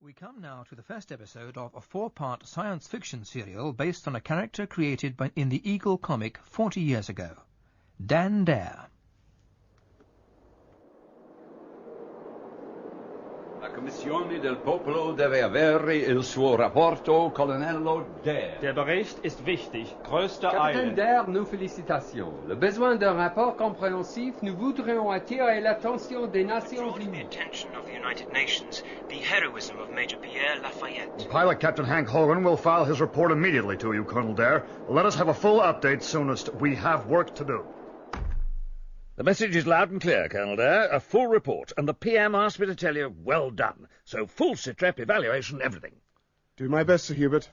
We come now to the first episode of a 4-part science fiction serial based on a character created in the Eagle comic 40 years ago, Dan Dare. La Commissione del Popolo deve avere il suo rapporto, Colonnello Dare. Der Bericht ist wichtig. Größte Capitaine Eile. Dare, nos félicitations. Le besoin d'un rapport compréhensif, nous voudrions attirer l'attention des Nations To the Unies. attention of the United Nations, the heroism of Major Pierre Lafayette. Pilot Captain Hank Hogan will file his report immediately to you, Colonel Dare. Let us have a full update soonest. We have work to do. The message is loud and clear, Colonel Dare. A full report. And the PM asked me to tell you, well done. So full sitrep, evaluation, everything. Do my best, Sir Hubert.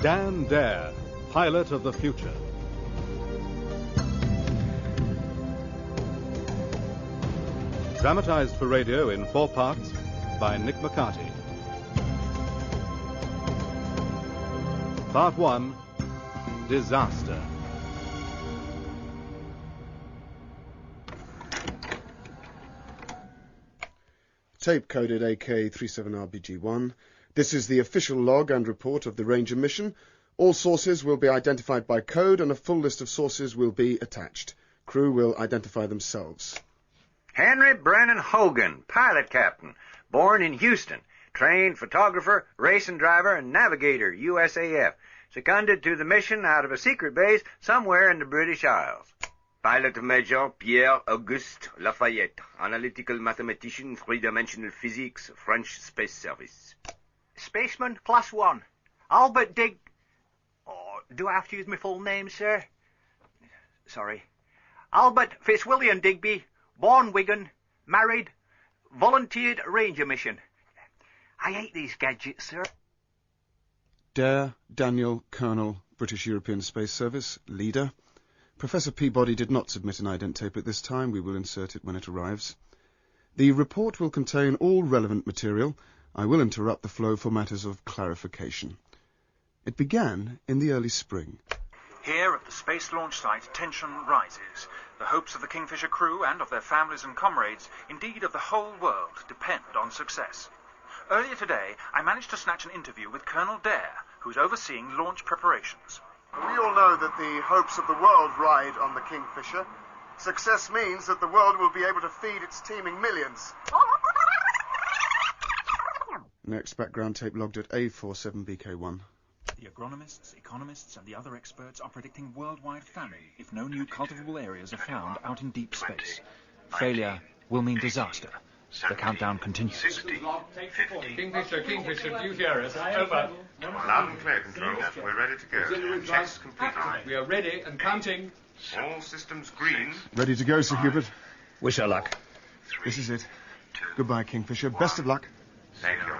Dan Dare, pilot of the future. Dramatized for radio in 4 parts by Nick McCarty. Part 1, Disaster. Tape coded AK37RBG1. This is the official log and report of the Ranger mission. All sources will be identified by code and a full list of sources will be attached. Crew will identify themselves. Henry Brennan Hogan, pilot captain, born in Houston, trained photographer, racing driver, and navigator, USAF, seconded to the mission out of a secret base somewhere in the British Isles. Pilot Major Pierre Auguste Lafayette, analytical mathematician, three-dimensional physics, French Space Service. Spaceman, Class 1. Albert Dig... Oh, do I have to use my full name, sir? Sorry. Albert Fitzwilliam Digby, born Wigan, married, volunteered Ranger mission. I hate these gadgets, sir. Dare, Daniel, Colonel, British European Space Service, leader. Professor Peabody did not submit an ident tape at this time. We will insert it when it arrives. The report will contain all relevant material. I will interrupt the flow for matters of clarification. It began in the early spring. Here at the space launch site, tension rises. The hopes of the Kingfisher crew and of their families and comrades, indeed of the whole world, depend on success. Earlier today, I managed to snatch an interview with Colonel Dare, who's overseeing launch preparations. We all know that the hopes of the world ride on the Kingfisher. Success means that the world will be able to feed its teeming millions. Next background tape logged at A47BK1. The agronomists, economists, and the other experts are predicting worldwide famine if no new cultivable areas are found out in deep space. Failure will mean disaster. The countdown continues. Kingfisher, do you hear us? Over. Loud and clear, Control. We're ready to go. Checks completed. We are ready and counting. All systems green. Ready to go, Sir Hubert? Wish her luck. This is it. Goodbye, Kingfisher. Best of luck. Thank you.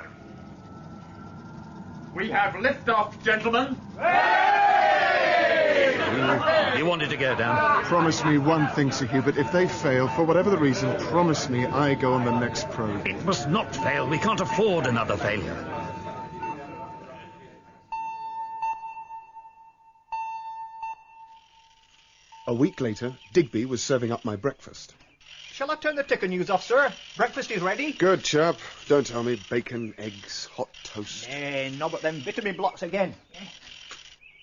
We have liftoff, gentlemen. You wanted to go down. Promise me one thing, Sir Hubert. If they fail, for whatever the reason, promise me I go on the next probe. It must not fail. We can't afford another failure. A week later, Digby was serving up my breakfast. Shall I turn the ticker news off, sir? Breakfast is ready. Good chap. Don't tell me bacon, eggs, hot toast. No, but them vitamin blocks again.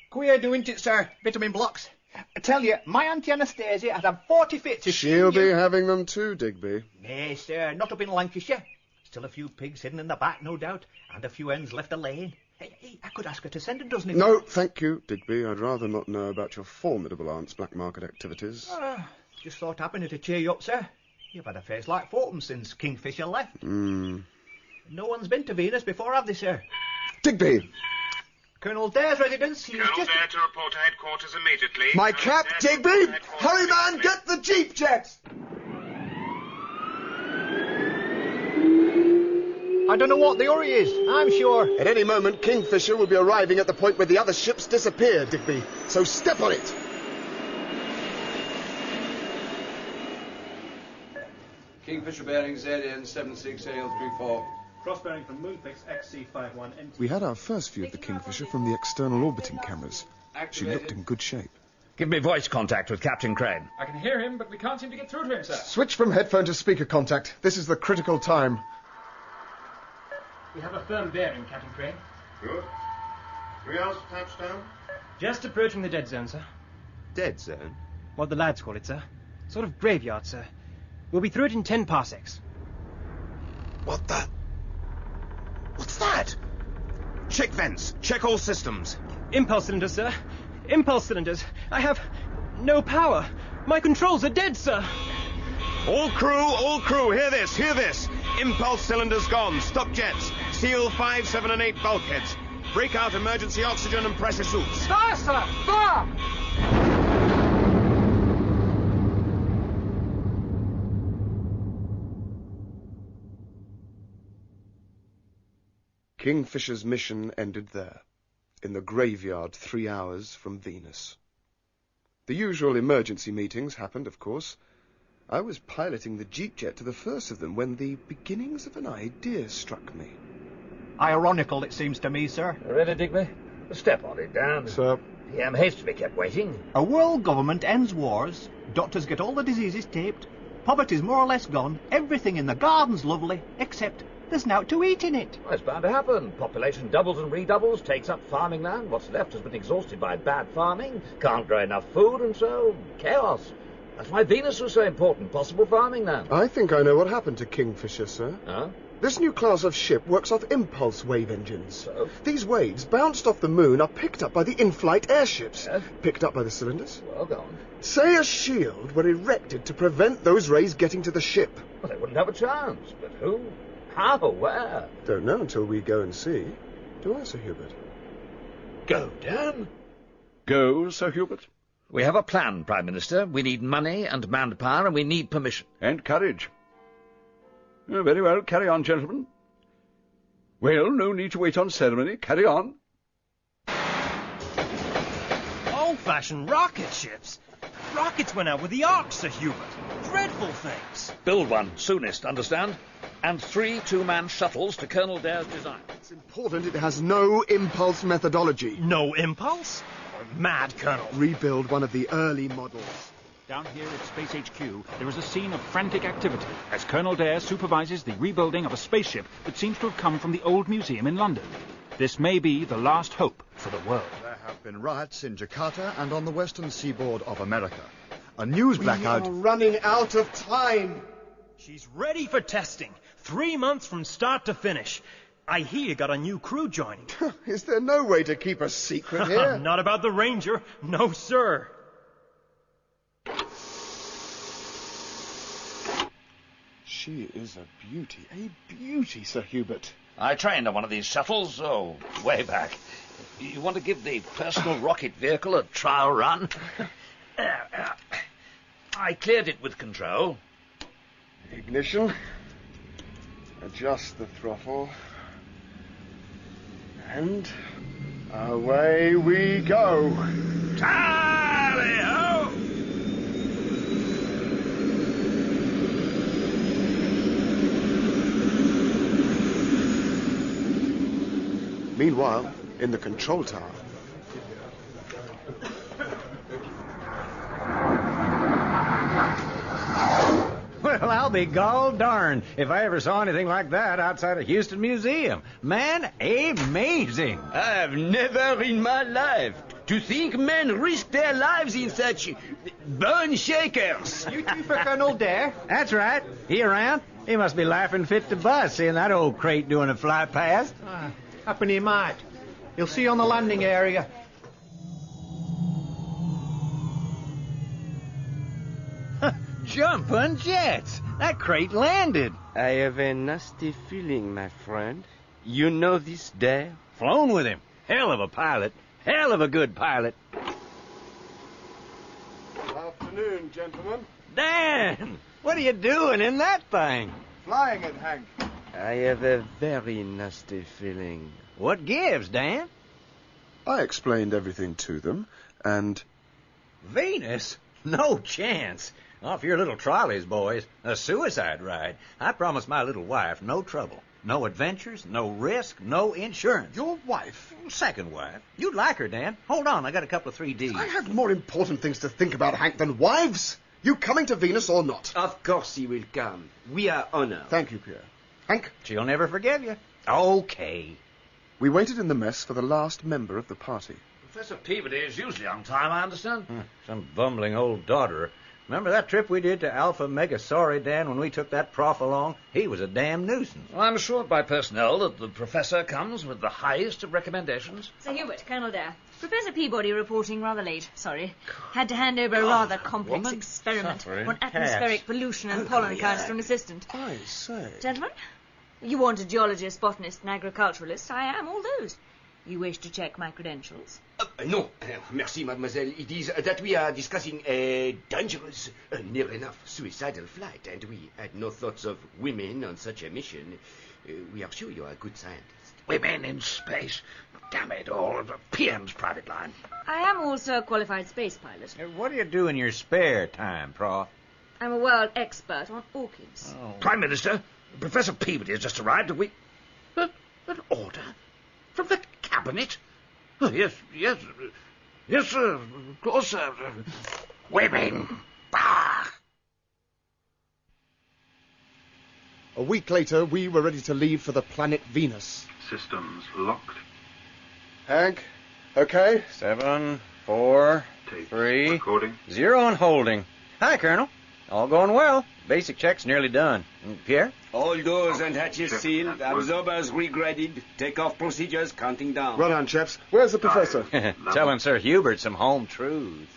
Queer doing it, sir. Vitamin blocks. I tell you, my Auntie Anastasia had 40 fits. She'll be having them too, Digby. Nay, sir, not up in Lancashire. Still a few pigs hidden in the back, no doubt, and a few hens left a-laying. Hey, I could ask her to send a dozen. No, thank you, Digby. I'd rather not know about your formidable aunt's black market activities. Just thought happening to cheer you up, sir. You've had a face like Fortum since Kingfisher left. No one's been to Venus before, have they, sir? Digby! Colonel Dare's residence. Colonel Dare to report to headquarters immediately. My cap, Digby! Hurry, man! Get the jeep jets! I don't know what the hurry is, I'm sure. At any moment, Kingfisher will be arriving at the point where the other ships disappear, Digby. So step on it! Kingfisher bearing ZN 76AL34. Cross-bearing from Moonfix XC51. We had our first view of the Kingfisher from the external orbiting cameras. She looked in good shape. Give me voice contact with Captain Crane. I can hear him, but we can't seem to get through to him, sir. Switch from headphone to speaker contact. This is the critical time. We have a firm bearing, Captain Crane. Good. 3 hours to touchdown? Just approaching the dead zone, sir. Dead zone? What the lads call it, sir. Sort of graveyard, sir. We'll be through it in 10 parsecs. What the... What's that? Check vents. Check all systems. Impulse cylinders, sir. Impulse cylinders. I have no power. My controls are dead, sir. All crew, hear this, hear this. Impulse cylinders gone. Stop jets. Seal 5, 7 and 8 bulkheads. Break out emergency oxygen and pressure suits. Fire, sir! Fire! Kingfisher's mission ended there, in the graveyard 3 hours from Venus. The usual emergency meetings happened, of course. I was piloting the jeep jet to the first of them when the beginnings of an idea struck me. Ironical, it seems to me, sir. Ready, Digby? Step on it, Dan. Sir. PM hates to be kept waiting. A world government ends wars, doctors get all the diseases taped, poverty's more or less gone, everything in the garden's lovely, except there's nought to eat in it. Well, it's bound to happen. Population doubles and redoubles, takes up farming land. What's left has been exhausted by bad farming, can't grow enough food, and so chaos. That's why Venus was so important, possible farming land. I think I know what happened to Kingfisher, sir. Huh? This new class of ship works off impulse wave engines. So? These waves, bounced off the moon, are picked up by the in-flight airships. Yes? Picked up by the cylinders. Well, go on. Say a shield were erected to prevent those rays getting to the ship. Well, they wouldn't have a chance. But who? How? Where? Don't know until we go and see. Do I, Sir Hubert? Go, Dan. Go, Sir Hubert. We have a plan, Prime Minister. We need money and manpower, and we need permission. And courage. Oh, very well, carry on, gentlemen. Well, no need to wait on ceremony. Carry on. Old-fashioned rocket ships. Rockets went out with the Ark, Sir Hubert. Dreadful things. Build one, soonest, understand? And 3 two-man shuttles to Colonel Dare's design. It's important it has no impulse methodology. No impulse? Mad, Colonel. Rebuild one of the early models. Down here at Space HQ, there is a scene of frantic activity as Colonel Dare supervises the rebuilding of a spaceship that seems to have come from the old museum in London. This may be the last hope for the world. There have been riots in Jakarta and on the western seaboard of America. A news blackout... We are running out of time. She's ready for testing. 3 months from start to finish. I hear you got a new crew joining. Is there no way to keep a secret here? Not about the Ranger. No, sir. She is a beauty, Sir Hubert. I trained on one of these shuttles, way back. You want to give the personal rocket vehicle a trial run? I cleared it with control. Ignition. Adjust the throttle. And away we go. Tally-ho! Meanwhile, in the control tower... Well, I'll be gall darned if I ever saw anything like that outside of Houston Museum. Man, amazing. I've never in my life. To think men risk their lives in such bone shakers. You two for Colonel Dare? That's right. He around? He must be laughing fit to bust seeing that old crate doing a fly past. Happen he might. He'll see you on the landing area. Jumping jets! That crate landed. I have a nasty feeling, my friend. You know this Dare? Flown with him. Hell of a pilot. Hell of a good pilot. Good afternoon, gentlemen. Dan! What are you doing in that thing? Flying it, Hank. I have a very nasty feeling. What gives, Dan? I explained everything to them, and... Venus? No chance. Off your little trolleys, boys. A suicide ride. I promised my little wife no trouble. No adventures, no risk, no insurance. Your wife? Second wife. You'd like her, Dan. Hold on, I got a couple of 3Ds. I have more important things to think about, Hank, than wives. You coming to Venus or not? Of course he will come. We are honored. Thank you, Pierre. Hank? She'll never forgive you. Okay. We waited in the mess for the last member of the party. Professor Peabody is usually on time, I understand. Some bumbling old dodderer. Remember that trip we did to Alpha Megasauri, Dan, when we took that prof along? He was a damn nuisance. Well, I'm assured by personnel that the professor comes with the highest of recommendations. Sir Hubert, Colonel Dare. Professor Peabody reporting rather late. Sorry. Had to hand over a rather complex experiment on atmospheric pollution and pollen counts to an assistant. I say. Gentlemen, you want a geologist, botanist, and agriculturalist. I am all those. You wish to check my credentials? No, merci, mademoiselle. It is that we are discussing a dangerous, near enough suicidal flight, and we had no thoughts of women on such a mission. We are sure you are a good scientist. Women in space. Damn it all. PM's private line. I am also a qualified space pilot. What do you do in your spare time, Prof? I'm a world expert on orchids. Oh. Prime Minister, Professor Peabody has just arrived. An order? From the cabinet? Oh, yes, sir, of course, sir. Women! Bah! A week later, we were ready to leave for the planet Venus. Systems locked. Hank, okay? 7, 4, 3, 0 and holding. Hi, Colonel. All going well. Basic check's nearly done. Pierre? All doors and hatches sealed, absorbers regraded, takeoff procedures counting down. Run on, chaps. Where's the professor? Telling Sir Hubert some home truths.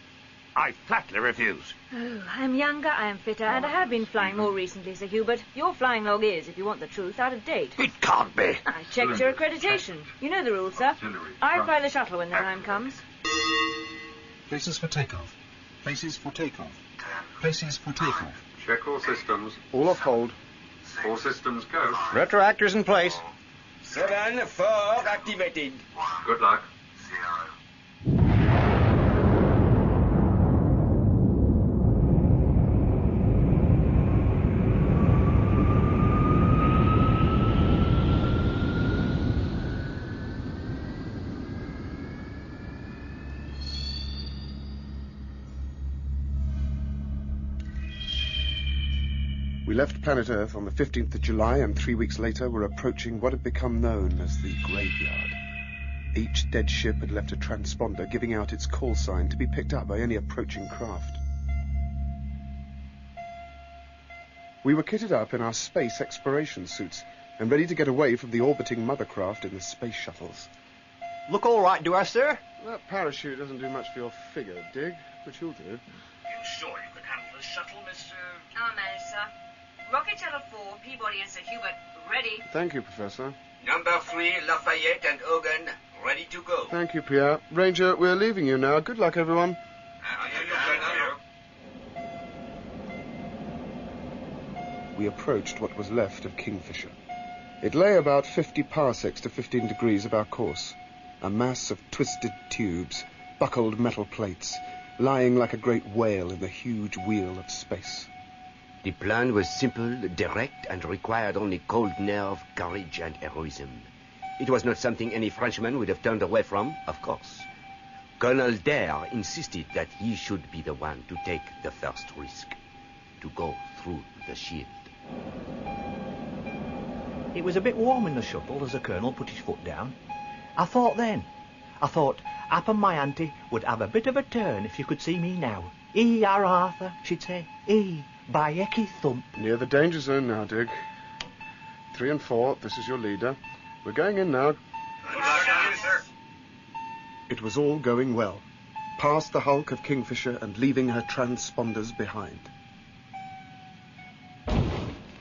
I flatly refuse. Oh, I'm younger, I am fitter, and I have been flying more recently, Sir Hubert. Your flying log is, if you want the truth, out of date. It can't be. I checked your accreditation. You know the rules, sir. I fly the shuttle when the time comes. Places for takeoff. Places for takeoff. Places for takeoff. Check all systems. All off hold. All systems go. Retroactors in place. 7, 4, activated. Good luck. We left planet Earth on the 15th of July, and 3 weeks later were approaching what had become known as the graveyard. Each dead ship had left a transponder giving out its call sign to be picked up by any approaching craft. We were kitted up in our space exploration suits and ready to get away from the orbiting mothercraft in the space shuttles. Look all right, do I, sir? That parachute doesn't do much for your figure, Dig, but you'll do. You sure you can handle the shuttle, Mr. I'll manage, sir. Rocket Shuttle 4, Peabody and Sir Hubert, ready. Thank you, Professor. Number 3, Lafayette and Hogan, ready to go. Thank you, Pierre. Ranger, we're leaving you now. Good luck, everyone. We approached what was left of Kingfisher. It lay about 50 parsecs to 15 degrees of our course, a mass of twisted tubes, buckled metal plates, lying like a great whale in the huge wheel of space. The plan was simple, direct, and required only cold nerve, courage, and heroism. It was not something any Frenchman would have turned away from, of course. Colonel Dare insisted that he should be the one to take the first risk, to go through the shield. It was a bit warm in the shuttle as the Colonel put his foot down. I thought Up and my auntie would have a bit of a turn if you could see me now. E.R. Arthur, she'd say. By Ecky Thump. Near the danger zone now, Dig. 3 and 4, this is your leader. We're going in now. Good luck, sir. It was all going well. Past the hulk of Kingfisher and leaving her transponders behind.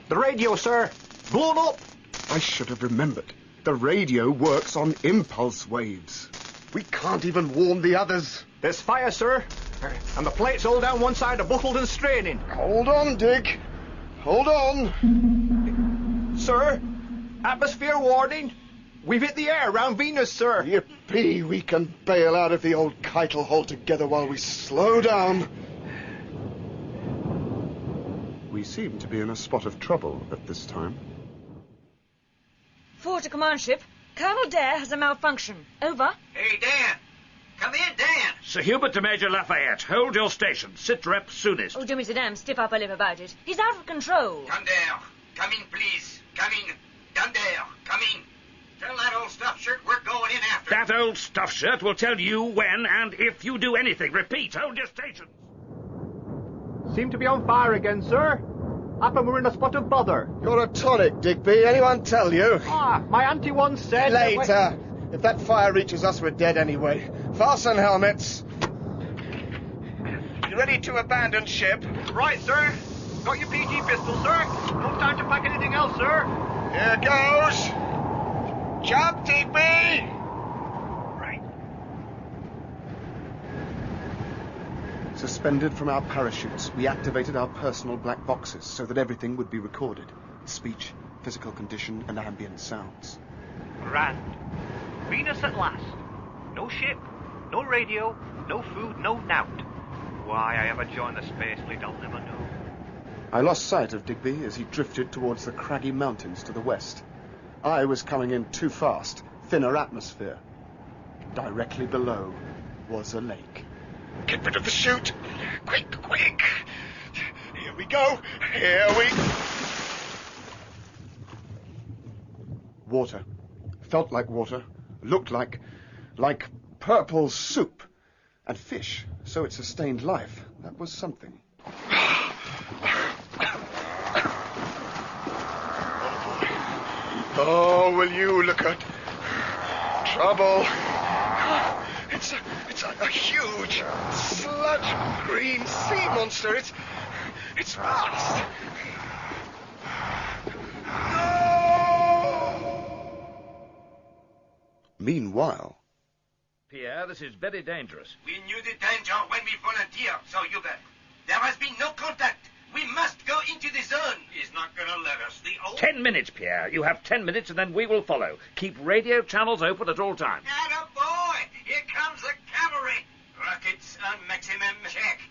The radio, sir. Blown up. I should have remembered. The radio works on impulse waves. We can't even warn the others. There's fire, sir. And the plate's all down one side are buckled and straining. Hold on, Dick. Hold on. Sir, atmosphere warning. We've hit the air round Venus, sir. Yippee, we can bail out of the old Keitel altogether while we slow down. seemed to be in a spot of trouble at this time. Fort to command ship. Colonel Dare has a malfunction. Over. Hey, Dan! Come in, Dan! Sir Hubert to Major Lafayette. Hold your station. Sit rep soonest. Oh, do me a damn stiff upper lip about it. He's out of control. Come there. Come in, please. Come in. Down there. Come in. Tell that old stuffed shirt we're going in after. That old stuffed shirt will tell you when and if you do anything. Repeat, hold your station. Seem to be on fire again, sir. Happen we're in a spot of bother. You're a tonic, Digby. Anyone tell you? My auntie once said... Later. If that fire reaches us, we're dead anyway. Fasten helmets. You ready to abandon ship? Right, sir. Got your PG pistol, sir. No time to pack anything else, sir. Here goes. Jump, Digby! Right. Suspended from our parachutes, we activated our personal black boxes so that everything would be recorded. Speech, physical condition, and ambient sounds. Grand. Venus at last. No ship, no radio, no food, no nout. Why I ever joined the space fleet, I'll never know. I lost sight of Digby as he drifted towards the craggy mountains to the west. I was coming in too fast, thinner atmosphere. Directly below was a lake. Get rid of the chute! Quick, quick! Here we go! Here we... Water. Felt like water. Looked like purple soup. And fish, so it sustained life. That was something. Oh, will you look at trouble? It's a huge, sludge green sea monster. It's vast. Meanwhile... Pierre, this is very dangerous. We knew the danger when we volunteered, Sir Hubert. There has been no contact. We must go into the zone. He's not going to let us. 10 minutes, Pierre. You have 10 minutes and then we will follow. Keep radio channels open at all times. Atta boy! Here comes the cavalry. Rockets on maximum check.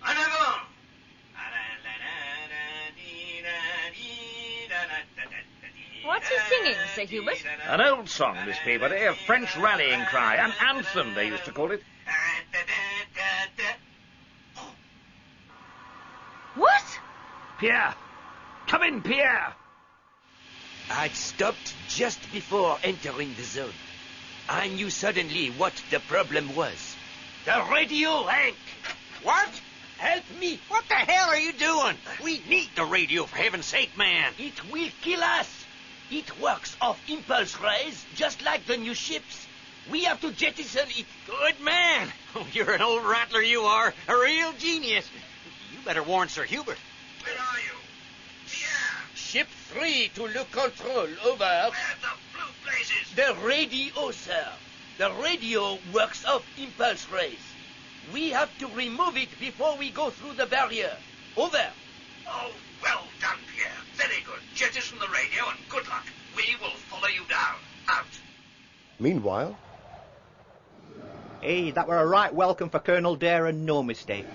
En avant! What's he singing, Sir Hubert? An old song, Miss Peabody, a French rallying cry, an anthem, they used to call it. What? Pierre! Come in, Pierre! I'd stopped just before entering the zone. I knew suddenly what the problem was. The radio, Hank! What? Help me! What the hell are you doing? We need the radio, for heaven's sake, man. It will kill us. It works off impulse rays, just like the new ships. We have to jettison it. Good man. Oh, you're an old rattler, you are. A real genius. You better warn Sir Hubert. Where are you? Pierre. Ship 3 to Le Control, over. Where the blue blazes? The radio, sir. The radio works off impulse rays. We have to remove it before we go through the barrier. Over. Oh, well done, Pierre. Very good. Jettison the radio and good luck. We will follow you down. Out. Meanwhile... Hey, that were a right welcome for Colonel Dare and no mistake.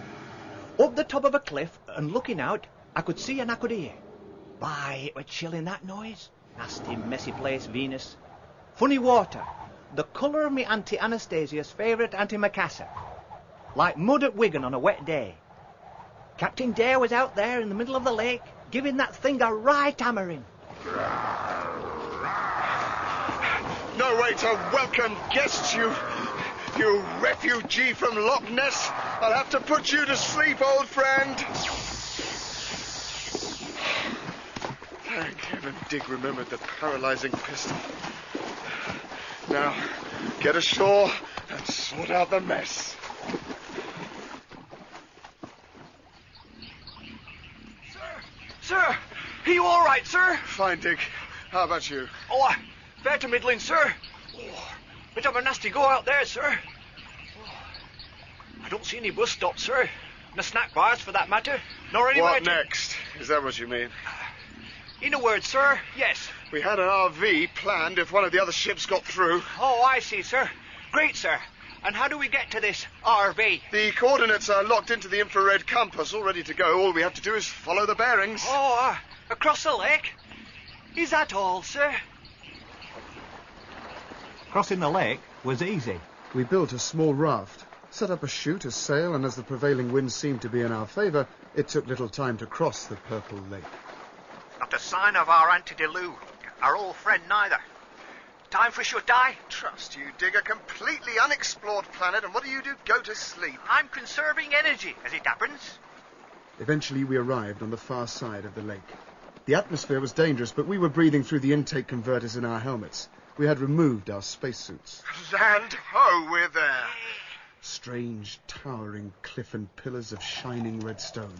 Up the top of a cliff and looking out, I could see and I could hear. Why, it was chilling, that noise. Nasty, messy place, Venus. Funny water. The colour of me Auntie Anastasia's favourite antimacassar. Like mud at Wigan on a wet day. Captain Dare was out there in the middle of the lake, giving that thing a right hammering. No way to welcome guests, you refugee from Loch Ness. I'll have to put you to sleep, old friend. Thank heaven Dig remembered the paralyzing pistol. Now, get ashore and sort out the mess. Sir, are you all right, sir? Fine, Dig. How about you? Oh, fair to middling, sir. Oh, bit of a nasty go out there, sir. Oh, I don't see any bus stops, sir. No snack bars, for that matter. Nor anywhere What next? Is that what you mean? In a word, sir, yes. We had an RV planned if one of the other ships got through. Oh, I see, sir. Great, sir. And how do we get to this RV? The coordinates are locked into the infrared compass, all ready to go. All we have to do is follow the bearings. Oh, across the lake? Is that all, sir? Crossing the lake was easy. We built a small raft, set up a chute, a sail, and as the prevailing wind seemed to be in our favour, it took little time to cross the purple lake. Not a sign of our antediluvian, our old friend neither. Time for shut-eye? Trust you, dig. A completely unexplored planet, and what do? Go to sleep. I'm conserving energy, as it happens. Eventually we arrived on the far side of the lake. The atmosphere was dangerous, but we were breathing through the intake converters in our helmets. We had removed our spacesuits. Land ho, we're there. Strange, towering cliff and pillars of shining red stone.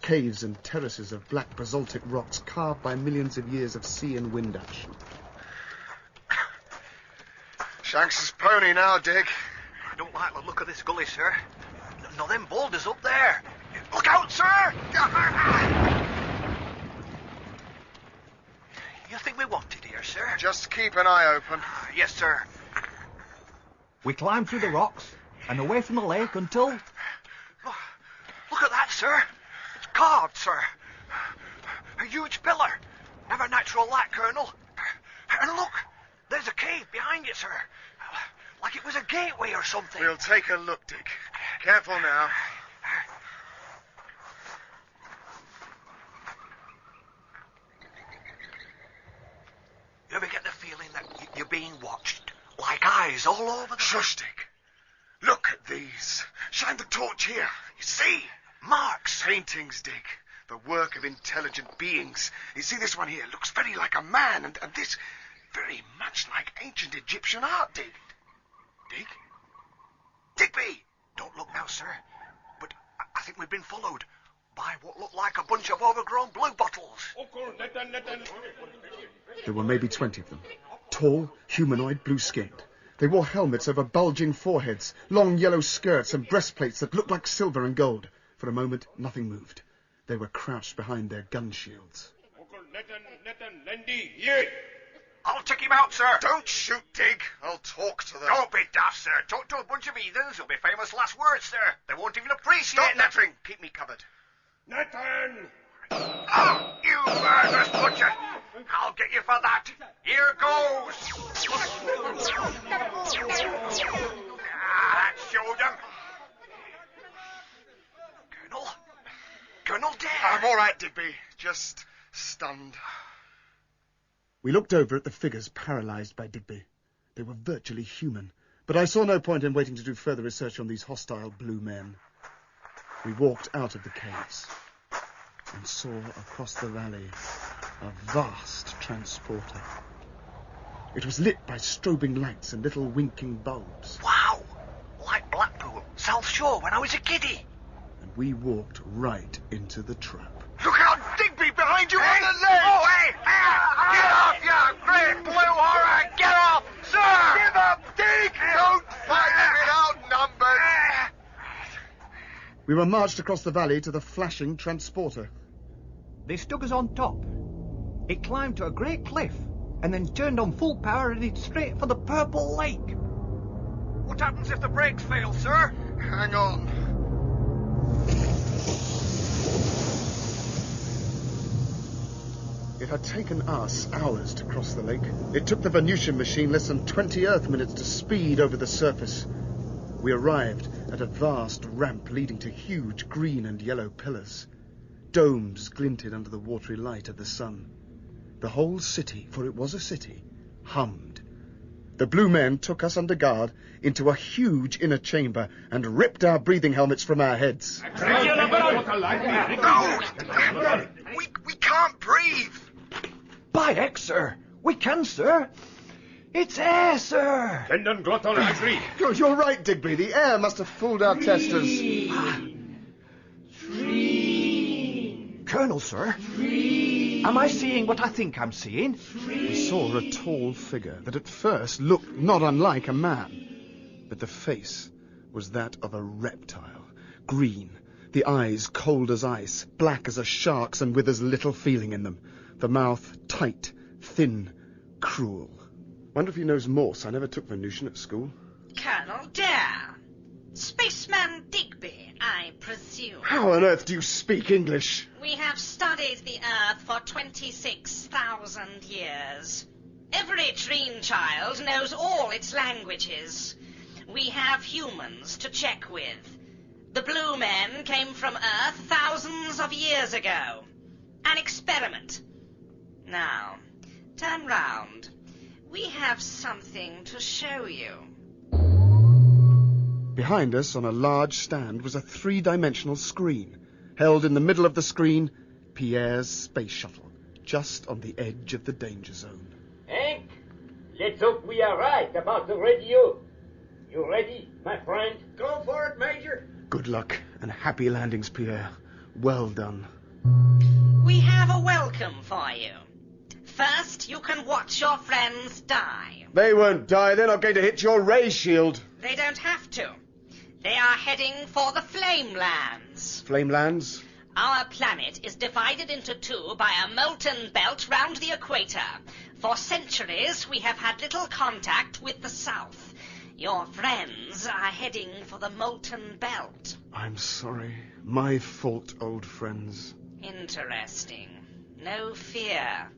Caves and terraces of black basaltic rocks carved by millions of years of sea and wind action. Shanks's pony now, Dick. I don't like the look of this gully, sir. No, them boulders up there. Look out, sir! You think we wanted here, sir? Just keep an eye open. Yes, sir. We climbed through the rocks and away from the lake until... Look at that, sir. It's carved, sir. A huge pillar. Never natural light, Colonel. And look, there's a cave behind it, sir. Like it was a gateway or something. We'll take a look, Dick. Careful now. You ever get the feeling that you're being watched? Like eyes all over the... Shush, Dick. Look at these. Shine the torch here. You see? Marks. Paintings, Dick. The work of intelligent beings. You see this one here? Looks very like a man, and this very much like ancient Egyptian art, Dick. Dick? Digby! Don't look now, sir. But I think we've been followed by what looked like a bunch of overgrown blue bottles. There were maybe 20 of them. Tall, humanoid, blue-skinned. They wore helmets over bulging foreheads, long yellow skirts and breastplates that looked like silver and gold. For a moment, nothing moved. They were crouched behind their gun shields. I'll take him out, sir. Don't shoot, Dig. I'll talk to them. Don't be daft, sir. Talk to a bunch of heathens. It'll be famous last words, sir. They won't even appreciate Stop nattering. Keep me covered. Nathan! Oh, you murderous butcher! I'll get you for that. Here goes. That showed him. Colonel Dare. I'm all right, Digby. Just stunned. We looked over at the figures paralysed by Digby. They were virtually human, but I saw no point in waiting to do further research on these hostile blue men. We walked out of the caves and saw across the valley a vast transporter. It was lit by strobing lights and little winking bulbs. Wow! Like Blackpool, South Shore when I was a kiddie. And we walked right into the trap. Look out, Digby, behind you on the ledge! Oh, hey! Get off, you great blue horror! Get off, sir! Give up, Dig! Don't fight without numbers! We were marched across the valley to the flashing transporter. They stuck us on top. It climbed to a great cliff and then turned on full power and headed straight for the purple lake. What happens if the brakes fail, sir? Hang on. It had taken us hours to cross the lake. It took the Venusian machine less than 20 Earth minutes to speed over the surface. We arrived at a vast ramp leading to huge green and yellow pillars. Domes glinted under the watery light of the sun. The whole city, for it was a city, hummed. The blue men took us under guard into a huge inner chamber and ripped our breathing helmets from our heads. No! We can't breathe! By X, sir. We can, sir. It's air, sir. You're right, Digby. The air must have fooled our testers. Colonel, sir. Am I seeing what I think I'm seeing? We saw a tall figure that at first looked not unlike a man. But the face was that of a reptile. Green, the eyes cold as ice, black as a shark's and with as little feeling in them. The mouth tight, thin, cruel. Wonder if he knows Morse. I never took Venusian at school. Colonel Dare. Spaceman Digby, I presume. How on earth do you speak English? We have studied the Earth for 26,000 years. Every Treen child knows all its languages. We have humans to check with. The Blue Men came from Earth thousands of years ago. An experiment. Now, turn round. We have something to show you. Behind us, on a large stand, was a three-dimensional screen. Held in the middle of the screen, Pierre's space shuttle, just on the edge of the danger zone. Hank, let's hope we are right about the radio. You ready, my friend? Go for it, Major. Good luck and happy landings, Pierre. Well done. We have a welcome for you. First, you can watch your friends die. They won't die. They're not going to hit your ray shield. They don't have to. They are heading for the Flamelands. Flamelands? Our planet is divided into two by a molten belt round the equator. For centuries, we have had little contact with the South. Your friends are heading for the molten belt. I'm sorry. My fault, old friends. Interesting. No fear.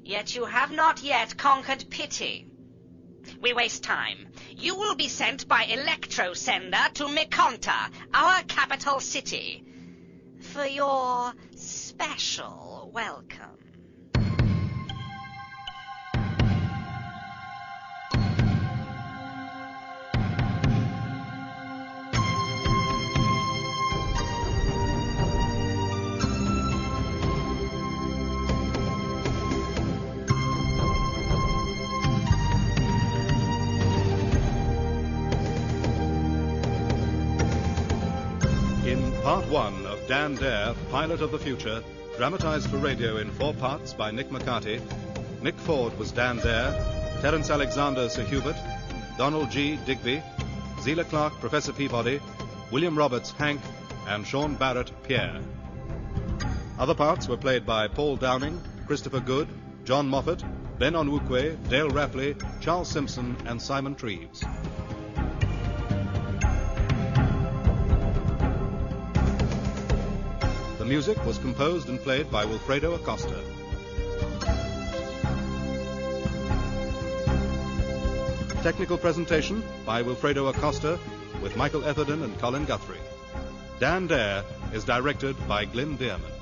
Yet you have not yet conquered pity. We waste time. You will be sent by electrosender to Mekonta, our capital city, for your special welcome. Part 1 of Dan Dare, Pilot of the Future, dramatized for radio in 4 parts by Nick McCarty. Mick Ford was Dan Dare, Terence Alexander Sir Hubert, Donald G. Digby, Zela Clarke Professor Peabody, William Roberts Hank, and Sean Barrett Pierre. Other parts were played by Paul Downing, Christopher Good, John Moffat, Ben Onwukwe, Dale Rapley, Charles Simpson, and Simon Treves. The music was composed and played by Wilfredo Acosta. Technical presentation by Wilfredo Acosta with Michael Etherden and Colin Guthrie. Dan Dare is directed by Glyn Bierman.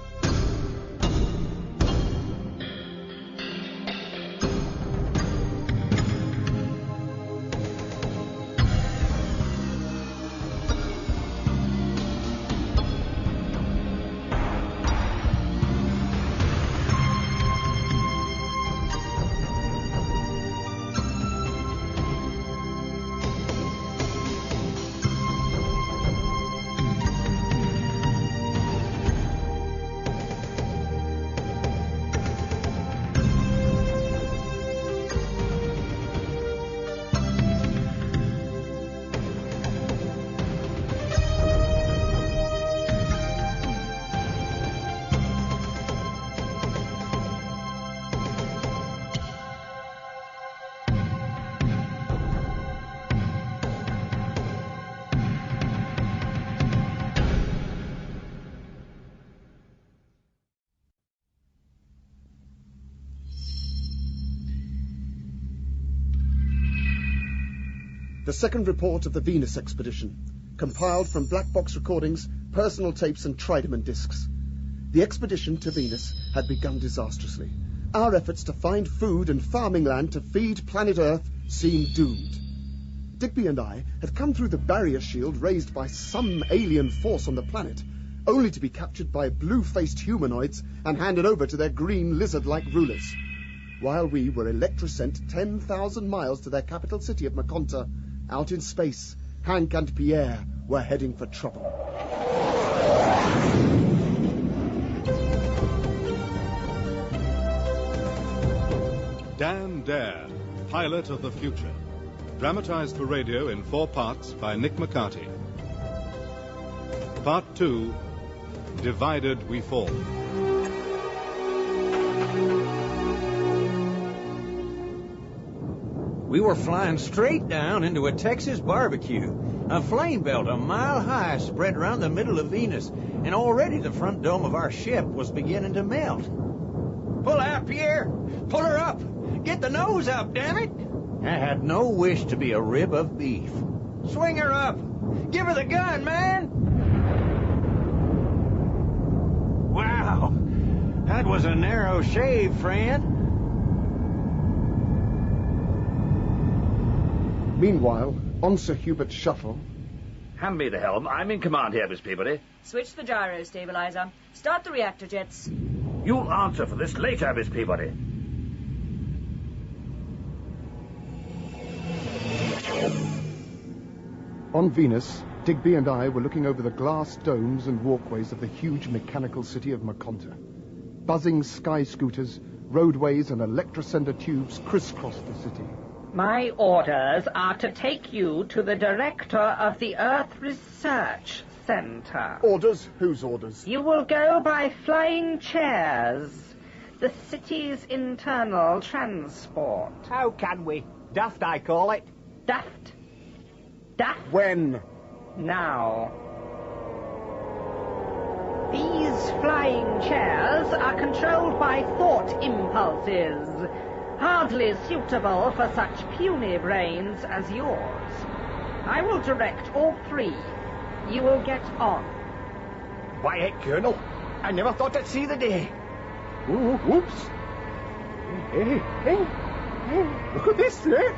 The second report of the Venus expedition, compiled from black box recordings, personal tapes and Trideman discs. The expedition to Venus had begun disastrously. Our efforts to find food and farming land to feed planet Earth seemed doomed. Digby and I had come through the barrier shield raised by some alien force on the planet, only to be captured by blue-faced humanoids and handed over to their green lizard-like rulers. While we were electrosent 10,000 miles to their capital city of Mekonta, out in space, Hank and Pierre were heading for trouble. Dan Dare, Pilot of the Future, dramatized for radio in 4 parts by Nick McCarty. Part 2, Divided We Fall. We were flying straight down into a Texas barbecue. A flame belt a mile high spread around the middle of Venus, and already the front dome of our ship was beginning to melt. Pull out, Pierre! Pull her up! Get the nose up, damn it! I had no wish to be a rib of beef. Swing her up! Give her the gun, man! Wow! That was a narrow shave, friend. Meanwhile, on Sir Hubert's shuttle... Hand me the helm. I'm in command here, Miss Peabody. Switch the gyro stabilizer. Start the reactor jets. You'll answer for this later, Miss Peabody. On Venus, Digby and I were looking over the glass domes and walkways of the huge mechanical city of Maconta. Buzzing sky scooters, roadways and electrosender tubes crisscrossed the city. My orders are to take you to the director of the Earth Research Center. Orders? Whose orders? You will go by flying chairs. The city's internal transport. How can we? Daft, I call it. Daft. Daft. When? Now. These flying chairs are controlled by thought impulses, hardly suitable for such puny brains as yours. I will direct all three. You will get on. Why, Colonel, I never thought I'd see the day. Ooh, whoops. Hey, look at this, sir.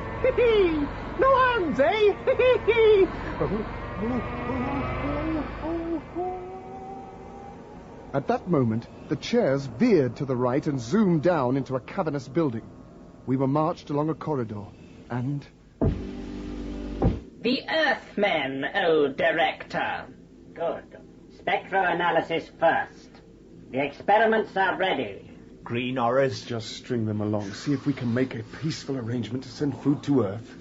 No arms, eh? At that moment, the chairs veered to the right and zoomed down into a cavernous building. We were marched along a corridor, and... The Earthmen, oh Director. Good. Spectroanalysis first. The experiments are ready. Green horrors. Just string them along. See if we can make a peaceful arrangement to send food to Earth.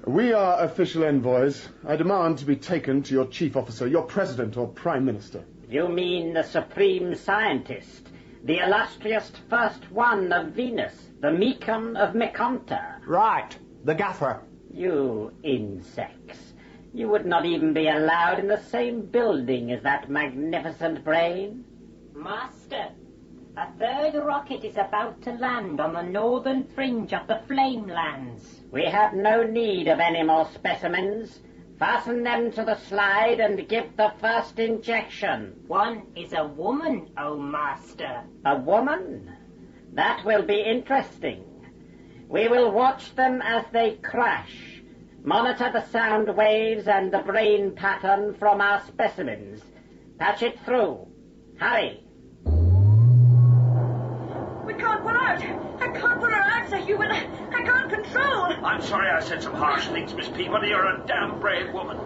We are official envoys. I demand to be taken to your chief officer, your president or prime minister. You mean the supreme scientist, the illustrious first one of Venus, the Meacon of Maconta. Right, the gaffer. You insects. You would not even be allowed in the same building as that magnificent brain. Master, a third rocket is about to land on the northern fringe of the Flamelands. We have no need of any more specimens. Fasten them to the slide and give the first injection. One is a woman, oh Master. A woman? That will be interesting. We will watch them as they crash, monitor the sound waves and the brain pattern from our specimens. Patch it through. Hurry. We can't pull out. I can't pull her out, Sir Hubert. I can't control. I'm sorry I said some harsh things, Miss Peabody. You're a damn brave woman.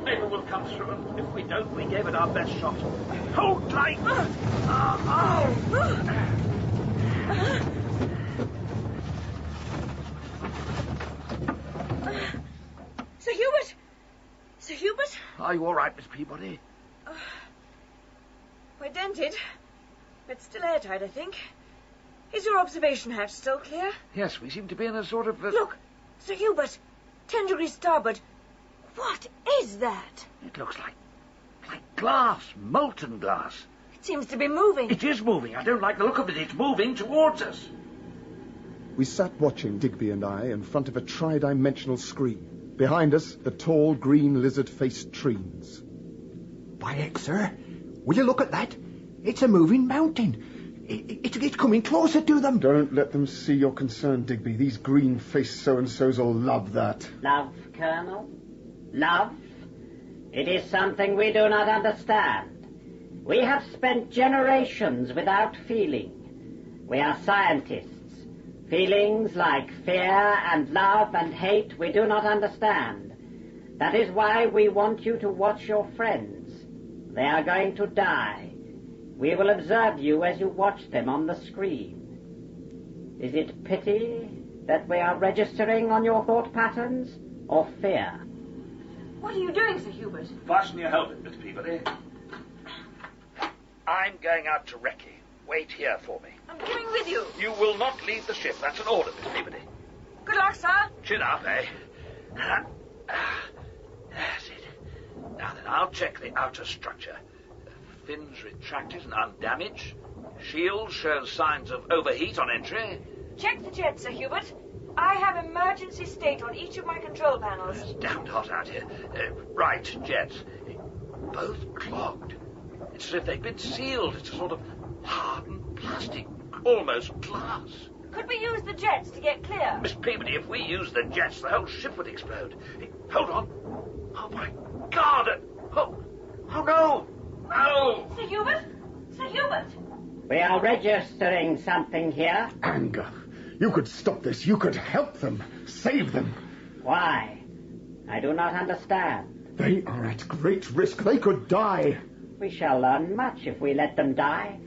Maybe we'll come through, and if we don't, we gave it our best shot. Hold tight! Sir Hubert! Sir Hubert? Are you all right, Miss Peabody? We're dented, but still airtight, I think. Is your observation hatch still clear? Yes, we seem to be in a sort of... Look, Sir Hubert, 10 degrees starboard. What is that? It looks like glass, molten glass. It seems to be moving. It is moving. I don't like the look of it. It's moving towards us. We sat watching, Digby and I, in front of a tri-dimensional screen. Behind us, the tall, green, lizard-faced trees. Why, sir, will you look at that? It's a moving mountain. It's coming closer to them. Don't let them see your concern, Digby. These green-faced so-and-sos will love that. Love, Colonel? Love? It is something we do not understand. We have spent generations without feeling. We are scientists. Feelings like fear and love and hate we do not understand. That is why we want you to watch your friends. They are going to die. We will observe you as you watch them on the screen. Is it pity that we are registering on your thought patterns, or fear? What are you doing, Sir Hubert? Fasten your helmet, Miss Peabody. I'm going out to recce. Wait here for me. I'm coming with you. You will not leave the ship. That's an order, Miss Peabody. Good luck, sir. Chin up, eh? That's it. Now then, I'll check the outer structure. Fins retracted and undamaged. Shield shows signs of overheat on entry. Check the jets, Sir Hubert. I have emergency state on each of my control panels. It's damned hot out here. Right, jets. Both clogged. It's as if they've been sealed. It's a sort of hardened plastic, almost glass. Could we use the jets to get clear? Miss Peabody, if we use the jets, the whole ship would explode. Hold on. Oh, my God! Oh no! No! Sir Hubert? Sir Hubert! We are registering something here. Anger. You could stop this. You could help them. Save them. Why? I do not understand. They are at great risk. They could die. We shall learn much if we let them die.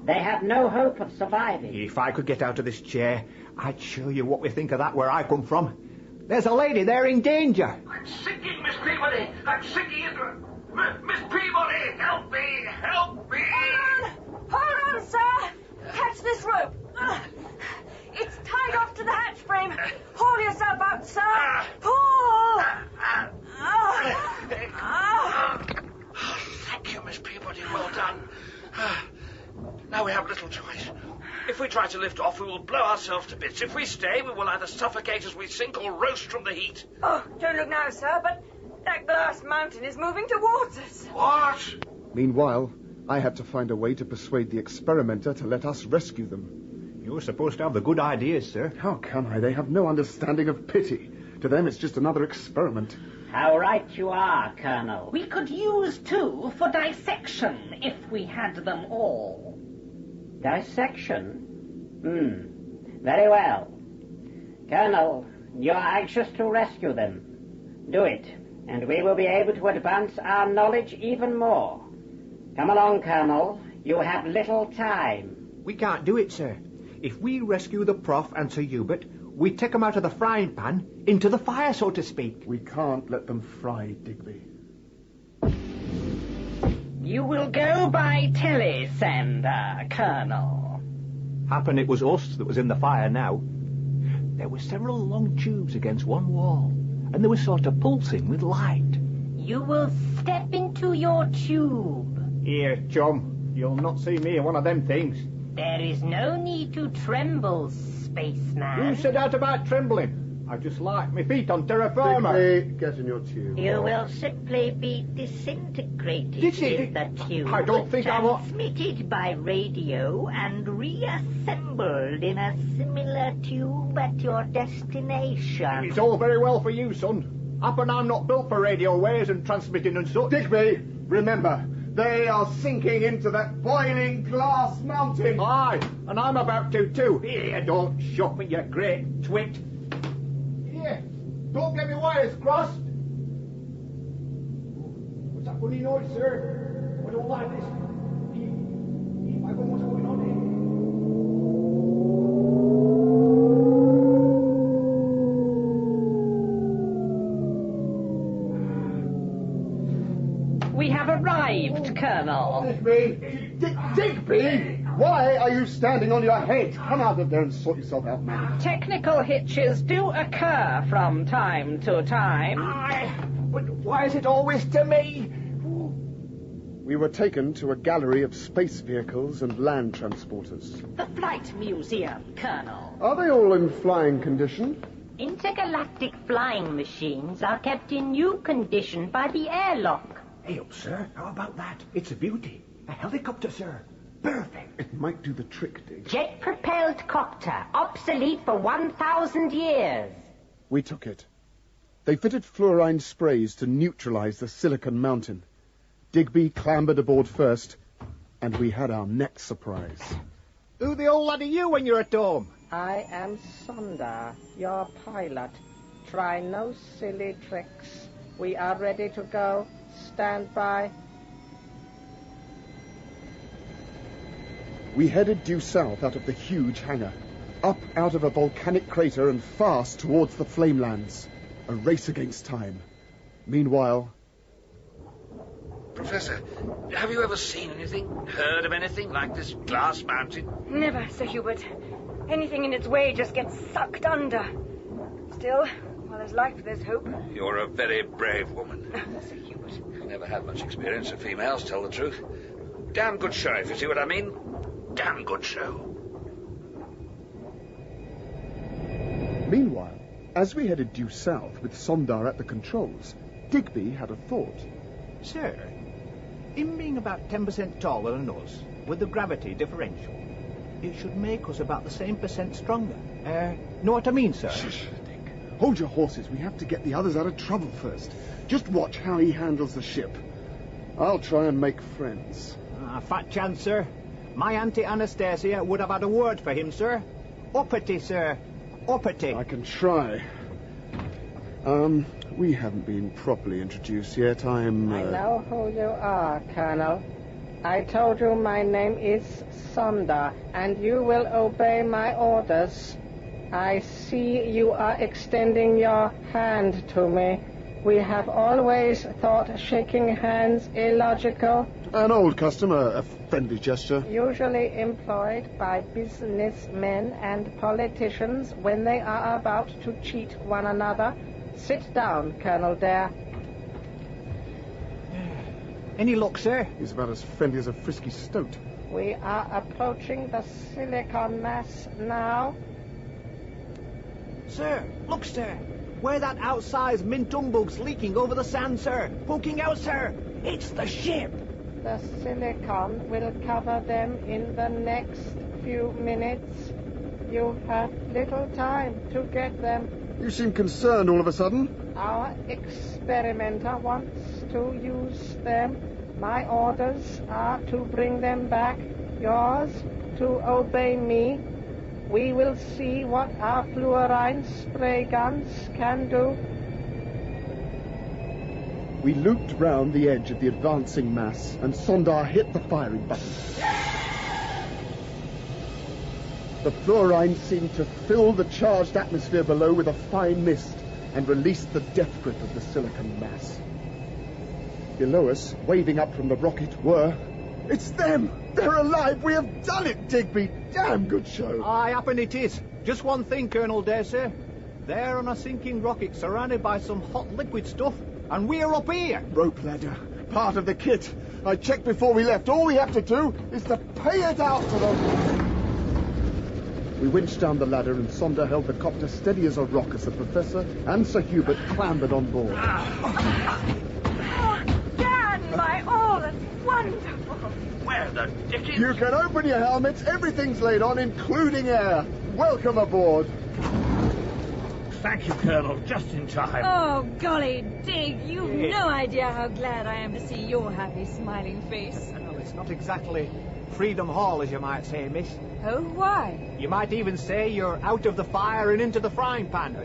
They have no hope of surviving. If I could get out of this chair, I'd show you what we think of that where I come from. There's a lady there in danger. I'm sinking, Miss Peabody! I'm sinking into... Miss Peabody, help me! Help me! Hold on, sir! Catch this rope! It's tied off to the hatch frame. Haul yourself out, sir! Pull! Thank you, Miss Peabody. Well done. Now we have little choice. If we try to lift off, we will blow ourselves to bits. If we stay, we will either suffocate as we sink or roast from the heat. Oh, don't look now, sir, but that glass mountain is moving towards us. What? Meanwhile, I had to find a way to persuade the experimenter to let us rescue them. You're supposed to have the good ideas, sir. How can I? They have no understanding of pity. To them, it's just another experiment. How right you are, Colonel. We could use two for dissection if we had them all. Dissection? Very well. Colonel, you're anxious to rescue them. Do it, and we will be able to advance our knowledge even more. Come along, Colonel. You have little time. We can't do it, sir. If we rescue the Prof and Sir Hubert, we take them out of the frying pan into the fire, so to speak. We can't let them fry, Digby. You will go by telesender, Colonel. Happen it was us that was in the fire now. There were several long tubes against one wall, and they were sort of pulsing with light. You will step into your tube. Here, chum, you'll not see me in one of them things. There is no need to tremble, spaceman. Who said that about trembling? I just like my feet on terra firma. Digby, get in your tube. You will simply be disintegrated in the tube. I don't think I want... Transmitted by radio and reassembled in a similar tube at your destination. It's all very well for you, son. Up and I'm not built for radio waves and transmitting and such. Digby, remember, they are sinking into that boiling glass mountain. Aye, and I'm about to too. Here, don't shock me, you great twit. Here, don't get me wires crossed. What's that funny noise, sir? I don't like this. I don't know what's going on here. We have arrived, Colonel. Digby! Why are you standing on your head? Come out of there and sort yourself out, man. Technical hitches do occur from time to time. But why is it always to me? We were taken to a gallery of space vehicles and land transporters. The Flight Museum, Colonel. Are they all in flying condition? Intergalactic flying machines are kept in new condition by the airlock. Hey, sir, how about that? It's a beauty. A helicopter, sir. Perfect. It might do the trick, Dig. Jet-propelled copter, obsolete for 1,000 years. We took it. They fitted fluorine sprays to neutralize the silicon mountain. Digby clambered aboard first, and we had our next surprise. Who the old lad are you when you're at home? I am Sunda, your pilot. Try no silly tricks. We are ready to go. Stand by. We headed due south out of the huge hangar, up out of a volcanic crater and fast towards the Flamelands. A race against time. Meanwhile... Professor, have you ever seen anything, heard of anything like this glass mountain? Never, Sir Hubert. Anything in its way just gets sucked under. Still, while there's life, there's hope. You're a very brave woman. Sir Hubert. I've never had much experience with females, tell the truth. Damn good show, if you see what I mean. Damn good show. Meanwhile, as we headed due south with Sondar at the controls, Digby had a thought. Sir, him being about 10% taller than us, with the gravity differential, it should make us about the same percent stronger. Know what I mean, sir? Shush, Dick. Hold your horses. We have to get the others out of trouble first. Just watch how he handles the ship. I'll try and make friends. Fat chance, sir. My Auntie Anastasia would have had a word for him, sir. Uppity, sir. Uppity. I can try. We haven't been properly introduced yet. I know who you are, Colonel. I told you my name is Sondar, and you will obey my orders. I see you are extending your hand to me. We have always thought shaking hands illogical. An old custom, a friendly gesture. Usually employed by businessmen and politicians when they are about to cheat one another. Sit down, Colonel Dare. Any luck, sir? He's about as friendly as a frisky stoat. We are approaching the silicon mass now. Sir, look, sir. Where that outsized mint humbug's leaking over the sand, sir. Poking out, sir. It's the ship. The silicon will cover them in the next few minutes. You have little time to get them. You seem concerned all of a sudden. Our experimenter wants to use them. My orders are to bring them back. Yours to obey me. We will see what our fluorine spray guns can do. We looped round the edge of the advancing mass, and Sondar hit the firing button. The fluorine seemed to fill the charged atmosphere below with a fine mist and released the death grip of the silicon mass. Below us, waving up from the rocket, were... It's them! They're alive! We have done it, Digby! Damn good show! Aye, happen it is. Just one thing, Colonel Dare, sir. They're on a sinking rocket surrounded by some hot liquid stuff, and we're up here. Rope ladder. Part of the kit. I checked before we left. All we have to do is to pay it out to them. We winched down the ladder, and Sondar held the copter steady as a rock as the Professor and Sir Hubert clambered on board. By all that's wonderful. Where the dickens? You can open your helmets. Everything's laid on, including air. Welcome aboard. Thank you, Colonel. Just in time. Oh, golly, Dig, you've no idea how glad I am to see your happy, smiling face. Well, it's not exactly Freedom Hall, as you might say, miss. Oh, why? You might even say you're out of the fire and into the frying pan,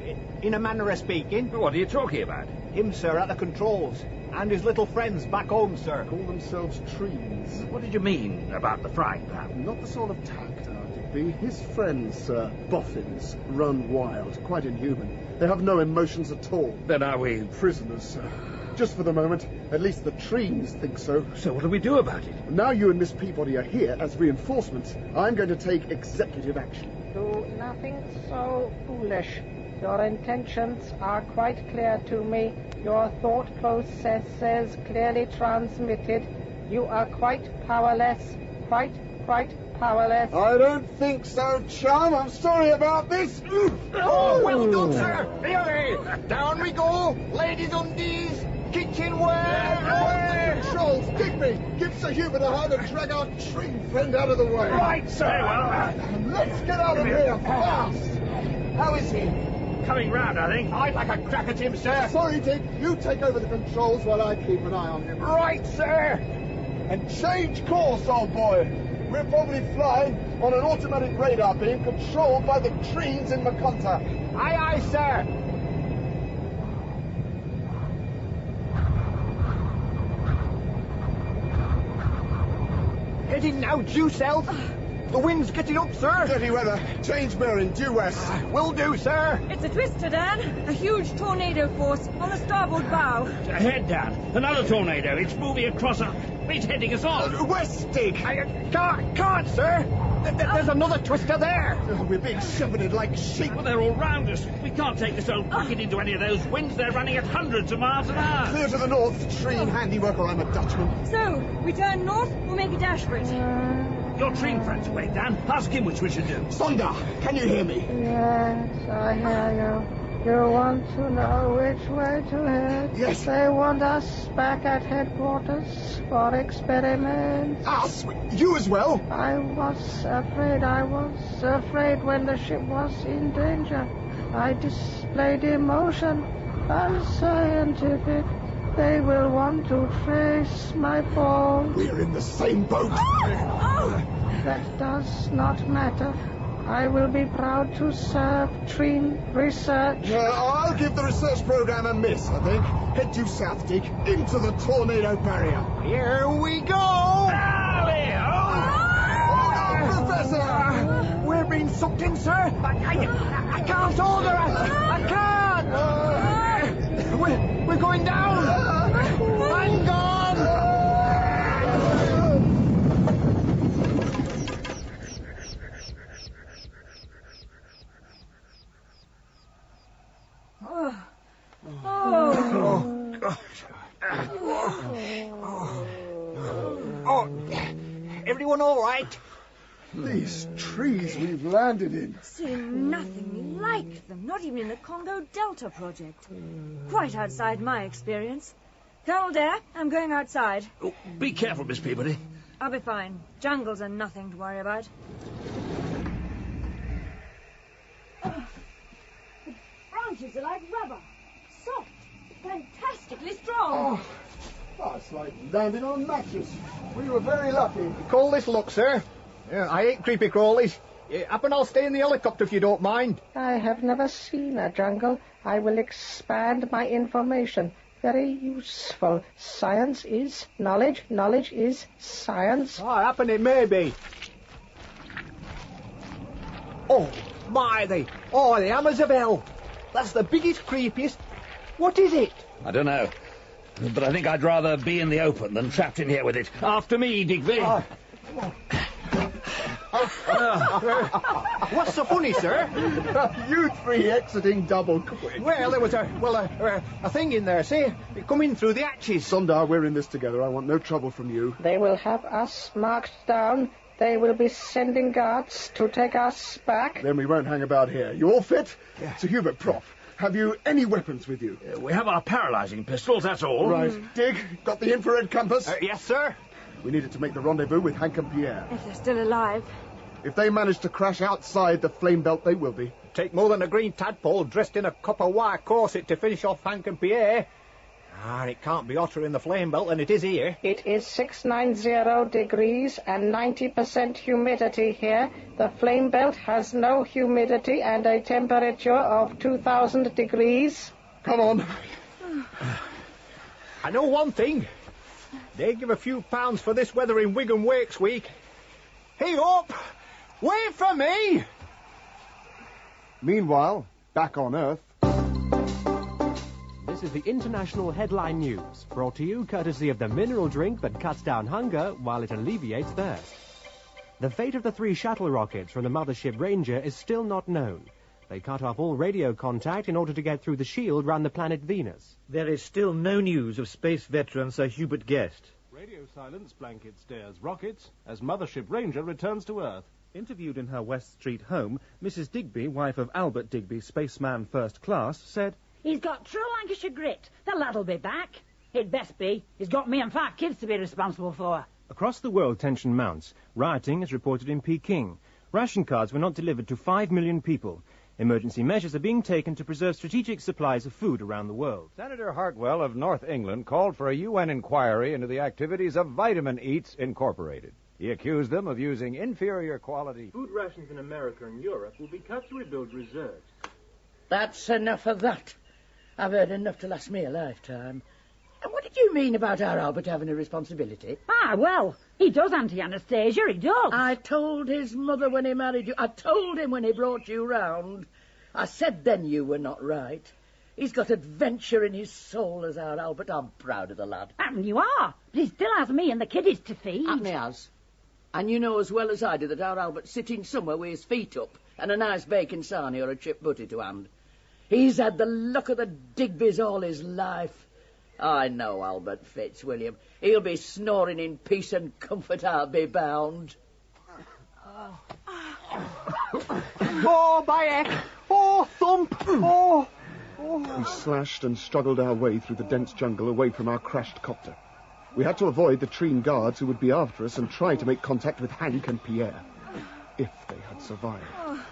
in a manner of speaking. What are you talking about? Him, sir, at the controls. And his little friends back home, sir. Call themselves trees. What did you mean about the frying pan? Not the sort of tact, Digby. His friends, boffins, run wild, quite inhuman. They have no emotions at all. Then are we... prisoners, sir. Just for the moment. At least the trees think so. So what do we do about it? Now you and Miss Peabody are here as reinforcements, I'm going to take executive action. Do nothing so foolish. Your intentions are quite clear to me. Your thought processes clearly transmitted. You are quite powerless. Quite powerless. I don't think so, chum. I'm sorry about this. Oh, well done, sir. Here, down we go. Ladies undies, kitchenware. Controls, Digby, give Sir Hubert a hand and drag our tree friend out of the way. Right, sir. Very well. Let's get out of here fast. How is he? Coming round, I think. I'd like a crack at him, sir. Sorry, Dick. You take over the controls while I keep an eye on him. Right, sir. And change course, old boy. We're probably flying on an automatic radar beam controlled by the trees in Maconta. Aye, aye, sir. Heading now due south. The wind's getting up, sir. Dirty weather. Change bearing, due west. Will do, sir. It's a twister, Dan. A huge tornado force on the starboard bow. Ahead, Dan. Another tornado. It's moving across us. It's heading us on. West, Dick. I can't, sir. There's another twister there. We're being shepherded like sheep. Well, they're all round us. We can't take this old bucket into any of those winds. They're running at hundreds of miles an hour. Clear to the north. Treen handiwork, or I'm a Dutchman. So, we turn north or make a dash for it? Your train friend's away, Dan. Ask him which we should do. Sonda, can you hear me? Yes, I hear you. You want to know which way to head? Yes. They want us back at headquarters for experiments. Us? You as well? I was afraid when the ship was in danger. I displayed emotion. Unscientific. They will want to trace my fall. We're in the same boat. That does not matter. I will be proud to serve Treen Research. I'll give the research program a miss, I think. Head due south, Dick, into the tornado barrier. Here we go! Professor! We're being sucked in, sir. I can't hold her. I can't. We're going down. I'm gone. Everyone all right? These trees we've landed in. Seem nothing like them, not even in the Congo Delta project. Quite outside my experience. Colonel Dare, I'm going outside. Oh, be careful, Miss Peabody. I'll be fine. Jungles are nothing to worry about. The branches are like rubber. Soft. Fantastically strong. Oh, it's like landing on a mattress. We were very lucky. Call this luck, sir. I hate creepy crawlies. Up and I'll stay in the helicopter if you don't mind. I have never seen a jungle. I will expand my information. Very useful. Science is knowledge. Knowledge is science. Oh, happen it may be. Oh, the hammers of hell. That's the biggest, creepiest. What is it? I don't know. But I think I'd rather be in the open than trapped in here with it. After me, Digby. What's so funny, sir? You three exiting double quick. Well, there was a thing in there, see? It come in through the hatches. Sondar, we're in this together. I want no trouble from you. They will have us marked down. They will be sending guards to take us back. Then we won't hang about here. You all fit? Yeah. Sir Hubert, Prof, have you any weapons with you? We have our paralysing pistols, that's all. Right. Dig, got the infrared compass? Yes, sir. We needed to make the rendezvous with Hank and Pierre. If they're still alive. If they manage to crash outside the flame belt, they will be. Take more than a green tadpole dressed in a copper wire corset to finish off Hank and Pierre. And it can't be hotter in the flame belt than it is here. It is 690 degrees and 90% humidity here. The flame belt has no humidity and a temperature of 2,000 degrees. Come on. I know one thing. They give a few pounds for this weather in Wigan Wakes Week. Hey up! Wait for me! Meanwhile, back on Earth. This is the International Headline News, brought to you courtesy of the mineral drink that cuts down hunger while it alleviates thirst. The fate of the 3 shuttle rockets from the mothership Ranger is still not known. They cut off all radio contact in order to get through the shield round the planet Venus. There is still no news of space veteran Sir Hubert Guest. Radio silence blanket stares rockets as Mothership Ranger returns to Earth. Interviewed in her West Street home, Mrs. Digby, wife of Albert Digby, spaceman first class, said, "He's got true Lancashire grit. The lad'll be back. He'd best be. He's got me and 5 kids to be responsible for." Across the world, tension mounts. Rioting is reported in Peking. Ration cards were not delivered to 5 million people. Emergency measures are being taken to preserve strategic supplies of food around the world. Senator Hartwell of North England called for a UN inquiry into the activities of Vitamin Eats Incorporated. He accused them of using inferior quality food rations in America and Europe will be cut to rebuild reserves. That's enough of that. I've heard enough to last me a lifetime. And what did you mean about our Albert having a responsibility? Ah, well, he does anti-Anastasia, he does. I told his mother when he married you. I told him when he brought you round. I said then you were not right. He's got adventure in his soul as our Albert. I'm proud of the lad. And you are. But he still has me and the kiddies to feed. And he has. And you know as well as I do that our Albert's sitting somewhere with his feet up and a nice bacon sarnie or a chip butty to hand. He's had the luck of the Digby's all his life. I know Albert Fitzwilliam. He'll be snoring in peace and comfort, I'll be bound. Oh, Bayek! Oh, thump! Oh! We slashed and struggled our way through the dense jungle away from our crashed copter. We had to avoid the Treen guards who would be after us and try to make contact with Hank and Pierre. If they had survived.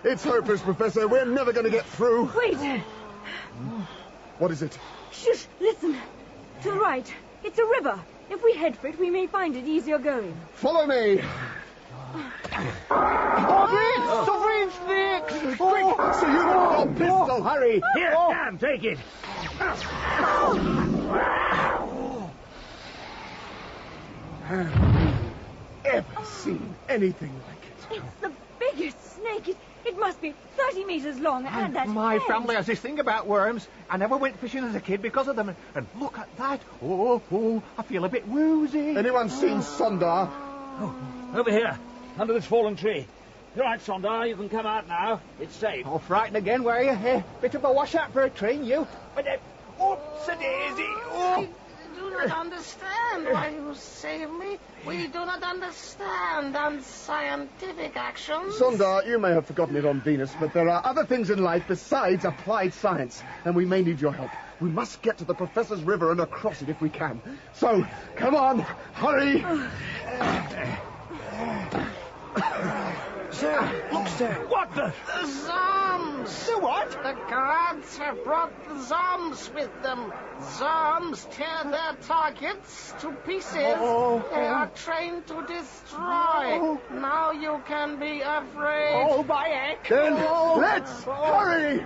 It's hopeless, Professor. We're never going to get through. Wait! What is it? Shush, listen. To the right. It's a river. If we head for it, we may find it easier going. Follow me. Suffering snakes! Quick, so you got your pistol. Hurry. Here, Dan, take it. Have you ever seen anything like it? It's the biggest snake. It must be 30 metres long and at My head. family has this thing about worms. I never went fishing as a kid because of them. And look at that. Oh, I feel a bit woozy. Anyone seen Sondar? Oh, over here, under this fallen tree. You're right, Sondar, you can come out now. It's safe. Oh, frightened again, were you? Bit of a washout for a train, you. But, oopsie-daisy. Oh. I do not understand why you save me. We do not understand unscientific actions. Sondar, you may have forgotten it on Venus, but there are other things in life besides applied science, and we may need your help. We must get to the Professor's River and across it if we can. So, come on, hurry! Sir, look, sir. What the? The Zombs! The what? The guards have brought the Zombs with them. Zombs tear their targets to pieces. They are trained to destroy. Now you can be afraid. Oh, Bayek! Then let's hurry!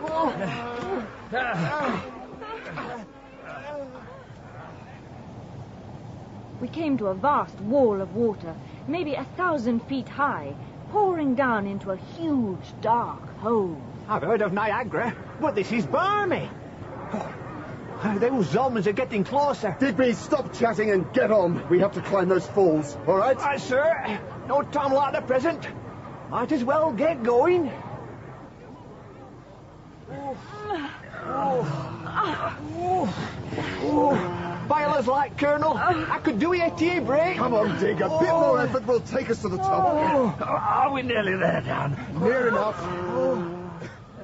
We came to a vast wall of water, maybe 1,000 feet high, pouring down into a huge, dark hole. I've heard of Niagara, but this is balmy. Those zombies are getting closer. Digby, stop chatting and get on. We have to climb those falls, all right? Aye, sir. No time like the present. Might as well get going. Boilers like, Colonel. I could do with a tea break. Come on, Dig. A bit more effort will take us to the top. Are we nearly there, Dan? Near enough.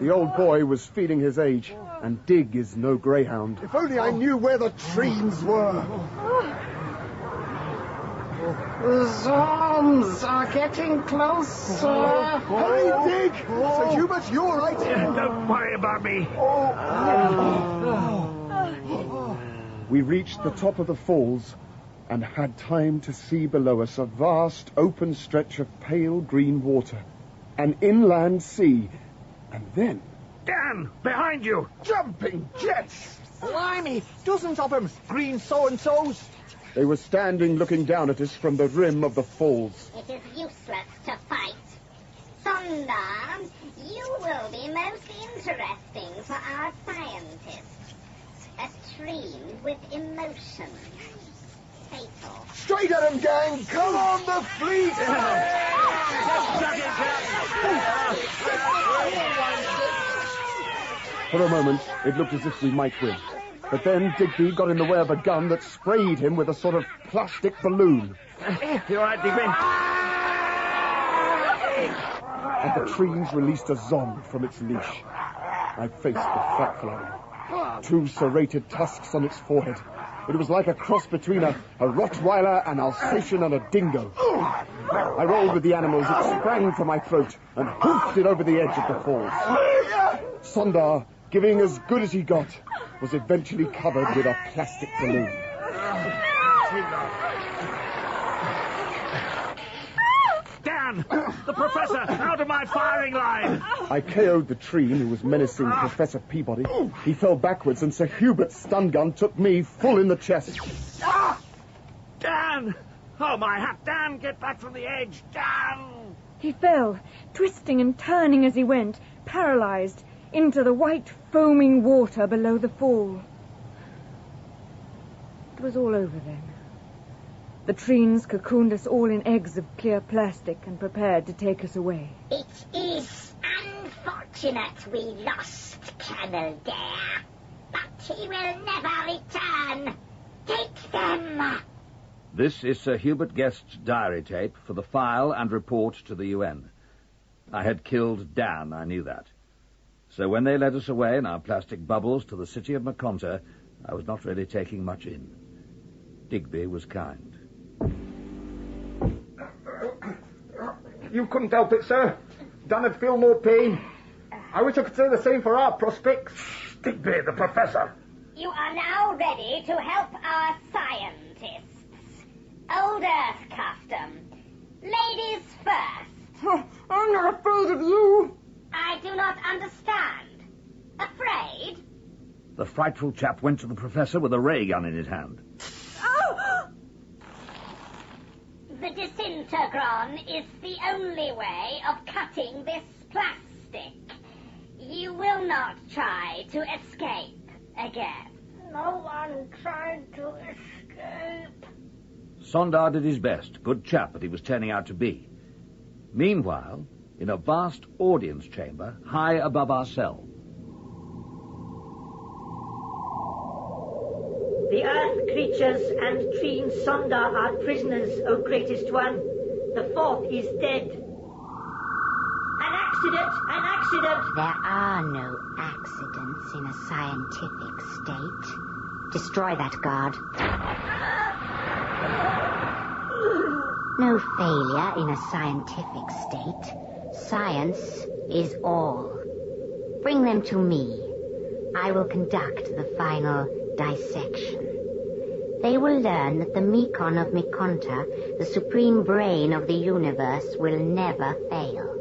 The old boy was feeling his age, and Dig is no greyhound. If only I knew where the Treens were. The Zombs are getting closer. Hurry, Dig! Sir Hubert, you all right? Don't worry about me. We reached the top of the falls and had time to see below us a vast open stretch of pale green water, an inland sea, and then... Dan, behind you! Jumping jets! Blimey, dozens of them, green so-and-sos. They were standing looking down at us from the rim of the falls. It is useless to fight. Sondar, you will be most interesting for our scientists. A stream with emotion. Fatal. Straight at him, gang! Come on, the fleet! For a moment, it looked as if we might win. But then Digby got in the way of a gun that sprayed him with a sort of plastic balloon. You all right, Digby? And the Treens released a Zomb from its leash. I faced the fat fly. 2 serrated tusks on its forehead. It was like a cross between a Rottweiler, an Alsatian, and a dingo. I rolled with the animals. It sprang for my throat and hoofed it over the edge of the falls. Sondar, giving as good as he got, was eventually covered with a plastic balloon. Dan! The Professor! Out of my firing line! I KO'd the Treen who was menacing Professor Peabody. He fell backwards and Sir Hubert's stun gun took me full in the chest. Dan! Oh, my hat! Dan, get back from the edge! Dan! He fell, twisting and turning as he went, paralyzed, into the white, foaming water below the fall. It was all over then. The Treens cocooned us all in eggs of clear plastic and prepared to take us away. It is unfortunate we lost Colonel Dare, but he will never return. Take them. This is Sir Hubert Guest's diary tape for the file and report to the UN. I had killed Dan, I knew that. So when they led us away in our plastic bubbles to the city of Maconta, I was not really taking much in. Digby was kind. You couldn't help it, sir. Dan would feel no pain. I wish I could say the same for our prospects. Digby, the professor. You are now ready to help our scientists. Old Earth custom. Ladies first. I'm not afraid of you. I do not understand. Afraid? The frightful chap went to the professor with a ray gun in his hand. Oh! The disintegron is the only way of cutting this plastic. You will not try to escape again. No one tried to escape. Sondar did his best. Good chap that he was turning out to be. Meanwhile, in a vast audience chamber high above our cell. The earth creatures and Treen Sondar are prisoners, O greatest one. The fourth is dead. An accident! An accident! There are no accidents in a scientific state. Destroy that guard. No failure in a scientific state. Science is all. Bring them to me. I will conduct the final dissection. They will learn that the Mekon of Maconta, the supreme brain of the universe, will never fail.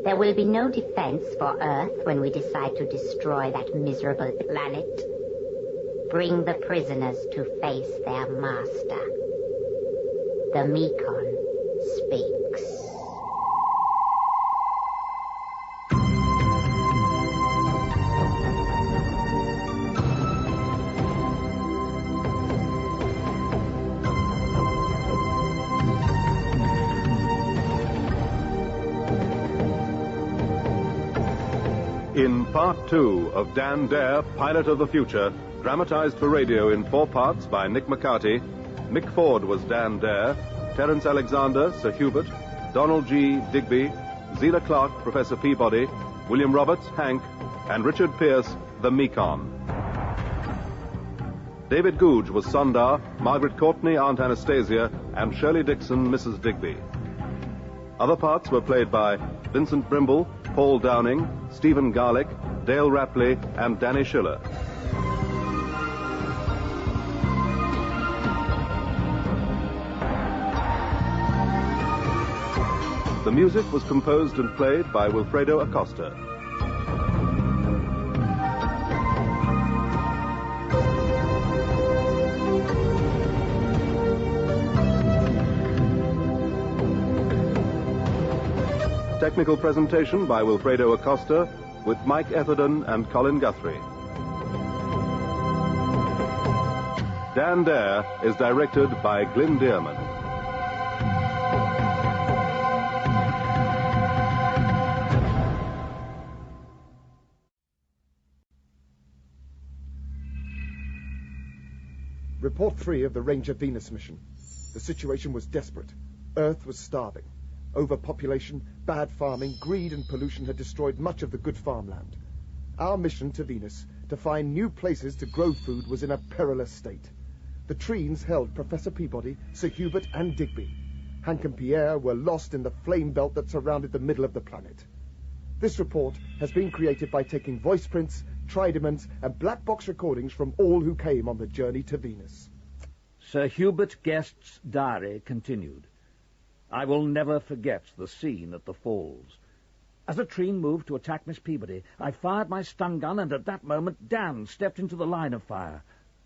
There will be no defense for Earth when we decide to destroy that miserable planet. Bring the prisoners to face their master. The Mekon speaks. In Part 2 of Dan Dare, Pilot of the Future, dramatized for radio in 4 parts by Nick McCarty, Mick Ford was Dan Dare, Terence Alexander, Sir Hubert, Donald G. Digby, Zela Clarke, Professor Peabody, William Roberts, Hank, and Richard Pierce, the Mekon. David Googe was Sondar, Margaret Courtney, Aunt Anastasia, and Shirley Dixon, Mrs. Digby. Other parts were played by Vincent Brimble, Paul Downing, Stephen Garlick, Dale Rapley, and Danny Schiller. The music was composed and played by Wilfredo Acosta. Technical presentation by Wilfredo Acosta with Mike Etherden and Colin Guthrie. Dan Dare is directed by Glyn Dearman. Report 3 of the Ranger Venus mission. The situation was desperate. Earth was starving. Overpopulation, bad farming, greed and pollution had destroyed much of the good farmland. Our mission to Venus, to find new places to grow food, was in a perilous state. The Treens held Professor Peabody, Sir Hubert and Digby. Hank and Pierre were lost in the flame belt that surrounded the middle of the planet. This report has been created by taking voice prints, tridiments and black box recordings from all who came on the journey to Venus. Sir Hubert Guest's diary continued. I will never forget the scene at the falls. As a Treen moved to attack Miss Peabody, I fired my stun gun, and at that moment Dan stepped into the line of fire.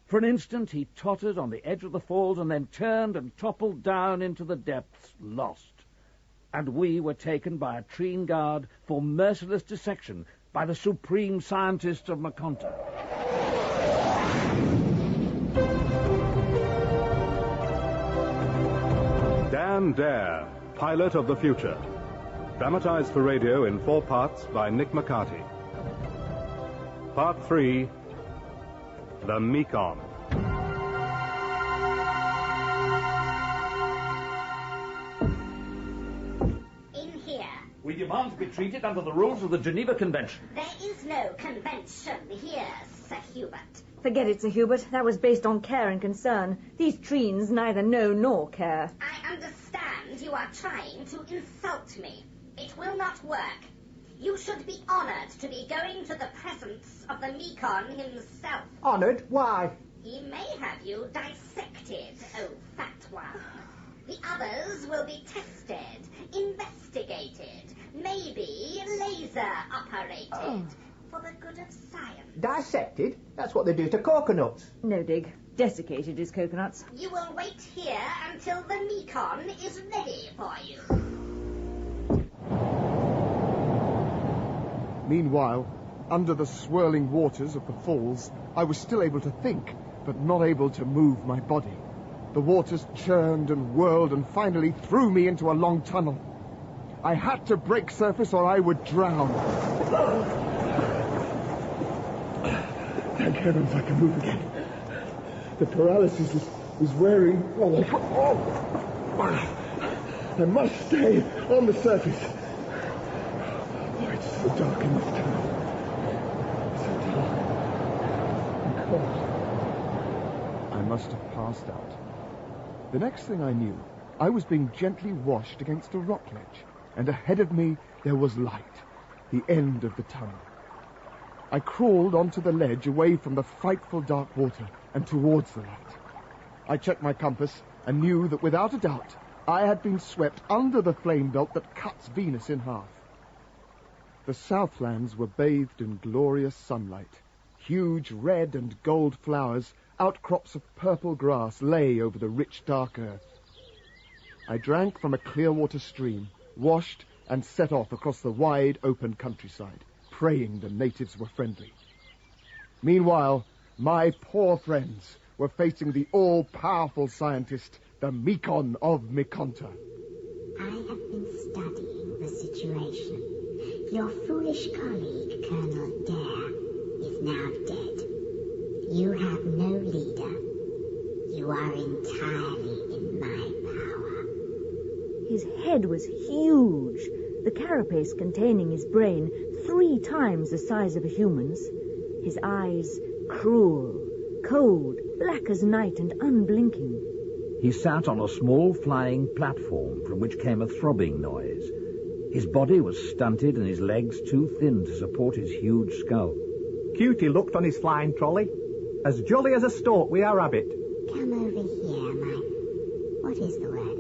For an instant he tottered on the edge of the falls and then turned and toppled down into the depths, lost. And we were taken by a Treen guard for merciless dissection by the supreme scientists of Maconta. Dan Dare, Pilot of the Future. Dramatized for radio in 4 parts by Nick McCarty. Part 3, The Mekong. In here. We demand to be treated under the rules of the Geneva Convention. There is no convention here, Sir Hubert. Forget it, Sir Hubert. That was based on care and concern. These treens neither know nor care. I understand you are trying to insult me. It will not work. You should be honoured to be going to the presence of the Mekong himself. Honoured? Why? He may have you dissected, oh fat one. The others will be tested, investigated, maybe laser-operated, for the good of science. Dissected? That's what they do to coconuts. No, Dig. Desiccated is coconuts. You will wait here until the Mekong is ready for you. Meanwhile, under the swirling waters of the falls, I was still able to think, but not able to move my body. The waters churned and whirled and finally threw me into a long tunnel. I had to break surface or I would drown. Thank heavens I can move again. The paralysis is wearing off. I must stay on the surface. It's so dark in this tunnel. So dark and cold. I must have passed out. The next thing I knew, I was being gently washed against a rock ledge, and ahead of me there was light, the end of the tunnel. I crawled onto the ledge away from the frightful dark water and towards the light. I checked my compass and knew that without a doubt I had been swept under the flame belt that cuts Venus in half. The Southlands were bathed in glorious sunlight. Huge red and gold flowers, outcrops of purple grass lay over the rich dark earth. I drank from a clear water stream, washed and set off across the wide open countryside, praying the natives were friendly. Meanwhile, my poor friends were facing the all-powerful scientist, the Mekong of Mekonta. I have been studying the situation. Your foolish colleague, Colonel Dare, is now dead. You have no leader. You are entirely in my power. His head was huge, the carapace containing his brain 3 times the size of a human's. His eyes cruel, cold, black as night and unblinking. He sat on a small flying platform from which came a throbbing noise. His body was stunted and his legs too thin to support his huge skull. Cute he looked on his flying trolley. As jolly as a stork with our rabbit. Come over here, my... What is the word?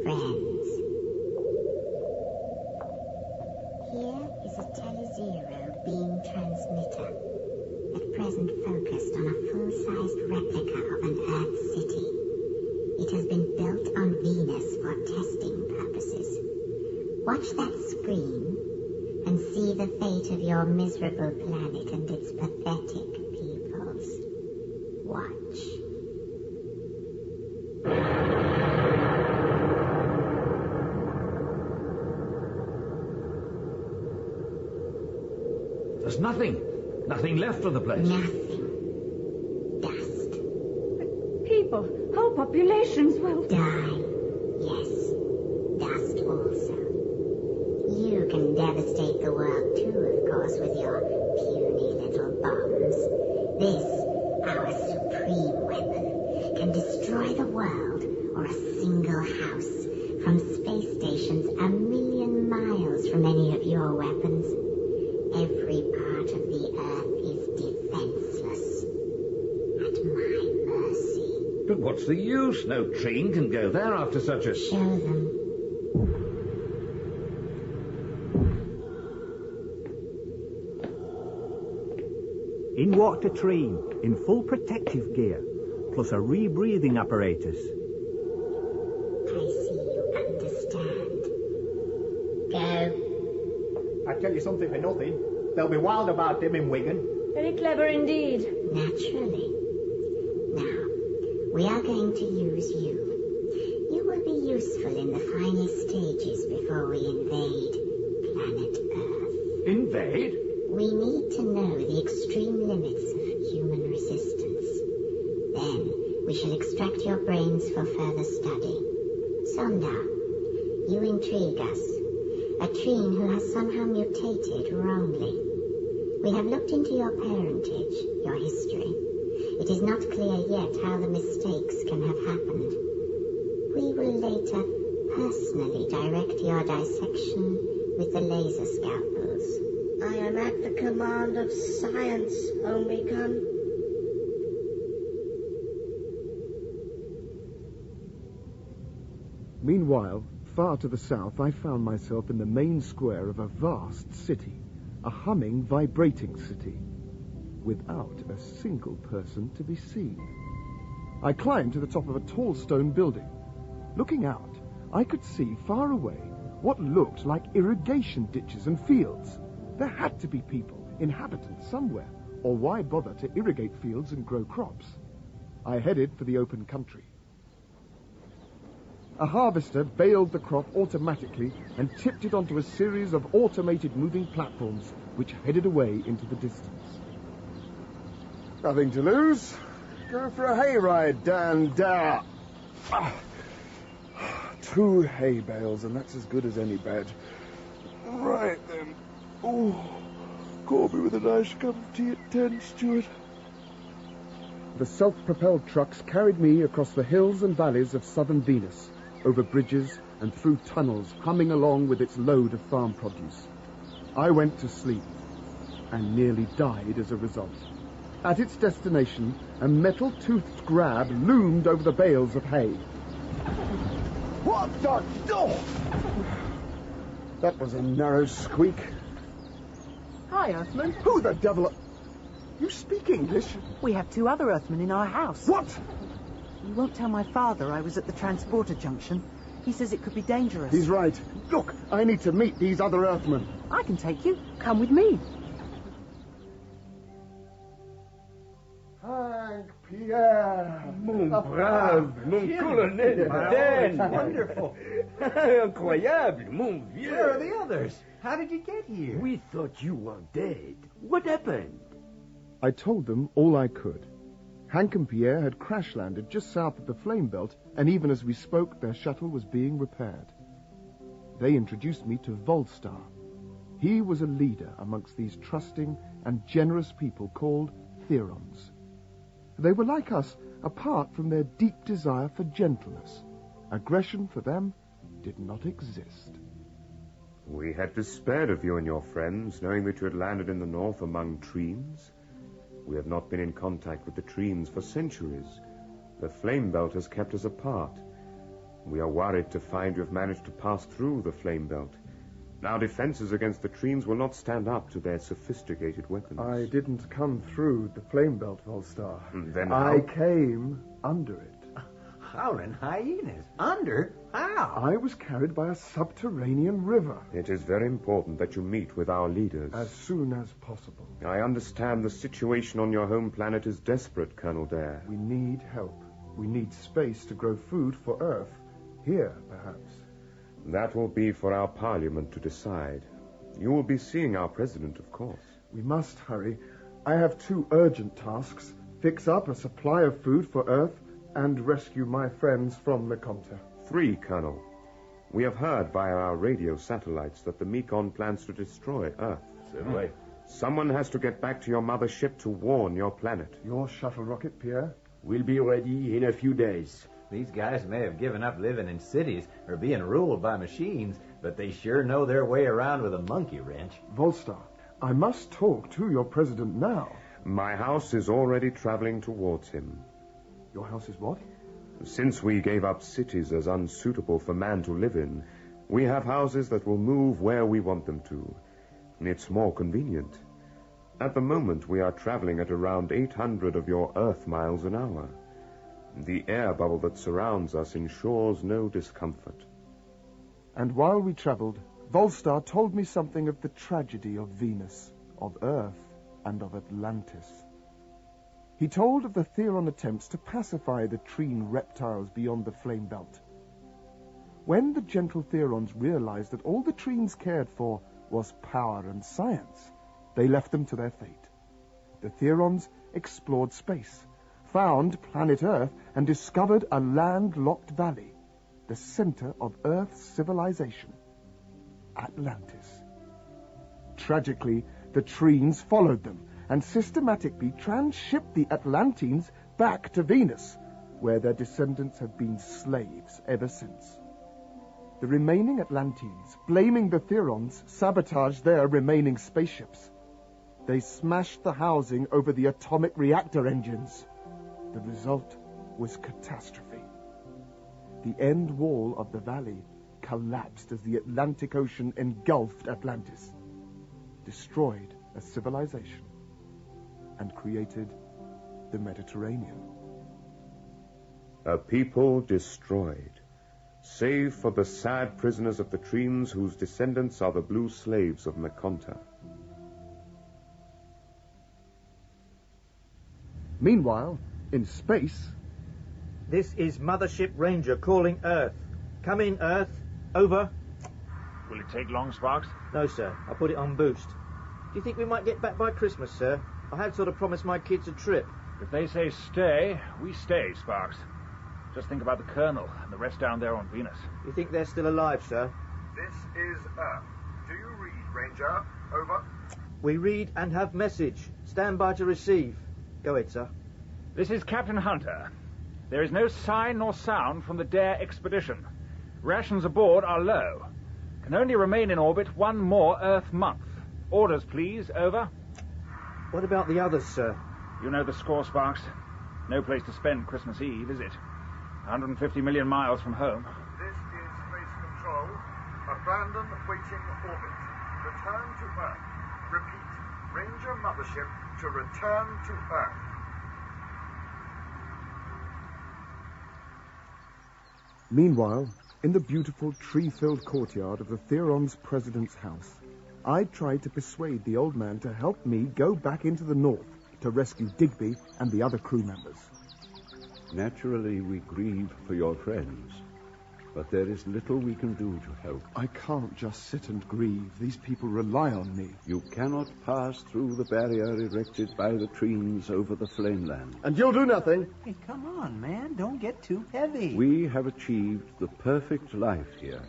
Friends. Here is a Tele-Zero beam transmitter. At present focused on a full-sized replica of an Earth city. It has been built on Venus for testing purposes. Watch that screen and see the fate of your miserable planet and its pathetic peoples. Watch. There's nothing left of the place. Nothing. Dust. People, whole populations will die. Yes, dust also. You can devastate the world too, of course, with your puny little bombs. This, our supreme weapon, can destroy the world or a single house from space stations 1,000,000 miles from any of your weapons. Every part of the Earth is defenseless. At my mercy. But what's the use? No train can go there after such a... Show them. In water train, in full protective gear, plus a rebreathing apparatus. I see you understand. Go. I tell you something for nothing. They'll be wild about him in Wigan. Very clever indeed. Naturally. Now, we are going to use you. You will be useful in the final stages before we invade planet Earth. Invade? We need to know the extreme limits of human resistance. Then we shall extract your brains for further study. Sonda, you intrigue us. A Treen who has somehow mutated wrongly. We have looked into your parentage, your history. It is not clear yet how the mistakes can have happened. We will later personally direct your dissection with the laser scalpels. I am at the command of science, Omicron. Meanwhile, far to the south, I found myself in the main square of a vast city, a humming, vibrating city, without a single person to be seen. I climbed to the top of a tall stone building. Looking out, I could see far away what looked like irrigation ditches and fields. There had to be people, inhabitants somewhere, or why bother to irrigate fields and grow crops? I headed for the open country. A harvester baled the crop automatically and tipped it onto a series of automated moving platforms which headed away into the distance. Nothing to lose. Go for a hayride down there. 2 hay bales, and that's as good as any bed. Right then. Oh, call me with a nice cup of tea at 10, Stuart. The self-propelled trucks carried me across the hills and valleys of southern Venus, over bridges and through tunnels, humming along with its load of farm produce. I went to sleep, and nearly died as a result. At its destination, a metal-toothed grab loomed over the bales of hay. What the... Oh! That was a narrow squeak. Hi, Earthman. Who the devil... You speak English? We have 2 other Earthmen in our house. What? You won't tell my father I was at the transporter junction. He says it could be dangerous. He's right. Look, I need to meet these other Earthmen. I can take you. Come with me. Hank Pierre. Mon brave, mon colonel Madeleine. Wonderful. Incroyable, mon vieux. Where are the others? How did you get here? We thought you were dead. What happened? I told them all I could. Hank and Pierre had crash-landed just south of the flame belt, and even as we spoke, their shuttle was being repaired. They introduced me to Volstar. He was a leader amongst these trusting and generous people called Therons. They were like us, apart from their deep desire for gentleness. Aggression for them did not exist. We had despaired of you and your friends, knowing that you had landed in the north among Treens. We have not been in contact with the Treens for centuries. The flame belt has kept us apart. We are worried to find you have managed to pass through the flame belt. Our defenses against the Treens will not stand up to their sophisticated weapons. I didn't come through the flame belt, Volstar. Then I came under it. Howling hyenas. Under? How? I was carried by a subterranean river. It is very important that you meet with our leaders. As soon as possible. I understand the situation on your home planet is desperate, Colonel Dare. We need help. We need space to grow food for Earth. Here, perhaps. That will be for our Parliament to decide. You will be seeing our President, of course. We must hurry. I have 2 urgent tasks. Fix up a supply of food for Earth and rescue my friends from Lecompte. 3, Colonel. We have heard via our radio satellites that the Mekon plans to destroy Earth. Certainly. Someone has to get back to your mother ship to warn your planet. Your shuttle rocket, Pierre? We'll be ready in a few days. These guys may have given up living in cities or being ruled by machines, but they sure know their way around with a monkey wrench. Volstar, I must talk to your president now. My house is already traveling towards him. Your house is what? Since we gave up cities as unsuitable for man to live in, we have houses that will move where we want them to. It's more convenient. At the moment, we are traveling at around 800 of your Earth miles an hour. The air bubble that surrounds us ensures no discomfort. And while we traveled, Volstar told me something of the tragedy of Venus, of Earth, and of Atlantis. He told of the Theron attempts to pacify the Treen reptiles beyond the flame belt. When the gentle Therons realized that all the Treens cared for was power and science, they left them to their fate. The Therons explored space, found planet Earth, and discovered a landlocked valley, the center of Earth's civilization, Atlantis. Tragically, the Treens followed them and systematically transshipped the Atlanteans back to Venus, where their descendants have been slaves ever since. The remaining Atlanteans, blaming the Therons, sabotaged their remaining spaceships. They smashed the housing over the atomic reactor engines. The result was catastrophe. The end wall of the valley collapsed as the Atlantic Ocean engulfed Atlantis, destroyed a civilization, and created the Mediterranean. A people destroyed, save for the sad prisoners of the Treens whose descendants are the blue slaves of Maconta. Meanwhile, in space... This is Mothership Ranger calling Earth. Come in, Earth. Over. Will it take long, Sparks? No, sir. I put it on boost. Do you think we might get back by Christmas, sir? I had sort of promised my kids a trip. If they say stay, we stay, Sparks. Just think about the Colonel and the rest down there on Venus. You think they're still alive, sir? This is Earth. Do you read, Ranger? Over. We read and have message. Stand by to receive. Go ahead, sir. This is Captain Hunter. There is no sign nor sound from the Dare expedition. Rations aboard are low. Can only remain in orbit one more Earth month. Orders, please. Over. What about the others, sir? You know the score, Sparks. No place to spend Christmas Eve, is it? 150 million miles from home. This is Space Control. Abandon waiting orbit. Return to Earth. Repeat. Ranger Mothership to return to Earth. Meanwhile, in the beautiful tree-filled courtyard of the Therons' president's house, I tried to persuade the old man to help me go back into the north to rescue Digby and the other crew members. Naturally, we grieve for your friends, but there is little we can do to help. I can't just sit and grieve. These people rely on me. You cannot pass through the barrier erected by the Treens over the Flameland. And you'll do nothing? Hey, come on, man. Don't get too heavy. We have achieved the perfect life here.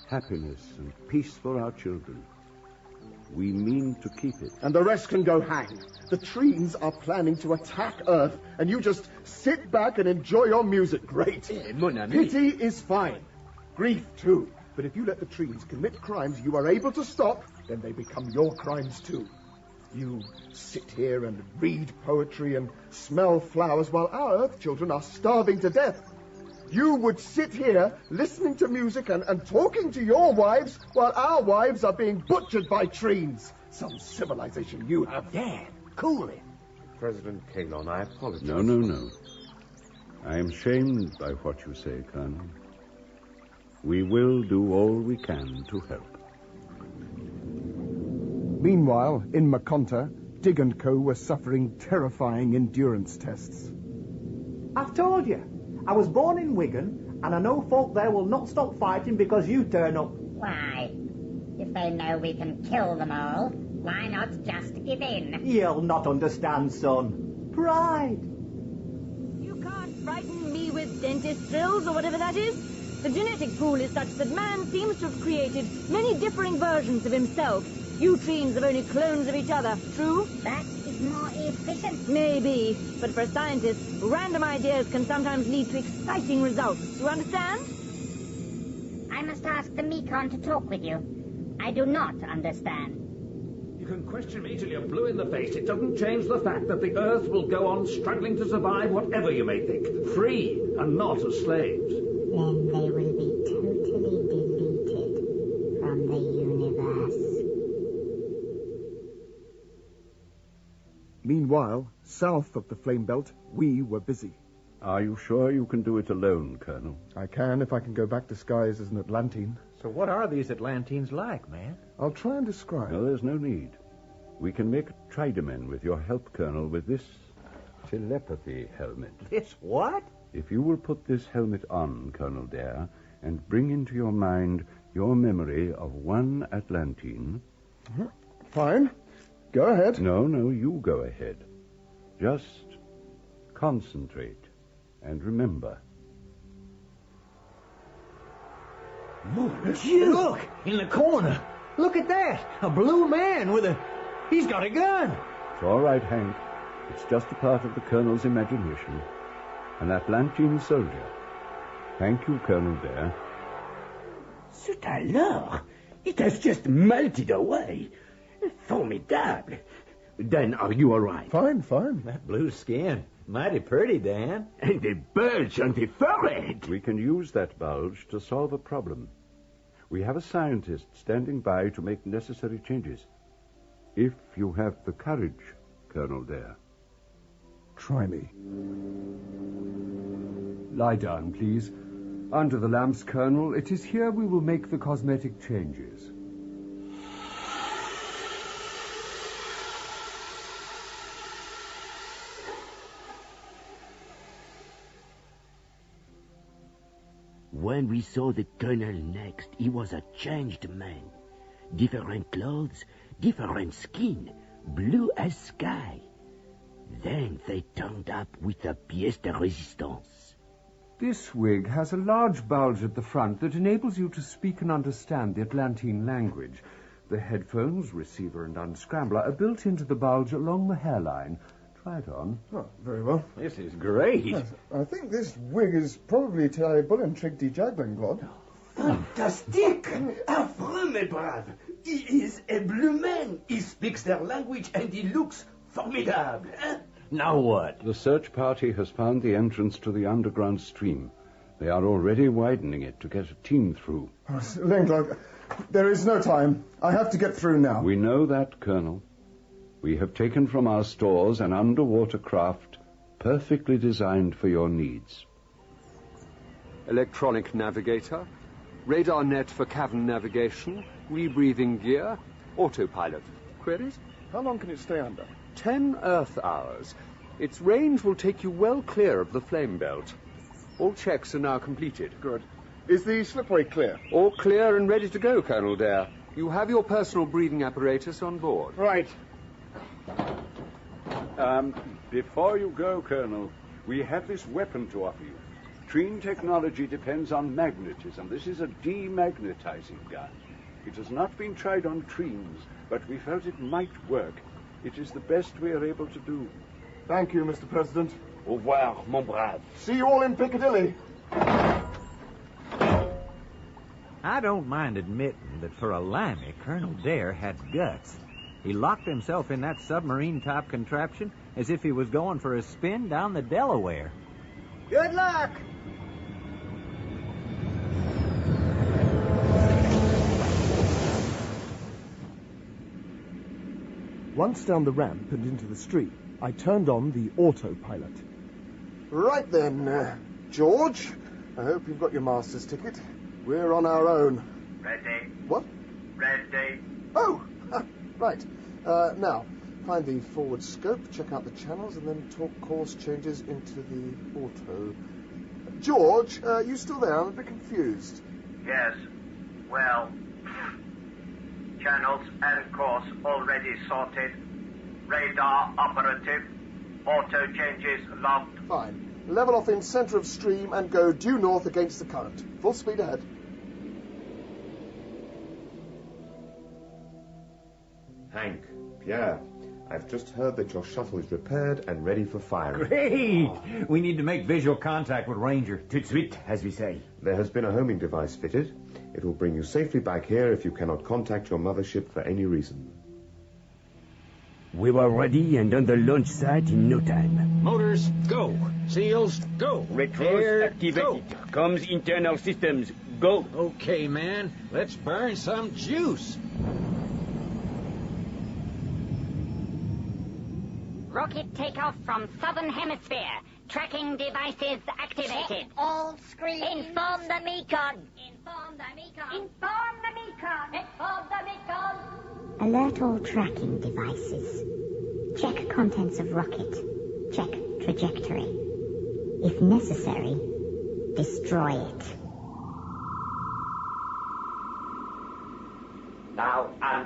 Happiness and peace for our children. We mean to keep it. And the rest can go hang. The Treens are planning to attack Earth, and you just sit back and enjoy your music. Great. Mon ami. Pity is fine. Grief, too. But if you let the Treens commit crimes you are able to stop, then they become your crimes, too. You sit here and read poetry and smell flowers while our Earth children are starving to death. You would sit here listening to music and talking to your wives while our wives are being butchered by Treens. Some civilization you have. Dad, cool it. President Kalon, I apologize. No. I am shamed by what you say, Colonel. We will do all we can to help. Meanwhile, in Maconta, Dig and Co. were suffering terrifying endurance tests. I've told you. I was born in Wigan, and I know folk there will not stop fighting because you turn up. Why? If they know we can kill them all, why not just give in? You'll not understand, son. Pride. You can't frighten me with dentist drills or whatever that is. The genetic pool is such that man seems to have created many differing versions of himself. You Treens have only clones of each other, true? That is more efficient. Maybe, but for a scientist, random ideas can sometimes lead to exciting results. You understand? I must ask the Mekon to talk with you. I do not understand. You can question me till you're blue in the face. It doesn't change the fact that the Earth will go on struggling to survive whatever you may think. Free and not as slaves. Then they will be totally deleted from the universe. Meanwhile, south of the Flame Belt, we were busy. Are you sure you can do it alone, Colonel? I can if I can go back disguised as an Atlantine. So what are these Atlantines like, man? I'll try and describe. No, there's no need. We can make a Trideman with your help, Colonel, with this telepathy helmet. This what? If you will put this helmet on, Colonel Dare, and bring into your mind your memory of one Atlantine. Fine. Go ahead. No, you go ahead. Just concentrate and remember. Look, in the corner. Look at that. A blue man with a... He's got a gun. It's all right, Hank. It's just a part of the Colonel's imagination. An Atlantine soldier. Thank you, Colonel Dare. Zut alors! It has just melted away. Formidable. Then are you all right? Fine. That blue skin. Mighty pretty, Dan. And the bulge on the forehead. We can use that bulge to solve a problem. We have a scientist standing by to make necessary changes. If you have the courage, Colonel Dare. Try me. Lie down, please. Under the lamps, Colonel. It is here we will make the cosmetic changes. When we saw the Colonel next, he was a changed man. Different clothes, different skin, blue as sky. Then they turned up with a pièce de résistance. This wig has a large bulge at the front that enables you to speak and understand the Atlantine language. The headphones, receiver, and unscrambler are built into the bulge along the hairline. Try it on. Oh, very well. This is great. Yes, I think this wig is probably terrible and trick de juggling, Claude. Fantastic! Affreux, mes braves! He is a blue man. He speaks their language and he looks formidable. Now what? The search party has found the entrance to the underground stream. They are already widening it to get a team through. Lincoln, there is no time. I have to get through now. We know that, Colonel. We have taken from our stores an underwater craft perfectly designed for your needs. Electronic navigator, radar net for cavern navigation, rebreathing gear, autopilot. Queries? How long can it stay under? 10 Earth hours. Its range will take you well clear of the flame belt. All checks are now completed. Good. Is the slipway clear? All clear and ready to go, Colonel Dare. You have your personal breathing apparatus on board. Right. Before you go, Colonel, we have this weapon to offer you. Treen technology depends on magnetism. This is a demagnetizing gun. It has not been tried on trees, but we felt it might work. It is the best we are able to do. Thank you, Mr. President. Au revoir, mon brave. See you all in Piccadilly. I don't mind admitting that for a limey, Colonel Dare had guts. He locked himself in that submarine-type contraption as if he was going for a spin down the Delaware. Good luck! Once down the ramp and into the street, I turned on the autopilot. Right then, George. I hope you've got your master's ticket. We're on our own. Ready. What? Ready. Oh, right. Now, find the forward scope, check out the channels, and then talk course changes into the auto. George, you still there? I'm a bit confused. Yes. Well, channels and course already sorted. Radar operative. Auto changes locked. Fine. Level off in center of stream and go due north against the current. Full speed ahead. Hank, Pierre, I've just heard that your shuttle is repaired and ready for firing. Great! We need to make visual contact with Ranger. Tout de suite, as we say. There has been a homing device fitted. It will bring you safely back here if you cannot contact your mothership for any reason. We were ready and on the launch site in no time. Motors, go. Seals, go. Retrols activated. Comms internal systems, go. Okay, man. Let's burn some juice. Rocket takeoff from Southern Hemisphere. Tracking devices activated. Check all screens. Inform the Mekon. Inform the Mekon. Inform the Mekon. Inform the Mekon. Alert all tracking devices. Check contents of rocket. Check trajectory. If necessary, destroy it.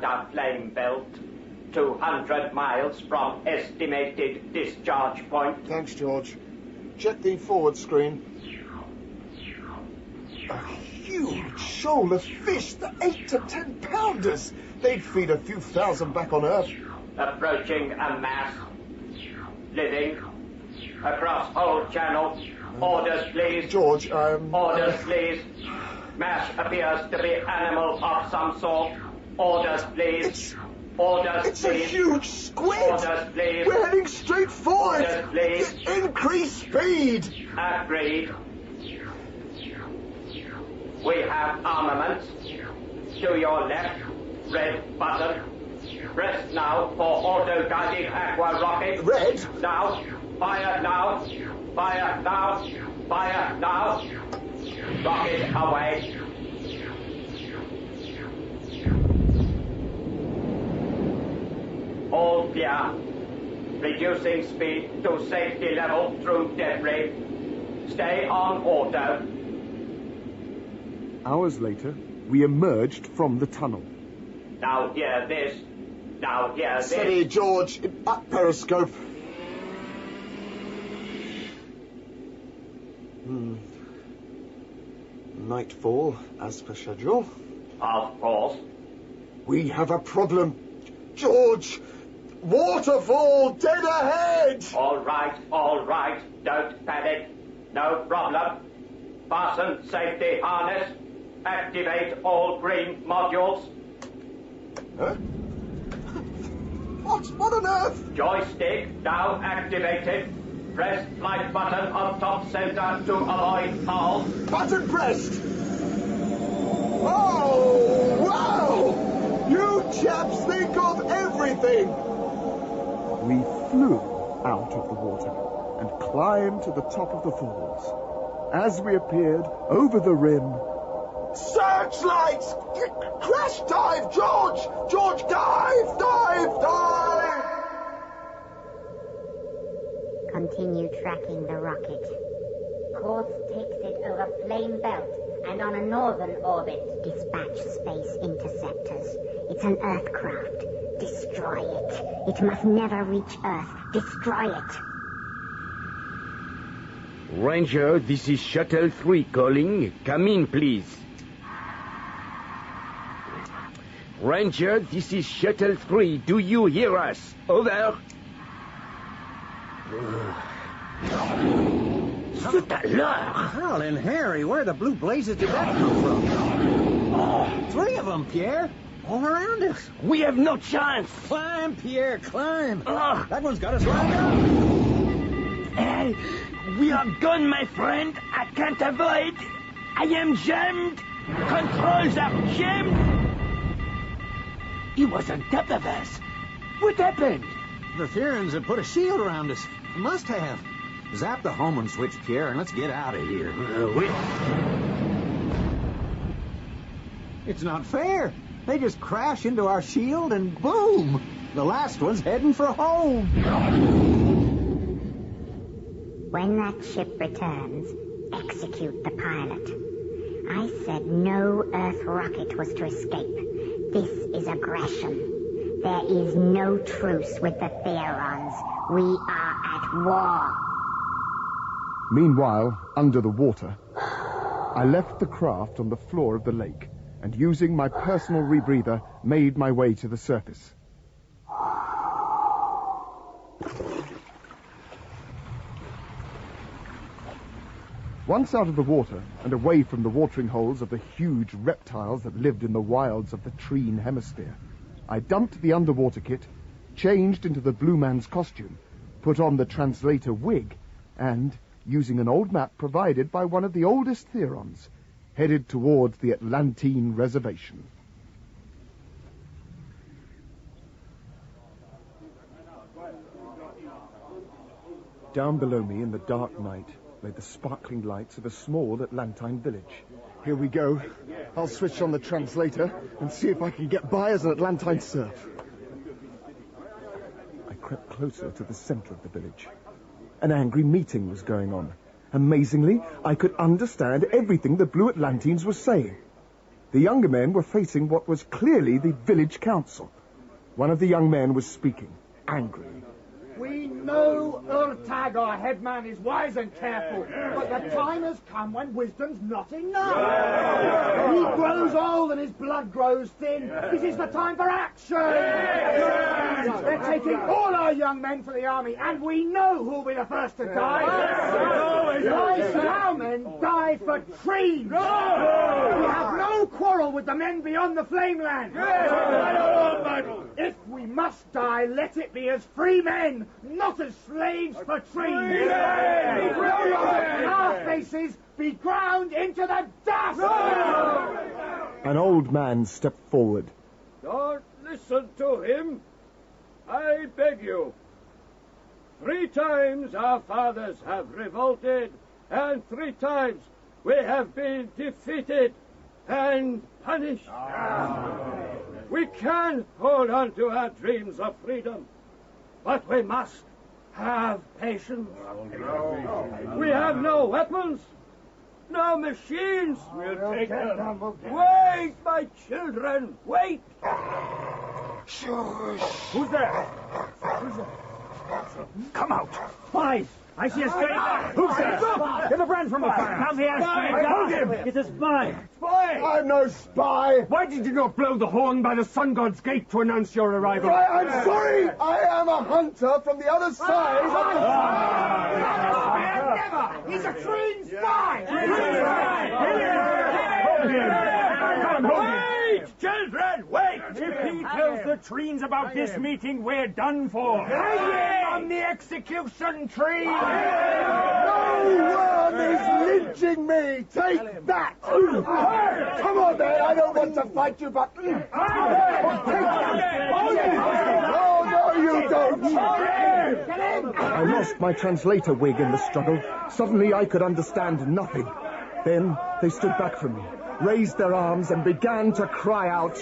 under flame belt. 200 miles from estimated discharge point. Thanks, George. Check the forward screen. A huge shoal of fish, the 8 to 10 pounders. They'd feed a few thousand back on Earth. Approaching a mass. Living. Across whole channel. Orders, please. George, Orders, please. Mass appears to be animal of some sort. Orders, please. Orders, It's please. a huge squid! Orders, please. We're heading straight for it! Orders, please. Increase speed! Agreed. We have armaments. To your left, red button. Press now for auto-guided aqua rocket. Red? Now. Fire now. Fire now. Fire now. Rocket away. All clear. Reducing speed to safety level through debris. Stay on auto. Hours later, we emerged from the tunnel. Now hear this. Now hear this. Steady, George. Up periscope. Nightfall, as per schedule. Of course. We have a problem. George! Waterfall dead ahead! All right. Don't panic. No problem. Fasten safety harness. Activate all green modules. Huh? What on earth? Joystick now activated. Press flight button on top center to avoid fall. Button pressed! Oh, wow! You chaps think of everything! We flew out of the water and climbed to the top of the falls. As we appeared over the rim... Searchlights! Crash dive, George! George, dive! Dive! Continue tracking the rocket. Course takes it over flame belt and on a northern orbit. Dispatch space interceptors. It's an Earth craft. Destroy it. It must never reach Earth. Destroy it. Ranger, this is Shuttle 3 calling. Come in, please. Ranger, this is Shuttle 3. Do you hear us? Over. Hell and Harry, where the blue blazes did that come from? Oh, 3 of them, Pierre. All around us. We have no chance. Climb, Pierre, climb. That one's got us lined up. Hey, we are gone, my friend. I can't avoid. I am jammed. Controls are jammed. He was on top of us. What happened? The Therians have put a shield around us. Must have. Zap the homing switch, Pierre, and let's get out of here. It's not fair. They just crash into our shield and boom! The last one's heading for home. When that ship returns, execute the pilot. I said no Earth rocket was to escape. This is aggression. There is no truce with the Therons. We are at war. Meanwhile, under the water, I left the craft on the floor of the lake and, using my personal rebreather, made my way to the surface. Once out of the water and away from the watering holes of the huge reptiles that lived in the wilds of the Treen Hemisphere, I dumped the underwater kit, changed into the Blue Man's costume, put on the translator wig, and, using an old map provided by one of the oldest Therons, headed towards the Atlantine Reservation. Down below me in the dark night lay the sparkling lights of a small Atlantine village. Here we go. I'll switch on the translator and see if I can get by as an Atlantine serf. I crept closer to the center of the village. An angry meeting was going on. Amazingly, I could understand everything the Blue Atlantines were saying. The younger men were facing what was clearly the village council. One of the young men was speaking, angrily. We know Urtag, our headman, is wise and careful, but the time has come when wisdom's not enough. He grows old and his blood grows thin. This is the time for action. They're taking all our young men for the army, and we know who'll be the first to die. Our men die for trees. We have no quarrel with the men beyond the Flameland. If we must die, let it be as free men, not as slaves for trees. Our faces be ground into the dust. An old man stepped forward. Don't listen to him. I beg you. 3 times our fathers have revolted, and 3 times we have been defeated and punished. We can hold on to our dreams of freedom, but we must have patience. We have no weapons, no machines. We'll take them. Wait, my children, wait. Who's there? Come out. Spies! I see a spy. Who's there? Get a brand from a fire. Come here, stranger. Hold him. It's a spy. Spy! I'm no spy. Why did you not blow the horn by the sun god's gate to announce your arrival? I'm sorry. I am a hunter from the other side of He's a trained spy. Wait, children, wait! If he tells the Treens about this meeting, we're done for. On the execution tree! No one is lynching me! Take that! Come on, man! I don't want to fight you, but... No, you don't! I lost my translator wig in the struggle. Suddenly I could understand nothing. Then they stood back from me, raised their arms, and began to cry out...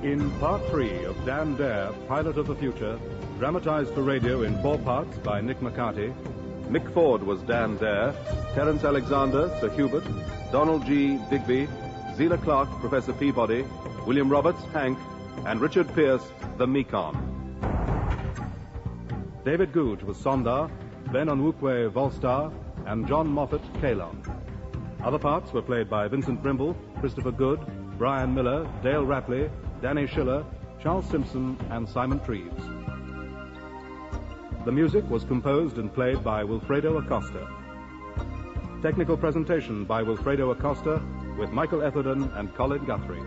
In Part 3 of Dan Dare, Pilot of the Future, dramatized for radio in 4 parts by Nick McCarty, Mick Ford was Dan Dare, Terence Alexander, Sir Hubert, Donald G. Digby, Zela Clarke, Professor Peabody, William Roberts, Hank, and Richard Pierce, the Mekon. David Googe was Sondar, Ben Onwukwe Volstar, and John Moffat Kalon. Other parts were played by Vincent Brimble, Christopher Good, Brian Miller, Dale Rapley, Danny Schiller, Charles Simpson, and Simon Treves. The music was composed and played by Wilfredo Acosta. Technical presentation by Wilfredo Acosta with Michael Etherden and Colin Guthrie.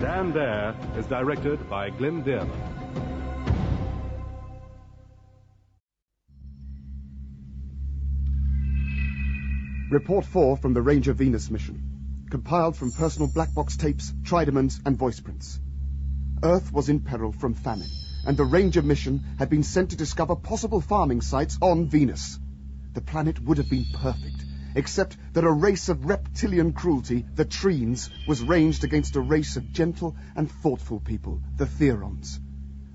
Dan Dare is directed by Glyn Dearman. Report 4 from the Ranger Venus mission. Compiled from personal black box tapes, Tridemans, and voice prints. Earth was in peril from famine, and the Ranger mission had been sent to discover possible farming sites on Venus. The planet would have been perfect, except that a race of reptilian cruelty, the Treens, was ranged against a race of gentle and thoughtful people, the Theorons.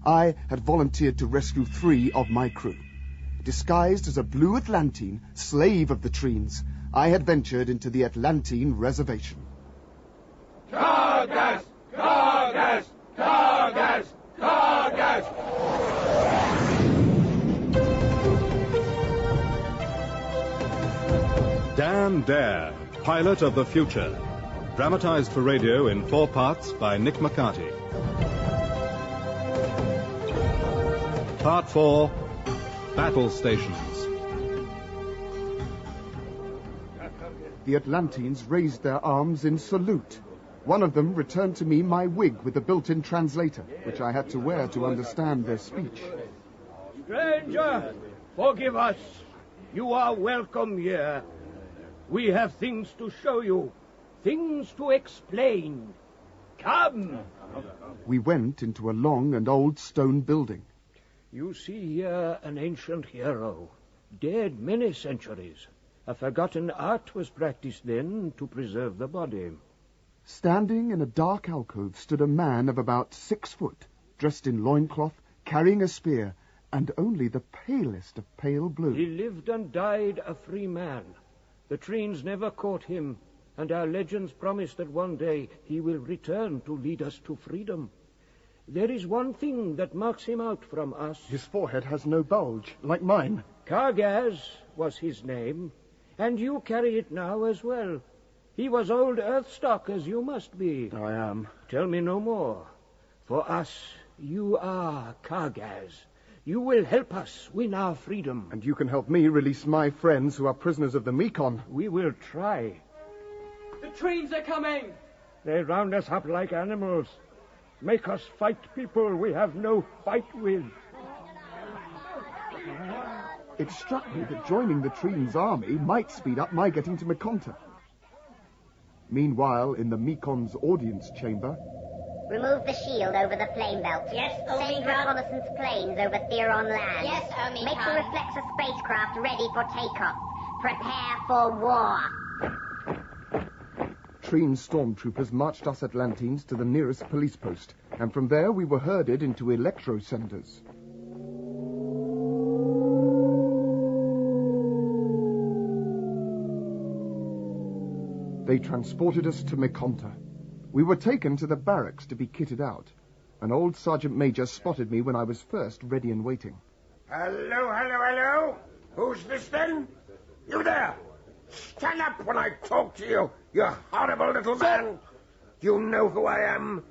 I had volunteered to rescue 3 of my crew. Disguised as a blue Atlantine, slave of the Treens, I had ventured into the Atlantine reservation. Cargas! Cargas! Cargas! Cargas! Dan Dare, Pilot of the Future. Dramatized for radio in 4 parts by Nick McCarty. Part 4, Battle Stations. The Atlantines raised their arms in salute. One of them returned to me my wig with the built-in translator, which I had to wear to understand their speech. Stranger, forgive us. You are welcome here. We have things to show you, things to explain. Come, We went into a long and old stone building. You see here an ancient hero, dead many centuries. A forgotten art was practiced then to preserve the body. Standing in a dark alcove stood a man of about 6 foot, dressed in loincloth, carrying a spear, and only the palest of pale blue. He lived and died a free man. The Treens never caught him, and our legends promise that one day he will return to lead us to freedom. There is one thing that marks him out from us. His forehead has no bulge, like mine. Kargaz was his name, and you carry it now as well. He was old Earthstock, as you must be. I am. Tell me no more. For us, you are Kargaz. You will help us win our freedom. And you can help me release my friends who are prisoners of the Mekon. We will try. The Treens are coming! They round us up like animals. Make us fight people we have no fight with. It struck me that joining the Treens' army might speed up my getting to Mekonta. Meanwhile, in the Mekon's audience chamber... Remove the shield over the flame belt. Yes, Send reconnaissance planes over Theron land. Yes, Omicron. Make the reflector spacecraft ready for takeoff. Prepare for war. Treen stormtroopers marched us Atlanteans to the nearest police post, and from there we were herded into electro centers. They transported us to Mekonta. We were taken to the barracks to be kitted out. An old sergeant major spotted me when I was first ready and waiting. Hello? Who's this then? You there! Stand up when I talk to you, you horrible little man! You know who I am.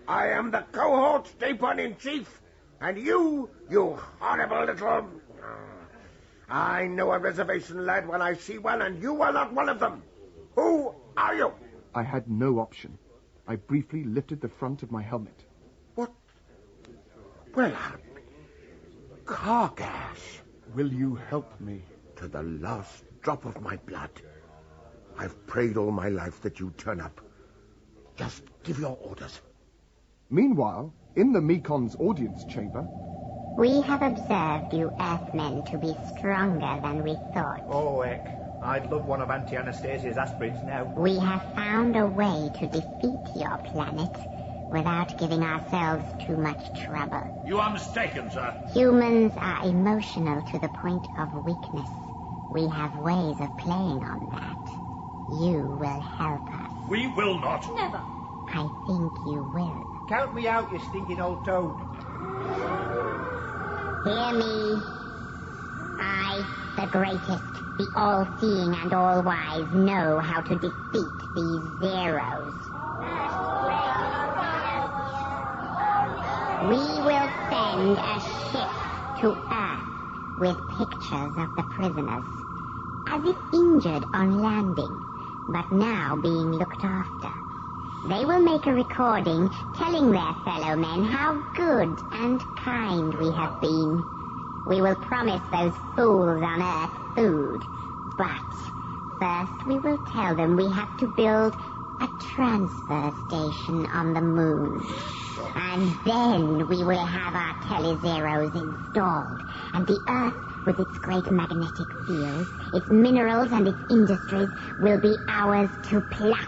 I am the cohort Stapon-in-Chief, and you horrible little... I know a reservation lad when I see one, and you are not one of them. Who are you? I had no option. I briefly lifted the front of my helmet. What? Well, Kargaz. Will you help me? To the last drop of my blood. I've prayed all my life that you turn up. Just give your orders. Meanwhile, in the Mekon's audience chamber... We have observed you Earthmen to be stronger than we thought. Oh, heck. I'd love one of Auntie Anastasia's aspirins now. We have found a way to defeat your planet without giving ourselves too much trouble. You are mistaken, sir. Humans are emotional to the point of weakness. We have ways of playing on that. You will help us. We will not. Never. I think you will. Count me out, you stinking old toad. Hear me. I, the greatest, the all-seeing and all-wise, know how to defeat these zeros. We will send a ship to Earth with pictures of the prisoners, as if injured on landing, but now being looked after. They will make a recording telling their fellow men how good and kind we have been. We will promise those fools on Earth food, but first we will tell them we have to build a transfer station on the moon. And then we will have our telezeros installed, and the Earth, with its great magnetic fields, its minerals and its industries, will be ours to pluck.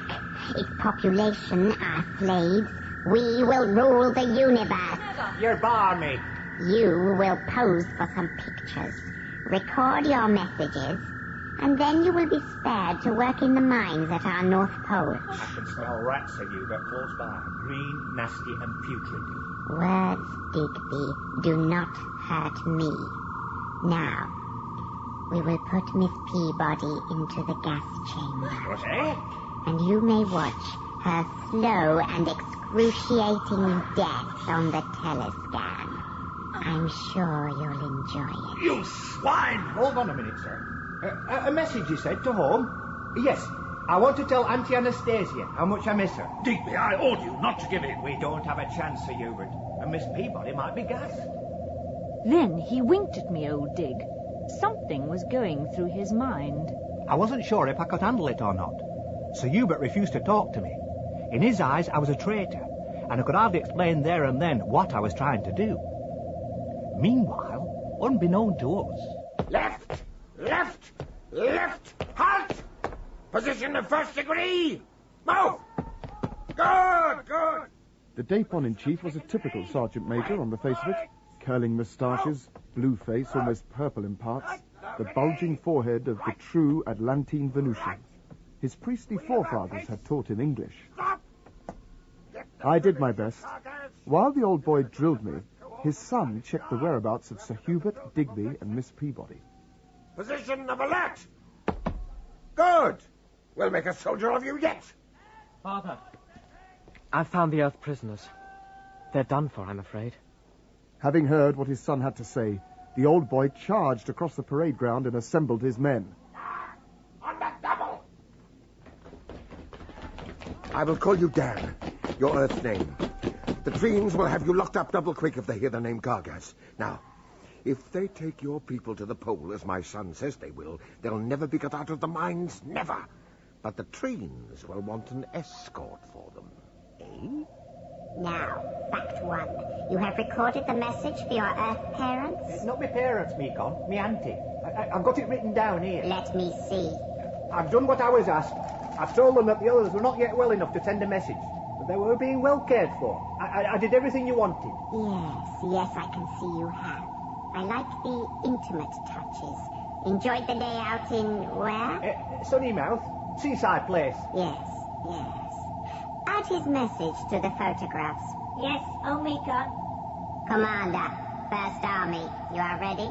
Its population, our slaves, we will rule the universe. You're balmy. You will pose for some pictures, record your messages, and then you will be spared to work in the mines at our North Pole. I can smell rats of you, but close by. Green, nasty, and putrid. Words, Digby, do not hurt me. Now, we will put Miss Peabody into the gas chamber. What's that? And you may watch her slow and excruciating death on the telescan. I'm sure you'll enjoy it. You swine! Hold on a minute, sir. A message, you said, to home? Yes, I want to tell Auntie Anastasia how much I miss her. Digby, I order you not to give in. We don't have a chance, Sir Hubert. And Miss Peabody might be gassed. Then he winked at me, old Dig. Something was going through his mind. I wasn't sure if I could handle it or not. Sir Hubert refused to talk to me. In his eyes, I was a traitor. and I could hardly explain there and then what I was trying to do. Meanwhile, unbeknown to us... Left! Left! Left! Halt! Position of first degree! Move! Good! Good! The Dapon-in-Chief was a typical Sergeant Major on the face of it. Curling moustaches, blue face, almost purple in parts, the bulging forehead of the true Atlantine Venusian. His priestly forefathers had taught him English. I did my best. While the old boy drilled me, his son checked the whereabouts of Sir Hubert, Digby, and Miss Peabody. Position of alert! Good! We'll make a soldier of you yet! Father, I've found the Earth prisoners. They're done for, I'm afraid. Having heard what his son had to say, the old boy charged across the parade ground and assembled his men. On the double! I will call you Dan, your Earth name. The Treens will have you locked up double quick if they hear the name Gargas. Now, if they take your people to the pole, as my son says they will, they'll never be got out of the mines, never. But the Treens will want an escort for them, eh? Now, fact one. You have recorded the message for your Earth parents? It's not my parents, Meekon. Me auntie. I've got it written down here. Let me see. I've done what I was asked. I've told them that the others were not yet well enough to send a message. But they were being well cared for. I did everything you wanted. Yes, I can see you have. I like the intimate touches. Enjoyed the day out in where? Sunnymouth. Seaside place. Yes. Add his message to the photographs. Yes, Omega. Commander, First Army, you are ready?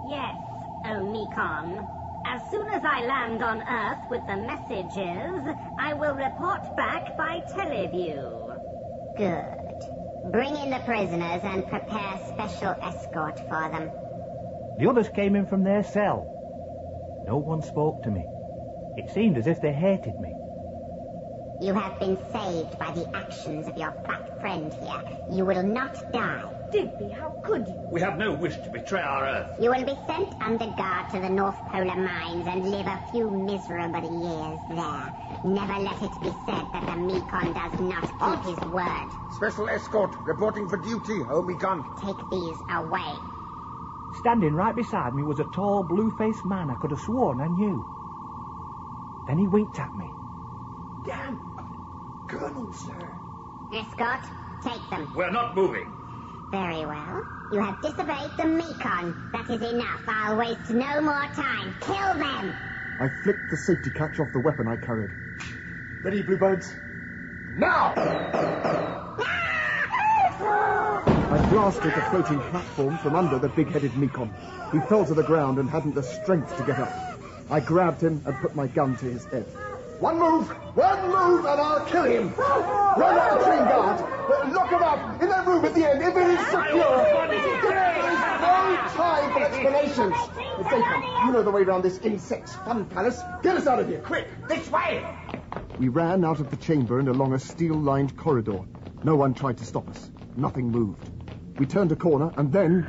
Yes, Omicron. As soon as I land on Earth with the messages, I will report back by teleview. Good. Bring in the prisoners and prepare special escort for them. The others came in from their cell. No one spoke to me. It seemed as if they hated me. You have been saved by the actions of your fat friend here. You will not die. Digby, how could you? We have no wish to betray our Earth. You will be sent under guard to the North Polar mines and live a few miserable years there. Never let it be said that the Mekon does not keep his word. Special escort reporting for duty, Omicron. Take these away. Standing right beside me was a tall, blue-faced man I could have sworn I knew. Then he winked at me. Dan! Colonel, sir. Escort, take them. We're not moving. Very well. You have disobeyed the Mekon. That is enough. I'll waste no more time. Kill them! I flicked the safety catch off the weapon I carried. Ready, Bluebirds? Now! I blasted the floating platform from under the big-headed Mekon. He fell to the ground and hadn't the strength to get up. I grabbed him and put my gun to his head. One move, and I'll kill him. Run out the train guard. Lock him up in that room at the end. If it is secure, there is no time for explanations. Dapon, you know the way around this insect's fun palace. Get us out of here, quick. This way. We ran out of the chamber and along a steel-lined corridor. No one tried to stop us. Nothing moved. We turned a corner and then...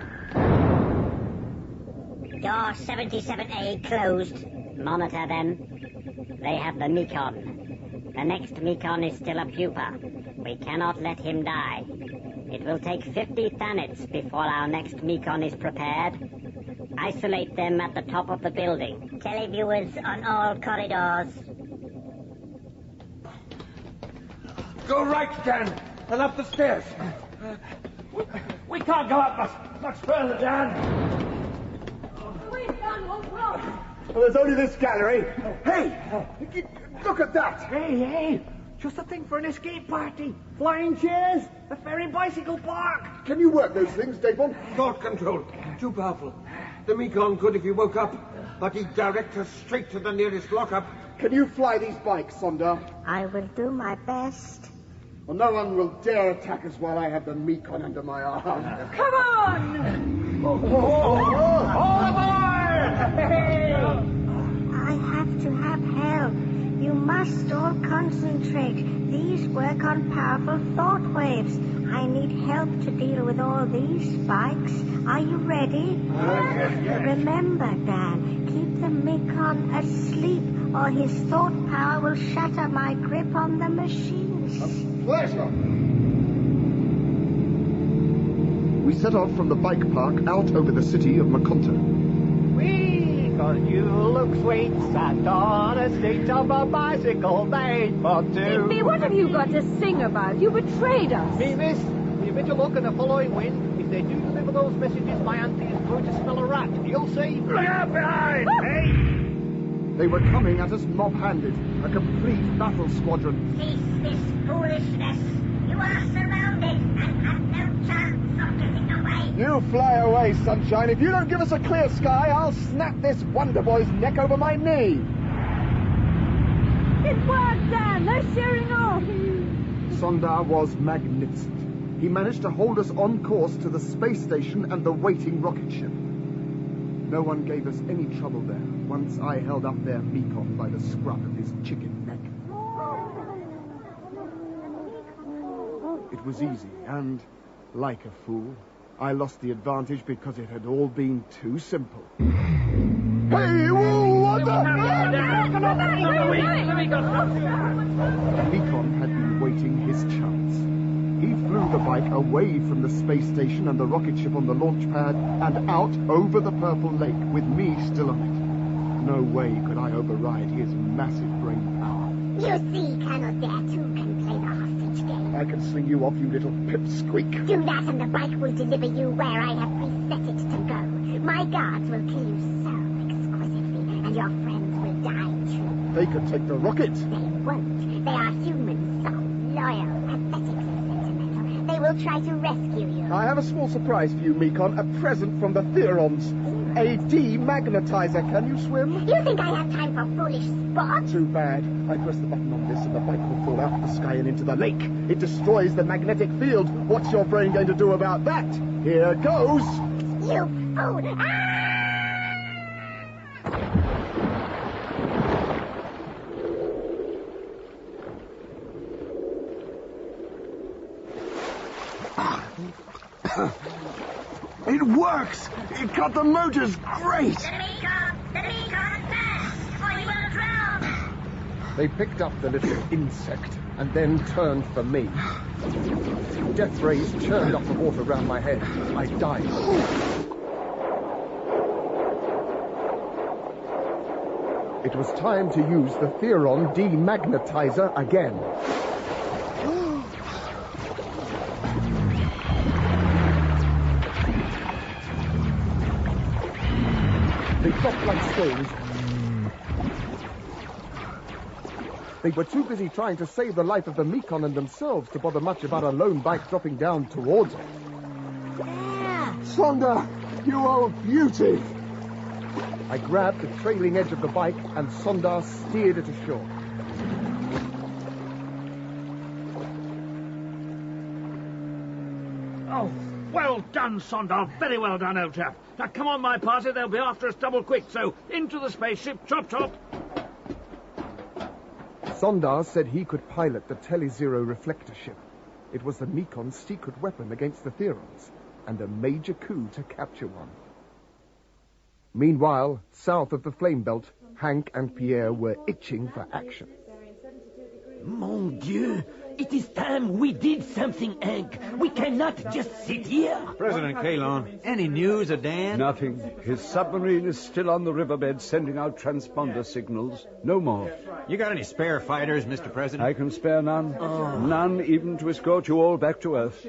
Door 77A closed. Monitor them. They have the Mekon. The next Mekon is still a pupa. We cannot let him die. It will take 50 Thanets before our next Mekon is prepared. Isolate them at the top of the building. Televiewers on all corridors. Go right, Dan, and up the stairs. We can't go up much further, Dan. Well, there's only this gallery. Hey, look at that. Hey, just a thing for an escape party. Flying chairs, a ferry bicycle park. Can you work those things, Dapon? Thought control. Too powerful. The Mekon could if he woke up, but he'd direct us straight to the nearest lockup. Can you fly these bikes, Sonda? I will do my best. Well, no one will dare attack us while I have the Mekon under my arm. Come on! All aboard! I have to have help. You must all concentrate. These work on powerful thought waves. I need help to deal with all these spikes. Are you ready? Remember, Dan, keep the Mekon asleep, or his thought power will shatter my grip on the machines. Pleasure. We set off from the bike park out over the city of Montague. Because you look sweet, sat on a seat of a bicycle made for two. Digby, what have you got to sing about? You betrayed us. Me, miss, you better look at the following wind. If they do deliver those messages, my auntie is going to smell a rat. You'll see. Look out behind! Hey! They were coming at us mob-handed, a complete battle squadron. Cease this foolishness. You are surrounded and have no chance of getting away. You fly away, sunshine. If you don't give us a clear sky, I'll snap this Wonder Boy's neck over my knee. It worked, Dan. They're shearing off. Sondar was magnificent. He managed to hold us on course to the space station and the waiting rocket ship. No one gave us any trouble there, once I held up their Mekon by the scruff of his chicken neck. It was easy, and, like a fool, I lost the advantage because it had all been too simple. Hey, whoa, what the... Mekon had been waiting his chance. He flew the bike away from the space station and the rocket ship on the launch pad and out over the purple lake with me still on it. No way could I override his massive brain power. You see, Colonel Dare 2 can play the hostage game. I can sling you off, you little pipsqueak. Do that and the bike will deliver you where I have preset it to go. My guards will kill you so exquisitely, and your friends will die too. They could take the rocket. They won't. They are humans, so loyal, pathetic, sentimental. They will try to rescue you. I have a small surprise for you, Mekon. A present from the Theorons. A demagnetizer. Can you swim? You think I have time for foolish sport? Too bad. I press the button on this and the bike will fall out of the sky and into the lake. It destroys the magnetic field. What's your brain going to do about that? Here goes. You fool! It works! It cut the motors great! The Mekon fast, or you will drown! They picked up the little insect and then turned for me. Death rays churned up the water around my head. I died. It was time to use the Theoron demagnetizer again. They dropped like stones. They were too busy trying to save the life of the Mekon and themselves to bother much about a lone bike dropping down towards it. Yeah. Sonda, you old beauty! I grabbed the trailing edge of the bike and Sondar steered it ashore. Oh, well done, Sondar. Very well done, old chap. Now, come on, my party. They'll be after us double quick, so into the spaceship. Chop, chop. Sondar said he could pilot the Tele-Zero reflector ship. It was the Mekon's secret weapon against the Theorons, and a major coup to capture one. Meanwhile, south of the flame belt, Hank and Pierre were itching for action. Mon Dieu! It is time we did something, Hank. We cannot just sit here. President Kalon, any news of Dan? Nothing. His submarine is still on the riverbed sending out transponder signals. No more. You got any spare fighters, Mr. President? I can spare none. None even to escort you all back to Earth.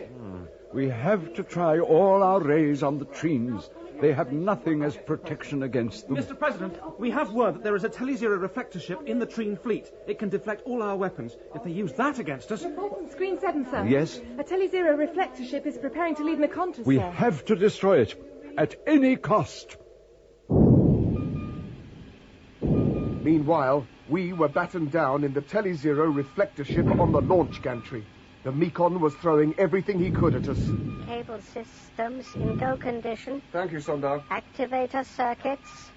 We have to try all our rays on the Treens. They have nothing as protection against them. Mr. President, we have word that there is a Tele-Zero reflector ship in the Treen fleet. It can deflect all our weapons. If they use that against us... Screen 7, sir. Yes? A Tele-Zero reflector ship is preparing to leave Nakonta, sir. We have to destroy it. At any cost. Meanwhile, we were battened down in the Tele-Zero reflector ship on the launch gantry. The Mekon was throwing everything he could at us. Cable systems in go condition. Thank you, Sondar. Activator circuits.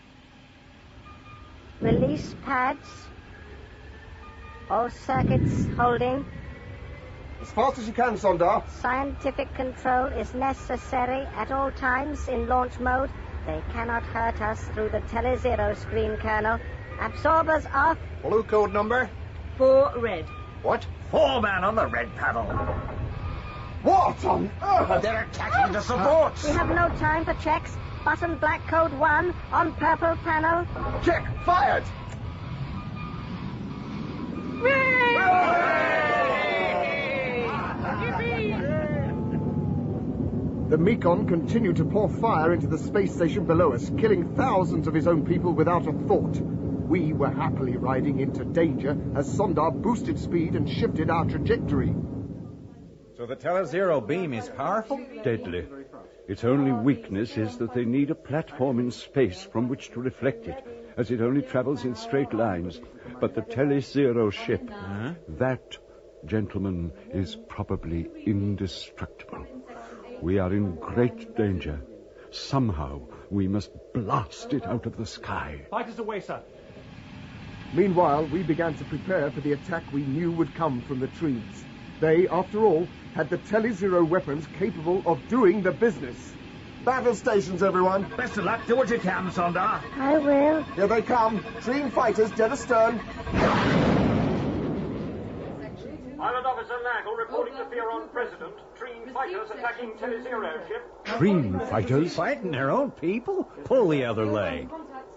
Release pads. All circuits holding. As fast as you can, Sondar. Scientific control is necessary at all times in launch mode. They cannot hurt us through the Tele-Zero screen, Colonel. Absorbers off. Blue code number? 4 red. What? 4 man on the red panel. What on earth? They're attacking the supports. We have no time for checks. Button black code 1 on purple panel. Check. Fired. The Mekon continued to pour fire into the space station below us, killing thousands of his own people without a thought. We were happily riding into danger as Sondar boosted speed and shifted our trajectory. So the Telezero beam is powerful? Deadly. Its only weakness is that they need a platform in space from which to reflect it, as it only travels in straight lines. But the Telezero ship, that, gentlemen, is probably indestructible. We are in great danger. Somehow we must blast it out of the sky. Fighters away, sir. Meanwhile, we began to prepare for the attack we knew would come from the trees. They, after all, had the Telezero weapons capable of doing the business. Battle stations, everyone. Best of luck. Do what you can, Sondar. I will. Here they come. Treen fighters dead astern. Pilot Officer Nagel reporting to Theron President. Treen fighters attacking Telezero ship. Treen fighters? Fighting their own people? Pull the other leg.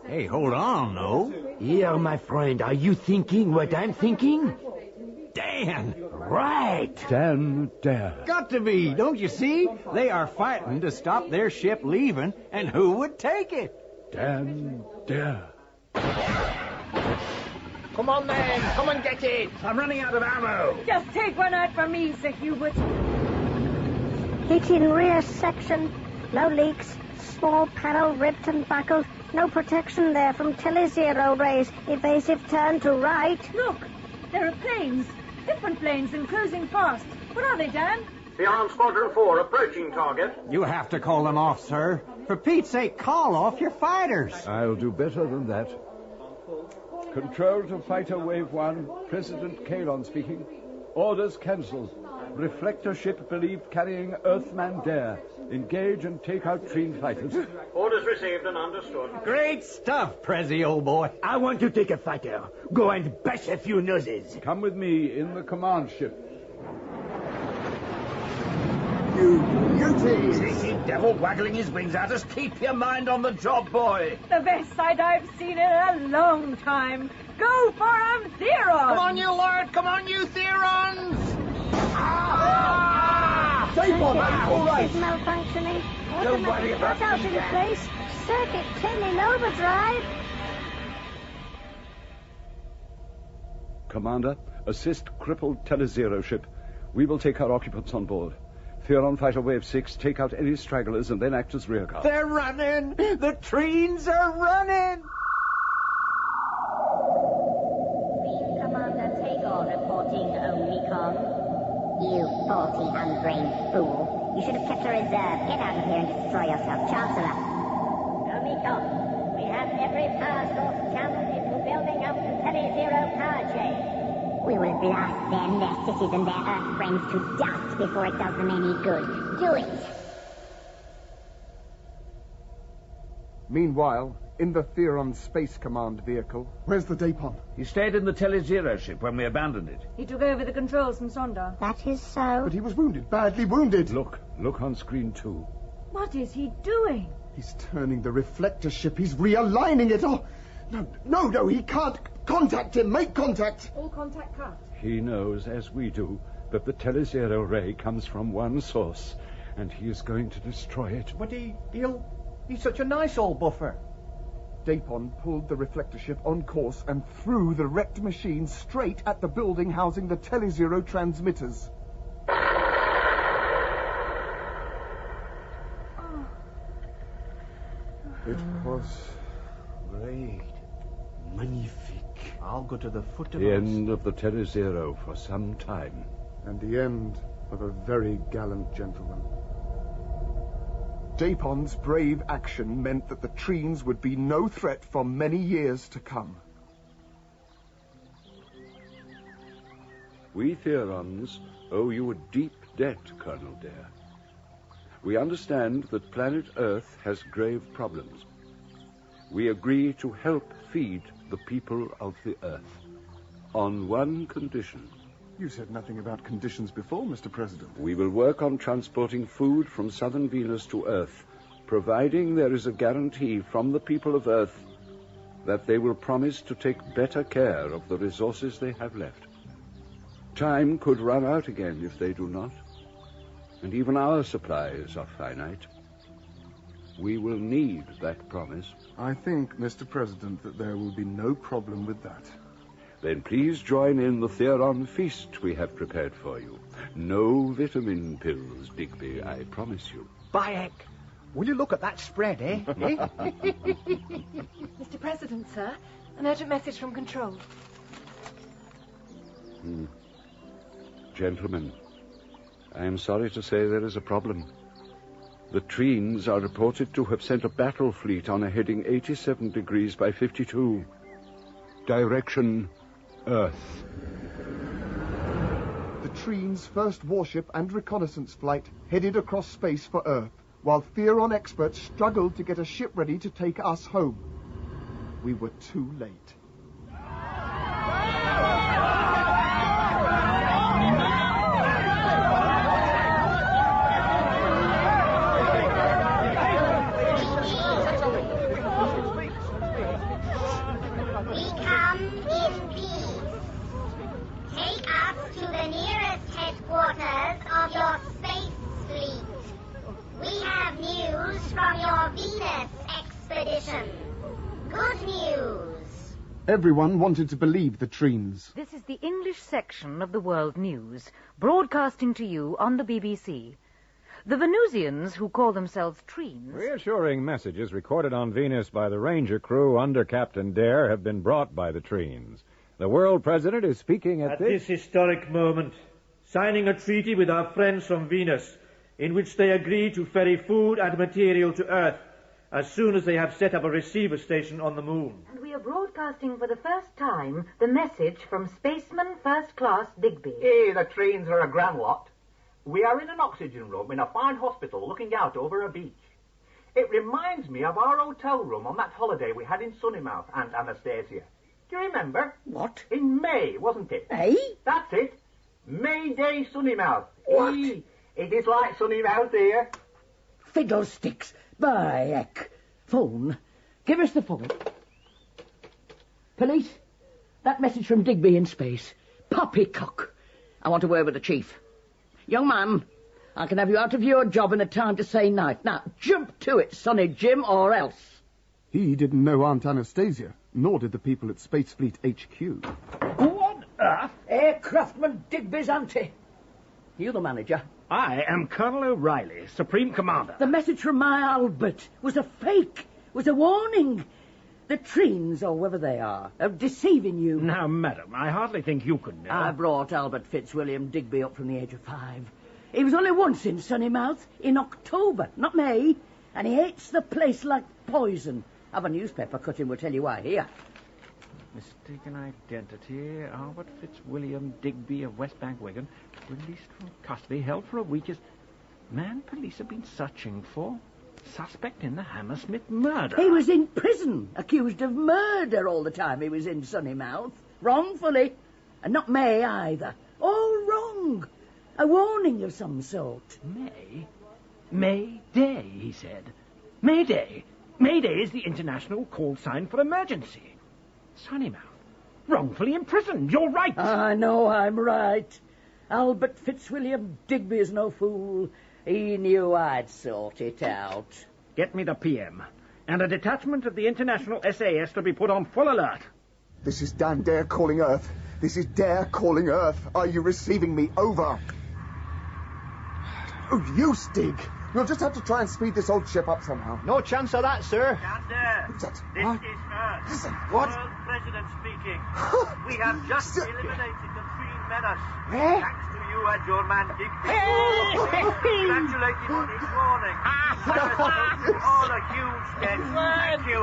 Hey, hold on, no. Here, my friend, are you thinking what I'm thinking? Dan! Right! Dan Dare. Got to be, don't you see? They are fighting to stop their ship leaving, and who would take it? Dan Dare. Come on, then. Come and get it. I'm running out of ammo. Just take one out for me, Sir Hubert. Hit in rear section. No leaks. Small panel ripped and buckled. No protection there from Telezero rays. Evasive turn to right. Look, there are planes. Different planes and closing fast. What are they, Dan? Beyond Squadron 4, approaching target. You have to call them off, sir. For Pete's sake, call off your fighters. I'll do better than that. Control to Fighter Wave 1. President Kalon speaking. Orders cancelled. Reflector ship believed carrying Earthman Dare. Engage and take out Treen fighters. Orders received and understood. Great stuff, Prezi, old boy. I want to take a fighter. Go and bash a few noses. Come with me in the command ship. You beauties! Cheeky devil waggling his wings at us. Keep your mind on the job, boy. The best sight I've seen in a long time. Go for 'em, Theron! Come on, you Lord! Come on, you Therons! All right. Is malfunctioning. Don't worry about Put out me, in Dan. place. Circuit 10 in overdrive. Commander, assist crippled Telezero ship. We will take our occupants on board. Theron Fighter Wave 6, take out any stragglers and then act as rear guard. They're running! The Treens are running! Green Commander Tagore reporting, Omicron. You faulty, unbrained fool. You should have kept a reserve. Get out of here and destroy yourself, Chancellor. Omicron, we have every power source channeled into building up the Telezero power chain. We will blast them, their cities, and their Earth friends to dust before it does them any good. Do it! Meanwhile, in the Theron Space Command vehicle... Where's the Dapon? He stayed in the Telezero ship when we abandoned it. He took over the controls from Sondar. That is so. But he was wounded, badly wounded. Look on screen 2. What is he doing? He's turning the reflector ship. He's realigning it. Oh, no, he can't. Contact him. Make contact. All contact cut. He knows, as we do, that the Telezero ray comes from one source, and he is going to destroy it. But he's such a nice old buffer. Dapon pulled the reflector ship on course and threw the wrecked machine straight at the building housing the Telezero transmitters. It was Great. Magnifique. I'll go to the foot of The us. end of the Telezero for some time. And the end of a very gallant gentleman. Dapon's brave action meant that the Treens would be no threat for many years to come. We Therons owe you a deep debt, Colonel Dare. We understand that planet Earth has grave problems. We agree to help feed the people of the Earth on one condition. You said nothing about conditions before, Mr. President. We will work on transporting food from southern Venus to Earth, providing there is a guarantee from the people of Earth that they will promise to take better care of the resources they have left. Time could run out again if they do not, and even our supplies are finite. We will need that promise. I think, Mr. President, that there will be no problem with that. Then please join in the Theron feast we have prepared for you. No vitamin pills, Digby, I promise you. By heck, will you look at that spread, eh? Mr. President, sir, an urgent message from Control. Gentlemen, I am sorry to say there is a problem. The Treens are reported to have sent a battle fleet on a heading 87 degrees by 52. Direction, Earth. The Treen's first warship and reconnaissance flight headed across space for Earth, while Theron experts struggled to get a ship ready to take us home. We were too late. Good news. Everyone wanted to believe the Treens. This is the English section of the World News, broadcasting to you on the BBC. The Venusians, who call themselves Treens... Reassuring messages recorded on Venus by the Ranger crew under Captain Dare have been brought by the Treens. The world president is speaking at this historic moment, signing a treaty with our friends from Venus, in which they agree to ferry food and material to Earth as soon as they have set up a receiver station on the moon. And we are broadcasting for the first time the message from Spaceman First Class Digby. Hey, the Treens are a grand lot. We are in an oxygen room in a fine hospital looking out over a beach. It reminds me of our hotel room on that holiday we had in Sunnymouth, Aunt Anastasia. Do you remember? What? In May, wasn't it? Eh? That's it. May Day Sunnymouth. What? It is like Sunnymouth here. Fiddlesticks. By heck. Phone. Give us the phone. Police, that message from Digby in space. Poppycock. I want a word with the chief. Young man, I can have you out of your job in a time to say night. Now, jump to it, Sonny Jim, or else. He didn't know Aunt Anastasia, nor did the people at Space Fleet HQ. Who on earth? Aircraftman Digby's auntie. You the manager? I am Colonel O'Reilly, Supreme Commander. The message from my Albert was a fake, was a warning. The Treens, or whoever they are deceiving you. Now, madam, I hardly think you could know. I brought Albert Fitzwilliam Digby up from the age of 5. He was only once in Sunnymouth, in October, not May, and he hates the place like poison. Have a newspaper cutting will tell you why here. Mistaken identity, Albert Fitzwilliam Digby of West Bank, Wigan, released from custody, held for a week as man police have been searching for. Suspect in the Hammersmith murder. He was in prison, accused of murder all the time he was in Sunnymouth. Wrongfully. And not May either. All wrong. A warning of some sort. May? May Day, he said. May Day. May Day is the international call sign for emergency. Sunnymouth. Wrongfully imprisoned. You're right. I know I'm right. Albert Fitzwilliam Digby is no fool. He knew I'd sort it out. Get me the PM. And a detachment of the International SAS to be put on full alert. This is Dan Dare calling Earth. This is Dare calling Earth. Are you receiving me? Over. Oh, you, Stig. We'll just have to try and speed this old ship up somehow. No chance of that, sir. Dan Dare. Who's that? This Huh? is Earth. Listen, what? World President speaking. We have just eliminated the Treen menace. Eh? Thanks to you and your man Digby. Hey! Congratulate him on his warning. All a huge debt. Thank you.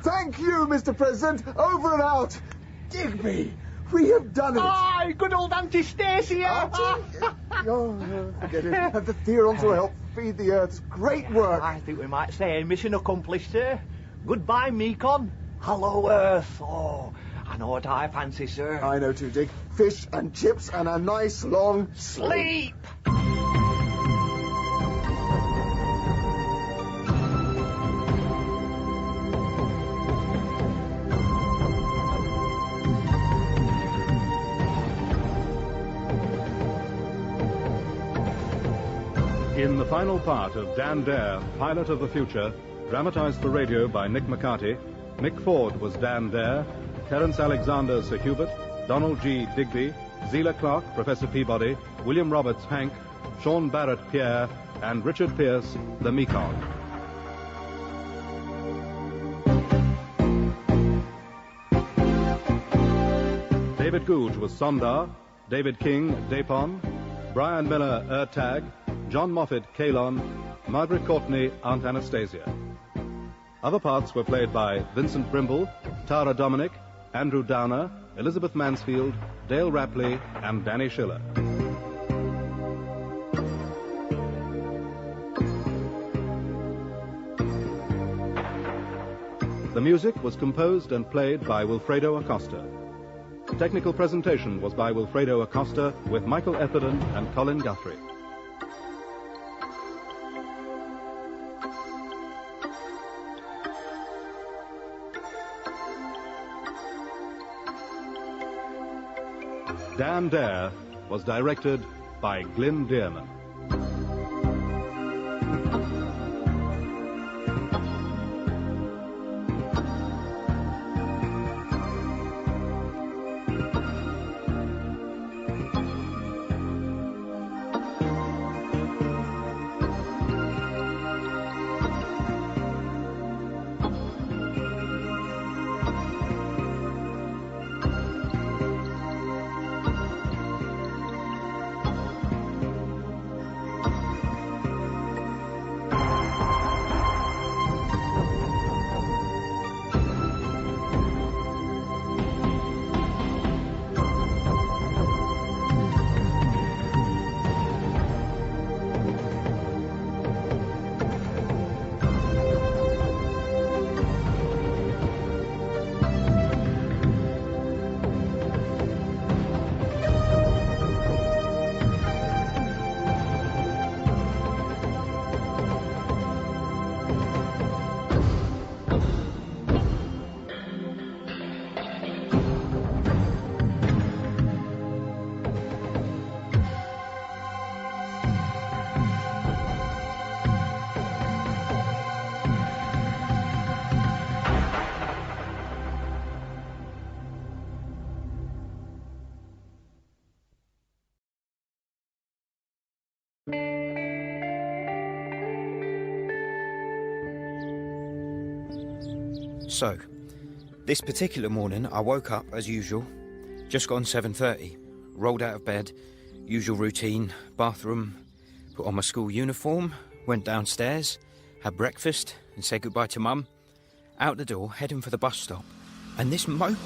Thank you, Mr. President. Over and out. Digby, we have done it. Aye, good old Auntie Stacia. Oh, forget it. The Therons will help feed the Earth's great work. I think we might say mission accomplished, sir. Goodbye, Mekon. Hello, Earth. Oh, I know what I fancy, sir. I know too, Dick. Fish and chips and a nice long sleep. In the final part of Dan Dare, Pilot of the Future, dramatized for radio by Nick McCarty, Mick Ford was Dan Dare, Terence Alexander Sir Hubert, Donald G. Digby, Zela Clarke, Professor Peabody, William Roberts Hank, Sean Barrett Pierre, and Richard Pierce, the Mekong. David Googe was Sondar, David King, Dapon, Brian Miller, Ertag, John Moffat, Kalon, Margaret Courtney, Aunt Anastasia. Other parts were played by Vincent Brimble, Tara Dominic, Andrew Downer, Elizabeth Mansfield, Dale Rapley, and Danny Schiller. The music was composed and played by Wilfredo Acosta. Technical presentation was by Wilfredo Acosta with Michael Etherden and Colin Guthrie. Dan Dare was directed by Glyn Dearman. So, this particular morning I woke up as usual, just gone 7:30, rolled out of bed, usual routine, bathroom, put on my school uniform, went downstairs, had breakfast and said goodbye to Mum, out the door, heading for the bus stop, and this moped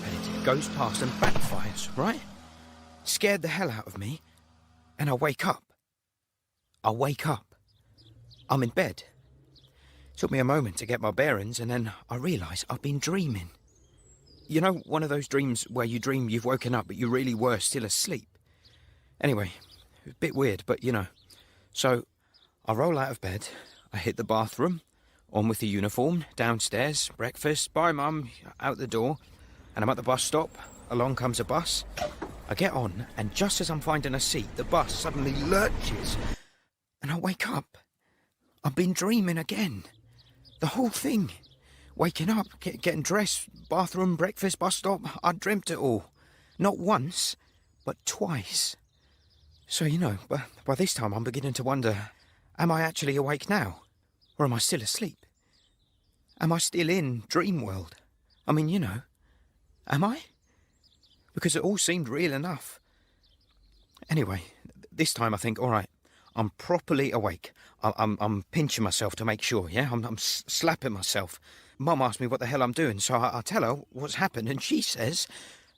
goes past and backfires, right? Scared the hell out of me, and I wake up. I'm in bed. Took me a moment to get my bearings, and then I realised I'd been dreaming. You know, one of those dreams where you dream you've woken up, but you really were still asleep. Anyway, a bit weird, but you know. So, I roll out of bed, I hit the bathroom, on with the uniform, downstairs, breakfast, bye Mum, out the door, and I'm at the bus stop, along comes a bus. I get on, and just as I'm finding a seat, the bus suddenly lurches, and I wake up. I've been dreaming again. The whole thing. Waking up, getting dressed, bathroom, breakfast, bus stop. I dreamt it all. Not once, but twice. So, you know, by this time I'm beginning to wonder, am I actually awake now? Or am I still asleep? Am I still in dream world? I mean, you know, am I? Because it all seemed real enough. Anyway, this time I think, all right, I'm properly awake. I'm pinching myself to make sure, yeah? I'm slapping myself. Mum asked me what the hell I'm doing, so I tell her what's happened, and she says,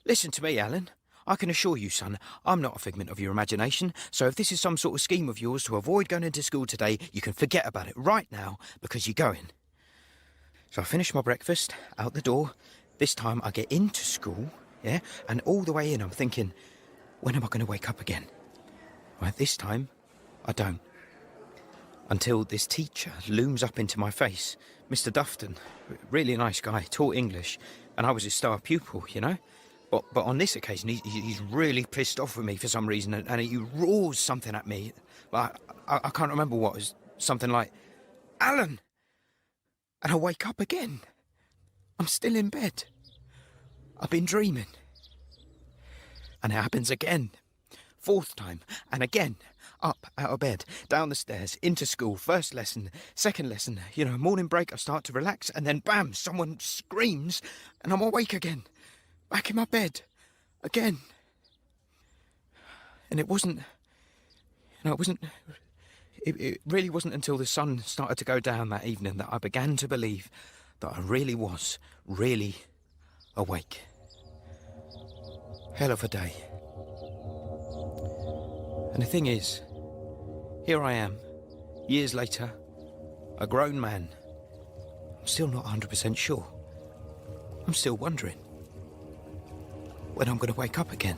listen to me, Alan. I can assure you, son, I'm not a figment of your imagination, so if this is some sort of scheme of yours to avoid going into school today, you can forget about it right now, because you're going. So I finish my breakfast, out the door. This time I get into school, yeah? And all the way in, I'm thinking, when am I going to wake up again? Well, this time, I don't. Until this teacher looms up into my face, Mr. Dufton, really nice guy, taught English, and I was his star pupil, you know? But on this occasion, he's really pissed off with me for some reason, and he roars something at me. But I can't remember what. It was something like, "Alan!" And I wake up again. I'm still in bed. I've been dreaming. And it happens again. 4th time, and again. Up, out of bed, down the stairs, into school, first lesson, second lesson, you know, morning break, I start to relax, and then bam, someone screams, and I'm awake again. Back in my bed. Again. And it really wasn't until the sun started to go down that evening that I began to believe that I really was, really awake. Hell of a day. And the thing is, here I am, years later, a grown man. I'm still not 100% sure. I'm still wondering when I'm going to wake up again.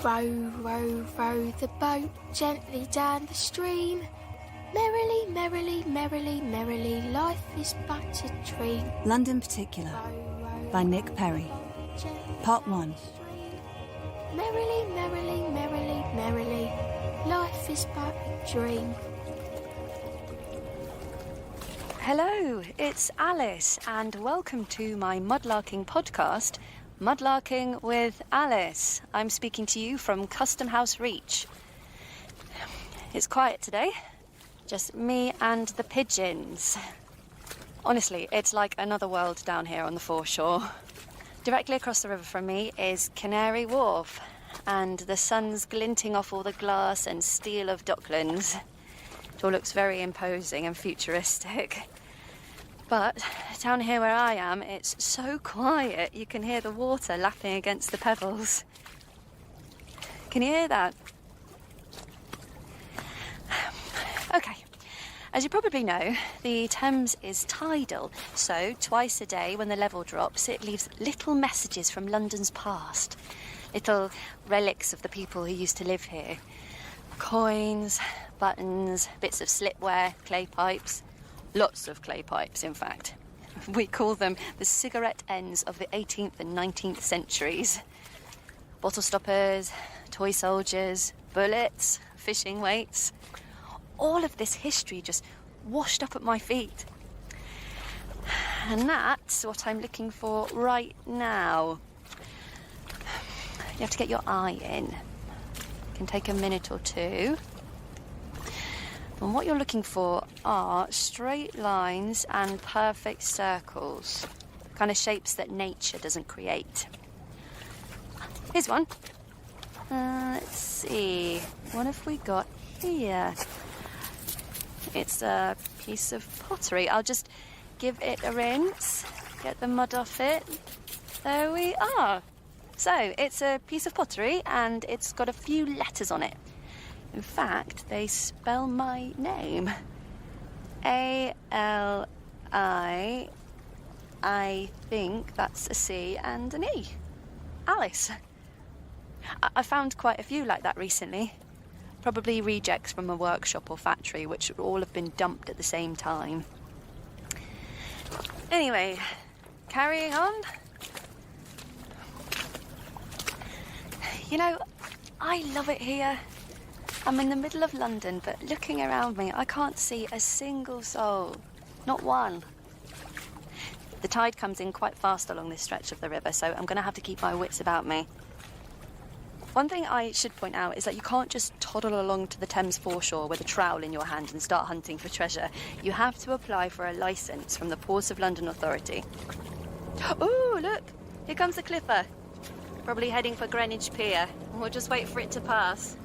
Row, row, row the boat gently down the stream. Merrily, merrily, merrily, merrily, life is but a dream. London Particular by Nick Perry. Part 1. Merrily, merrily, merrily, merrily, life is but a dream. Hello, it's Alice, and welcome to my mudlarking podcast, Mudlarking with Alice. I'm speaking to you from Custom House Reach. It's quiet today, just me and the pigeons. Honestly, it's like another world down here on the foreshore. Directly across the river from me is Canary Wharf, and the sun's glinting off all the glass and steel of Docklands. It all looks very imposing and futuristic. But down here where I am, it's so quiet you can hear the water lapping against the pebbles. Can you hear that? Okay. As you probably know, the Thames is tidal, so twice a day when the level drops, it leaves little messages from London's past. Little relics of the people who used to live here. Coins, buttons, bits of slipware, clay pipes. Lots of clay pipes, in fact. We call them the cigarette ends of the 18th and 19th centuries. Bottle stoppers, toy soldiers, bullets, fishing weights. All of this history just washed up at my feet. And that's what I'm looking for right now. You have to get your eye in. It can take a minute or two. And what you're looking for are straight lines and perfect circles. Kind of shapes that nature doesn't create. Here's one. Let's see. What have we got here? It's a piece of pottery. I'll just give it a rinse, get the mud off it. There we are. So, it's a piece of pottery and it's got a few letters on it. In fact, they spell my name. A-L-I. I think that's a C and an E. Alice. I found quite a few like that recently. Probably rejects from a workshop or factory, which would all have been dumped at the same time. Anyway, carrying on. You know, I love it here. I'm in the middle of London, but looking around me, I can't see a single soul. Not one. The tide comes in quite fast along this stretch of the river, so I'm going to have to keep my wits about me. One thing I should point out is that you can't just toddle along to the Thames foreshore with a trowel in your hand and start hunting for treasure. You have to apply for a licence from the Ports of London Authority. Oh, look! Here comes the clipper. Probably heading for Greenwich Pier. We'll just wait for it to pass.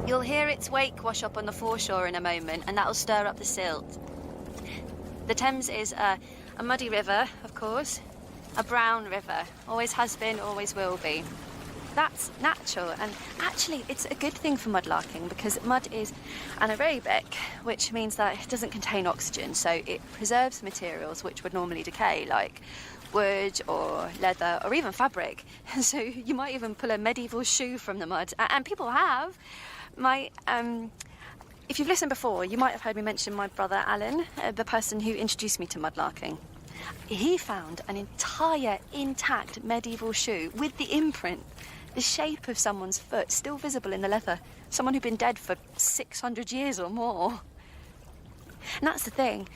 You'll hear its wake wash up on the foreshore in a moment, and that'll stir up the silt. The Thames is a muddy river, of course. A brown river. Always has been, always will be. That's natural, and actually it's a good thing for mudlarking because mud is anaerobic, which means that it doesn't contain oxygen, so it preserves materials which would normally decay, like wood or leather or even fabric. So you might even pull a medieval shoe from the mud, and people have. If you've listened before, you might have heard me mention my brother Alan, the person who introduced me to mudlarking. He found an entire intact medieval shoe with the imprint, the shape of someone's foot still visible in the leather. Someone who'd been dead for 600 years or more. And that's the thing.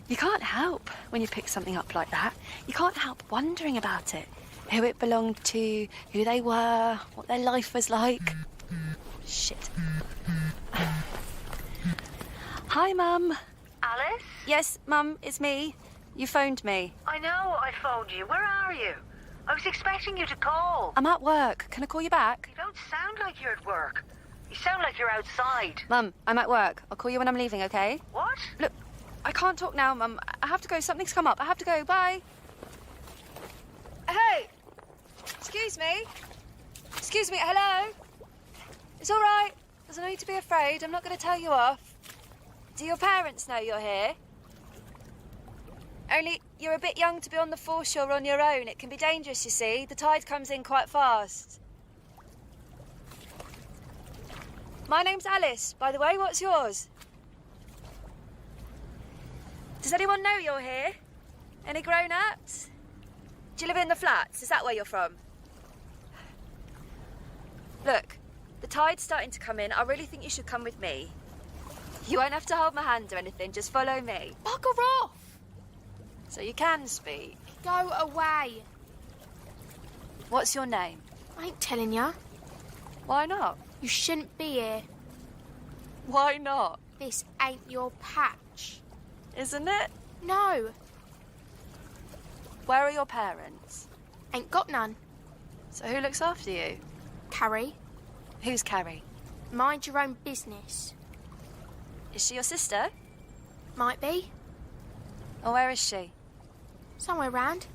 You can't help when you pick something up like that. You can't help wondering about it. Who it belonged to, who they were, what their life was like. Shit. Hi, Mum. Alice? Yes, Mum, it's me. You phoned me. I know I phoned you. Where are you? I was expecting you to call. I'm at work. Can I call you back? You don't sound like you're at work. You sound like you're outside. Mum, I'm at work. I'll call you when I'm leaving, okay? What? Look, I can't talk now, Mum. I have to go. Something's come up. I have to go. Bye. Hey! Excuse me? Excuse me, hello? It's all right. There's no need to be afraid. I'm not going to tell you off. Do your parents know you're here? Only you're a bit young to be on the foreshore on your own. It can be dangerous, you see. The tide comes in quite fast. My name's Alice, by the way. What's yours? Does anyone know you're here? Any grown-ups? Do you live in the flats? Is that where you're from? Look, the tide's starting to come in. I really think you should come with me. You won't have to hold my hand or anything. Just follow me. Bugger off! So you can speak. Go away. What's your name? I ain't telling ya. Why not? You shouldn't be here. Why not? This ain't your patch. Isn't it? No. Where are your parents? Ain't got none. So who looks after you? Carrie. Who's Carrie? Mind your own business. Is she your sister? Might be. Or where is she? Somewhere round.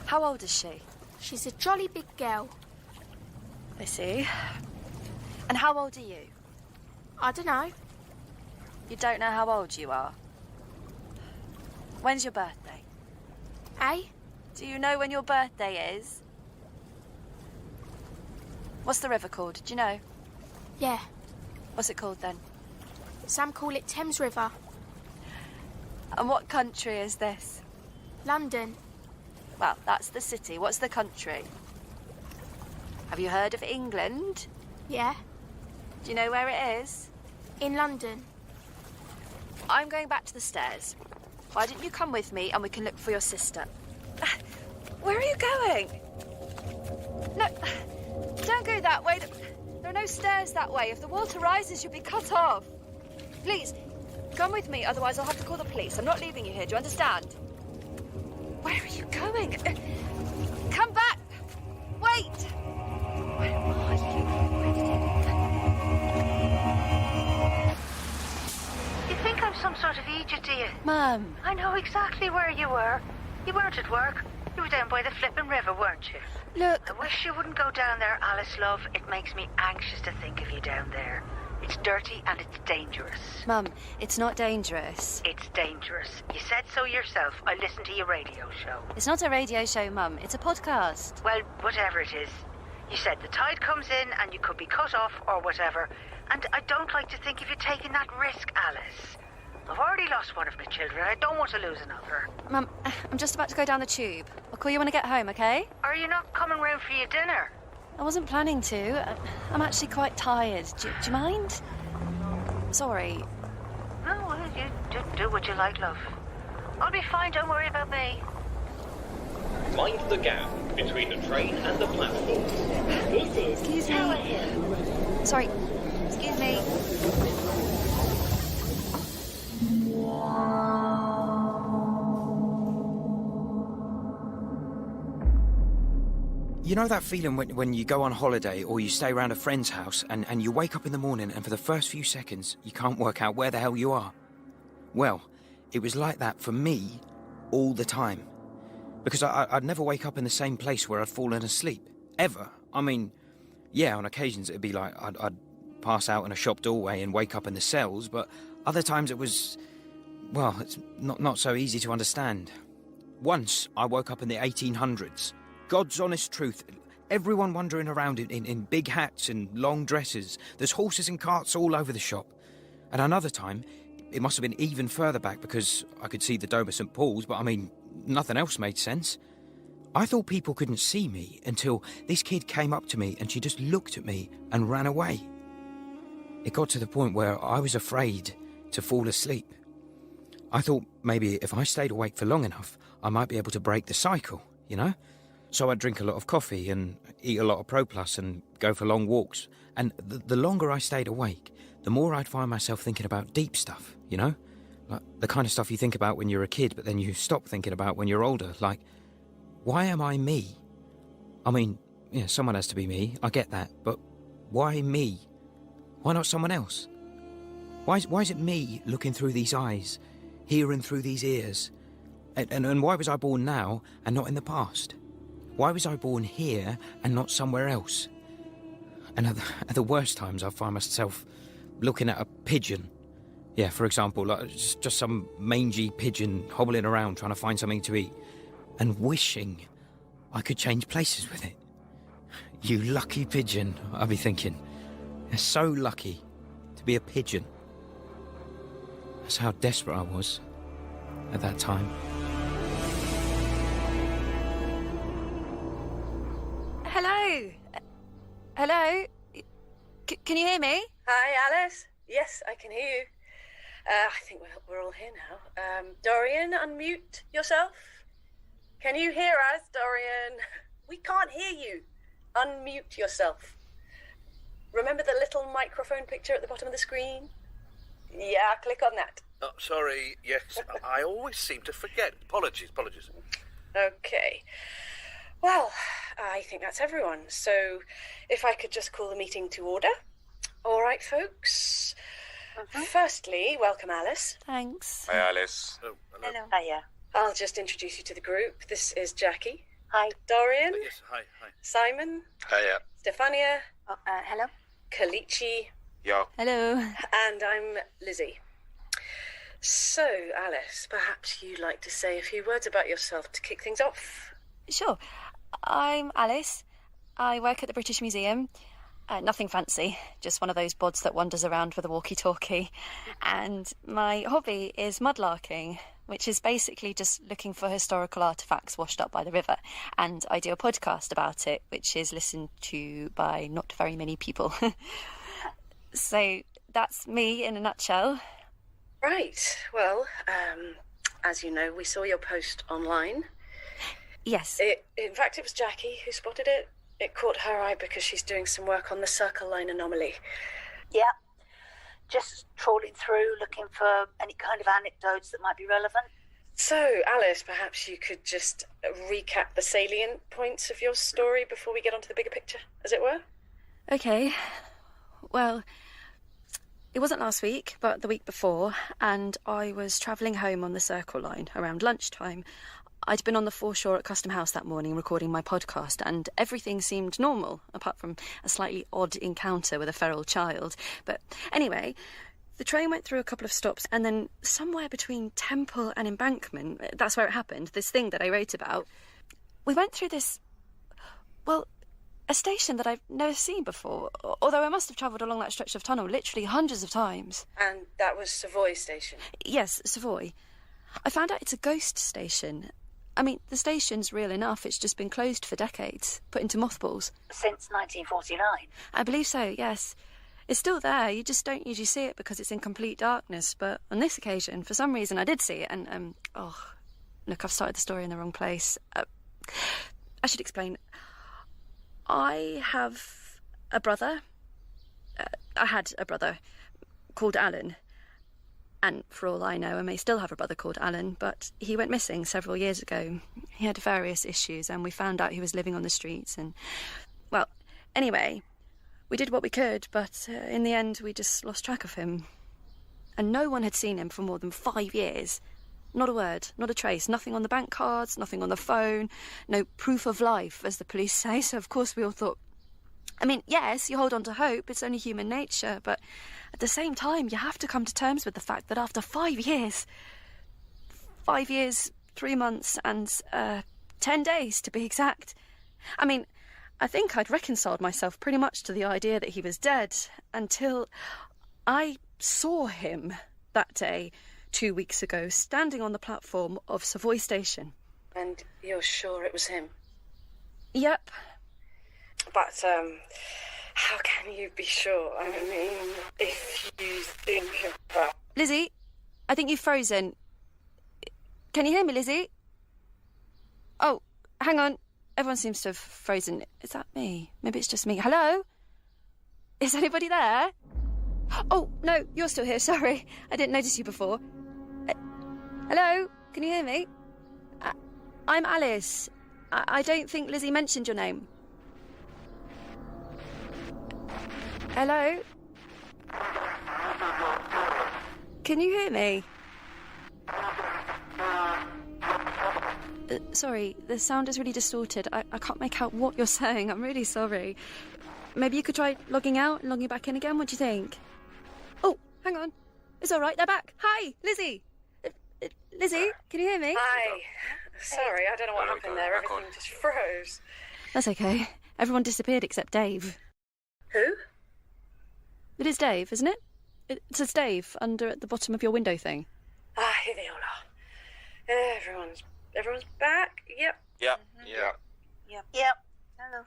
How old is she? She's a jolly big girl. I see. And how old are you? I don't know. You don't know how old you are? When's your birthday? Eh? Do you know when your birthday is? What's the river called? Do you know? Yeah. What's it called then? Some call it Thames River. And what country is this? London. Well, that's the city. What's the country? Have you heard of England? Yeah. Do you know where it is? In London. I'm going back to the stairs. Why don't you come with me and we can look for your sister? Where are you going? No, don't go that way. There are no stairs that way. If the water rises, you'll be cut off. Please, come with me, otherwise I'll have to call the police. I'm not leaving you here, do you understand? Where are you going? Come back! Wait! Where are you? Where did You think I'm some sort of idiot, do you? Mum. I know exactly where you were. You weren't at work. You were down by the flippin' river, weren't you? Look. I wish you wouldn't go down there, Alice, love. It makes me anxious to think of you down there. It's dirty and it's dangerous. Mum, it's not dangerous. It's dangerous. You said so yourself. I listened to your radio show. It's not a radio show, Mum. It's a podcast. Well, whatever it is. You said the tide comes in and you could be cut off or whatever. And I don't like to think of you taking that risk, Alice. I've already lost one of my children. I don't want to lose another. Mum, I'm just about to go down the tube. I'll call you when I get home, okay? Are you not coming round for your dinner? I wasn't planning to. I'm actually quite tired. Do you mind? Sorry. No, well, you do what you like, love. I'll be fine. Don't worry about me. Mind the gap between the train and the platform. This is Excuse me. Tower Hill. Sorry. Excuse me. You know that feeling when you go on holiday or you stay around a friend's house and you wake up in the morning and for the first few seconds you can't work out where the hell you are? Well, it was like that for me all the time. Because I'd never wake up in the same place where I'd fallen asleep. Ever. I mean, yeah, on occasions it'd be like I'd pass out in a shop doorway and wake up in the cells, but other times it was, well, it's not so easy to understand. Once I woke up in the 1800s. God's honest truth. Everyone wandering around in big hats and long dresses. There's horses and carts all over the shop. And another time, it must have been even further back because I could see the Dome of St. Paul's, but I mean, nothing else made sense. I thought people couldn't see me until this kid came up to me and she just looked at me and ran away. It got to the point where I was afraid to fall asleep. I thought maybe if I stayed awake for long enough, I might be able to break the cycle, you know? So I'd drink a lot of coffee and eat a lot of ProPlus and go for long walks. And the longer I stayed awake, the more I'd find myself thinking about deep stuff, you know? Like the kind of stuff you think about when you're a kid, but then you stop thinking about when you're older. Like, why am I me? I mean, yeah, someone has to be me, I get that, but why me? Why not someone else? Why is it me looking through these eyes, hearing through these ears? And why was I born now and not in the past? Why was I born here and not somewhere else? And at the worst times, I find myself looking at a pigeon. Yeah, for example, like just some mangy pigeon hobbling around trying to find something to eat, and wishing I could change places with it. You lucky pigeon, I'd be thinking. You're so lucky to be a pigeon. That's how desperate I was at that time. Hello? Hello? Can you hear me? Hi, Alice. Yes, I can hear you. I think we're all here now. Dorian, unmute yourself. Can you hear us, Dorian? We can't hear you. Unmute yourself. Remember the little microphone picture at the bottom of the screen? Yeah, click on that. Oh, sorry, yes, I always seem to forget. Apologies. Okay. Well, I think that's everyone. So if I could just call the meeting to order. All right, folks. Firstly, welcome, Alice. Thanks. Hi, Alice. Oh, Hello. Hiya. I'll just introduce you to the group. This is Jackie. Hi. Dorian. Yes, hi. Simon. Hiya. Stefania. Hello. Kalichi. Yo. Hello. And I'm Lizzie. So, Alice, perhaps you'd like to say a few words about yourself to kick things off. Sure. I'm Alice. I work at the British Museum. Nothing fancy, just one of those bods that wanders around with a walkie-talkie. And my hobby is mudlarking, which is basically just looking for historical artefacts washed up by the river. And I do a podcast about it, which is listened to by not very many people. So that's me in a nutshell. Right. Well, as you know, we saw your post online. Yes. In fact, it was Jackie who spotted it. It caught her eye because she's doing some work on the Circle Line anomaly. Yeah. Just trawling through, looking for any kind of anecdotes that might be relevant. So, Alice, perhaps you could just recap the salient points of your story before we get onto the bigger picture, as it were? Okay. Well, it wasn't last week, but the week before, and I was travelling home on the Circle Line around lunchtime. I'd been on the foreshore at Custom House that morning recording my podcast, and everything seemed normal, apart from a slightly odd encounter with a feral child. But anyway, the train went through a couple of stops, and then somewhere between Temple and Embankment, that's where it happened, this thing that I wrote about, we went through this, well, a station that I've never seen before, although I must have travelled along that stretch of tunnel literally hundreds of times. And that was Savoy Station? Yes, Savoy. I found out it's a ghost station. I mean, the station's real enough, it's just been closed for decades, put into mothballs. Since 1949? I believe so, yes. It's still there, you just don't usually see it because it's in complete darkness, but on this occasion, for some reason, I did see it, and, look, I've started the story in the wrong place. I should explain. I have a brother. I had a brother called Alan. And for all I know, I may still have a brother called Alan, but he went missing several years ago. He had various issues, and we found out he was living on the streets. And, well, anyway, we did what we could, but in the end, we just lost track of him. And no one had seen him for more than 5 years. Not a word, not a trace, nothing on the bank cards, nothing on the phone, no proof of life, as the police say. So, of course, we all thought, I mean, yes, you hold on to hope, it's only human nature, but at the same time, you have to come to terms with the fact that after 5 years, 5 years, 3 months, and 10 days to be exact. I mean, I think I'd reconciled myself pretty much to the idea that he was dead until I saw him that day 2 weeks ago, standing on the platform of Savoy Station. And you're sure it was him? Yep. But, how can you be sure? I mean, if you think about... Lizzie, I think you've frozen. Can you hear me, Lizzie? Oh, hang on. Everyone seems to have frozen. Is that me? Maybe it's just me. Hello? Is anybody there? Oh, no, you're still here. Sorry. I didn't notice you before. Hello? Can you hear me? I'm Alice. I don't think Lizzie mentioned your name. Hello? Can you hear me? Sorry, the sound is really distorted. I can't make out what you're saying. I'm really sorry. Maybe you could try logging out and logging back in again. What do you think? Oh, hang on. It's all right. They're back. Hi, Lizzie. Lizzie, can you hear me? Hi. Sorry, I don't know what happened there. Everything just froze. That's okay. Everyone disappeared except Dave. Who? It is Dave, isn't it? It says Dave under at the bottom of your window thing. Ah, here they all are. Everyone's back. Yep. Yep. Hello.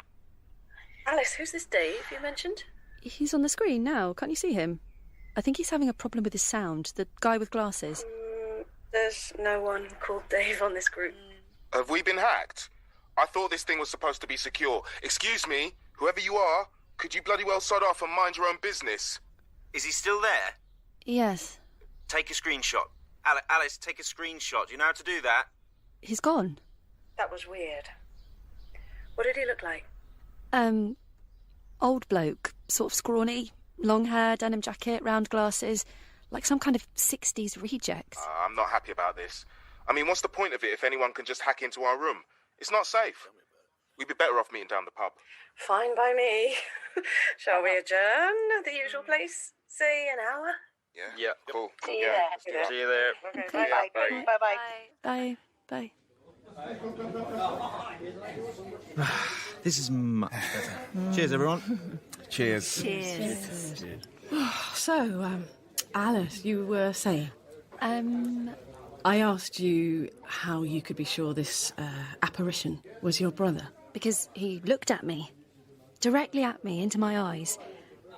Alice, who's this Dave you mentioned? He's on the screen now. Can't you see him? I think he's having a problem with his sound. The guy with glasses. There's no one called Dave on this group. Have we been hacked? I thought this thing was supposed to be secure. Excuse me, whoever you are, could you bloody well sod off and mind your own business? Is he still there? Yes. Take a screenshot. Alice, take a screenshot. Do you know how to do that? He's gone. That was weird. What did he look like? Old bloke, sort of scrawny, long hair, denim jacket, round glasses, like some kind of 60s reject. I'm not happy about this. I mean, what's the point of it if anyone can just hack into our room? It's not safe. We'd be better off meeting down the pub. Fine by me. Shall we adjourn at the usual place? Say an hour? Yeah, cool. See you there. See you there. Okay, bye. Bye-bye. Bye. This is much better. Cheers, everyone. Cheers. Cheers. So, Alice, you were saying? I asked you how you could be sure this apparition was your brother. Because he looked at me, directly at me, into my eyes,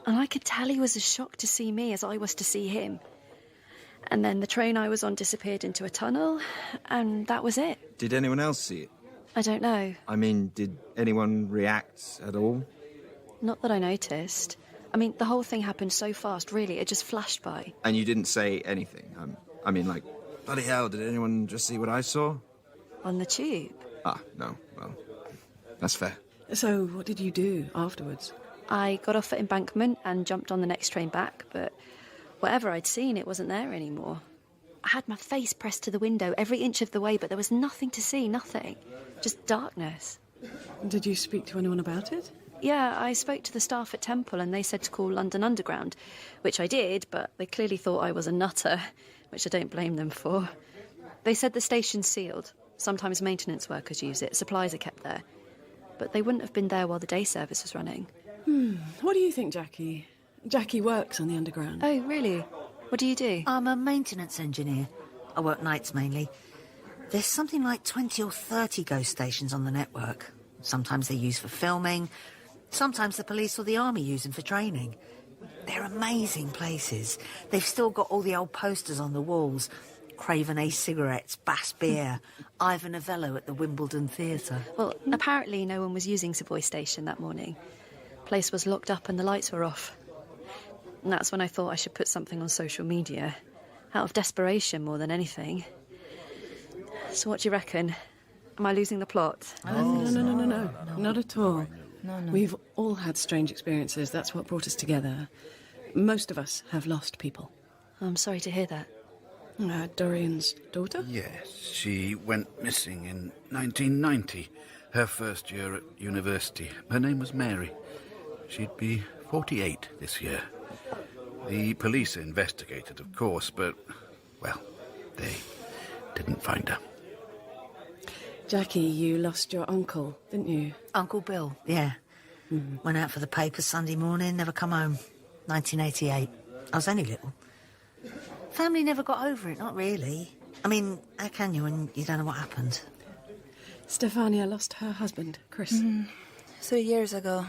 and I could tell he was as shocked to see me as I was to see him. And then the train I was on disappeared into a tunnel, and that was it. Did anyone else see it? I don't know. I mean, did anyone react at all? Not that I noticed. I mean, the whole thing happened so fast, really, it just flashed by. And you didn't say anything? I mean, like, bloody hell, did anyone just see what I saw? On the tube? Ah, no, well, that's fair. So, what did you do afterwards? I got off at Embankment and jumped on the next train back, but whatever I'd seen, it wasn't there anymore. I had my face pressed to the window every inch of the way, but there was nothing to see, nothing. Just darkness. Did you speak to anyone about it? Yeah, I spoke to the staff at Temple and they said to call London Underground, which I did, but they clearly thought I was a nutter, which I don't blame them for. They said the station's sealed. Sometimes maintenance workers use it, supplies are kept there. But they wouldn't have been there while the day service was running. What do you think, Jackie? Jackie works on the Underground. Oh, really? What do you do? I'm a maintenance engineer. I work nights mainly. There's something like 20 or 30 ghost stations on the network. Sometimes they're used for filming. Sometimes the police or the army use them for training. They're amazing places. They've still got all the old posters on the walls. Craven Ace cigarettes, Bass beer, Ivor Novello at the Wimbledon Theatre. Well, apparently no one was using Savoy Station that morning. Place was locked up and the lights were off. And that's when I thought I should put something on social media. Out of desperation more than anything. So what do you reckon? Am I losing the plot? No. Not at all. No. We've all had strange experiences. That's what brought us together. Most of us have lost people. I'm sorry to hear that. Dorian's daughter? Yes, she went missing in 1990. Her first year at university. Her name was Mary. She'd be 48 this year. The police investigated, of course, but, well, they didn't find her. Jackie, you lost your uncle, didn't you? Uncle Bill, yeah. Went out for the papers Sunday morning, never come home. 1988. I was only little. Family never got over it, not really. I mean, how can you when you don't know what happened? Stefania lost her husband, Chris. 3 years ago.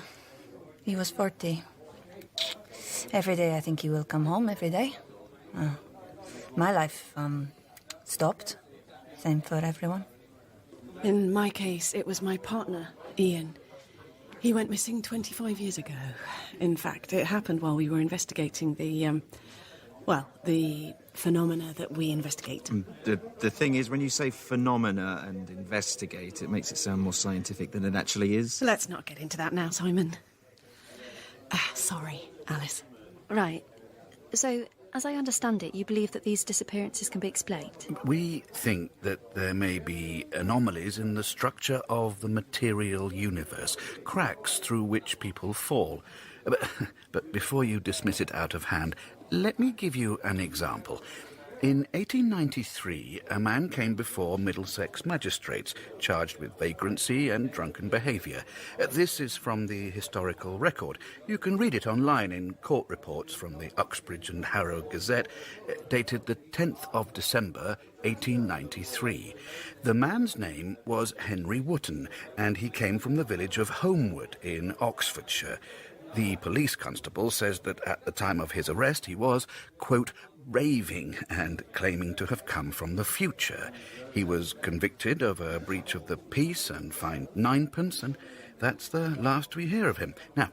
He was 40. Every day I think he will come home, every day. My life, stopped. Same for everyone. In my case, it was my partner, Ian. He went missing 25 years ago. In fact, it happened while we were investigating the phenomena that we investigate. The thing is, when you say phenomena and investigate, it makes it sound more scientific than it actually is. Let's not get into that now, Simon. Sorry, Alice. Right. So, as I understand it, you believe that these disappearances can be explained? We think that there may be anomalies in the structure of the material universe, cracks through which people fall. But before you dismiss it out of hand, let me give you an example. In 1893, a man came before Middlesex magistrates, charged with vagrancy and drunken behaviour. This is from the historical record. You can read it online in court reports from the Uxbridge and Harrow Gazette, dated the 10th of December, 1893. The man's name was Henry Wotton, and he came from the village of Homewood in Oxfordshire. The police constable says that at the time of his arrest he was, quote, raving and claiming to have come from the future. He was convicted of a breach of the peace and fined 9pence, and that's the last we hear of him. Now,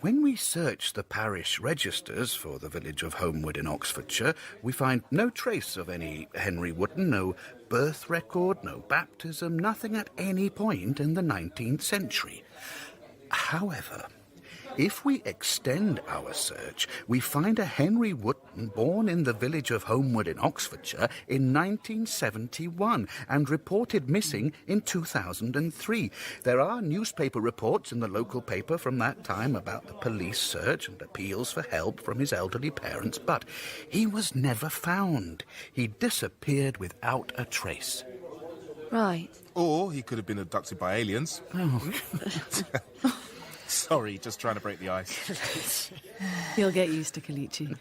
when we search the parish registers for the village of Homewood in Oxfordshire, we find no trace of any Henry Wotton, no birth record, no baptism, nothing at any point in the 19th century. However, if we extend our search, we find a Henry Wotton born in the village of Homewood in Oxfordshire in 1971 and reported missing in 2003. There are newspaper reports in the local paper from that time about the police search and appeals for help from his elderly parents, but he was never found. He disappeared without a trace. Right. Or he could have been abducted by aliens. Oh. Sorry, just trying to break the ice. You'll get used to Kalichi.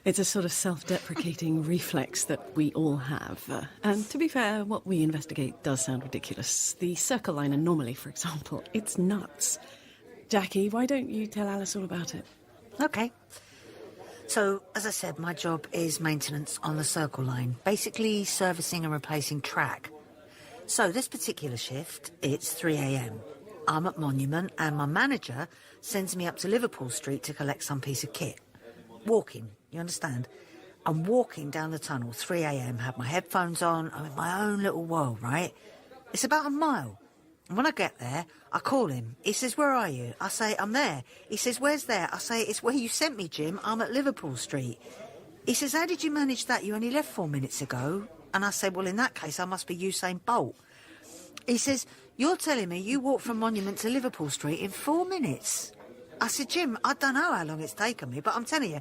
It's a sort of self-deprecating reflex that we all have. And to be fair, what we investigate does sound ridiculous. The circle line anomaly, for example, it's nuts. Jackie, why don't you tell Alice all about it? OK. So, as I said, my job is maintenance on the circle line. Basically servicing and replacing track. So, this particular shift, it's 3 a.m. I'm at Monument, and my manager sends me up to Liverpool Street to collect some piece of kit. Walking, you understand? I'm walking down the tunnel, 3 a.m, have my headphones on, I'm in my own little world, right? It's about a mile. And when I get there, I call him. He says, where are you? I say, I'm there. He says, where's there? I say, it's where you sent me, Jim. I'm at Liverpool Street. He says, how did you manage that? You only left 4 minutes ago. And I say, well, in that case, I must be Usain Bolt. He says, you're telling me you walked from Monument to Liverpool Street in 4 minutes? I said, Jim, I don't know how long it's taken me, but I'm telling you,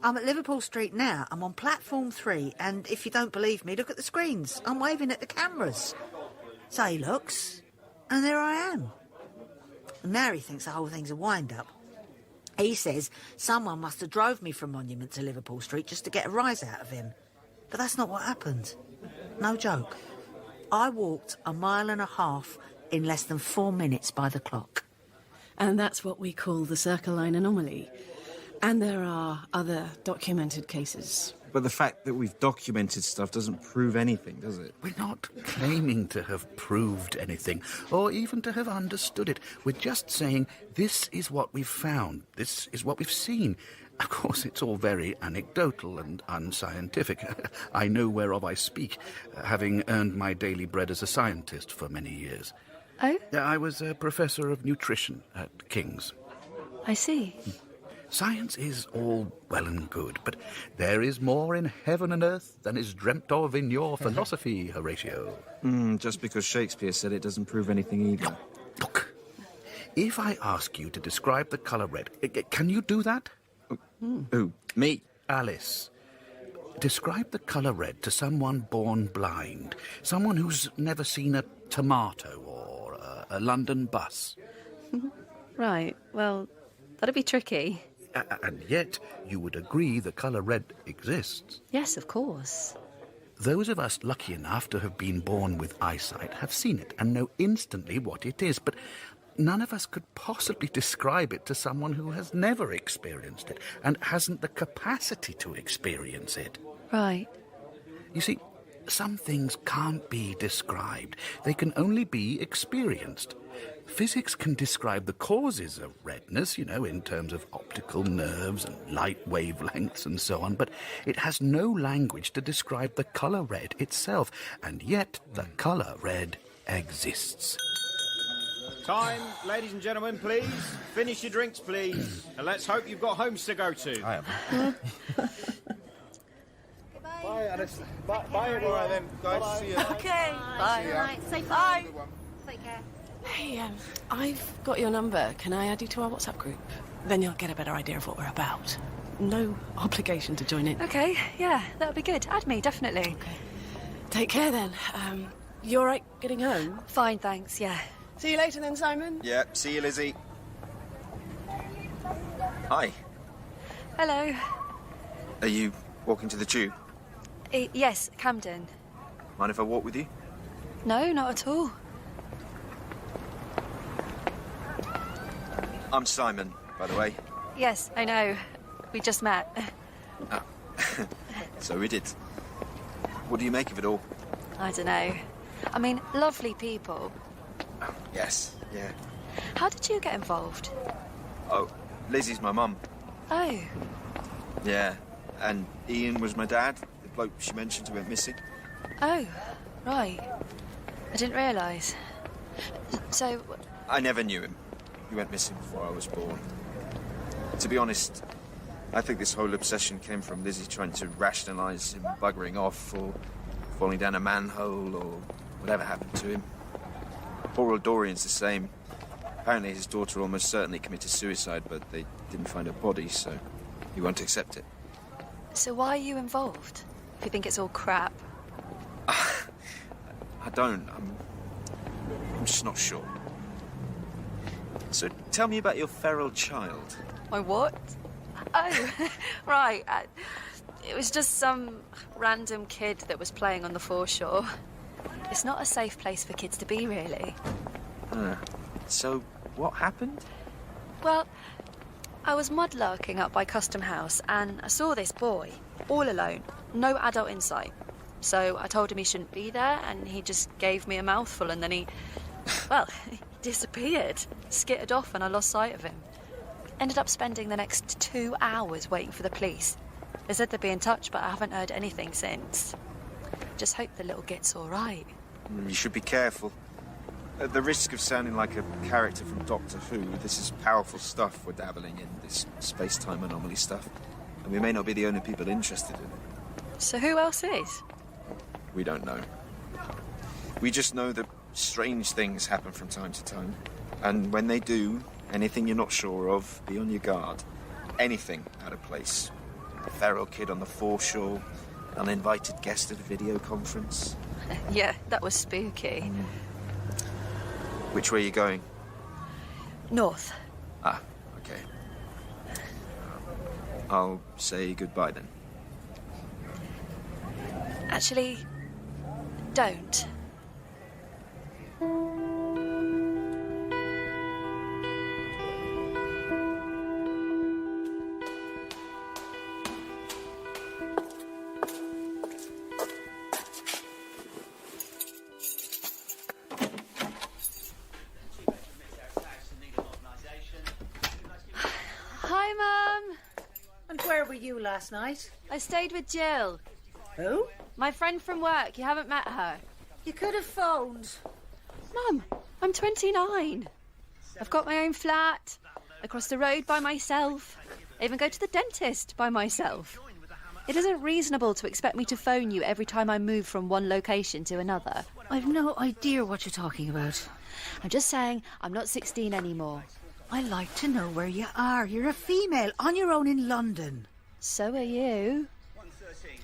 I'm at Liverpool Street now. I'm on platform 3, and if you don't believe me, look at the screens. I'm waving at the cameras. So he looks, and there I am. And now he thinks the whole thing's a wind-up. He says someone must have drove me from Monument to Liverpool Street just to get a rise out of him. But that's not what happened. No joke. I walked 1.5 miles in less than 4 minutes by the clock. And that's what we call the circle line anomaly. And there are other documented cases. But the fact that we've documented stuff doesn't prove anything, does it? We're not claiming to have proved anything, or even to have understood it. We're just saying, this is what we've found, this is what we've seen. Of course, it's all very anecdotal and unscientific. I know whereof I speak, having earned my daily bread as a scientist for many years. Oh? I was a professor of nutrition at King's. I see. Science is all well and good, but there is more in heaven and earth than is dreamt of in your philosophy, Horatio. Just because Shakespeare said it doesn't prove anything either. Look, If I ask you to describe the colour red, can you do that? Who? Me? Alice. Describe the colour red to someone born blind. Someone who's never seen a tomato or a London bus. Right, well, that'd be tricky. And yet, you would agree the colour red exists. Yes, of course. Those of us lucky enough to have been born with eyesight have seen it and know instantly what it is, but none of us could possibly describe it to someone who has never experienced it and hasn't the capacity to experience it. Right. You see, some things can't be described. They can only be experienced. Physics can describe the causes of redness, in terms of optical nerves and light wavelengths and so on, but it has no language to describe the colour red itself, and yet the colour red exists. Time, ladies and gentlemen, please. Finish your drinks, please. And let's hope you've got homes to go to. I have. Bye, Alice. Bye, everyone. All right, then, guys. See you. Okay. Bye. See ya. Right, safe Bye. Take care. Hey, I've got your number. Can I add you to our WhatsApp group? Then you'll get a better idea of what we're about. No obligation to join in. Okay, yeah, that would be good. Add me, definitely. Okay. Take care, then. You all right getting home? Fine, thanks, yeah. See you later, then, Simon. Yeah, see you, Lizzie. Hi. Hello. Are you walking to the tube? Yes, Camden. Mind if I walk with you? No, not at all. I'm Simon, by the way. Yes, I know. We just met. Oh. So we did. What do you make of it all? I don't know. I mean, lovely people. Oh, yes, yeah. How did you get involved? Oh, Lizzie's my mum. Oh. Yeah, and Ian was my dad, the bloke she mentioned who went missing. Oh, right. I didn't realise. So... I never knew him. He went missing before I was born. To be honest, I think this whole obsession came from Lizzie trying to rationalise him buggering off or falling down a manhole or whatever happened to him. Poor old Dorian's the same. Apparently his daughter almost certainly committed suicide, but they didn't find her body, so he won't accept it. So why are you involved? If you think it's all crap? I don't. I'm just not sure. So tell me about your feral child. My what? Oh, right. It was just some random kid that was playing on the foreshore. It's not a safe place for kids to be, really. So what happened? Well, I was mudlarking up by Custom House and I saw this boy, all alone, no adult in sight. So I told him he shouldn't be there and he just gave me a mouthful and then he disappeared, skittered off and I lost sight of him. Ended up spending the next 2 hours waiting for the police. They said they'd be in touch, but I haven't heard anything since. Just hope the little git's all right. You should be careful. At the risk of sounding like a character from Doctor Who, this is powerful stuff we're dabbling in, this space-time anomaly stuff. And we may not be the only people interested in it. So who else is? We don't know. We just know that strange things happen from time to time. And when they do, anything you're not sure of, be on your guard. Anything out of place. A feral kid on the foreshore, an uninvited guest at a video conference. Yeah, that was spooky. Which way are you going? North. Ah, okay. I'll say goodbye then. Actually, don't. Hi, Mum. And where were you last night? I stayed with Jill. Who? My friend from work. You haven't met her. You could have phoned. Mum, I'm 29. I've got my own flat. I cross the road by myself. I even go to the dentist by myself. It isn't reasonable to expect me to phone you every time I move from one location to another. I've no idea what you're talking about. I'm just saying I'm not 16 anymore. I like to know where you are. You're a female on your own in London. So are you.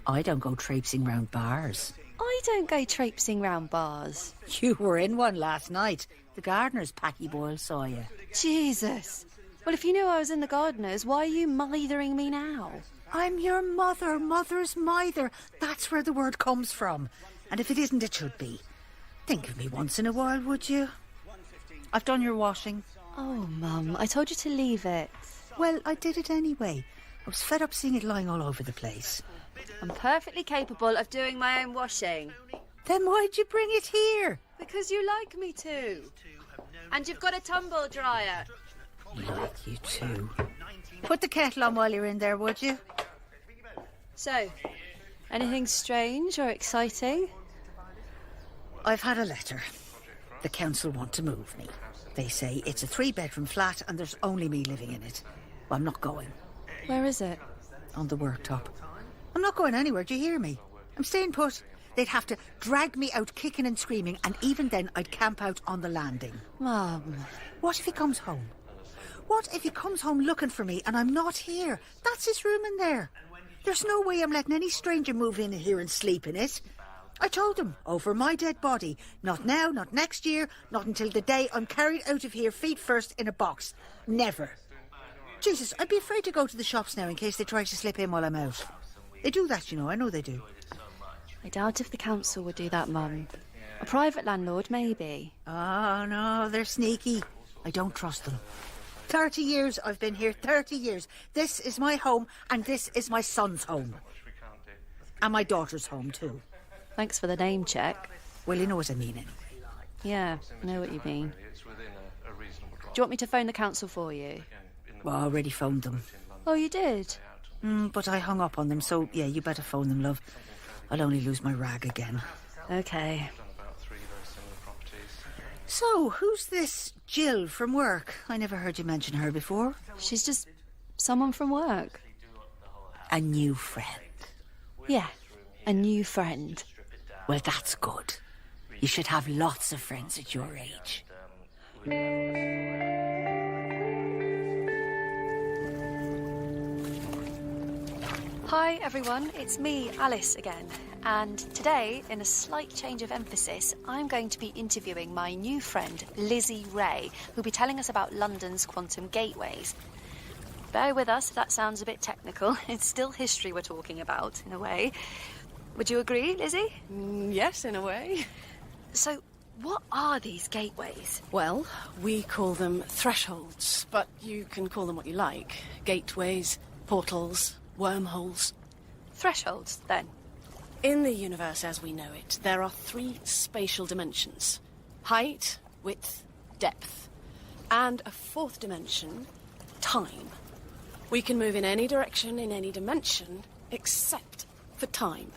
I don't go traipsing round bars. I don't go traipsing round bars. You were in one last night. The gardener's Packy Boyle saw you. Jesus. Well, if you knew I was in the gardener's, why are you mithering me now? I'm your mother, mother's mither. That's where the word comes from. And if it isn't, it should be. Think of me once in a while, would you? I've done your washing. Oh, Mum, I told you to leave it. Well, I did it anyway. I was fed up seeing it lying all over the place. I'm perfectly capable of doing my own washing. Then why'd you bring it here? Because you like me to. And you've got a tumble dryer. Like you too. Put the kettle on while you're in there, would you? So, anything strange or exciting? I've had a letter. The council want to move me. They say it's a 3-bedroom flat and there's only me living in it. Well, I'm not going. Where is it? On the worktop. I'm not going anywhere, do you hear me? I'm staying put. They'd have to drag me out kicking and screaming, and even then I'd camp out on the landing. Mum. What if he comes home? What if he comes home looking for me and I'm not here? That's his room in there. There's no way I'm letting any stranger move in here and sleep in it. I told him, over my dead body. Not now, not next year, not until the day I'm carried out of here feet first in a box. Never. Jesus, I'd be afraid to go to the shops now in case they try to slip in while I'm out. They do that, you know, I know they do. I doubt if the council would do that, Mum. A private landlord, maybe. Oh, no, they're sneaky. I don't trust them. 30 years I've been here, 30 years. This is my home, and this is my son's home. And my daughter's home, too. Thanks for the name check. Well, you know what I mean, anyway. Yeah, I know what you mean. Do you want me to phone the council for you? Well, I already phoned them. Oh, you did? But I hung up on them, so, yeah, you better phone them, love. I'll only lose my rag again. OK. So, who's this Jill from work? I never heard you mention her before. She's just someone from work. A new friend? Yeah, a new friend. Well, that's good. You should have lots of friends at your age. Hi everyone, it's me, Alice, again. And today, in a slight change of emphasis, I'm going to be interviewing my new friend, Lizzie Ray, who'll be telling us about London's quantum gateways. Bear with us if that sounds a bit technical. It's still history we're talking about, in a way. Would you agree, Lizzie? Yes, in a way. So, what are these gateways? Well, we call them thresholds, but you can call them what you like. Gateways, portals, wormholes. Thresholds, then? In the universe as we know it, there are 3 spatial dimensions. Height, width, depth. And a 4th dimension, time. We can move in any direction in any dimension, except for time.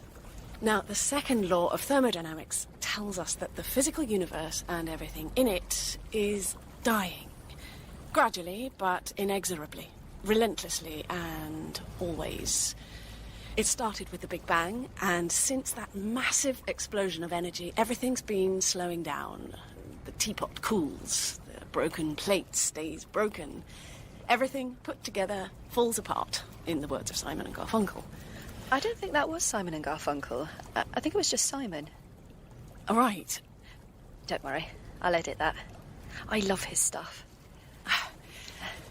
Now, the second law of thermodynamics tells us that the physical universe and everything in it is dying. Gradually, but inexorably. Relentlessly and always. It started with the Big Bang, and since that massive explosion of energy, everything's been slowing down. The teapot cools, the broken plate stays broken. Everything put together falls apart, in the words of Simon and Garfunkel. I don't think that was Simon and Garfunkel. I think it was just Simon. All right. Don't worry, I'll edit that. I love his stuff.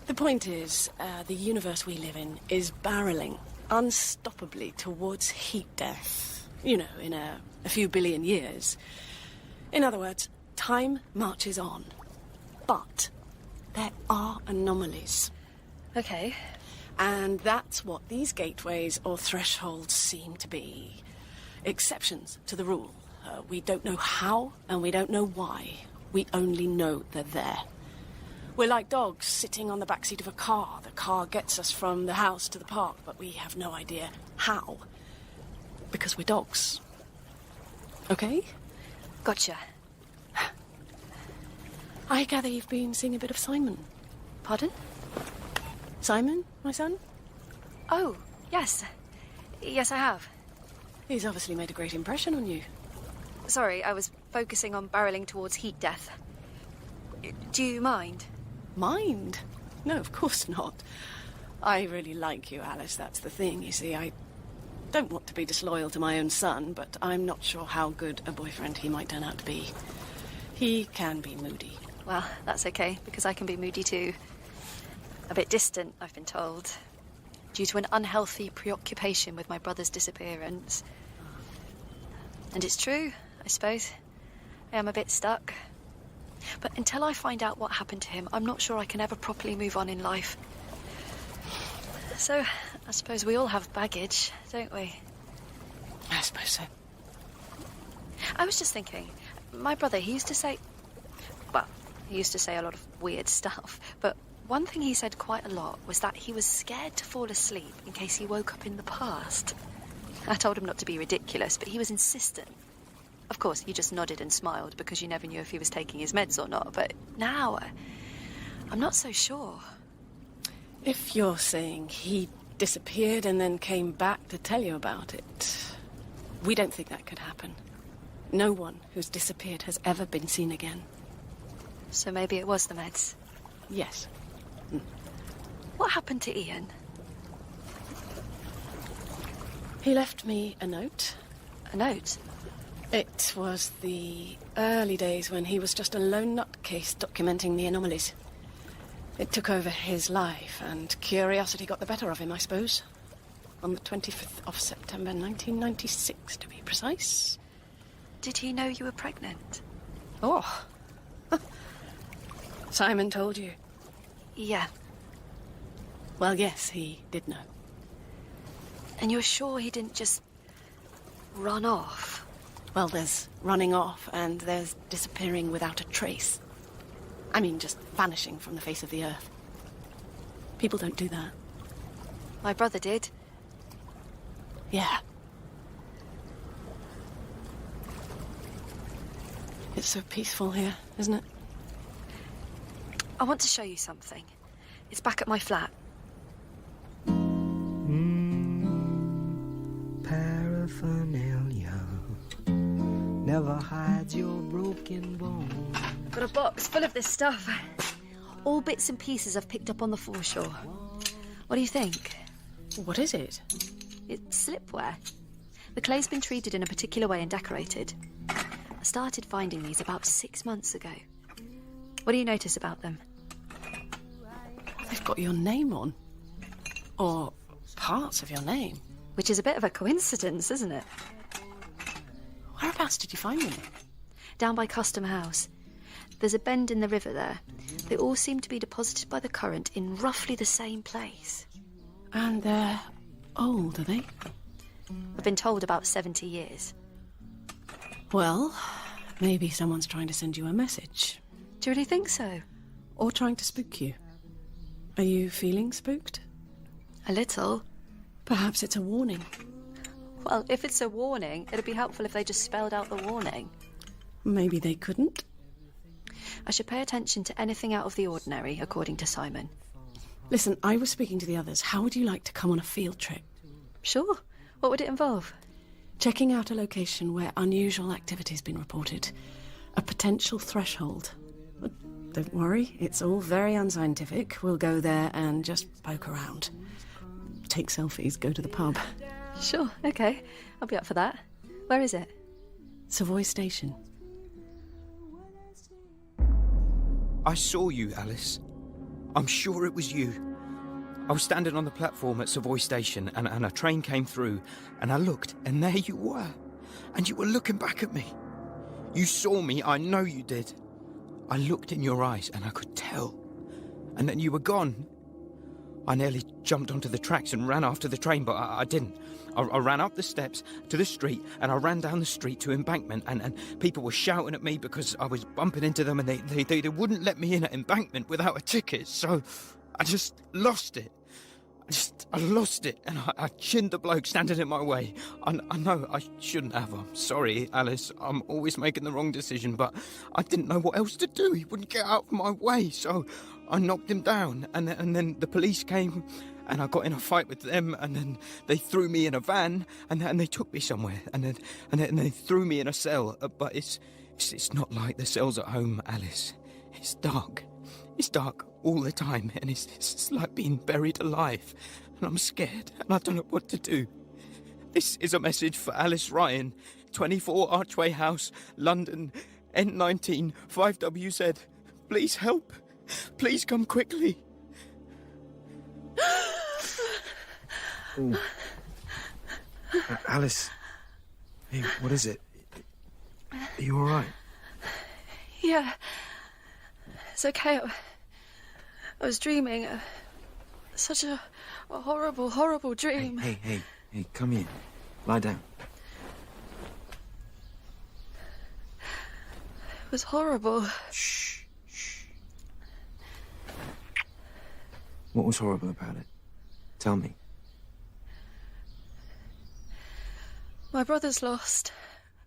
The point is, the universe we live in is barreling unstoppably towards heat death. You know, in a few billion years. In other words, time marches on. But there are anomalies. Okay. And that's what these gateways or thresholds seem to be. Exceptions to the rule. We don't know how, and we don't know why. We only know they're there. We're like dogs sitting on the backseat of a car. The car gets us from the house to the park, but we have no idea how. Because we're dogs. Okay? Gotcha. I gather you've been seeing a bit of Simon. Pardon? Simon, my son? Oh, yes. Yes, I have. He's obviously made a great impression on you. Sorry, I was focusing on barreling towards heat death. Do you mind? Mind? No, of course not. I really like you, Alice, that's the thing. You see, I don't want to be disloyal to my own son, but I'm not sure how good a boyfriend he might turn out to be. He can be moody. Well, that's okay, because I can be moody too. A bit distant, I've been told. Due to an unhealthy preoccupation with my brother's disappearance. And it's true, I suppose. I am a bit stuck. But until I find out what happened to him, I'm not sure I can ever properly move on in life. So, I suppose we all have baggage, don't we? I suppose so. I was just thinking, my brother, he used to say... Well, he used to say a lot of weird stuff, but one thing he said quite a lot was that he was scared to fall asleep in case he woke up in the past. I told him not to be ridiculous, but he was insistent. Of course, he just nodded and smiled because you never knew if he was taking his meds or not, but now I'm not so sure. If you're saying he disappeared and then came back to tell you about it, we don't think that could happen. No one who's disappeared has ever been seen again. So maybe it was the meds? Yes. What happened to Ian? He left me a note. A note? It was the early days when he was just a lone nutcase documenting the anomalies. It took over his life, and curiosity got the better of him, I suppose. On the 25th of September, 1996, to be precise. Did he know you were pregnant? Oh. Simon told you? Yeah. Well, yes, he did know. And you're sure he didn't just run off? Well, there's running off, and there's disappearing without a trace. I mean, just vanishing from the face of the earth. People don't do that. My brother did. Yeah. It's so peaceful here, isn't it? I want to show you something. It's back at my flat. Paraphernalia never hides your broken bone. Got a box full of this stuff. All bits and pieces I've picked up on the foreshore. What do you think? What is it? It's slipware. The clay's been treated in a particular way and decorated. I started finding these about 6 months ago. What do you notice about them? They've got your name on. Or parts of your name. Which is a bit of a coincidence, isn't it? Whereabouts did you find them? Down by Custom House. There's a bend in the river there. They all seem to be deposited by the current in roughly the same place. And they're old, are they? I've been told about 70 years. Well, maybe someone's trying to send you a message. Do you really think so? Or trying to spook you. Are you feeling spooked? A little. Perhaps it's a warning. Well, if it's a warning, it'd be helpful if they just spelled out the warning. Maybe they couldn't. I should pay attention to anything out of the ordinary, according to Simon. Listen, I was speaking to the others. How would you like to come on a field trip? Sure. What would it involve? Checking out a location where unusual activity's been reported. A potential threshold. But don't worry, it's all very unscientific. We'll go there and just poke around. Take selfies, go to the pub. Sure, okay. I'll be up for that. Where is it? Savoy Station. I saw you, Alice. I'm sure it was you. I was standing on the platform at Savoy Station and a train came through and I looked and there you were. And you were looking back at me. You saw me, I know you did. I looked in your eyes and I could tell. And then you were gone. I nearly jumped onto the tracks and ran after the train, but I didn't. I ran up the steps to the street and I ran down the street to Embankment and people were shouting at me because I was bumping into them and they wouldn't let me in at Embankment without a ticket, so I just lost it. I lost it and I chinned the bloke standing in my way. I know I shouldn't have. I'm sorry, Alice. I'm always making the wrong decision, but I didn't know what else to do. He wouldn't get out of my way, so I knocked him down and then the police came and I got in a fight with them, and then they threw me in a van, and they took me somewhere, and then they threw me in a cell. But it's not like the cells at home, Alice. It's dark. It's dark all the time, and it's like being buried alive. And I'm scared, and I don't know what to do. This is a message for Alice Ryan, 24 Archway House, London, N19 5WZ. Please help. Please come quickly. Alice. Hey, what is it? Are you all right? Yeah. It's okay. I was dreaming. Such a horrible, horrible dream. Hey, come here. Lie down. It was horrible. Shh. What was horrible about it? Tell me. My brother's lost,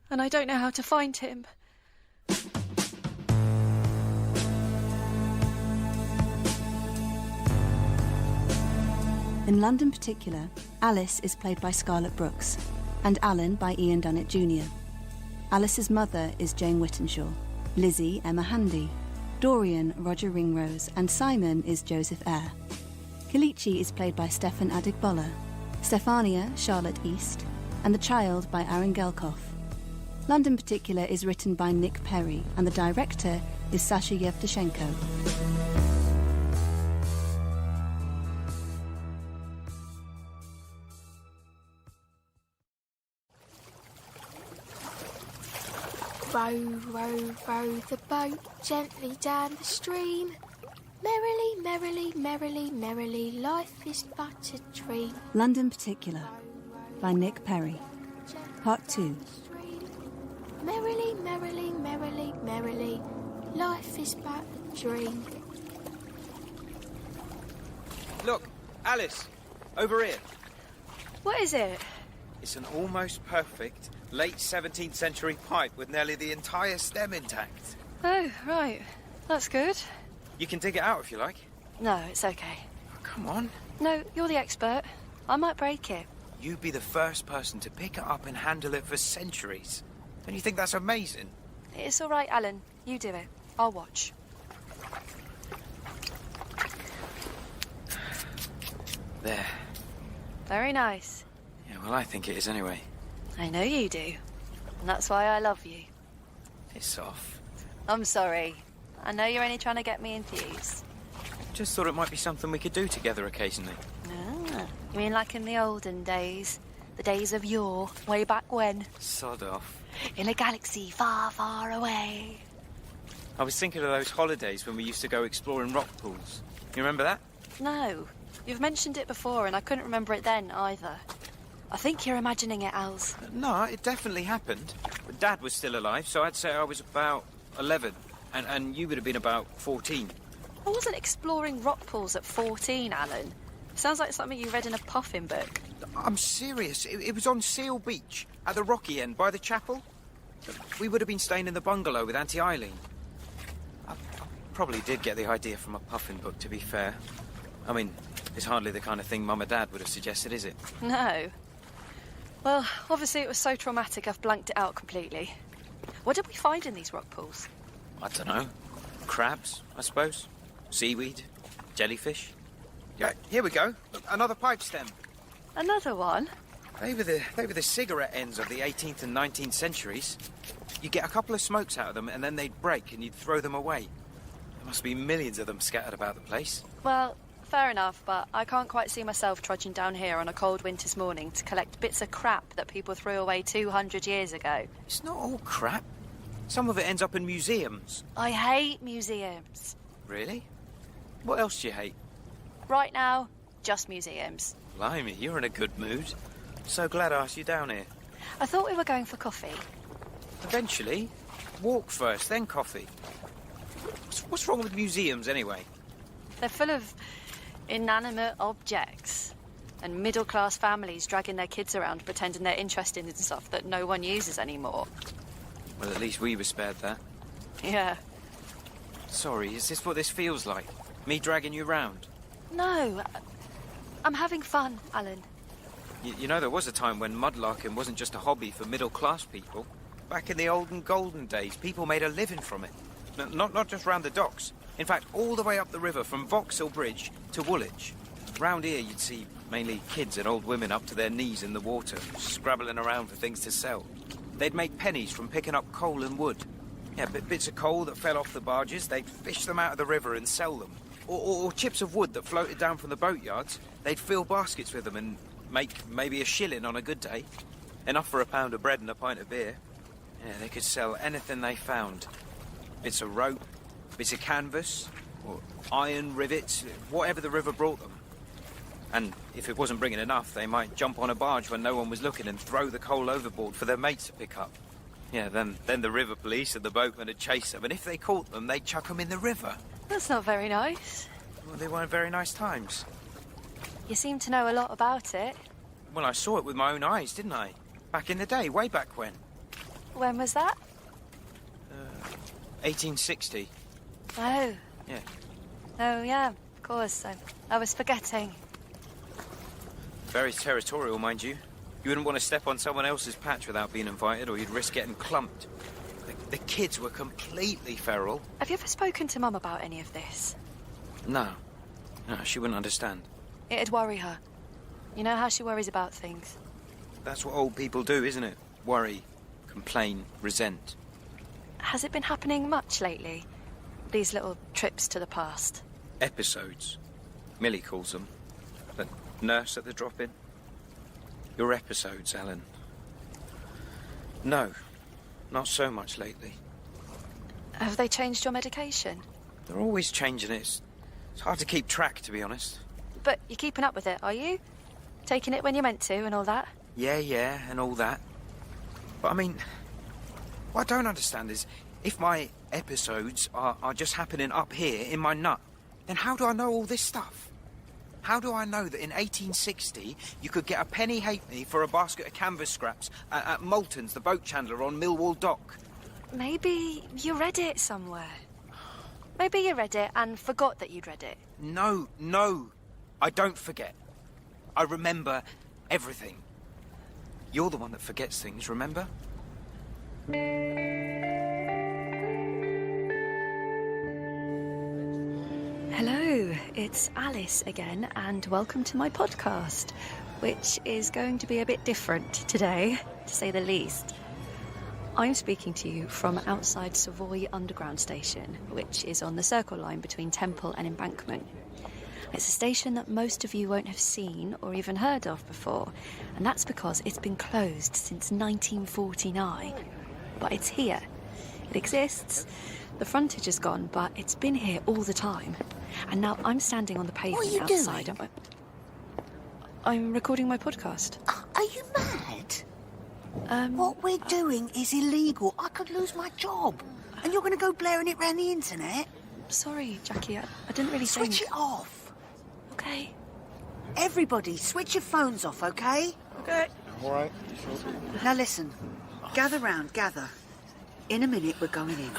and I don't know how to find him. In London Particular, Alice is played by Scarlett Brooks, and Alan by Ian Dunnett Jr. Alice's mother is Jane Whittenshaw, Lizzie Emma Handy, Dorian Roger Ringrose, and Simon is Joseph Eyre. Kalichi is played by Stefan Adegbola, Stefania Charlotte East, and The Child by Aaron Gelkoff. London Particular is written by Nick Perry, and the director is Sasha Yevtushenko. Row, row, row the boat gently down the stream. Merrily, merrily, merrily, merrily, life is but a dream. London Particular by Nick Perry. Part 2. Merrily, merrily, merrily, merrily, life is but a dream. Look, Alice, over here. What is it? It's an almost perfect late 17th century pipe with nearly the entire stem intact. Oh, right. That's good. You can dig it out if you like. No, it's okay. Oh, come on. No, you're the expert. I might break it. You'd be the first person to pick it up and handle it for centuries. Don't you think that's amazing? It's all right, Alan. You do it. I'll watch. There. Very nice. Yeah, well, I think it is anyway. I know you do. And that's why I love you. It's off. I'm sorry. I know you're only trying to get me enthused. Just thought it might be something we could do together occasionally. Ah, you mean like in the olden days? The days of yore, way back when? Sod off. In a galaxy far, far away. I was thinking of those holidays when we used to go exploring rock pools. You remember that? No. You've mentioned it before and I couldn't remember it then either. I think you're imagining it, Als. No, it definitely happened. Dad was still alive, so I'd say I was about 11. And you would have been about 14. I wasn't exploring rock pools at 14, Alan. Sounds like something you read in a puffin book. I'm serious. It was on Seal Beach, at the rocky end, by the chapel. We would have been staying in the bungalow with Auntie Eileen. I probably did get the idea from a puffin book, to be fair. I mean, it's hardly the kind of thing Mum and Dad would have suggested, is it? No. Well, obviously it was so traumatic I've blanked it out completely. What did we find in these rock pools? I don't know. Crabs, I suppose. Seaweed. Jellyfish. Yeah, here we go. Look, another pipe stem. Another one? They were the cigarette ends of the 18th and 19th centuries. You get a couple of smokes out of them and then they'd break and you'd throw them away. There must be millions of them scattered about the place. Well, fair enough, but I can't quite see myself trudging down here on a cold winter's morning to collect bits of crap that people threw away 200 years ago. It's not all crap. Some of it ends up in museums. I hate museums. Really? What else do you hate? Right now, just museums. Blimey, you're in a good mood. So glad I asked you down here. I thought we were going for coffee. Eventually. Walk first, then coffee. What's wrong with museums, anyway? They're full of inanimate objects and middle-class families dragging their kids around pretending they're interested in stuff that no one uses anymore. Well, at least we were spared that. Yeah. Sorry, is this what this feels like? Me dragging you round? No. I'm having fun, Alan. You know, there was a time when mudlarking wasn't just a hobby for middle-class people. Back in the olden golden days, people made a living from it. Not just round the docks. In fact, all the way up the river from Vauxhall Bridge to Woolwich. Round here, you'd see mainly kids and old women up to their knees in the water, scrabbling around for things to sell. They'd make pennies from picking up coal and wood. Yeah, bits of coal that fell off the barges, they'd fish them out of the river and sell them. Or chips of wood that floated down from the boatyards, they'd fill baskets with them and make maybe a shilling on a good day. Enough for a pound of bread and a pint of beer. Yeah, they could sell anything they found. Bits of rope, bits of canvas, or iron rivets, whatever the river brought them. And if it wasn't bringing enough, they might jump on a barge when no one was looking and throw the coal overboard for their mates to pick up. Yeah, then the river police and the boatmen would chase them, and if they caught them, they'd chuck them in the river. That's not very nice. Well, they weren't very nice times. You seem to know a lot about it. Well, I saw it with my own eyes, didn't I? Back in the day, way back when. When was that? 1860. Oh. Yeah. Oh, yeah, of course. I was forgetting. Very territorial, mind you. You wouldn't want to step on someone else's patch without being invited, or you'd risk getting clumped. The kids were completely feral. Have you ever spoken to Mum about any of this? No, she wouldn't understand. It'd worry her. You know how she worries about things. That's what old people do, isn't it? Worry, complain, resent. Has it been happening much lately? These little trips to the past? Episodes. Millie calls them. The nurse at the drop-in. Your episodes, Alan. No, not so much lately. Have they changed your medication? They're always changing it. It's hard to keep track, to be honest. But you're keeping up with it, are you? Taking it when you're meant to and all that? Yeah, and all that. But I mean, what I don't understand is, if my episodes are just happening up here in my nut, then how do I know all this stuff? How do I know that in 1860 you could get a penny halfpenny for a basket of canvas scraps at Moulton's, the boat chandler on Millwall Dock? Maybe you read it somewhere. Maybe you read it and forgot that you'd read it. No. I don't forget. I remember everything. You're the one that forgets things, remember? Hello, it's Alice again, and welcome to my podcast, which is going to be a bit different today, to say the least. I'm speaking to you from outside Savoy Underground Station, which is on the Circle line between Temple and Embankment. It's a station that most of you won't have seen or even heard of before, and that's because it's been closed since 1949. But it's here. It exists. The frontage is gone, but it's been here all the time. And now I'm standing on the pavement outside. Doing? I'm recording my podcast. Are you mad? What we're doing is illegal. I could lose my job. And you're going to go blaring it round the internet? Sorry, Jackie, I didn't really think... Switch it off. Okay. Everybody, switch your phones off, okay? Okay. All right. Now listen. Gather round, gather. In a minute, we're going in.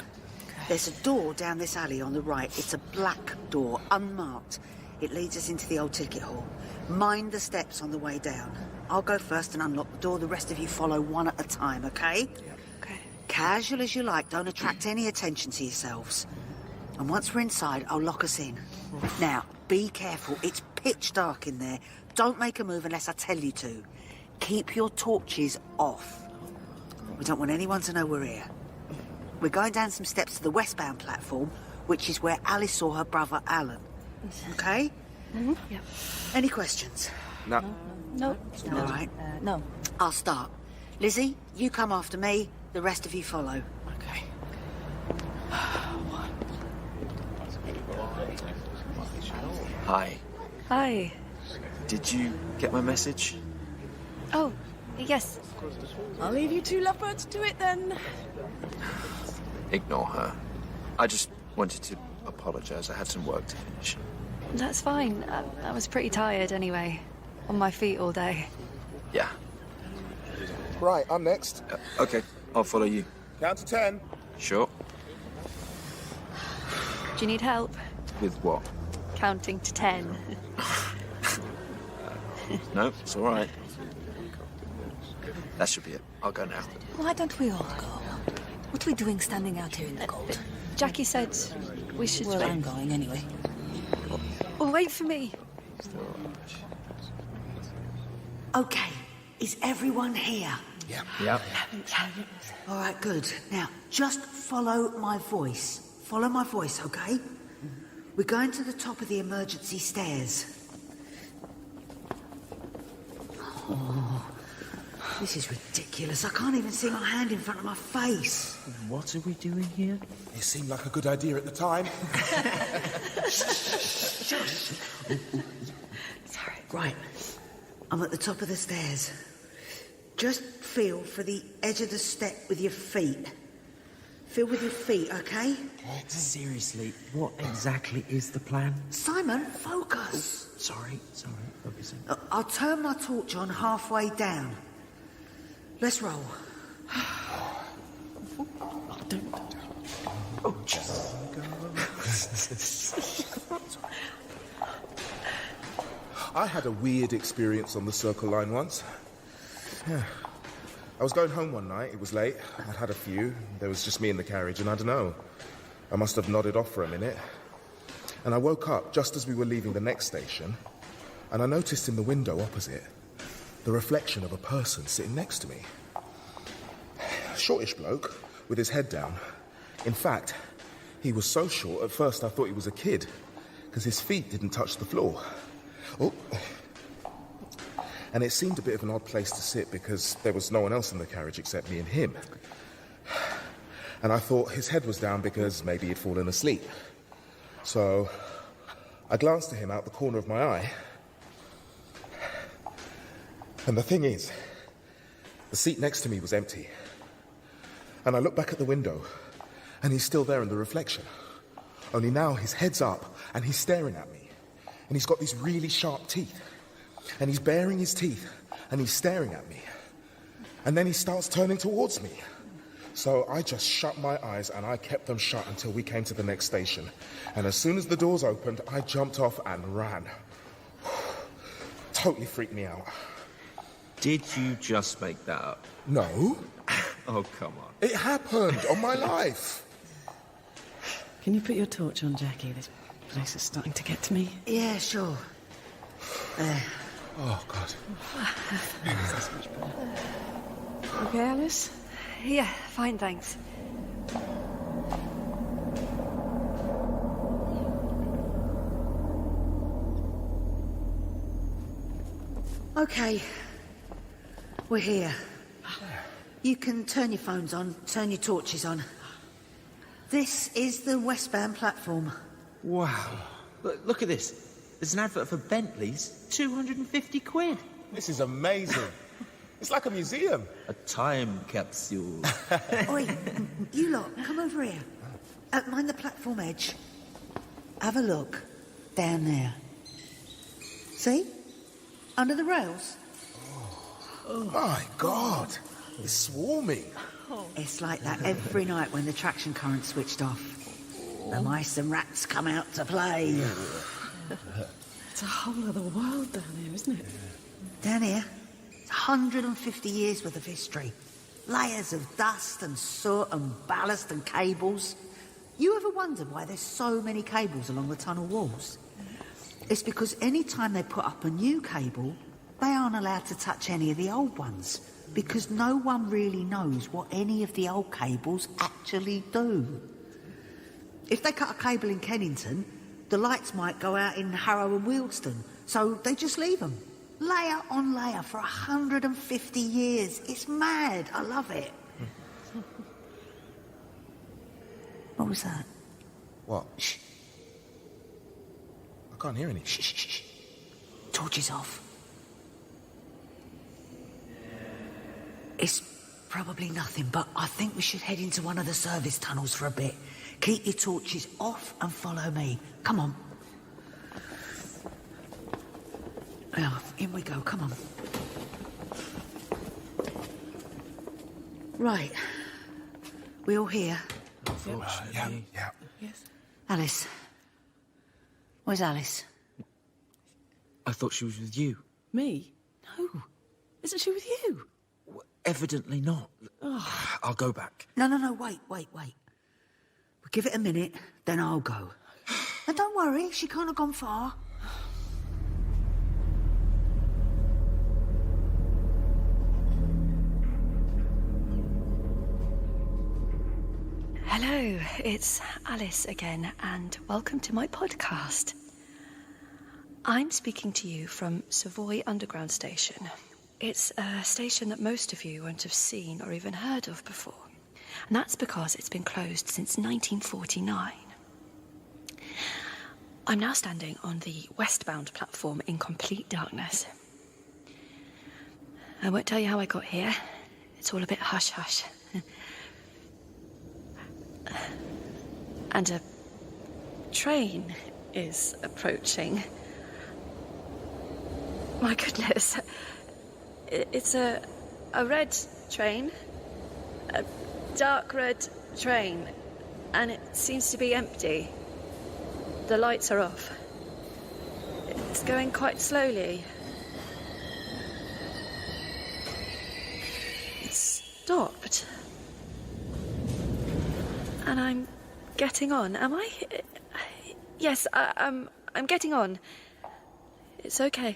There's a door down this alley on the right. It's a black door, unmarked. It leads us into the old ticket hall. Mind the steps on the way down. I'll go first and unlock the door. The rest of you follow one at a time, okay? Yeah. Okay. Casual as you like. Don't attract any attention to yourselves. And once we're inside, I'll lock us in. Now, be careful. It's pitch dark in there. Don't make a move unless I tell you to. Keep your torches off. We don't want anyone to know we're here. We're going down some steps to the westbound platform, which is where Alice saw her brother Alan. Okay? Mm-hmm. Yeah. Any questions? No. No. All right. No. I'll start. Lizzie, you come after me. The rest of you follow. Okay. Hi. Hi. Did you get my message? Oh, yes. I'll leave you two lovebirds to it then. Ignore her. I just wanted to apologise. I had some work to finish. That's fine. I was pretty tired anyway. On my feet all day. Yeah. Right, I'm next. Okay, I'll follow you. Count to 10. Sure. Do you need help? With what? Counting to 10. No, it's all right. That should be it. I'll go now. Why don't we all go? What are we doing standing out here in the cold? Jackie said we should... Well, I'm going anyway. Oh, wait for me. Okay, is everyone here? Yeah. Yep. All right, good. Now, just follow my voice. Follow my voice, okay? We're going to the top of the emergency stairs. Oh, this is ridiculous. I can't even see my hand in front of my face. What are we doing here? It seemed like a good idea at the time. Sorry. Right. I'm at the top of the stairs. Just feel for the edge of the step with your feet. Feel with your feet, okay? Seriously, what exactly is the plan? Simon, focus. Sorry, focusing. I'll turn my torch on halfway down. Let's roll. Oh, just I had a weird experience on the Circle Line once. Yeah. I was going home one night, it was late, I'd had a few, there was just me in the carriage, and I don't know. I must have nodded off for a minute. And I woke up just as we were leaving the next station, and I noticed in the window opposite the reflection of a person sitting next to me. Shortish bloke, with his head down. In fact, he was so short, at first I thought he was a kid, because his feet didn't touch the floor. Oh. And it seemed a bit of an odd place to sit because there was no one else in the carriage except me and him. And I thought his head was down because maybe he'd fallen asleep. So I glanced at him out the corner of my eye. And the thing is, the seat next to me was empty. And I looked back at the window, and he's still there in the reflection. Only now his head's up, and he's staring at me. And he's got these really sharp teeth. And he's baring his teeth, and he's staring at me. And then he starts turning towards me. So I just shut my eyes, and I kept them shut until we came to the next station. And as soon as the doors opened, I jumped off and ran. Totally freaked me out. Did you just make that up? No. Oh, come on. It happened on my life. Can you put your torch on, Jackie? This place is starting to get to me. Yeah, sure. There. Oh, God. That's much better. Okay, Alice? Yeah, fine, thanks. Okay. We're here. You can turn your phones on, turn your torches on. This is the westbound platform. Wow. Look at this. There's an advert for Bentley's. 250 quid. This is amazing. It's like a museum. A time capsule. Oi, you lot, come over here. Mind the platform edge. Have a look. Down there. See? Under the rails. Oh, my God. It's swarming. It's like that every night when the traction current's switched off. The mice and rats come out to play. It's a whole other world down here, isn't it? Down here, it's 150 years worth of history. Layers of dust and soot and ballast and cables. You ever wondered why there's so many cables along the tunnel walls? It's because any time they put up a new cable, they aren't allowed to touch any of the old ones, because no one really knows what any of the old cables actually do. If they cut a cable in Kennington, the lights might go out in Harrow and Wealdstone, so they just leave them. Layer on layer for 150 years. It's mad. I love it. What was that? What? Shh. I can't hear any. Shh, shh, shh. Torches off. It's probably nothing, but I think we should head into one of the service tunnels for a bit. Keep your torches off and follow me. Come on. Now, in we go. Come on. Right. We all here? Unfortunately. Yeah. Yes. Alice. Where's Alice? I thought she was with you. Me? No. Isn't she with you? Evidently not. Oh. I'll go back. No, wait. We'll give it a minute, then I'll go. And don't worry, she can't have gone far. Hello, it's Alice again, and welcome to my podcast. I'm speaking to you from Savoy Underground Station. It's a station that most of you won't have seen or even heard of before. And that's because it's been closed since 1949. I'm now standing on the westbound platform in complete darkness. I won't tell you how I got here. It's all a bit hush-hush. And a train is approaching. My goodness. It's a red train. A dark red train. And it seems to be empty. The lights are off. It's going quite slowly. It's stopped. And I'm getting on. Am I? Yes, I'm getting on. It's okay.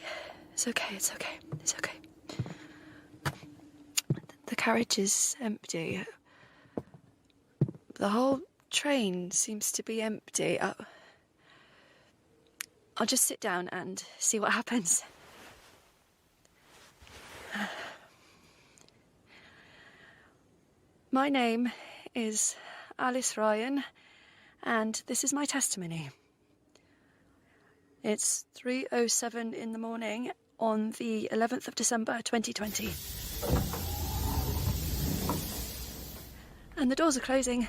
It's okay. The carriage is empty. The whole train seems to be empty. I'll just sit down and see what happens. My name is Alice Ryan, and this is my testimony. It's 3:07 in the morning on the 11th of December 2020. And the doors are closing.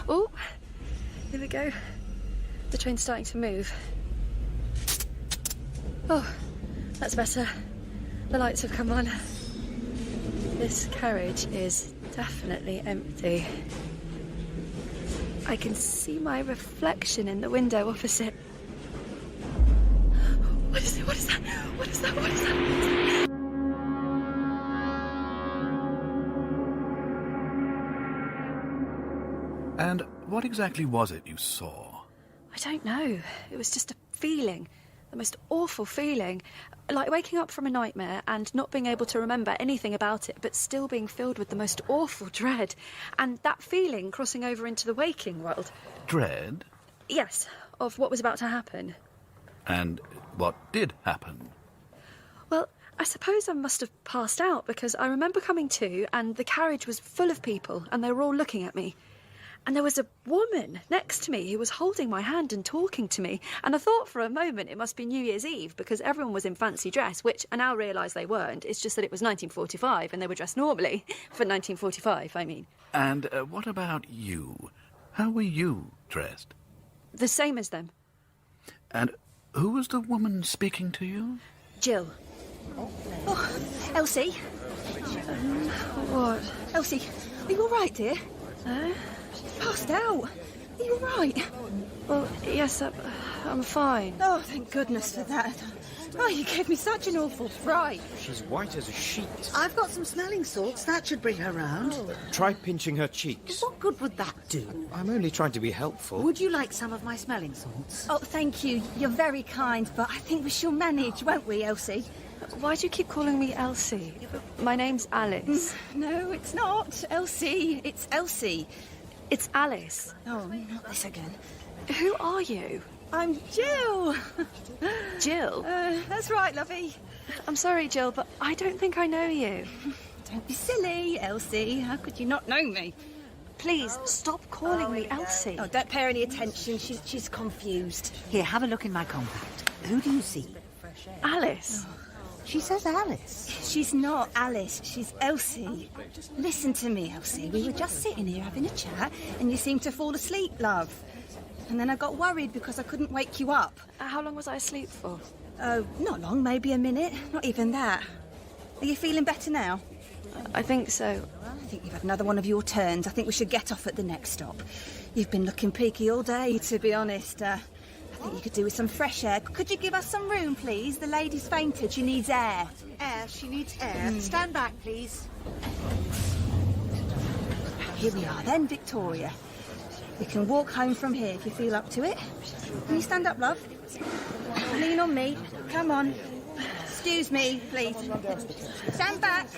Oh, here we go. The train's starting to move. Oh, that's better. The lights have come on. This carriage is definitely empty. I can see my reflection in the window opposite. What is it? What is that? What is that? What is that? And what exactly was it you saw? I don't know. It was just a feeling. The most awful feeling. Like waking up from a nightmare and not being able to remember anything about it, but still being filled with the most awful dread. And that feeling crossing over into the waking world. Dread? Yes, of what was about to happen. And what did happen? Well, I suppose I must have passed out, because I remember coming to and the carriage was full of people and they were all looking at me. And there was a woman next to me who was holding my hand and talking to me. And I thought for a moment it must be New Year's Eve, because everyone was in fancy dress, which I now realise they weren't. It's just that it was 1945 and they were dressed normally. For 1945, I mean. And what about you? How were you dressed? The same as them. And who was the woman speaking to you? Jill. Oh, Elsie. What? Elsie, are you all right, dear? Passed out. Are you all right? Well, yes, I'm fine. Oh, thank goodness for that. Oh, you gave me such an awful fright. She's white as a sheet. I've got some smelling salts. That should bring her round. Oh. Try pinching her cheeks. What good would that do? I'm only trying to be helpful. Would you like some of my smelling salts? Oh, thank you. You're very kind, but I think we shall manage, won't we, Elsie? Why do you keep calling me Elsie? My name's Alice. No, it's not Elsie. It's Elsie. It's Alice. Oh, not this again. Who are you? I'm Jill. Jill? That's right, lovey. I'm sorry, Jill, but I don't think I know you. Don't be silly, Elsie. How could you not know me? Please, stop calling me Elsie. Oh, don't pay her any attention. She's confused. Here, have a look in my compact. Who do you see? Alice. Oh. She says Alice. She's not Alice. She's Elsie. Listen to me, Elsie. We were just sitting here having a chat, and you seemed to fall asleep, love. And then I got worried because I couldn't wake you up. How long was I asleep for? Oh, not long, maybe a minute. Not even that. Are you feeling better now? I think so. I think you've had another one of your turns. I think we should get off at the next stop. You've been looking peaky all day, to be honest. I think you could do with some fresh air. Could you give us some room, please? The lady's fainted. She needs air. Air, she needs air. Stand back, please. Here we are then, Victoria. We can walk home from here if you feel up to it. Can you stand up, love? Lean on me. Come on. Excuse me, please. Stand back.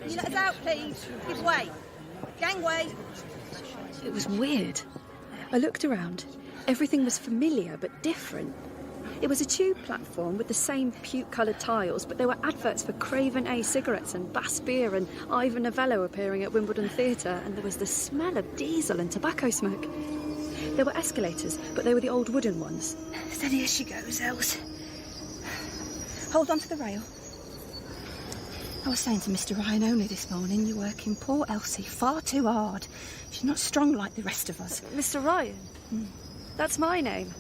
Can you let us out, please? Give way. Gangway. It was weird. I looked around. Everything was familiar but different. It was a tube platform with the same puke-coloured tiles, but there were adverts for Craven A cigarettes and Bass beer and Ivor Novello appearing at Wimbledon Theatre, and there was the smell of diesel and tobacco smoke. There were escalators, but they were the old wooden ones. Steady as she goes, Els. Hold on to the rail. I was saying to Mr. Ryan only this morning, you're working poor Elsie far too hard. She's not strong like the rest of us. Mr. Ryan? That's my name.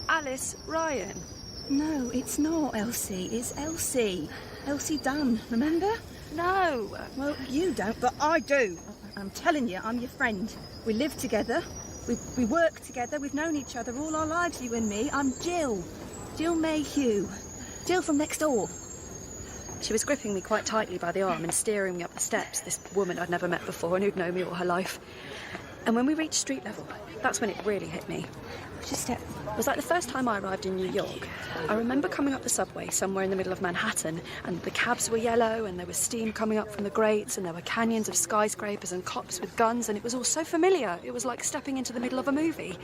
Alice Ryan. No, it's not Elsie. It's Elsie. Elsie Dunn, remember? No. Well, you don't, but I do. I'm telling you, I'm your friend. We live together. We work together. We've known each other all our lives, you and me. I'm Jill. Jill Mayhew. Jill from next door. She was gripping me quite tightly by the arm and steering me up the steps, this woman I'd never met before and who'd known me all her life. And when we reached street level, that's when it really hit me. Just it was like the first time I arrived in New York. I remember coming up the subway somewhere in the middle of Manhattan, and the cabs were yellow, and there was steam coming up from the grates, and there were canyons of skyscrapers and cops with guns, and it was all so familiar. It was like stepping into the middle of a movie.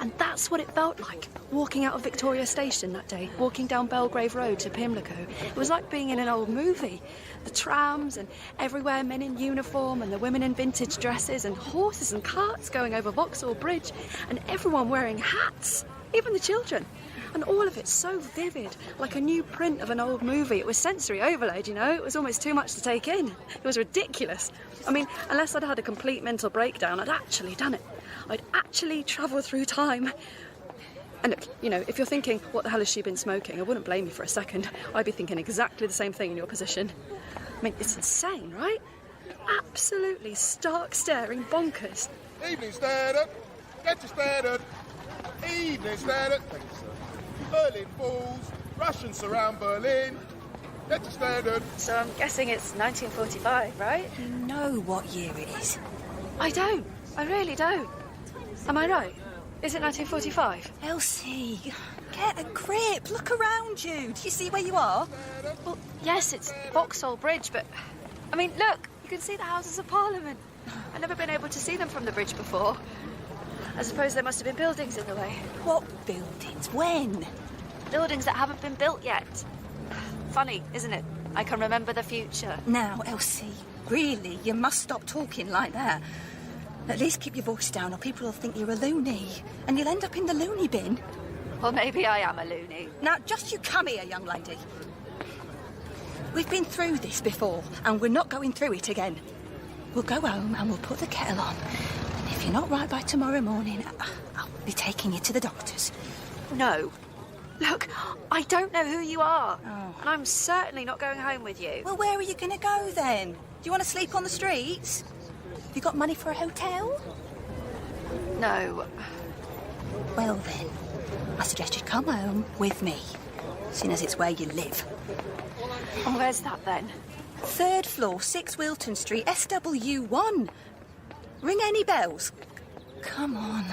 And that's what it felt like, walking out of Victoria Station that day, walking down Belgrave Road to Pimlico. It was like being in an old movie. The trams, and everywhere men in uniform, and the women in vintage dresses, and horses and carts going over Vauxhall Bridge, and everyone wearing hats, even the children. And all of it so vivid, like a new print of an old movie. It was sensory overload, you know. It was almost too much to take in. It was ridiculous. I mean, unless I'd had a complete mental breakdown, I'd actually done it. I'd actually travelled through time. And look, you know, if you're thinking, what the hell has she been smoking? I wouldn't blame you for a second. I'd be thinking exactly the same thing in your position. I mean, it's insane, right? Absolutely stark staring bonkers. Evening standard. Get your standard. Evening standard. Thank you, sir. Berlin falls. Russians surround Berlin. Get your standard. So I'm guessing it's 1945, right? You know what year it is. I don't. I really don't. Am I right? Is it 1945? Elsie, get a grip. Look around you. Do you see where you are? Well, yes, it's Vauxhall Bridge, but... I mean, look, you can see the Houses of Parliament. I've never been able to see them from the bridge before. I suppose there must have been buildings in the way. What buildings? When? Buildings that haven't been built yet. Funny, isn't it? I can remember the future. Now, Elsie, really, you must stop talking like that. At least keep your voice down or people will think you're a loony. And you'll end up in the loony bin. Well, maybe I am a loony. Now, just you come here, young lady. We've been through this before, and we're not going through it again. We'll go home and we'll put the kettle on. And if you're not right by tomorrow morning, I'll be taking you to the doctors. No. Look, I don't know who you are. Oh. And I'm certainly not going home with you. Well, where are you going to go then? Do you want to sleep on the streets? Have you got money for a hotel? No. Well then, I suggest you come home with me, seeing as it's where you live. And where's that then? 3rd floor, 6 Wilton Street, SW1. Ring any bells? Come on.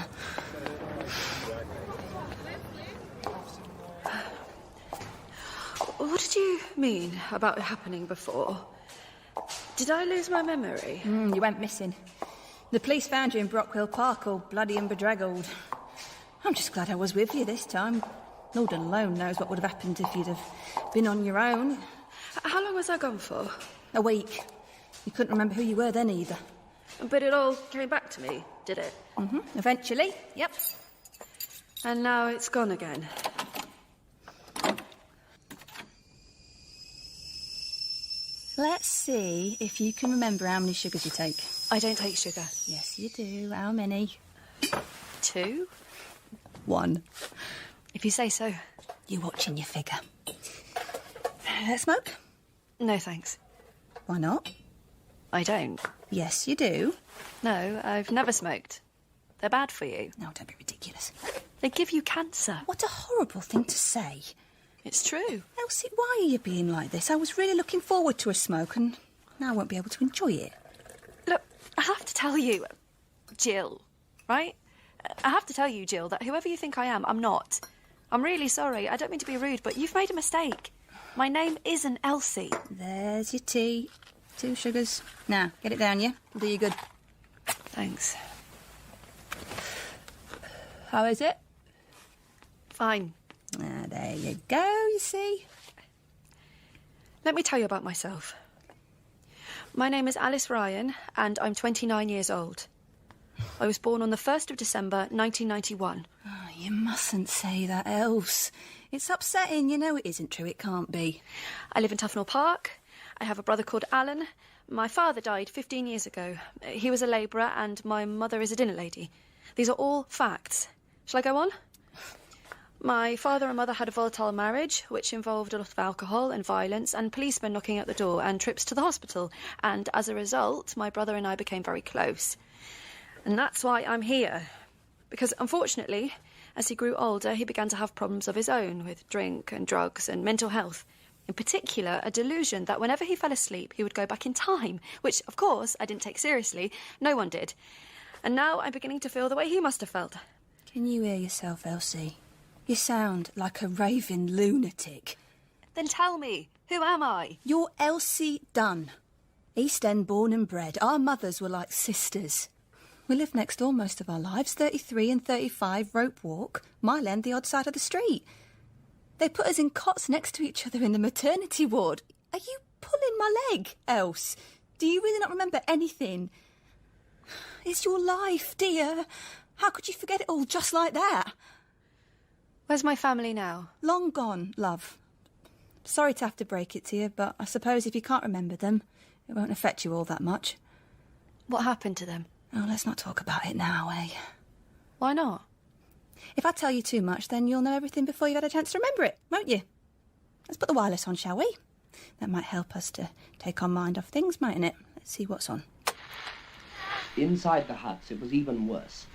What did you mean about it happening before? Did I lose my memory? You went missing. The police found you in Brockwell Park, all bloody and bedraggled. I'm just glad I was with you this time. Lord alone knows what would have happened if you'd have been on your own. How long was I gone for? A week. You couldn't remember who you were then either. But it all came back to me, did it? Eventually, yep. And now it's gone again. Let's see if you can remember how many sugars you take. I don't take sugar. Yes, you do. How many? 2? 1. If you say so. You watching your figure. Smoke? No, thanks. Why not? I don't. Yes, you do. No, I've never smoked. They're bad for you. No, don't be ridiculous. They give you cancer. What a horrible thing to say. It's true. Elsie, why are you being like this? I was really looking forward to a smoke and now I won't be able to enjoy it. Look, I have to tell you, Jill, right? I have to tell you, Jill, that whoever you think I am, I'm not. I'm really sorry. I don't mean to be rude, but you've made a mistake. My name isn't Elsie. There's your tea. 2 sugars. Now, get it down, yeah? It'll do you good. Thanks. How is it? Fine. Ah, there you go, you see. Let me tell you about myself. My name is Alice Ryan, and I'm 29 years old. I was born on the 1st of December, 1991. Oh, you mustn't say that, Else. It's upsetting. You know it isn't true. It can't be. I live in Tufnell Park. I have a brother called Alan. My father died 15 years ago. He was a labourer, and my mother is a dinner lady. These are all facts. Shall I go on? My father and mother had a volatile marriage, which involved a lot of alcohol and violence and policemen knocking at the door and trips to the hospital. And as a result, my brother and I became very close. And that's why I'm here. Because, unfortunately, as he grew older, he began to have problems of his own with drink and drugs and mental health. In particular, a delusion that whenever he fell asleep, he would go back in time, which, of course, I didn't take seriously. No one did. And now I'm beginning to feel the way he must have felt. Can you hear yourself, Elsie? You sound like a raving lunatic. Then tell me, who am I? You're Elsie Dunn. East End born and bred. Our mothers were like sisters. We lived next door most of our lives, 33 and 35, rope walk, mile end the odd side of the street. They put us in cots next to each other in the maternity ward. Are you pulling my leg, Else? Do you really not remember anything? It's your life, dear. How could you forget it all just like that? Where's my family now? Long gone, love. Sorry to have to break it to you, but I suppose if you can't remember them, it won't affect you all that much. What happened to them? Oh, let's not talk about it now, eh? Why not? If I tell you too much, then you'll know everything before you've had a chance to remember it, won't you? Let's put the wireless on, shall we? That might help us to take our mind off things, mightn't it? Let's see what's on. Inside the huts, it was even worse.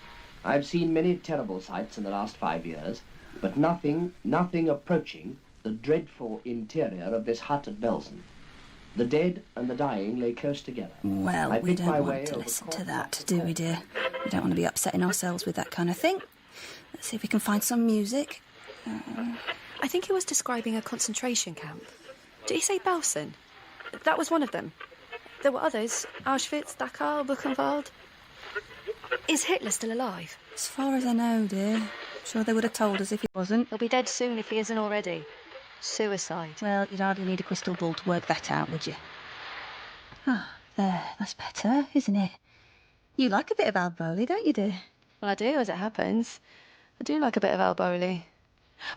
I've seen many terrible sights in the last 5 years, but nothing approaching the dreadful interior of this hut at Belsen. The dead and the dying lay close together. Well, we don't want to listen to that, do we, dear? We don't want to be upsetting ourselves with that kind of thing. Let's see if we can find some music. I think he was describing a concentration camp. Did he say Belsen? That was one of them. There were others. Auschwitz, Dachau, Buchenwald. Is Hitler still alive? As far as I know, dear. Sure they would have told us if he wasn't. He'll be dead soon if he isn't already. Suicide. Well, you'd hardly need a crystal ball to work that out, would you? Ah, there. That's better, isn't it? You like a bit of Al Bowley, don't you, dear? Well, I do, as it happens. I do like a bit of Al Bowley.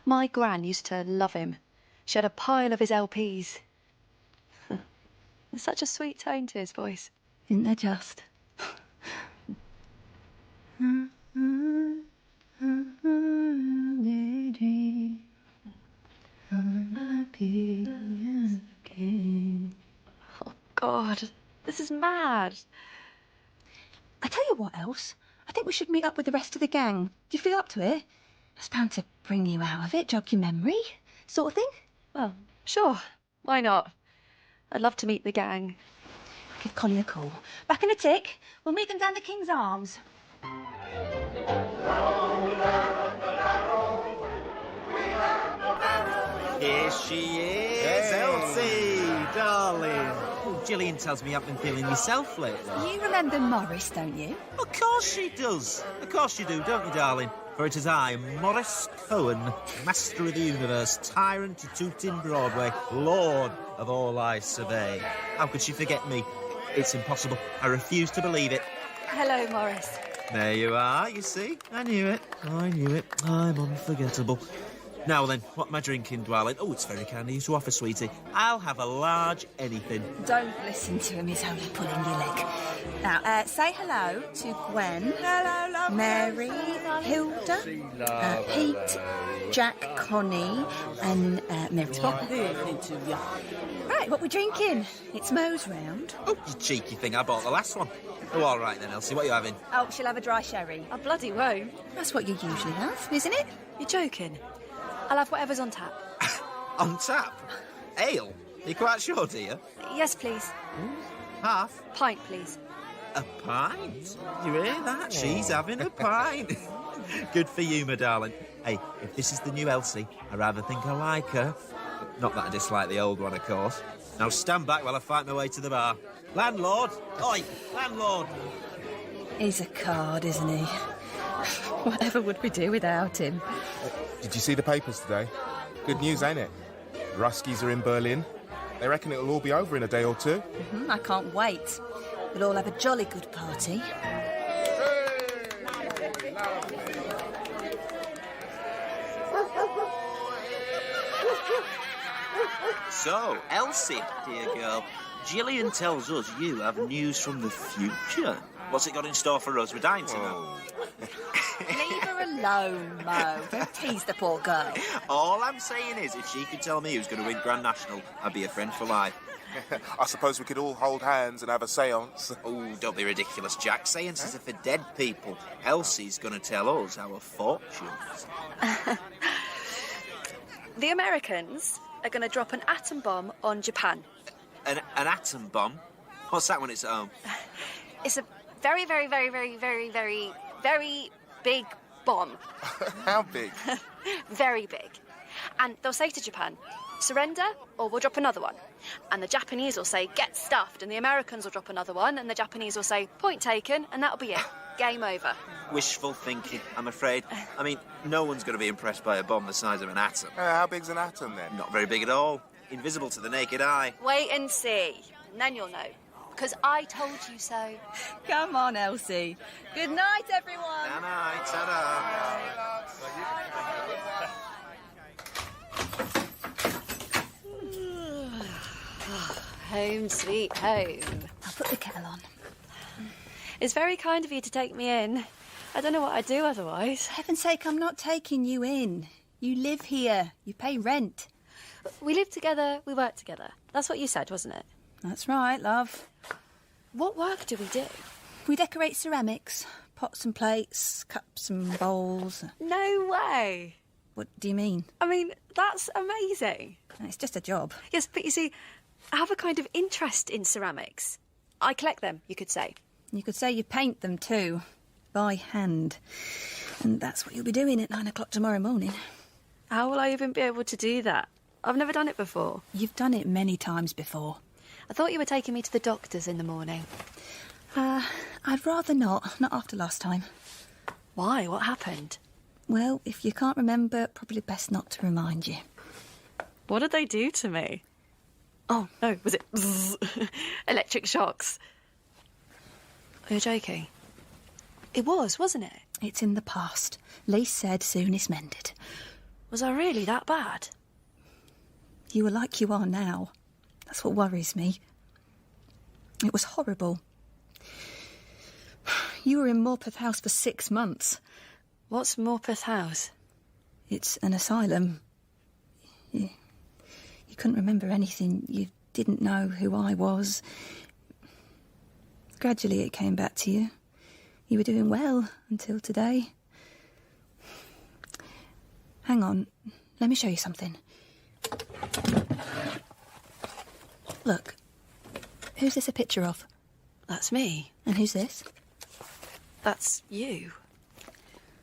My gran used to love him. She had a pile of his LPs. There's such a sweet tone to his voice. Isn't there just? Oh, God. This is mad. I tell you what else. I think we should meet up with the rest of the gang. Do you feel up to it? It's bound to bring you out of it, jog your memory, sort of thing. Well, sure. Why not? I'd love to meet the gang. Give Connie a call. Back in a tick. We'll meet them down the King's Arms. Here she is, Elsie, darling. Oh, Gillian tells me you've been feeling yourself lately. You remember Morris, don't you? Of course she does. Of course you do, don't you, darling? For it is I, Morris Cohen, master of the universe, tyrant to Tooting Broadway, lord of all I survey. How could she forget me? It's impossible. I refuse to believe it. Hello, Morris. There you are, you see? I knew it. I'm unforgettable. Now then, what am I drinking, darling? Oh, it's very kind of you to offer, sweetie. I'll have a large anything. Don't listen to him, he's only pulling your leg. Now, say hello to Gwen. Hello, love. Mary, Hilda, Pete, Jack, Connie, and Mary. Top of the evening to you. Right, what we drinking? It's Mo's round. Oh, you cheeky thing, I bought the last one. Oh, all right then, Elsie, what are you having? Oh, she'll have a dry sherry. I bloody won't. That's what you usually have, isn't it? You're joking. I'll have whatever's on tap. On tap? Ale? Are you quite sure, dear? Yes, please. Half? Pint, please. A pint? You hear that? She's having a pint. Good for you, my darling. Hey, if this is the new Elsie, I rather think I like her. Not that I dislike the old one, of course. Now stand back while I fight my way to the bar. Landlord! Oi, landlord! He's a card, isn't he? Whatever would we do without him? Did you see the papers today? Good news, ain't it? The Ruskies are in Berlin. They reckon it'll all be over in a day or two. I can't wait. We'll all have a jolly good party. So, Elsie, dear girl, Gillian tells us you have news from the future. What's it got in store for us? We're dying to know. Leave her alone, Mo. Don't tease the poor girl. All I'm saying is, if she could tell me who's going to win Grand National, I'd be a friend for life. I suppose we could all hold hands and have a séance. Oh, don't be ridiculous, Jack. Séances are for dead people. Elsie's going to tell us our fortunes. The Americans are going to drop an atom bomb on Japan. An atom bomb? What's that when it's at home? It's a very, very, very, very, very, very, very big bomb. How big? Very big. And they'll say to Japan, surrender or we'll drop another one. And the Japanese will say, get stuffed. And the Americans will drop another one. And the Japanese will say, point taken. And that'll be it. Game over. Wishful thinking, I'm afraid. I mean, no one's going to be impressed by a bomb the size of an atom. How big's an atom, then? Not very big at all. Invisible to the naked eye. Wait and see. And then you'll know. Because I told you so. Come on, Elsie. Good night, everyone. Good night, ta-da. Home, sweet home. I'll put the kettle on. It's very kind of you to take me in. I don't know what I'd do otherwise. For heaven's sake, I'm not taking you in. You live here. You pay rent. We live together, we work together. That's what you said, wasn't it? That's right, love. What work do we do? We decorate ceramics, pots and plates, cups and bowls. No way. What do you mean? I mean, that's amazing. It's just a job. Yes, but you see, I have a kind of interest in ceramics. I collect them, you could say. You could say you paint them too, by hand. And that's what you'll be doing at 9 o'clock tomorrow morning. How will I even be able to do that? I've never done it before. You've done it many times before. I thought you were taking me to the doctor's in the morning. I'd rather not after last time. Why? What happened? Well, if you can't remember, probably best not to remind you. What did they do to me? Oh, no, was it electric shocks? Are you joking? It was, wasn't it? It's in the past. Lee said soon it's mended. Was I really that bad? You were like you are now. That's what worries me. It was horrible. You were in Morpeth House for 6 months. What's Morpeth House? It's an asylum. You couldn't remember anything. You didn't know who I was. Gradually it came back to you. You were doing well until today. Hang on. Let me show you something. Look. Who's this a picture of? That's me. And who's this? That's you.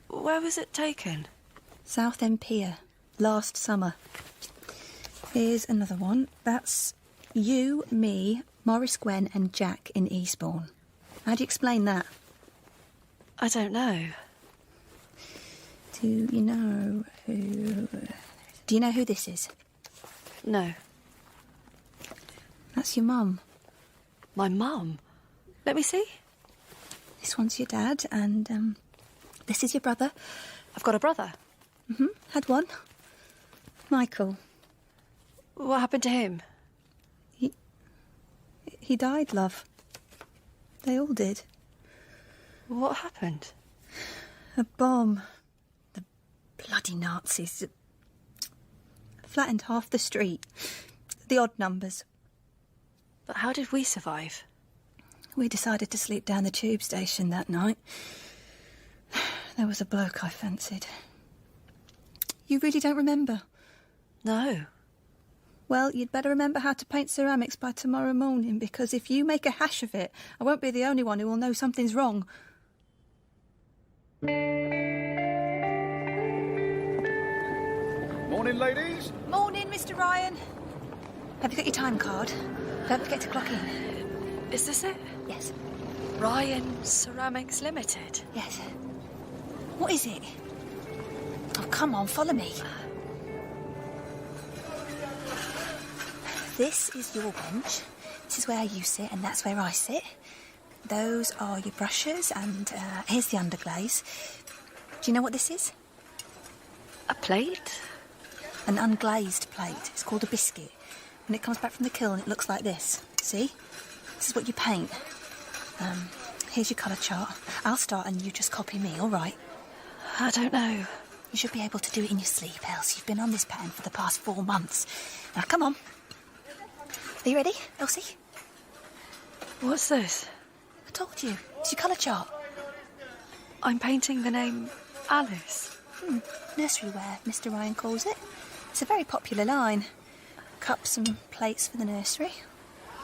Where was it taken? Southend Pier. Last summer. Here's another one. That's you, me, Maurice Gwen and Jack in Eastbourne. How do you explain that? I don't know. Do you know who this is? No. That's your mum. My mum? Let me see. This one's your dad, and this is your brother. I've got a brother? Had one. Michael. What happened to him? He died, love. They all did. What happened? A bomb. The bloody Nazis flattened half the street. The odd numbers. But how did we survive? We decided to sleep down the tube station that night. There was a bloke I fancied. You really don't remember? No. Well, you'd better remember how to paint ceramics by tomorrow morning, because if you make a hash of it, I won't be the only one who will know something's wrong. Morning, ladies. Morning, Mr. Ryan. Have you got your time card? Don't forget to clock in. Is this it? Yes. Ryan Ceramics Limited? Yes. What is it? Oh, come on, follow me. This is your bench. This is where you sit, and that's where I sit. Those are your brushes, and here's the underglaze. Do you know what this is? A plate? An unglazed plate. It's called a biscuit. When it comes back from the kiln, it looks like this. See? This is what you paint. Here's your colour chart. I'll start and you just copy me, all right? I don't know. You should be able to do it in your sleep, Elsie. You've been on this pattern for the past 4 months. Now, come on. Are you ready, Elsie? What's this? I told you. It's your colour chart. I'm painting the name Alice. Nursery wear, Mr. Ryan calls it. It's a very popular line. Cups and plates for the nursery.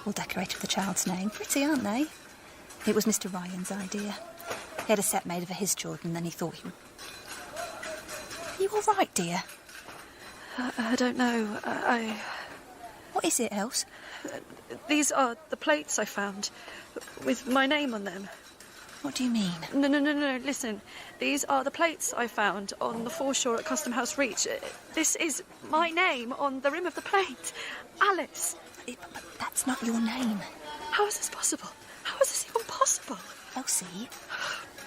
All decorated with the child's name. Pretty, aren't they? It was Mr. Ryan's idea. He had a set made of his children, and then he thought he would... Are you all right, dear? I don't know. What is it, Els? These are the plates I found, with my name on them. What do you mean? No, listen. These are the plates I found on the foreshore at Custom House Reach. This is my name on the rim of the plate. Alice. But that's not your name. How is this possible? How is this even possible? Elsie,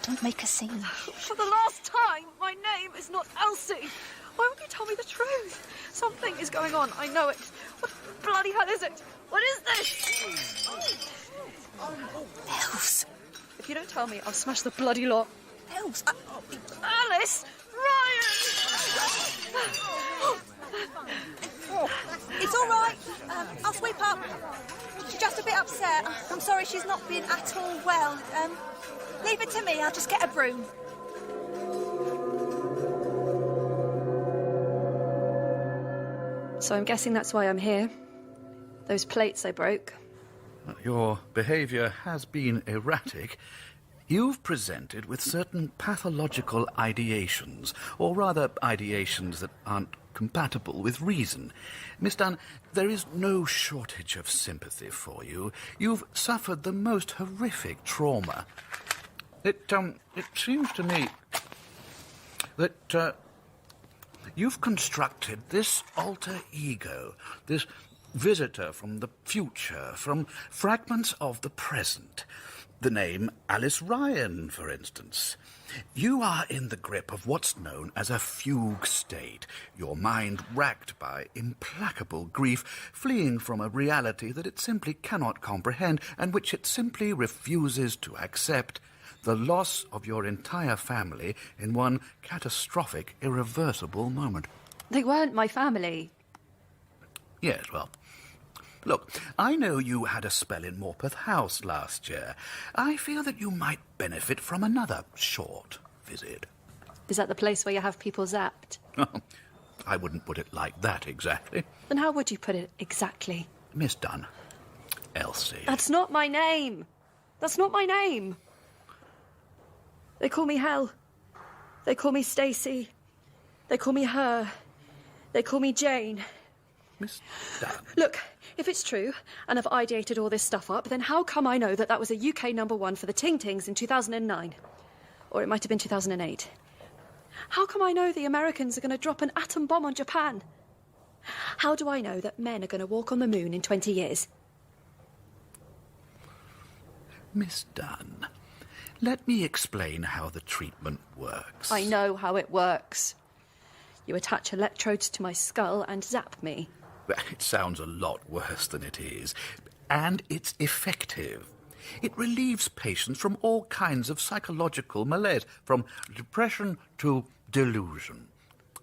don't make a scene. For the last time, my name is not Elsie. Why won't you tell me the truth? Something is going on. I know it. What bloody hell is it? What is this? Els. If you don't tell me, I'll smash the bloody lot. Els. Alice! Ryan! It's all right. I'll sweep up. She's just a bit upset. I'm sorry she's not been at all well. Leave it to me. I'll just get a broom. So I'm guessing that's why I'm here. Those plates I broke. Your behaviour has been erratic. You've presented with certain pathological ideations, or rather ideations that aren't compatible with reason. Miss Dunn, there is no shortage of sympathy for you. You've suffered the most horrific trauma. It seems to me that you've constructed this alter ego, this visitor from the future, from fragments of the present. The name Alice Ryan, for instance. You are in the grip of what's known as a fugue state, your mind racked by implacable grief, fleeing from a reality that it simply cannot comprehend and which it simply refuses to accept. The loss of your entire family in one catastrophic, irreversible moment. They weren't my family. Yes, well... Look, I know you had a spell in Morpeth House last year. I feel that you might benefit from another short visit. Is that the place where you have people zapped? I wouldn't put it like that exactly. Then how would you put it exactly? Miss Dunn. Elsie. That's not my name. That's not my name. They call me Hell. They call me Stacy. They call me Her. They call me Jane. Miss Dunn. Look, if it's true, and I've ideated all this stuff up, then how come I know that that was a UK #1 for the Ting Tings in 2009? Or it might have been 2008. How come I know the Americans are going to drop an atom bomb on Japan? How do I know that men are going to walk on the moon in 20 years? Miss Dunn, let me explain how the treatment works. I know how it works. You attach electrodes to my skull and zap me. It sounds a lot worse than it is. And it's effective. It relieves patients from all kinds of psychological malaise, from depression to delusion.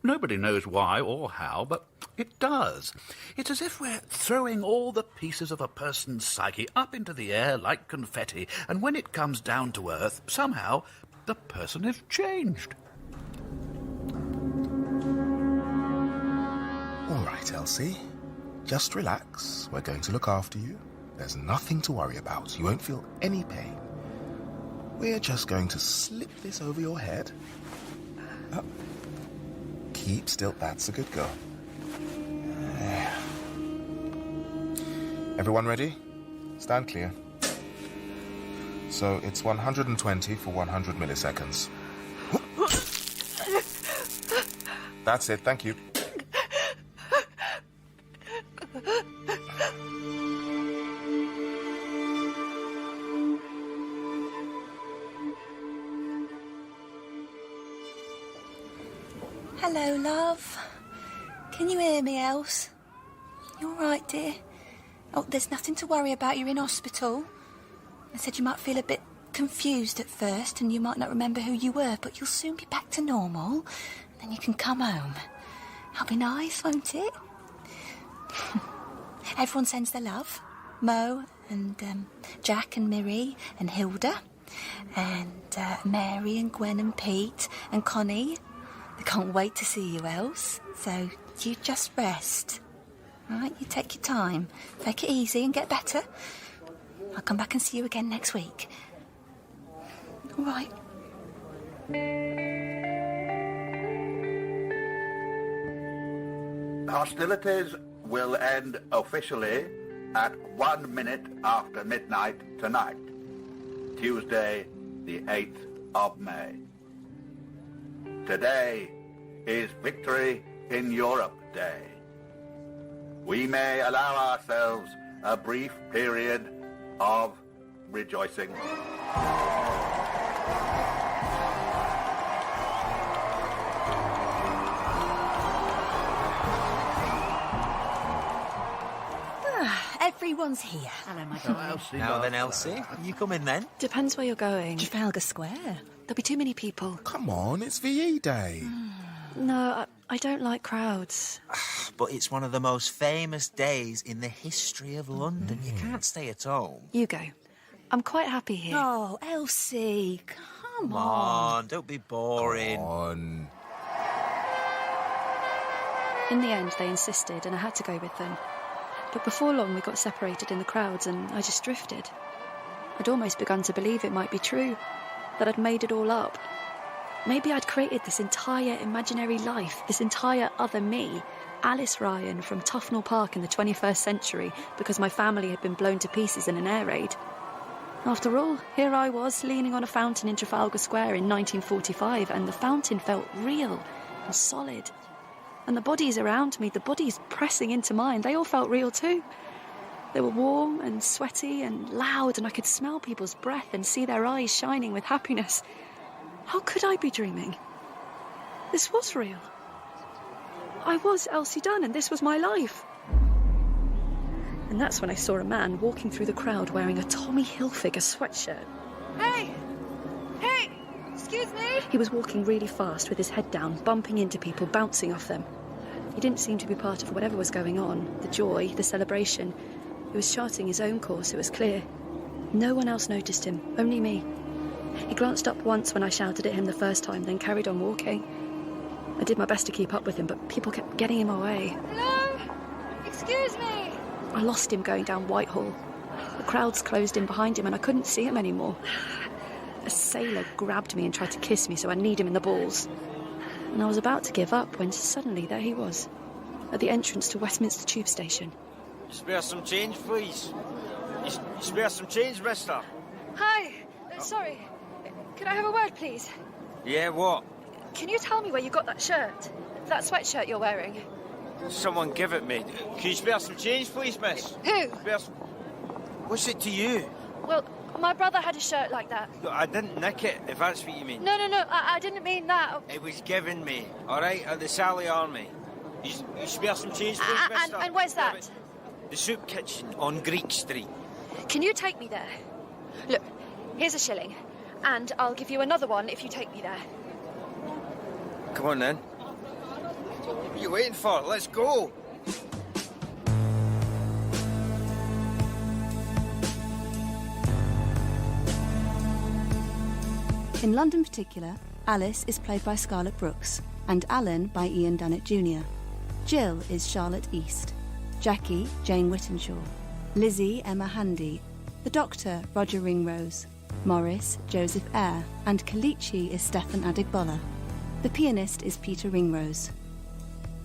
Nobody knows why or how, but it does. It's as if we're throwing all the pieces of a person's psyche up into the air like confetti, and when it comes down to earth, somehow the person is changed. All right, Elsie. Just relax. We're going to look after you. There's nothing to worry about. You won't feel any pain. We're just going to slip this over your head. Up. Keep still. That's a good girl. Everyone ready? Stand clear. So it's 120 for 100 milliseconds. That's it. Thank you. Hello, love. Can you hear me, Else? You all right, dear? Oh, there's nothing to worry about. You're in hospital. I said you might feel a bit confused at first and you might not remember who you were, but you'll soon be back to normal. Then you can come home. That'll be nice, won't it? Everyone sends their love. Mo and Jack and Miri and Hilda and Mary and Gwen and Pete and Connie. I can't wait to see you, Else. So you just rest. All right, you take your time. Take it easy and get better. I'll come back and see you again next week. All right. Hostilities will end officially at 1 minute after midnight tonight, Tuesday, the 8th of May. Today is Victory in Europe Day. We may allow ourselves a brief period of rejoicing. Everyone's here. Hello, my darling. Now then, Elsie, you come in then? Depends where you're going. Trafalgar Square. There'll be too many people. Come on, it's VE Day. No, I don't like crowds. But it's one of the most famous days in the history of London. You can't stay at home. You go. I'm quite happy here. Oh, Elsie, come on. Don't be boring. Come on. In the end, they insisted, and I had to go with them. But before long, we got separated in the crowds, and I just drifted. I'd almost begun to believe it might be true, that I'd made it all up. Maybe I'd created this entire imaginary life, this entire other me, Alice Ryan from Tufnell Park in the 21st century, because my family had been blown to pieces in an air raid. After all, here I was, leaning on a fountain in Trafalgar Square in 1945, and the fountain felt real and solid. And the bodies around me, the bodies pressing into mine, they all felt real too. They were warm and sweaty and loud, and I could smell people's breath and see their eyes shining with happiness. How could I be dreaming? This was real. I was Elsie Dunn, and this was my life. And that's when I saw a man walking through the crowd wearing a Tommy Hilfiger sweatshirt. Hey! Hey! Excuse me? He was walking really fast with his head down, bumping into people, bouncing off them. He didn't seem to be part of whatever was going on, the joy, the celebration. He was charting his own course, it was clear. No one else noticed him, only me. He glanced up once when I shouted at him the first time, then carried on walking. I did my best to keep up with him, but people kept getting in my way. Hello? Excuse me? I lost him going down Whitehall. The crowds closed in behind him and I couldn't see him anymore. A sailor grabbed me and tried to kiss me, so I kneed him in the balls. And I was about to give up when suddenly there he was, at the entrance to Westminster Tube Station. Spare some change, please. You spare some change, mister? Hi. Sorry. Could I have a word, please? Yeah, what? Can you tell me where you got that shirt? That sweatshirt you're wearing? Someone give it me. Can you spare some change, please, miss? Who? What's it to you? Well, my brother had a shirt like that. No, I didn't nick it, if that's what you mean. No, I didn't mean that. It was given me, all right, at the Sally Army. You spare some change, please, mister? And where's that? The soup kitchen on Greek Street. Can you take me there? Look, here's a shilling, and I'll give you another one if you take me there. Come on, then. What are you waiting for? Let's go. In London Particular, Alice is played by Scarlett Brooks and Alan by Ian Dunnett Jr. Jill is Charlotte East. Jackie, Jane Whittenshaw. Lizzie, Emma Handy. The Doctor, Roger Ringrose. Morris, Joseph Eyre. And Kalichi is Stefan Adegbola. The pianist is Peter Ringrose.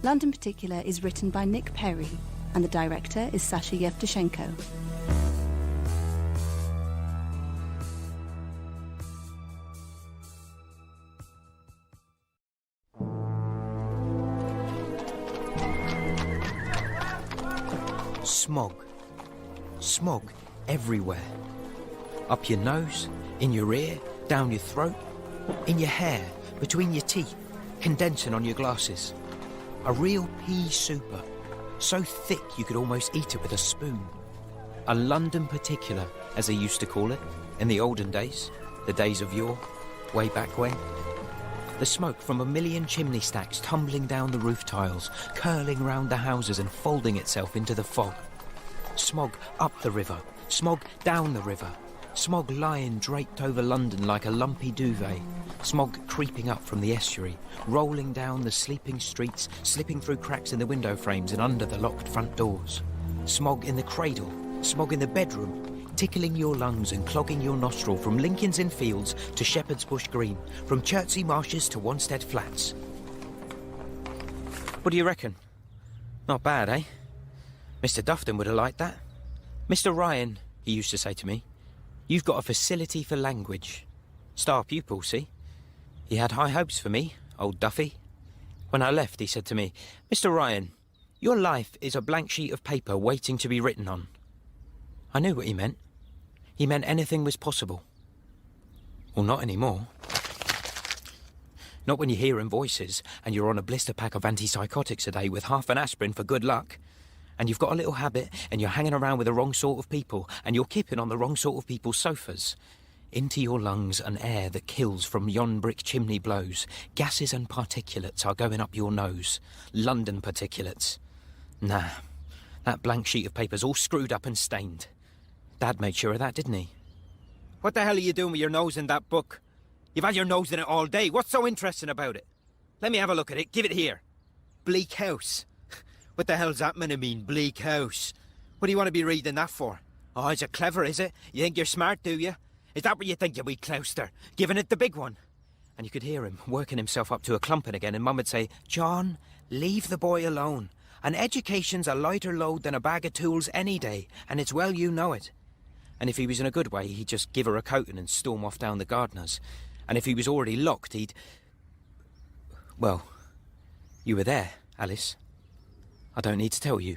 London Particular is written by Nick Perry and the director is Sasha Yevtushenko. Smog. Smog everywhere. Up your nose, in your ear, down your throat, in your hair, between your teeth, condensing on your glasses. A real pea super, so thick you could almost eat it with a spoon. A London Particular, as they used to call it, in the olden days, the days of yore, way back when. The smoke from a million chimney stacks tumbling down the roof tiles, curling round the houses and folding itself into the fog. Smog up the river, smog down the river, smog lying draped over London like a lumpy duvet, smog creeping up from the estuary, rolling down the sleeping streets, slipping through cracks in the window frames and under the locked front doors. Smog in the cradle, smog in the bedroom, tickling your lungs and clogging your nostril from Lincoln's Inn Fields to Shepherd's Bush Green, from Chertsey Marshes to Wanstead Flats. What do you reckon? Not bad, eh? Mr. Dufton would have liked that. Mr. Ryan, he used to say to me, you've got a facility for language. Star pupil, see? He had high hopes for me, old Duffy. When I left, he said to me, Mr. Ryan, your life is a blank sheet of paper waiting to be written on. I knew what he meant. He meant anything was possible. Well, not anymore. Not when you're hearing voices and you're on a blister pack of antipsychotics a day with half an aspirin for good luck. And you've got a little habit and you're hanging around with the wrong sort of people and you're kipping on the wrong sort of people's sofas. Into your lungs an air that kills from yon brick chimney blows. Gases and particulates are going up your nose. London particulates. Nah, that blank sheet of paper's all screwed up and stained. Dad made sure of that, didn't he? What the hell are you doing with your nose in that book? You've had your nose in it all day. What's so interesting about it? Let me have a look at it. Give it here. Bleak House. What the hell's that meant to mean, Bleak House? What do you want to be reading that for? Oh, is it clever, is it? You think you're smart, do you? Is that what you think, you wee clouster? Giving it the big one? And you could hear him working himself up to a clumping again, and Mum would say, John, leave the boy alone. An education's a lighter load than a bag of tools any day, and it's well you know it. And if he was in a good way, he'd just give her a coating and storm off down the gardeners. And if he was already locked, he'd... Well, you were there, Alice. I don't need to tell you.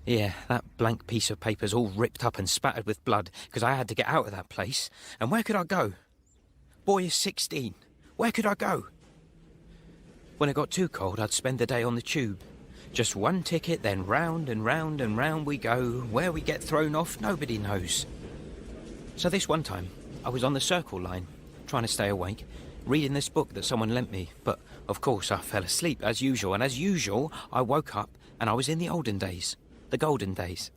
Yeah, that blank piece of paper's all ripped up and spattered with blood, because I had to get out of that place. And where could I go? Boy is 16. Where could I go? When it got too cold, I'd spend the day on the tube. Just one ticket, then round and round and round we go. Where we get thrown off, nobody knows. So this one time, I was on the Circle line, trying to stay awake, reading this book that someone lent me, but of course I fell asleep as usual, and as usual I woke up and I was in the olden days, the golden days,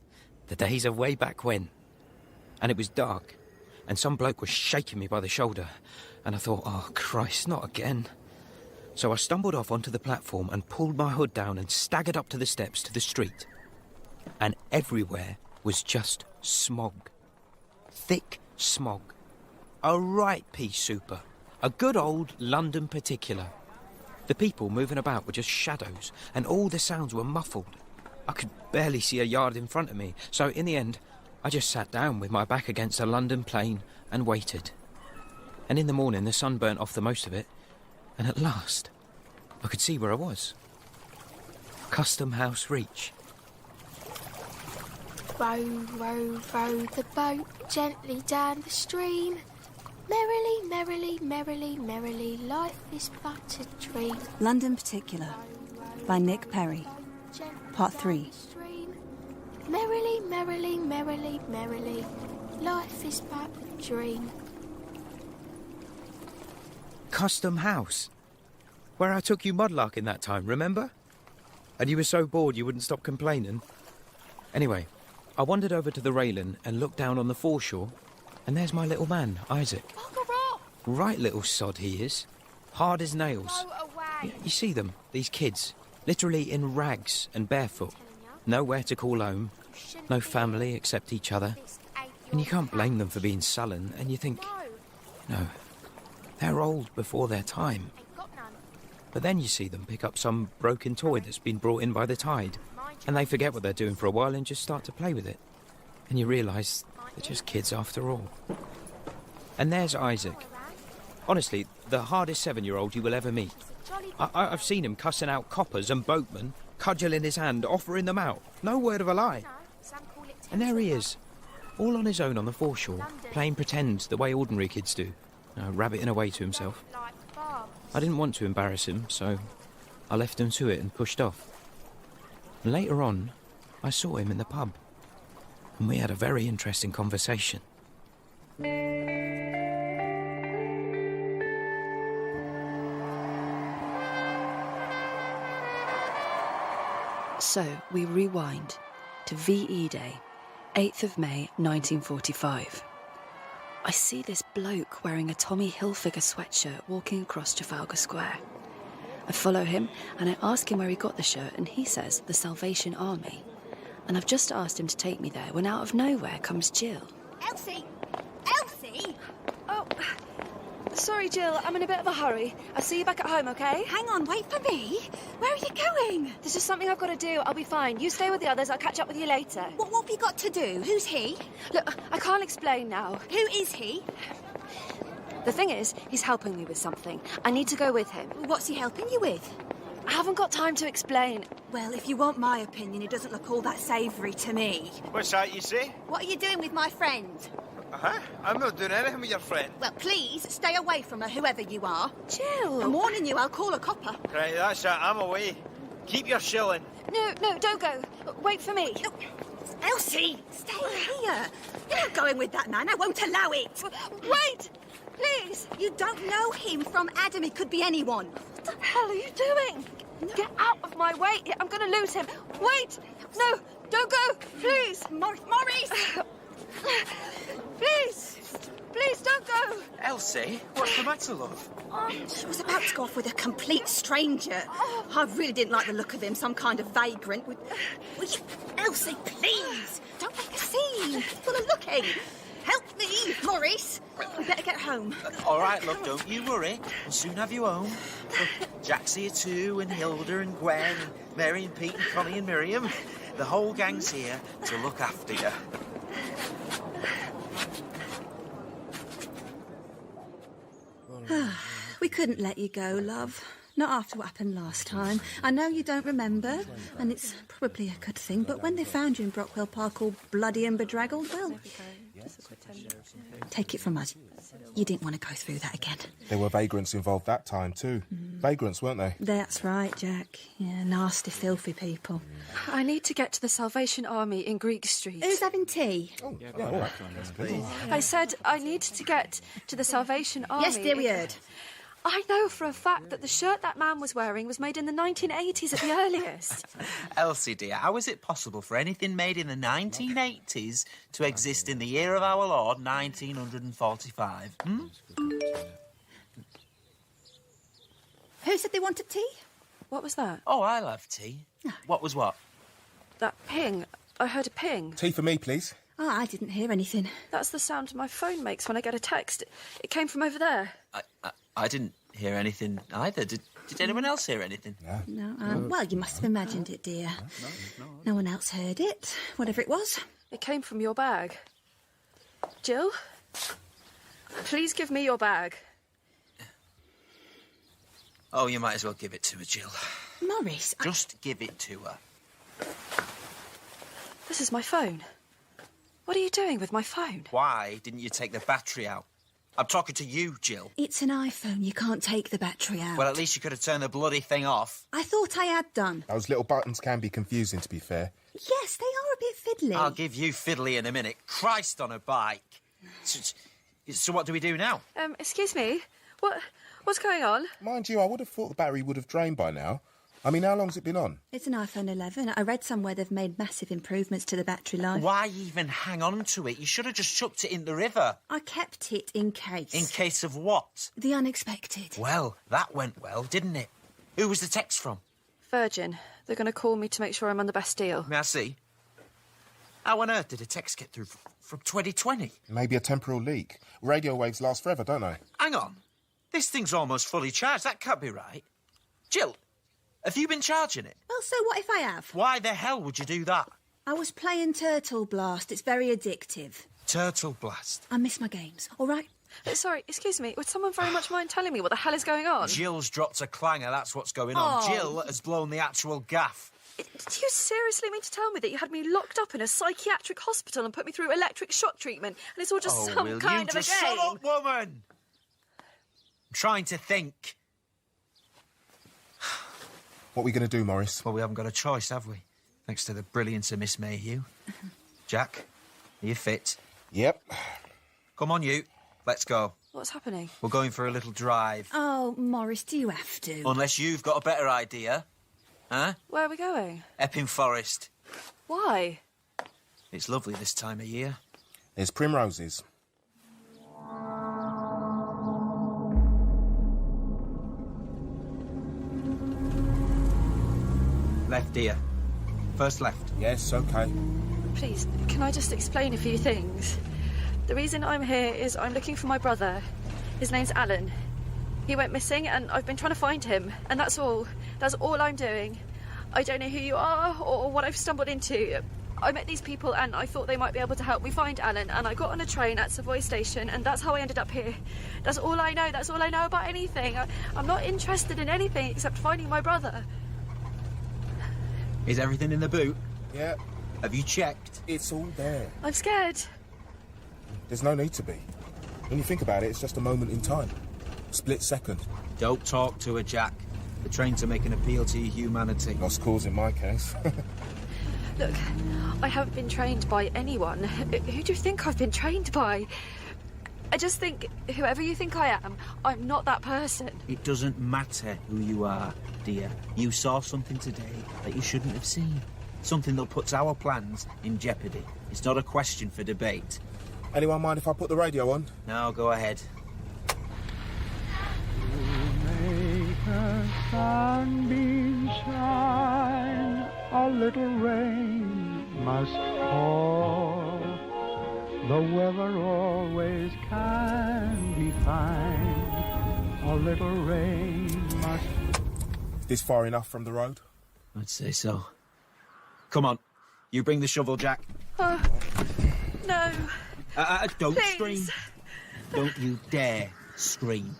the days of way back when. And it was dark, and some bloke was shaking me by the shoulder, and I thought, oh Christ, not again. So I stumbled off onto the platform and pulled my hood down and staggered up to the steps to the street. And everywhere was just smog. Thick smog. A right pea super. A good old London Particular. The people moving about were just shadows, and all the sounds were muffled. I could barely see a yard in front of me, so in the end, I just sat down with my back against a London plane and waited. And in the morning, the sun burnt off the most of it, and at last, I could see where I was. Custom House Reach. Row, row, row the boat gently down the stream. Merrily, merrily, merrily, merrily, life is but a dream. London Particular by Nick Perry. Part 3. Merrily, merrily, merrily, merrily, life is but a dream. Custom House. Where I took you mudlarking that time, remember? And you were so bored you wouldn't stop complaining. Anyway, I wandered over to the railing and looked down on the foreshore, and there's my little man, Isaac. Right little sod he is. Hard as nails. You see them, these kids, literally in rags and barefoot. Nowhere to call home. No family except each other. And you can't blame them for being sullen, and you think, no, they're old before their time. But then you see them pick up some broken toy that's been brought in by the tide, and they forget what they're doing for a while and just start to play with it. And you realise they're just kids after all. And there's Isaac. Honestly, the hardest 7-year-old you will ever meet. I've seen him cussing out coppers and boatmen, cudgel in his hand, offering them out. No word of a lie. And there he is, all on his own on the foreshore, playing pretend the way ordinary kids do, rabbiting away to himself. I didn't want to embarrass him, so I left him to it and pushed off. And later on, I saw him in the pub, and we had a very interesting conversation. So we rewind to VE Day, 8th of May 1945. I see this bloke wearing a Tommy Hilfiger sweatshirt walking across Trafalgar Square. I follow him and I ask him where he got the shirt, and he says the Salvation Army. And I've just asked him to take me there when out of nowhere comes Jill. Elsie! Elsie! Oh, sorry, Jill. I'm in a bit of a hurry. I'll see you back at home, OK? Hang on, wait for me. Where are you going? There's just something I've got to do. I'll be fine. You stay with the others. I'll catch up with you later. What have you got to do? Who's he? Look, I can't explain now. Who is he? The thing is, he's helping me with something. I need to go with him. What's he helping you with? I haven't got time to explain. Well, if you want my opinion, it doesn't look all that savoury to me. What's that you say? What are you doing with my friend? Uh-huh. I'm not doing anything with your friend. Well, please, stay away from her, whoever you are. Jill! I'm warning you, I'll call a copper. Right, that's it. I'm away. Keep your shilling. No, don't go. Wait for me. No. Elsie, stay here. You're not going with that man. I won't allow it. Wait! Please! You don't know him from Adam. It could be anyone. What the hell are you doing? No. Get out of my way. I'm going to lose him. Wait! No, don't go. Please. Maurice! Please, don't go. Elsie, what's the matter, love? She was about to go off with a complete stranger. I really didn't like the look of him, some kind of vagrant. Will you... Elsie, please! Don't make a scene. Full of looking. Help me, Maurice. We better get home. All right, love, don't you worry. We'll soon have you home. Jack's here too, and Hilda and Gwen, and Mary and Pete and Connie and Miriam. The whole gang's here to look after you. We couldn't let you go, love. Not after what happened last time. I know you don't remember, and it's probably a good thing, but when they found you in Brockwell Park all bloody and bedraggled, well, take it from us. You didn't want to go through that again. There were vagrants involved that time too. Vagrants, weren't they? That's right, Jack. Yeah, nasty, filthy people. I need to get to the Salvation Army in Greek Street. Who's having tea? Oh, yeah, all right. I said I need to get to the Salvation Army. Yes, dear, we heard. I know for a fact that the shirt that man was wearing was made in the 1980s at the earliest. Elsie, dear, how is it possible for anything made in the 1980s to exist in the year of our Lord, 1945? Who said they wanted tea? What was that? Oh, I'll have tea. What was what? That ping. I heard a ping. Tea for me, please. Oh, I didn't hear anything. That's the sound my phone makes when I get a text. It came from over there. I didn't hear anything either. Did anyone else hear anything? No. Well, you must have imagined it, dear. No one else heard it, whatever it was. It came from your bag. Jill, please give me your bag. Oh, you might as well give it to her, Jill. Maurice, Just give it to her. This is my phone. What are you doing with my phone? Why didn't you take the battery out? I'm talking to you, Jill. It's an iPhone. You can't take the battery out. Well, at least you could have turned the bloody thing off. I thought I had done. Those little buttons can be confusing, to be fair. Yes, they are a bit fiddly. I'll give you fiddly in a minute. Christ on a bike. So what do we do now? Excuse me? What What's going on? Mind you, I would have thought the battery would have drained by now. I mean, how long's it been on? It's an iPhone 11. I read somewhere they've made massive improvements to the battery life. Why even hang on to it? You should have just chucked it in the river. I kept it in case. In case of what? The unexpected. Well, that went well, didn't it? Who was the text from? Virgin. They're going to call me to make sure I'm on the best deal. May I see? How on earth did a text get through from 2020? Maybe a temporal leak. Radio waves last forever, don't they? Hang on. This thing's almost fully charged. That can't be right. Jill, have you been charging it? Well, so what if I have? Why the hell would you do that? I was playing Turtle Blast. It's very addictive. Turtle Blast? I miss my games, all right? Sorry, excuse me. Would someone very much mind telling me what the hell is going on? Jill's dropped a clanger, that's what's going on. Oh. Jill has blown the actual gaff. Do you seriously mean to tell me that you had me locked up in a psychiatric hospital and put me through electric shock treatment, and it's all just some will kind you of a just game? shut up, woman! I'm trying to think. What are we going to do, Morris? Well, we haven't got a choice, have we? Thanks to the brilliance of Miss Mayhew. Jack, are you fit? Yep. Come on, you. Let's go. What's happening? We're going for a little drive. Oh, Morris, do you have to? Unless you've got a better idea. Huh? Where are we going? Epping Forest. Why? It's lovely this time of year. There's primroses. Left ear. First left. Yes, OK. Please, can I just explain a few things? The reason I'm here is I'm looking for my brother. His name's Alan. He went missing and I've been trying to find him, and that's all. That's all I'm doing. I don't know who you are or what I've stumbled into. I met these people and I thought they might be able to help me find Alan, and I got on a train at Savoy Station and that's how I ended up here. That's all I know. That's all I know about anything. I'm not interested in anything except finding my brother. Is everything in the boot? Yeah. Have you checked? It's all there. I'm scared. There's no need to be. When you think about it, it's just a moment in time. Split second. Don't talk to her, Jack. The train to make an appeal to your humanity. Lost cause in my case. Look, I haven't been trained by anyone. Who do you think I've been trained by? I just think, whoever you think I am, I'm not that person. It doesn't matter who you are, dear. You saw something today that you shouldn't have seen. Something that puts our plans in jeopardy. It's not a question for debate. Anyone mind if I put the radio on? No, go ahead. Sunbeam shine, a little rain must fall. The weather always can be fine. A little rain must... This far enough from the road? I'd say so. Come on, you bring the shovel, Jack. Oh, no. Don't Please. scream. Don't you dare scream.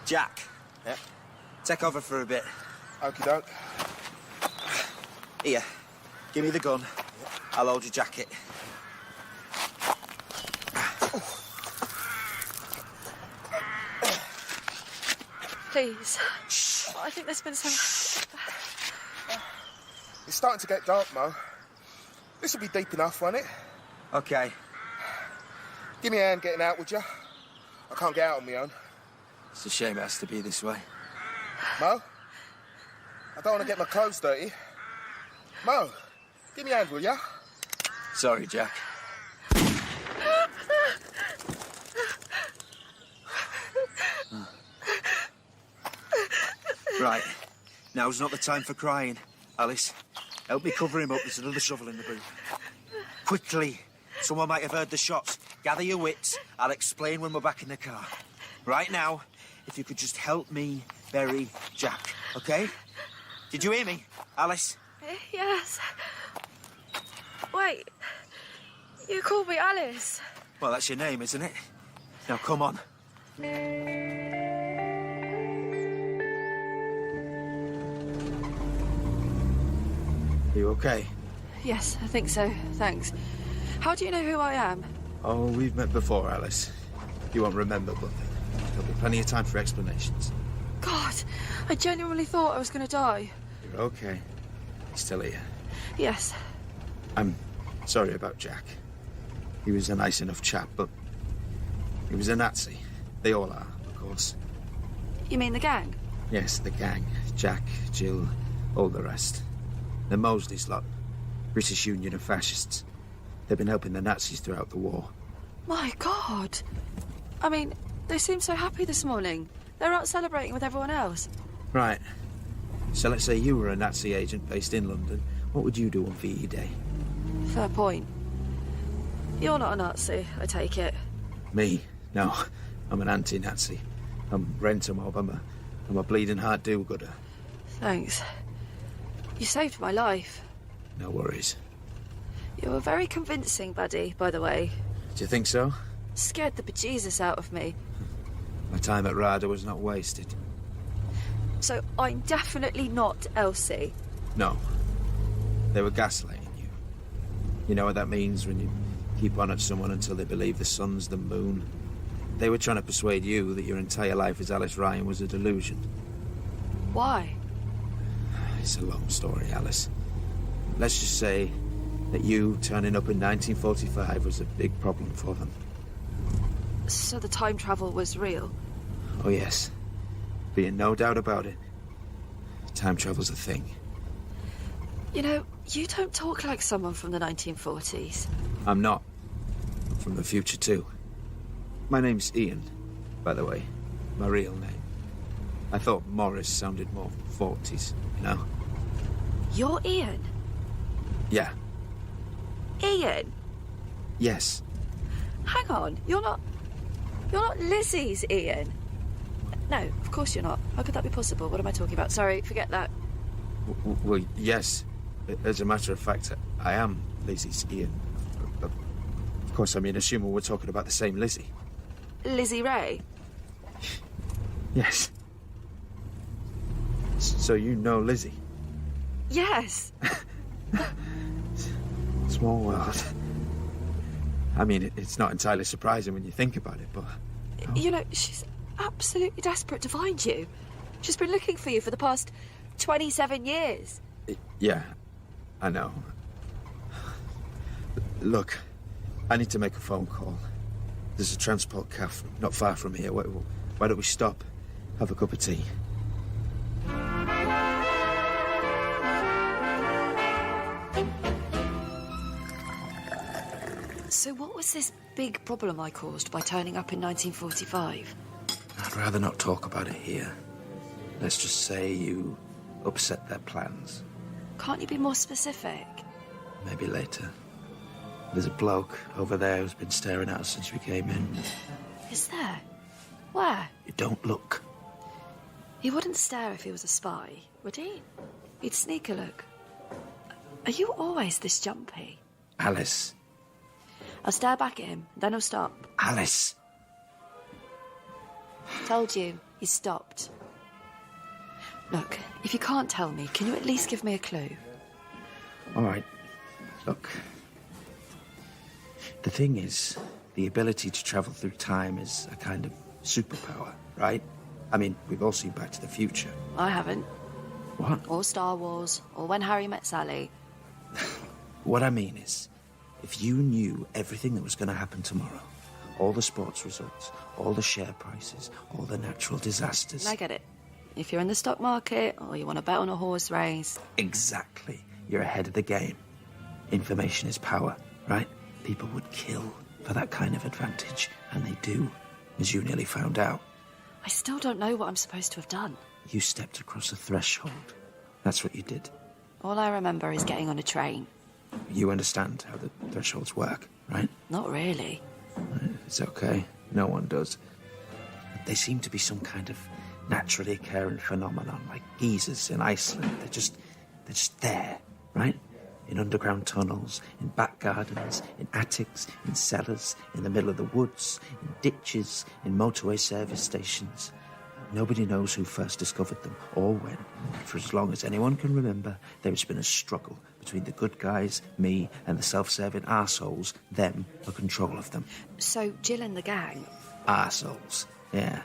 Jack. Yeah? Take over for a bit. Okie doke. Here, give me the gun. I'll hold your jacket. Please. I think there's been some... It's starting to get dark, Mo. This will be deep enough, won't it? OK. Give me a hand getting out, would you? I can't get out on my own. It's a shame it has to be this way. Mo? I don't want to get my clothes dirty. Mo, give me a hand, will ya? Sorry, Jack. Right. Now's not the time for crying. Alice, help me cover him up. There's another shovel in the boot. Quickly. Someone might have heard the shots. Gather your wits. I'll explain when we're back in the car. Right now, if you could just help me bury Jack, OK? Did you hear me, Alice? Yes. Wait. You called me Alice. Well, that's your name, isn't it? Now, come on. You OK? Yes, I think so. Thanks. How do you know who I am? Oh, we've met before, Alice. You won't remember, but there'll be plenty of time for explanations. God, I genuinely thought I was going to die. You're okay. He's still here. Yes. I'm sorry about Jack. He was a nice enough chap, but he was a Nazi. They all are, of course. You mean the gang? Yes, the gang. Jack, Jill, all the rest. The Mosley's lot. British Union of Fascists. They've been helping the Nazis throughout the war. My God. I mean, they seem so happy this morning. They're out celebrating with everyone else. Right. So let's say you were a Nazi agent based in London. What would you do on VE Day? Fair point. You're not a Nazi, I take it. Me? No. I'm an anti-Nazi. I'm rent-a-mob. I'm a bleeding heart do-gooder. Thanks. You saved my life. No worries. You were very convincing, buddy, by the way. Do you think so? Scared the bejesus out of me. My time at RADA was not wasted. So I'm definitely not Elsie. No. They were gaslighting you. You know what that means when you keep on at someone until they believe the sun's the moon? They were trying to persuade you that your entire life as Alice Ryan was a delusion. Why? It's a long story, Alice. Let's just say that you turning up in 1945 was a big problem for them. So the time travel was real? Oh, yes. Being no doubt about it. Time travel's a thing. You know, you don't talk like someone from the 1940s. I'm not. I'm from the future, too. My name's Ian, by the way. My real name. I thought Morris sounded more 40s, you know? You're Ian? Yeah. Ian? Yes. Hang on, you're not Lizzie's Ian? No, of course you're not. How could that be possible? What am I talking about? Sorry, forget that. Well, yes. As a matter of fact, I am Lizzie's Ian. Of course, I mean, assuming we're talking about the same Lizzie. Lizzie Ray? Yes. So you know Lizzie? Yes. Small world. I mean, it's not entirely surprising when you think about it, but... You know, she's absolutely desperate to find you. She's been looking for you for the past 27 years. Yeah, I know. Look, I need to make a phone call. There's a transport cafe not far from here. Why don't we stop, have a cup of tea? So what was this big problem I caused by turning up in 1945? I'd rather not talk about it here. Let's just say you upset their plans. Can't you be more specific? Maybe later. There's a bloke over there who's been staring at us since we came in. Is there? Where? You don't look. He wouldn't stare if he was a spy, would he? He'd sneak a look. Are you always this jumpy? Alice. I'll stare back at him, then he'll stop. Alice! Told you, he stopped. Look, if you can't tell me, can you at least give me a clue? All right. Look. The thing is, the ability to travel through time is a kind of superpower, right? I mean, we've all seen Back to the Future. I haven't. What? Or Star Wars, or When Harry Met Sally. What I mean is, if you knew everything that was going to happen tomorrow, all the sports results, all the share prices, all the natural disasters... I get it. If you're in the stock market, or you want to bet on a horse race... Exactly. You're ahead of the game. Information is power, right? People would kill for that kind of advantage, and they do, as you nearly found out. I still don't know what I'm supposed to have done. You stepped across a threshold. That's what you did. All I remember is getting on a train. You understand how the thresholds work, right? Not really. It's okay. No one does. They seem to be some kind of naturally occurring phenomenon, like geysers in Iceland. They're just there, right? In underground tunnels, in back gardens, in attics, in cellars, in the middle of the woods, in ditches, in motorway service stations. Nobody knows who first discovered them or when. For as long as anyone can remember, there has been a struggle between the good guys, me, and the self-serving arseholes, them, for control of them. So Jill and the gang? Arseholes, yeah.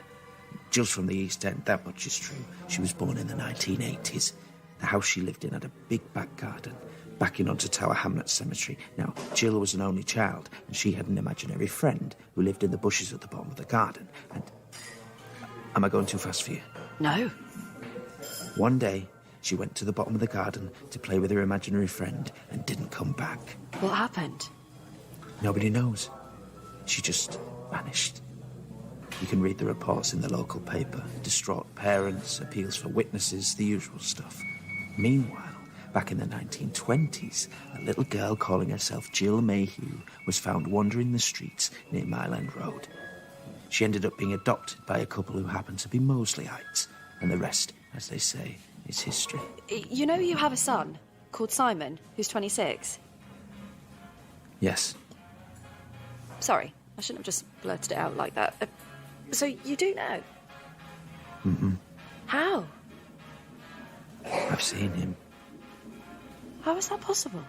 Jill's from the East End, that much is true. She was born in the 1980s. The house she lived in had a big back garden, backing onto Tower Hamlets Cemetery. Now, Jill was an only child, and she had an imaginary friend who lived in the bushes at the bottom of the garden. And... Am I going too fast for you? No. One day, she went to the bottom of the garden to play with her imaginary friend and didn't come back. What happened? Nobody knows. She just vanished. You can read the reports in the local paper. Distraught parents, appeals for witnesses, the usual stuff. Meanwhile, back in the 1920s, a little girl calling herself Jill Mayhew was found wandering the streets near Mile End Road. She ended up being adopted by a couple who happened to be Mosleyites, and the rest, as they say, is history. You know you have a son called Simon, who's 26? Yes. Sorry, I shouldn't have just blurted it out like that. So you do know? Mm-mm. How? I've seen him. How is that possible?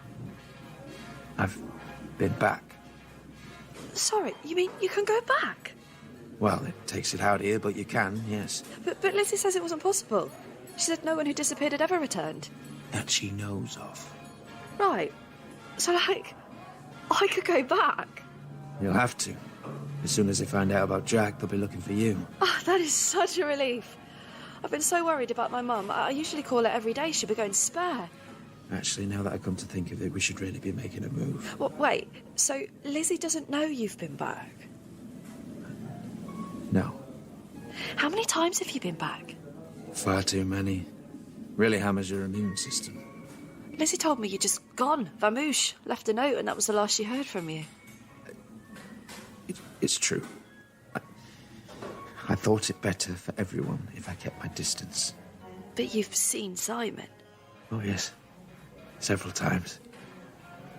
I've been back. Sorry, you mean you can go back? Well, it takes it out here, but you can, yes. But Lizzie says it wasn't possible. She said no one who disappeared had ever returned. That she knows of. Right. So, like, I could go back? You'll have to. As soon as they find out about Jack, they'll be looking for you. Oh, that is such a relief. I've been so worried about my mum. I usually call her every day. She'll be going spare. Actually, now that I come to think of it, we should really be making a move. Well, wait, so Lizzie doesn't know you've been back? No. How many times have you been back? Far too many. Really hammers your immune system. Lizzie told me you'd just gone, vamoosh, left a note, and that was the last she heard from you. It's true. I thought it better for everyone if I kept my distance. But you've seen Simon? Oh, yes. Several times.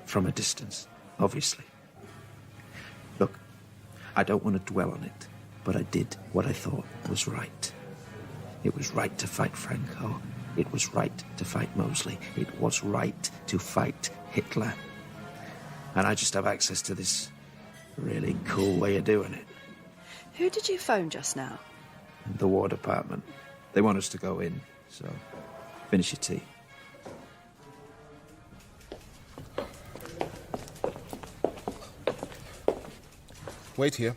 From a distance, obviously. Look, I don't want to dwell on it, but I did what I thought was right. It was right to fight Franco. It was right to fight Mosley. It was right to fight Hitler. And I just have access to this really cool way of doing it. Who did you phone just now? The War Department. They want us to go in, so finish your tea. Wait here.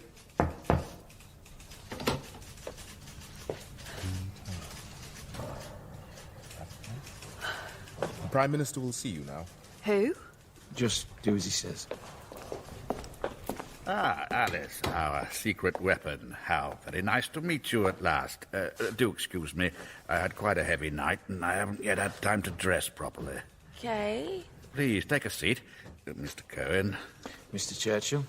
The Prime Minister will see you now. Who? Just do as he says. Ah, Alice, our secret weapon. How very nice to meet you at last. Do excuse me. I had quite a heavy night, and I haven't yet had time to dress properly. Okay. Please, take a seat. Mr. Cohen. Mr. Churchill.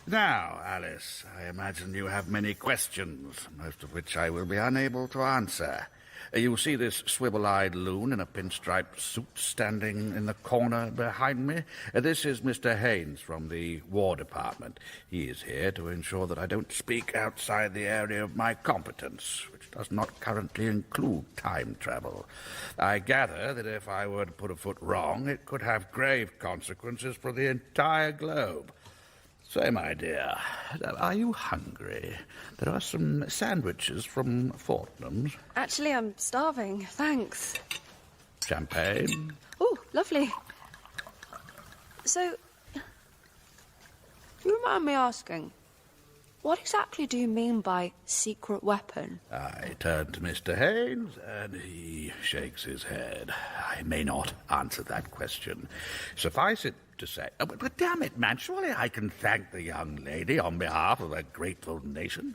Now, Alice, I imagine you have many questions, most of which I will be unable to answer. You see this swivel-eyed loon in a pinstripe suit standing in the corner behind me? This is Mr. Haynes from the War Department. He is here to ensure that I don't speak outside the area of my competence, which does not currently include time travel. I gather that if I were to put a foot wrong, it could have grave consequences for the entire globe. Say, my dear, are you hungry? There are some sandwiches from Fortnum's. Actually, I'm starving, thanks. Champagne? Oh, lovely. So, do you mind me asking, what exactly do you mean by secret weapon? I turn to Mr. Haynes, and he shakes his head. I may not answer that question. Suffice it to say... but damn it, man, surely I can thank the young lady on behalf of a grateful nation.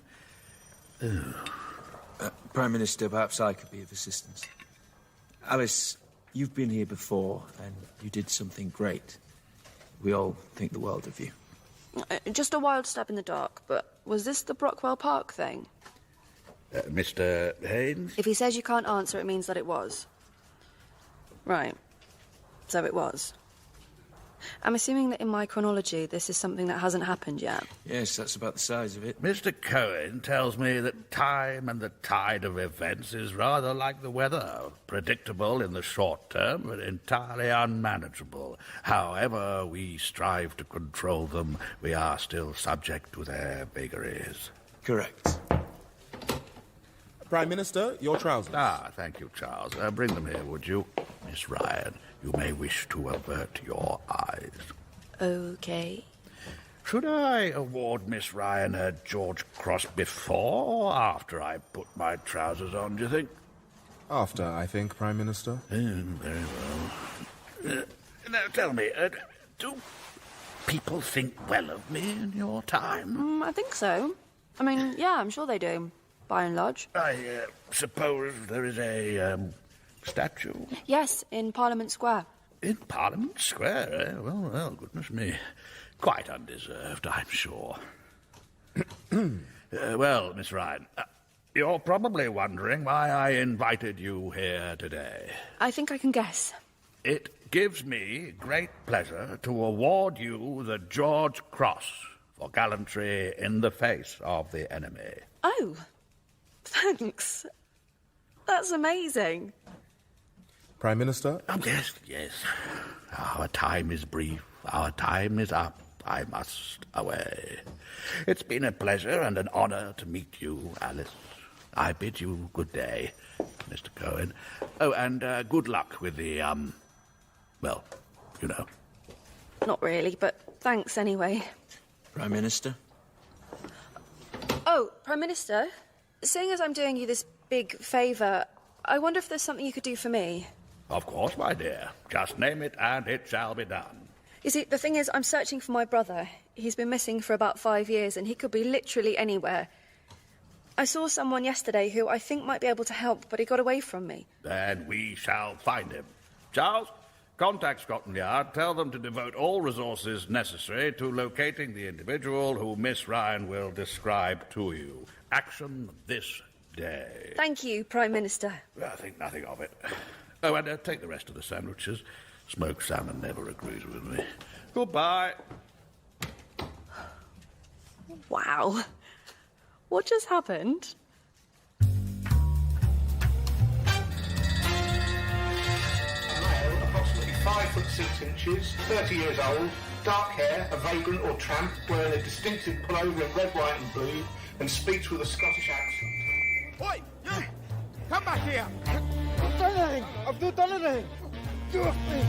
Prime Minister, perhaps I could be of assistance. Alice, you've been here before, and you did something great. We all think the world of you. Just a wild step in the dark, but was this the Brockwell Park thing? Mr. Haynes? If he says you can't answer, it means that it was. Right. So it was. I'm assuming that in my chronology, this is something that hasn't happened yet. Yes, that's about the size of it. Mr. Cohen tells me that time and the tide of events is rather like the weather, predictable in the short term, but entirely unmanageable. However we strive to control them, we are still subject to their vagaries. Correct. Prime Minister, your trousers. Ah, thank you, Charles. Bring them here, would you? Miss Ryan, you may wish to avert your eyes. Okay. Should I award Miss Ryan her George Cross before or after I put my trousers on, do you think? After, I think, Prime Minister. Very well. Now, tell me, do people think well of me in your time? I think so. I mean, yeah, I'm sure they do, by and large. I suppose there is a statue? Yes, in Parliament Square. In Parliament Square, eh? Well, goodness me. Quite undeserved, I'm sure. Well, Miss Ryan, you're probably wondering why I invited you here today. I think I can guess. It gives me great pleasure to award you the George Cross for gallantry in the face of the enemy. Oh, thanks. That's amazing. Prime Minister? Oh, yes. Our time is brief. Our time is up. I must away. It's been a pleasure and an honour to meet you, Alice. I bid you good day, Mr. Cohen. Oh, and good luck with the, well, you know. Not really, but thanks anyway. Prime Minister? Oh, Prime Minister, seeing as I'm doing you this big favour, I wonder if there's something you could do for me. Of course, my dear. Just name it and it shall be done. You see, the thing is, I'm searching for my brother. He's been missing for about 5 years, and he could be literally anywhere. I saw someone yesterday who I think might be able to help, but he got away from me. Then we shall find him. Charles, contact Scotland Yard. Tell them to devote all resources necessary to locating the individual who Miss Ryan will describe to you. Action this day. Thank you, Prime Minister. I think nothing of it. Oh, and take the rest of the sandwiches. Smoked salmon never agrees with me. Goodbye. Wow. What just happened? Approximately 5'6", 30 years old, dark hair, a vagrant or tramp, wearing a distinctive pullover in red, white and blue, and speaks with a Scottish accent. Oi, you! Come back here! I've done anything! I've not done anything! Do it, please!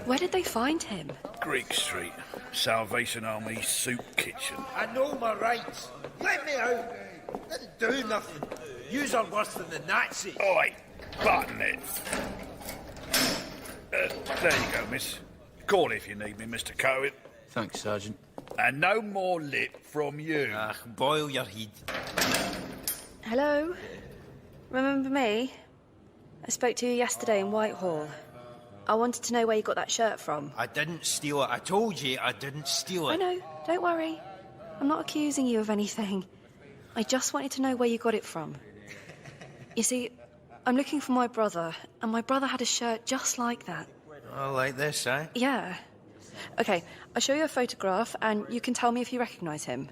Where did they find him? Greek Street, Salvation Army soup kitchen. I know my rights. Let me out. Didn't do nothing. Yous are worse than the Nazis. Oi, button it. There you go, miss. Call if you need me, Mr. Cohen. Thanks, Sergeant. And no more lip from you. Boil your head. Hello? Remember me? I spoke to you yesterday in Whitehall. I wanted to know where you got that shirt from. I didn't steal it. I told you I didn't steal it. I know. Don't worry. I'm not accusing you of anything. I just wanted to know where you got it from. You see, I'm looking for my brother, and my brother had a shirt just like that. Oh, like this, eh? Yeah. Okay, I'll show you a photograph, and you can tell me if you recognise him.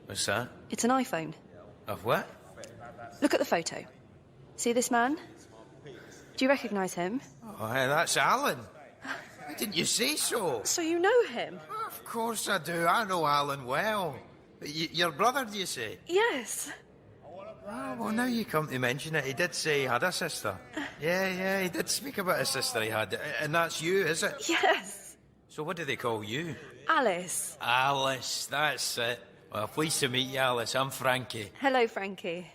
What's that? It's an iPhone. Of what? Look at the photo. See this man? Do you recognise him? Oh, hey, that's Alan. Why didn't you say so? So you know him? Of course I do. I know Alan well. Your brother, do you say? Yes. Oh, well, now you come to mention it, he did say he had a sister. Yeah, he did speak about a sister he had. And that's you, is it? Yes. So what do they call you? Alice. Alice, that's it. Well, pleased to meet you, Alice. I'm Frankie. Hello, Frankie.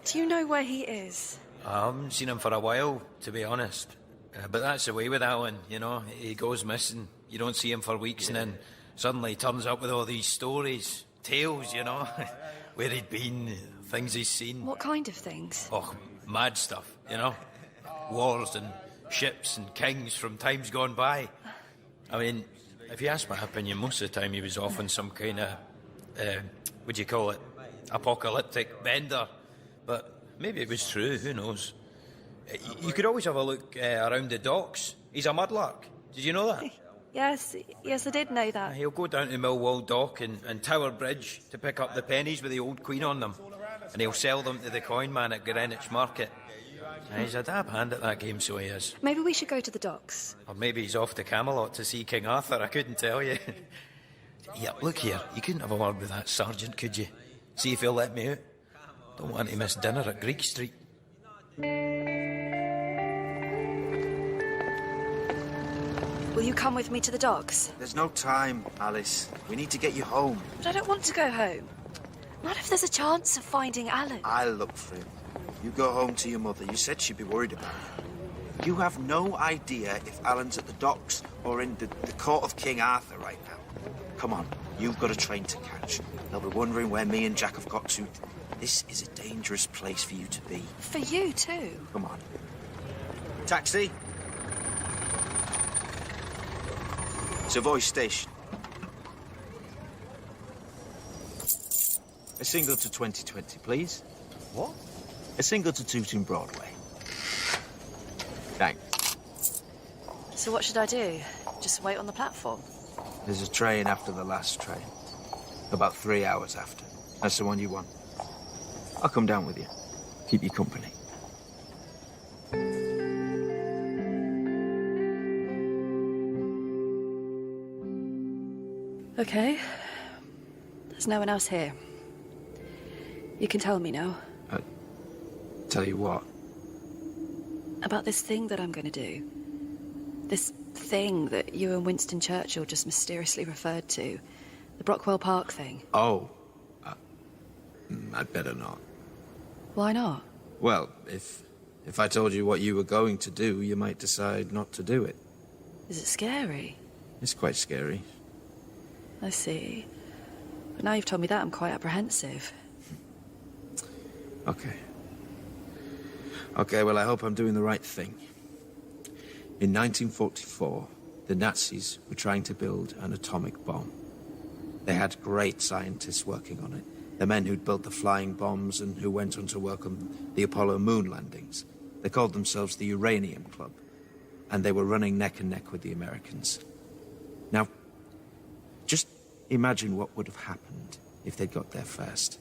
Do you know where he is? I haven't seen him for a while, to be honest. But that's the way with Alan, you know. He goes missing. You don't see him for weeks, and then suddenly he turns up with all these stories, tales, you know, where he'd been, things he's seen. What kind of things? Oh, mad stuff, you know. Wars and ships and kings from times gone by. I mean, if you ask my opinion, most of the time he was off on some kind of, what do you call it, apocalyptic bender. But maybe it was true, who knows. You could always have a look around the docks. He's a mudlark. Did you know that? Yes, I did know that. He'll go down to Millwall Dock and Tower Bridge to pick up the pennies with the old Queen on them. And he'll sell them to the coin man at Greenwich Market. He's a dab hand at that game, so he is. Maybe we should go to the docks. Or maybe he's off to Camelot to see King Arthur, I couldn't tell you. Yeah, look here. You couldn't have a word with that sergeant, could you? See if he'll let me out. Don't want to miss dinner at Greek Street. Will you come with me to the docks? There's no time, Alice. We need to get you home. But I don't want to go home. Not if there's a chance of finding Alan. I'll look for him. You go home to your mother. You said she'd be worried about you. You have no idea if Alan's at the docks or in the court of King Arthur right now. Come on, you've got a train to catch. They'll be wondering where me and Jack have got to. This is a dangerous place for you to be. For you, too. Come on. Taxi. Savoy Station. A single to 2020, please. What? A single to Tooting Broadway. Thanks. So what should I do? Just wait on the platform? There's a train after the last train. About 3 hours after. That's the one you want. I'll come down with you. Keep you company. Okay. There's no one else here. You can tell me now. Tell you what? About this thing that I'm going to do. This thing that you and Winston Churchill just mysteriously referred to. The Brockwell Park thing. Oh. I'd better not. Why not? Well, if I told you what you were going to do, you might decide not to do it. Is it scary? It's quite scary. I see. But now you've told me that, I'm quite apprehensive. Okay. Okay, well, I hope I'm doing the right thing. In 1944, the Nazis were trying to build an atomic bomb. They had great scientists working on it. The men who'd built the flying bombs and who went on to work on the Apollo moon landings. They called themselves the Uranium Club. And they were running neck and neck with the Americans. Now, just imagine what would have happened if they'd got there first.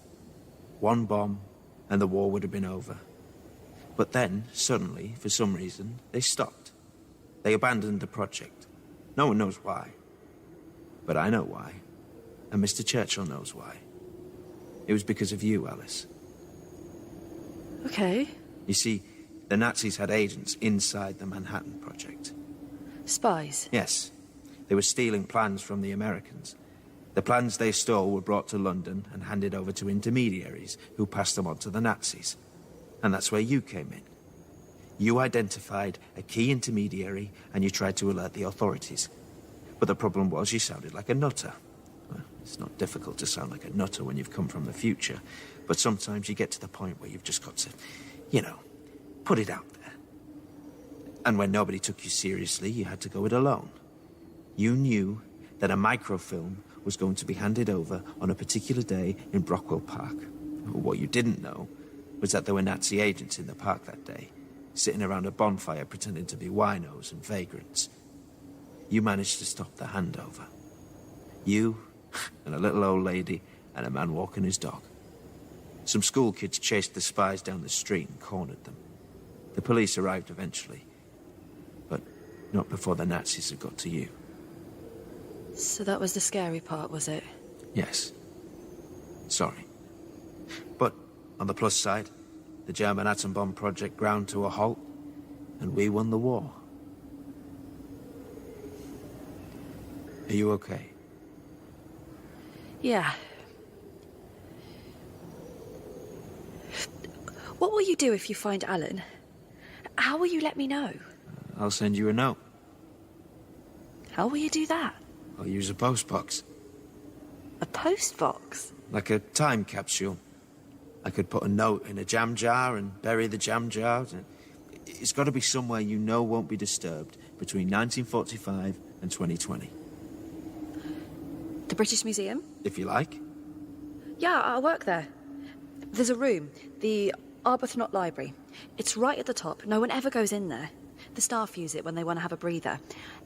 One bomb, and the war would have been over. But then, suddenly, for some reason, they stopped. They abandoned the project. No one knows why. But I know why. And Mr. Churchill knows why. It was because of you, Alice. Okay. You see, the Nazis had agents inside the Manhattan Project. Spies? Yes. They were stealing plans from the Americans. The plans they stole were brought to London and handed over to intermediaries who passed them on to the Nazis. And that's where you came in. You identified a key intermediary and you tried to alert the authorities. But the problem was you sounded like a nutter. Well, it's not difficult to sound like a nutter when you've come from the future, but sometimes you get to the point where you've just got to, put it out there. And when nobody took you seriously, you had to go it alone. You knew that a microfilm was going to be handed over on a particular day in Brockwell Park. What you didn't know was that there were Nazi agents in the park that day, sitting around a bonfire pretending to be winos and vagrants. You managed to stop the handover. You and a little old lady and a man walking his dog. Some school kids chased the spies down the street and cornered them. The police arrived eventually, but not before the Nazis had got to you. So that was the scary part, was it? Yes. Sorry. But on the plus side, the German atom bomb project ground to a halt, and we won the war. Are you okay? Yeah. What will you do if you find Alan? How will you let me know? I'll send you a note. How will you do that? I'll use a postbox. A postbox? Like a time capsule. I could put a note in a jam jar and bury the jam jar. It's got to be somewhere you know won't be disturbed between 1945 and 2020. The British Museum? If you like. Yeah, I'll work there. There's a room, the Arbuthnot Library. It's right at the top. No one ever goes in there. The staff use it when they want to have a breather.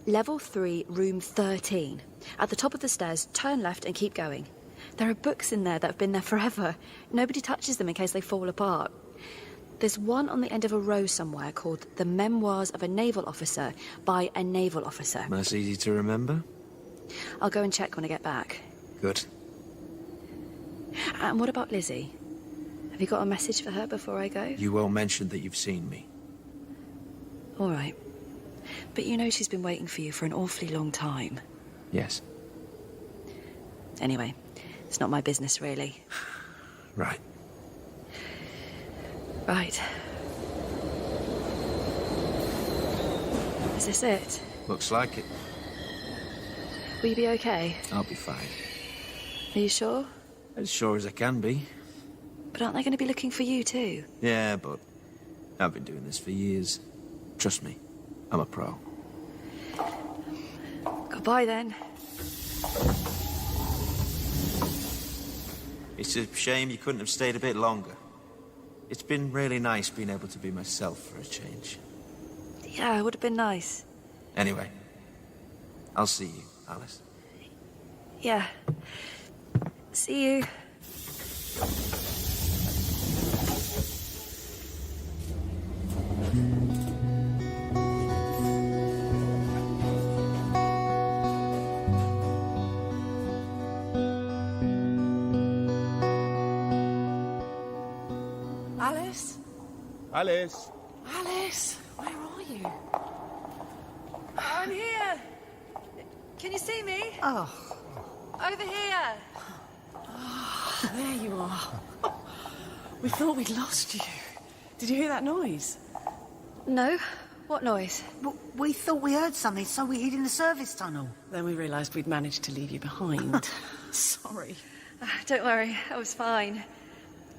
Level 3, room 13. At the top of the stairs, turn left and keep going. There are books in there that have been there forever. Nobody touches them in case they fall apart. There's one on the end of a row somewhere called The Memoirs of a Naval Officer by a Naval Officer. That's easy to remember. I'll go and check when I get back. Good. And what about Lizzie? Have you got a message for her before I go? You won't mention that you've seen me. All right. But you know she's been waiting for you for an awfully long time. Yes. Anyway, it's not my business, really. Right. Right. Is this it? Looks like it. Will you be okay? I'll be fine. Are you sure? As sure as I can be. But aren't they going to be looking for you too? Yeah, but I've been doing this for years. Trust me, I'm a pro. Goodbye then. It's a shame you couldn't have stayed a bit longer. It's been really nice being able to be myself for a change. Yeah, it would have been nice. Anyway, I'll see you, Alice. Yeah. See you. Alice? Alice? Alice, where are you? I'm here. Can you see me? Oh. Over here. Oh, there you are. We thought we'd lost you. Did you hear that noise? No. What noise? Well, we thought we heard something, so we hid in the service tunnel. Then we realised we'd managed to leave you behind. Sorry. Don't worry, I was fine.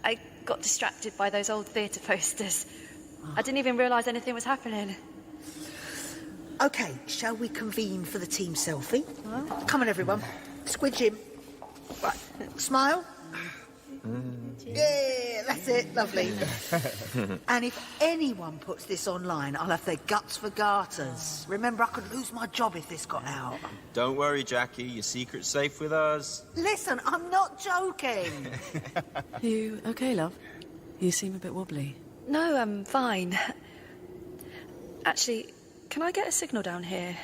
I got distracted by those old theatre posters. I didn't even realise anything was happening. OK, shall we convene for the team selfie? Huh? Come on, everyone. Squidge in. Right, smile. Yeah, that's it. Lovely. And if anyone puts this online, I'll have their guts for garters. Remember, I could lose my job if this got out. Don't worry, Jackie. Your secret's safe with us. Listen, I'm not joking. You OK, love? You seem a bit wobbly. No, I'm fine. Actually, can I get a signal down here?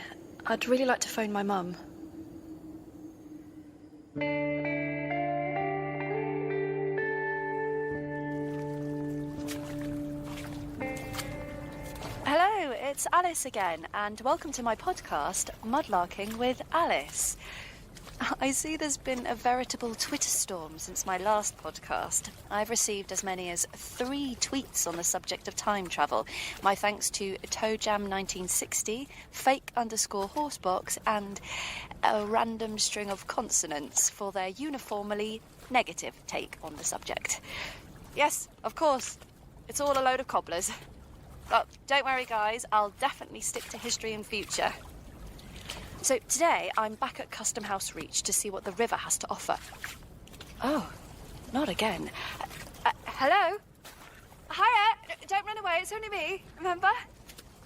I'd really like to phone my mum. Hello, it's Alice again, and welcome to my podcast, Mudlarking with Alice. I see there's been a veritable Twitter storm since my last podcast. I've received as many as 3 tweets on the subject of time travel. My thanks to ToeJam1960, fake_horsebox, and a random string of consonants for their uniformly negative take on the subject. Yes, of course, it's all a load of cobblers. But don't worry, guys, I'll definitely stick to history in future. So today, I'm back at Custom House Reach to see what the river has to offer. Oh, not again. Hello? Hiya! Don't run away, it's only me, remember?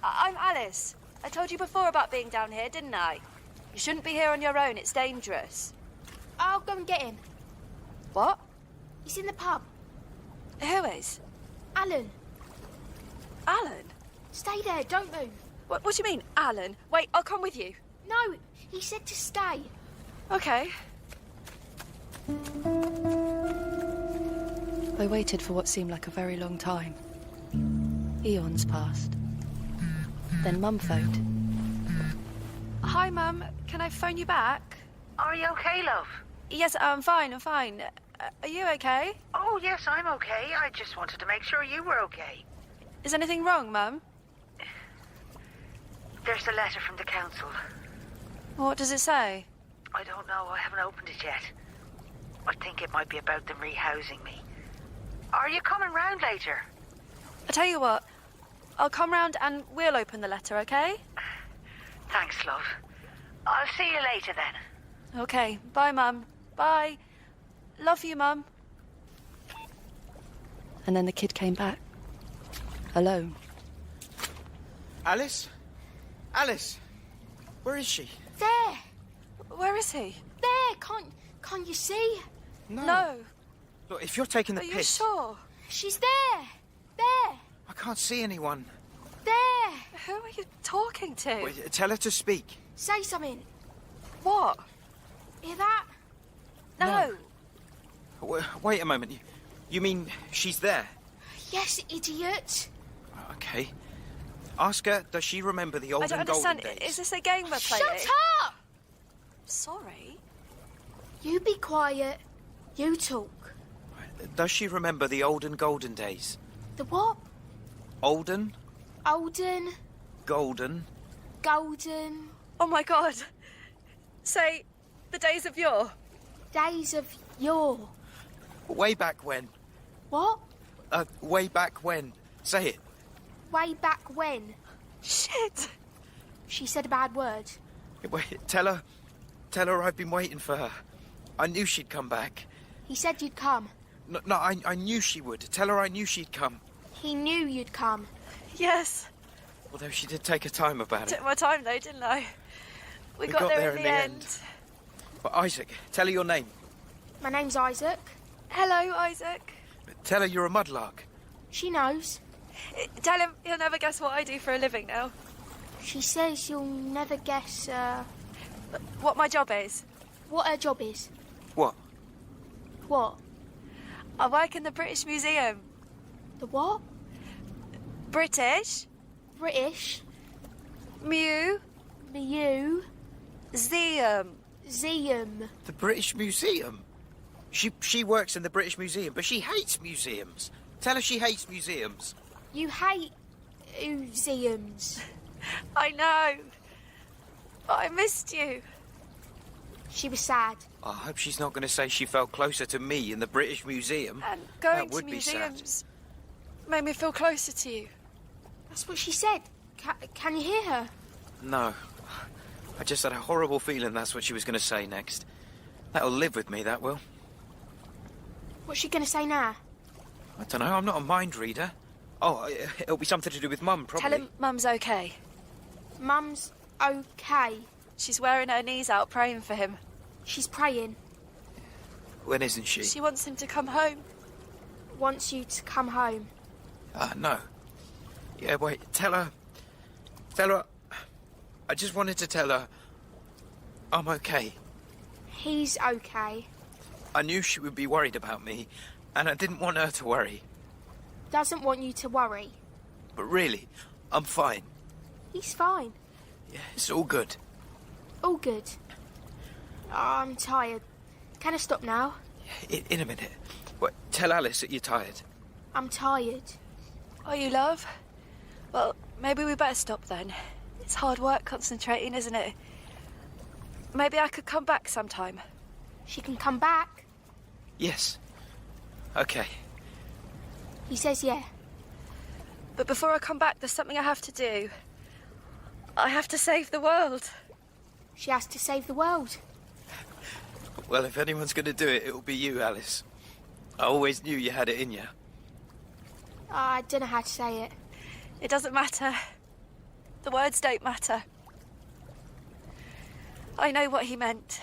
I'm Alice. I told you before about being down here, didn't I? You shouldn't be here on your own, it's dangerous. I'll go and get him. What? He's in the pub. Who is? Alan. Alan? Stay there, don't move. What do you mean, Alan? Wait, I'll come with you. No, he said to stay. OK. I waited for what seemed like a very long time. Eons passed. Then Mum phoned. Hi, Mum. Can I phone you back? Are you okay, love? Yes, I'm fine, I'm fine. Are you okay? Oh, yes, I'm okay. I just wanted to make sure you were okay. Is anything wrong, Mum? There's a letter from the council. What does it say? I don't know. I haven't opened it yet. I think it might be about them rehousing me. Are you coming round later? I tell you what, I'll come round and we'll open the letter, OK? Thanks, love. I'll see you later then. OK, bye, Mum. Bye. Love you, Mum. And then the kid came back. Alone. Alice? Alice? Where is she? There. Where is he? There. Can't you see? No. Look, if you're taking the piss... piss... Are you sure? She's there. There. I can't see anyone. There. Who are you talking to? Wait, tell her to speak. Say something. What? Hear that? No. Wait a moment. You mean she's there? Yes, idiot. Okay. Ask her, does she remember the olden I don't understand. golden days? Is this a game we're playing? Shut up! Sorry. You be quiet. You talk. Does she remember the olden golden days? The what? Olden? Olden. Golden? Golden. Oh my God. Say, the days of yore. Days of yore. Way back when. What? Way back when. Say it. Way back when. Shit. She said a bad word. Wait, tell her I've been waiting for her. I knew she'd come back. He said you'd come. No, I knew she would. Tell her I knew she'd come. He knew you'd come. Yes. Although she did take her time about it. Took my time though, didn't I? We got there in the end. But Isaac, tell her your name. My name's Isaac. Hello, Isaac. Tell her you're a mudlark. She knows. Tell him he'll never guess what I do for a living now. She says you'll never guess, what my job is. What her job is. What? What? I work in the British Museum. The what? British. British. Mew. Mew. Zeum. Zeum. The British Museum? She works in the British Museum, but she hates museums. Tell her she hates museums. You hate museums. I know. But I missed you. She was sad. I hope she's not going to say she felt closer to me in the British Museum. And going that to would be museums made me feel closer to you. That's what she said. Can you hear her? No. I just had a horrible feeling that's what she was going to say next. That'll live with me, that will. What's she going to say now? I don't know, I'm not a mind reader. Oh, it'll be something to do with Mum, probably. Tell him Mum's okay. Mum's okay. She's wearing her knees out praying for him. She's praying. When isn't she? She wants him to come home. Wants you to come home. No. Yeah, wait, tell her... I just wanted to tell her I'm okay. He's okay. I knew she would be worried about me, and I didn't want her to worry. Doesn't want you to worry. But really, I'm fine. He's fine. Yeah, it's all good. All good. I'm tired. Can I stop now? In a minute. What, tell Alice that you're tired. I'm tired. Are you, love? Well, maybe we better stop then. It's hard work concentrating, isn't it? Maybe I could come back sometime. She can come back? Yes. Okay. He says yeah. But before I come back, there's something I have to do. I have to save the world. She has to save the world. Well, if anyone's going to do it, it'll be you, Alice. I always knew you had it in you. I don't know how to say it. It doesn't matter. The words don't matter. I know what he meant.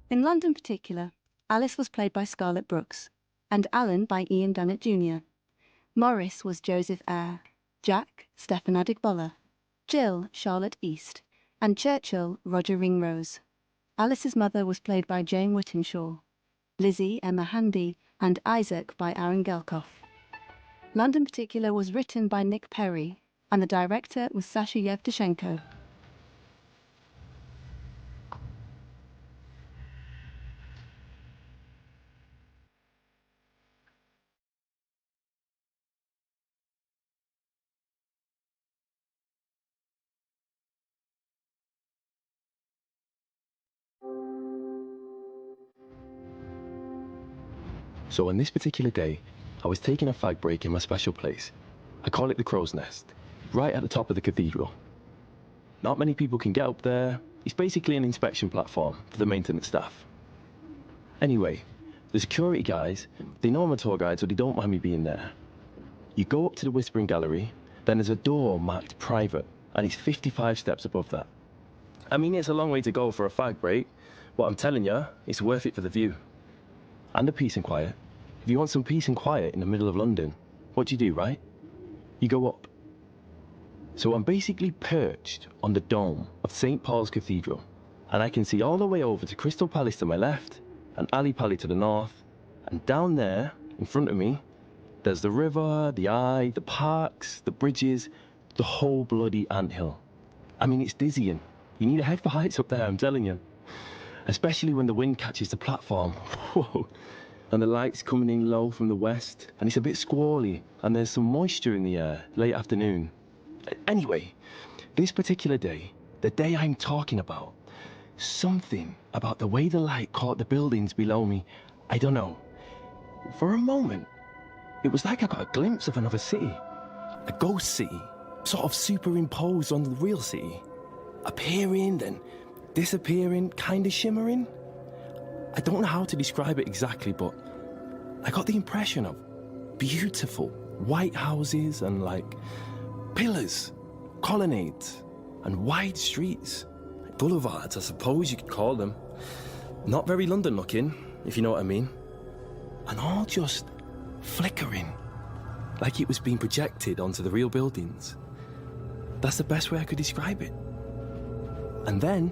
In London Particular, Alice was played by Scarlett Brooks, and Alan by Ian Dunnett Jr. Morris was Joseph Eyre, Jack, Stefan Adegbola, Jill, Charlotte East, and Churchill, Roger Ringrose. Alice's mother was played by Jane Whittenshaw, Lizzie, Emma Handy, and Isaac by Aaron Gelkoff. London Particular was written by Nick Perry, and the director was Sasha Yevtushenko. So on this particular day, I was taking a fag break in my special place. I call it the Crow's Nest, right at the top of the cathedral. Not many people can get up there. It's basically an inspection platform for the maintenance staff. Anyway, the security guys, they know I'm a tour guide, so they don't mind me being there. You go up to the Whispering Gallery, then there's a door marked private, and it's 55 steps above that. I mean, it's a long way to go for a fag break, but I'm telling you, it's worth it for the view. And the peace and quiet. If you want some peace and quiet in the middle of London, what do, right? You go up. So I'm basically perched on the dome of St. Paul's Cathedral, and I can see all the way over to Crystal Palace to my left, and Ali Pali to the north, and down there, in front of me, there's the river, the Eye, the parks, the bridges, the whole bloody anthill. I mean, it's dizzying. You need a head for heights up there, I'm telling you. Especially when the wind catches the platform. Whoa. And the light's coming in low from the west, and it's a bit squally, and there's some moisture in the air, late afternoon. Anyway, this particular day, the day I'm talking about, something about the way the light caught the buildings below me, I don't know. For a moment, it was like I got a glimpse of another city. A ghost city, sort of superimposed on the real city. Appearing, then disappearing, kind of shimmering. I don't know how to describe it exactly, but I got the impression of beautiful white houses and pillars, colonnades, and wide streets. Boulevards, I suppose you could call them. Not very London looking, if you know what I mean. And all just flickering, like it was being projected onto the real buildings. That's the best way I could describe it. And then,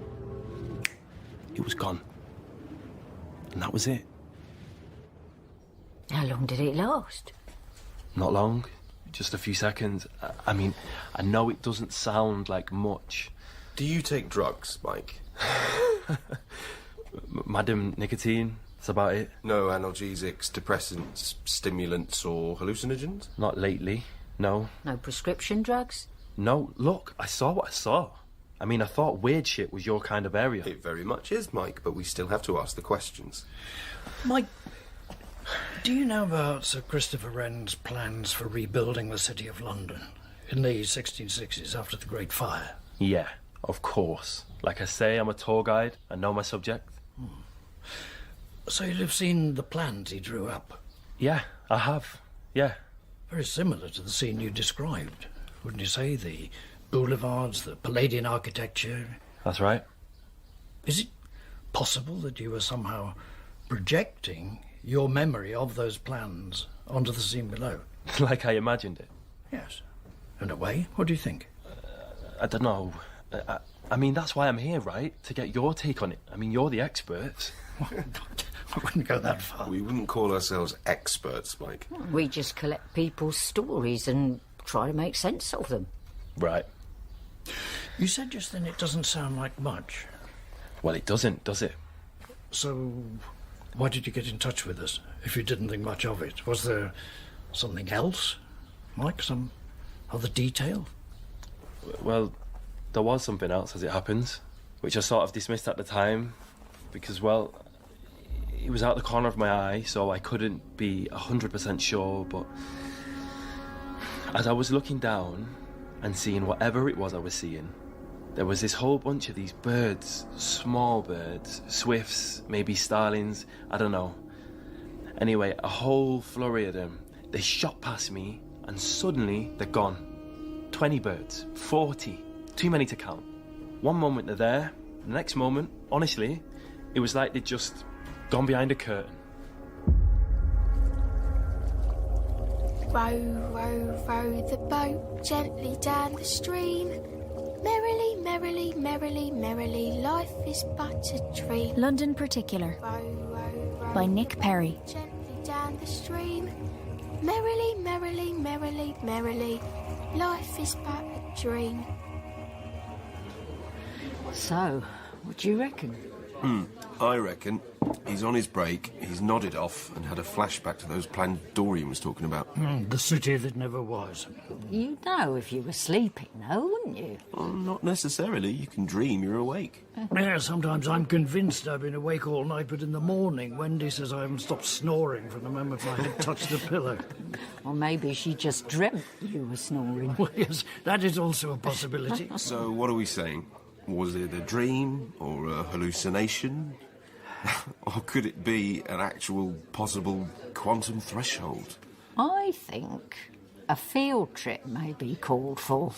it was gone. And that was it. How long did it last? Not long. Just a few seconds. I mean, I know it doesn't sound like much. Do you take drugs, Mike? Madam nicotine, that's about it. No analgesics, depressants, stimulants or hallucinogens? Not lately, no. No prescription drugs? No, look, I saw what I saw. I mean, I thought weird shit was your kind of area. It very much is, Mike, but we still have to ask the questions. Mike, do you know about Sir Christopher Wren's plans for rebuilding the City of London in the 1660s after the Great Fire? Yeah, of course. Like I say, I'm a tour guide. I know my subject. So you'd have seen the plans he drew up? Yeah, I have. Yeah. Very similar to the scene you described, wouldn't you say? The boulevards, the Palladian architecture. That's right. Is it possible that you were somehow projecting your memory of those plans onto the scene below? Like I imagined it? Yes. In a way, what do you think? I don't know. I mean, that's why I'm here, right? To get your take on it. I mean, you're the experts. I wouldn't go that far. We wouldn't call ourselves experts, Mike. We just collect people's stories and try to make sense of them. Right. You said just then it doesn't sound like much. Well, it doesn't, does it? So, why did you get in touch with us, if you didn't think much of it? Was there something else, Mike? Some other detail? Well, there was something else, as it happens, which I sort of dismissed at the time, because, well, it was out the corner of my eye, so I couldn't be 100% sure, but as I was looking down and seeing whatever it was I was seeing, there was this whole bunch of these birds, small birds, swifts, maybe starlings, I don't know. Anyway, a whole flurry of them. They shot past me, and suddenly they're gone. 20 birds, 40, too many to count. One moment they're there, the next moment, honestly, it was like they'd just gone behind a curtain. Row, row, row the boat gently down the stream. Merrily, merrily, merrily, merrily, life is but a dream. London Particular by Nick Perry. Gently down the stream. Merrily, merrily, merrily, merrily, life is but a dream. So, what do you reckon? I reckon he's on his break, he's nodded off and had a flashback to those plans Dorian was talking about. The city that never was. You'd know if you were sleeping, though, wouldn't you? Well, not necessarily. You can dream you're awake. Yeah, sometimes I'm convinced I've been awake all night, but in the morning, Wendy says I haven't stopped snoring from the moment my head touched the pillow. Or maybe she just dreamt you were snoring. Well, yes, that is also a possibility. So what are we saying? Was it a dream or a hallucination? Or could it be an actual possible quantum threshold? I think a field trip may be called for.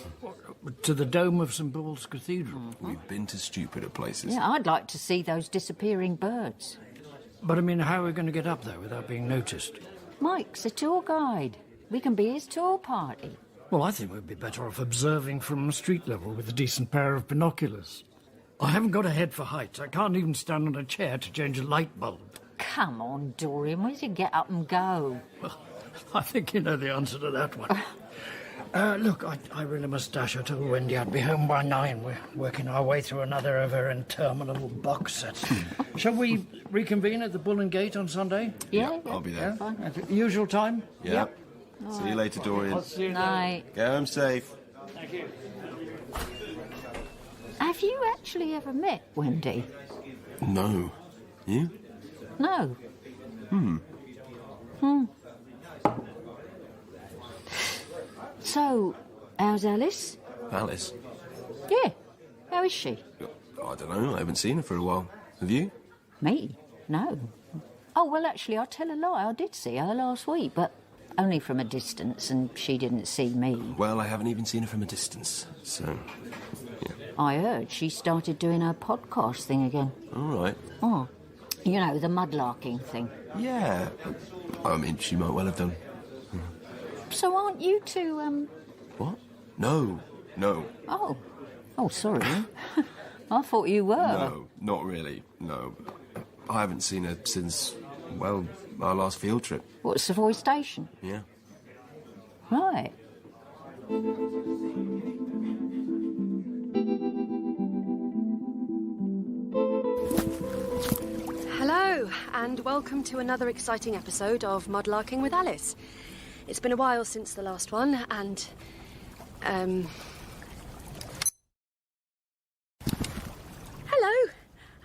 To the dome of St Paul's Cathedral? We've been to stupider places. Yeah, I'd like to see those disappearing birds. But, I mean, how are we going to get up there without being noticed? Mike's a tour guide. We can be his tour party. Well, I think we'd be better off observing from street level with a decent pair of binoculars. I haven't got a head for heights. I can't even stand on a chair to change a light bulb. Come on, Dorian, where's it get up and go? Well, I think you know the answer to that one. Look, I really must dash. I told Wendy I'd be home by 9. We're working our way through another of her interminable box sets. Shall we reconvene at the Bull and Gate on Sunday? Yeah, I'll be there. Yeah? At the usual time? Yep. See you later, Dorian. I'll see you Night. Go home safe. Thank you. Have you actually ever met Wendy? No. You? No. Hmm. So, how's Alice? Alice? Yeah, how is she? I don't know. I haven't seen her for a while. Have you? Me? No. Oh, well, actually, I'll tell a lie. I did see her last week, but only from a distance, and she didn't see me. Well, I haven't even seen her from a distance, so... yeah. I heard she started doing her podcast thing again. All right. Oh, you know, the mudlarking thing. Yeah. I mean, she might well have done. So aren't you two, What? No. Oh, sorry. I thought you were. No, not really, no. I haven't seen her since, well, our last field trip. What, Savoy Station? Yeah. Right. Hello, and welcome to another exciting episode of Mudlarking with Alice. It's been a while since the last one, and, hello,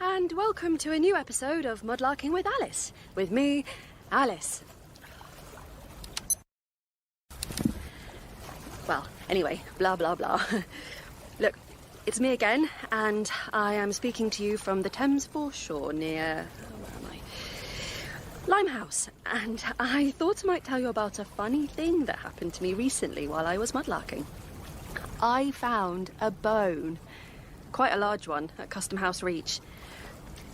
and welcome to a new episode of Mudlarking with Alice, with me, Alice. Well, anyway, blah, blah, blah. Look, it's me again, and I am speaking to you from the Thames foreshore near... where am I? Limehouse, and I thought I might tell you about a funny thing that happened to me recently while I was mudlarking. I found a bone, quite a large one, at Custom House Reach.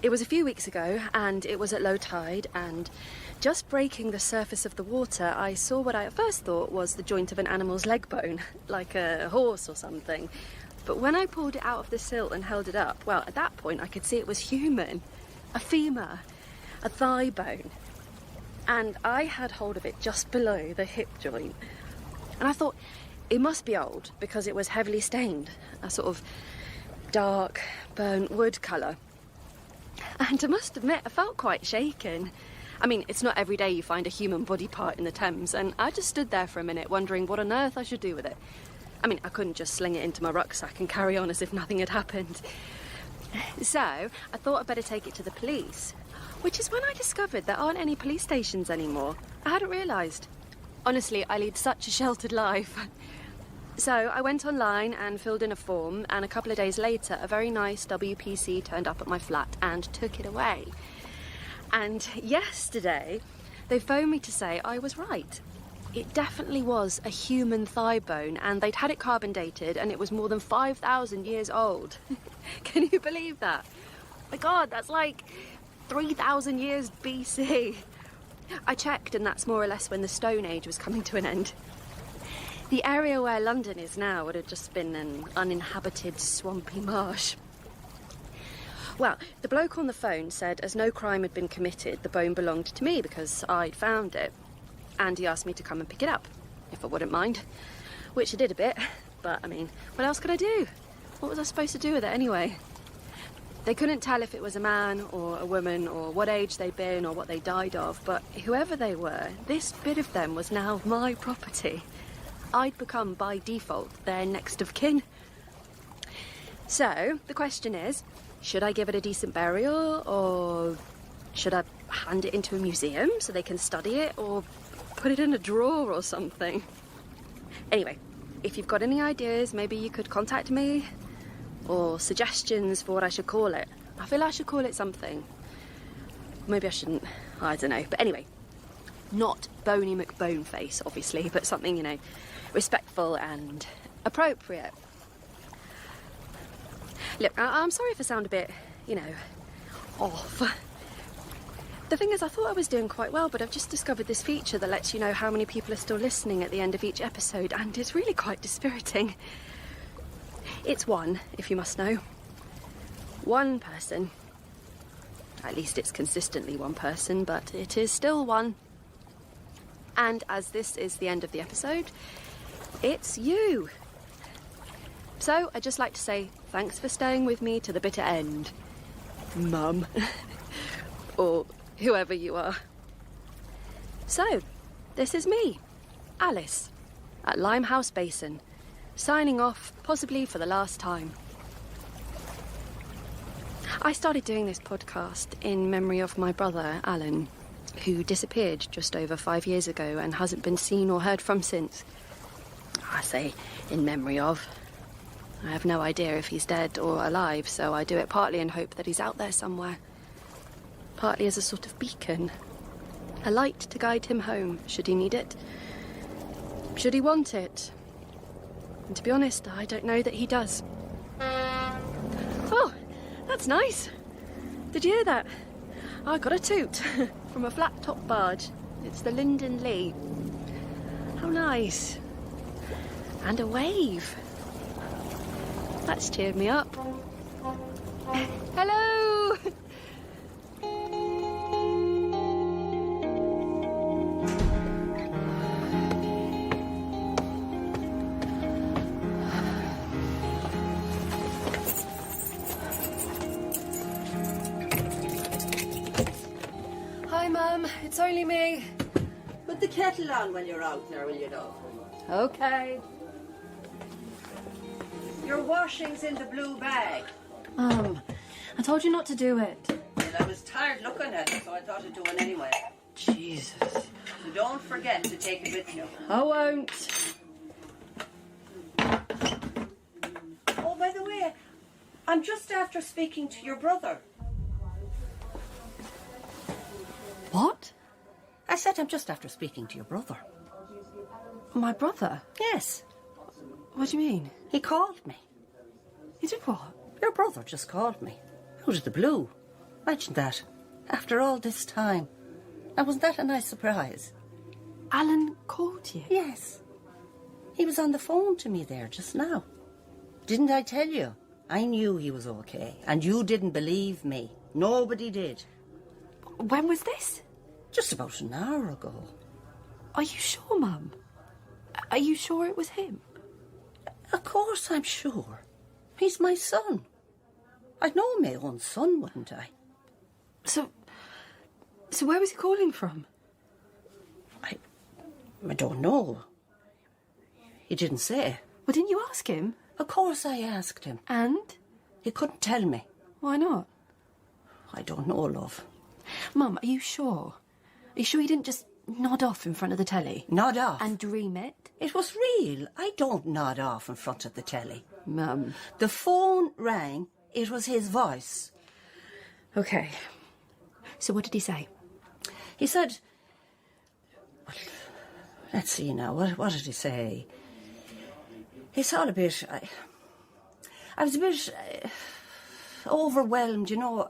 It was a few weeks ago, and it was at low tide, and just breaking the surface of the water, I saw what I at first thought was the joint of an animal's leg bone, like a horse or something. But when I pulled it out of the silt and held it up, well, at that point I could see it was human, a femur. A thigh bone, and I had hold of it just below the hip joint, and I thought it must be old because it was heavily stained, a sort of dark burnt wood colour. And I must admit, I felt quite shaken. I mean, it's not every day you find a human body part in the Thames, and I just stood there for a minute wondering what on earth I should do with it. I mean, I couldn't just sling it into my rucksack and carry on as if nothing had happened. So I thought I'd better take it to the police. Which is when I discovered there aren't any police stations anymore. I hadn't realised. Honestly, I lead such a sheltered life. So I went online and filled in a form, and a couple of days later, a very nice WPC turned up at my flat and took it away. And yesterday, they phoned me to say I was right. It definitely was a human thigh bone, and they'd had it carbon dated, and it was more than 5,000 years old. Can you believe that? My God, that's like 3,000 years BC. I checked, and that's more or less when the Stone Age was coming to an end. The area where London is now would have just been an uninhabited, swampy marsh. Well, the bloke on the phone said as no crime had been committed, the bone belonged to me because I'd found it. And he asked me to come and pick it up, if I wouldn't mind. Which I did a bit, but, I mean, what else could I do? What was I supposed to do with it anyway? They couldn't tell if it was a man or a woman or what age they'd been or what they died of, but whoever they were, this bit of them was now my property. I'd become, by default, their next of kin. So, the question is, should I give it a decent burial, or should I hand it into a museum so they can study it, or put it in a drawer or something? Anyway, if you've got any ideas, maybe you could contact me, or suggestions for what I should call it. I feel I should call it something. Maybe I shouldn't, I don't know. But anyway, not Boney McBoneface, obviously, but something, you know, respectful and appropriate. Look, I'm sorry if I sound a bit, you know, off. The thing is, I thought I was doing quite well, but I've just discovered this feature that lets you know how many people are still listening at the end of each episode, and it's really quite dispiriting. It's one, if you must know. One person. At least it's consistently one person, but it is still one. And as this is the end of the episode, it's you. So, I'd just like to say thanks for staying with me to the bitter end. Mum. Or whoever you are. So, this is me, Alice, at Limehouse Basin, signing off, possibly for the last time. I started doing this podcast in memory of my brother, Alan, who disappeared just over 5 years ago and hasn't been seen or heard from since. I say in memory of. I have no idea if he's dead or alive, so I do it partly in hope that he's out there somewhere. Partly as a sort of beacon. A light to guide him home, should he need it. Should he want it. And to be honest, I don't know that he does. Oh, that's nice. Did you hear that? I got a toot from a flat-top barge. It's the Linden Lee. How nice. And a wave. That's cheered me up. Hello! Hi, Mum. It's only me. Put the kettle on when you're out there, will you, know? Okay. Your washing's in the blue bag. Mum, I told you not to do it. Well, I was tired looking at it, so I thought I'd do it anyway. Jesus. So don't forget to take it with you. I won't. Oh, by the way, I'm just after speaking to your brother. What? I said I'm just after speaking to your brother. My brother? Yes. What do you mean? He called me. He did what? Your brother just called me. Out of the blue. Imagine that. After all this time. Now, wasn't that a nice surprise? Alan called you? Yes. He was on the phone to me there just now. Didn't I tell you? I knew he was okay. And you didn't believe me. Nobody did. When was this? Just about an hour ago. Are you sure, Mum? Are you sure it was him? Of course I'm sure. He's my son. I'd know my own son, wouldn't I? So where was he calling from? I don't know. He didn't say. Well, didn't you ask him? Of course I asked him. And? He couldn't tell me. Why not? I don't know, love. Mum, are you sure? Are you sure you didn't just nod off in front of the telly? Nod off? And dream it? It was real. I don't nod off in front of the telly. Mum. The phone rang. It was his voice. Okay. So what did he say? He said... Well, let's see now. What did he say? He sounded a bit... I was a bit overwhelmed, you know.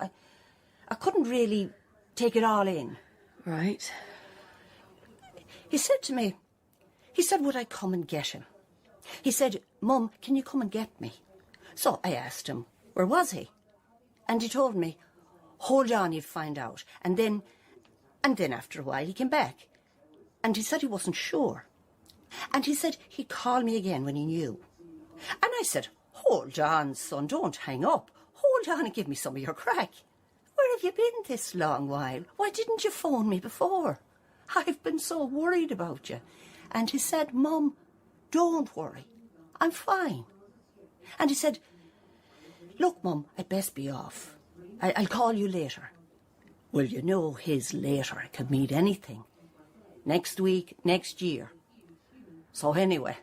I couldn't really take it all in. Right. He said to me... He said, would I come and get him? He said, Mum, can you come and get me? So I asked him, where was he? And he told me, hold on, you'd find out. And then after a while, he came back. And he said he wasn't sure. And he said he'd call me again when he knew. And I said, hold on, son, don't hang up. Hold on and give me some of your crack. Where have you been this long while? Why didn't you phone me before? I've been so worried about you. And he said, Mum, don't worry. I'm fine. And he said, look, Mum, I'd best be off. I'll call you later. Well, you know his later could mean anything. Next week, next year. So anyway.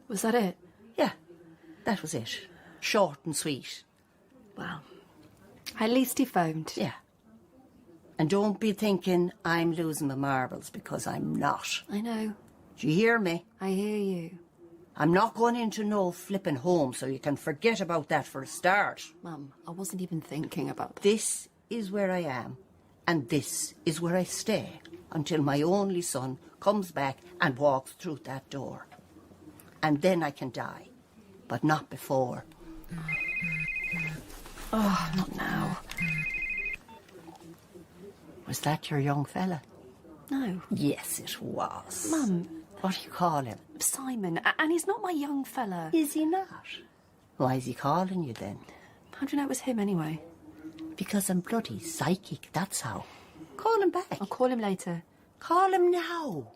Was that it? Yeah, that was it. Short and sweet. Well, at least he phoned. Yeah. And don't be thinking I'm losing my marbles, because I'm not. I know. Do you hear me? I hear you. I'm not going into no flipping home, so you can forget about that for a start. Mum, I wasn't even thinking about that. This is where I am. And this is where I stay until my only son comes back and walks through that door. And then I can die, but not before. Oh, not now. Was that your young fella? No. Yes, it was. Mum. What do you call him? Simon. And he's not my young fella. Is he not? Why is he calling you then? How do you know it was him anyway? Because I'm bloody psychic, that's how. Call him back. I'll call him later. Call him now.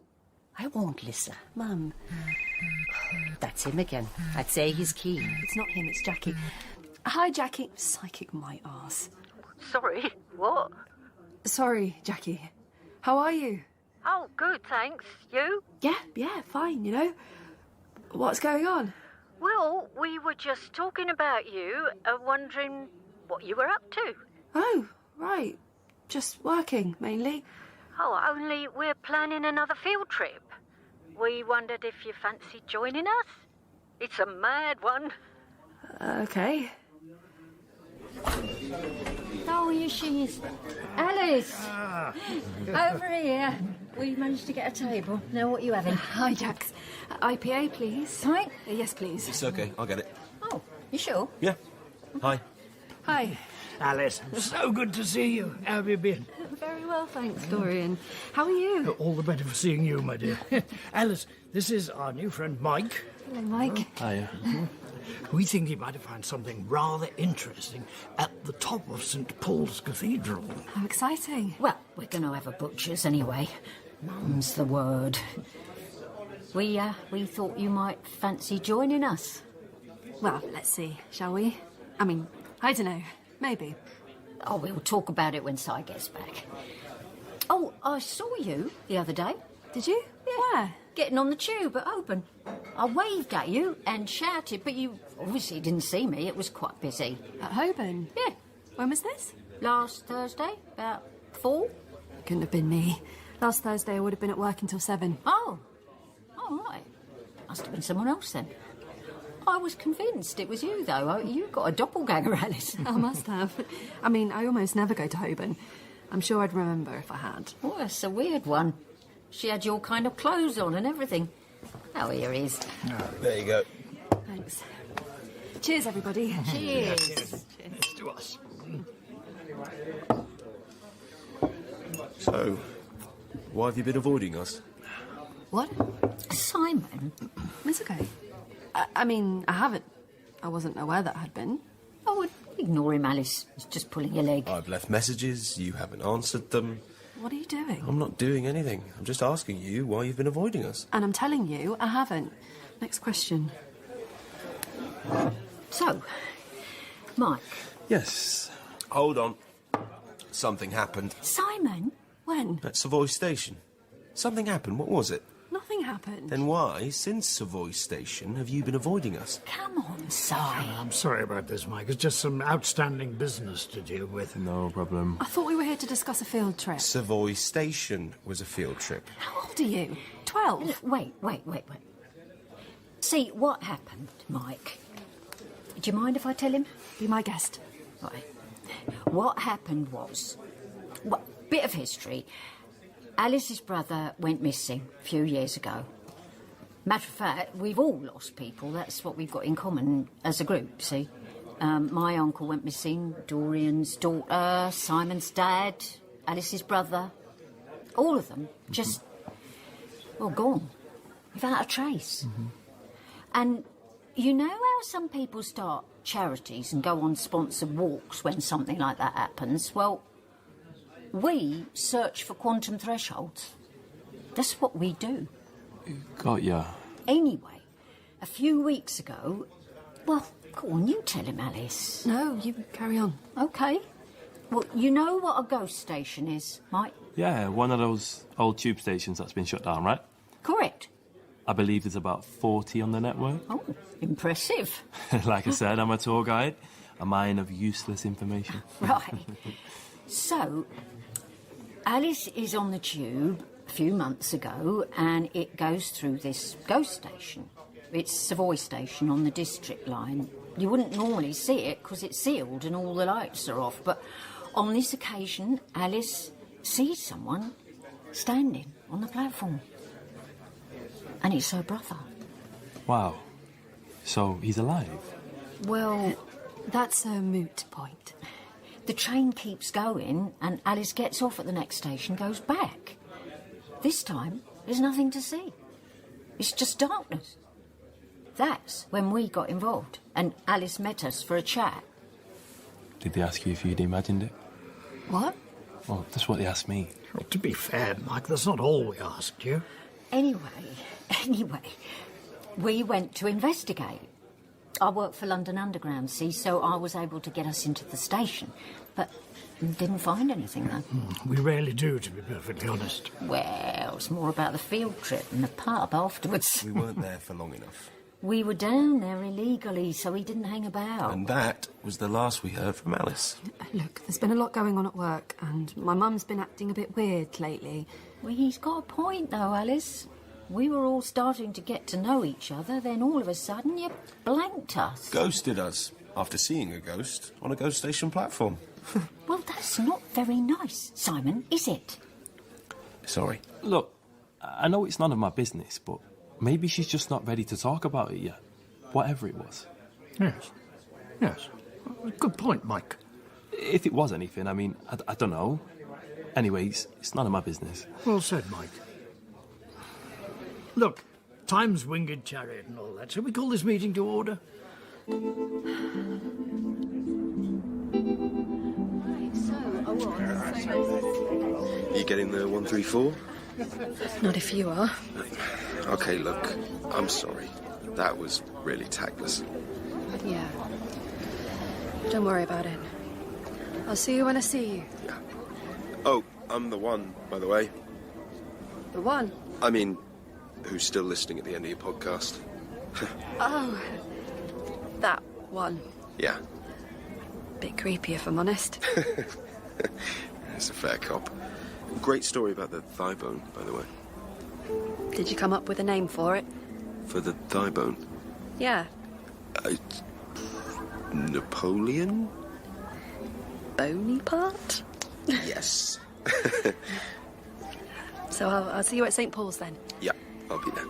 I won't listen. Mum. That's him again. I'd say he's keen. It's not him, it's Jackie. Hi, Jackie. Psychic my arse. Sorry, what? Sorry, Jackie. How are you? Oh, good, thanks. You? Yeah, fine, you know. What's going on? Well, we were just talking about you, wondering what you were up to. Oh, right. Just working, mainly. Oh, only we're planning another field trip. We wondered if you fancied joining us. It's a mad one. Okay. Oh, here she is. Alice! Over here. We managed to get a table. Now, what are you having? Hi, Jax. IPA, please. Right? Yes, please. It's okay, I'll get it. Oh, you sure? Yeah. Hi. Hi. Alice, so good to see you. How have you been? Very well, thanks, Dorian. How are you? All the better for seeing you, my dear. Alice, this is our new friend Mike. Hello, Mike. Hiya. We think he might have found something rather interesting at the top of St. Paul's Cathedral. How exciting. Well, we're going to have a butcher's anyway. Mum's the word. We thought you might fancy joining us. Well, let's see, shall we? I mean, I don't know. Maybe. Oh, we'll talk about it when Si gets back. Oh, I saw you the other day. Did you? Yeah. Where? Getting on the tube at Holborn. I waved at you and shouted, but you obviously didn't see me. It was quite busy. At Holborn? Yeah. When was this? Last Thursday, about 4. Couldn't have been me. Last Thursday I would have been at work until 7. Oh. Oh, right. Must have been someone else then. I was convinced it was you, though. You got a doppelganger, Alice. I must have. I mean, I almost never go to Holborn. I'm sure I'd remember if I had. Oh, that's a weird one. She had your kind of clothes on and everything. Oh, here he is. There you go. Thanks. Cheers, everybody. Cheers. Cheers to us. So, why have you been avoiding us? What? Simon? It's okay. I mean, I haven't. I wasn't aware that I had been. Oh, well, ignore him, Alice. He's just pulling your leg. I've left messages, you haven't answered them. What are you doing? I'm not doing anything. I'm just asking you why you've been avoiding us. And I'm telling you, I haven't. Next question. So, Mike. Yes. Hold on. Something happened. Simon? When? At Savoy Station. Something happened. What was it? Nothing happened. Then why, since Savoy Station, have you been avoiding us? Come on, Si. I'm sorry about this, Mike. It's just some outstanding business to deal with. No problem. I thought we were here to discuss a field trip. Savoy Station was a field trip. How old are you? 12? Wait. See, what happened, Mike? Do you mind if I tell him? Be my guest. Right. What happened was... Well, bit of history. Alice's brother went missing a few years ago. Matter of fact, we've all lost people. That's what we've got in common as a group, see? My uncle went missing, Dorian's daughter, Simon's dad, Alice's brother. All of them just, well, gone. Without a trace. Mm-hmm. And you know how some people start charities and go on sponsored walks when something like that happens? Well, we search for quantum thresholds. That's what we do. Got ya. Anyway, a few weeks ago... Well, go on, you tell him, Alice. No, you carry on. OK. Well, you know what a ghost station is, Mike? Yeah, one of those old tube stations that's been shut down, right? Correct. I believe there's about 40 on the network. Oh, impressive. Like I said, I'm a tour guide, a mine of useless information. Right. So, Alice is on the tube a few months ago, and it goes through this ghost station. It's Savoy Station on the district line. You wouldn't normally see it because it's sealed and all the lights are off, but on this occasion, Alice sees someone standing on the platform. And it's her brother. Wow. So he's alive? Well, that's a moot point. The train keeps going and Alice gets off at the next station, goes back. This time, there's nothing to see. It's just darkness. That's when we got involved and Alice met us for a chat. Did they ask you if you'd imagined it? What? Well, that's what they asked me. Well, to be fair, Mike, that's not all we asked you. Anyway, we went to investigate. I work for London Underground, see, so I was able to get us into the station. But didn't find anything, though. We rarely do, to be perfectly honest. Well, it's more about the field trip and the pub afterwards. We weren't there for long enough. We were down there illegally, so he didn't hang about. And that was the last we heard from Alice. Look, there's been a lot going on at work, and my mum's been acting a bit weird lately. Well, he's got a point, though, Alice. We were all starting to get to know each other, then all of a sudden you blanked us. Ghosted us after seeing a ghost on a ghost station platform. Well, that's not very nice, Simon, is it? Sorry. Look, I know it's none of my business, but maybe she's just not ready to talk about it yet. Whatever it was. Yes. Good point, Mike. If it was anything, I mean, I don't know. Anyways, it's none of my business. Well said, Mike. Look, time's winged chariot and all that. Shall we call this meeting to order? You getting the 134? Not if you are. Okay, look, I'm sorry. That was really tactless. Yeah. Don't worry about it. I'll see you when I see you. Yeah. Oh, I'm the one, by the way. The one? I mean, who's still listening at the end of your podcast. Oh, that one. Yeah. Bit creepy, if I'm honest. It's a fair cop. Great story about the thigh bone, by the way. Did you come up with a name for it? For the thigh bone? Yeah. Napoleon? Bony part? Yes. So I'll see you at St. Paul's then. Yeah, I'll be there.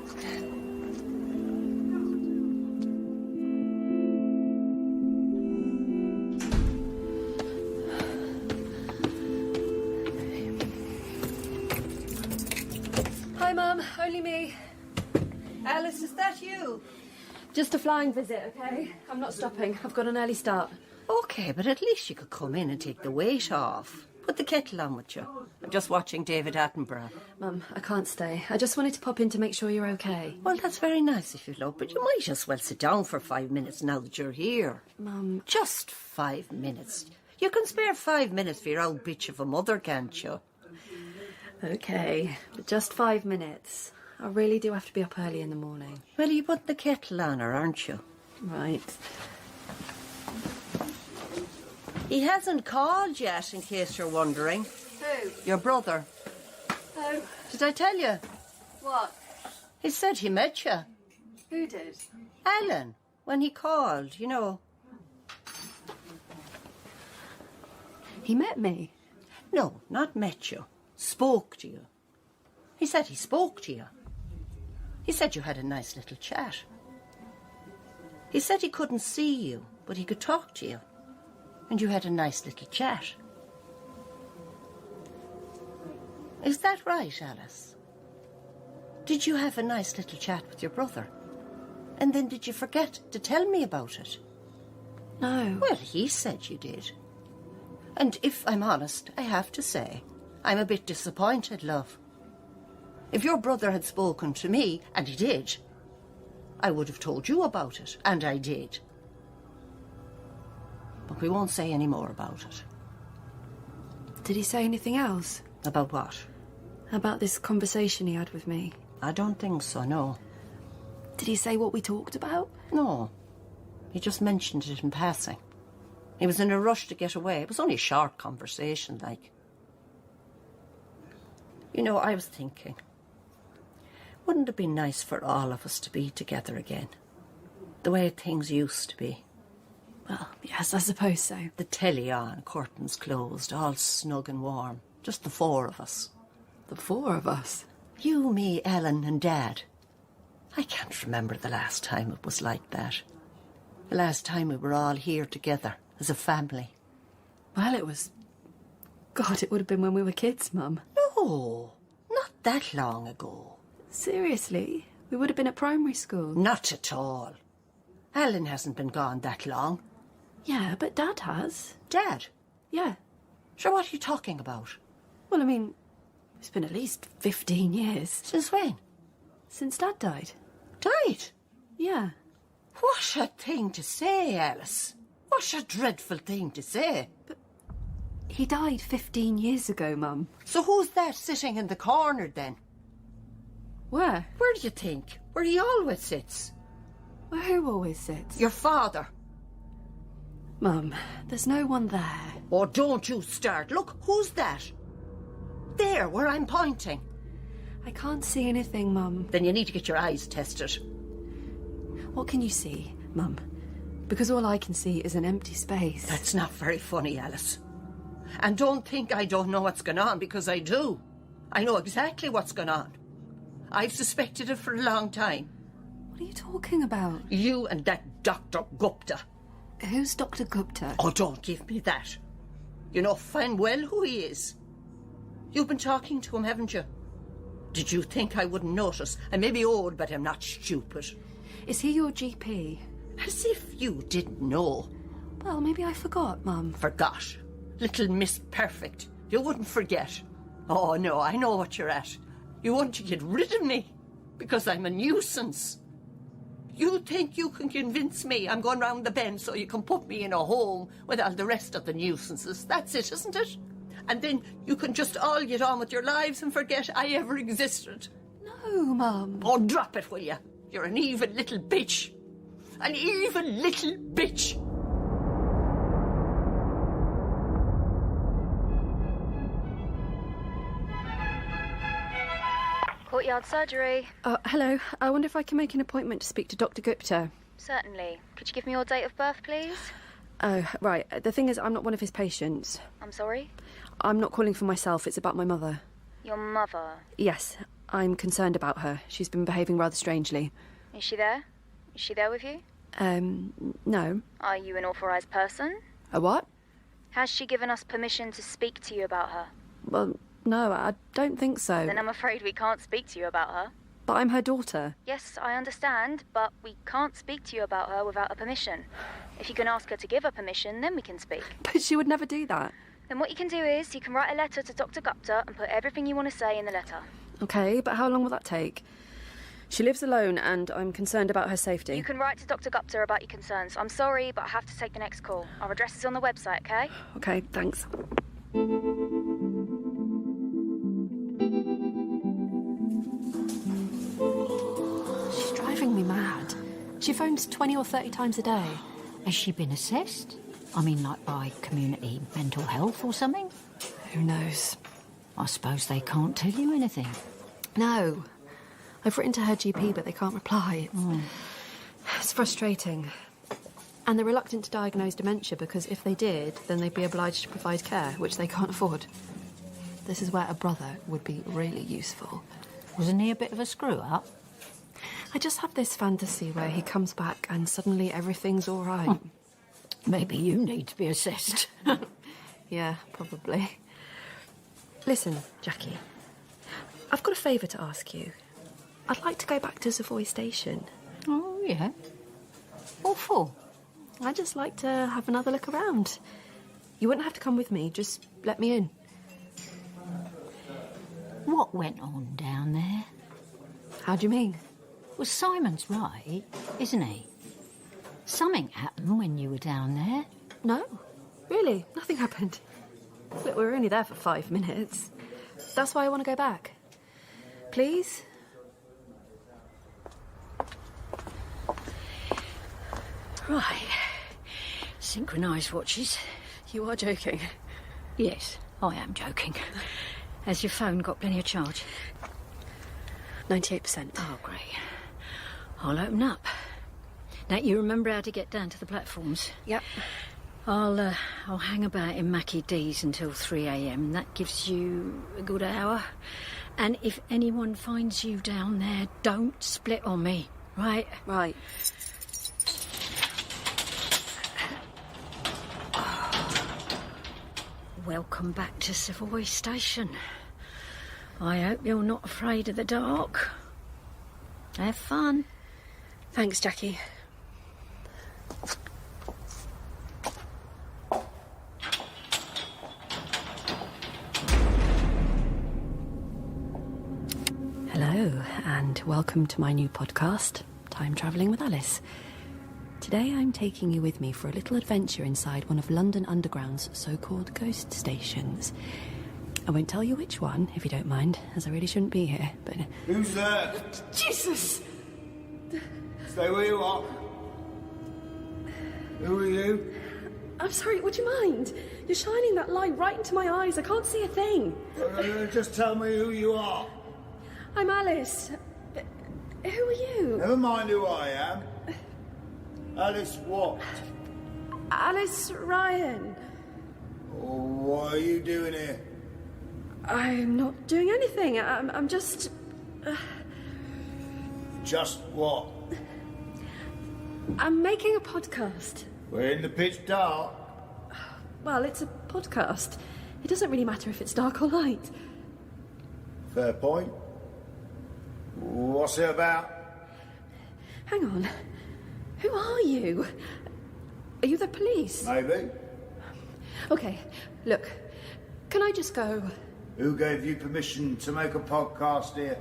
Hi, Mum. Only me. Alice, is that you? Just a flying visit, OK? I'm not stopping. I've got an early start. OK, but at least you could come in and take the weight off. Put the kettle on with you. I'm just watching David Attenborough. Mum, I can't stay. I just wanted to pop in to make sure you're OK. Well, that's very nice of you, love, but you might as well sit down for 5 minutes now that you're here. Mum... Just 5 minutes. You can spare 5 minutes for your old bitch of a mother, can't you? OK, but just 5 minutes. I really do have to be up early in the morning. Well, you put the kettle on her, aren't you? Right. He hasn't called yet, in case you're wondering. Who? Your brother. Oh. Did I tell you? What? He said he met you. Who did? Alan, when he called, you know. He met me? No, not met you. Spoke to you. He said he spoke to you. He said you had a nice little chat. He said he couldn't see you, but he could talk to you. And you had a nice little chat. Is that right, Alice? Did you have a nice little chat with your brother? And then did you forget to tell me about it? No. Well, he said you did. And if I'm honest, I have to say, I'm a bit disappointed, love. If your brother had spoken to me, and he did, I would have told you about it, and I did. But we won't say any more about it. Did he say anything else? About what? About this conversation he had with me. I don't think so, no. Did he say what we talked about? No. He just mentioned it in passing. He was in a rush to get away. It was only a short conversation, like. You know, I was thinking, wouldn't it be nice for all of us to be together again? The way things used to be. Well, yes, I suppose so. The telly on, curtains closed, all snug and warm. Just the four of us. The four of us? You, me, Ellen and Dad. I can't remember the last time it was like that. The last time we were all here together as a family. Well, it was... God, it would have been when we were kids, Mum. No, not that long ago. Seriously? We would have been at primary school. Not at all. Alan hasn't been gone that long. Yeah, but Dad has. Dad? Yeah. Sure, what are you talking about? Well, I mean, it's been at least 15 years. Since when? Since Dad died. Died? Yeah. What a thing to say, Alice. What a dreadful thing to say. But he died 15 years ago, Mum. So who's that sitting in the corner, then? Where? Where do you think? Where he always sits. Well, who always sits? Your father. Mum, there's no one there. Oh, don't you start. Look, who's that? There, where I'm pointing. I can't see anything, Mum. Then you need to get your eyes tested. What can you see, Mum? Because all I can see is an empty space. That's not very funny, Alice. And don't think I don't know what's going on, because I do. I know exactly what's going on. I've suspected it for a long time. What are you talking about? You and that Dr. Gupta. Who's Dr. Gupta? Oh, don't give me that. You know fine well who he is. You've been talking to him, haven't you? Did you think I wouldn't notice? I may be old, but I'm not stupid. Is he your GP? As if you didn't know. Well, maybe I forgot, Mum. Forgot? Little Miss Perfect. You wouldn't forget. Oh, no, I know what you're at. You want to get rid of me because I'm a nuisance. You think you can convince me I'm going round the bend so you can put me in a home with all the rest of the nuisances. That's it, isn't it? And then you can just all get on with your lives and forget I ever existed. No, Mum. Oh, drop it, will you? You're an evil little bitch. An evil little bitch. Courtyard surgery. Hello. I wonder if I can make an appointment to speak to Dr. Gupta. Certainly. Could you give me your date of birth, please? Oh, right. The thing is, I'm not one of his patients. I'm sorry? I'm not calling for myself. It's about my mother. Your mother? Yes. I'm concerned about her. She's been behaving rather strangely. Is she there? Is she there with you? No. Are you an authorised person? A what? Has she given us permission to speak to you about her? Well, no, I don't think so. Then I'm afraid we can't speak to you about her. But I'm her daughter. Yes, I understand, but we can't speak to you about her without a permission. If you can ask her to give her permission, then we can speak. But she would never do that. Then what you can do is you can write a letter to Dr. Gupta and put everything you want to say in the letter. Okay, but how long will that take? She lives alone and I'm concerned about her safety. You can write to Dr. Gupta about your concerns. I'm sorry, but I have to take the next call. Our address is on the website, okay? Okay, thanks. She's driving me mad. She phones 20 or 30 times a day. Has she been assessed? I mean, like by community mental health or something? Who knows? I suppose they can't tell you anything. No. I've written to her GP, but they can't reply. It's frustrating. And they're reluctant to diagnose dementia because if they did, then they'd be obliged to provide care, which they can't afford. This is where a brother would be really useful. Wasn't he a bit of a screw-up? I just have this fantasy where he comes back and suddenly everything's all right. Maybe you need to be assessed. Yeah, probably. Listen, Jackie, I've got a favour to ask you. I'd like to go back to Savoy Station. Oh, yeah? What for? I'd just like to have another look around. You wouldn't have to come with me, just let me in. What went on down there? How do you mean? Well, Simon's right, isn't he? Something happened when you were down there. No, really, nothing happened. We were only there for 5 minutes. That's why I want to go back. Please? Right. Synchronised watches. You are joking. Yes, I am joking. Has your phone got plenty of charge? 98%. Oh, great. I'll open up. Now, you remember how to get down to the platforms? Yep. I'll hang about in Mackie D's until 3 a.m. That gives you a good hour. And if anyone finds you down there, don't split on me, right? Right. Welcome back to Savoy Station. I hope you're not afraid of the dark. Have fun. Thanks, Jackie. Hello, and welcome to my new podcast, Time Travelling with Alice. Today I'm taking you with me for a little adventure inside one of London Underground's so-called ghost stations. I won't tell you which one, if you don't mind, as I really shouldn't be here, but... Who's there? Jesus! Stay where you are. Who are you? I'm sorry, would you mind? You're shining that light right into my eyes. I can't see a thing. Just tell me who you are. I'm Alice. Who are you? Never mind who I am. Alice what? Alice Ryan. What are you doing here? I'm not doing anything. I'm just... Just what? I'm making a podcast. We're in the pitch dark. Well, it's a podcast. It doesn't really matter if it's dark or light. Fair point. What's it about? Hang on. Who are you? Are you the police? Maybe. Okay, look. Can I just go? Who gave you permission to make a podcast here?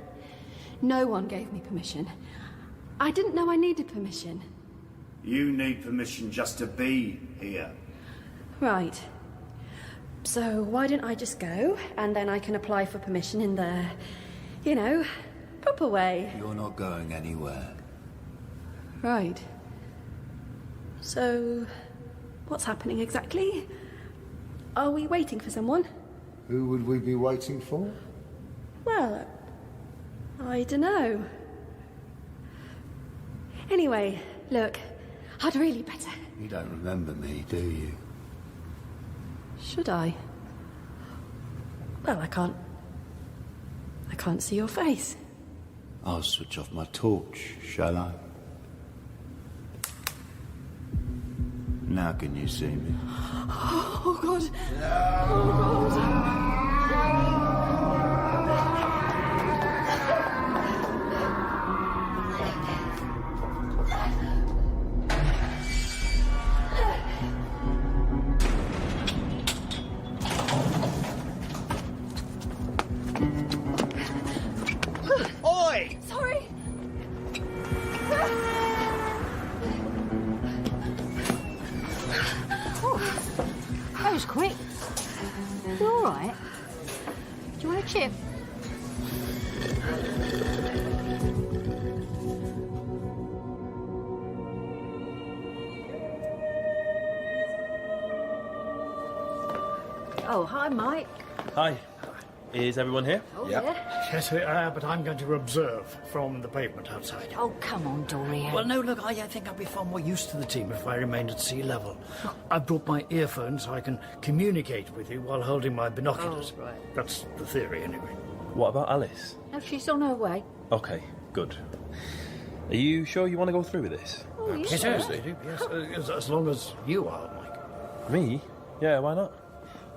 No one gave me permission. I didn't know I needed permission. You need permission just to be here. Right. So why don't I just go, and then I can apply for permission in the, proper way. You're not going anywhere. Right. So, what's happening exactly? Are we waiting for someone? Who would we be waiting for? Well, I dunno. Anyway, look, I'd really better. You don't remember me, do you? Should I? Well, I can't see your face. I'll switch off my torch, shall I? Now can you see me? Oh, God. Oh, God. Oi! Sorry. That was quick. You all right? Do you want a chip? Oh, hi, Mike. Hi. Is everyone here? Oh, yeah. Yes, we are, but I'm going to observe from the pavement outside. Oh, come on, Dorian. Well, no, look, I think I'd be far more used to the team if I remained at sea level. I've brought my earphones so I can communicate with you while holding my binoculars. Oh, right. That's the theory, anyway. What about Alice? No, she's on her way. Okay, good. Are you sure you want to go through with this? Oh, yeah. Yes, yes, as long as you are, Mike. Me? Yeah, why not?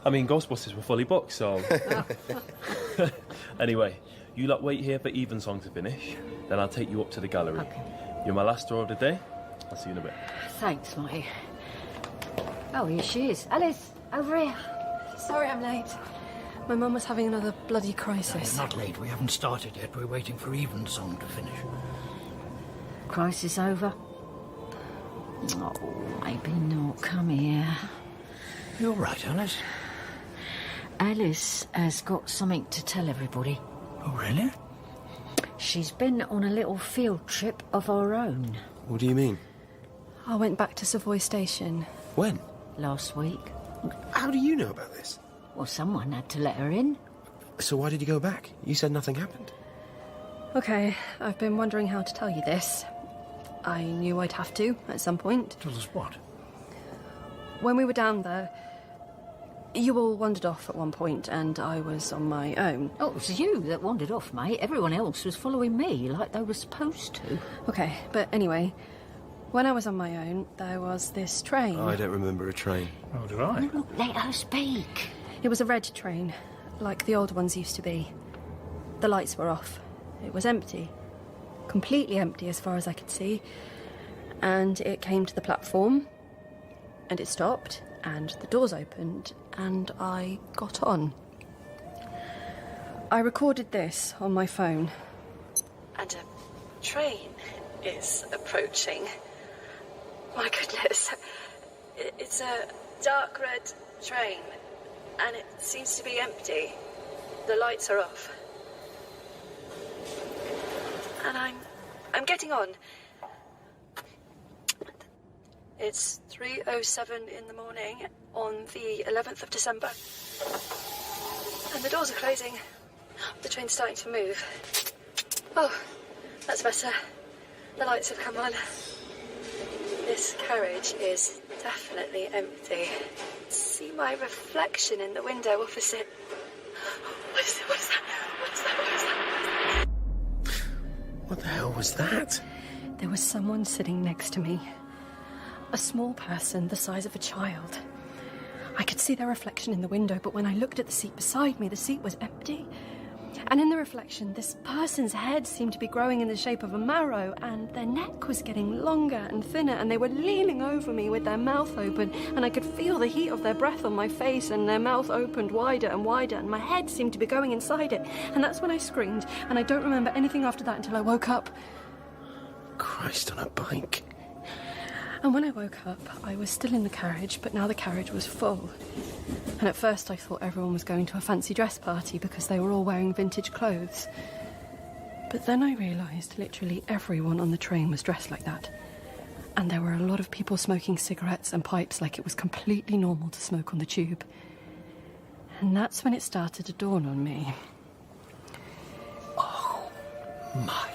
I mean, Ghostbusters were fully booked, so... Anyway, you lot wait here for Evensong to finish, then I'll take you up to the gallery. Okay. You're my last tour of the day. I'll see you in a bit. Thanks, Mike. Oh, here she is. Alice, over here. Sorry I'm late. My mum was having another bloody crisis. Not late. We haven't started yet. We're waiting for Evensong to finish. Crisis over? Oh, maybe not. Come here. You're right, Alice. Alice has got something to tell everybody. Oh, really? She's been on a little field trip of her own. What do you mean? I went back to Savoy Station. When? Last week. How do you know about this? Well, someone had to let her in. So why did you go back? You said nothing happened. Okay, I've been wondering how to tell you this. I knew I'd have to, at some point. Tell us what? when we were down there, you all wandered off at one point, and I was on my own. Oh, it was you that wandered off, mate. Everyone else was following me like they were supposed to. Okay, but anyway, when I was on my own, there was this train. I don't remember a train. Oh, do I? Look, let her speak. It was a red train, like the old ones used to be. The lights were off. It was empty. Completely empty as far as I could see. And it came to the platform, and it stopped, and the doors opened, and I got on. I recorded this on my phone. And a train is approaching. My goodness. It's a dark red train, and it seems to be empty. The lights are off. And I'm getting on. It's 3:07 in the morning on the 11th of December. And the doors are closing. The train's starting to move. Oh, that's better. The lights have come on. This carriage is definitely empty. See my reflection in the window opposite. What is that? What is that? What is that? What is that? What the hell was that? There was someone sitting next to me. A small person the size of a child. I could see their reflection in the window, but when I looked at the seat beside me, the seat was empty. And in the reflection, this person's head seemed to be growing in the shape of a marrow, and their neck was getting longer and thinner, and they were leaning over me with their mouth open, and I could feel the heat of their breath on my face, and their mouth opened wider and wider, and my head seemed to be going inside it. And that's when I screamed, and I don't remember anything after that until I woke up. Christ on a bike. And when I woke up, I was still in the carriage, but now the carriage was full. And at first I thought everyone was going to a fancy dress party because they were all wearing vintage clothes. But then I realised literally everyone on the train was dressed like that. And there were a lot of people smoking cigarettes and pipes like it was completely normal to smoke on the tube. And that's when it started to dawn on me. Oh, my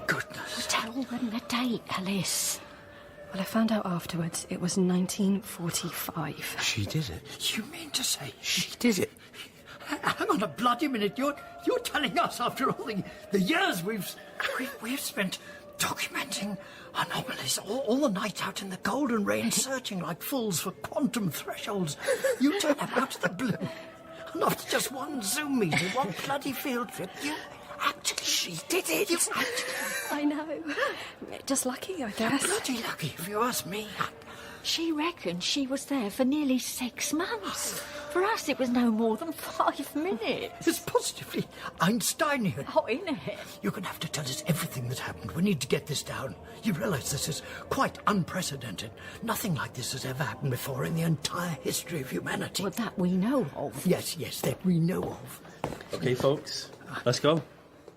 goodness. Tell them the date, Alice. Well, I found out afterwards it was 1945. She did it? You mean to say she did it? Hang on a bloody minute. You're telling us after all the years we've spent documenting anomalies, all the night out in the golden rain searching like fools for quantum thresholds. You turn up out of the blue. And after just one Zoom meeting, one bloody field trip, actually, she did it. I know. Just lucky, I guess. Bloody lucky, if you ask me. She reckons she was there for nearly 6 months. For us, it was no more than 5 minutes. It's positively Einsteinian. Oh, isn't it? You're going to have to tell us everything that happened. We need to get this down. You realise this is quite unprecedented. Nothing like this has ever happened before in the entire history of humanity. Well, that we know of. Yes, that we know of. Okay, folks, let's go.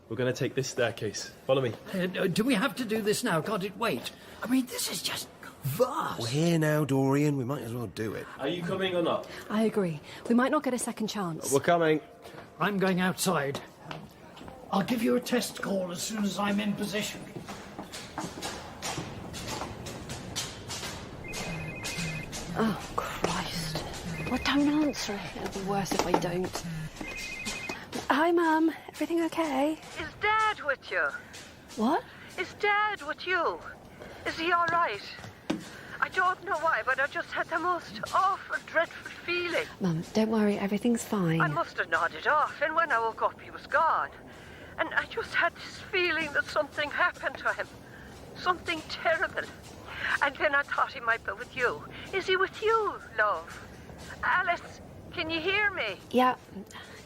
We're going to take this staircase. Follow me. Do we have to do this now? Can't it wait? I mean, this is just vast. We're here now, Dorian. We might as well do it. Are you coming or not? I agree. We might not get a second chance. We're coming. I'm going outside. I'll give you a test call as soon as I'm in position. Oh, Christ. Well, don't answer it. It'll be worse if I don't. Hi, Mum. Everything okay? Is Dad with you? What? Is Dad with you? Is he all right? I don't know why, but I just had the most awful, dreadful feeling. Mum, don't worry. Everything's fine. I must have nodded off, and when I woke up, he was gone. And I just had this feeling that something happened to him. Something terrible. And then I thought he might be with you. Is he with you, love? Alice, can you hear me? Yeah.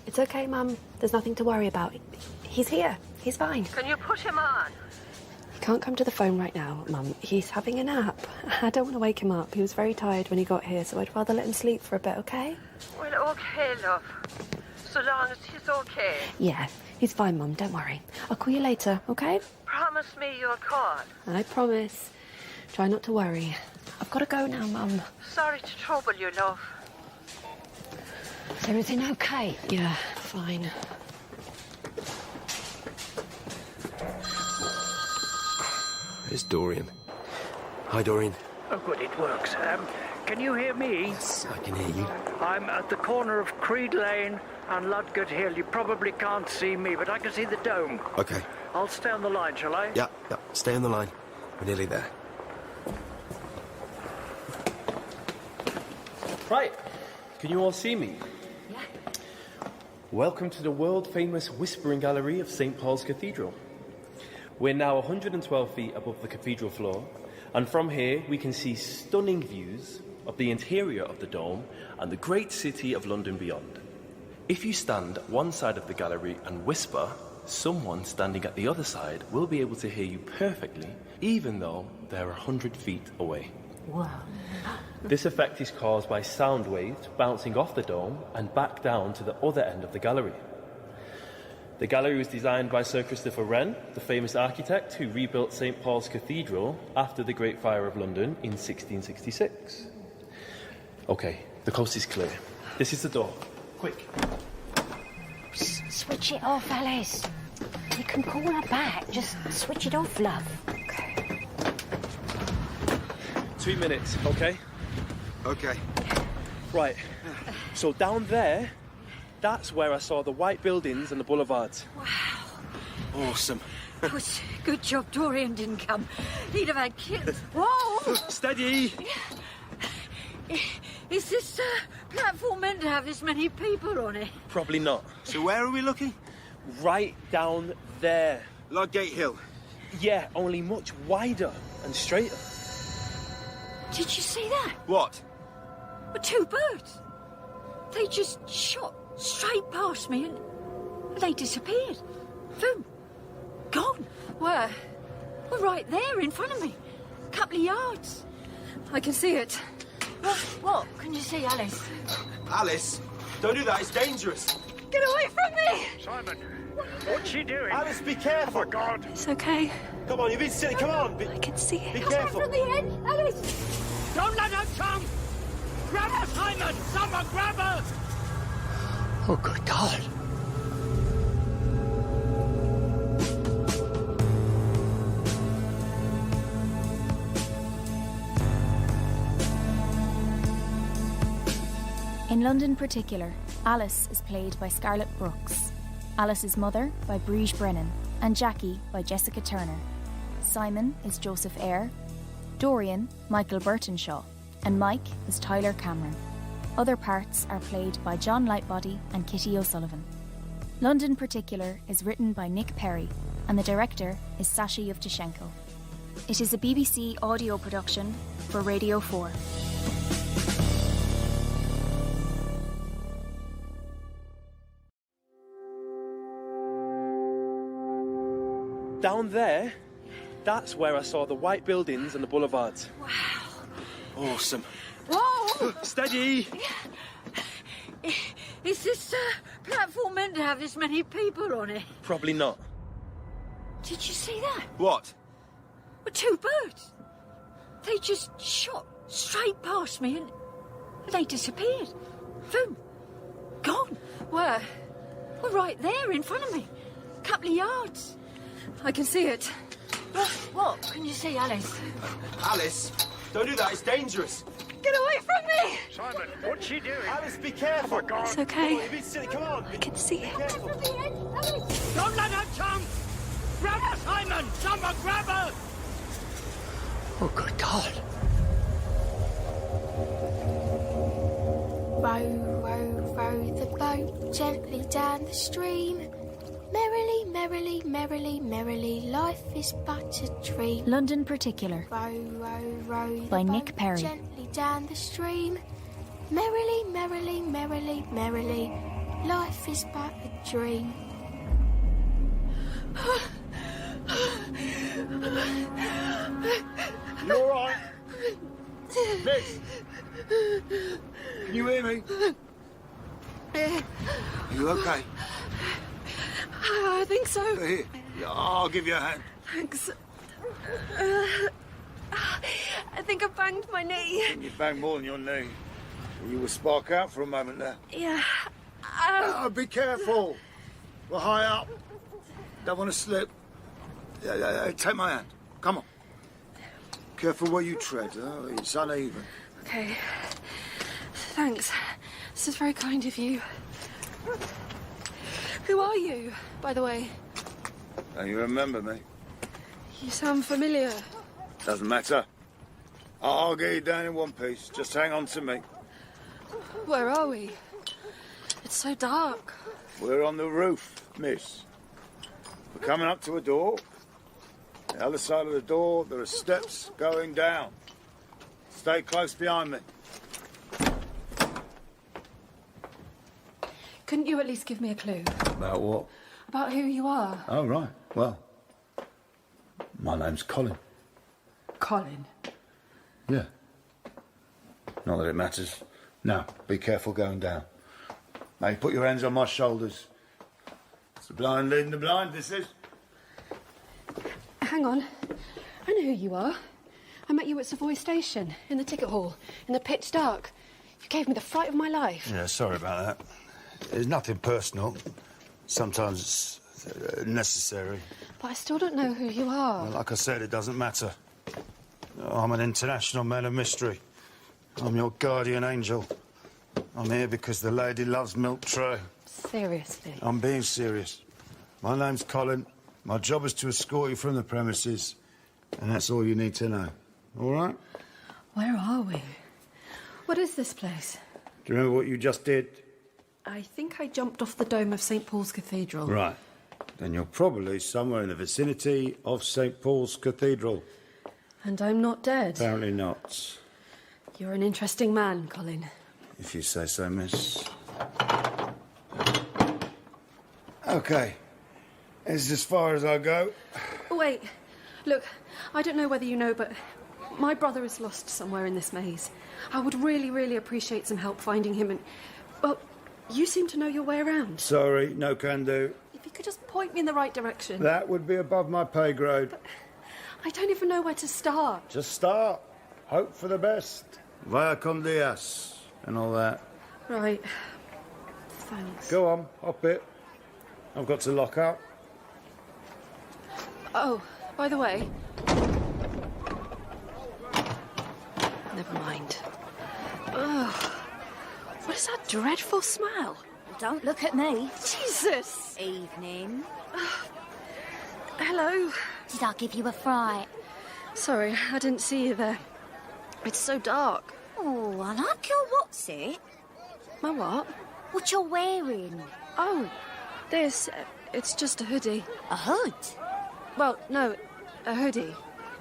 It's okay, Mum. There's nothing to worry about. He's here. He's fine. Can you put him on? He can't come to the phone right now, Mum. He's having a nap. I don't want to wake him up. He was very tired when he got here, so I'd rather let him sleep for a bit, okay? Well, okay, love. So long as he's okay. Yeah, he's fine, Mum. Don't worry. I'll call you later, okay? Promise me you'll call. I promise. Try not to worry. I've got to go now, Mum. Sorry to trouble you, love. Is everything okay? Yeah, fine. It's Dorian. Hi, Dorian. Oh, good, it works. can you hear me? Yes, I can hear you. I'm at the corner of Creed Lane and Ludgate Hill. You probably can't see me, but I can see the dome. Okay. I'll stay on the line, shall I? Yeah, stay on the line. We're nearly there. Right. Can you all see me? Yeah. Welcome to the world-famous Whispering Gallery of St. Paul's Cathedral. We're now 112 feet above the cathedral floor, and from here we can see stunning views of the interior of the dome and the great city of London beyond. If you stand at one side of the gallery and whisper, someone standing at the other side will be able to hear you perfectly, even though they're 100 feet away. Wow. This effect is caused by sound waves bouncing off the dome and back down to the other end of the gallery. The gallery was designed by Sir Christopher Wren, the famous architect who rebuilt St. Paul's Cathedral after the Great Fire of London in 1666. Okay, the coast is clear. This is the door. Quick. Switch it off, Alice. You can call her back. Just switch it off, love. 2 minutes, okay? Okay. Right. So down there, that's where I saw the white buildings and the boulevards. Wow. Awesome. It was good job Dorian didn't come. He'd have had kids. Whoa! Steady! Is this platform meant to have this many people on it? Probably not. So where are we looking? Right down there. Ludgate Hill. Yeah, only much wider and straighter. Did you see that? What? Well, 2 birds. They just shot straight past me and they disappeared. Boom. Gone. Where? Well, right there in front of me. A couple of yards. I can see it. What can you see, Alice? Alice, don't do that. It's dangerous. Get away from me! Simon, what's she doing? Alice, be careful. Oh, my God. It's okay. Come on, you've been silly. Come on. I can see it. Be Come careful. from the end, Alice! Don't let her jump! Grab her, Simon! Someone grab her! Oh, good God. In London Particular, Alice is played by Scarlett Brooks, Alice's mother by Briege Brennan, and Jackie by Jessica Turner. Simon is Joseph Eyre, Dorian, Michael Burtonshaw, and Mike is Tyler Cameron. Other parts are played by John Lightbody and Kitty O'Sullivan. London Particular is written by Nick Perry, and the director is Sasha Yevtushenko. It is a BBC audio production for Radio 4. Down there, that's where I saw the white buildings and the boulevards. Wow. Awesome. Whoa! Steady! Is this platform meant to have this many people on it? Probably not. Did you see that? What? Well, 2 birds. They just shot straight past me and they disappeared. Boom. Gone. Where? Well, right there in front of me. A couple of yards. I can see it. What can you see, Alice? Alice, don't do that. It's dangerous. Get away from me! Simon, what's she doing? Alice, be careful. Oh, my God. It's okay. You've been silly. Come on. I can see it. Don't let her jump! Grab her, Simon! Someone grab her! Oh, good God. Row, row, row the boat gently down the stream. Merrily, merrily, merrily, merrily, life is but a dream. London Particular Row, row, row the by boat Nick Perry. gently down the stream. Merrily, merrily, merrily, merrily, life is but a dream. You all right? Miss? Can you hear me? You okay? I think so. Here, I'll give you a hand. Thanks. I think I banged my knee. You banged more than your knee. You were spark out for a moment there. Yeah. Be careful. We're high up. Don't want to slip. Take my hand. Come on. Careful where you tread. It's uneven. Okay. thanks. This is very kind of you. Who are you, by the way? Now you remember me. You sound familiar. Doesn't matter. I'll get you down in one piece. Just hang on to me. Where are we? It's so dark. We're on the roof, miss. We're coming up to a door. The other side of the door, there are steps going down. Stay close behind me. Couldn't you at least give me a clue? About what? About who you are? Oh, right. Well, my name's Colin. Colin. Yeah. Not that it matters. Now, be careful going down. Now, you put your hands on my shoulders. It's the blind leading the blind, this is. Hang on. I know who you are. I met you at Savoy Station, in the ticket hall, in the pitch dark. You gave me the fright of my life. Yeah, sorry about that. There's nothing personal. Sometimes it's necessary. But I still don't know who you are. Well, like I said, it doesn't matter. I'm an international man of mystery. I'm your guardian angel. I'm here because the lady loves milk tray. Seriously? I'm being serious. My name's Colin. My job is to escort you from the premises, and that's all you need to know. All right? Where are we? What is this place? Do you remember what you just did? I think I jumped off the dome of St. Paul's Cathedral. Right. Then you're probably somewhere in the vicinity of St. Paul's Cathedral. And I'm not dead. Apparently not. You're an interesting man, Colin. If you say so, miss. OK. This is as far as I go. Wait. Look, I don't know whether you know, but my brother is lost somewhere in this maze. I would really, really appreciate some help finding him and... Well, you seem to know your way around. Sorry, no can do. If you could just point me in the right direction. That would be above my pay grade. But I don't even know where to start. Just start. Hope for the best. Vaya con Dios and all that. Right. Thanks. Go on, hop it. I've got to lock up. Oh, by the way... Never mind. Ugh. What is that dreadful smell? Don't look at me. Jesus! Evening. Hello. Did I give you a fright? Sorry, I didn't see you there. It's so dark. Oh, I like your what's it? My what? What you're wearing. Oh, this. It's just a hoodie. A hood? Well, no, a hoodie.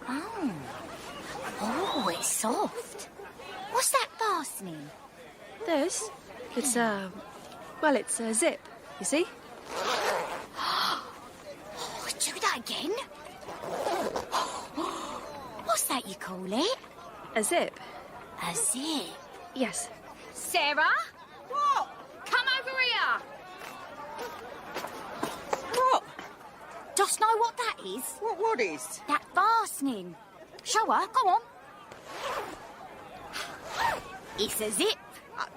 Oh. Oh, it's soft. What's that fastening? This? It's well, it's a zip, you see? Oh, do that again. What's that you call it? A zip. A zip? Yes. Sarah? What? Come over here. What? Dost know what that is? What is? That fastening. Show her, go on. It's a zip.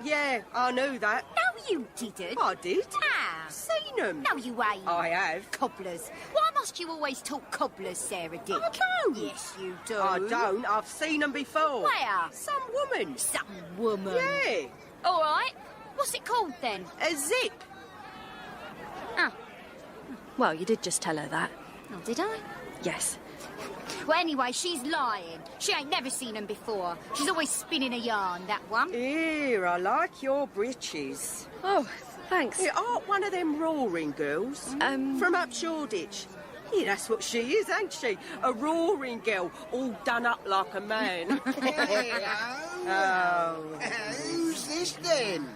Yeah, I knew that. No, you didn't. I did. Ah. Seen them. No, you ain't. I have. Cobblers. Why must you always talk cobblers, Sarah Dick? I don't. Yes, you do. I don't. I've seen them before. Where? Some woman. Some woman? Yeah. All right. What's it called, then? A zip. Ah. Well, you did just tell her that. Oh, did I? Yes. Well, anyway, she's lying. She ain't never seen them before. She's always spinning a yarn, that one. Here, I like your breeches. Oh, thanks. Yeah, aren't one of them roaring girls? From up Shoreditch. Yeah, that's what she is, ain't she? A roaring girl, all done up like a man. Oh. Who's this then?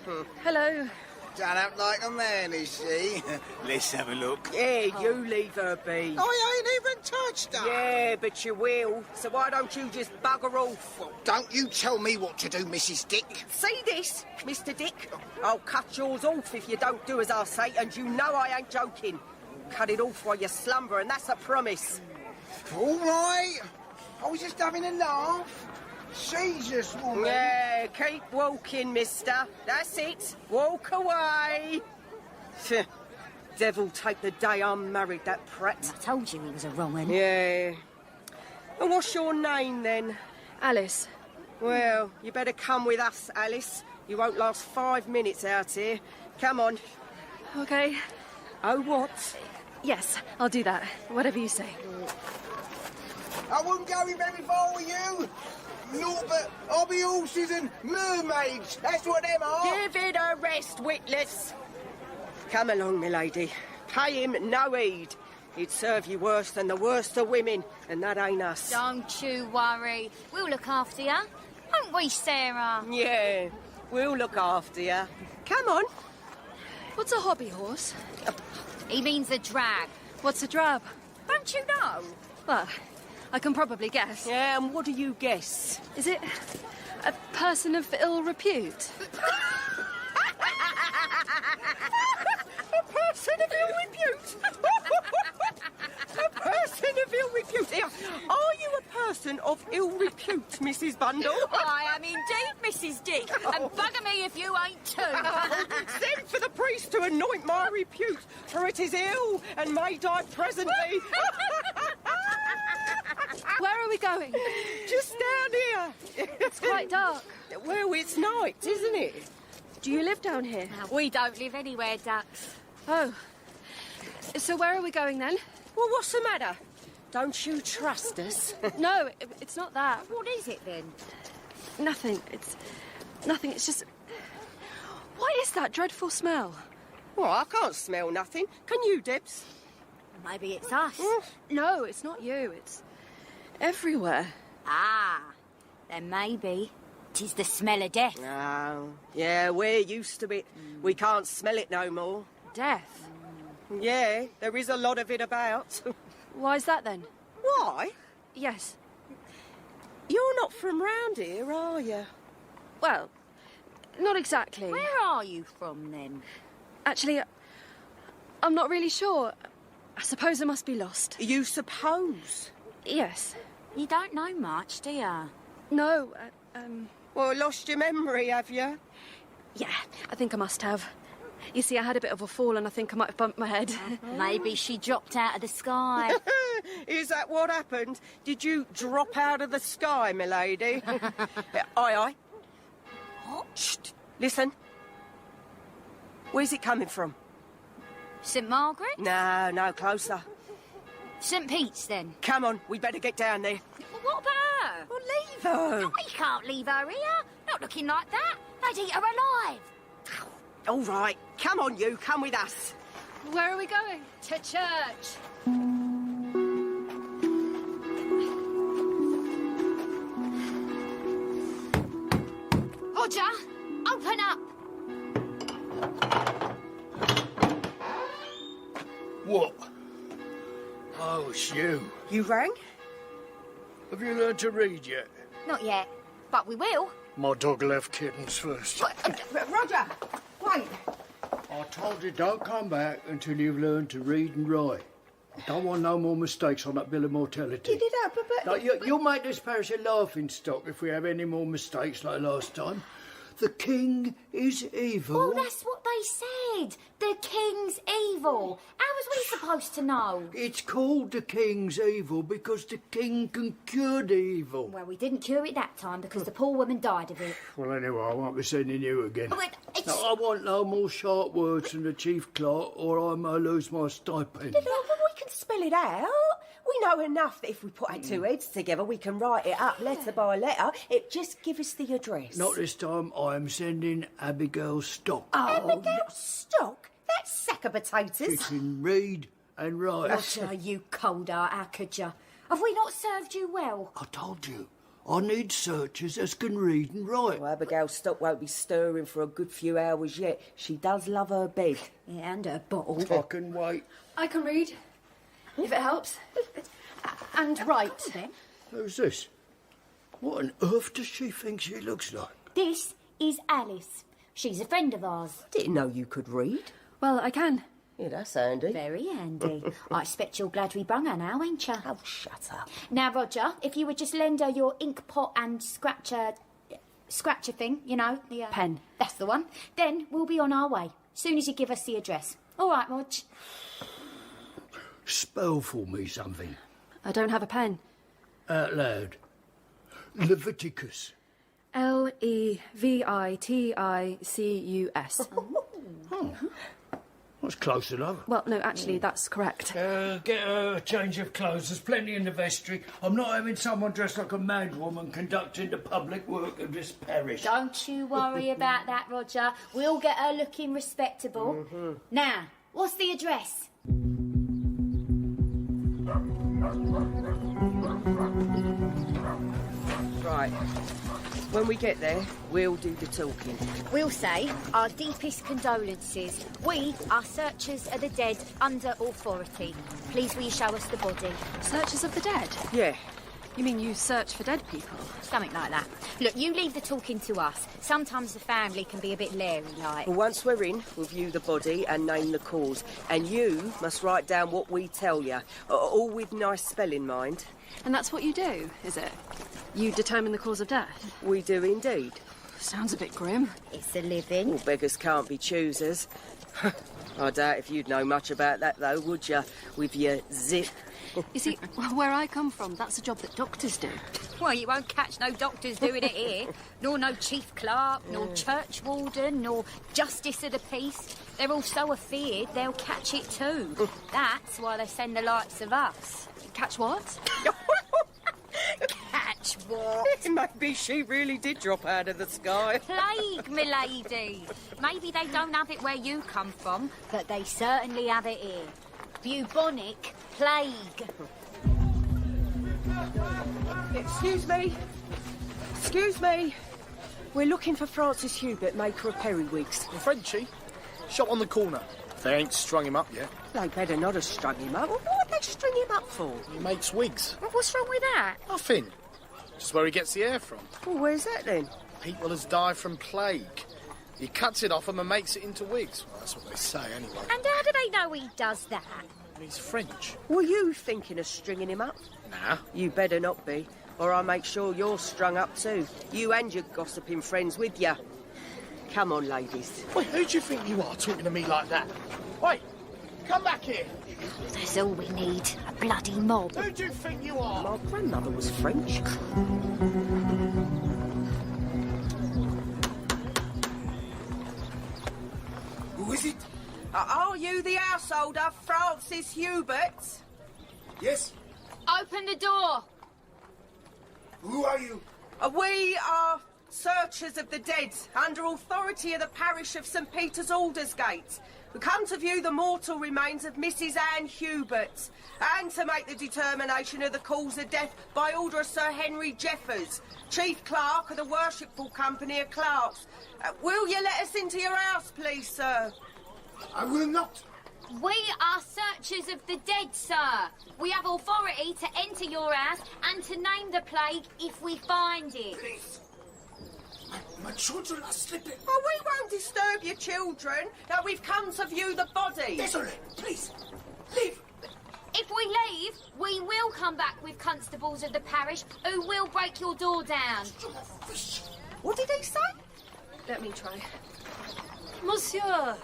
Hello. Done up like a man, is she? Let's have a look. Yeah, you leave her be. I ain't even touched her. Yeah, but you will. So why don't you just bugger off? Well, don't you tell me what to do, Mrs. Dick. See this, Mr. Dick? I'll cut yours off if you don't do as I say, and you know I ain't joking. Cut it off while you slumber, and that's a promise. All right. I was just having a laugh. Jesus, woman. Yeah, keep walking, mister. That's it. Walk away. Devil take the day I'm married, that prat. I told you he was a wrong one. Yeah. And what's your name, then? Alice. Well, you better come with us, Alice. You won't last 5 minutes out here. Come on. OK. Oh, what? Yes, I'll do that. Whatever you say. I wouldn't go in very far with you. No, but hobby horses and mermaids. That's what them are. Give it a rest, witless. Come along, milady. Pay him no heed. He'd serve you worse than the worst of women, and that ain't us. Don't you worry. We'll look after you. Won't we, Sarah? Yeah, we'll look after you. Come on. What's a hobby horse? He means a drag. What's a drab? Don't you know? Well, I can probably guess. Yeah, and what do you guess? Is it a person of ill repute? A person of ill repute? A person of ill repute? Here, are you a person of ill repute, Mrs. Bundle? I am indeed, Mrs. Dick. And bugger me if you ain't too. Send for the priest to anoint my repute, for it is ill and may die presently. Where are we going? Just down here. It's quite dark. Well, it's night, isn't it? Do you live down here? We don't live anywhere, ducks. Oh. So where are we going then? Well, what's the matter? Don't you trust us? No, it's not that. What is it then? Nothing. It's nothing. It's just... What is that dreadful smell? Well, I can't smell nothing. Can you, Debs? Maybe it's us. No, it's not you. It's everywhere. Ah, then maybe 'tis the smell of death. Oh, yeah, we're used to it. We can't smell it no more. Death? Yeah, there is a lot of it about. Why's that then? Why? Yes. You're not from round here, are you? Well, not exactly. Where are you from then? Actually, I'm not really sure. I suppose I must be lost. You suppose? Yes. You don't know much, do you? No, Well, lost your memory, have you? Yeah, I think I must have. You see, I had a bit of a fall and I think I might have bumped my head. Maybe she dropped out of the sky. Is that what happened? Did you drop out of the sky, milady? Aye. Shh, listen. Where's it coming from? St Margaret? No, closer. St Pete's, then. Come on, we better get down there. Well, what about her? Well, leave her. We can't leave her here. Not looking like that. They'd eat her alive. All right, come on, you. Come with us. Where are we going? To church. Roger, open up. What? Oh, it's you. You rang? Have you learned to read yet? Not yet, but we will. My dog left kittens first. Roger, wait. I told you don't come back until you've learned to read and write. I don't want no more mistakes on that bill of mortality. You did that, but... No, you'll make this parish a laughing stock if we have any more mistakes like last time. The king is evil. Oh, that's what they said. The king's evil. How was we supposed to know? It's called the king's evil because the king can cure the evil. Well, we didn't cure it that time because the poor woman died of it. Well, anyway, I won't be sending you again. Oh, it's... No, I want no more sharp words from the chief clerk or I may lose my stipend. No, but we can spell it out. We know enough that if we put our two heads together, we can write it up letter by letter. It just give us the address. Not this time. I'm sending Abigail Stock. Oh, Abigail Stock? That sack of potatoes. She can read and write. Roger, you cold heart, how could you? Have we not served you well? I told you. I need searchers as can read and write. Well, Abigail Stock won't be stirring for a good few hours yet. She does love her bed. Yeah, and her bottle. I can wait. I can read, if it helps. And write. Then. Who's this? What on earth does she think she looks like? This is Alice. She's a friend of ours. Didn't know you could read. Well, I can. Yeah, that's handy. Very handy. I expect you're glad we brung her now, ain't you? Oh, shut up. Now, Roger, if you would just lend her your ink pot and scratcher thing, you know, the... pen. That's the one. Then we'll be on our way, soon as you give us the address. All right, Rog? Spell for me something. I don't have a pen. Out loud. Leviticus. Leviticus. That's close enough. Well, no, actually, that's correct. Get a change of clothes. There's plenty in the vestry. I'm not having someone dressed like a mad woman conducting the public work of this parish. Don't you worry about that, Roger. We'll get her looking respectable. Now, what's the address? Right. When we get there, we'll do the talking. We'll say our deepest condolences. We are searchers of the dead under authority. Please will you show us the body? Searchers of the dead? Yeah. You mean you search for dead people? Something like that. Look, you leave the talking to us. Sometimes the family can be a bit leery-like. Well, once we're in, we'll view the body and name the cause. And you must write down what we tell you, all with nice spell in mind. And that's what you do, is it? You determine the cause of death? We do indeed. Sounds a bit grim. It's a living. Well, beggars can't be choosers. I doubt if you'd know much about that, though, would you? With your zip. You see, where I come from, that's a job that doctors do. Well, you won't catch no doctors doing it here. Nor no chief clerk, nor church warden, nor justice of the peace. They're all so afeared, they'll catch it too. That's why they send the likes of us. Catch what? Catch what? Maybe she really did drop out of the sky. Plague, milady. Maybe they don't have it where you come from, but they certainly have it here. Bubonic plague. Excuse me. Excuse me. We're looking for Francis Hubert, maker of periwigs. Frenchie? Shot on the corner. They ain't strung him up yet. They better not have strung him up. What would they string him up for? He makes wigs. Well, what's wrong with that? Nothing. Just where he gets the hair from. Well, where's that then? People has died from plague. He cuts it off them and makes it into wigs. Well, that's what they say, anyway. And how do they know he does that? He's French. Were you thinking of stringing him up? Nah. You better not be, or I'll make sure you're strung up too. You and your gossiping friends with you. Come on, ladies. Wait, who do you think you are talking to me like that? Wait, come back here. That's all we need, a bloody mob. Who do you think you are? My grandmother was French. Who is it? Are you the householder, Francis Hubert? Yes. Open the door. Who are you? We are searchers of the dead, under authority of the parish of St Peter's Aldersgate. We come to view the mortal remains of Mrs Anne Hubert, and to make the determination of the cause of death by order of Sir Henry Jeffers, Chief Clarke of the Worshipful Company of Clerks. Will you let us into your house, please, sir? I will not. We are searchers of the dead, sir. We have authority to enter your house and to name the plague if we find it. Please. My children are sleeping. Oh, we won't disturb your children. Now, we've come to view the body. Désolé, please, leave. If we leave, we will come back with constables of the parish who will break your door down. What did he say? Let me try. Monsieur,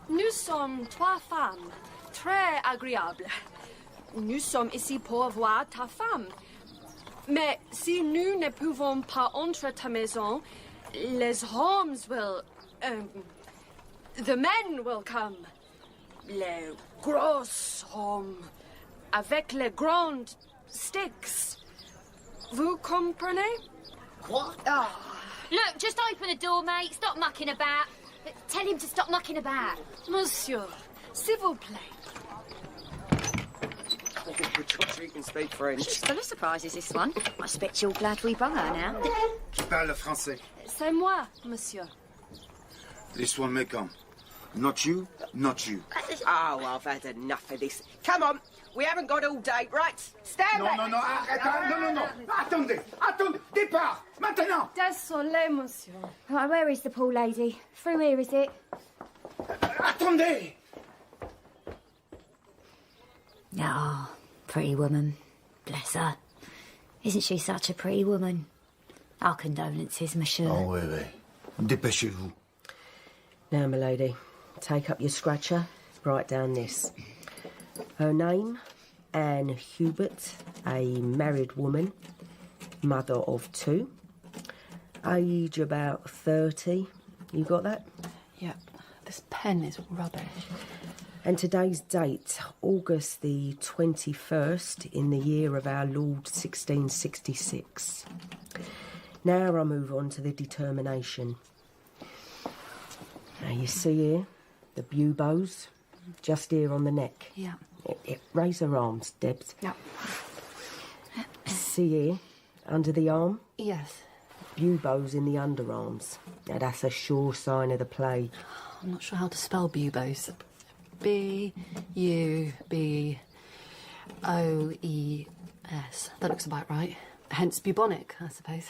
nous sommes trois femmes, très agréables. Nous sommes ici pour voir ta femme. Mais si nous ne pouvons pas entrer ta maison, les hommes will... the men will come. Les gros hommes, avec les grands sticks. Vous comprenez? Quoi? Oh. Look, just open the door, mate. Stop mucking about. Tell him to stop mucking about. Monsieur, s'il vous plaît. You can speak French. She's full of surprises, this one. I expect you're glad we brung her now. Qui parle français? C'est moi, monsieur. This one may come. Not you, not you. Oh, I've had enough of this. Come on, we haven't got all day, right? Stand back. Non, arrête, non. Attendez, départ, maintenant. Désolé, monsieur. Right, where is the poor lady? Through here, is it? Attendez. Oh, pretty woman. Bless her. Isn't she such a pretty woman? Our condolences, monsieur. Oh, oui. Dépêchez-vous. Now, my lady, take up your scratcher, write down this. Her name, Anne Hubert, a married woman, mother of 2. Age about 30. You got that? Yeah. This pen is rubbish. And today's date, August the 21st, in the year of our Lord 1666. Now I move on to the determination. Now you see here, the buboes, just here on the neck. Yeah. Raise her arms, Debs. Yeah. See here, under the arm? Yes. Buboes in the underarms. Now that's a sure sign of the plague. I'm not sure how to spell buboes. B-U-B-O-E-S. That looks about right. Hence bubonic, I suppose.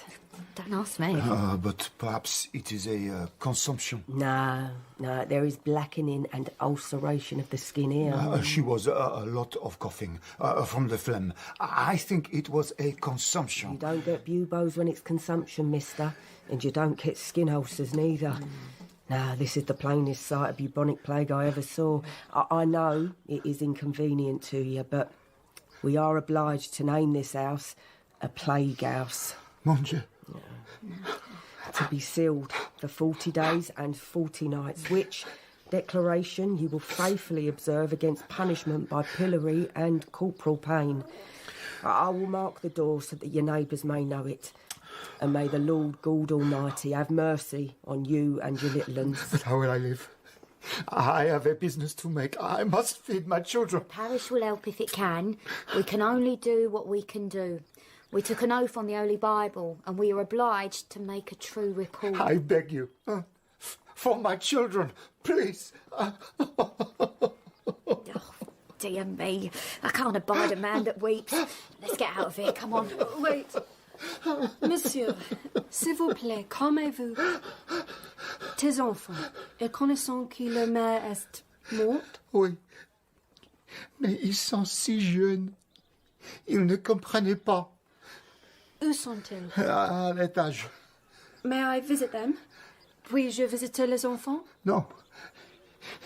Don't ask me. But perhaps it is a consumption. No, there is blackening and ulceration of the skin here. She was a lot of coughing from the phlegm. I think it was a consumption. You don't get buboes when it's consumption, mister. And you don't get skin ulcers neither. Now, this is the plainest sight of bubonic plague I ever saw. I know it is inconvenient to you, but we are obliged to name this house a plague house. Mon Dieu. To be sealed for 40 days and 40 nights, which declaration you will faithfully observe against punishment by pillory and corporal pain. I will mark the door so that your neighbours may know it. And may the Lord God Almighty have mercy on you and your little ones. But how will I live? I have a business to make. I must feed my children. The parish will help if it can. We can only do what we can do. We took an oath on the Holy Bible, and we are obliged to make a true report. I beg you, for my children, please. Dear me, I can't abide a man that weeps. Let's get out of here, come on. Wait. Monsieur, s'il vous plaît, calmez-vous. Tes enfants, ils connaissent que leur mère est morte? Oui, mais ils sont si jeunes. Ils ne comprenaient pas. Où sont-ils? À l'étage. May I visit them? Puis-je visiter les enfants? No.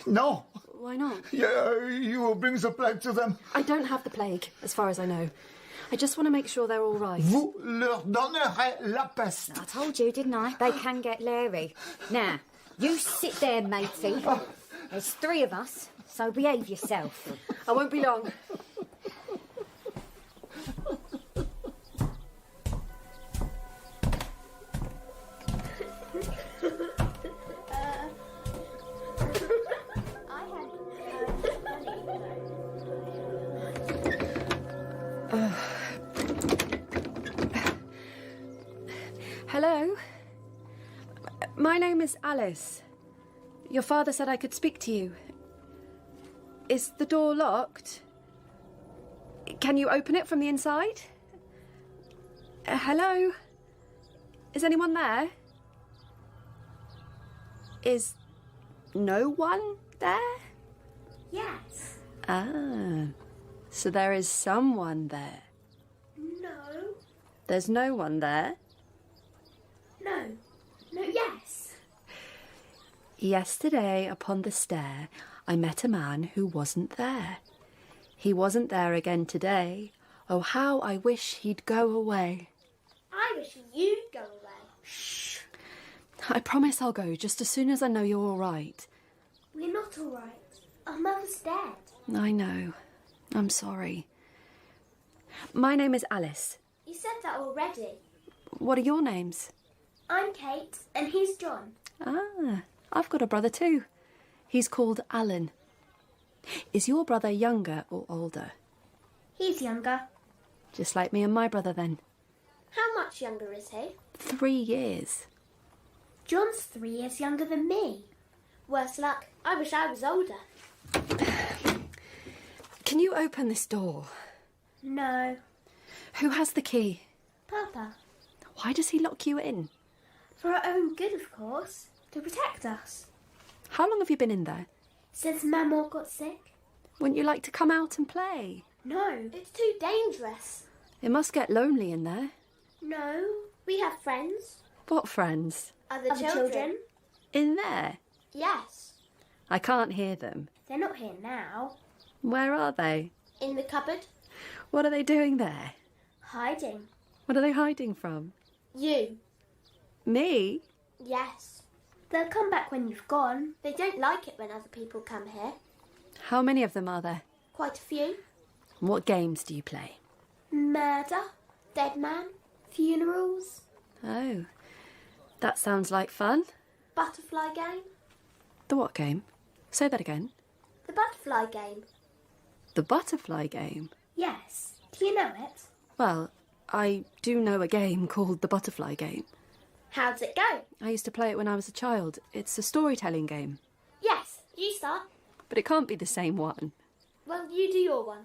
No! Why not? You will bring the plague to them. I don't have the plague, as far as I know. I just want to make sure they're all right. Vous leur donnerez la peste. I told you, didn't I? They can get leery. Now, you sit there, matey. There's 3 of us, so behave yourself. I won't be long. Hello? My name is Alice. Your father said I could speak to you. Is the door locked? Can you open it from the inside? Hello? Is anyone there? Is no one there? Yes. Ah, so there is someone there. No. There's no one there? No. No, yes. Yesterday, upon the stair, I met a man who wasn't there. He wasn't there again today. Oh, how I wish he'd go away. I wish you'd go away. Shh. I promise I'll go just as soon as I know you're all right. We're not all right. Our mother's dead. I know. I'm sorry. My name is Alice. You said that already. What are your names? I'm Kate, and he's John. Ah, I've got a brother too. He's called Alan. Is your brother younger or older? He's younger. Just like me and my brother then. How much younger is he? 3 years. John's 3 years younger than me. Worse luck, I wish I was older. Can you open this door? No. Who has the key? Papa. Why does he lock you in? For our own good, of course. To protect us. How long have you been in there? Since Mama got sick. Wouldn't you like to come out and play? No, it's too dangerous. It must get lonely in there. No, we have friends. What friends? Other children. In there? Yes. I can't hear them. They're not here now. Where are they? In the cupboard. What are they doing there? Hiding. What are they hiding from? You. Me? Yes. They'll come back when you've gone. They don't like it when other people come here. How many of them are there? Quite a few. What games do you play? Murder, dead man, funerals. Oh, that sounds like fun. Butterfly game. The what game? Say that again. The butterfly game. The butterfly game? Yes. Do you know it? Well, I do know a game called the butterfly game. How does it go? I used to play it when I was a child. It's a storytelling game. Yes, you start. But it can't be the same one. Well, you do your one.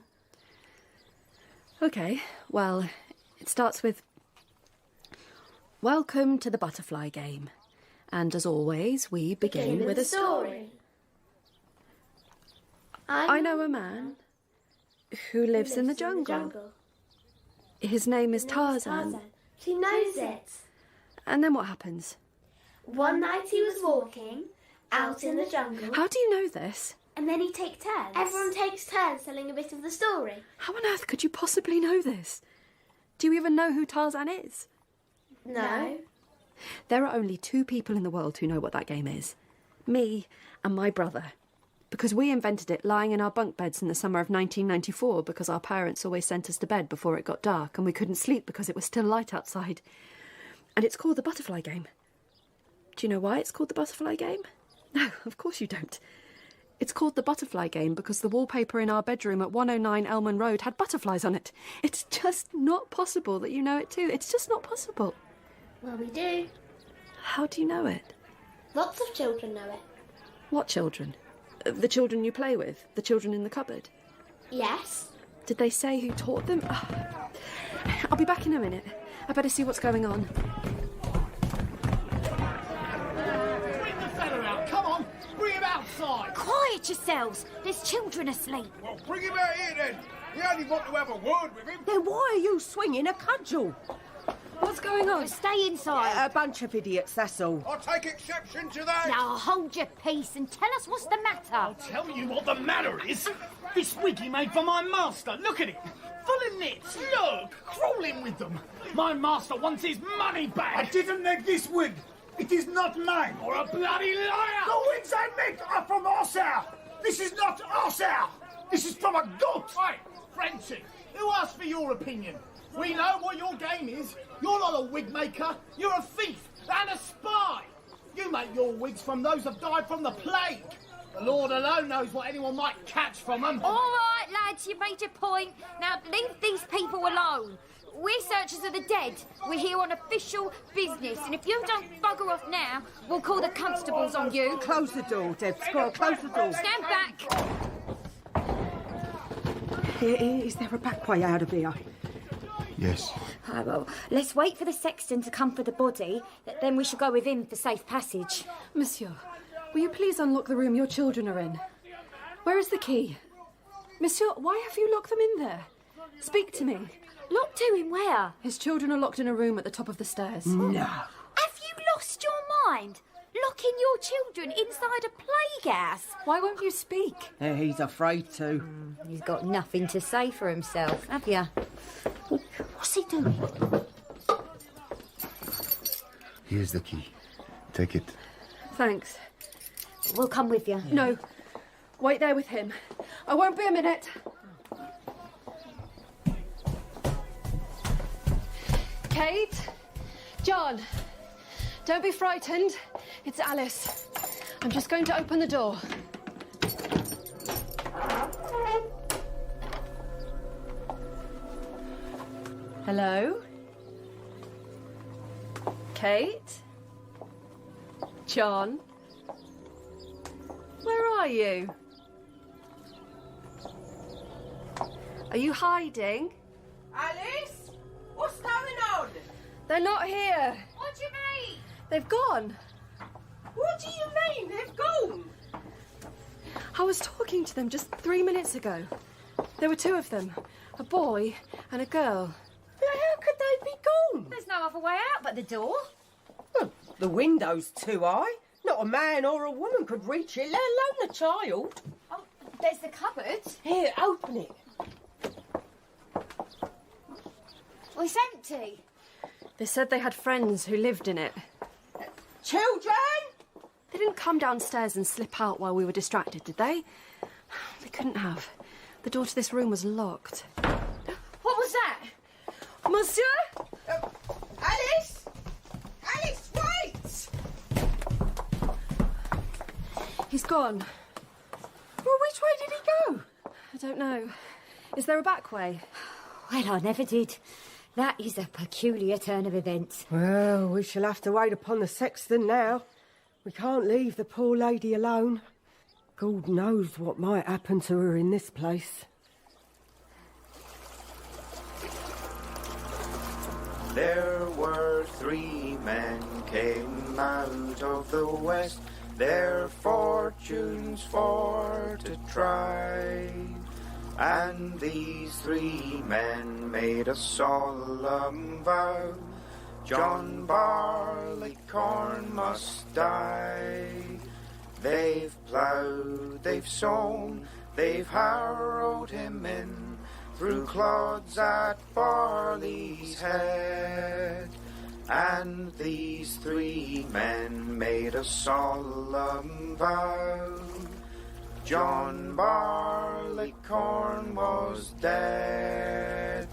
OK, well, it starts with... Welcome to the butterfly game. And as always, we begin with a story. I know a man who lives in the jungle. His name is Tarzan. She knows it. And then what happens? One night he was walking out in the jungle. How do you know this? And then he takes turns. Everyone takes turns telling a bit of the story. How on earth could you possibly know this? Do you even know who Tarzan is? No. There are only 2 people in the world who know what that game is. Me and my brother. Because we invented it lying in our bunk beds in the summer of 1994 because our parents always sent us to bed before it got dark and we couldn't sleep because it was still light outside. And it's called the butterfly game. Do you know why it's called the butterfly game? No, of course you don't. It's called the butterfly game because the wallpaper in our bedroom at 109 Elman Road had butterflies on it. It's just not possible that you know it too. It's just not possible. Well, we do. How do you know it? Lots of children know it. What children? The children you play with? The children in the cupboard? Yes. Did they say who taught them? Oh. I'll be back in a minute. I better see what's going on. Bring the fella out, come on! Bring him outside! Quiet yourselves! There's children asleep. Well, bring him out here then. We only want to have a word with him. Then why are you swinging a cudgel? What's going on? Stay inside. A bunch of idiots, that's all. I take exception to that. Now hold your peace and tell us what's the matter. I'll tell you what the matter is. This wig he made for my master. Look at it. Full of nits. Look. Crawling with them. My master wants his money back. I didn't make this wig. It is not mine. You're a bloody liar. The wigs I make are from horsehair. This is not horsehair. This is from a goat. Right, Frenchie, who asked for your opinion? We know what your game is. You're not a wig maker. You're a thief and a spy. You make your wigs from those that died from the plague. The Lord alone knows what anyone might catch from them. All right, lads, you made your point. Now leave these people alone. We're searchers of the dead. We're here on official business, and if you don't bugger off now, we'll call the constables on you. Close the door, Deb. Squirrel, close the door. Stand back. Is there a back way out of here? Yes. Oh, well, let's wait for the sexton to come for the body, then we shall go with him for safe passage. Monsieur, will you please unlock the room your children are in? Where is the key? Monsieur, why have you locked them in there? Speak to me. Locked who in where? His children are locked in a room at the top of the stairs. No. Have you lost your mind? Locking your children inside a plague house? Why won't you speak? He's afraid to. He's got nothing to say for himself, have you? What's he doing? Here's the key. Take it. Thanks. We'll come with you. No. Wait there with him. I won't be a minute. Kate? John? Don't be frightened. It's Alice. I'm just going to open the door. Hello? Kate? John? Where are you? Are you hiding? Alice? What's going on? They're not here. What do you mean? They've gone. What do you mean they've gone? I was talking to them just 3 minutes ago. There were 2 of them, a boy and a girl. How could they be gone? There's no other way out but the door. Well, the window's too high. Not a man or a woman could reach it, let alone a child. Oh, there's the cupboard. Here, open it. Well, it's empty. They said they had friends who lived in it. Children! They didn't come downstairs and slip out while we were distracted, did they? They couldn't have. The door to this room was locked. What was that? Monsieur? Alice! Alice, wait! He's gone. Well, which way did he go? I don't know. Is there a back way? Well, I never did. That is a peculiar turn of events. Well, we shall have to wait upon the sexton now. We can't leave the poor lady alone. God knows what might happen to her in this place. There were 3 men came out of the west, their fortunes for to try. And these 3 men made a solemn vow, John Barleycorn must die. They've ploughed, they've sown, they've harrowed him in, through clods at Barley's head. And these 3 men made a solemn vow, John Barleycorn was dead.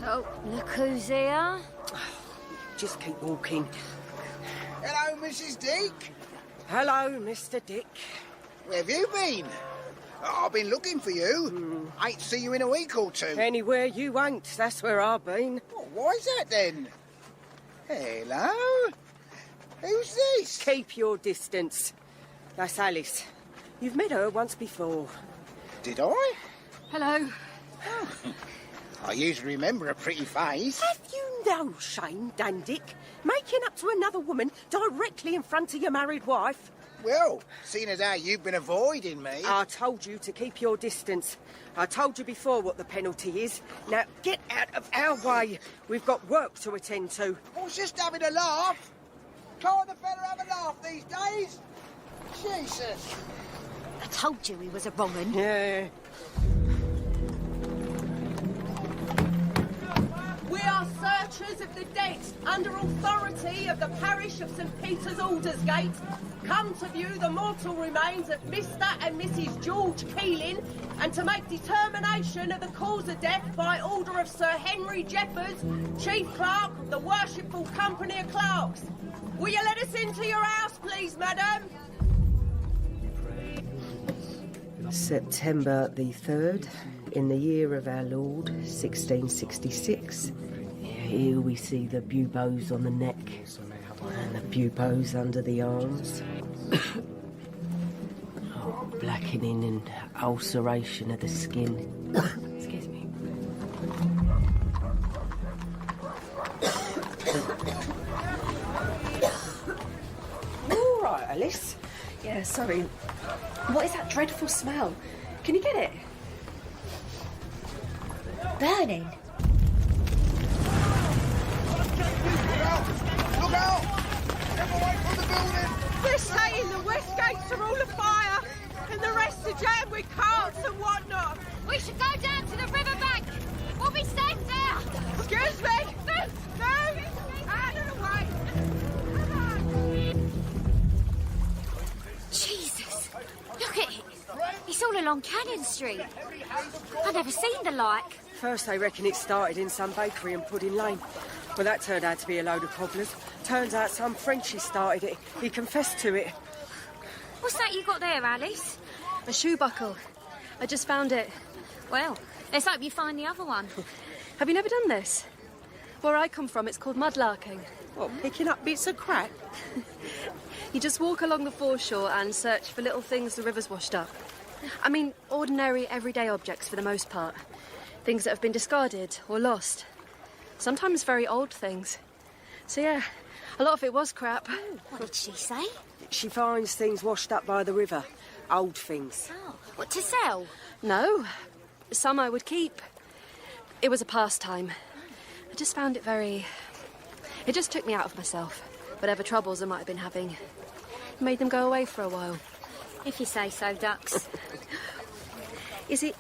Oh, look who's here. Just keep walking. Hello, Mrs. Dick. Hello, Mr. Dick. Where have you been? I've been looking for you. Ain't see you in a week or 2. Anywhere you ain't, that's where I've been. Well, why's that then? Hello? Who's this? Keep your distance. That's Alice. You've met her once before. Did I? Hello. I usually remember a pretty face. Have you no shame, Dan Dick? Making up to another woman directly in front of your married wife? Well, seeing as how you've been avoiding me... I told you to keep your distance. I told you before what the penalty is. Now, get out of our way. We've got work to attend to. I was just having a laugh. Can't a fella have a laugh these days? Jesus. I told you he was a wrong un. Yeah. We are searchers of the dead, under authority of the parish of St. Peter's Aldersgate, come to view the mortal remains of Mr. and Mrs. George Keeling, and to make determination of the cause of death by order of Sir Henry Jeffers, Chief Clerk of the Worshipful Company of Clarks. Will you let us into your house, please, madam? September the 3rd, in the year of our Lord, 1666. Here we see the buboes on the neck and the buboes under the arms. Blackening and ulceration of the skin. Excuse me. All right, Alice. Yeah, sorry. What is that dreadful smell? Can you get it? Burning. Look out! Get away from the building! They're saying the west gates are all afire and the rest are jammed with carts and whatnot. We should go down to the riverbank. We'll be safe there. Excuse me. Move! Out of the way. Jesus, look at it. It's all along Cannon Street. I've never seen the like. First they reckon it started in some bakery in Pudding Lane. Well, that turned out to be a load of cobblers. Turns out some Frenchie started it. He confessed to it. What's that you got there, Alice? A shoe buckle. I just found it. Well, let's hope you find the other one. Have you never done this? Where I come from, it's called mudlarking. What, picking up bits of crap? You just walk along the foreshore and search for little things the river's washed up. I mean, ordinary, everyday objects for the most part. Things that have been discarded or lost. Sometimes very old things. So yeah, a lot of it was crap. What did she say? She finds things washed up by the river. Old things. Oh, what, to sell? No, some I would keep. It was a pastime. I just found it very... It just took me out of myself. Whatever troubles I might have been having. It made them go away for a while. If you say so, ducks. Is it...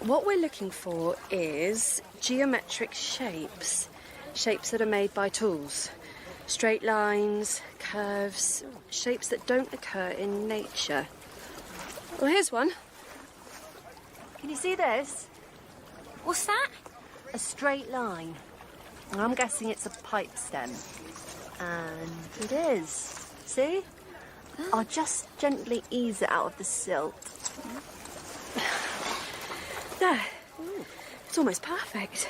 What we're looking for is geometric shapes. Shapes that are made by tools. Straight lines, curves, shapes that don't occur in nature. Well, here's one. Can you see this? What's that? A straight line. I'm guessing it's a pipe stem. And it is. See? I'll just gently ease it out of the silt. There. It's almost perfect.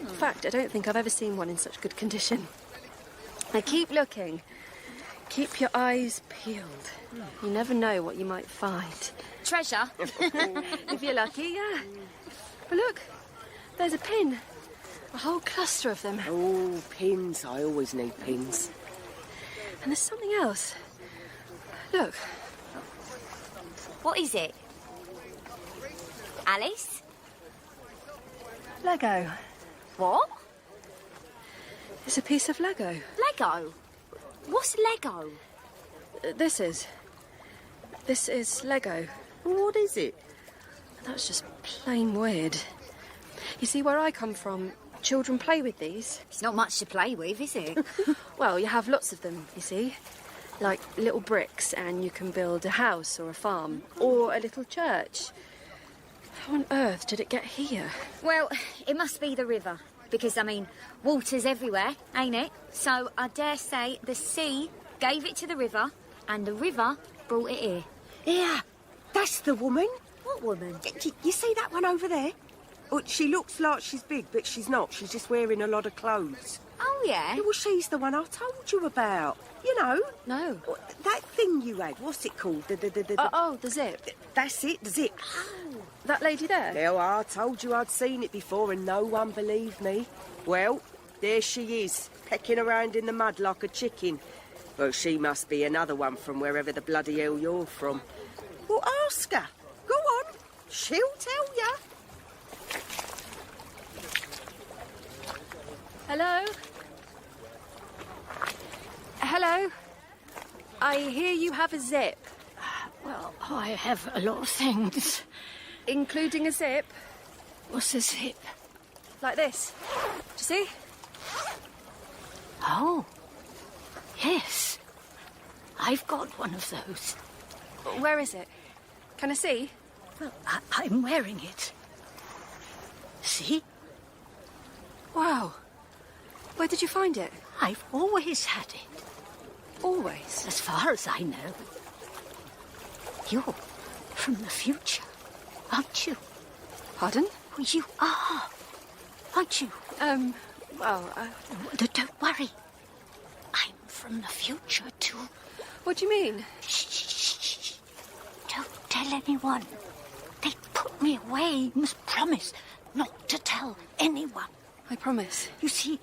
In fact, I don't think I've ever seen one in such good condition. Now keep looking. Keep your eyes peeled. You never know what you might find. Treasure? If you're lucky, yeah. But look, there's a pin. A whole cluster of them. Oh, pins. I always need pins. And there's something else. Look. What is it? Alice? Lego. What? It's a piece of Lego. Lego? What's Lego? This is Lego. What is it? That's just plain weird. You see, where I come from, children play with these. It's not much to play with, is it? Well, you have lots of them, you see. Like little bricks, and you can build a house or a farm or a little church. How on earth did it get here? Well, it must be the river. Because, I mean, water's everywhere, ain't it? So I dare say the sea gave it to the river, and the river brought it here. Yeah, that's the woman. What woman? You see that one over there? Oh, she looks like she's big, but she's not. She's just wearing a lot of clothes. Oh, yeah? Well, she's the one I told you about. You know? No. That thing you had, what's it called? Oh, the zip. That's it, the zip. Oh, that lady there? Well, I told you I'd seen it before and no one believed me. Well, there she is, pecking around in the mud like a chicken. Well, she must be another one from wherever the bloody hell you're from. Well, ask her. Go on. She'll tell you. Hello? Hello? I hear you have a zip. Well, I have a lot of things. Including a zip? What's a zip? Like this. Do you see? Oh. Yes. I've got one of those. Where is it? Can I see? Well, I'm wearing it. See? Wow. Where did you find it? I've always had it. Always? As far as I know. You're from the future, aren't you? Pardon? Well, you are, aren't you? Well, Don't worry. I'm from the future, too. What do you mean? Shh. Don't tell anyone. They put me away. You must promise not to tell anyone. I promise. You see,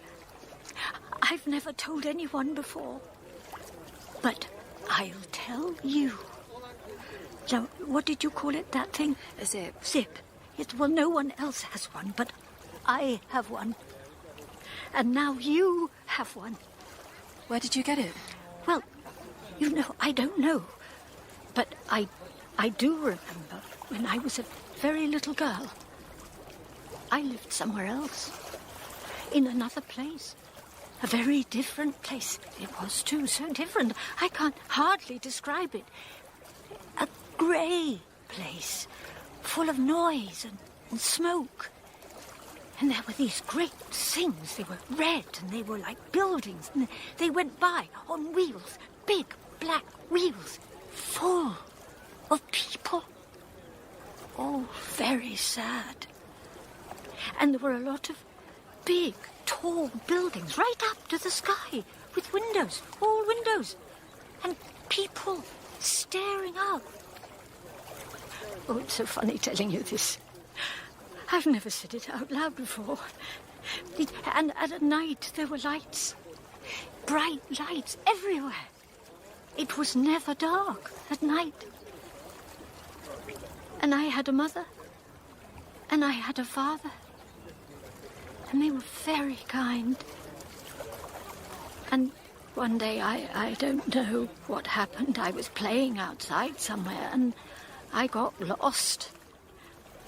I've never told anyone before. But I'll tell you. Now, what did you call it, that thing? A zip. Zip. Yes, well, no one else has one, but I have one. And now you have one. Where did you get it? Well, you know, I don't know. But I do remember when I was a very little girl. I lived somewhere else. In another place. A very different place. It was, too, so different. I can't hardly describe it. A grey place, full of noise and smoke. And there were these great things. They were red, and they were like buildings. And they went by on wheels, big black wheels, full of people. All very sad. And there were a lot of big, tall buildings right up to the sky with windows, all windows, and people staring up. Oh, it's so funny telling you this. I've never said it out loud before. And at night there were lights, bright lights everywhere. It was never dark at night. And I had a mother, and I had a father. And they were very kind. And one day, I don't know what happened. I was playing outside somewhere, and I got lost.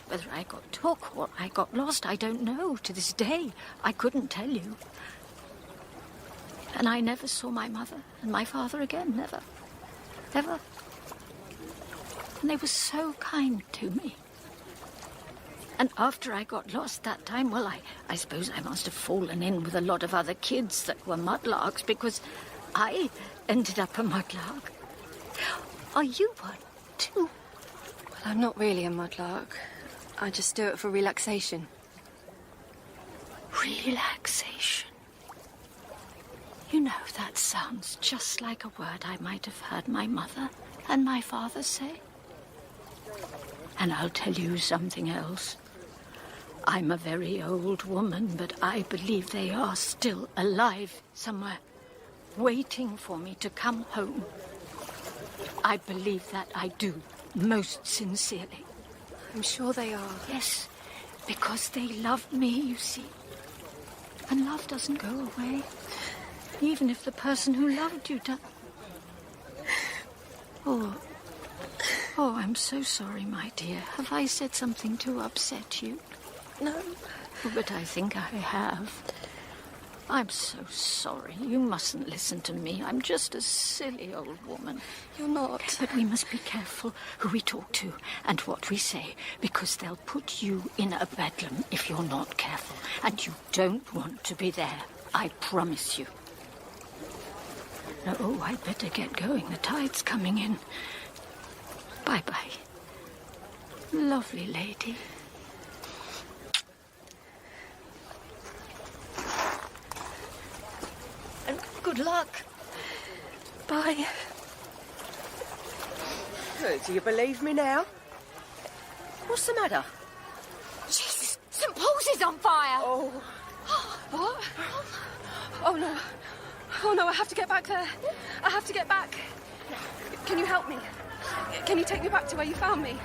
Whether I got took or I got lost, I don't know. To this day, I couldn't tell you. And I never saw my mother and my father again, never. Ever. And they were so kind to me. And after I got lost that time, well, I suppose I must have fallen in with a lot of other kids that were mudlarks, because I ended up a mudlark. Are you one, too? Well, I'm not really a mudlark. I just do it for relaxation. Relaxation. You know, that sounds just like a word I might have heard my mother and my father say. And I'll tell you something else. I'm a very old woman, but I believe they are still alive somewhere, waiting for me to come home. I believe that, I do, most sincerely. I'm sure they are. Yes, because they love me, you see. And love doesn't go away, even if the person who loved you does. Oh, I'm so sorry, my dear. Have I said something to upset you? No. Oh, but I think I have. I'm so sorry. You mustn't listen to me. I'm just a silly old woman. You're not. But we must be careful who we talk to and what we say, because they'll put you in a bedlam if you're not careful. And you don't want to be there. I promise you. Oh, I'd better get going. The tide's coming in. Bye-bye. Lovely lady. And good luck. Bye. Do you believe me now? What's the matter? Jesus, St. Paul's is on fire! Oh. What? Oh, no. Oh, no, I have to get back there. I have to get back. Can you help me? Can you take me back to where you found me?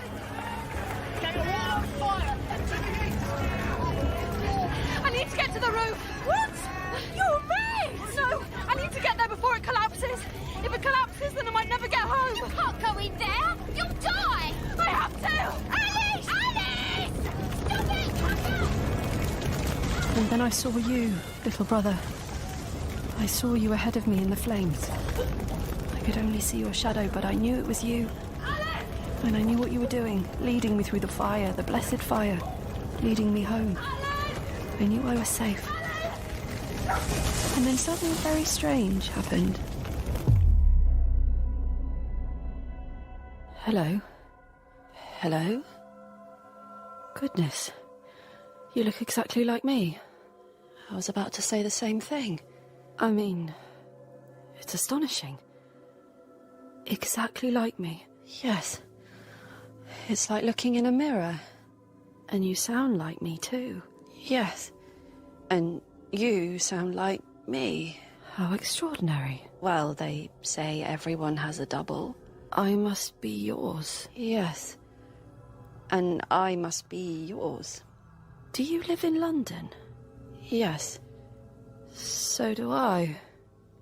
Get your wall on fire! I need to get to the roof. What? You're mad! No, I need to get there before it collapses. If it collapses, then I might never get home. You can't go in there! You'll die! I have to! Alice! Alice! Stop it! Come back! And then I saw you, little brother. I saw you ahead of me in the flames. I could only see your shadow, but I knew it was you. And I knew what you were doing, leading me through the fire, the blessed fire, leading me home. I knew I was safe. And then something very strange happened. Hello? Hello? Goodness. You look exactly like me. I was about to say the same thing. I mean, it's astonishing. Exactly like me. Yes. It's like looking in a mirror. And you sound like me too. Yes. And you sound like me. How extraordinary. Well, they say everyone has a double. I must be yours. Yes. And I must be yours. Do you live in London? Yes. So do I.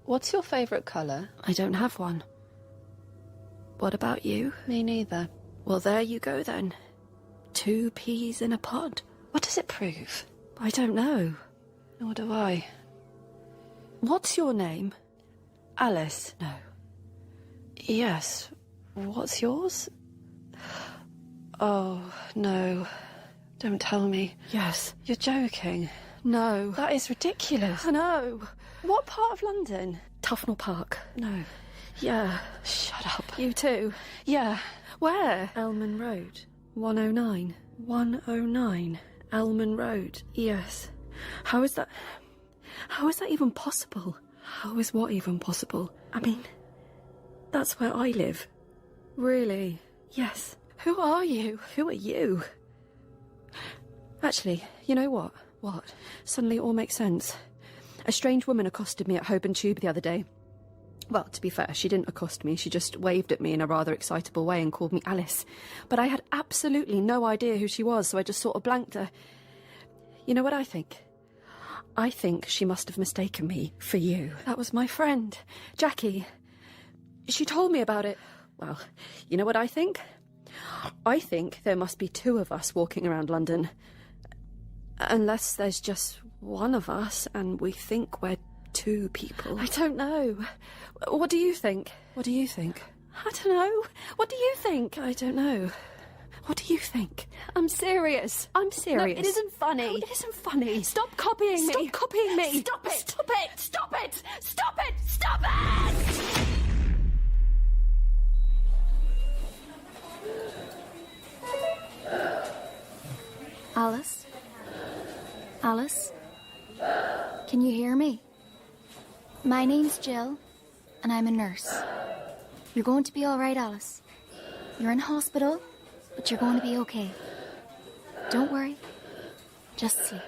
What's your favourite colour? I don't have one. What about you? Me neither. Well, there you go then. 2 peas in a pod. What does it prove? I don't know. Nor do I. What's your name? Alice. No. Yes. What's yours? Oh, no. Don't tell me. Yes. You're joking. No. That is ridiculous. I know. What part of London? Tufnell Park. No. Yeah. Shut up. You too? Yeah. Where? Elman Road. 109. 109. Elman Road. Yes. How is that even possible? How is what even possible? I mean, that's where I live. Really? Yes. Who are you? Who are you? Actually, you know what? What? Suddenly it all makes sense. A strange woman accosted me at Holborn Tube the other day. Well, to be fair, she didn't accost me. She just waved at me in a rather excitable way and called me Alice. But I had absolutely no idea who she was, so I just sort of blanked her. You know what I think? I think she must have mistaken me for you. That was my friend, Jackie. She told me about it. Well, you know what I think? I think there must be 2 of us walking around London. Unless there's just one of us and we think we're 2 people. I don't know. What do you think? What do you think? I don't know. What do you think? I don't know. What do you think? I'm serious. I'm serious. No, it isn't funny. No, it isn't funny. Stop copying me. Stop copying me. Stop it. Stop it. Stop it. Stop it. Stop it. Alice? Alice? Can you hear me? My name's Jill, and I'm a nurse. You're going to be all right, Alice. You're in hospital, but you're going to be okay. Don't worry. Just sleep.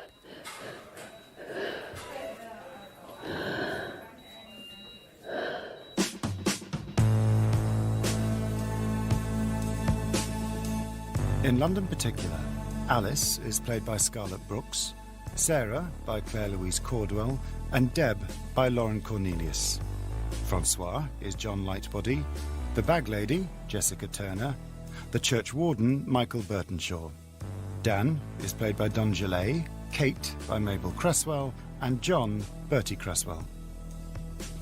In London Particular, Alice is played by Scarlett Brooks, Sarah by Claire Louise Cordwell, and Deb by Lauren Cornelius. Francois is John Lightbody, the bag lady, Jessica Turner, the church warden, Michael Burtonshaw. Dan is played by Don Gillet, Kate by Mabel Cresswell, and John, Bertie Cresswell.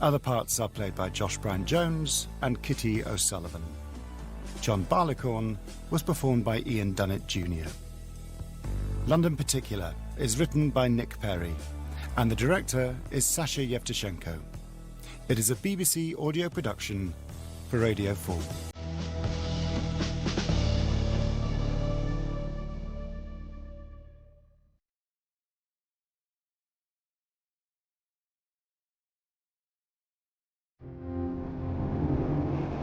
Other parts are played by Josh Brown-Jones and Kitty O'Sullivan. John Barleycorn was performed by Ian Dunnett Jr. London Particular is written by Nick Perry, and the director is Sasha Yevtushenko. It is a BBC audio production for Radio 4.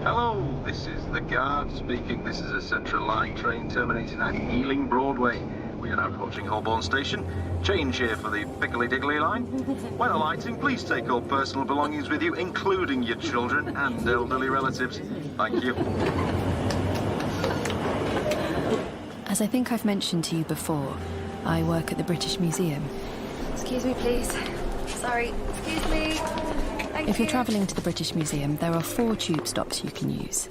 Hello, this is the guard speaking. This is a Central Line train terminating at Ealing Broadway. We are now approaching Holborn Station. Change here for the Piccadilly Diggly line. When alighting, please take all personal belongings with you, including your children and elderly relatives. Thank you. As I think I've mentioned to you before, I work at the British Museum. Excuse me, please. Sorry, excuse me. If you're travelling to the British Museum, there are 4 tube stops you can use.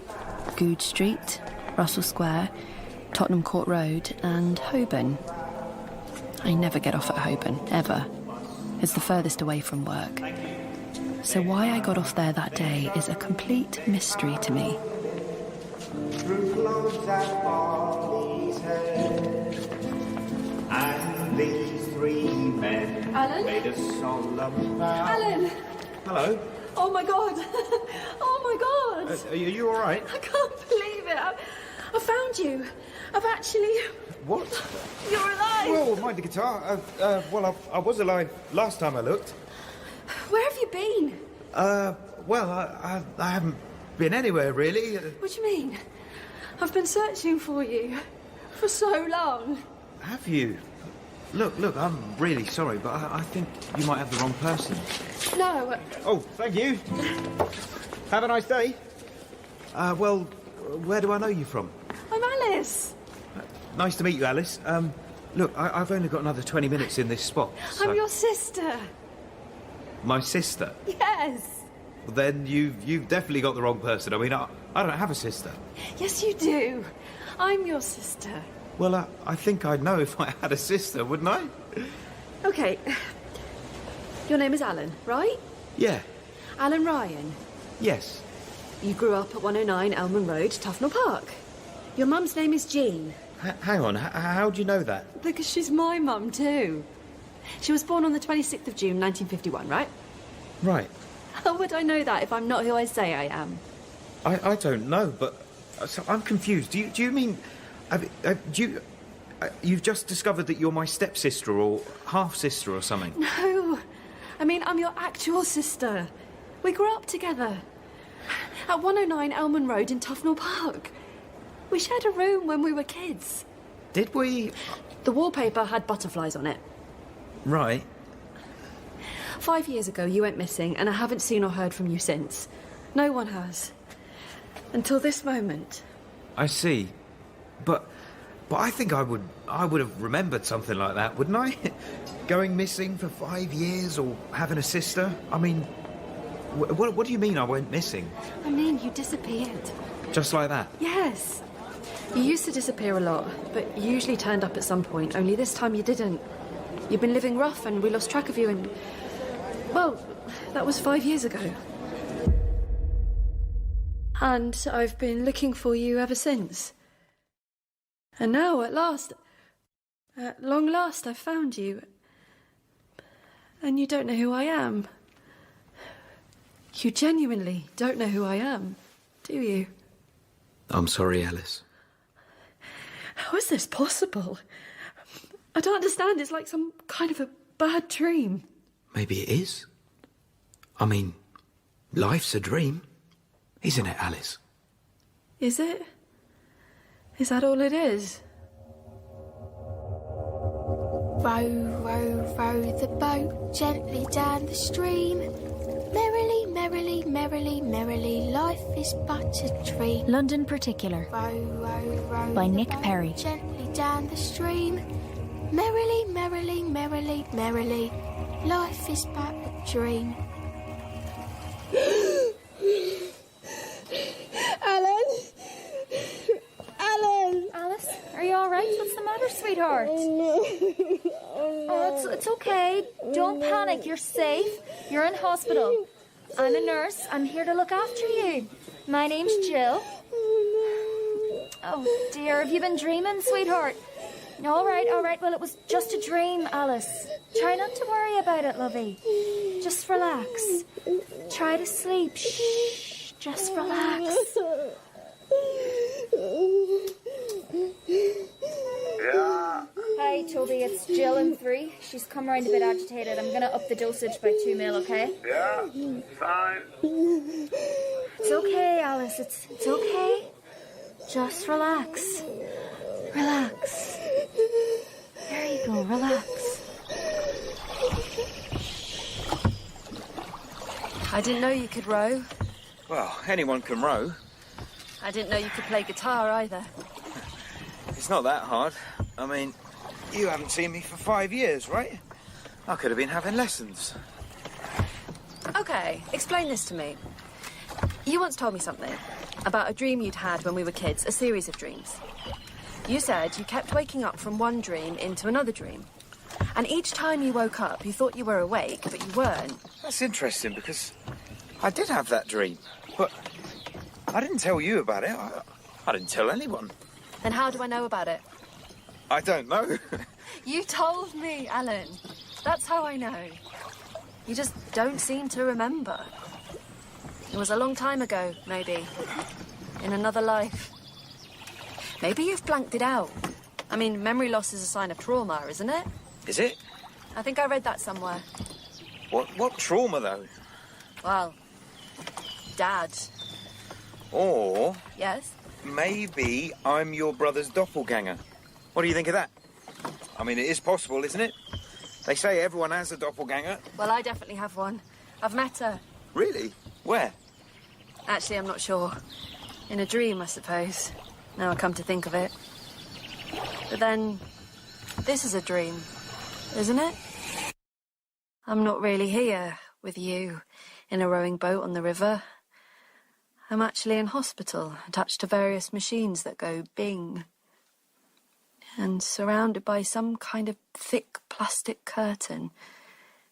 Goode Street, Russell Square, Tottenham Court Road and Holborn. I never get off at Holborn, ever. It's the furthest away from work. So why I got off there that day is a complete mystery to me. Through clothes at Barley's Head, and these 3 men made a solemn vow. Alan! Hello. Oh my God! Oh my God! Are you all right? I can't believe it. I found you. I've actually... What? You're alive! Well, mind the guitar. I was alive last time I looked. Where have you been? Well, I haven't been anywhere, really. What do you mean? I've been searching for you for so long. Have you? Look, I'm really sorry, but I think you might have the wrong person. No. Oh, thank you. Have a nice day. Well, where do I know you from? I'm Alice. Nice to meet you, Alice. Look, I've only got another 20 minutes in this spot. So... I'm your sister. My sister? Yes. Well, then you've definitely got the wrong person. I mean, I don't have a sister. Yes, you do. I'm your sister. Well, I think I'd know if I had a sister, wouldn't I? Okay. Your name is Alan, right? Yeah. Alan Ryan. Yes. You grew up at 109 Elman Road, Tufnell Park. Your mum's name is Jean. Hang on, how do you know that? Because she's my mum too. She was born on the 26th of June, 1951, right? Right. How would I know that if I'm not who I say I am? I don't know, but so I'm confused. Do you mean... you've just discovered that you're my stepsister or half-sister or something? No. I mean, I'm your actual sister. We grew up together. At 109 Elman Road in Tufnell Park. We shared a room when we were kids. Did we? The wallpaper had butterflies on it. Right. 5 years ago, you went missing, and I haven't seen or heard from you since. No one has. Until this moment. I see. But I think I would have remembered something like that, wouldn't I? Going missing for 5 years or having a sister? I mean, what do you mean I went missing? I mean, you disappeared. Just like that? Yes. You used to disappear a lot, but you usually turned up at some point, only this time you didn't. You've been living rough and we lost track of you and... Well, That was 5 years ago. And I've been looking for you ever since. And now, at long last, I've found you. And you don't know who I am. You genuinely don't know who I am, do you? I'm sorry, Alice. How is this possible? I don't understand. It's like some kind of a bad dream. Maybe it is. I mean, life's a dream, isn't it, Alice? Is it? Is that all it is? Row, row, row the boat gently down the stream. Merrily, merrily, merrily, merrily, life is but a dream. London Particular Row, row, row by the Nick boat Perry. Gently down the stream. Merrily, merrily, merrily, merrily, life is but a dream. Alan? Alan? Alice, are you all right? What's the matter, sweetheart? Oh, it's okay. Don't panic. You're safe. You're in hospital. I'm a nurse. I'm here to look after you. My name's Jill. Oh, dear. Have you been dreaming, sweetheart? All right. Well, it was just a dream, Alice. Try not to worry about it, lovey. Just relax. Try to sleep. Shh. Just relax. Yeah. Hi, Toby. It's Jill in 3. She's come round a bit agitated. I'm going to up the dosage by 2 mil, okay? Yeah, fine. It's okay, Alice. It's okay. Just relax. Relax. There you go. Relax. I didn't know you could row. Well, anyone can row. I didn't know you could play guitar either. It's not that hard. I mean, you haven't seen me for 5 years, right? I could have been having lessons. Okay, explain this to me. You once told me something about a dream you'd had when we were kids, a series of dreams. You said you kept waking up from one dream into another dream. And each time you woke up, you thought you were awake, but you weren't. That's interesting, because I did have that dream, but I didn't tell you about it. I didn't tell anyone. Then how do I know about it? I don't know. You told me, Alan. That's how I know. You just don't seem to remember. It was a long time ago, maybe. In another life. Maybe you've blanked it out. I mean, memory loss is a sign of trauma, isn't it? Is it? I think I read that somewhere. What trauma, though? Well, Dad. Or Yes? maybe I'm your brother's doppelganger. What do you think of that? I mean, it is possible, isn't it? They say everyone has a doppelganger. Well, I definitely have one. I've met her. Really? Where? Actually, I'm not sure. In a dream, I suppose. Now I come to think of it. But then, this is a dream, isn't it? I'm not really here with you in a rowing boat on the river. I'm actually in hospital, attached to various machines that go bing. And surrounded by some kind of thick plastic curtain.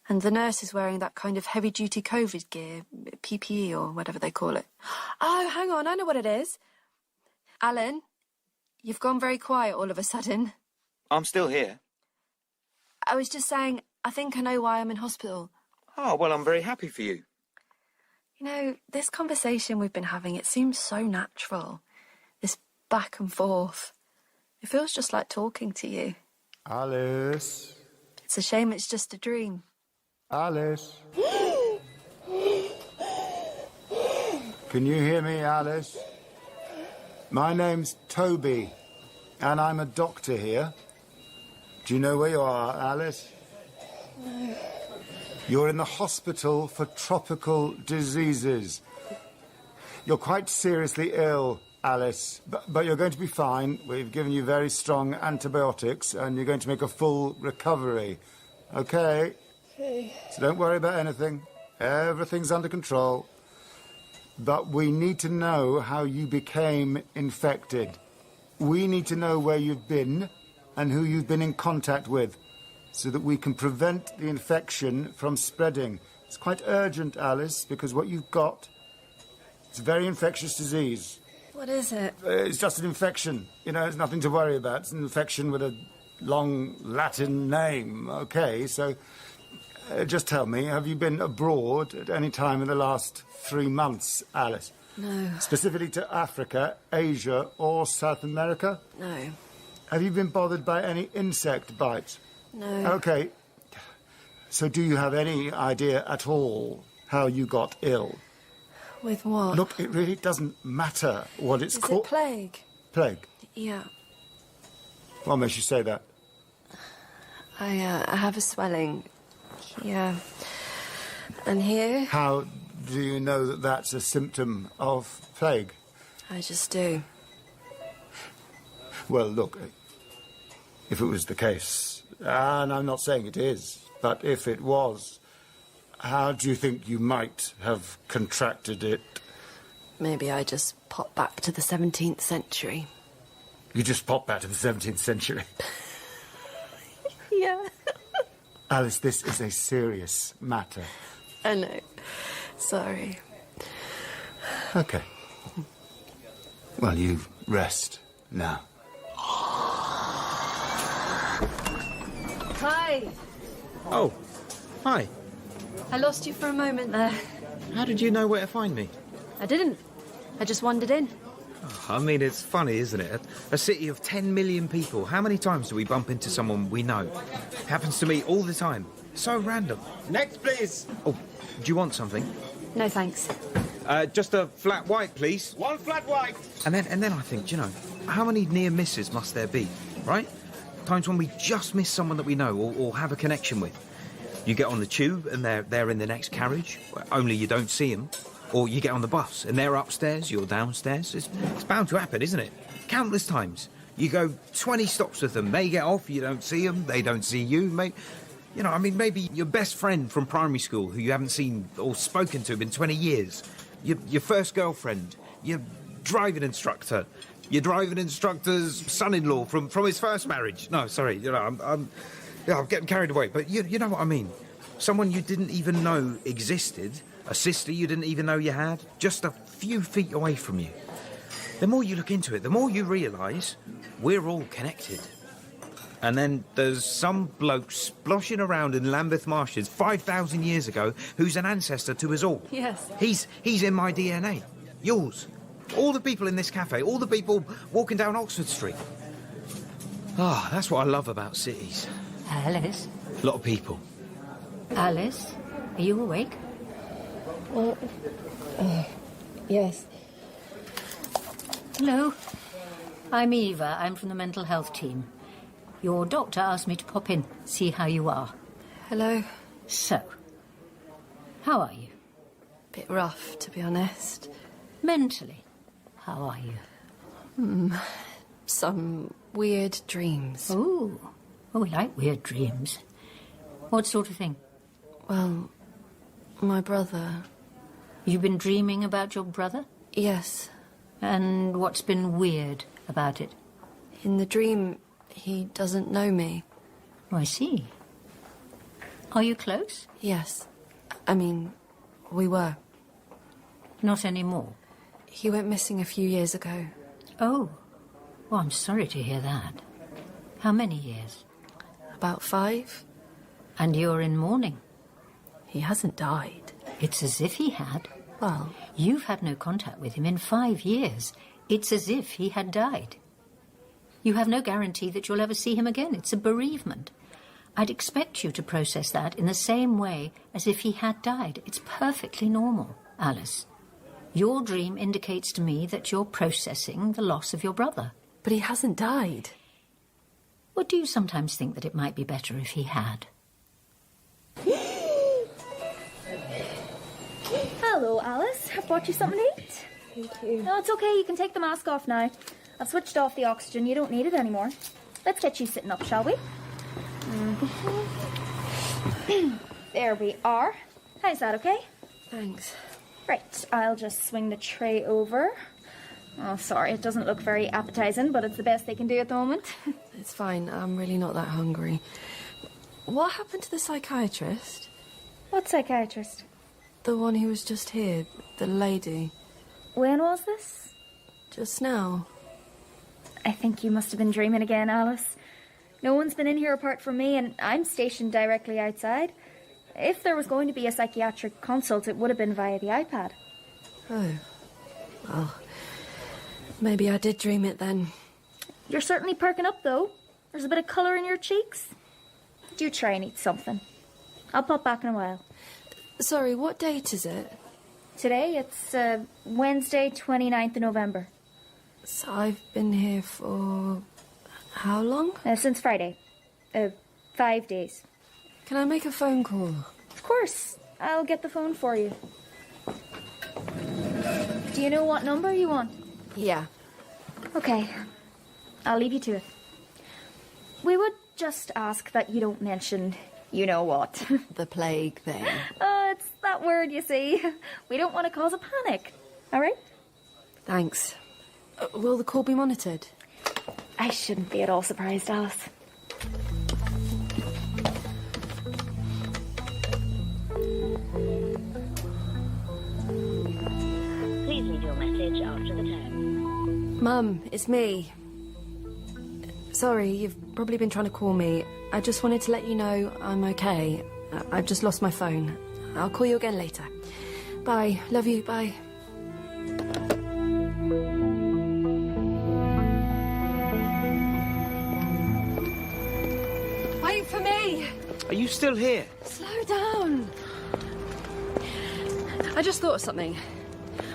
And the nurse is wearing that kind of heavy-duty COVID gear, PPE or whatever they call it. Oh, hang on, I know what it is. Alan, you've gone very quiet all of a sudden. I'm still here. I was just saying, I think I know why I'm in hospital. Oh, well, I'm very happy for you. You know, this conversation we've been having, it seems so natural. This back and forth. It feels just like talking to you. Alice. It's a shame it's just a dream. Alice. Can you hear me, Alice? My name's Toby, and I'm a doctor here. Do you know where you are, Alice? No. You're in the hospital for tropical diseases. You're quite seriously ill, Alice, but you're going to be fine. We've given you very strong antibiotics, and you're going to make a full recovery. Okay? Okay. So don't worry about anything. Everything's under control. But we need to know how you became infected. We need to know where you've been and who you've been in contact with, so that we can prevent the infection from spreading. It's quite urgent, Alice, because what you've got, it's a very infectious disease. What is it? It's just an infection. You know, it's nothing to worry about. It's an infection with a long Latin name. OK, so just tell me, have you been abroad at any time in the last 3 months, Alice? No. Specifically to Africa, Asia or South America? No. Have you been bothered by any insect bites? No. OK. So do you have any idea at all how you got ill? With what? Look, it really doesn't matter what it's called. Is it plague? Plague? Yeah. What makes you say that? I have a swelling here and here. How do you know that that's a symptom of plague? I just do. Well, look, if it was the case, and I'm not saying it is, but if it was, how do you think you might have contracted it? Maybe I just popped back to the 17th century. You just popped back to the 17th century? Yeah. Alice, this is a serious matter. I know. Sorry. OK. Well, you rest now. Hi. Oh, hi. I lost you for a moment there. How did you know where to find me? I didn't. I just wandered in. I mean, it's funny, isn't it? A city of 10 million people. How many times do we bump into someone we know? Happens to me all the time. So random. Next, please. Oh, do you want something? No, thanks. Just a flat white, please. One flat white. And then I think, you know, how many near misses must there be, right? Times when we just miss someone that we know or have a connection with. You get on the tube and they're in the next carriage, only you don't see them. Or you get on the bus and they're upstairs, you're downstairs. It's bound to happen, isn't it? Countless times. You go 20 stops with them, they get off, you don't see them, they don't see you. You know, I mean, maybe your best friend from primary school who you haven't seen or spoken to in 20 years. Your first girlfriend, your driving instructor, your driving instructor's son-in-law from his first marriage. No, sorry, you know, I'm getting carried away, but you know what I mean. Someone you didn't even know existed, a sister you didn't even know you had, just a few feet away from you. The more you look into it, the more you realise we're all connected. And then there's some bloke sploshing around in Lambeth Marshes 5,000 years ago who's an ancestor to us all. Yes. He's in my DNA. Yours. All the people in this cafe, all the people walking down Oxford Street. Ah, that's what I love about cities. Alice? A lot of people. Alice, are you awake? Yes. Hello. I'm Eva. I'm from the mental health team. Your doctor asked me to pop in, see how you are. Hello. So, how are you? Bit rough, to be honest. Mentally, how are you? Some weird dreams. Oh, we like weird dreams. What sort of thing? Well, my brother. You've been dreaming about your brother? Yes. And what's been weird about it? In the dream, he doesn't know me. Oh, I see. Are you close? Yes. I mean, we were. Not anymore? He went missing a few years ago. Oh. Oh, I'm sorry to hear that. How many years? About 5. And you're in mourning? He hasn't died. It's as if he had. Well, you've had no contact with him in 5 years. It's as if he had died. You have no guarantee that you'll ever see him again. It's a bereavement. I'd expect you to process that in the same way as if he had died. It's perfectly normal, Alice. Your dream indicates to me that you're processing the loss of your brother. But he hasn't died. Or do you sometimes think that it might be better if he had? Hello, Alice. I've brought you something to eat. Thank you. No, it's okay. You can take the mask off now. I've switched off the oxygen. You don't need it anymore. Let's get you sitting up, shall we? There we are. How's that, okay? Thanks. Right, I'll just swing the tray over. Oh, sorry, it doesn't look very appetising, but it's the best they can do at the moment. It's fine. I'm really not that hungry. What happened to the psychiatrist? What psychiatrist? The one who was just here, the lady. When was this? Just now. I think you must have been dreaming again, Alice. No one's been in here apart from me, and I'm stationed directly outside. If there was going to be a psychiatric consult, it would have been via the iPad. Oh. Well, maybe I did dream it then. You're certainly perking up, though. There's a bit of colour in your cheeks. Do try and eat something. I'll pop back in a while. Sorry, what date is it? Today, it's Wednesday, 29th of November. So I've been here for... how long? Since Friday. 5 days. Can I make a phone call? Of course. I'll get the phone for you. Do you know what number you want? Yeah. Okay. I'll leave you to it. We would just ask that you don't mention you know what. The plague thing. It's that word, you see. We don't want to cause a panic. All right? Thanks. Will the call be monitored? I shouldn't be at all surprised, Alice. Please leave your message after the tone. Mum, it's me. Sorry, you've probably been trying to call me. I just wanted to let you know I'm okay. I've just lost my phone. I'll call you again later. Bye. Love you. Bye. Wait for me! Are you still here? Slow down. I just thought of something.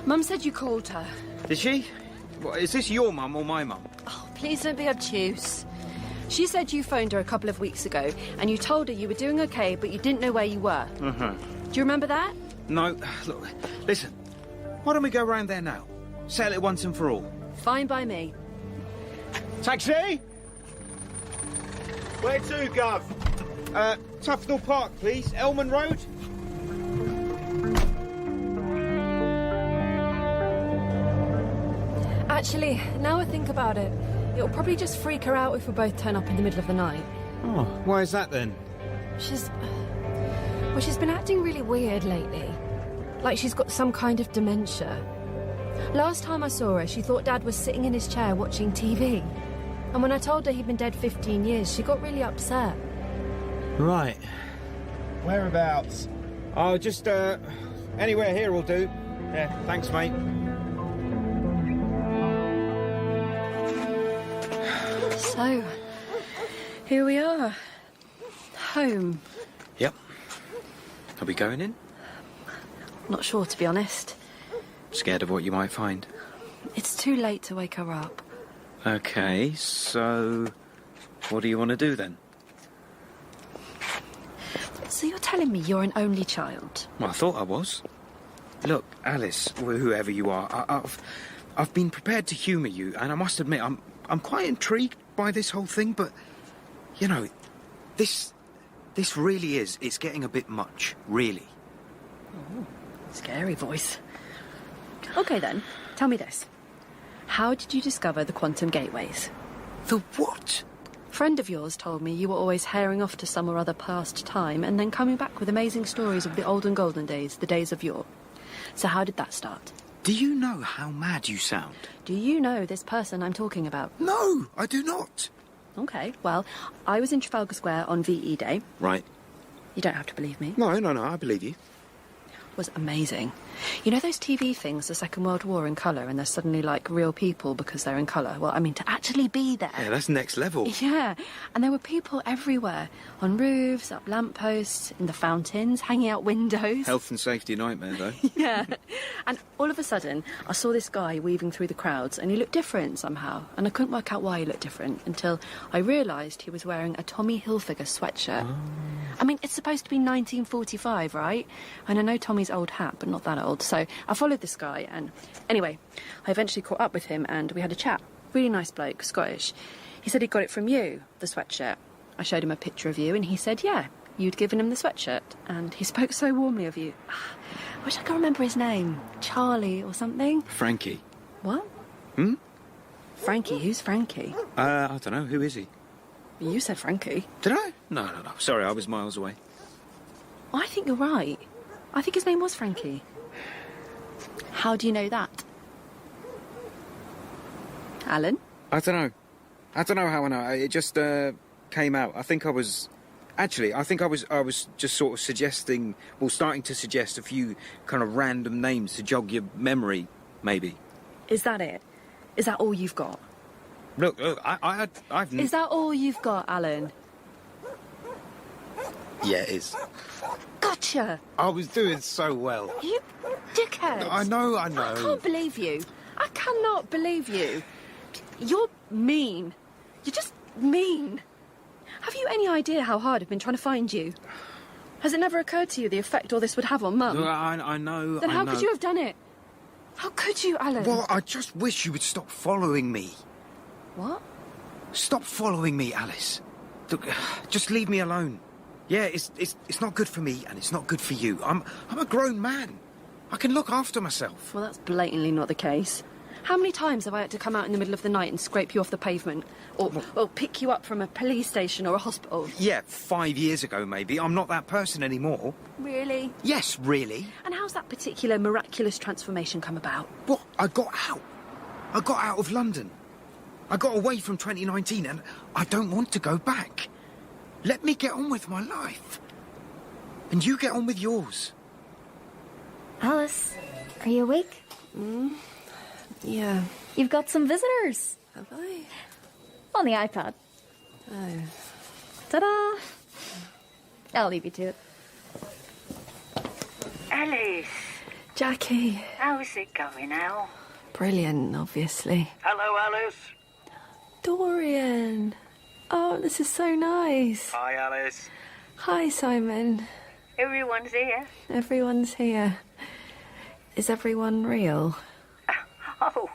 Mum said you called her. Did she? What, is this your mum or my mum? Oh, please don't be obtuse. She said you phoned her a couple of weeks ago and you told her you were doing okay, but you didn't know where you were. Mm-hmm. Do you remember that? No. Look, listen. Why don't we go round there now? Settle it once and for all. Fine by me. Taxi? Where to, Gov? Tufnell Park, please. Elman Road. Actually, now I think about it, it'll probably just freak her out if we both turn up in the middle of the night. Oh, why is that then? She's been acting really weird lately. Like she's got some kind of dementia. Last time I saw her, she thought Dad was sitting in his chair watching TV. And when I told her he'd been dead 15 years, she got really upset. Right. Whereabouts? Oh, just, anywhere here will do. Yeah, thanks, mate. So, here we are. Home. Yep. Are we going in? Not sure, to be honest. Scared of what you might find. It's too late to wake her up. Okay, so what do you want to do then? So you're telling me you're an only child? Well, I thought I was. Look, Alice, whoever you are, I've been prepared to humour you, and I must admit I'm quite intrigued by this whole thing, but you know, this really is. It's getting a bit much, really. Oh, scary voice. Okay then, tell me this. How did you discover the quantum gateways? The what? Friend of yours told me you were always herring off to some or other past time and then coming back with amazing stories of the old and golden days, the days of yore. So how did that start? Do you know how mad you sound? Do you know this person I'm talking about? No, I do not. Okay, well, I was in Trafalgar Square on VE Day. Right. You don't have to believe me. No, I believe you. It was amazing. You know those TV things, the Second World War in colour, and they're suddenly like real people because they're in colour? Well, I mean, to actually be there. Yeah, that's next level. Yeah, and there were people everywhere. On roofs, up lampposts, in the fountains, hanging out windows. Health and safety nightmare, though. Yeah. And all of a sudden, I saw this guy weaving through the crowds, and he looked different somehow. And I couldn't work out why he looked different until I realised he was wearing a Tommy Hilfiger sweatshirt. Oh. I mean, it's supposed to be 1945, right? And I know Tommy's old hat, but not that old. So I followed this guy, and anyway, I eventually caught up with him, and we had a chat. Really nice bloke, Scottish. He said he got it from you, the sweatshirt. I showed him a picture of you, and he said, yeah, you'd given him the sweatshirt. And he spoke so warmly of you. I wish I could remember his name. Charlie or something? Frankie. What? Hmm? Frankie? Who's Frankie? I don't know. Who is he? You said Frankie. Did I? No. Sorry, I was miles away. I think you're right. I think his name was Frankie. How do you know that? Alan? I don't know how I know. It just came out. I think I was just sort of starting to suggest a few kind of random names to jog your memory, maybe. Is that it? Is that all you've got? Look, I've... Is that all you've got, Alan? Yeah, it is. Gotcha! I was doing so well. You dickhead! I know. I can't believe you. I cannot believe you. You're mean. You're just mean. Have you any idea how hard I've been trying to find you? Has it never occurred to you the effect all this would have on Mum? No, I know. Then how could you have done it? How could you, Alan? Well, I just wish you would stop following me. What? Stop following me, Alice. Look, just leave me alone. Yeah, it's not good for me, and it's not good for you. I'm a grown man. I can look after myself. Well, that's blatantly not the case. How many times have I had to come out in the middle of the night and scrape you off the pavement? Or pick you up from a police station or a hospital? Yeah, 5 years ago, maybe. I'm not that person anymore. Really? Yes, really. And how's that particular miraculous transformation come about? Well, I got out. I got out of London. I got away from 2019, and I don't want to go back. Let me get on with my life. And you get on with yours. Alice, are you awake? Yeah. You've got some visitors. Have I? On the iPad. Oh. Ta-da! I'll leave you to it. Alice. Jackie. How's it going now? Brilliant, obviously. Hello, Alice. Dorian. Oh, this is so nice. Hi, Alice. Hi, Simon. Everyone's here. Everyone's here. Is everyone real? Oh,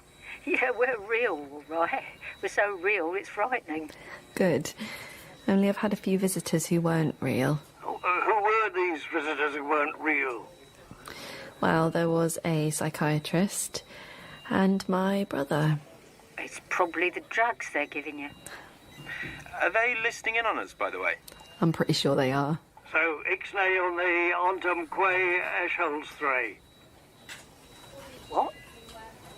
yeah, we're real, all right. We're so real, it's frightening. Good. Only I've had a few visitors who weren't real. Who were these visitors who weren't real? Well, there was a psychiatrist and my brother. It's probably the drugs they're giving you. Are they listening in on us, by the way? I'm pretty sure they are. So, ixnay on the ontum quae esholds three. What?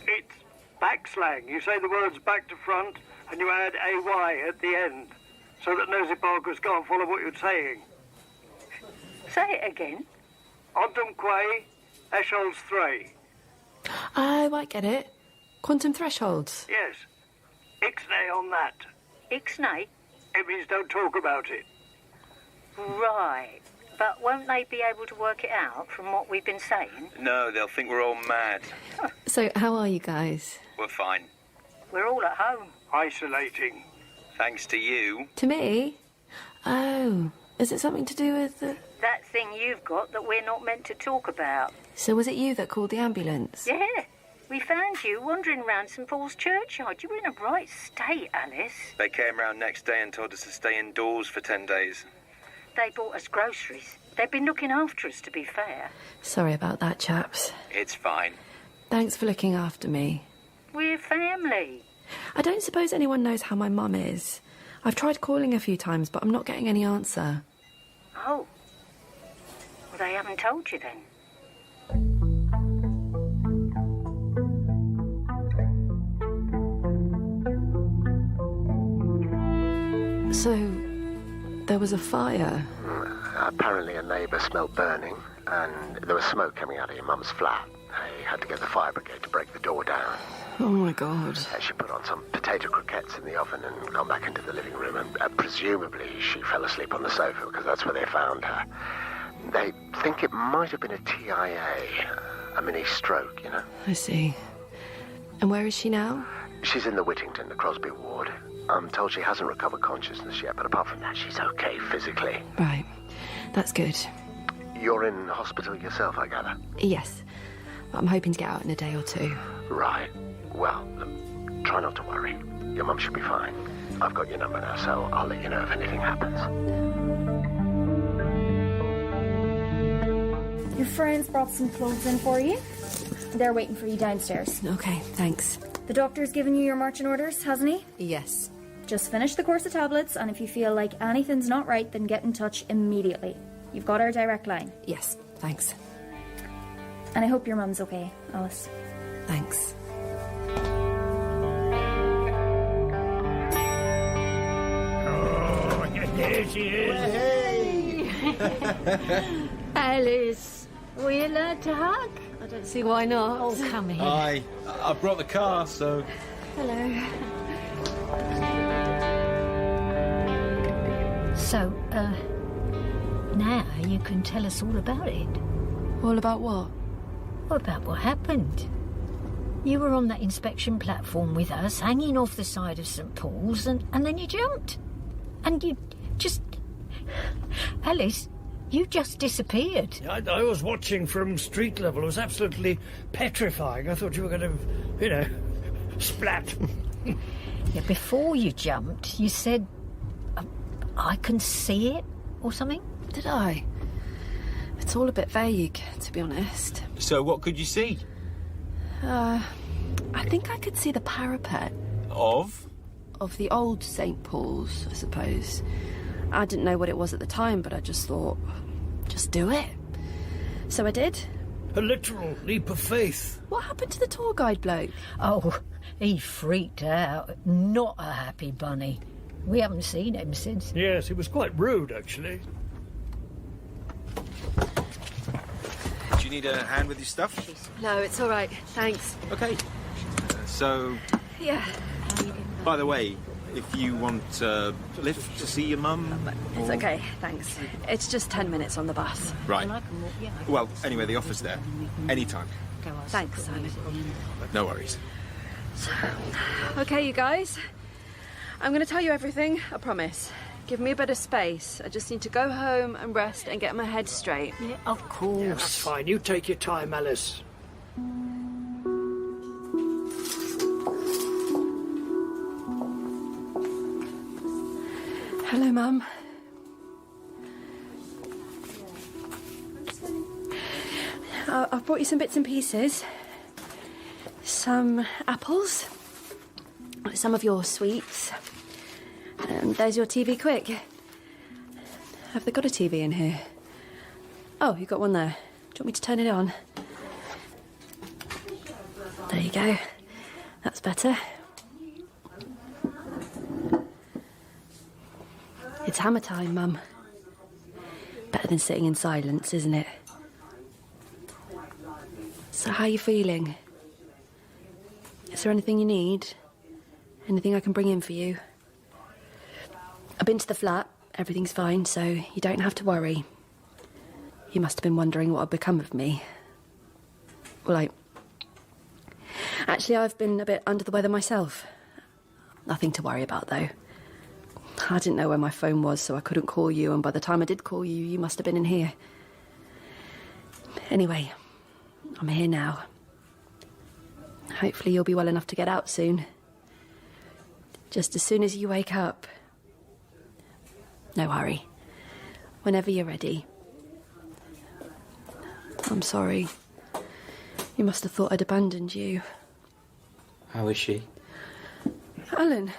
It's backslang. You say the words back to front and you add AY at the end so that nosy parkers can't follow what you're saying. Say it again. Ontum quae esholds three. Oh, I get it. Quantum thresholds. Yes. Ixnay on that. Ixnay? It means don't talk about it. Right. But won't they be able to work it out from what we've been saying? No, they'll think we're all mad. So, how are you guys? We're fine. We're all at home. Isolating. Thanks to you. To me? Oh, is it something to do with the... That thing you've got that we're not meant to talk about. So was it you that called the ambulance? Yeah. We found you wandering round St Paul's churchyard. You were in a right state, Alice. They came round next day and told us to stay indoors for 10 days. They bought us groceries. They've been looking after us, to be fair. Sorry about that, chaps. It's fine. Thanks for looking after me. We're family. I don't suppose anyone knows how my mum is. I've tried calling a few times, but I'm not getting any answer. Oh. Well, they haven't told you then. So, there was a fire. Apparently a neighbour smelled burning, and there was smoke coming out of your mum's flat. They had to get the fire brigade to break the door down. Oh, my God. She put on some potato croquettes in the oven and gone back into the living room, and presumably she fell asleep on the sofa, because that's where they found her. They think it might have been a TIA, a mini stroke, you know. I see. And where is she now? She's in the Whittington, the Crosby ward. I'm told she hasn't recovered consciousness yet, but apart from that, she's okay physically. Right. That's good. You're in hospital yourself, I gather? Yes. But I'm hoping to get out in a day or two. Right. Well, look, try not to worry. Your mum should be fine. I've got your number now, so I'll let you know if anything happens. Your friends brought some clothes in for you. They're waiting for you downstairs. Okay, thanks. The doctor's given you your marching orders, hasn't he? Yes. Just finish the course of tablets, and if you feel like anything's not right, then get in touch immediately. You've got our direct line. Yes, thanks. And I hope your mum's okay, Alice. Thanks. Oh, there she is. Hey! Alice, were you allowed to hug? I don't see why not. Oh, come here. I brought the car, so... Hello. So, now you can tell us all about it. All about what? Well, about what happened. You were on that inspection platform with us, hanging off the side of St. Paul's, and then you jumped. And you just... Alice, you just disappeared. I was watching from street level. It was absolutely petrifying. I thought you were going to, splat. Yeah, before you jumped, you said, I can see it, or something? Did I? It's all a bit vague, to be honest. So what could you see? I think I could see the parapet. Of the old St. Paul's, I suppose. I didn't know what it was at the time, but I just thought, just do it. So I did. A literal leap of faith. What happened to the tour guide bloke? Oh, he freaked out. Not a happy bunny. We haven't seen him since. Yes, it was quite rude, actually. Do you need a hand with your stuff? No, it's all right. Thanks. Okay. So, Yeah. by the way, if you want a lift to see your mum... It's or- okay, thanks. It's just 10 minutes on the bus. Right. Well, anyway, the offer's there. Anytime. Thanks, Simon. No worries. Okay, you guys. I'm going to tell you everything, I promise. Give me a bit of space. I just need to go home and rest and get my head straight. Yeah, of course. Yeah, that's fine. You take your time, Alice. Hello, Mum. I've brought you some bits and pieces. Some apples. Some of your sweets. And there's your TV, quick. Have they got a TV in here? Oh, you got one there. Do you want me to turn it on? There you go. That's better. It's hammer time, Mum. Better than sitting in silence, isn't it? So how are you feeling? Is there anything you need? Anything I can bring in for you? I've been to the flat. Everything's fine, so you don't have to worry. You must have been wondering what had become of me. Well, actually, I've been a bit under the weather myself. Nothing to worry about, though. I didn't know where my phone was, so I couldn't call you, and by the time I did call you, you must have been in here. Anyway, I'm here now. Hopefully you'll be well enough to get out soon. Just as soon as you wake up. No hurry. Whenever you're ready. I'm sorry. You must have thought I'd abandoned you. How is she? Alan.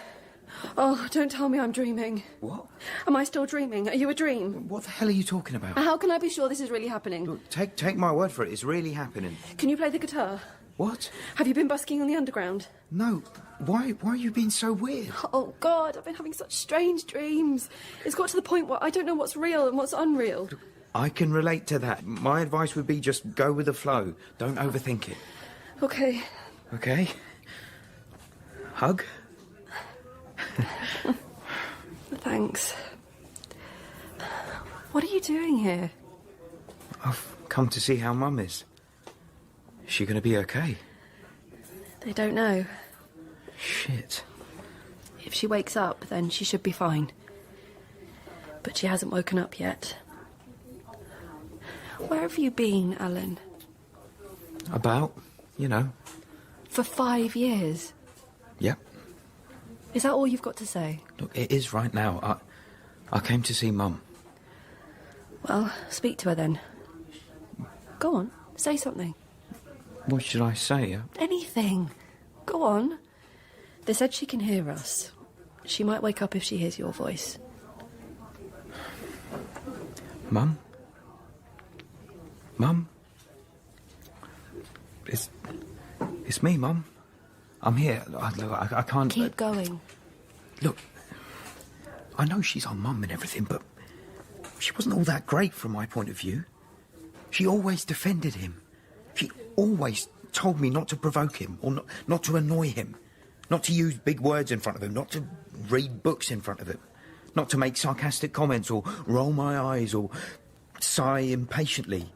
Oh, don't tell me I'm dreaming. What? Am I still dreaming? Are you a dream? What the hell are you talking about? How can I be sure this is really happening? Look, take my word for it. It's really happening. Can you play the guitar? What? Have you been busking on the underground? No. Why are you being so weird? Oh, God, I've been having such strange dreams. It's got to the point where I don't know what's real and what's unreal. I can relate to that. My advice would be just go with the flow. Don't overthink it. Okay. Okay? Hug? Thanks. What are you doing here? I've come to see how Mum is. Is she going to be okay? They don't know. Shit. If she wakes up, then she should be fine. But she hasn't woken up yet. Where have you been, Alan? About, For 5 years? Yep. Is that all you've got to say? Look, it is right now. I came to see Mum. Well, speak to her then. Go on, say something. What should I say? Anything. Go on. They said she can hear us. She might wake up if she hears your voice. Mum, Mum? It's me, Mum. I'm here. I can't... Keep going. Look, I know she's our mum and everything, but she wasn't all that great from my point of view. She always defended him. She always told me not to provoke him, or not to annoy him, not to use big words in front of him, not to read books in front of him, not to make sarcastic comments or roll my eyes or sigh impatiently,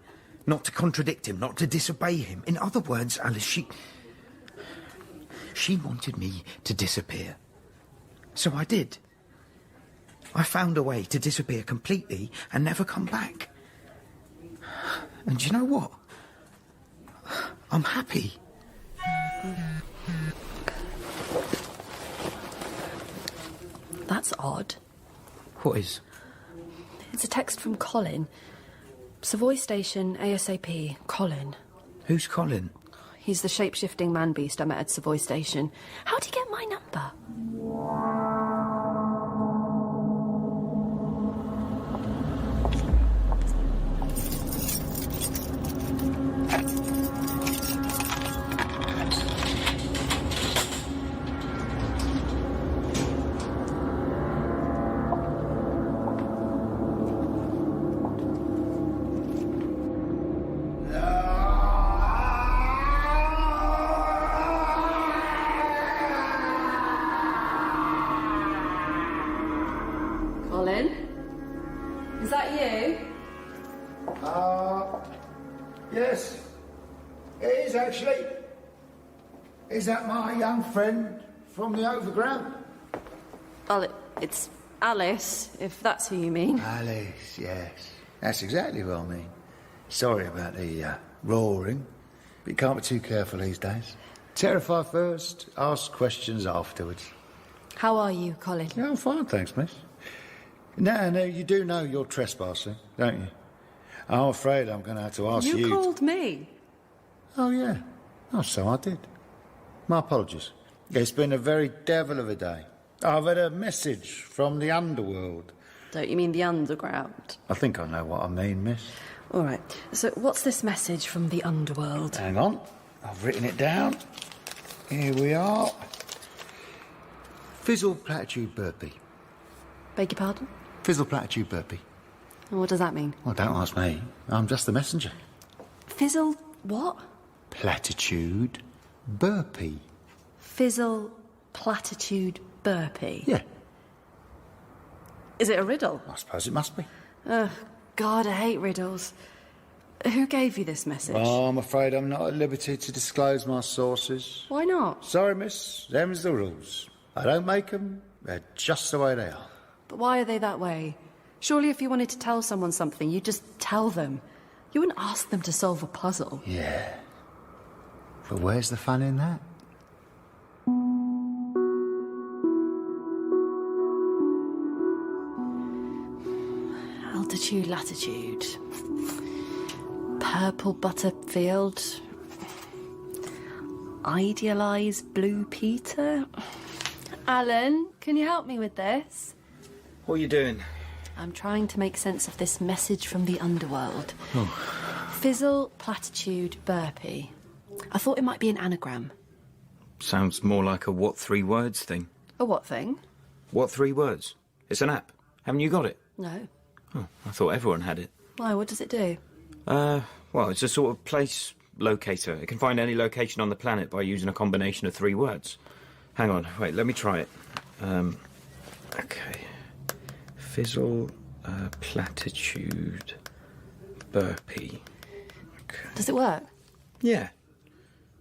not to contradict him, not to disobey him. In other words, Alice, she wanted me to disappear. So I did. I found a way to disappear completely and never come back. And do you know what? I'm happy. That's odd. What is? It's a text from Colin. Savoy Station, ASAP. Colin. Who's Colin? He's the shape-shifting man-beast I met at Savoy Station. How'd he get my number? Yes, it is actually. Is that my young friend from the overground? Well, it's Alice, if that's who you mean. Alice, yes. That's exactly what I mean. Sorry about the roaring, but you can't be too careful these days. Terrify first, ask questions afterwards. How are you, Colin? Yeah, I'm fine, thanks, miss. No, you do know you're trespassing, don't you? I'm afraid I'm going to have to ask you... You called me? Oh, yeah. Oh, so I did. My apologies. It's been a very devil of a day. I've had a message from the underworld. Don't you mean the underground? I think I know what I mean, miss. All right. So what's this message from the underworld? Hang on. I've written it down. Here we are. Fizzle platitude burpee. Beg your pardon? Fizzle platitude burpee. What does that mean? Well, don't ask me. I'm just the messenger. Fizzle what? Platitude burpee. Fizzle platitude burpee? Yeah. Is it a riddle? I suppose it must be. Oh, God, I hate riddles. Who gave you this message? Oh, I'm afraid I'm not at liberty to disclose my sources. Why not? Sorry, miss. Them's the rules. I don't make them. They're just the way they are. But why are they that way? Surely if you wanted to tell someone something, you'd just tell them. You wouldn't ask them to solve a puzzle. Yeah. But where's the fun in that? Altitude, latitude. Purple Butterfield. Idealised Blue Peter. Alan, can you help me with this? What are you doing? I'm trying to make sense of this message from the underworld. Oh. Fizzle, platitude, burpee. I thought it might be an anagram. Sounds more like a what 3 words thing. A what thing? What 3 words? It's an app. Haven't you got it? No. Oh, I thought everyone had it. Why, what does it do? Well, it's a sort of place locator. It can find any location on the planet by using a combination of 3 words. Hang on, wait, let me try it. Okay. Fizzle, platitude, burpee. Okay. Does it work? Yeah.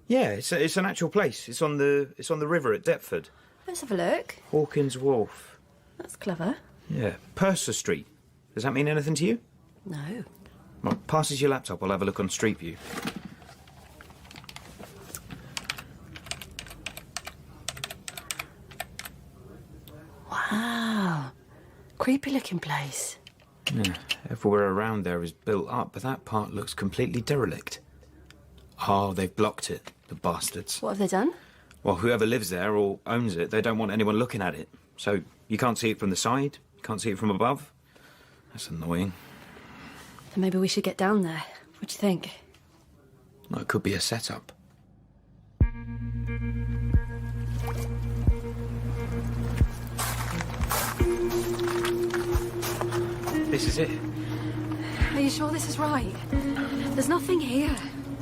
Yeah, it's an actual place. It's on the river at Deptford. Let's have a look. Hawkins Wharf. That's clever. Yeah. Purser Street. Does that mean anything to you? No. Well, pass us your laptop. I'll have a look on Street View. Wow. Creepy looking place. Yeah, everywhere around there is built up, but that part looks completely derelict. Oh, they've blocked it, the bastards. What have they done? Well, whoever lives there or owns it, they don't want anyone looking at it. So you can't see it from the side, you can't see it from above. That's annoying. Then maybe we should get down there. What do you think? Well, it could be a setup. This is it. Are you sure this is right? There's nothing here.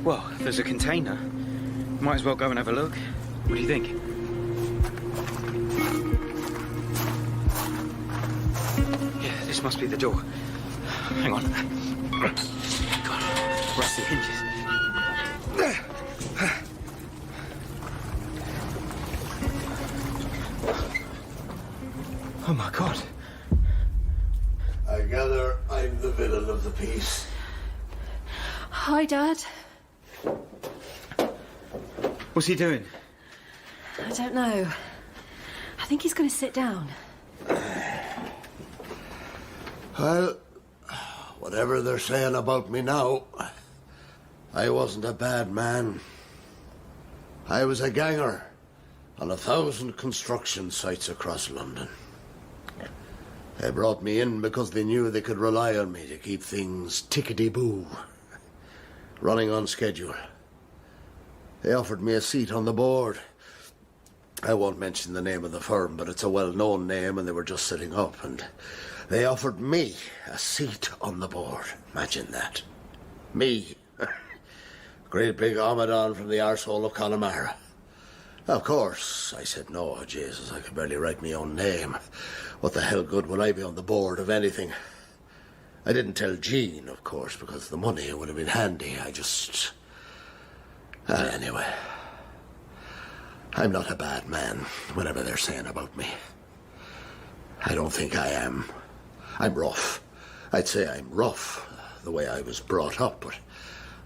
Well, if there's a container, might as well go and have a look. What do you think? Yeah, this must be the door. Hang on. God, rusty hinges. Oh my God. I gather I'm the villain of the piece. Hi, Dad. What's he doing? I don't know. I think he's going to sit down. Well, whatever they're saying about me now, I wasn't a bad man. I was a ganger on 1,000 construction sites across London. They brought me in because they knew they could rely on me to keep things tickety-boo, running on schedule. They offered me a seat on the board. I won't mention the name of the firm, but it's a well-known name, and they were just sitting up, and they offered me a seat on the board. Imagine that. Me. Great big Amadan from the arsehole of Connemara. Of course, I said no. Oh, Jesus, I could barely write my own name. What the hell good would I be on the board of anything? I didn't tell Jean, of course, because the money would have been handy. I just... anyway. I'm not a bad man, whatever they're saying about me. I don't think I am. I'm rough. I'd say I'm rough, the way I was brought up, but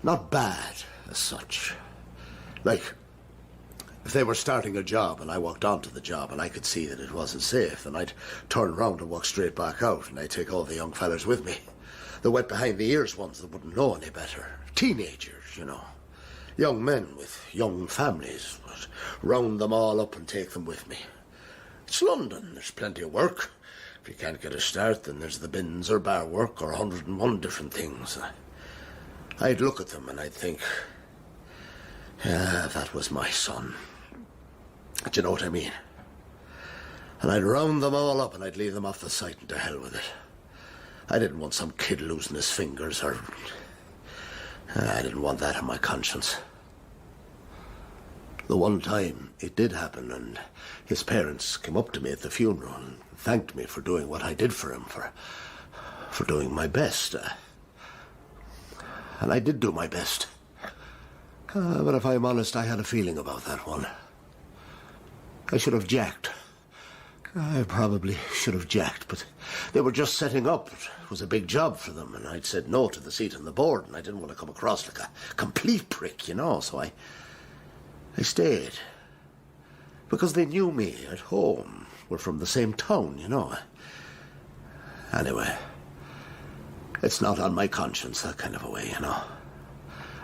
not bad as such. Like, if they were starting a job and I walked onto the job and I could see that it wasn't safe, then I'd turn around and walk straight back out, and I'd take all the young fellas with me. The wet behind the ears ones that wouldn't know any better. Teenagers, you know. Young men with young families. But round them all up and take them with me. It's London. There's plenty of work. If you can't get a start, then there's the bins or bar work or 101 different things. I'd look at them and I'd think, yeah, that was my son. Do you know what I mean? And I'd round them all up and I'd leave them off the site and to hell with it. I didn't want some kid losing his fingers or... I didn't want that on my conscience. The one time it did happen, and his parents came up to me at the funeral and thanked me for doing what I did for him, for doing my best. And I did do my best. But if I'm honest, I had a feeling about that one. I should have jacked. I probably should have jacked, but they were just setting up. It was a big job for them, and I'd said no to the seat on the board, and I didn't want to come across like a complete prick, you know, so I stayed. Because they knew me at home. We're from the same town, you know. Anyway, it's not on my conscience, that kind of a way, you know.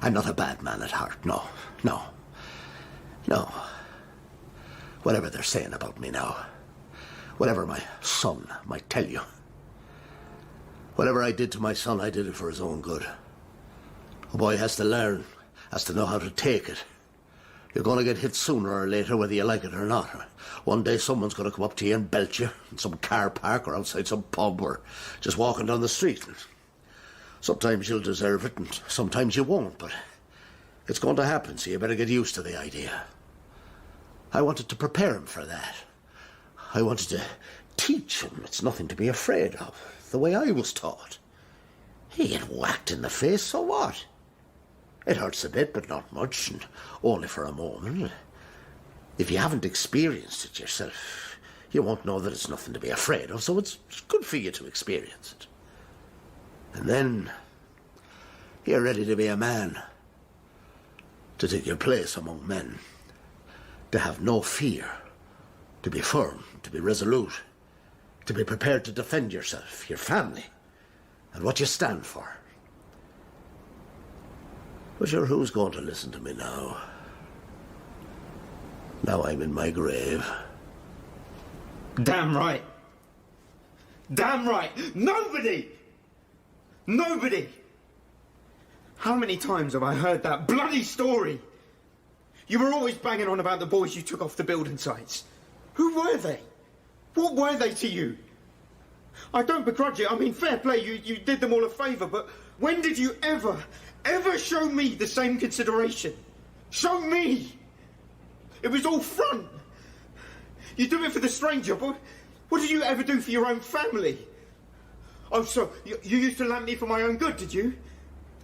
I'm not a bad man at heart, no. Whatever they're saying about me now, whatever my son might tell you, whatever I did to my son, I did it for his own good. A boy has to learn, has to know how to take it. You're going to get hit sooner or later, whether you like it or not. One day someone's going to come up to you and belt you in some car park or outside some pub or just walking down the street. Sometimes you'll deserve it and sometimes you won't, but it's going to happen, so you better get used to the idea. I wanted to prepare him for that. I wanted to teach him it's nothing to be afraid of, the way I was taught. He get whacked in the face, so what? It hurts a bit, but not much, and only for a moment. If you haven't experienced it yourself, you won't know that it's nothing to be afraid of, so it's good for you to experience it. And then you're ready to be a man, to take your place among men, to have no fear, to be firm, to be resolute, to be prepared to defend yourself, your family, and what you stand for. But sure, who's going to listen to me now? Now I'm in my grave. Damn right. Damn right. Nobody! How many times have I heard that bloody story? You were always banging on about the boys you took off the building sites. Who were they? What were they to you? I don't begrudge it. I mean, fair play, you did them all a favour, but when did you ever show me the same consideration? Show me! It was all front. You do it for the stranger, but what did you ever do for your own family? Oh, so you used to lamp me for my own good, did you?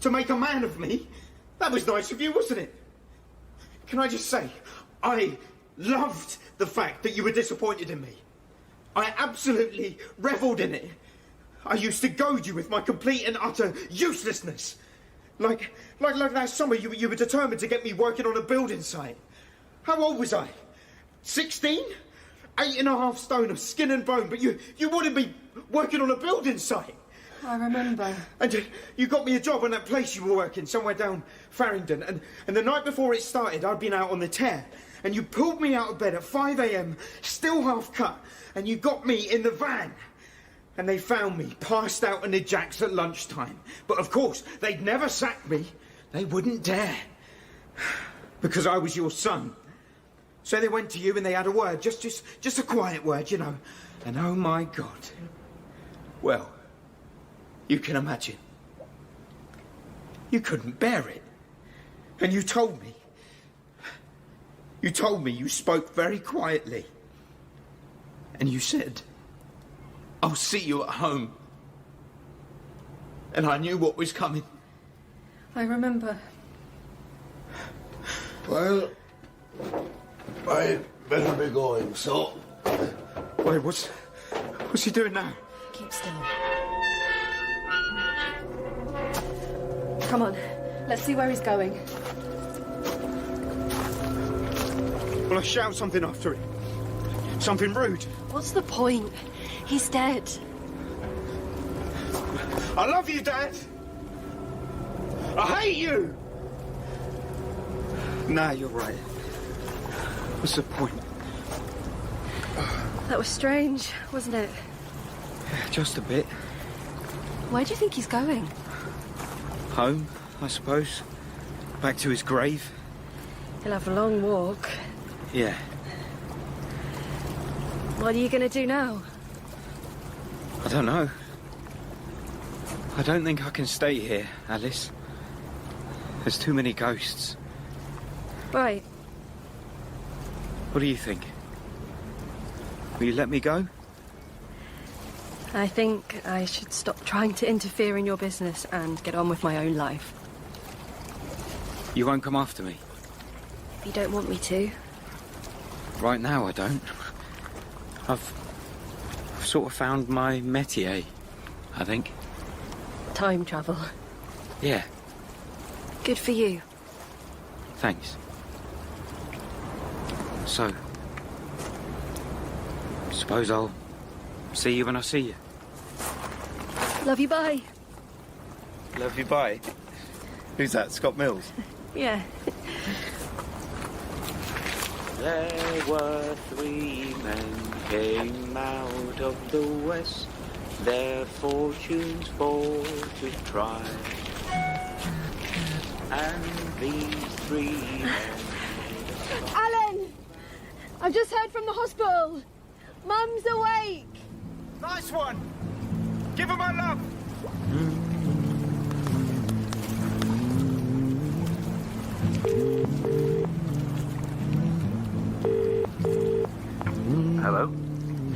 To make a man of me? That was nice of you, wasn't it? Can I just say, I loved the fact that you were disappointed in me. I absolutely revelled in it. I used to goad you with my complete and utter uselessness. Like that summer you were determined to get me working on a building site. How old was I? 16? 8.5 stone of skin and bone, but you wanted me working on a building site. I remember. And you got me a job on that place you were working, somewhere down Farringdon, and the night before it started, I'd been out on the tear, and you pulled me out of bed at 5 a.m, still half cut, and you got me in the van. And they found me, passed out in the jacks at lunchtime. But of course, they'd never sack me. They wouldn't dare. Because I was your son. So they went to you and they had a word, just a quiet word, you know. And oh my God. Well, you can imagine. You couldn't bear it. And you told me. You spoke very quietly. And you said, I'll see you at home. And I knew what was coming. I remember. Well, I better be going, so... Wait, what's he doing now? Keep still. Come on, let's see where he's going. Will I shout something after him? Something rude? What's the point? He's dead. I love you, Dad. I hate you. Nah, you're right. What's the point? That was strange, wasn't it? Just a bit. Where do you think he's going? Home, I suppose. Back to his grave. He'll have a long walk. Yeah. What are you going to do now? I don't know. I don't think I can stay here, Alice. There's too many ghosts. Right. What do you think? Will you let me go? I think I should stop trying to interfere in your business and get on with my own life. You won't come after me? If you don't want me to. Right now, I don't. I've sort of found my métier, I think. Time travel. Yeah. Good for you. Thanks. So, suppose I'll see you when I see you. Love you, bye. Love you, bye. Who's that, Scott Mills? Yeah. There were 3 men came out of the west, their fortunes for to try. And these 3 men... Alan! I've just heard from the hospital. Mum's awake. Nice one. Give her my love. Hello?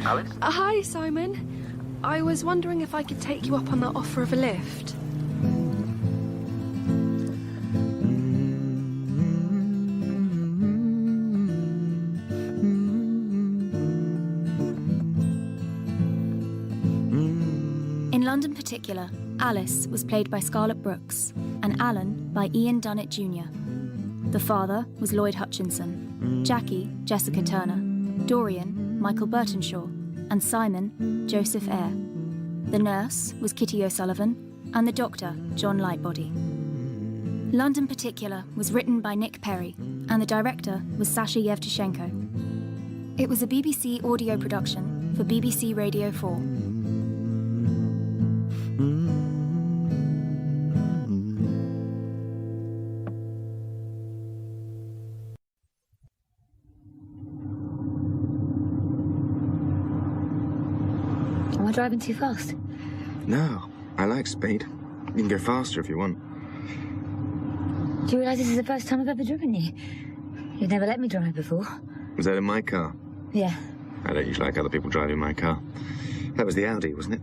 Alice? Hi, Simon. I was wondering if I could take you up on that offer of a lift. In London Particular, Alice was played by Scarlett Brooks and Alan by Ian Dunnett Jr. The father was Lloyd Hutchinson, Jackie, Jessica Turner, Dorian, Michael Burtonshaw, and Simon, Joseph Eyre. The nurse was Kitty O'Sullivan, and the doctor, John Lightbody. London Particular was written by Nick Perry, and the director was Sasha Yevtushenko. It was a BBC audio production for BBC Radio 4. I driving too fast? No, I like speed. You can go faster if you want. Do you realise this is the first time I've ever driven you? You've never let me drive before. Was that in my car? Yeah, I don't usually like other people driving my car. That was the Audi, wasn't it?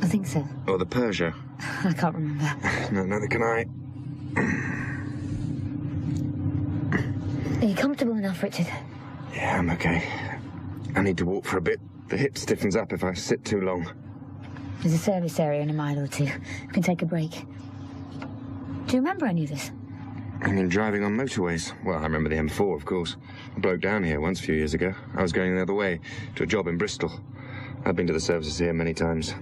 I think so. Or the Peugeot? I can't remember. No, neither can I. Are you comfortable enough, Richard? Yeah, I'm okay. I need to walk for a bit. The hip stiffens up if I sit too long. There's a service area in a mile or two. You can take a break. Do you remember any of this? I mean, driving on motorways. Well, I remember the M4, of course. I broke down here once a few years ago. I was going the other way to a job in Bristol. I've been to the services here many times.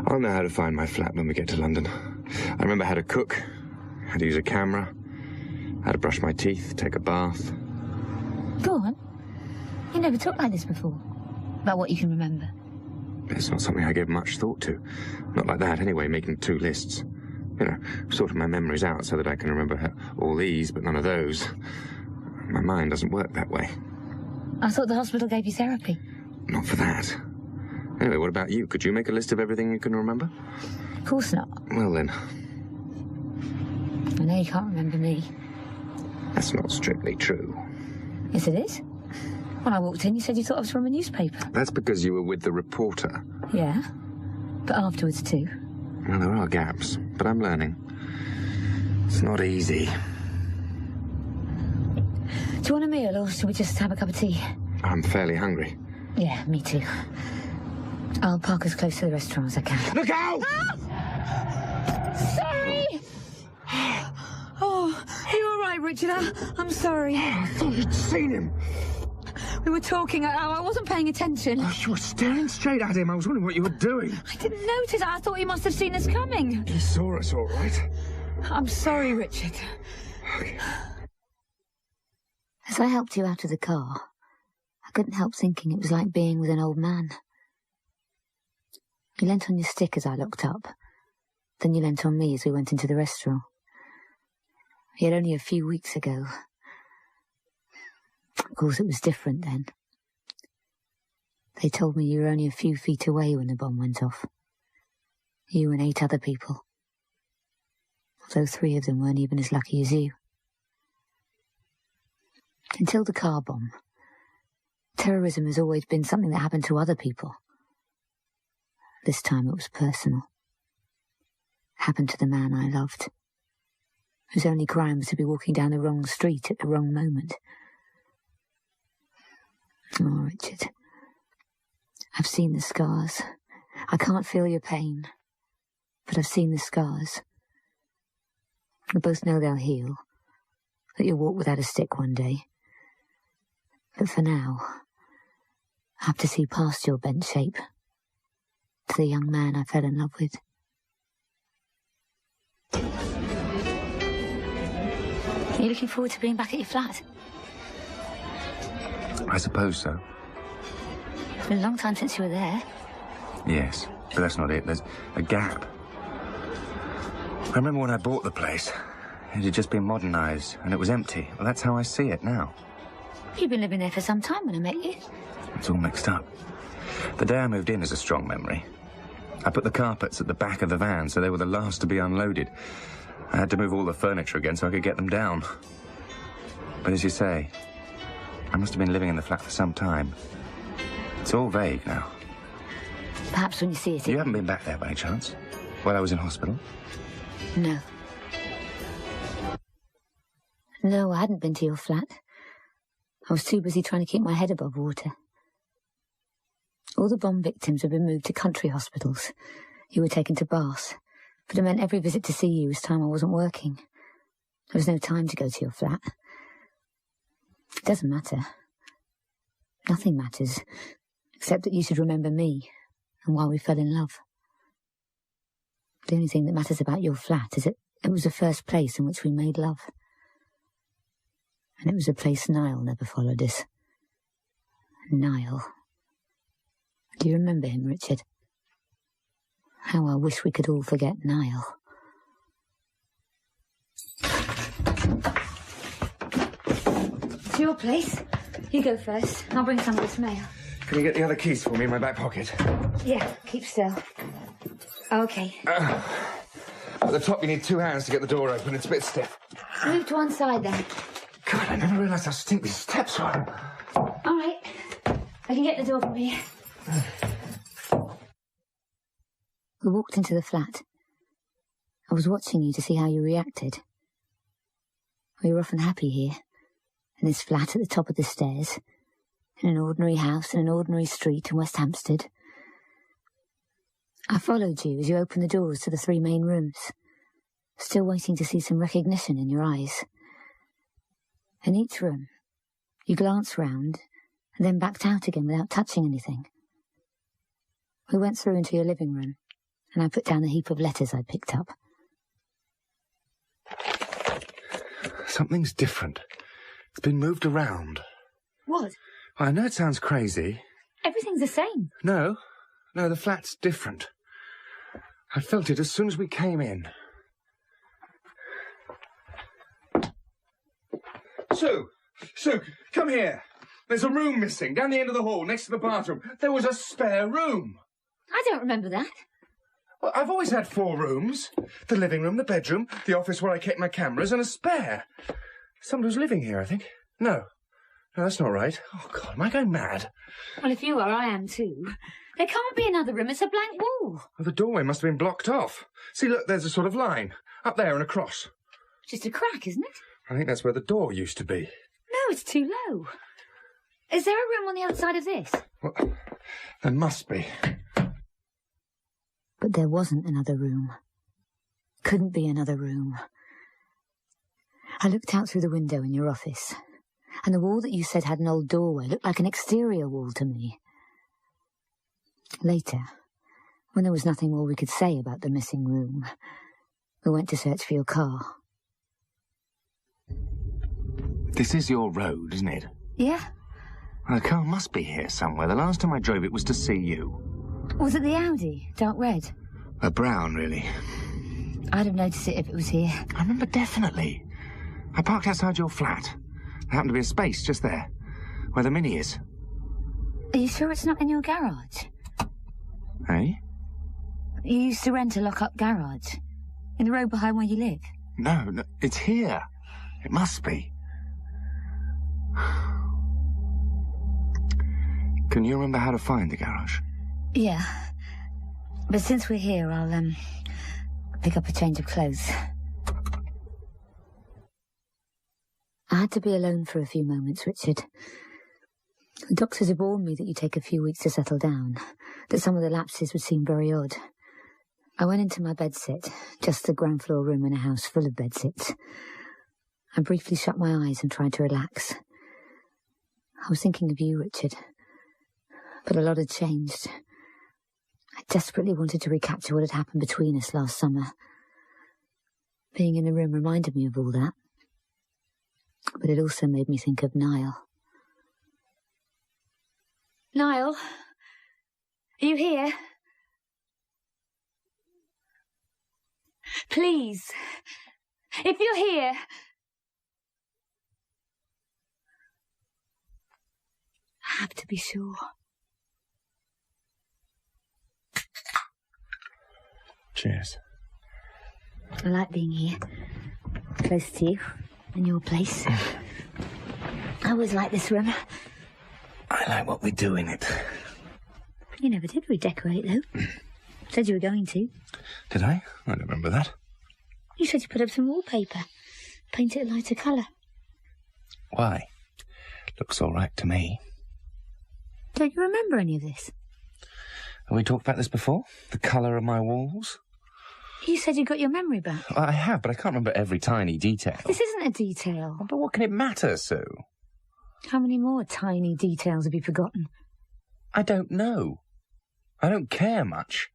I'll know how to find my flat when we get to London. I remember how to cook, how to use a camera, how to brush my teeth, take a bath. Go on. You never talked like this before. About what you can remember. It's not something I give much thought to. Not like that, anyway, making 2 lists. You know, sorting my memories out so that I can remember all these, but none of those. My mind doesn't work that way. I thought the hospital gave you therapy. Not for that. Anyway, what about you? Could you make a list of everything you can remember? Of course not. Well, then. I know you can't remember me. That's not strictly true. Yes, it is. When I walked in, you said you thought I was from a newspaper. That's because you were with the reporter. Yeah, but afterwards too. Well, there are gaps, but I'm learning. It's not easy. Do you want a meal, or should we just have a cup of tea? I'm fairly hungry. Yeah, me too. I'll park as close to the restaurant as I can. Look out! Ah! Sorry! Oh, are you all right, Richard? I'm sorry. I thought you'd seen him. We were talking. I wasn't paying attention. Oh, you were staring straight at him. I was wondering what you were doing. I didn't notice. I thought you must have seen us coming. He saw us, all right. I'm sorry, Richard. Okay. As I helped you out of the car, I couldn't help thinking it was like being with an old man. You leant on your stick as I looked up. Then you leant on me as we went into the restaurant. Yet only a few weeks ago. Of course, it was different then. They told me you were only a few feet away when the bomb went off. You and 8 other people. Although 3 of them weren't even as lucky as you. Until the car bomb, terrorism has always been something that happened to other people. This time it was personal. Happened to the man I loved, whose only crime was to be walking down the wrong street at the wrong moment. Oh, Richard, I've seen the scars. I can't feel your pain, but I've seen the scars. We both know they'll heal, that you'll walk without a stick one day. But for now, I have to see past your bent shape to the young man I fell in love with. Are you looking forward to being back at your flat? I suppose so. It's been a long time since you were there. Yes, but that's not it. There's a gap. I remember when I bought the place. It had just been modernised, and it was empty. Well, that's how I see it now. You've been living there for some time when I met you. It's all mixed up. The day I moved in is a strong memory. I put the carpets at the back of the van, so they were the last to be unloaded. I had to move all the furniture again so I could get them down. But as you say, I must have been living in the flat for some time. It's all vague now. Perhaps when you see it... You haven't been back there by any chance? While I was in hospital? No. No, I hadn't been to your flat. I was too busy trying to keep my head above water. All the bomb victims had been moved to country hospitals. You were taken to Bath. But it meant every visit to see you was time I wasn't working. There was no time to go to your flat. It doesn't matter. Nothing matters, except that you should remember me and why we fell in love. The only thing that matters about your flat is that it was the first place in which we made love. And it was a place Niall never followed us. Niall. Do you remember him, Richard? How I wish we could all forget Niall. It's your place. You go first. I'll bring some of this mail. Can you get the other keys for me in my back pocket? Yeah, keep still. Okay. At the top, you need 2 hands to get the door open. It's a bit stiff. Move to one side, then. God, I never realised how steep these steps were. All right. I can get the door from here. We walked into the flat. I was watching you to see how you reacted. We were often happy here, in this flat at the top of the stairs, in an ordinary house in an ordinary street in West Hampstead. I followed you as you opened the doors to the 3 main rooms, still waiting to see some recognition in your eyes. In each room, you glanced round and then backed out again without touching anything. We went through into your living room, and I put down a heap of letters I'd picked up. Something's different. It's been moved around. What? I know it sounds crazy. Everything's the same. No, the flat's different. I felt it as soon as we came in. Sue, come here. There's a room missing down the end of the hall next to the bathroom. There was a spare room. I don't remember that. Well, I've always had 4 rooms. The living room, the bedroom, the office where I kept my cameras, and a spare. Somebody was living here, I think. No, that's not right. Oh, God, am I going mad? Well, if you are, I am too. There can't be another room. It's a blank wall. Well, the doorway must have been blocked off. See, look, there's a sort of line. Up there and across. Just a crack, isn't it? I think that's where the door used to be. No, it's too low. Is there a room on the other side of this? Well, there must be. But there wasn't another room. Couldn't be another room. I looked out through the window in your office, and the wall that you said had an old doorway looked like an exterior wall to me. Later, when there was nothing more we could say about the missing room, we went to search for your car. This is your road, isn't it? Yeah. Well, the car must be here somewhere. The last time I drove it was to see you. Was it the Audi? Dark red? A brown, really. I'd have noticed it if it was here. I remember definitely. I parked outside your flat. There happened to be a space just there, where the Mini is. Are you sure it's not in your garage? Eh? You used to rent a lock-up garage, in the road behind where you live. No, it's here. It must be. Can you remember how to find the garage? Yeah. But since we're here, I'll, pick up a change of clothes. I had to be alone for a few moments, Richard. The doctors had warned me that you'd take a few weeks to settle down, that some of the lapses would seem very odd. I went into my bedsit, just the ground floor room in a house full of bedsits. I briefly shut my eyes and tried to relax. I was thinking of you, Richard. But a lot had changed. I desperately wanted to recapture what had happened between us last summer. Being in the room reminded me of all that. But it also made me think of Niall. Niall? Are you here? Please. If you're here... I have to be sure. Cheers. I like being here, close to you, in your place. I always like this room. I like what we do in it. You never did redecorate, though. Said you were going to. Did I? I don't remember that. You said you put up some wallpaper. Paint it a lighter colour. Why? Looks all right to me. Don't you remember any of this? Have we talked about this before? The colour of my walls? You said you got your memory back. I have, but I can't remember every tiny detail. This isn't a detail. But what can it matter, Sue? How many more tiny details have you forgotten? I don't know. I don't care much.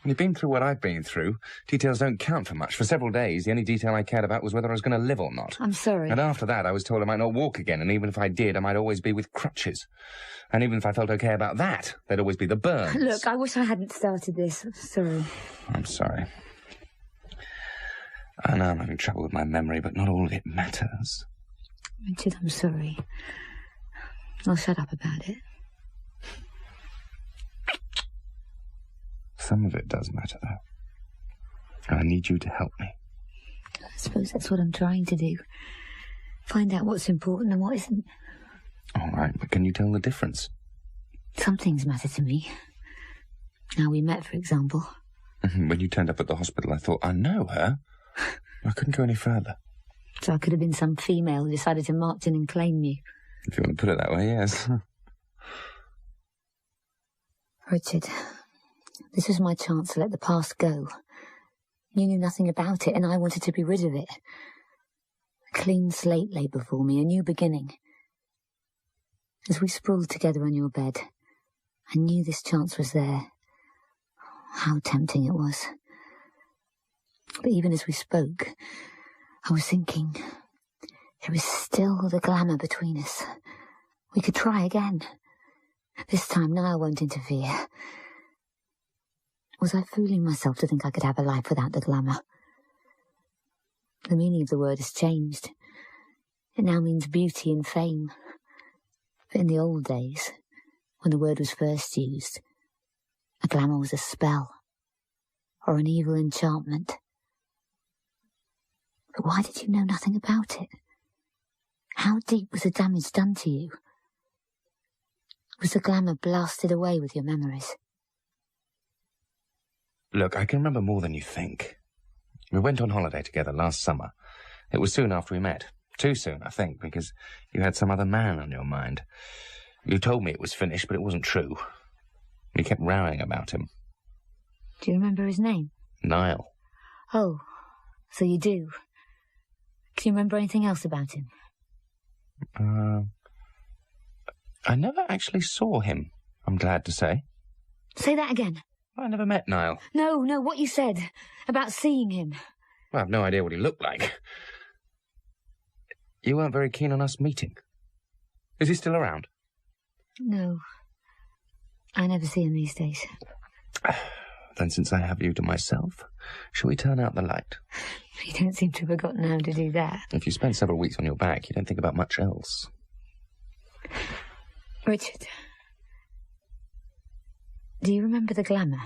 When you've been through what I've been through, details don't count for much. For several days, the only detail I cared about was whether I was going to live or not. I'm sorry. And after that, I was told I might not walk again, and even if I did, I might always be with crutches. And even if I felt okay about that, there'd always be the burns. Look, I wish I hadn't started this. Sorry. I'm sorry. I know I'm having trouble with my memory, but not all of it matters. Richard, I'm sorry. I'll shut up about it. Some of it does matter, though. And I need you to help me. I suppose that's what I'm trying to do. Find out what's important and what isn't. All right, but can you tell the difference? Some things matter to me. How we met, for example. When you turned up at the hospital, I thought, I know her. I couldn't go any further. So I could have been some female who decided to march in and claim you. If you want to put it that way, yes. Richard, this was my chance to let the past go. You knew nothing about it, and I wanted to be rid of it. A clean slate lay before me, a new beginning. As we sprawled together on your bed, I knew this chance was there. How tempting it was. But even as we spoke, I was thinking, there is still the glamour between us. We could try again. This time, Niall won't interfere. Was I fooling myself to think I could have a life without the glamour? The meaning of the word has changed. It now means beauty and fame. But in the old days, when the word was first used, a glamour was a spell, or an evil enchantment. But why did you know nothing about it? How deep was the damage done to you? Was the glamour blasted away with your memories? Look, I can remember more than you think. We went on holiday together last summer. It was soon after we met. Too soon, I think, because you had some other man on your mind. You told me it was finished, but it wasn't true. You kept rowing about him. Do you remember his name? Niall. Oh, so you do. Can you remember anything else about him? I never actually saw him, I'm glad to say. Say that again. I never met Niall. No, what you said about seeing him. Well, I've no idea what he looked like. You weren't very keen on us meeting. Is he still around? No. I never see him these days. Then since I have you to myself, shall we turn out the light? You don't seem to have forgotten how to do that. If you spend several weeks on your back, you don't think about much else. Richard, do you remember the glamour?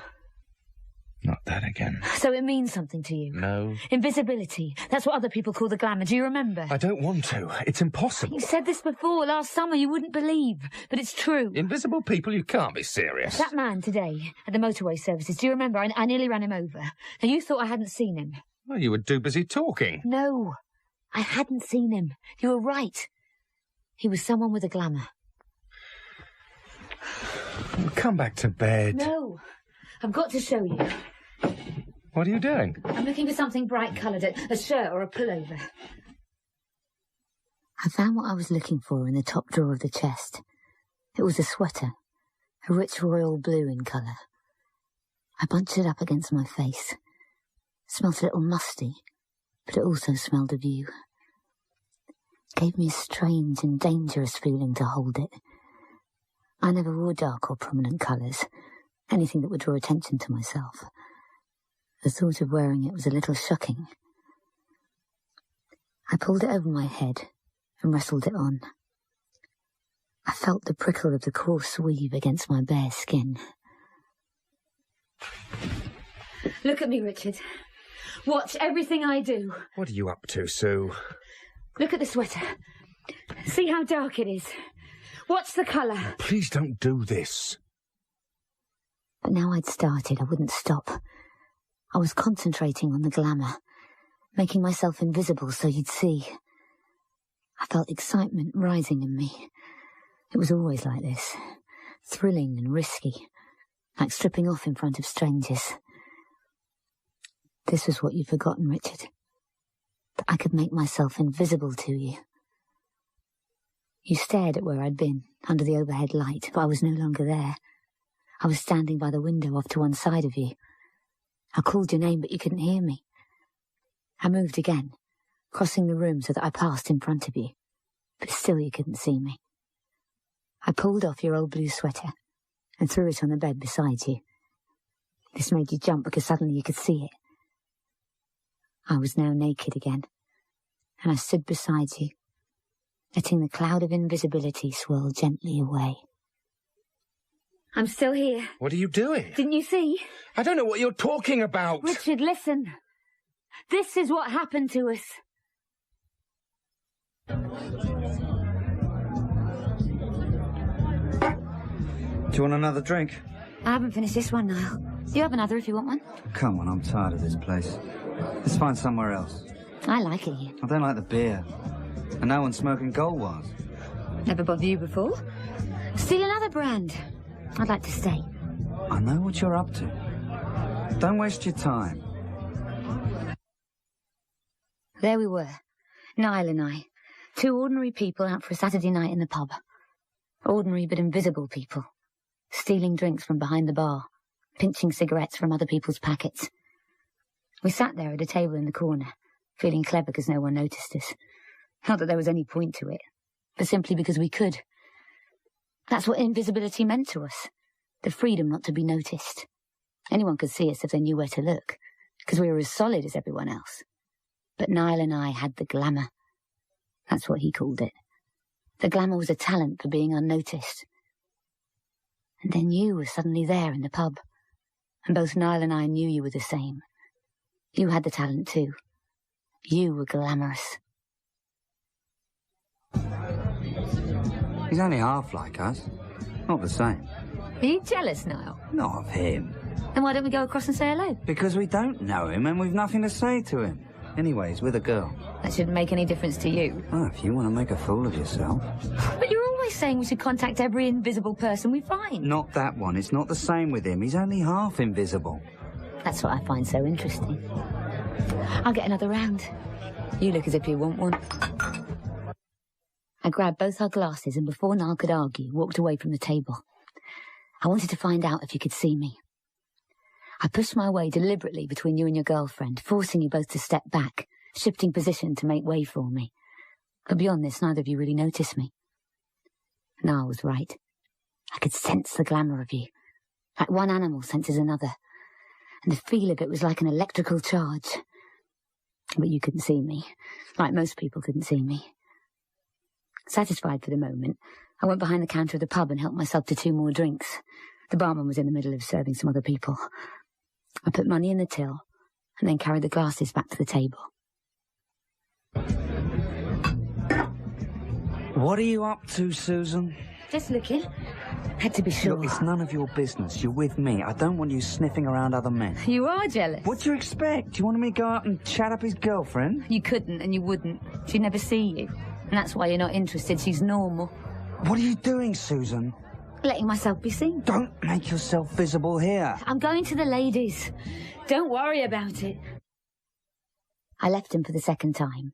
Not that again. So it means something to you? No. Invisibility. That's what other people call the glamour. Do you remember? I don't want to. It's impossible. You said this before, last summer. You wouldn't believe. But it's true. Invisible people? You can't be serious. That man today at the motorway services, do you remember? I nearly ran him over. And you thought I hadn't seen him. Well, you were too busy talking. No. I hadn't seen him. You were right. He was someone with a glamour. Come back to bed. No. I've got to show you. What are you doing? I'm looking for something bright-coloured, a shirt or a pullover. I found what I was looking for in the top drawer of the chest. It was a sweater, a rich royal blue in colour. I bunched it up against my face. It smelt a little musty, but it also smelled of you. It gave me a strange and dangerous feeling to hold it. I never wore dark or prominent colours, anything that would draw attention to myself. The thought of wearing it was a little shocking. I pulled it over my head and wrestled it on. I felt the prickle of the coarse weave against my bare skin. Look at me, Richard. Watch everything I do. What are you up to, Sue? Look at the sweater. See how dark it is. Watch the colour. Please don't do this. But now I'd started, I wouldn't stop. I was concentrating on the glamour, making myself invisible so you'd see. I felt excitement rising in me. It was always like this, thrilling and risky, like stripping off in front of strangers. This was what you'd forgotten, Richard. That I could make myself invisible to you. You stared at where I'd been, under the overhead light, but I was no longer there. I was standing by the window off to one side of you. I called your name, but you couldn't hear me. I moved again, crossing the room so that I passed in front of you, but still you couldn't see me. I pulled off your old blue sweater and threw it on the bed beside you. This made you jump because suddenly you could see it. I was now naked again, and I stood beside you, letting the cloud of invisibility swirl gently away. I'm still here. What are you doing? Didn't you see? I don't know what you're talking about. Richard, listen. This is what happened to us. Do you want another drink? I haven't finished this one, Niall. You have another if you want one. Come on, I'm tired of this place. Let's find somewhere else. I like it here. I don't like the beer. And no one's smoking gold wires. Never bothered you before. Steal another brand. I'd like to stay. I know what you're up to. Don't waste your time. There we were, Niall and I. Two ordinary people out for a Saturday night in the pub. Ordinary but invisible people. Stealing drinks from behind the bar. Pinching cigarettes from other people's packets. We sat there at a table in the corner, feeling clever because no one noticed us. Not that there was any point to it, but simply because we could. That's what invisibility meant to us. The freedom not to be noticed. Anyone could see us if they knew where to look, because we were as solid as everyone else. But Niall and I had the glamour. That's what he called it. The glamour was a talent for being unnoticed. And then you were suddenly there in the pub. And both Niall and I knew you were the same. You had the talent too. You were glamorous. He's only half like us. Not the same. Are you jealous, Niall? Not of him. Then why don't we go across and say hello? Because we don't know him and we've nothing to say to him. Anyways, with a girl. That shouldn't make any difference to you. Oh, if you want to make a fool of yourself. But you're always saying we should contact every invisible person we find. Not that one. It's not the same with him. He's only half invisible. That's what I find so interesting. I'll get another round. You look as if you want one. I grabbed both our glasses and before Niall could argue, walked away from the table. I wanted to find out if you could see me. I pushed my way deliberately between you and your girlfriend, forcing you both to step back, shifting position to make way for me. But beyond this, neither of you really noticed me. Niall was right. I could sense the glamour of you, like one animal senses another, and the feel of it was like an electrical charge. But you couldn't see me, like most people couldn't see me. Satisfied for the moment, I went behind the counter of the pub and helped myself to 2 more drinks. The barman was in the middle of serving some other people. I put money in the till and then carried the glasses back to the table. What are you up to, Susan? Just looking. Had to be sure. Look, it's none of your business. You're with me. I don't want you sniffing around other men. You are jealous. What do you expect? You wanted me to go out and chat up his girlfriend? You couldn't and you wouldn't. She'd never see you. And that's why you're not interested. She's normal. What are you doing, Susan? Letting myself be seen. Don't make yourself visible here. I'm going to the ladies. Don't worry about it. I left him for the second time.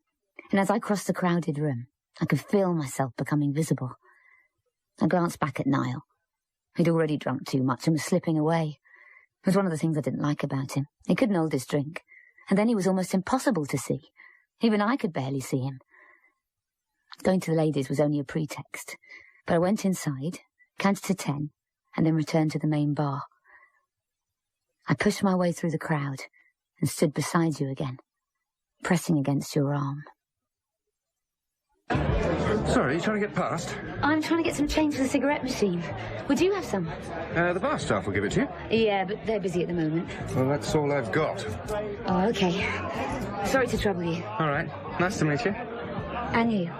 And as I crossed the crowded room, I could feel myself becoming visible. I glanced back at Niall. He'd already drunk too much and was slipping away. It was one of the things I didn't like about him. He couldn't hold his drink. And then he was almost impossible to see. Even I could barely see him. Going to the ladies was only a pretext. But I went inside, counted to 10, and then returned to the main bar. I pushed my way through the crowd and stood beside you again, pressing against your arm. Sorry, you trying to get past? I'm trying to get some change for the cigarette machine. Would you have some? The bar staff will give it to you. Yeah, but they're busy at the moment. Well, that's all I've got. Oh, okay. Sorry to trouble you. All right. Nice to meet you. And you.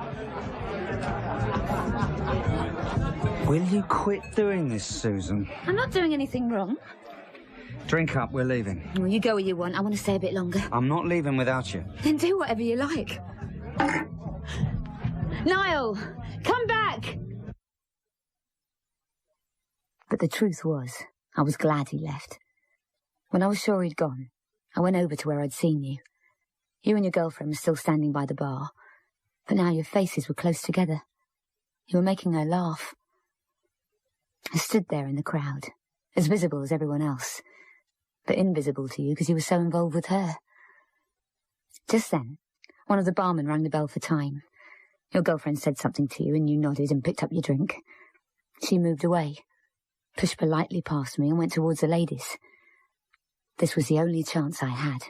Will you quit doing this, Susan? I'm not doing anything wrong. Drink up, we're leaving. Well, you go where you want. I want to stay a bit longer. I'm not leaving without you. Then do whatever you like. Niall, come back! But the truth was, I was glad he left. When I was sure he'd gone, I went over to where I'd seen you. You and your girlfriend were still standing by the bar, but now your faces were close together. You were making her laugh. I stood there in the crowd, as visible as everyone else, but invisible to you because you were so involved with her. Just then, one of the barmen rang the bell for time. Your girlfriend said something to you and you nodded and picked up your drink. She moved away, pushed politely past me and went towards the ladies. This was the only chance I had.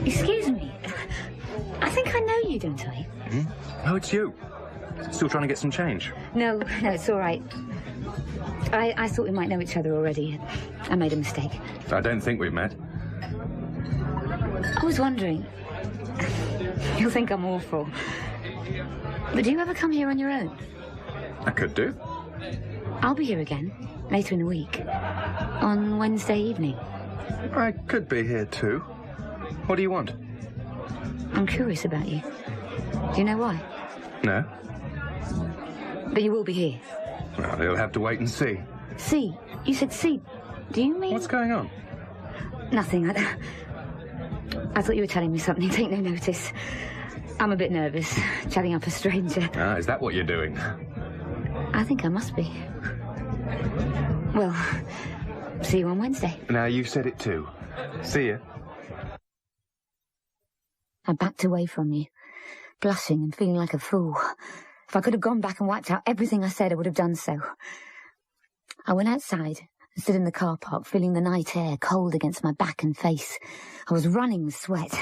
Excuse me. I think I know you, don't I? Oh, it's you. Still trying to get some change? No, it's all right. I thought we might know each other already. I made a mistake. I don't think we've met. I was wondering... You'll think I'm awful. But do you ever come here on your own? I could do. I'll be here again, later in the week. On Wednesday evening. I could be here too. What do you want? I'm curious about you. Do you know why? No. But you will be here. Well, you'll have to wait and see. See? You said see. Do you mean... What's going on? Nothing. I thought you were telling me something. Take no notice. I'm a bit nervous, chatting up a stranger. Ah, is that what you're doing? I think I must be. Well, see you on Wednesday. Now, you said it too. See ya. I backed away from you, blushing and feeling like a fool. If I could have gone back and wiped out everything I said, I would have done so. I went outside and stood in the car park, feeling the night air cold against my back and face. I was running with sweat.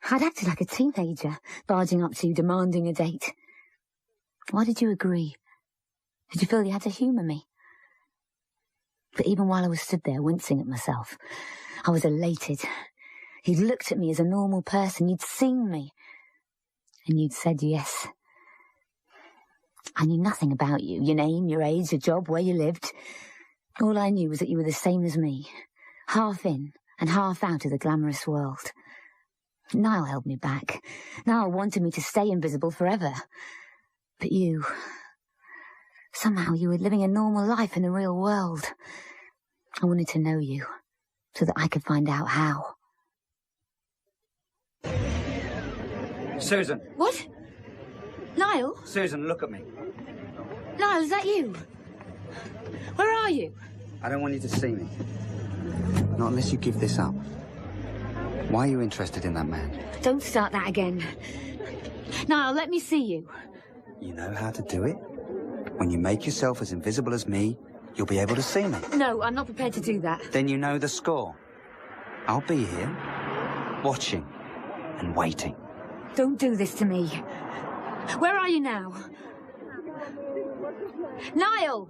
I'd acted like a teenager, barging up to you, demanding a date. Why did you agree? Did you feel you had to humour me? But even while I was stood there, wincing at myself, I was elated. You'd looked at me as a normal person. You'd seen me. And you'd said yes. I knew nothing about you, your name, your age, your job, where you lived. All I knew was that you were the same as me, half in and half out of the glamorous world. Niall held me back. Niall wanted me to stay invisible forever. But you... somehow you were living a normal life in the real world. I wanted to know you, so that I could find out how. Susan. What? Niall? Susan, look at me. Niall, is that you? Where are you? I don't want you to see me. Not unless you give this up. Why are you interested in that man? Don't start that again. Niall, let me see you. You know how to do it? When you make yourself as invisible as me, you'll be able to see me. No, I'm not prepared to do that. Then you know the score. I'll be here, watching and waiting. Don't do this to me. Where are you now? Niall!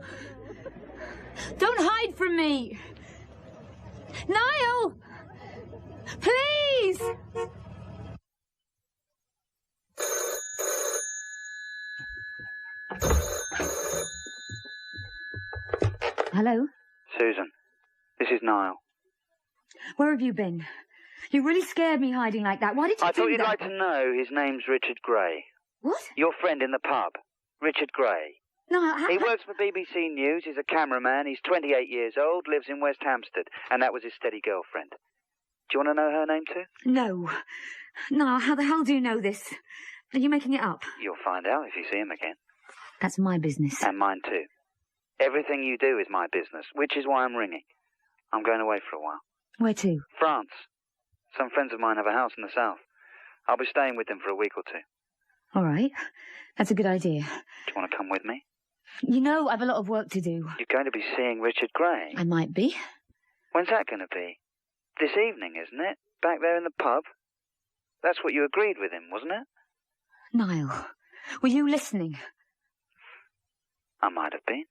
Don't hide from me! Niall! Please! Hello? Susan, this is Niall. Where have you been? You really scared me hiding like that. Why did you do that? I thought you'd like to know his name's Richard Gray. What? Your friend in the pub, Richard Gray. No, He works for BBC News, he's a cameraman, he's 28 years old, lives in West Hampstead, and that was his steady girlfriend. Do you want to know her name too? No. No, how the hell do you know this? Are you making it up? You'll find out if you see him again. That's my business. And mine too. Everything you do is my business, which is why I'm ringing. I'm going away for a while. Where to? France. Some friends of mine have a house in the south. I'll be staying with them for a week or two. All right. That's a good idea. Do you want to come with me? You know I've a lot of work to do. You're going to be seeing Richard Gray. I might be. When's that going to be? This evening, isn't it? Back there in the pub? That's what you agreed with him, wasn't it? Niall, were you listening? I might have been.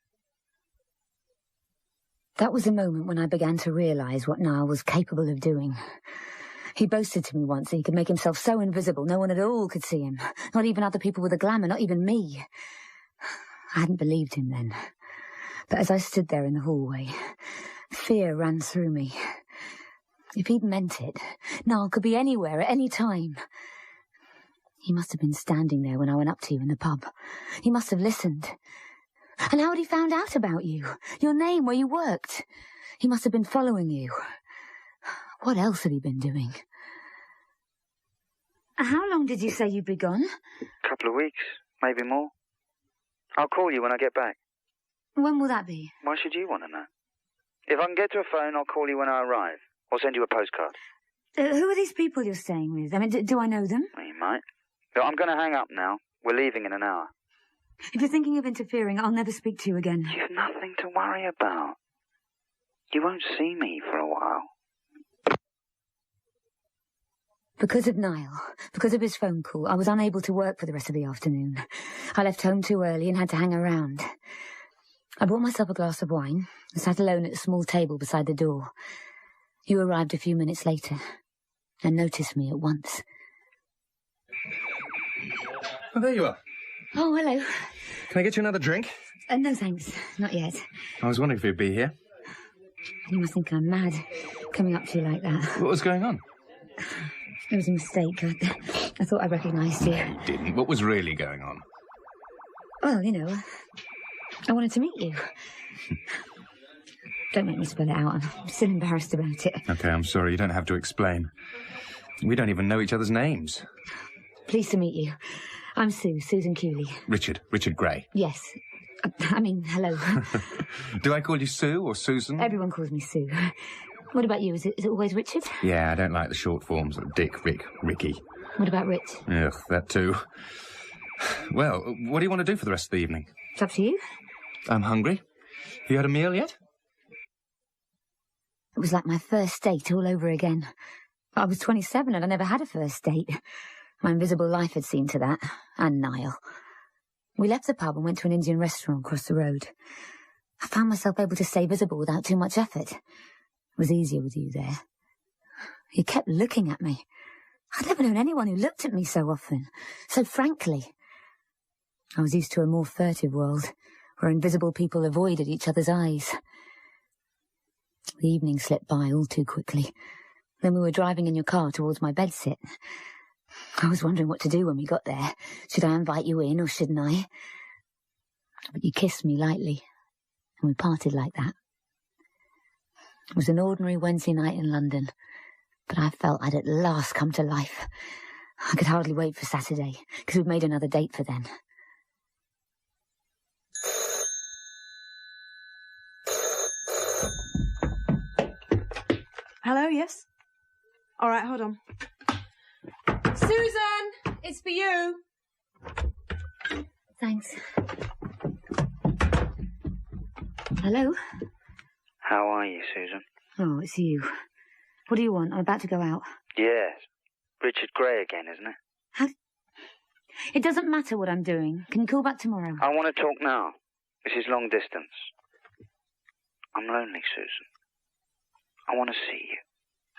That was the moment when I began to realise what Niall was capable of doing. He boasted to me once that he could make himself so invisible no one at all could see him. Not even other people with a glamour, not even me. I hadn't believed him then. But as I stood there in the hallway, fear ran through me. If he'd meant it, Niall could be anywhere at any time. He must have been standing there when I went up to you in the pub. He must have listened. And how had he found out about you? Your name, where you worked? He must have been following you. What else had he been doing? How long did you say you'd be gone? A couple of weeks, maybe more. I'll call you when I get back. When will that be? Why should you want to know? If I can get to a phone, I'll call you when I arrive. Or send you a postcard. Who are these people you're staying with? I mean, do I know them? Well, you might. Look, I'm going to hang up now. We're leaving in an hour. If you're thinking of interfering, I'll never speak to you again. You've nothing to worry about. You won't see me for a while. Because of Niall, because of his phone call, I was unable to work for the rest of the afternoon. I left home too early and had to hang around. I bought myself a glass of wine and sat alone at a small table beside the door. You arrived a few minutes later and noticed me at once. Oh, there you are. Oh, hello. Can I get you another drink? No, thanks. Not yet. I was wondering if you'd be here. You must think I'm mad, coming up to you like that. What was going on? It was a mistake. I thought I recognised you. You didn't. What was really going on? Well, you know, I wanted to meet you. Don't make me spell it out. I'm still embarrassed about it. Okay, I'm sorry. You don't have to explain. We don't even know each other's names. Pleased to meet you. I'm Sue, Susan Cooley. Richard Gray. Yes. I mean, hello. Do I call you Sue or Susan? Everyone calls me Sue. What about you? Is it always Richard? Yeah, I don't like the short forms like Dick, Rick, Ricky. What about Rich? Ugh, that too. Well, what do you want to do for the rest of the evening? It's up to you. I'm hungry. Have you had a meal yet? It was like my first date all over again. I was 27 and I never had a first date. My invisible life had seen to that, and Niall. We left the pub and went to an Indian restaurant across the road. I found myself able to stay visible without too much effort. It was easier with you there. You kept looking at me. I'd never known anyone who looked at me so often, so frankly. I was used to a more furtive world, where invisible people avoided each other's eyes. The evening slipped by all too quickly. Then we were driving in your car towards my bedsit. I was wondering what to do when we got there. Should I invite you in or shouldn't I? But you kissed me lightly, and we parted like that. It was an ordinary Wednesday night in London, but I felt I'd at last come to life. I could hardly wait for Saturday, because we'd made another date for then. Hello, yes? All right, hold on. Susan, it's for you. Thanks. Hello? How are you, Susan? Oh, it's you. What do you want? I'm about to go out. Yes. Richard Gray again, isn't it? It doesn't matter what I'm doing. Can you call back tomorrow? I want to talk now. This is long distance. I'm lonely, Susan. I want to see you.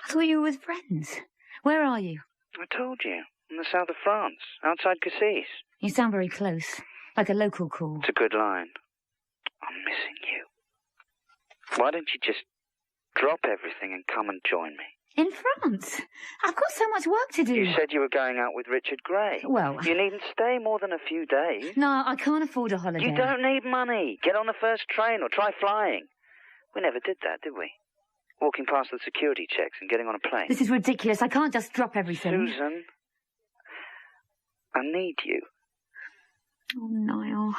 I thought you were with friends. Where are you? I told you. In the south of France, outside Cassis. You sound very close. Like a local call. It's a good line. I'm missing you. Why don't you just drop everything and come and join me? In France? I've got so much work to do. You said you were going out with Richard Gray. Well... You needn't stay more than a few days. No, I can't afford a holiday. You don't need money. Get on the first train or try flying. We never did that, did we? Walking past the security checks and getting on a plane. This is ridiculous. I can't just drop everything. Susan, I need you. Oh, Niall.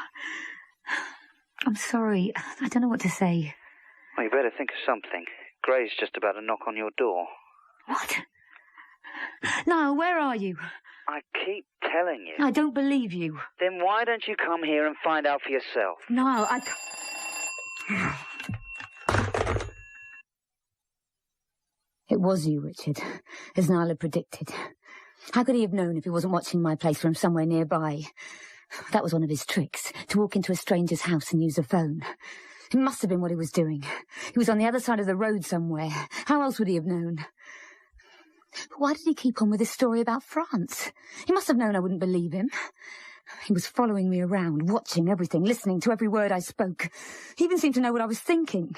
I'm sorry. I don't know what to say. Well, you better think of something. Gray's just about to knock on your door. What? Niall, where are you? I keep telling you. I don't believe you. Then why don't you come here and find out for yourself? Niall, It was you, Richard, as Niall had predicted. How could he have known if he wasn't watching my place from somewhere nearby? That was one of his tricks, to walk into a stranger's house and use a phone. It must have been what he was doing. He was on the other side of the road somewhere. How else would he have known? But why did he keep on with his story about France? He must have known I wouldn't believe him. He was following me around, watching everything, listening to every word I spoke. He even seemed to know what I was thinking.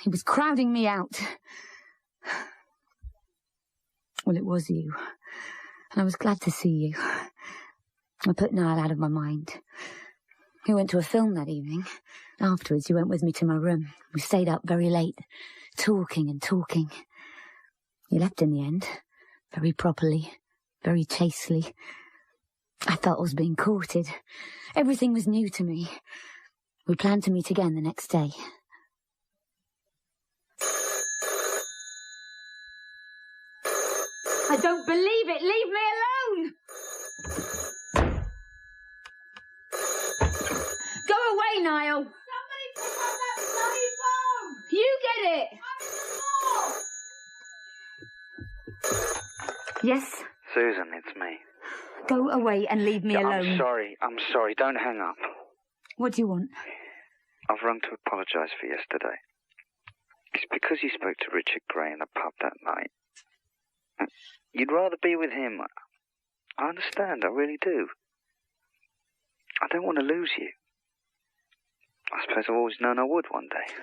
He was crowding me out. Well, it was you, and I was glad to see you. I put Niall out of my mind. We went to a film that evening. Afterwards, you went with me to my room. We stayed up very late, talking and talking. You left in the end, very properly, very chastely. I felt I was being courted. Everything was new to me. We planned to meet again the next day. I don't believe it! Leave me alone! Go away, Niall! Somebody pick up that bloody phone! You get it! Yes? Susan, it's me. Go away and leave me alone. I'm sorry. Don't hang up. What do you want? I've rung to apologise for yesterday. It's because you spoke to Richard Gray in the pub that night. You'd rather be with him. I understand, I really do. I don't want to lose you. I suppose I've always known I would one day.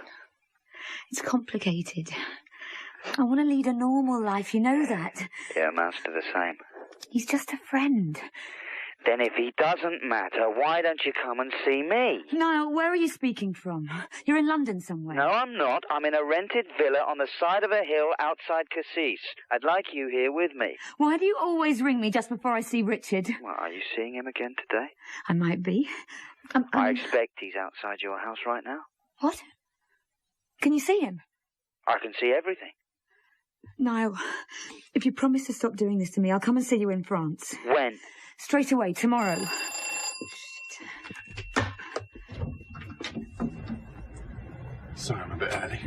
It's complicated. I want to lead a normal life, you know that. Yeah, amounts to the same. He's just a friend. Then if he doesn't matter, why don't you come and see me? Niall, where are you speaking from? You're in London somewhere. No, I'm not. I'm in a rented villa on the side of a hill outside Cassis. I'd like you here with me. Why do you always ring me just before I see Richard? Well, are you seeing him again today? I might be. I expect he's outside your house right now. What? Can you see him? I can see everything. Niall, if you promise to stop doing this to me, I'll come and see you in France. When? Straight away, tomorrow. Sorry, I'm a bit early.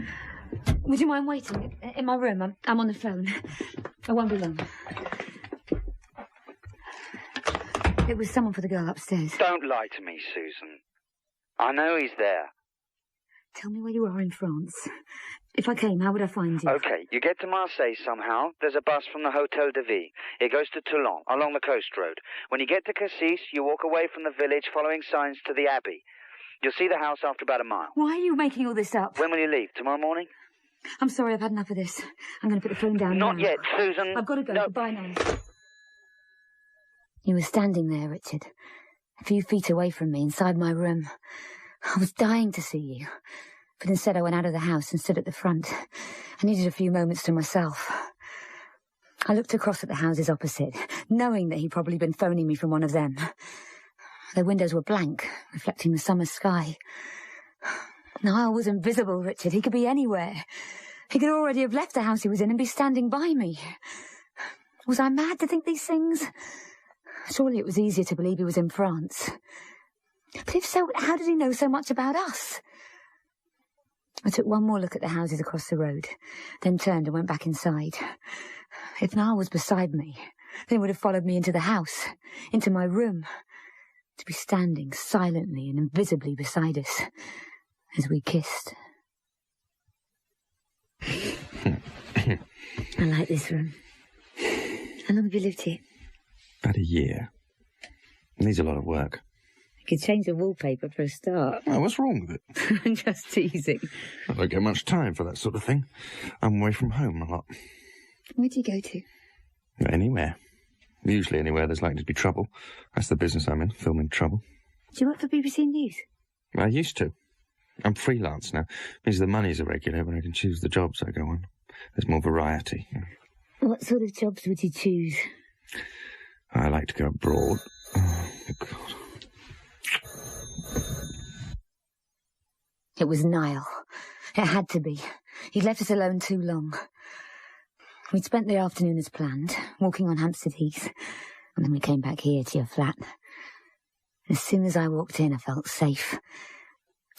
Would you mind waiting in my room? I'm on the phone. I won't be long. It was someone for the girl upstairs. Don't lie to me, Susan. I know he's there. Tell me where you are in France. If I came, how would I find you? Okay, you get to Marseille somehow. There's a bus from the Hotel de Ville. It goes to Toulon, along the coast road. When you get to Cassis, you walk away from the village, following signs to the Abbey. You'll see the house after about a mile. Why are you making all this up? When will you leave? Tomorrow morning? I'm sorry, I've had enough of this. I'm going to put the phone down Not now. yet, Susan. I've got to go. No. Goodbye now. You were standing there, Richard. A few feet away from me, inside my room. I was dying to see you. But instead I went out of the house and stood at the front. I needed a few moments to myself. I looked across at the houses opposite, knowing that he'd probably been phoning me from one of them. Their windows were blank, reflecting the summer sky. Niall was invisible, Richard. He could be anywhere. He could already have left the house he was in and be standing by me. Was I mad to think these things? Surely it was easier to believe he was in France. But if so, how did he know so much about us? I took one more look at the houses across the road, then turned and went back inside. If Niall was beside me, then he would have followed me into the house, into my room, to be standing silently and invisibly beside us as we kissed. I like this room. How long have you lived here? About a year. It needs a lot of work. You could change the wallpaper for a start. Oh, what's wrong with it? I'm just teasing. I don't get much time for that sort of thing. I'm away from home a lot. Where do you go to? Anywhere. Usually anywhere there's likely to be trouble. That's the business I'm in, filming trouble. Do you work for BBC News? I used to. I'm freelance now. Means the money's irregular, but I can choose the jobs I go on. There's more variety. What sort of jobs would you choose? I like to go abroad. Oh, God. It was Niall. It had to be. He'd left us alone too long. We'd spent the afternoon as planned, walking on Hampstead Heath, and then we came back here to your flat. As soon as I walked in, I felt safe.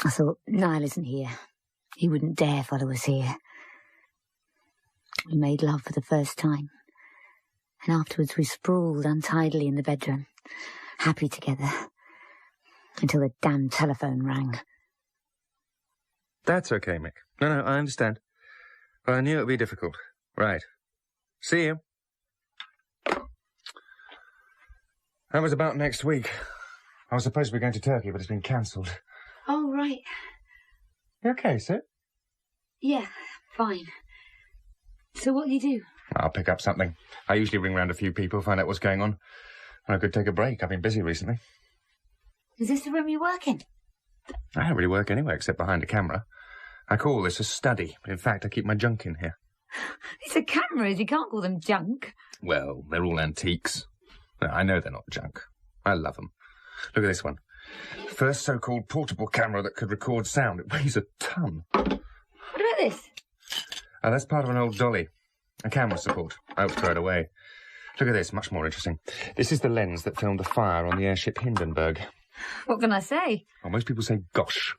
I thought, Niall isn't here. He wouldn't dare follow us here. We made love for the first time, and afterwards we sprawled untidily in the bedroom, happy together, until the damn telephone rang. That's okay, Mick. No, I understand. Well, I knew it would be difficult. Right. See you. That was about next week. I was supposed to be going to Turkey, but it's been cancelled. Oh, right. You okay, sir? Yeah, fine. So what do you do? I'll pick up something. I usually ring round a few people, find out what's going on. I could take a break. I've been busy recently. Is this the room you work in? I don't really work anywhere except behind a camera. I call this a study, but in fact I keep my junk in here. These are cameras. You can't call them junk. Well, they're all antiques. No, I know they're not junk. I love them. Look at this one. First so-called portable camera that could record sound. It weighs a ton. What about this? That's part of an old dolly. A camera support. I hope to throw it away. Look at this, much more interesting. This is the lens that filmed the fire on the airship Hindenburg. What can I say? Well, most people say gosh.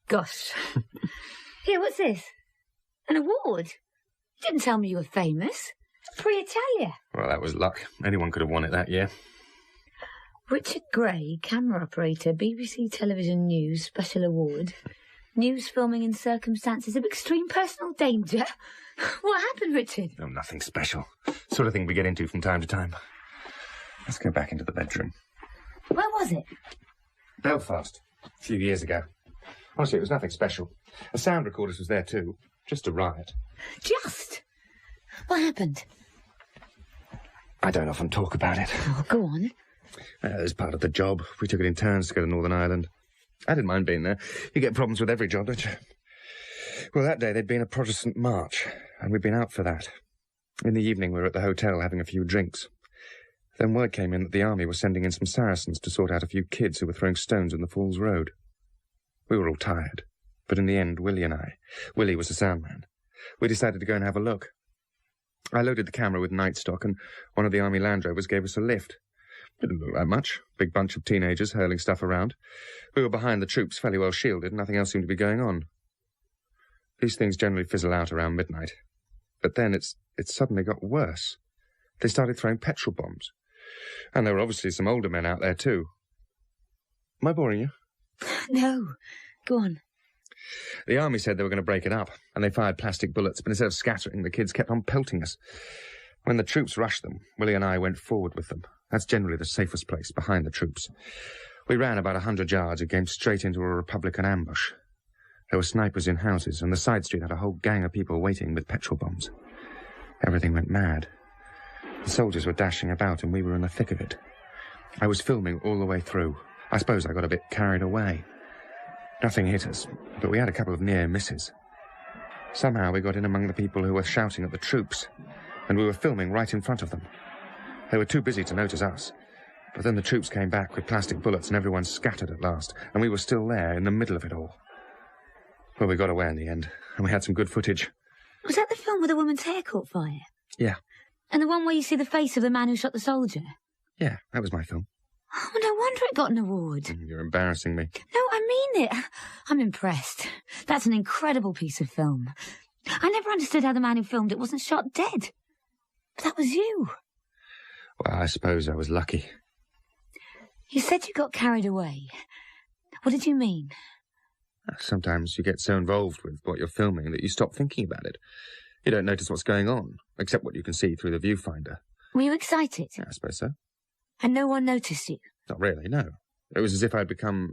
Gosh. Here, what's this? An award? You didn't tell me you were famous. Pre-Italia. Well, that was luck. Anyone could have won it that year. Richard Gray, camera operator, BBC Television News, Special Award. News filming in circumstances of extreme personal danger. What happened, Richard? Oh, nothing special. Sort of thing we get into from time to time. Let's go back into the bedroom. Where was it? Belfast. A few years ago. Honestly, it was nothing special. A sound recorder was there too. Just a riot. Just? What happened? I don't often talk about it. Oh, go on. It was part of the job. We took it in turns to go to Northern Ireland. I didn't mind being there. You get problems with every job, don't you? Well, that day there'd been a Protestant march, and we'd been out for that. In the evening we were at the hotel having a few drinks. Then word came in that the army was sending in some Saracens to sort out a few kids who were throwing stones in the Falls Road. We were all tired, but in the end, Willie was the sound man, we decided to go and have a look. I loaded the camera with night stock, and one of the army Land Rovers gave us a lift. Didn't look like much. Big bunch of teenagers hurling stuff around. We were behind the troops, fairly well shielded, and nothing else seemed to be going on. These things generally fizzle out around midnight. But then it suddenly got worse. They started throwing petrol bombs. And there were obviously some older men out there too. Am I boring you? No. Go on. The army said they were going to break it up, and they fired plastic bullets, but instead of scattering, the kids kept on pelting us. When the troops rushed them, Willie and I went forward with them. That's generally the safest place, behind the troops. We ran about 100 yards and came straight into a Republican ambush. There were snipers in houses, and the side street had a whole gang of people waiting with petrol bombs. Everything went mad. The soldiers were dashing about, and we were in the thick of it. I was filming all the way through. I suppose I got a bit carried away. Nothing hit us, but we had a couple of near misses. Somehow we got in among the people who were shouting at the troops, and we were filming right in front of them. They were too busy to notice us. But then the troops came back with plastic bullets and everyone scattered at last, and we were still there in the middle of it all. Well, we got away in the end, and we had some good footage. Was that the film where the woman's hair caught fire? Yeah. And the one where you see the face of the man who shot the soldier? Yeah, that was my film. Oh, no wonder it got an award. You're embarrassing me. No, I mean it. I'm impressed. That's an incredible piece of film. I never understood how the man who filmed it wasn't shot dead. But that was you. Well, I suppose I was lucky. You said you got carried away. What did you mean? Sometimes you get so involved with what you're filming that you stop thinking about it. You don't notice what's going on, except what you can see through the viewfinder. Were you excited? Yeah, I suppose so. And no one noticed you? Not really, no. It was as if I'd become...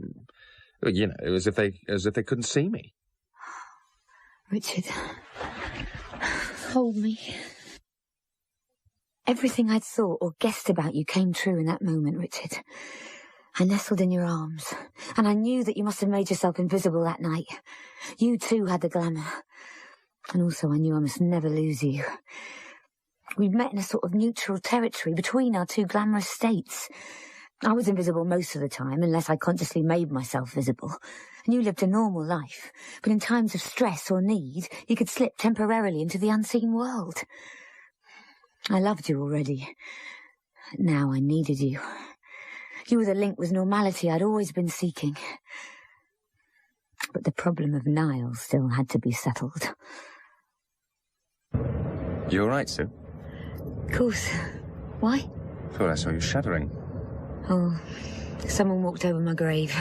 You know, it was as if they couldn't see me. Richard, hold me. Everything I'd thought or guessed about you came true in that moment, Richard. I nestled in your arms, and I knew that you must have made yourself invisible that night. You too had the glamour. And also I knew I must never lose you. We'd met in a sort of neutral territory between our two glamorous states. I was invisible most of the time, unless I consciously made myself visible. And you lived a normal life, but in times of stress or need, you could slip temporarily into the unseen world. I loved you already. Now I needed you. You were the link with normality I'd always been seeking. But the problem of Niall still had to be settled. You all right, Sue? Of course. Why? Thought I saw you shuddering. Oh, someone walked over my grave.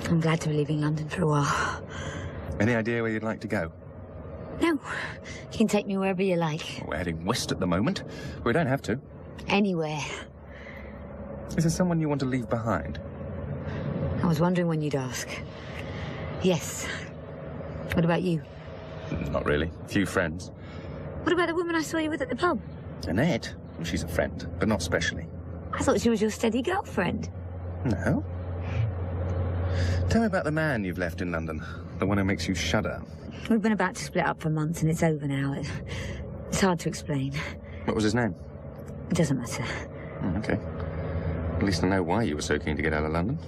I'm glad to be leaving London for a while. Any idea where you'd like to go? No. You can take me wherever you like. We're heading west at the moment. We don't have to. Anywhere. Is there someone you want to leave behind? I was wondering when you'd ask. Yes. What about you? Not really. A few friends. What about the woman I saw you with at the pub? Annette. She's a friend, but not specially. I thought she was your steady girlfriend. No. Tell me about the man you've left in London. The one who makes you shudder. We've been about to split up for months and it's over now. It's hard to explain. What was his name? It doesn't matter. Okay. At least I know why you were so keen to get out of London.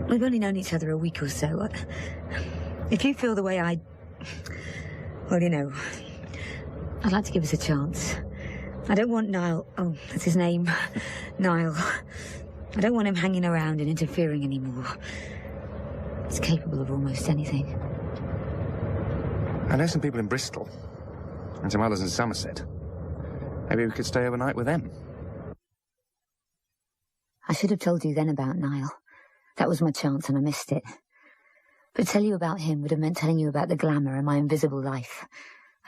We've only known each other a week or so. If you feel the way I... Well, you know, I'd like to give us a chance. I don't want Niall... Oh, that's his name. Niall. I don't want him hanging around and interfering anymore. He's capable of almost anything. I know some people in Bristol. and some others in Somerset. Maybe we could stay overnight with them. I should have told you then about Niall. That was my chance and I missed it. But to tell you about him would have meant telling you about the glamour and my invisible life.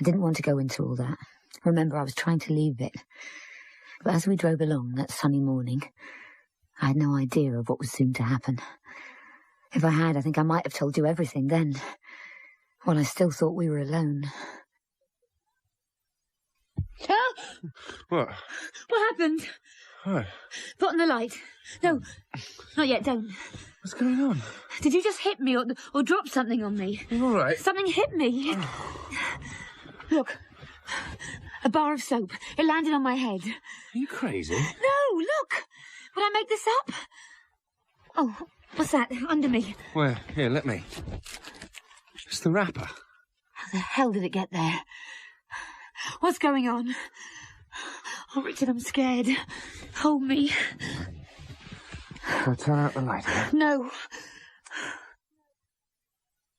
I didn't want to go into all that. Remember, I was trying to leave it. But as we drove along that sunny morning, I had no idea of what was soon to happen. If I had, I think I might have told you everything then, while I still thought we were alone. Ah! What? What happened? Hi. Put on the light. No, not yet, don't. What's going on? Did you just hit me or drop something on me? You all right? Something hit me. Look, a bar of soap. It landed on my head. Are you crazy? No, look. Would I make this up? Oh, what's that under me? Where? Here, let me. It's the wrapper. How the hell did it get there? What's going on? Oh, Richard, I'm scared. Hold me. I'll turn out the light. No.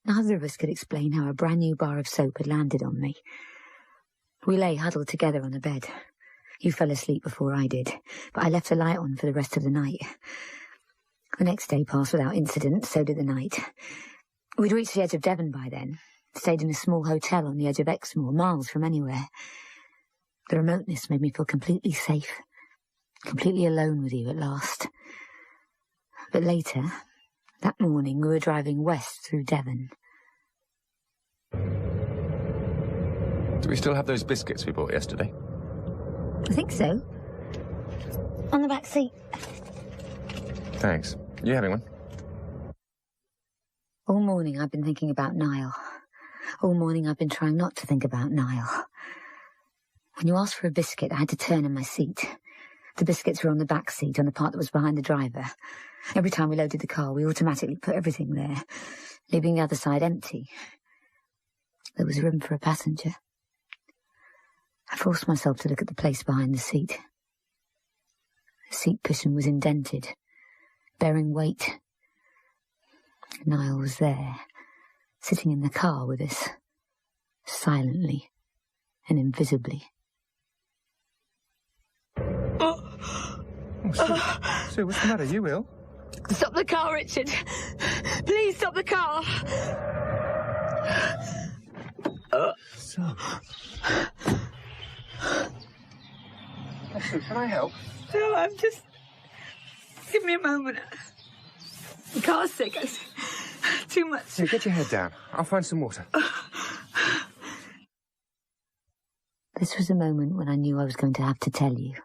Neither of us could explain how a brand new bar of soap had landed on me. We lay huddled together on the bed. You fell asleep before I did, but I left the light on for the rest of the night. The next day passed without incident, so did the night. We'd reached the edge of Devon by then, stayed in a small hotel on the edge of Exmoor, miles from anywhere. The remoteness made me feel completely safe, completely alone with you at last. But later, that morning, we were driving west through Devon. Do we still have those biscuits we bought yesterday? I think so. On the back seat. Thanks. You having one? All morning I've been thinking about Niall. All morning I've been trying not to think about Niall. When you asked for a biscuit, I had to turn in my seat. The biscuits were on the back seat, on the part that was behind the driver. Every time we loaded the car, we automatically put everything there, leaving the other side empty. There was room for a passenger. I forced myself to look at the place behind the seat. The seat cushion was indented, bearing weight. Niall was there, sitting in the car with us, silently and invisibly. Oh, Sue, what's the matter? You ill? Stop the car, Richard. Please stop the car. So. Sue, can I help? No, I'm just... Give me a moment. The car's sick. Too much. Sue, get your head down. I'll find some water. This was a moment when I knew I was going to have to tell you.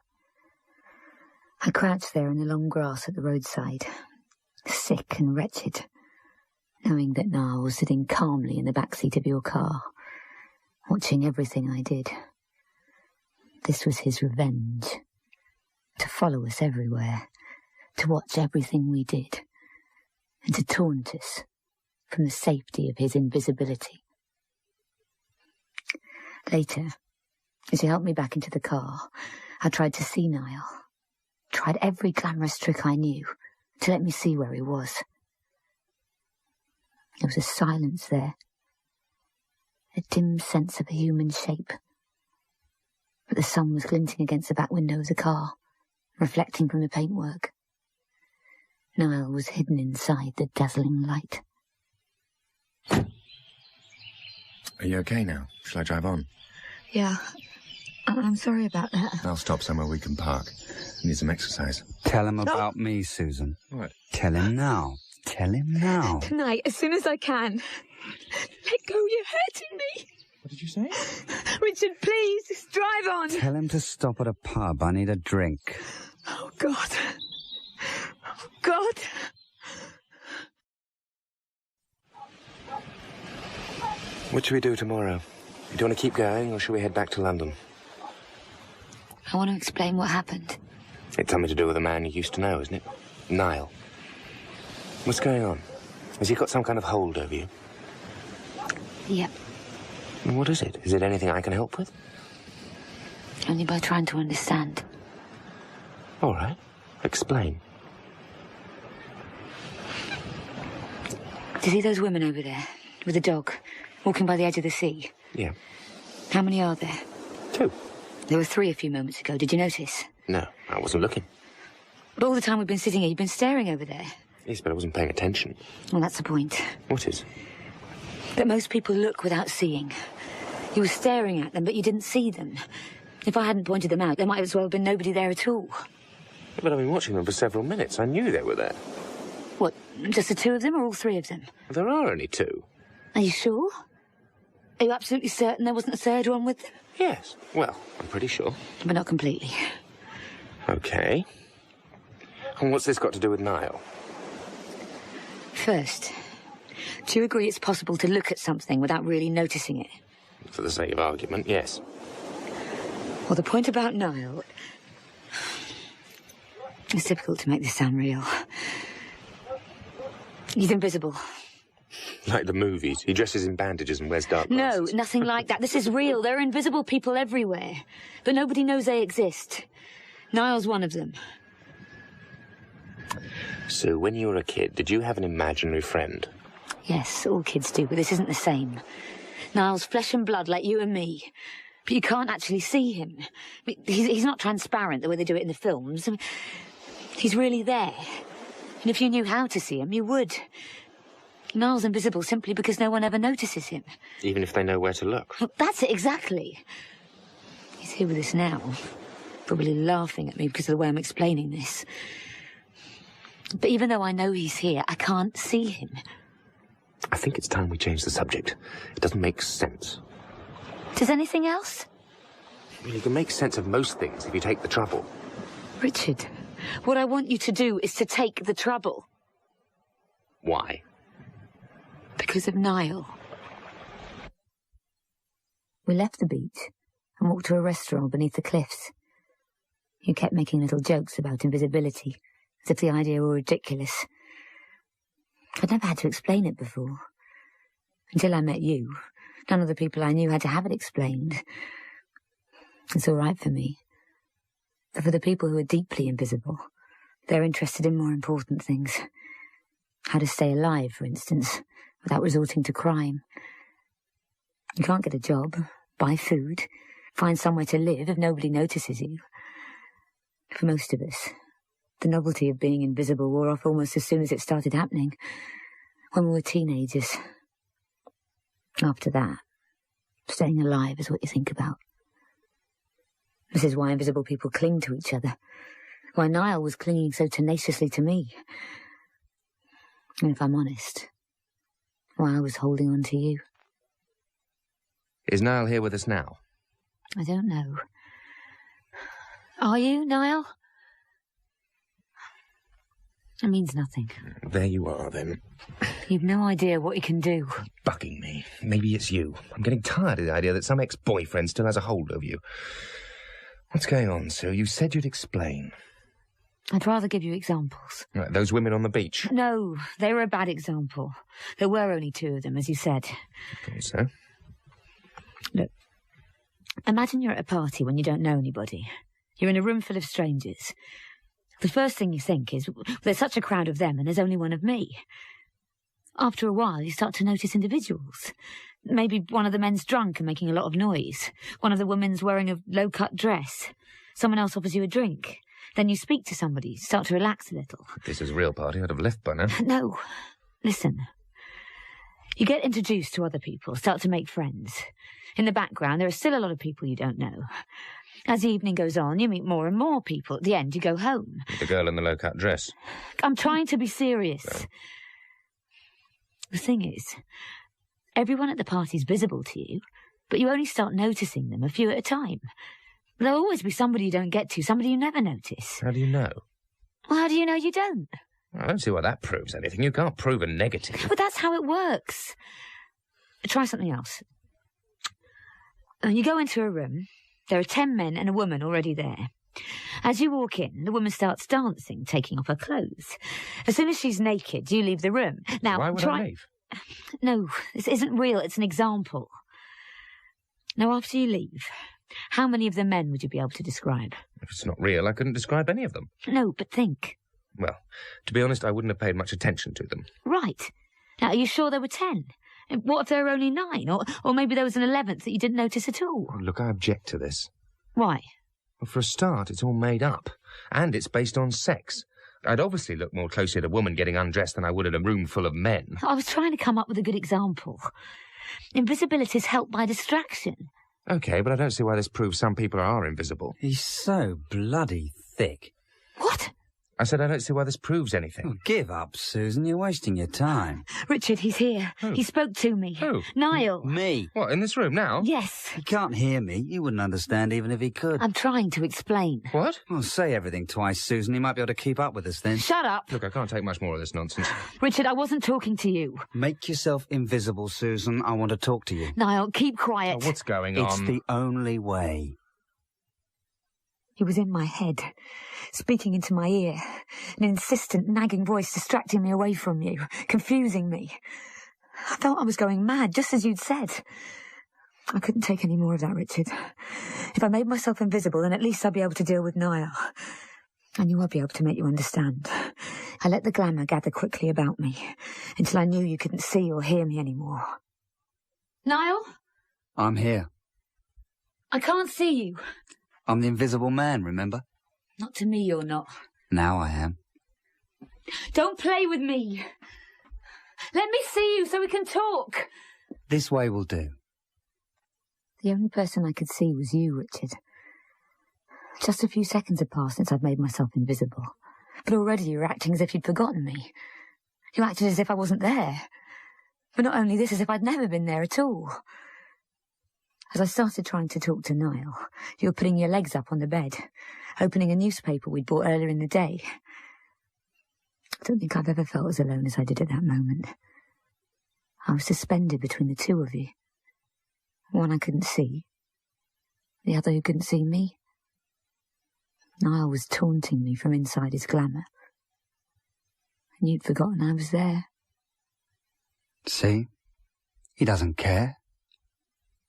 I crouched there in the long grass at the roadside, sick and wretched, knowing that Niall was sitting calmly in the back seat of your car, watching everything I did. This was his revenge, to follow us everywhere, to watch everything we did, and to taunt us from the safety of his invisibility. Later, as he helped me back into the car, I tried to see Niall. Tried every glamorous trick I knew to let me see where he was. There was a silence there, a dim sense of a human shape. But the sun was glinting against the back window of the car, reflecting from the paintwork. Niall was hidden inside the dazzling light. Are you okay now? Shall I drive on? Yeah, I'm sorry about that. I'll stop somewhere we can park. I need some exercise. Tell him about me, Susan. What? Tell him now. Tell him now. Tonight, as soon as I can. Let go, you're hurting me. What did you say? Richard, please, just drive on. Tell him to stop at a pub. I need a drink. Oh, God. Oh, God. What should we do tomorrow? Do you want to keep going, or should we head back to London? I want to explain what happened. It's something to do with a man you used to know, isn't it? Niall. What's going on? Has he got some kind of hold over you? Yep. What is it? Is it anything I can help with? Only by trying to understand. All right. Explain. Do you see those women over there, with the dog, walking by the edge of the sea? Yeah. How many are there? 2. There were 3 a few moments ago. Did you notice? No, I wasn't looking. But all the time we've been sitting here, you've been staring over there. Yes, but I wasn't paying attention. Well, that's the point. What is? That most people look without seeing. You were staring at them, but you didn't see them. If I hadn't pointed them out, there might as well have been nobody there at all. But I've been watching them for several minutes. I knew they were there. What, just the 2 of them or all 3 of them? There are only 2. Are you sure? Are you absolutely certain there wasn't a third one with them? Yes. Well, I'm pretty sure. But not completely. Okay. And what's this got to do with Niall? First, do you agree it's possible to look at something without really noticing it? For the sake of argument, yes. Well, the point about Niall... It's difficult to make this sound real. He's invisible. Like the movies. He dresses in bandages and wears dark glasses. No, nothing like that. This is real. There are invisible people everywhere. But nobody knows they exist. Niall's one of them. So, when you were a kid, did you have an imaginary friend? Yes, all kids do, but this isn't the same. Niall's flesh and blood like you and me. But you can't actually see him. He's not transparent the way they do it in the films. He's really there. And if you knew how to see him, you would. Niall's invisible simply because no one ever notices him. Even if they know where to look? That's it, exactly. He's here with us now. Probably laughing at me because of the way I'm explaining this. But even though I know he's here, I can't see him. I think it's time we change the subject. It doesn't make sense. Does anything else? Well, you can make sense of most things if you take the trouble. Richard, what I want you to do is to take the trouble. Why? Because of Niall. We left the beach and walked to a restaurant beneath the cliffs. You kept making little jokes about invisibility, as if the idea were ridiculous. I'd never had to explain it before. Until I met you, none of the people I knew had to have it explained. It's all right for me. But for the people who are deeply invisible, they're interested in more important things. How to stay alive, for instance, without resorting to crime. You can't get a job, buy food, find somewhere to live if nobody notices you. For most of us, the novelty of being invisible wore off almost as soon as it started happening, when we were teenagers. After that, staying alive is what you think about. This is why invisible people cling to each other, why Niall was clinging so tenaciously to me. And if I'm honest, why I was holding on to you. Is Niall here with us now? I don't know. Are you, Niall? It means nothing. There you are, then. You've no idea what you can do. Bucking me. Maybe it's you. I'm getting tired of the idea that some ex-boyfriend still has a hold over you. What's going on, Sue? You said you'd explain. I'd rather give you examples. Right, those women on the beach? No, they were a bad example. There were only 2 of them, as you said. Okay, so? Look, imagine you're at a party when you don't know anybody. You're in a room full of strangers. The first thing you think is, there's such a crowd of them and there's only one of me. After a while, you start to notice individuals. Maybe one of the men's drunk and making a lot of noise. One of the women's wearing a low-cut dress. Someone else offers you a drink. Then you speak to somebody, start to relax a little. If this is a real party, I'd have left by now. No. Listen. You get introduced to other people, start to make friends. In the background, there are still a lot of people you don't know. As the evening goes on, you meet more and more people. At the end, you go home. The girl in the low-cut dress. I'm trying to be serious. No. The thing is, everyone at the party's visible to you, but you only start noticing them a few at a time. There'll always be somebody you don't get to, somebody you never notice. How do you know? Well, how do you know you don't? I don't see why that proves anything. You can't prove a negative. But that's how it works. Try something else. You go into a room. There are 10 men and a woman already there. As you walk in, the woman starts dancing, taking off her clothes. As soon as she's naked, you leave the room. Now, why would I leave? No, this isn't real. It's an example. Now, after you leave, how many of the men would you be able to describe? If it's not real, I couldn't describe any of them. No, but think. Well, to be honest, I wouldn't have paid much attention to them. Right. Now, are you sure there were 10? What if there were only 9? Or maybe there was an 11th that you didn't notice at all? Oh, look, I object to this. Why? Well, for a start, it's all made up. And it's based on sex. I'd obviously look more closely at a woman getting undressed than I would at a room full of men. I was trying to come up with a good example. Invisibility's helped by distraction. OK, but I don't see why this proves some people are invisible. He's so bloody thick. What? I said I don't see why this proves anything. Oh, give up, Susan. You're wasting your time. Richard, he's here. Who? He spoke to me. Who? Niall. Me. What, in this room now? Yes. He can't hear me. You wouldn't understand even if he could. I'm trying to explain. What? Well, say everything twice, Susan. He might be able to keep up with us then. Shut up. Look, I can't take much more of this nonsense. Richard, I wasn't talking to you. Make yourself invisible, Susan. I want to talk to you. Niall, keep quiet. Oh, what's going on? It's the only way. He was in my head, speaking into my ear, an insistent, nagging voice distracting me away from you, confusing me. I felt I was going mad, just as you'd said. I couldn't take any more of that, Richard. If I made myself invisible, then at least I'd be able to deal with Niall. I knew I'd be able to make you understand. I let the glamour gather quickly about me, until I knew you couldn't see or hear me anymore. Niall? I'm here. I can't see you. I'm the invisible man, remember? Not to me, you're not. Now I am. Don't play with me. Let me see you so we can talk. This way will do. The only person I could see was you, Richard. Just a few seconds had passed since I'd made myself invisible. But already you were acting as if you'd forgotten me. You acted as if I wasn't there. But not only this, as if I'd never been there at all. As I started trying to talk to Niall, you were putting your legs up on the bed, opening a newspaper we'd bought earlier in the day. I don't think I've ever felt as alone as I did at that moment. I was suspended between the two of you. One I couldn't see, the other who couldn't see me. Niall was taunting me from inside his glamour. And you'd forgotten I was there. See? He doesn't care.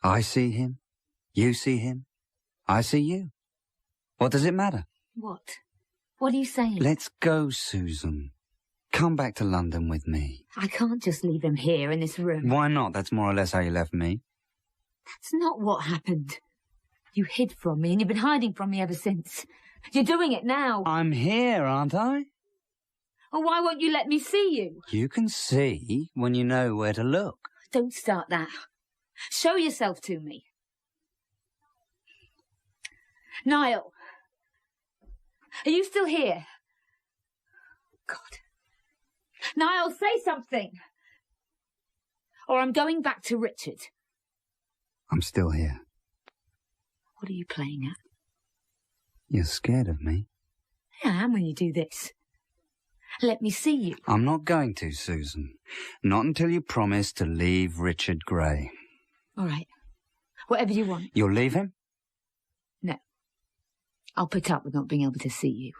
I see him. You see him. I see you. What does it matter? What? What are you saying? Let's go, Susan. Come back to London with me. I can't just leave him here in this room. Why not? That's more or less how you left me. That's not what happened. You hid from me, and you've been hiding from me ever since. You're doing it now. I'm here, aren't I? Well, why won't you let me see you? You can see when you know where to look. Don't start that. Show yourself to me. Niall. Are you still here? God. Niall, say something. Or I'm going back to Richard. I'm still here. What are you playing at? You're scared of me? I am when you do this. Let me see you. I'm not going to, Susan. Not until you promise to leave Richard Grey. All right. Whatever you want. You'll leave him? No. I'll put up with not being able to see you.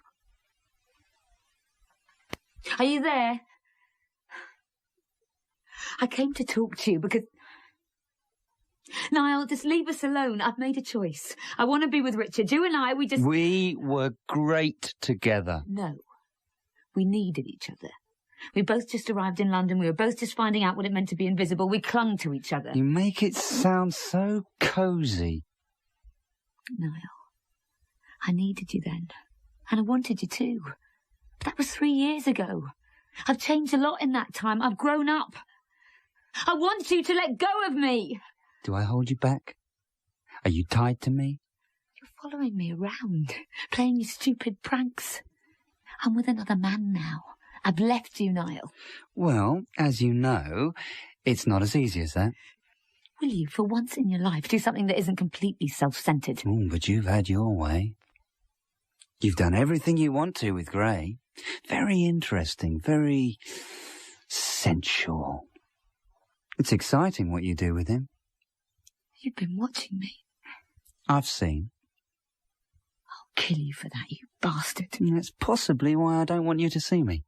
Are you there? I came to talk to you because... Niall, just leave us alone. I've made a choice. I want to be with Richard. You and I, We were great together. No. We needed each other. We both just arrived in London. We were both just finding out what it meant to be invisible. We clung to each other. You make it sound so cosy. Niall, I needed you then. And I wanted you too. But that was 3 years ago. I've changed a lot in that time. I've grown up. I want you to let go of me. Do I hold you back? Are you tied to me? You're following me around, playing your stupid pranks. I'm with another man now. I've left you, Niall. Well, as you know, it's not as easy as that. Will you, for once in your life, do something that isn't completely self-centred? Oh, but you've had your way. You've done everything you want to with Grey. Very interesting, very sensual. It's exciting what you do with him. You've been watching me. I've seen. I'll kill you for that, you bastard. That's possibly why I don't want you to see me.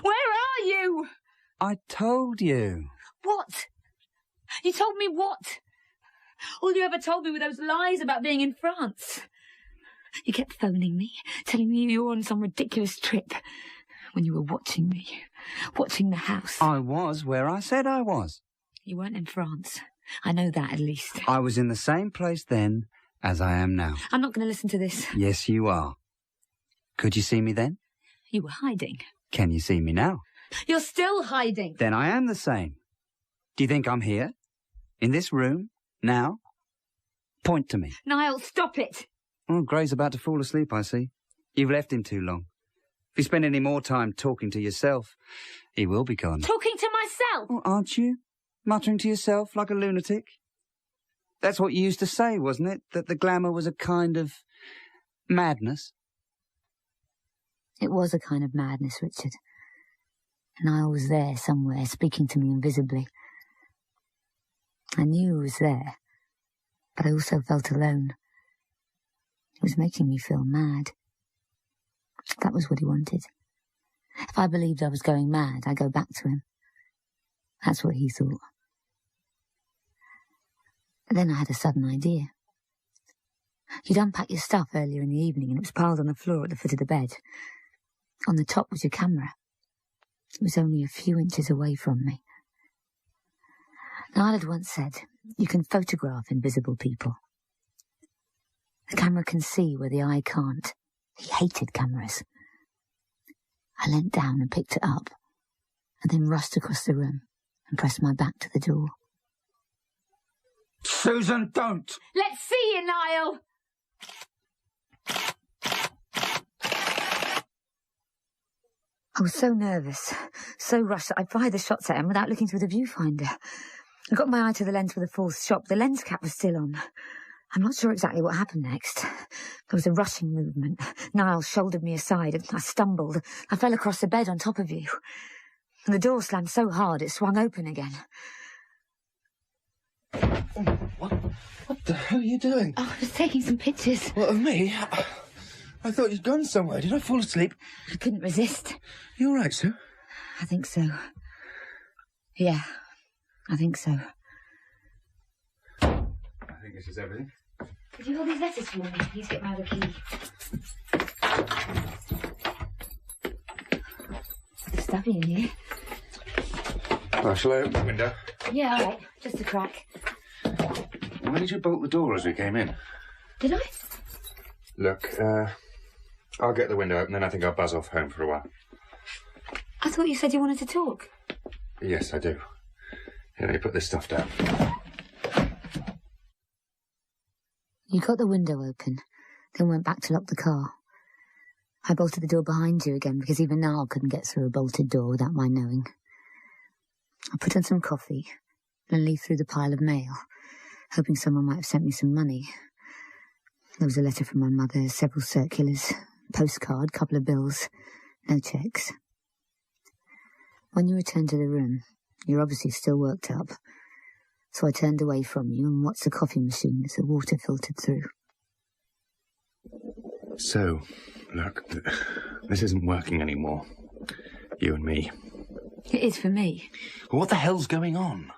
Where are you? I told you. What? You told me what? All you ever told me were those lies about being in France. You kept phoning me, telling me you were on some ridiculous trip when you were watching me, watching the house. I was where I said I was. You weren't in France. I know that, at least. I was in the same place then as I am now. I'm not going to listen to this. Yes, you are. Could you see me then? You were hiding. Can you see me now? You're still hiding. Then I am the same. Do you think I'm here? In this room? Now? Point to me. Niall, stop it. Oh, Gray's about to fall asleep, I see. You've left him too long. If you spend any more time talking to yourself, he will be gone. Talking to myself? Oh, aren't you? Muttering to yourself like a lunatic? That's what you used to say, wasn't it? That the glamour was a kind of madness? It was a kind of madness, Richard. Niall was there somewhere, speaking to me invisibly. I knew he was there, but I also felt alone. It was making me feel mad. That was what he wanted. If I believed I was going mad, I'd go back to him. That's what he thought. Then I had a sudden idea. You'd unpacked your stuff earlier in the evening and it was piled on the floor at the foot of the bed. On the top was your camera. It was only a few inches away from me. Niall had once said, you can photograph invisible people. The camera can see where the eye can't. He hated cameras. I leant down and picked it up, and then rushed across the room and pressed my back to the door. Susan, don't! Let's see you, Niall! I was so nervous, so rushed that I fired the shots at him without looking through the viewfinder. I got my eye to the lens for the fourth shot. The lens cap was still on. I'm not sure exactly what happened next. There was a rushing movement. Niall shouldered me aside and I stumbled. I fell across the bed on top of you. And the door slammed so hard it swung open again. What the hell are you doing? Oh, I was taking some pictures. What, of me? I thought you'd gone somewhere. Did I fall asleep? I couldn't resist. You all right, Sue? I think so. Yeah, I think so. I think this is everything. Could you hold these letters for me? Please get my other key. It's stuffy in here. Well, shall I open the window? Yeah, all right. Just a crack. Why did you bolt the door as we came in? Did I? Look, I'll get the window open, then I think I'll buzz off home for a while. I thought you said you wanted to talk. Yes, I do. Here, let me put this stuff down. You got the window open, then went back to lock the car. I bolted the door behind you again because even Niall couldn't get through a bolted door without my knowing. I put on some coffee, then leafed through the pile of mail, hoping someone might have sent me some money. There was a letter from my mother, several circulars, a postcard, couple of bills, no cheques. When you returned to the room, you were obviously still worked up. So I turned away from you and watched the coffee machine as the water filtered through. So, look, this isn't working anymore. You and me. It is for me. Well, what the hell's going on?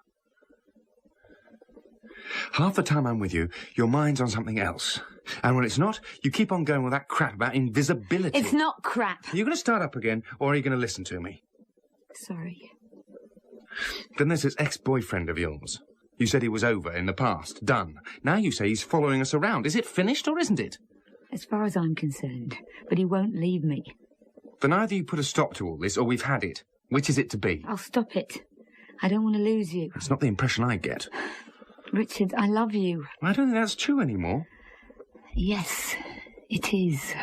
Half the time I'm with you, your mind's on something else. And when it's not, you keep on going with that crap about invisibility. It's not crap. Are you going to start up again, or are you going to listen to me? Sorry. Then there's this ex-boyfriend of yours. You said he was over in the past, done. Now you say he's following us around. Is it finished or isn't it? As far as I'm concerned. But he won't leave me. Then either you put a stop to all this or we've had it. Which is it to be? I'll stop it. I don't want to lose you. That's not the impression I get. Richard, I love you. I don't think that's true anymore. Yes, it is.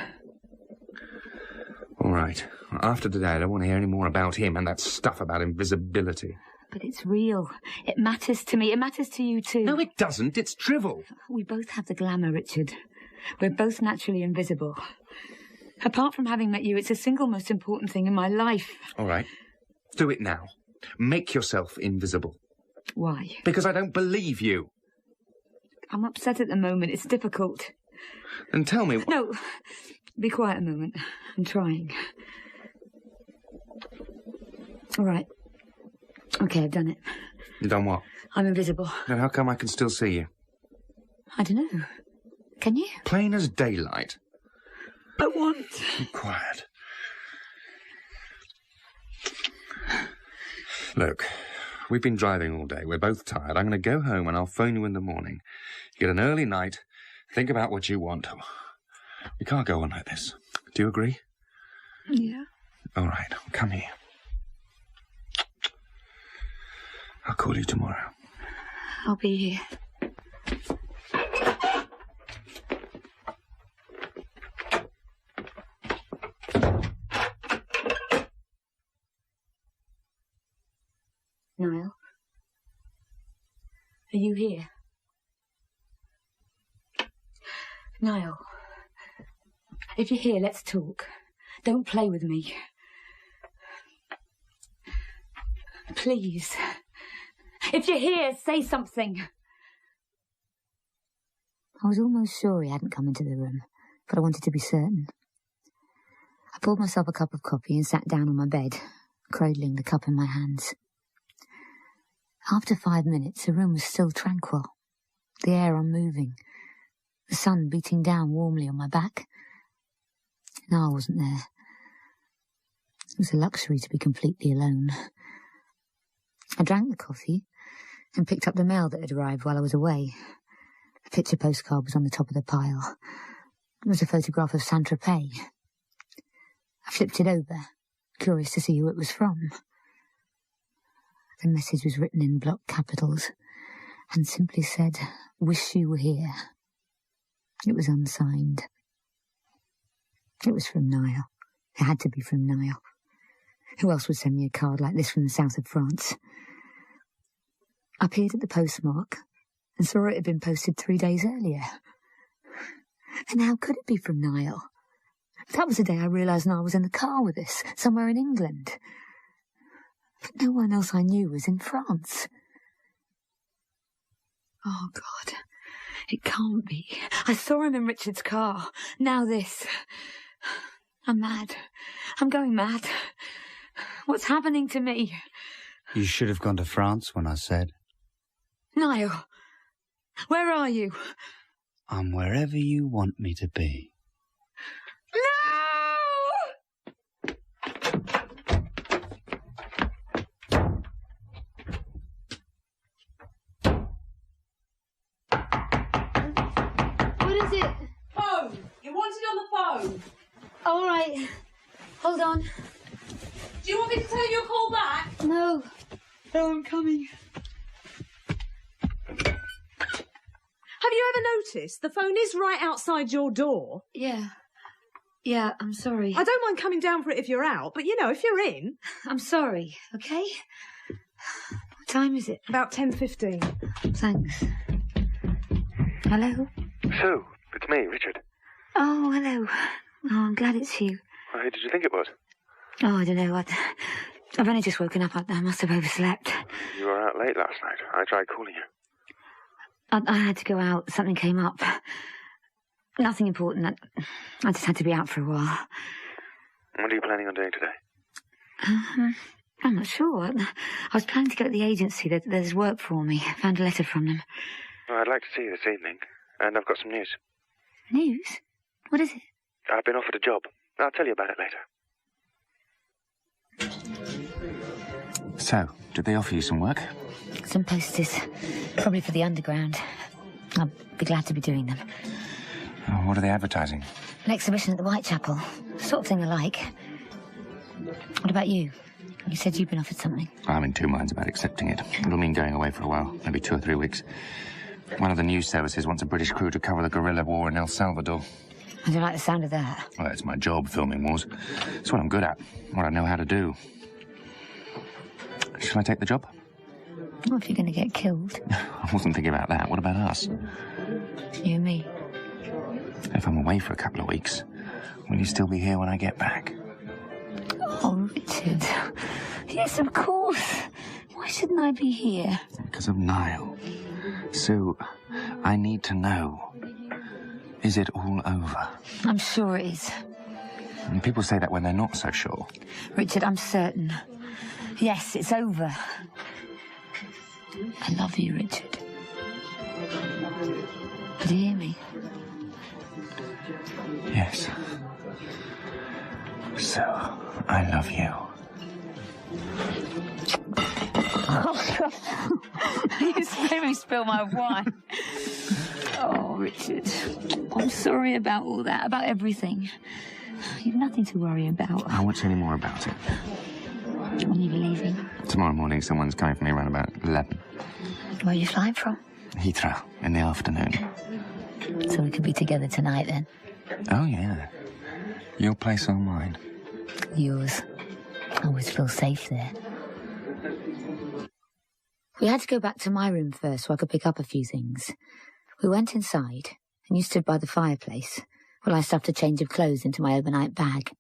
All right. After today, I don't want to hear any more about him and that stuff about invisibility. But it's real. It matters to me. It matters to you too. No, it doesn't. It's drivel. We both have the glamour, Richard. We're both naturally invisible. Apart from having met you, it's the single most important thing in my life. All right. Do it now. Make yourself invisible. Why? Because I don't believe you. I'm upset at the moment. It's difficult. Then tell me... No. Be quiet a moment. I'm trying. All right. Okay, I've done it. You done what? I'm invisible. Then how come I can still see you? I don't know. Can you? Plain as daylight. I want. Be quiet. Look, we've been driving all day. We're both tired. I'm going to go home and I'll phone you in the morning. You get an early night. Think about what you want. We can't go on like this. Do you agree? Yeah. All right, come here. I'll call you tomorrow. I'll be here. Niall? Are you here? Niall, if you're here, let's talk. Don't play with me. Please. If you're here, say something. I was almost sure he hadn't come into the room, but I wanted to be certain. I poured myself a cup of coffee and sat down on my bed, cradling the cup in my hands. After 5 minutes, the room was still tranquil, the air unmoving, the sun beating down warmly on my back. Niall wasn't there. It was a luxury to be completely alone. I drank the coffee and picked up the mail that had arrived while I was away. A picture postcard was on the top of the pile. It was a photograph of Saint-Tropez. I flipped it over, curious to see who it was from. The message was written in block capitals and simply said, "Wish you were here." It was unsigned. It was from Niall. It had to be from Niall. Who else would send me a card like this from the south of France? I peered at the postmark and saw it had been posted 3 days earlier. And how could it be from Niall? That was the day I realised Niall was in the car with us, somewhere in England. But no one else I knew was in France. Oh, God. It can't be. I saw him in Richard's car. Now this. I'm mad. I'm going mad. What's happening to me? You should have gone to France when I said. Niall, where are you? I'm wherever you want me to be. All right. Hold on. Do you want me to turn your call back? No. No, I'm coming. Have you ever noticed the phone is right outside your door? Yeah. Yeah, I'm sorry. I don't mind coming down for it if you're out, but, if you're in... I'm sorry, OK? What time is it? About 10:15. Thanks. Hello? Sue, it's me, Richard. Oh, hello. Oh, I'm glad it's you. Who did you think it was? Oh, I don't know. I've only just woken up. I must have overslept. You were out late last night. I tried calling you. I had to go out. Something came up. Nothing important. I just had to be out for a while. What are you planning on doing today? I'm not sure. I was planning to go to the agency. There's work for me. I found a letter from them. Well, I'd like to see you this evening, and I've got some news. News? What is it? I've been offered a job. I'll tell you about it later. So, did they offer you some work? Some posters. Probably for the underground. I'll be glad to be doing them. Oh, what are they advertising? An exhibition at the Whitechapel. Sort of thing I like. What about you? You said you've been offered something. I'm in two minds about accepting it. It'll mean going away for a while, maybe 2 or 3 weeks. One of the news services wants a British crew to cover the guerrilla war in El Salvador. I don't like the sound of that. Well, that's my job, filming wars. It's what I'm good at, what I know how to do. Shall I take the job? What if you're going to get killed? I wasn't thinking about that. What about us? You and me. If I'm away for a couple of weeks, will you still be here when I get back? Oh, Richard. Yes, of course. Why shouldn't I be here? Because of Niall. Sue, I need to know. Is it all over? I'm sure it is. And people say that when they're not so sure. Richard, I'm certain. Yes, it's over. I love you, Richard. Do you hear me? Yes. So, I love you. You made me spill my wine. Oh, Richard, I'm sorry about all that, about everything. You've nothing to worry about. I won't say any more about it. When are you leaving? Tomorrow morning, someone's coming for me around about 11. Where are you flying from? Heathrow, in the afternoon. So we could be together tonight, then? Oh, yeah. Your place or mine? Yours. I always feel safe there. We had to go back to my room first so I could pick up a few things. We went inside, and you stood by the fireplace while I stuffed a change of clothes into my overnight bag.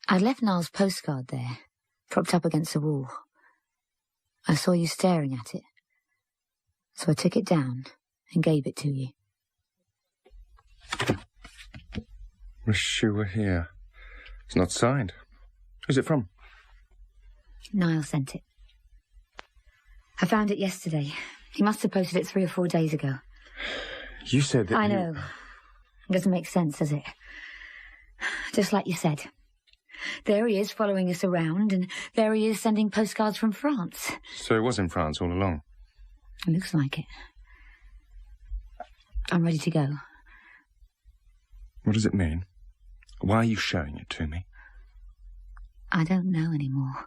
I'd left Niall's postcard there, propped up against the wall. I saw you staring at it, so I took it down and gave it to you. Wish you were here. It's not signed. Who's it from? Niall sent it. I found it yesterday. He must have posted it 3 or 4 days ago. You said that I know. It doesn't make sense, does it? Just like you said. There he is following us around, and there he is sending postcards from France. So he was in France all along? It looks like it. I'm ready to go. What does it mean? Why are you showing it to me? I don't know anymore.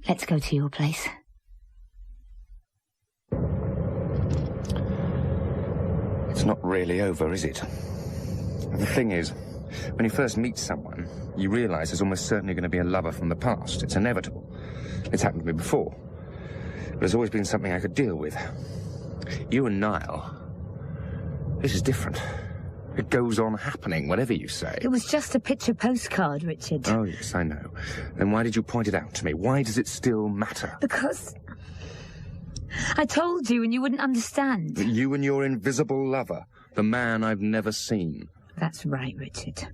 Let's go to your place. It's not really over, is it? The thing is, when you first meet someone, you realise there's almost certainly going to be a lover from the past. It's inevitable. It's happened to me before. But it's always been something I could deal with. You and Niall, this is different. It goes on happening, whatever you say. It was just a picture postcard, Richard. Oh, yes, I know. Then why did you point it out to me? Why does it still matter? Because I told you and you wouldn't understand. You and your invisible lover, the man I've never seen. That's right, Richard.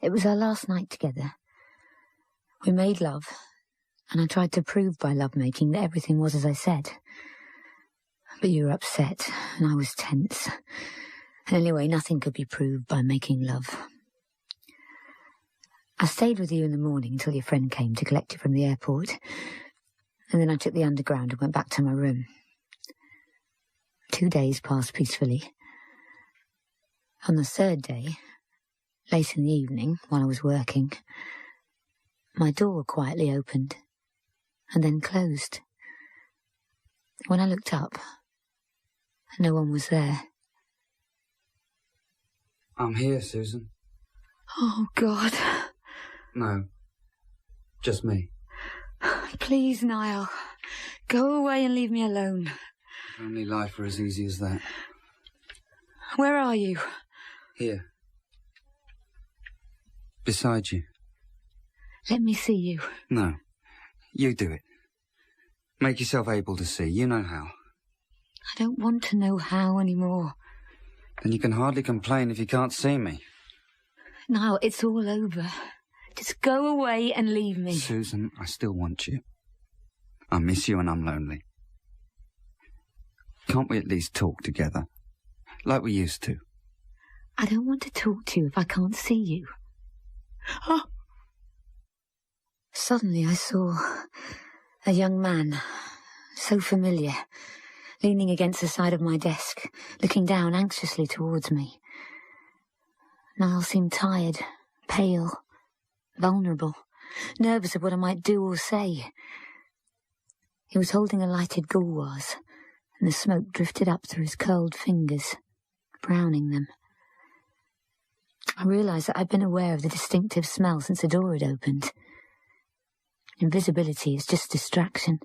It was our last night together. We made love, and I tried to prove by lovemaking that everything was as I said. But you were upset, and I was tense. And anyway, nothing could be proved by making love. I stayed with you in the morning until your friend came to collect you from the airport. And then I took the underground and went back to my room. 2 days passed peacefully. On the 3rd day, late in the evening, while I was working, my door quietly opened and then closed. When I looked up, no one was there. I'm here, Susan. Oh, God. No, just me. Please, Niall, go away and leave me alone. Only life were as easy as that. Where are you? Here. Beside you. Let me see you. No, you do it. Make yourself able to see. You know how. I don't want to know how anymore. Then you can hardly complain if you can't see me. Niall, it's all over. Just go away and leave me. Susan, I still want you. I miss you and I'm lonely. Can't we at least talk together? Like we used to. I don't want to talk to you if I can't see you. Oh. Suddenly I saw a young man, so familiar, leaning against the side of my desk, looking down anxiously towards me. Niall seemed tired, pale, vulnerable, nervous of what I might do or say. He was holding a lighted gauloise, and the smoke drifted up through his curled fingers, browning them. I realised that I'd been aware of the distinctive smell since the door had opened. Invisibility is just distraction,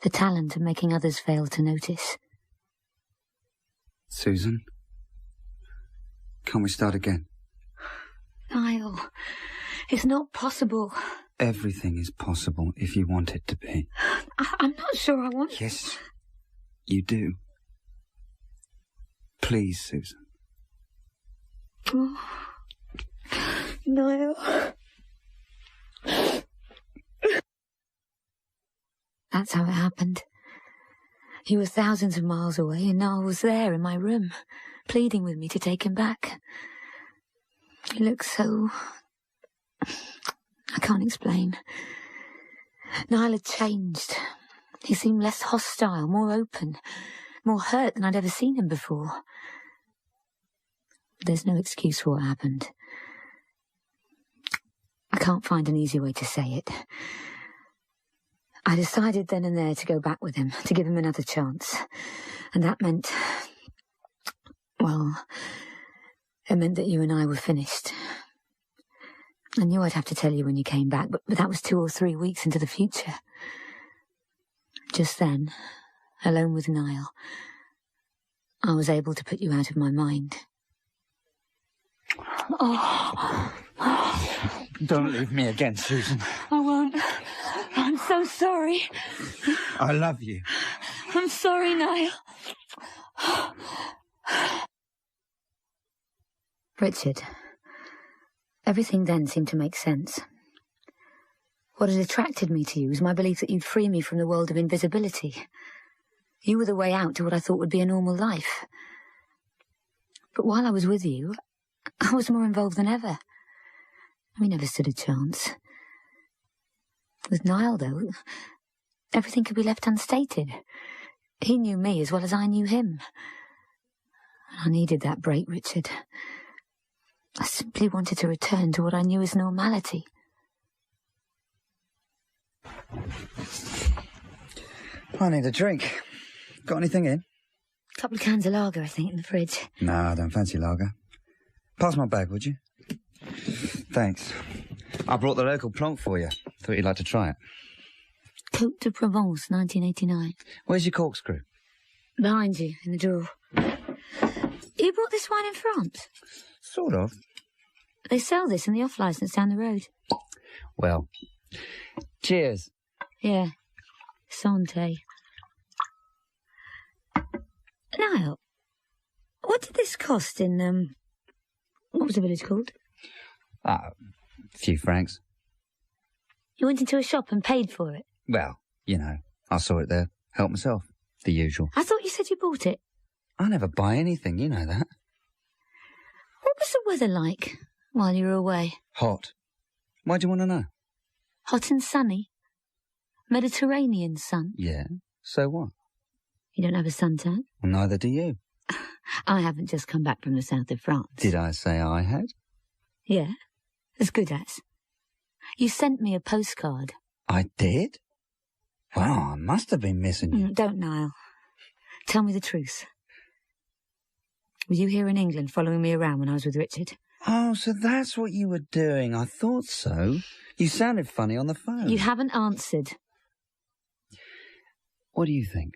the talent of making others fail to notice. Susan, can we start again? Niall, it's not possible. Everything is possible if you want it to be. I'm not sure I want... Yes, you do. Please, Susan. Oh. Niall. That's how it happened. He was thousands of miles away, and Niall was there in my room, pleading with me to take him back. He looked so... I can't explain. Niall had changed. He seemed less hostile, more open, more hurt than I'd ever seen him before. There's no excuse for what happened. I can't find an easy way to say it. I decided then and there to go back with him, to give him another chance. And that meant... well, it meant that you and I were finished. I knew I'd have to tell you when you came back, but that was 2 or 3 weeks into the future. Just then, alone with Niall, I was able to put you out of my mind. Oh. Don't leave me again, Susan. I won't. I'm so sorry. I love you. I'm sorry, Niall. Richard, everything then seemed to make sense. What had attracted me to you was my belief that you'd free me from the world of invisibility. You were the way out to what I thought would be a normal life. But while I was with you, I was more involved than ever. We never stood a chance. With Niall, though, everything could be left unstated. He knew me as well as I knew him. I needed that break, Richard. I simply wanted to return to what I knew as normality. I need a drink. Got anything in? A couple of cans of lager, I think, in the fridge. No, I don't fancy lager. Pass my bag, would you? Thanks. I brought the local plonk for you. Thought you'd like to try it. Côte de Provence, 1989. Where's your corkscrew? Behind you, in the drawer. You bought this wine in France? Sort of. They sell this in the off-licence down the road. Well, cheers. Yeah. Santé. Niall, what did this cost in, what was the village called? A few francs. You went into a shop and paid for it? Well, you know, I saw it there. Helped myself. The usual. I thought you said you bought it. I never buy anything, you know that. What was the weather like while you were away? Hot. Why do you want to know? Hot and sunny? Mediterranean sun? Yeah. So what? You don't have a suntan? Well, neither do you. I haven't just come back from the south of France. Did I say I had? Yeah. As good as. You sent me a postcard. I did? Well, I must have been missing you. Don't, Niall. Tell me the truth. Were you here in England following me around when I was with Richard? Oh, so that's what you were doing. I thought so. You sounded funny on the phone. You haven't answered. What do you think?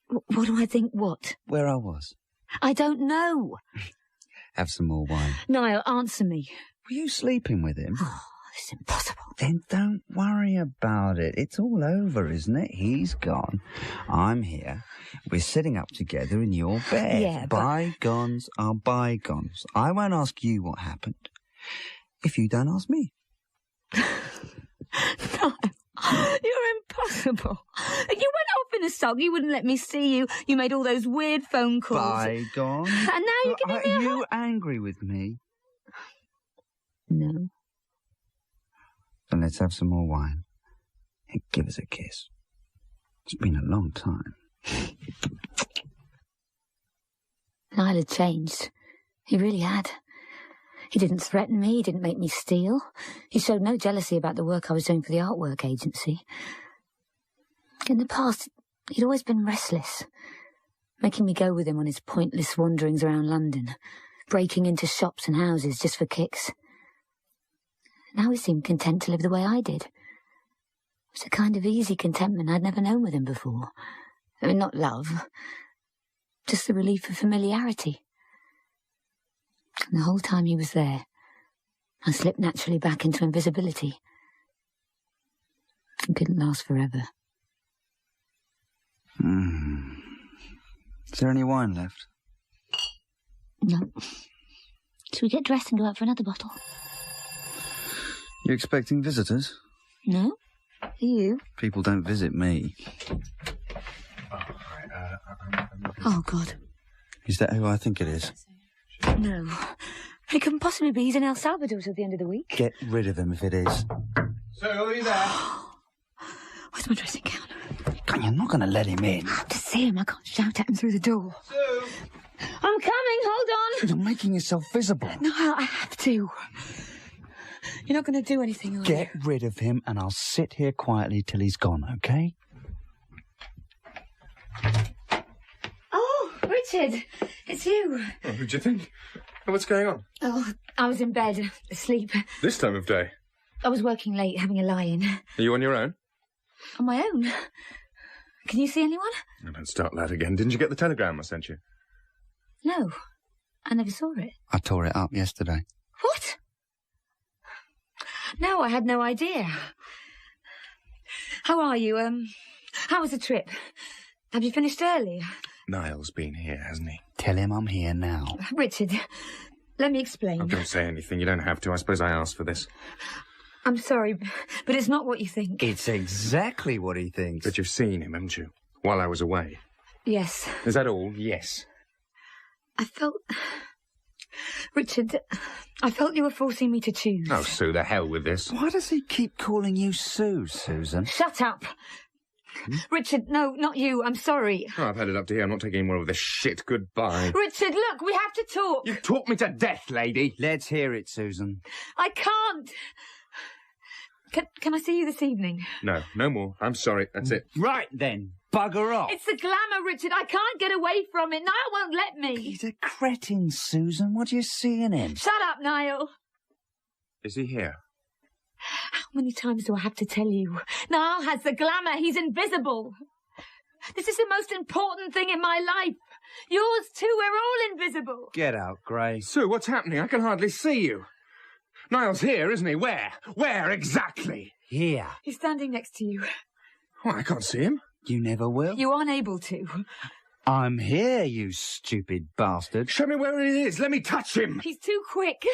What do I think what? Where I was. I don't know. Have some more wine. Niall, answer me. Were you sleeping with him? Oh, it's impossible. Then don't worry about it. It's all over, isn't it? He's gone. I'm here. We're sitting up together in your bed. Yeah, but... Bygones are bygones. I won't ask you what happened if you don't ask me. No, you're impossible. You went off in a sulk. You wouldn't let me see you. You made all those weird phone calls. Bygones? And now you're giving me Are you angry with me? No. Then let's have some more wine and give us a kiss. It's been a long time. Niall had changed. He really had. He didn't threaten me, he didn't make me steal. He showed no jealousy about the work I was doing for the artwork agency. In the past, he'd always been restless, making me go with him on his pointless wanderings around London, breaking into shops and houses just for kicks. Now he seemed content to live the way I did. It was a kind of easy contentment I'd never known with him before. I mean, not love, just the relief of familiarity. And the whole time he was there, I slipped naturally back into invisibility. It couldn't last forever. Is there any wine left? No. Shall we get dressed and go out for another bottle? You expecting visitors? No. Are you? People don't visit me. Oh, God. Is that who I think it is? No. It couldn't possibly be. He's in El Salvador till the end of the week. Get rid of him if it is. Sue, are you there? Where's my dressing gown? God, you're not going to let him in. I have to see him. I can't shout at him through the door. Sue! I'm coming, hold on. You're making yourself visible. No, I have to. You're not going to do anything, are Get you? rid of him and I'll sit here quietly till he's gone, okay? Oh, Richard, it's you. Oh, who'd you think? What's going on? Oh, I was in bed, asleep. This time of day? I was working late, having a lie-in. Are you on your own? On my own? Can you see anyone? Oh, don't start that again. Didn't you get the telegram I sent you? No, I never saw it. I tore it up yesterday. What? No, I had no idea. How are you? How was the trip? Have you finished early? Niall's been here, hasn't he? Tell him I'm here now. Richard, let me explain. Oh, don't say anything. You don't have to. I suppose I asked for this. I'm sorry, but it's not what you think. It's exactly what he thinks. But you've seen him, haven't you? While I was away. Yes. Is that all? Yes. I felt... Richard, I felt you were forcing me to choose. Oh, Sue, the hell with this. Why does he keep calling you Sue, Susan? Shut up! Richard, no, not you. I'm sorry. Oh, I've had it up to here. I'm not taking any more of this shit. Goodbye. Richard, look, we have to talk. You talk me to death, lady. Let's hear it, Susan. I can't. Can I see you this evening? No, no more. I'm sorry. That's it. Right then. Bugger off. It's the glamour, Richard. I can't get away from it. Niall won't let me. He's a cretin, Susan. What do you see in him? Shut up, Niall. Is he here? How many times do I have to tell you? Niall has the glamour. He's invisible. This is the most important thing in my life. Yours too. We're all invisible. Get out, Gray. Sue, what's happening? I can hardly see you. Niall's here, isn't he? Where? Where exactly? Here. He's standing next to you. Well, I can't see him. You never will. You aren't able to. I'm here, you stupid bastard. Show me where he is. Let me touch him. He's too quick.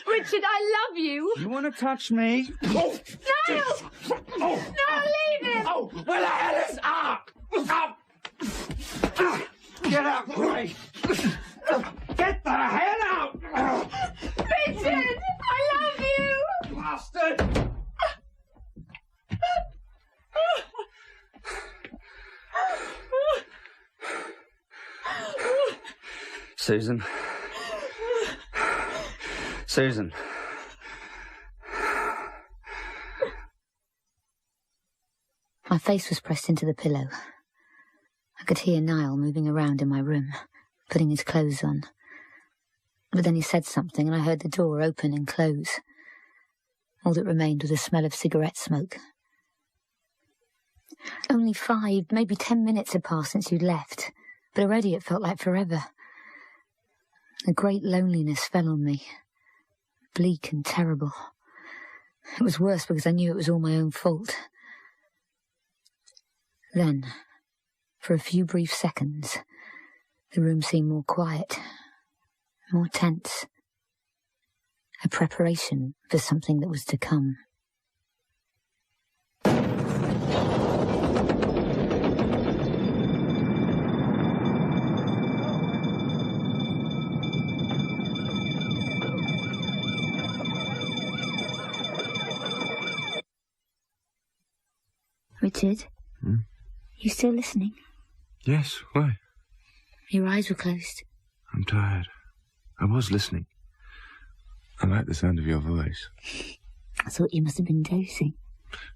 Richard, I love you. You want to touch me? Oh! Niall! Oh! No, leave him! Oh! Where the hell is... Get out, Gray! Get the hell out! Richard! I love you! Bastard! Susan. Susan. My face was pressed into the pillow. I could hear Niall moving around in my room, putting his clothes on. But then he said something and I heard the door open and close. All that remained was the smell of cigarette smoke. Only 5, maybe 10 minutes had passed since you'd left, but already it felt like forever. A great loneliness fell on me, bleak and terrible. It was worse because I knew it was all my own fault. Then, for a few brief seconds, the room seemed more quiet, more tense. A preparation for something that was to come. Richard? You still listening? Yes, why? Your eyes were closed. I'm tired. I was listening. I like the sound of your voice. I thought you must have been dozing.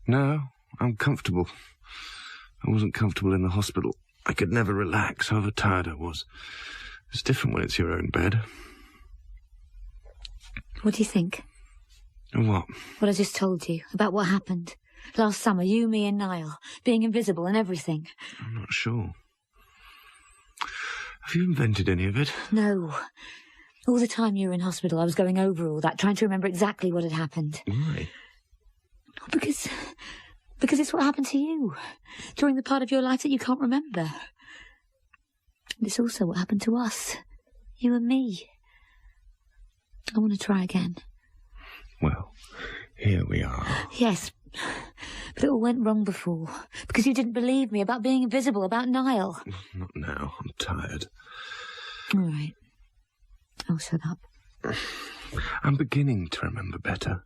No, I'm comfortable. I wasn't comfortable in the hospital. I could never relax, however tired I was. It's different when it's your own bed. What do you think? What? What I just told you, about what happened. Last summer, you, me and Niall, being invisible and everything. I'm not sure. Have you invented any of it? No. All the time you were in hospital, I was going over all that, trying to remember exactly what had happened. Why? Because it's what happened to you, during the part of your life that you can't remember. And it's also what happened to us, you and me. I want to try again. Well, here we are. Yes, but it all went wrong before, because you didn't believe me about being invisible, about Niall. Not now, I'm tired. All right. I'll shut up. I'm beginning to remember better.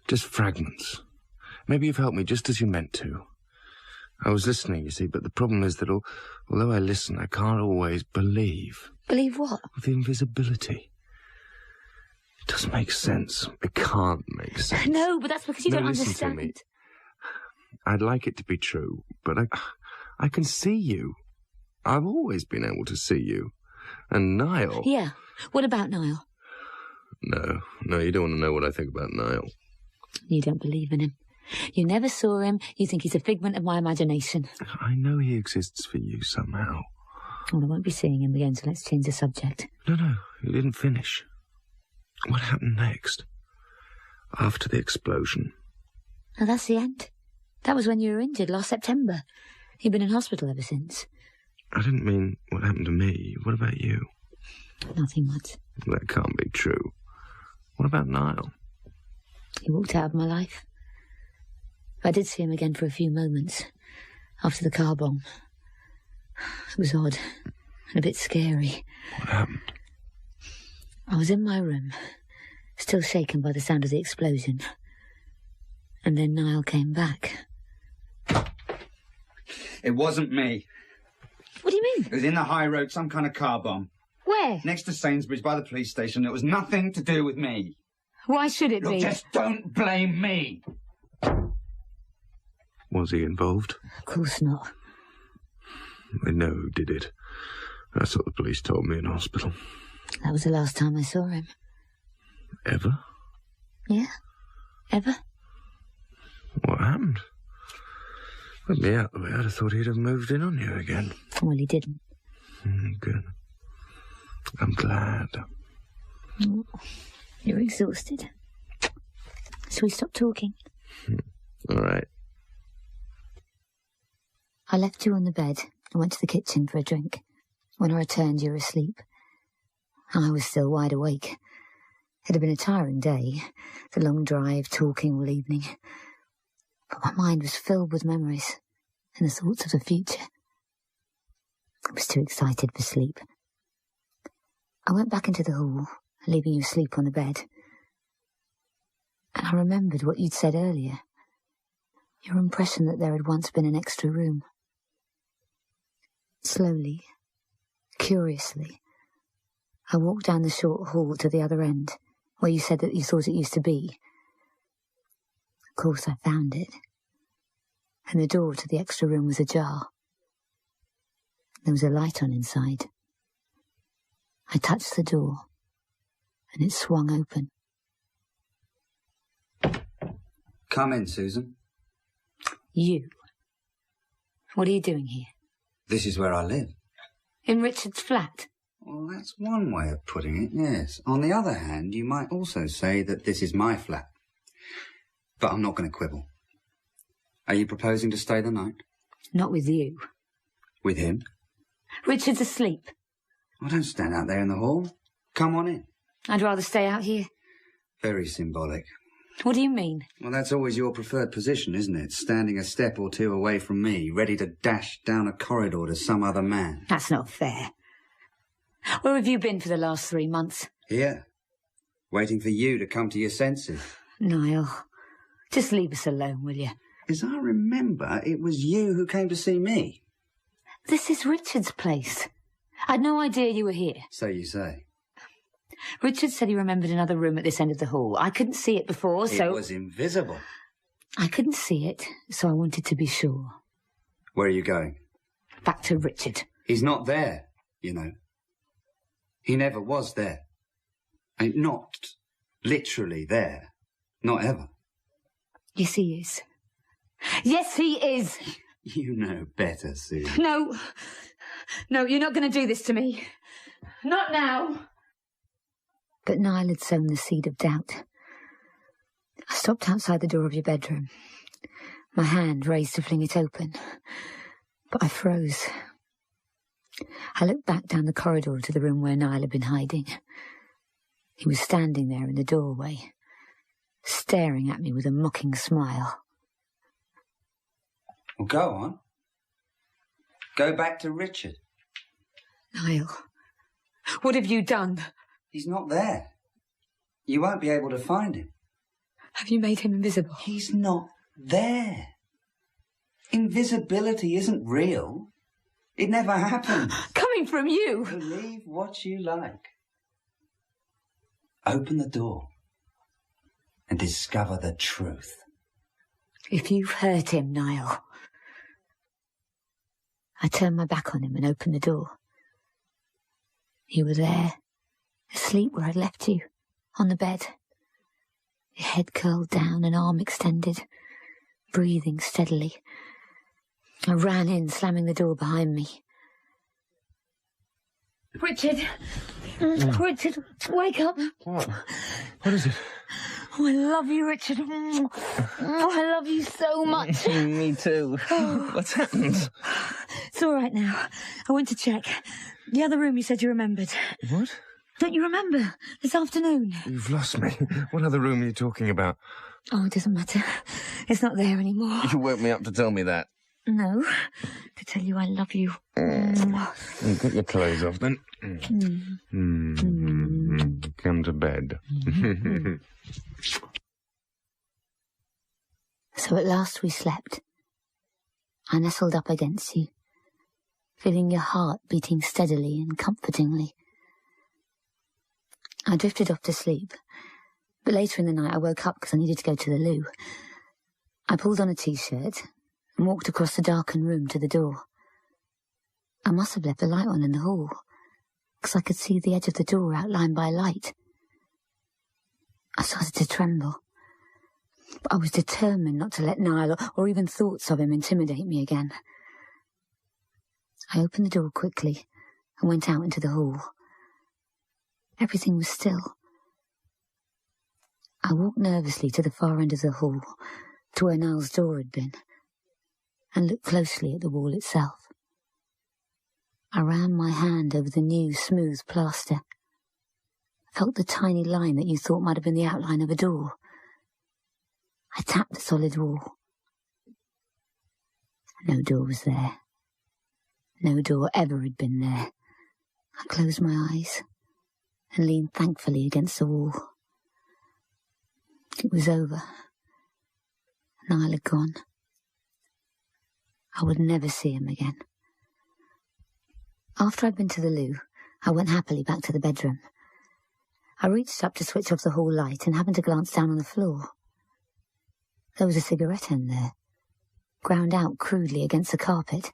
Just fragments. Maybe you've helped me just as you meant to. I was listening, you see, but the problem is that although I listen, I can't always believe. Believe what? The invisibility. It doesn't make sense. It can't make sense. No, but that's because you don't listen understand. To me. I'd like it to be true, but I can see you. I've always been able to see you. And Niall... Yeah. What about Niall? No, you don't want to know what I think about Niall. You don't believe in him. You never saw him. You think he's a figment of my imagination. I know he exists for you somehow. Well, I won't be seeing him again, so let's change the subject. No, you didn't finish. What happened next? After the explosion? Oh, that's the end. That was when you were injured last September. You've been in hospital ever since. I didn't mean what happened to me. What about you? Nothing much. That can't be true. What about Niall? He walked out of my life. I did see him again for a few moments after the car bomb. It was odd and a bit scary. What happened? I was in my room, still shaken by the sound of the explosion. And then Niall came back. It wasn't me. What do you mean? It was in the high road, some kind of car bomb. Where? Next to Sainsbury's by the police station. It was nothing to do with me. Why should it Look, be? just don't blame me. Was he involved? Of course not. They know who did it. That's what the police told me in hospital. That was the last time I saw him. Ever? Yeah. Ever? What happened? Let me out the way. I'd have thought he'd have moved in on you again. Well, he didn't. Good. I'm glad. Oh, you're exhausted. So we stop talking? All right. I left you on the bed and went to the kitchen for a drink. When I returned, you were asleep. I was still wide awake. It had been a tiring day, the long drive, talking all evening. But my mind was filled with memories and the thoughts of the future. I was too excited for sleep. I went back into the hall, leaving you asleep on the bed. And I remembered what you'd said earlier. Your impression that there had once been an extra room. Slowly, curiously, I walked down the short hall to the other end, where you said that you thought it used to be. Of course, I found it. And the door to the extra room was ajar. There was a light on inside. I touched the door, and it swung open. Come in, Susan. You? What are you doing here? This is where I live. In Richard's flat? Well, that's one way of putting it, yes. On the other hand, you might also say that this is my flat. But I'm not going to quibble. Are you proposing to stay the night? Not with you. With him? Richard's asleep. Well, don't stand out there in the hall. Come on in. I'd rather stay out here. Very symbolic. What do you mean? Well, that's always your preferred position, isn't it? Standing a step or two away from me, ready to dash down a corridor to some other man. That's not fair. Where have you been for the last 3 months? Here. Waiting for you to come to your senses. Niall, just leave us alone, will you? As I remember, it was you who came to see me. This is Richard's place. I'd no idea you were here. So you say. Richard said he remembered another room at this end of the hall. I couldn't see it before, so... It was invisible. I couldn't see it, so I wanted to be sure. Where are you going? Back to Richard. He's not there, you know. He never was there. And not literally there. Not ever. Yes, he is. Yes, he is. You know better, Sue. No. No, you're not going to do this to me. Not now. But Niall had sown the seed of doubt. I stopped outside the door of your bedroom, my hand raised to fling it open, but I froze. I looked back down the corridor to the room where Niall had been hiding. He was standing there in the doorway, staring at me with a mocking smile. Well, go on. Go back to Richard. Niall, what have you done? He's not there. You won't be able to find him. Have you made him invisible? He's not there. Invisibility isn't real. It never happened. Coming from you. Believe what you like. Open the door and discover the truth. If you've hurt him, Niall. I turned my back on him and opened the door. You were there, asleep where I'd left you, on the bed. Your head curled down, an arm extended, breathing steadily. I ran in, slamming the door behind me. Richard! Richard, wake up! What? What is it? Oh, I love you, Richard. Oh, I love you so much. Me too. What's happened? It's all right now. I went to check. The other room you said you remembered. What? Don't you remember? This afternoon. You've lost me. What other room are you talking about? Oh, it doesn't matter. It's not there anymore. You woke me up to tell me that. No. To tell you I love you. Get your clothes off then. Come to bed. So at last we slept. I nestled up against you, feeling your heart beating steadily and comfortingly. I drifted off to sleep, but later in the night I woke up because I needed to go to the loo. I pulled on a t-shirt and walked across the darkened room to the door. I must have left the light on in the hall, because I could see the edge of the door outlined by light. I started to tremble, but I was determined not to let Niall or even thoughts of him intimidate me again. I opened the door quickly and went out into the hall. Everything was still. I walked nervously to the far end of the hall, to where Niall's door had been, and looked closely at the wall itself. I ran my hand over the new, smooth plaster. Felt the tiny line that you thought might have been the outline of a door. I tapped the solid wall. No door was there. No door ever had been there. I closed my eyes and leaned thankfully against the wall. It was over. Niall had gone. I would never see him again. After I'd been to the loo, I went happily back to the bedroom. I reached up to switch off the hall light and happened to glance down on the floor. There was a cigarette end there, ground out crudely against the carpet.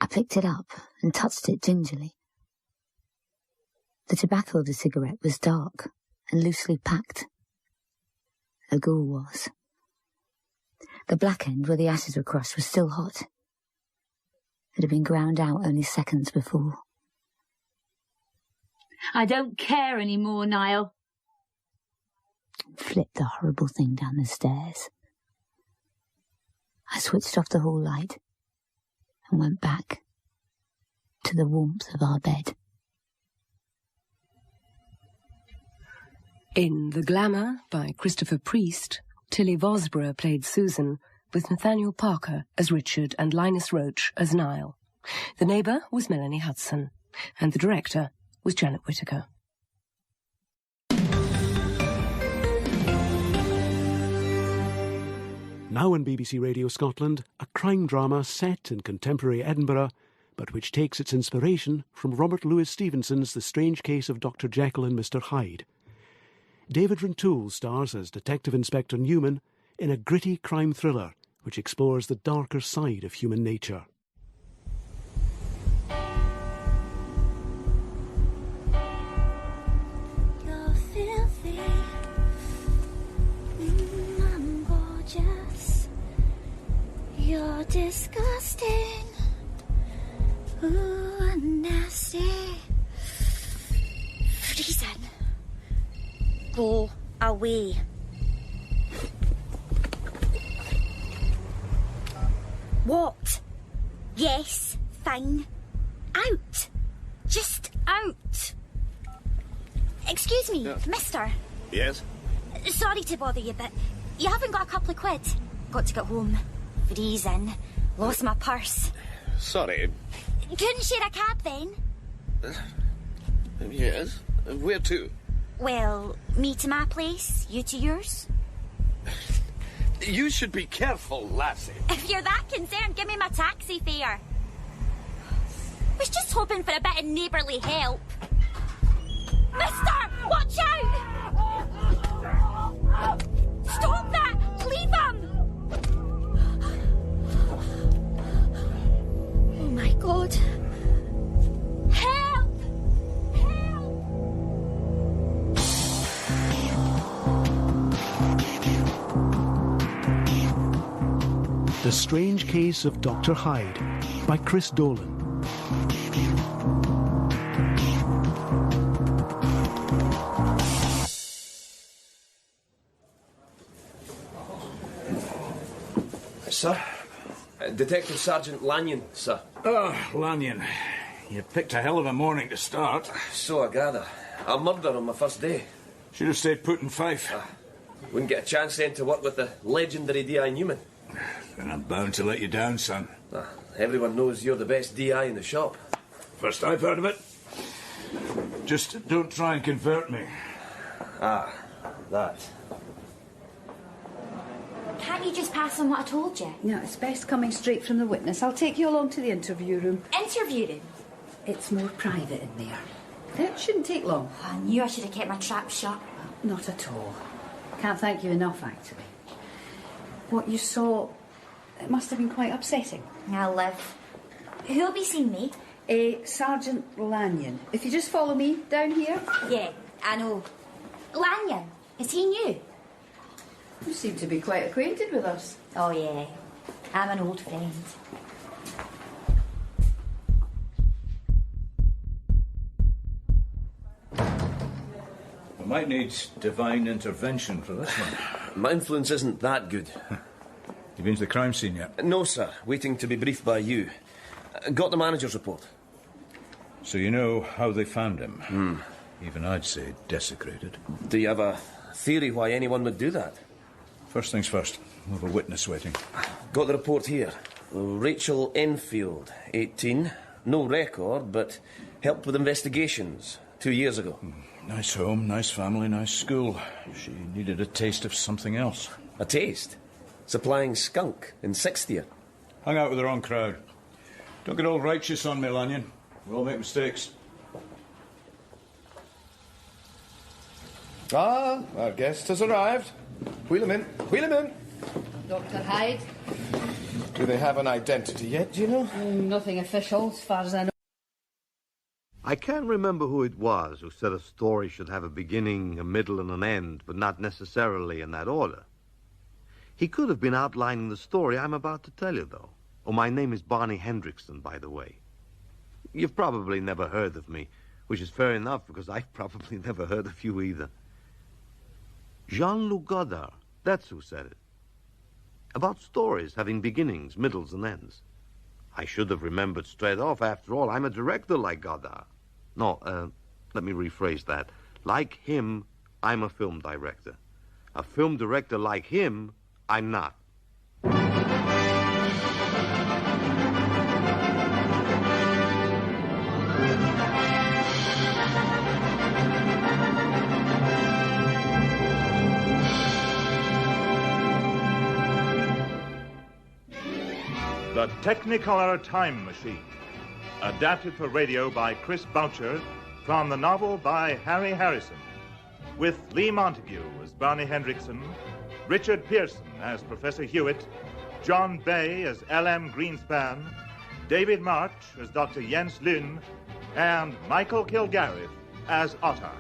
I picked it up and touched it gingerly. The tobacco of the cigarette was dark and loosely packed. A ghoul was. The black end where the ashes were crushed was still hot. It had been ground out only seconds before. I don't care anymore, Niall. Flipped the horrible thing down the stairs. I switched off the hall light and went back to the warmth of our bed. In The Glamour by Christopher Priest, Tilly Vosborough played Susan, with Nathaniel Parker as Richard and Linus Roache as Niall. The neighbour was Melanie Hudson, and the director was Janet Whittaker. Now on BBC Radio Scotland, a crime drama set in contemporary Edinburgh, but which takes its inspiration from Robert Louis Stevenson's The Strange Case of Dr. Jekyll and Mr. Hyde. David Rintoul stars as Detective Inspector Newman in a gritty crime thriller which explores the darker side of human nature. You're filthy, I'm gorgeous, you're disgusting, ooh, and nasty. Reason. Go away. What? Yes, fine. Out. Just out. Excuse me, mister. Yes? Sorry to bother you, but you haven't got a couple of quid? Got to get home. Freezing. Lost my purse. Sorry. Couldn't share a cab then? Yes? Where to? Well, me to my place, you to yours. You should be careful, lassie. If you're that concerned, give me my taxi fare. Was just hoping for a bit of neighbourly help. Mister, watch out! Stop that! Leave him! Oh my God. Help! The Strange Case of Dr. Hyde by Chris Dolan. Sir? Detective Sergeant Lanyon, sir. Oh, Lanyon. You picked a hell of a morning to start. So I gather. A murder on my first day. Should have stayed put in Fife. Wouldn't get a chance then to work with the legendary D.I. Newman. Then I'm bound to let you down, son. Everyone knows you're the best D.I. in the shop. First I've heard of it. Just don't try and convert me. Ah, that. Can't you just pass on what I told you? No, it's best coming straight from the witness. I'll take you along to the interview room. Interview room? It's more private in there. It shouldn't take long. I knew I should have kept my trap shut. Not at all. Can't thank you enough, actually. What you saw, it must have been quite upsetting. I'll live. Who'll be seeing me? Sergeant Lanyon. If you just follow me down here. Yeah, I know. Lanyon, is he new? You seem to be quite acquainted with us. Oh, yeah. I'm an old friend. We might need divine intervention for this one. My influence isn't that good. You been to the crime scene yet? No, sir. Waiting to be briefed by you. Got the manager's report. So you know how they found him? Even I'd say desecrated. Do you have a theory why anyone would do that? First things first. We've a witness waiting. Got the report here. Rachel Enfield, 18. No record, but helped with investigations 2 years ago. Nice home, nice family, nice school. She needed a taste of something else. A taste? Supplying skunk in sixth year. Hung out with the wrong crowd. Don't get all righteous on me, Lanyon. We all make mistakes. Ah, our guest has arrived. Wheel him in. Wheel him in. Dr. Hyde? Do they have an identity yet, do you know? Nothing official, as far as I know. I can't remember who it was who said a story should have a beginning, a middle, and an end, but not necessarily in that order. He could have been outlining the story I'm about to tell you, though. Oh, my name is Barney Hendrickson, by the way. You've probably never heard of me, which is fair enough, because I've probably never heard of you either. Jean-Luc Godard, that's who said it. About stories having beginnings, middles, and ends. I should have remembered straight off. After all, I'm a director like Godard. No, let me rephrase that. Like him, I'm a film director. A film director like him, I'm not. The Technicolour Time Machine, adapted for radio by Chris Boucher from the novel by Harry Harrison, with Lee Montague as Barney Hendrickson, Richard Pearson as Professor Hewitt, John Bay as L.M. Greenspan, David March as Dr. Jens Lynn, and Michael Kilgareth as Otter.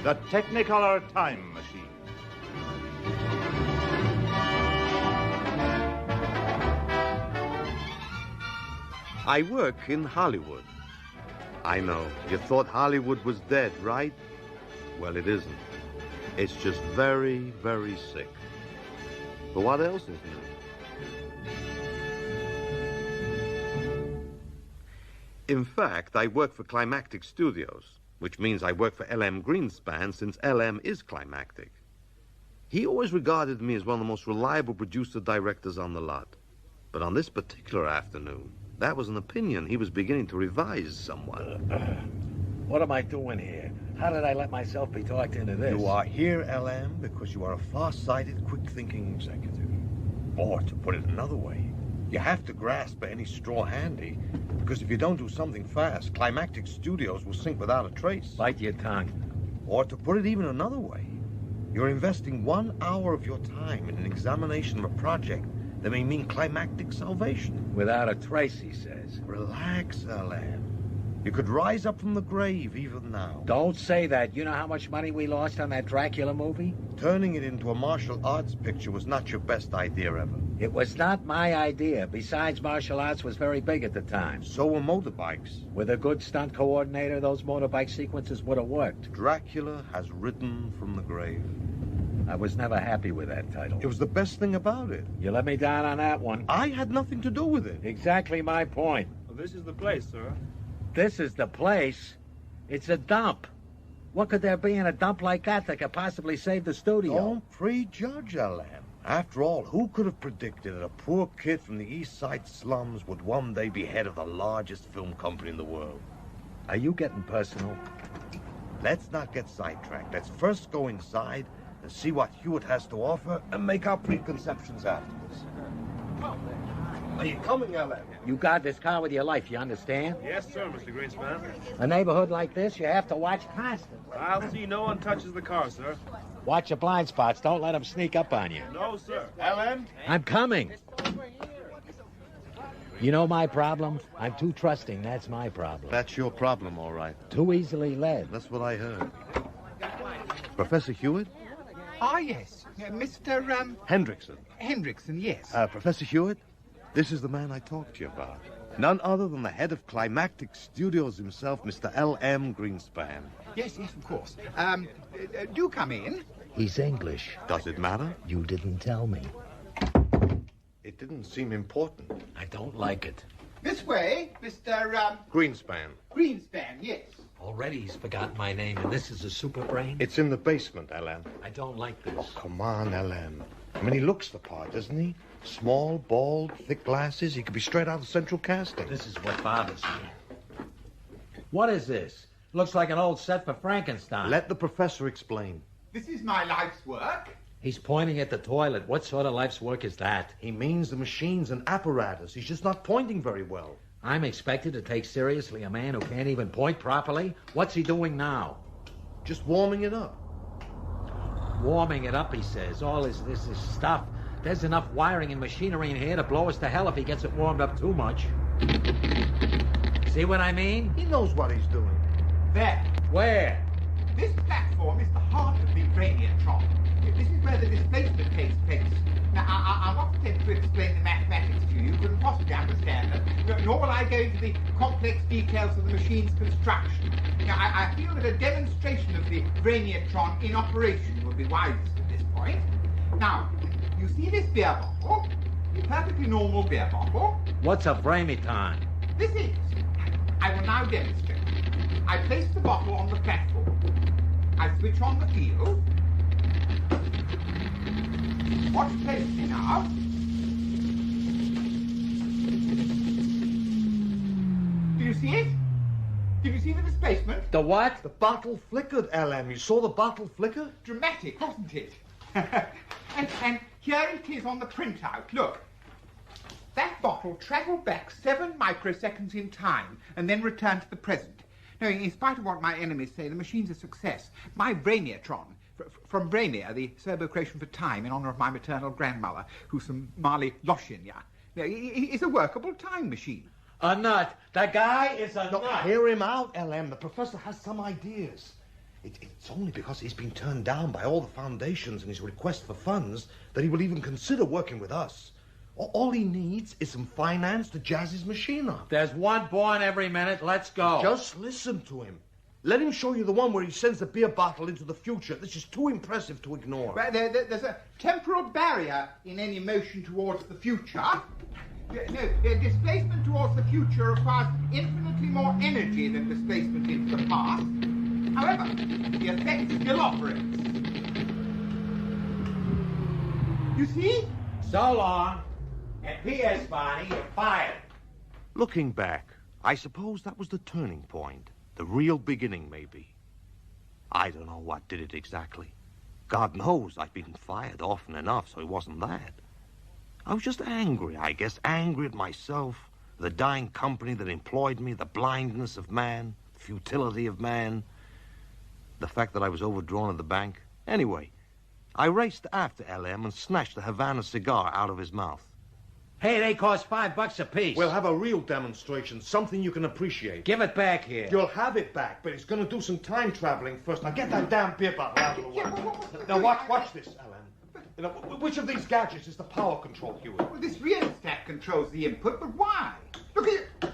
The Technicolour Time Machine. I work in Hollywood. I know, you thought Hollywood was dead, right? Well, it isn't. It's just very, very sick. But what else is new? In fact, I work for Climactic Studios, which means I work for L.M. Greenspan since L.M. is Climactic. He always regarded me as one of the most reliable producer-directors on the lot. But on this particular afternoon, that was an opinion he was beginning to revise somewhat. What am I doing here? How did I let myself be talked into this? You are here, LM, because you are a far-sighted, quick-thinking executive. Or, to put it another way, you have to grasp at any straw handy, because if you don't do something fast, Climactic Studios will sink without a trace. Bite your tongue. Or, to put it even another way, you're investing 1 hour of your time in an examination of a project that may mean climactic salvation. Without a trace, he says. Relax, LM. You could rise up from the grave even now. Don't say that. You know how much money we lost on that Dracula movie? Turning it into a martial arts picture was not your best idea ever. It was not my idea. Besides, martial arts was very big at the time. So were motorbikes. With a good stunt coordinator, those motorbike sequences would have worked. Dracula has risen from the grave. I was never happy with that title. It was the best thing about it. You let me down on that one. I had nothing to do with it. Exactly my point. Well, this is the place, sir. This is the place? It's a dump. What could there be in a dump like that could possibly save the studio? Don't prejudge, LM. After all, who could have predicted that a poor kid from the East Side slums would one day be head of the largest film company in the world? Are you getting personal? Let's not get sidetracked. Let's first go inside and see what Hewitt has to offer and make our preconceptions afterwards. Are you coming, LM? You guard this car with your life, you understand? Yes, sir, Mr. Greenspan. A neighborhood like this, you have to watch constantly. I'll see no one touches the car, sir. Watch your blind spots. Don't let them sneak up on you. No, sir. LM? I'm coming. You know my problem? I'm too trusting. That's my problem. That's your problem, all right. Too easily led. That's what I heard. Professor Hewitt? Ah, yes. Mr. Hendrickson. Hendrickson, yes. Professor Hewitt, this is the man I talked to you about. None other than the head of Climactic Studios himself, Mr. L.M. Greenspan. Yes, of course. Do come in. He's English. Does it matter? You didn't tell me. It didn't seem important. I don't like it. This way, Mr. Greenspan. Greenspan, yes. Already he's forgotten my name, and this is a super brain? It's in the basement, L.M. I don't like this. Oh, come on, L.M. I mean, he looks the part, doesn't he? Small, bald, thick glasses. He could be straight out of Central Casting. This is what bothers me. What is this? Looks like an old set for Frankenstein. Let the professor explain. This is my life's work. He's pointing at the toilet. What sort of life's work is that? He means the machines and apparatus. He's just not pointing very well. I'm expected to take seriously a man who can't even point properly? What's he doing now? Just warming it up. Warming it up, he says. All this is stuff. There's enough wiring and machinery in here to blow us to hell if he gets it warmed up too much. See what I mean? He knows what he's doing. There. Where? This platform is the heart of the Radiatron. This is where the displacement takes place. Now, I want to attempt to explain the mathematics to you. You couldn't possibly understand them, nor will I go into the complex details of the machine's construction. Now, I feel that a demonstration of the Radiatron in operation would be wisest at this point. Now, you see this beer bottle? A perfectly normal beer bottle. What's a Brameton? This is. I will now demonstrate. I place the bottle on the platform. I switch on the field. Watch closely now. Do you see it? Did you see the displacement? The what? The bottle flickered, LM. You saw the bottle flicker? Dramatic, wasn't it? and here it is on the printout. Look. That bottle travelled back 7 microseconds in time and then returned to the present. Now, in spite of what my enemies say, the machine's a success. My Brainiatron, from Brainier, the Serbo-Croatian for time, in honour of my maternal grandmother, who's from Mali Loshinya, is a workable time machine. A nut. The guy is a nut. Hear him out, LM. The professor has some ideas. It's only because he's been turned down by all the foundations in his request for funds that he will even consider working with us. All he needs is some finance to jazz his machine up. There's one born every minute. Let's go. Just listen to him. Let him show you the one where he sends the beer bottle into the future. This is too impressive to ignore. But there's a temporal barrier in any motion towards the future. No, displacement towards the future requires infinitely more energy than displacement into the past. However, the effect still operates. You see? So long. And P.S., Barney, you're fired. Looking back, I suppose that was the turning point. The real beginning, maybe. I don't know what did it exactly. God knows I've been fired often enough, so it wasn't that. I was just angry, I guess, angry at myself, the dying company that employed me, the blindness of man, the futility of man, the fact that I was overdrawn at the bank. Anyway, I raced after LM and snatched a Havana cigar out of his mouth. Hey, they cost $5 apiece. We'll have a real demonstration, something you can appreciate. Give it back here. You'll have it back, but it's going to do some time traveling first. Now get that damn beer bottle out of the way. Now watch this, LM. You know, which of these gadgets is the power control unit? Well, this rheostat controls the input, but why? Look,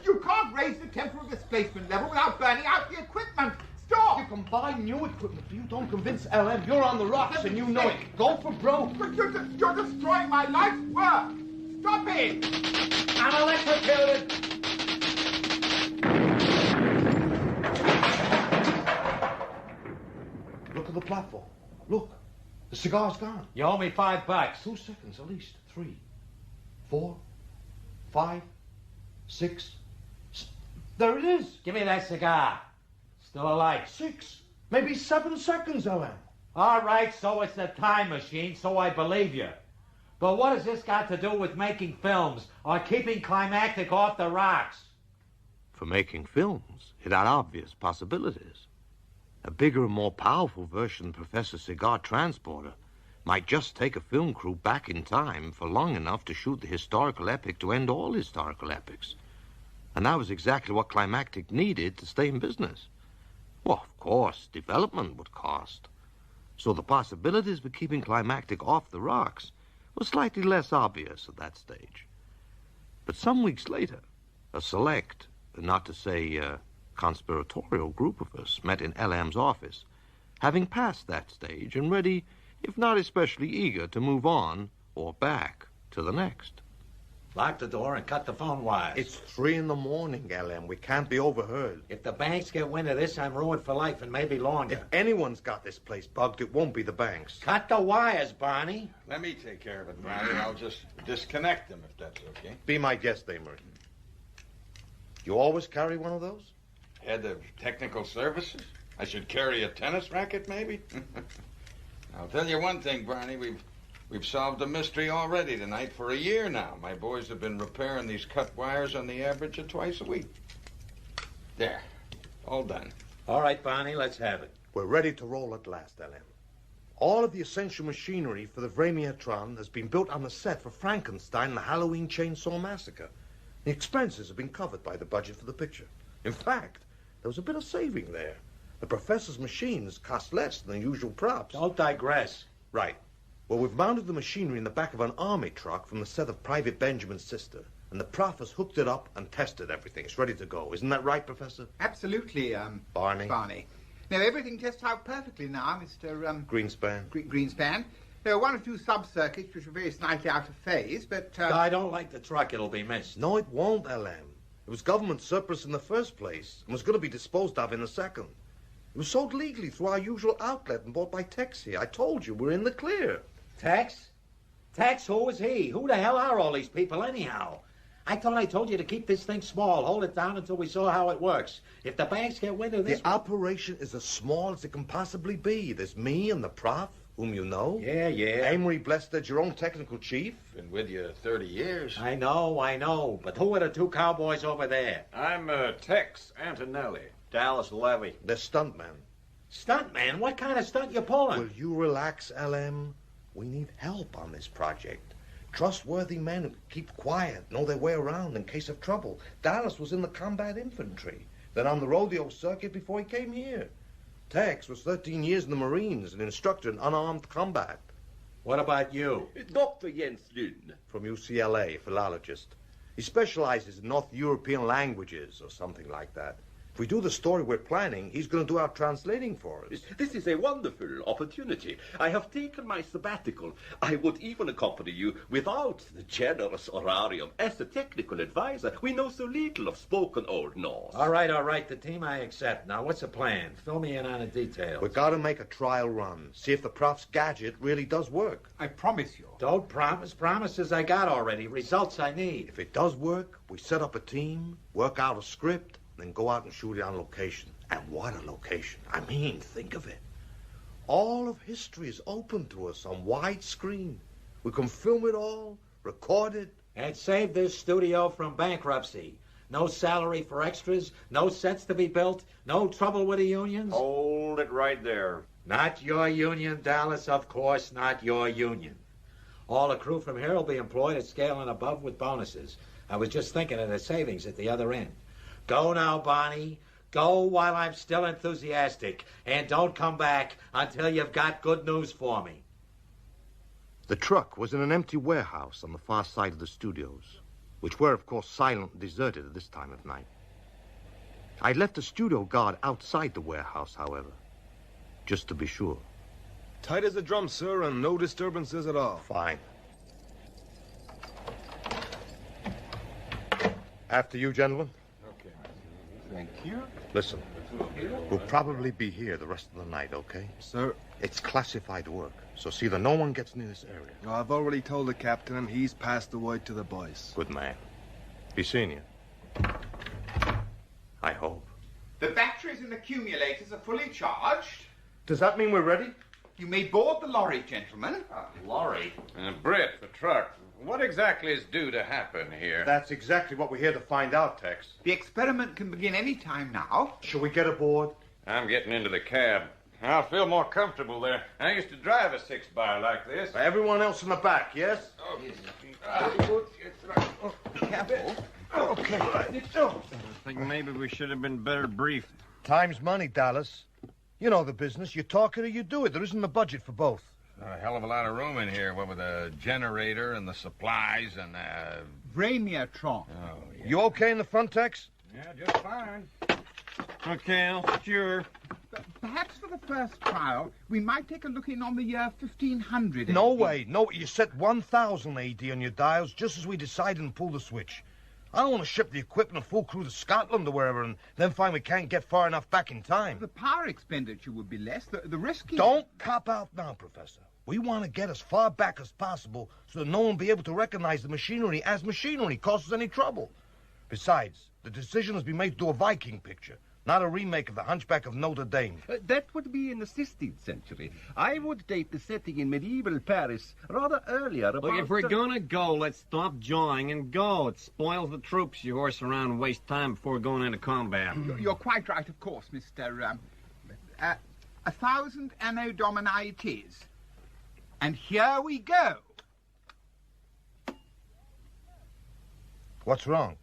you can't raise the temporal displacement level without burning out the equipment. Stop! You can buy new equipment, but you don't convince LM. You're on the rocks and you know it. Go for broke. But you're destroying my life's work. Stop it! I'm electrocuted! Look at the platform. Look. The cigar's gone. You owe me $5. 2 seconds at least. 3, 4, 5, 6. There it is. Give me that cigar. Still alight. 6, maybe 7 seconds, LM. All right, so it's the time machine, so I believe you. But what has this got to do with making films or keeping Climactic off the rocks? For making films, it had obvious possibilities. A bigger and more powerful version of Professor Cigar Transporter might just take a film crew back in time for long enough to shoot the historical epic to end all historical epics. And that was exactly what Climactic needed to stay in business. Well, of course, development would cost. So the possibilities for keeping Climactic off the rocks was slightly less obvious at that stage. But some weeks later, a select, not to say conspiratorial group of us met in LM's office, having passed that stage and ready, if not especially eager, to move on or back to the next. Lock the door and cut the phone wires. It's 3 in the morning, LM. We can't be overheard. If the banks get wind of this, I'm ruined for life and maybe longer. If anyone's got this place bugged, it won't be the banks. Cut the wires, Barney. Let me take care of it, Barney. I'll just disconnect them if that's okay. Be my guest, Amory. You always carry one of those? Head of technical services? I should carry a tennis racket, maybe? I'll tell you one thing, Barney. We've solved a mystery already tonight for a year now. My boys have been repairing these cut wires on the average of twice a week. There. All done. All right, Barney, let's have it. We're ready to roll at last, LM. All of the essential machinery for the Vremiatron has been built on the set for Frankenstein and the Halloween Chainsaw Massacre. The expenses have been covered by the budget for the picture. In fact, there was a bit of saving there. The professor's machines cost less than the usual props. Don't digress. Right. Well, we've mounted the machinery in the back of an army truck from the set of Private Benjamin's sister, and the prof has hooked it up and tested everything. It's ready to go. Isn't that right, Professor? Absolutely, Barney. Now, everything tests out perfectly now, Mr. Greenspan. Greenspan. There are 1 or 2 sub-circuits which are very slightly out of phase, but... I don't like the truck. It'll be missed. No, it won't, LM. It was government surplus in the first place and was going to be disposed of in the second. It was sold legally through our usual outlet and bought by Tex here. I told you, we're in the clear. Tex? Tex, who is he? Who the hell are all these people anyhow? I thought I told you to keep this thing small, hold it down until we saw how it works. If the banks get wind of this... The operation is as small as it can possibly be. There's me and the prof, whom you know. Yeah. Amory Blestead, your own technical chief. Been with you 30 years. I know. But who are the 2 cowboys over there? I'm Tex Antonelli. Dallas Levy. They're stuntmen. Stuntman? What kind of stunt you pulling? Will you relax, LM? We need help on this project. Trustworthy men who keep quiet, know their way around in case of trouble. Dallas was in the combat infantry, then on the rodeo circuit before he came here. Tex was 13 years in the Marines, an instructor in unarmed combat. What about you? Dr. Jens Lund. From UCLA, philologist. He specializes in North European languages or something like that. If we do the story we're planning, he's going to do our translating for us. This is a wonderful opportunity. I have taken my sabbatical. I would even accompany you without the generous horarium. As a technical advisor, we know so little of spoken Old Norse. All right. The team I accept. Now, what's the plan? Fill me in on the details. We've got to make a trial run. See if the prof's gadget really does work. I promise you. Don't promise. Promises I got already. Results I need. If it does work, we set up a team, work out a script, then go out and shoot it on location. And what a location. I mean, think of it. All of history is open to us on widescreen. We can film it all, record it. And save this studio from bankruptcy. No salary for extras, no sets to be built, no trouble with the unions. Hold it right there. Not your union, Dallas, of course not your union. All the crew from here will be employed at scale and above with bonuses. I was just thinking of the savings at the other end. Go now, Bonnie. Go while I'm still enthusiastic. And don't come back until you've got good news for me. The truck was in an empty warehouse on the far side of the studios, which were, of course, silent and deserted at this time of night. I'd left a studio guard outside the warehouse, however, just to be sure. Tight as a drum, sir, and no disturbances at all. Fine. After you, gentlemen. Okay. Thank you. Listen, we'll probably be here the rest of the night, okay? Sir? It's classified work, so see that no one gets near this area. Oh, I've already told the captain, and he's passed the word to the boys. Good man. Be seeing you. I hope. The batteries and accumulators are fully charged. Does that mean we're ready? You may board the lorry, gentlemen. Lorry? Britt, the truck. What exactly is due to happen here? That's exactly what we're here to find out, Tex. The experiment can begin any time now. Shall we get aboard? I'm getting into the cab. I'll feel more comfortable there. I used to drive a 6-by like this. Everyone else in the back, yes? Careful. Okay. I think maybe we should have been better briefed. Time's money, Dallas. You know the business. You talk it or you do it. There isn't a budget for both. A hell of a lot of room in here, what with the generator and the supplies and Vraniatron. Oh, yeah. You okay in the front, Tex? Yeah, just fine. Okay, I'll sure. Perhaps for the first trial, we might take a look in on the year 1500. No way. No, you set 1000 AD on your dials just as we decided and pulled the switch. I don't want to ship the equipment and full crew to Scotland or wherever and then find we can't get far enough back in time. The power expenditure would be less. The risk is... Don't cop out now, Professor. We want to get as far back as possible so that no one will be able to recognize the machinery as machinery, cause us any trouble. Besides, the decision has been made to do a Viking picture, not a remake of The Hunchback of Notre Dame. That would be in the 16th century. I would date the setting in medieval Paris rather earlier. Look, if we're gonna go, let's stop jawing and go. It spoils the troops. You horse around and waste time before going into combat. You're quite right, of course, Mr. 1000 Anno Domini it is. And here we go. What's wrong?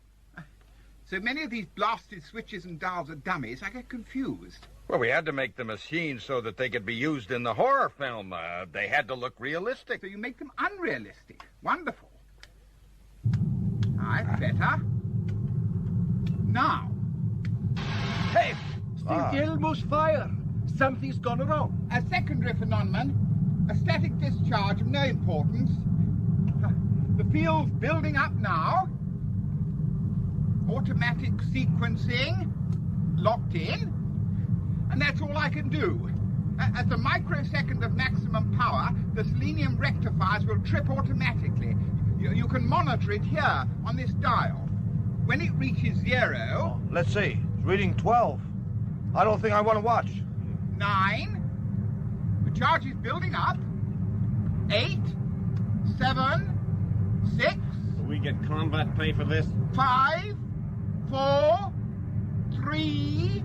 So many of these blasted switches and dials are dummies, I get confused. Well, we had to make the machines so that they could be used in the horror film. They had to look realistic. So you make them unrealistic. Wonderful. That's better. Now. Hey! The Elmo's fire. Something's gone wrong. A secondary phenomenon. A static discharge of no importance. The field's building up now. Automatic sequencing. Locked in. And that's all I can do. At the microsecond of maximum power, the selenium rectifiers will trip automatically. You can monitor it here on this dial. When it reaches 0... Let's see. It's reading 12. I don't think I want to watch. 9. The charge is building up. 8. 7. 6. Do we get combat pay for this? 5. 4. 3.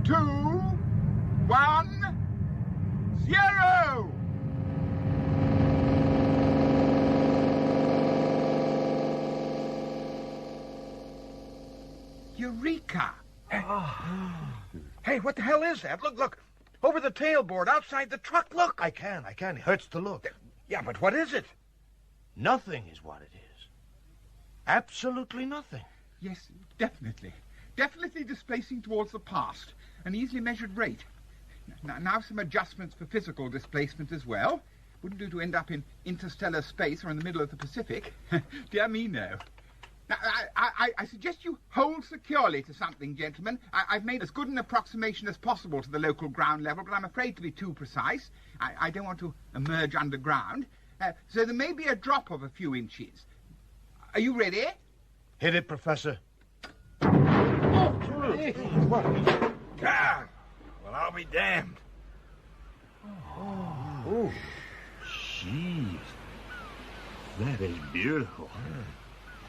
2. 1. 0. Eureka! Hey, what the hell is that? Look. Over the tailboard, outside the truck. Look. I can. It hurts to look. Yeah, but what is it? Nothing is what it is. Absolutely nothing. Yes, definitely. Definitely displacing towards the past. An easily measured rate. Now some adjustments for physical displacement as well. Wouldn't do to end up in interstellar space or in the middle of the Pacific. Dear me, no. Now, I suggest you hold securely to something, gentlemen. I've made as good an approximation as possible to the local ground level, but I'm afraid to be too precise. I don't want to emerge underground. So there may be a drop of a few inches. Are you ready? Hit it, Professor. God! Well, I'll be damned. Oh. Jeez. That is beautiful.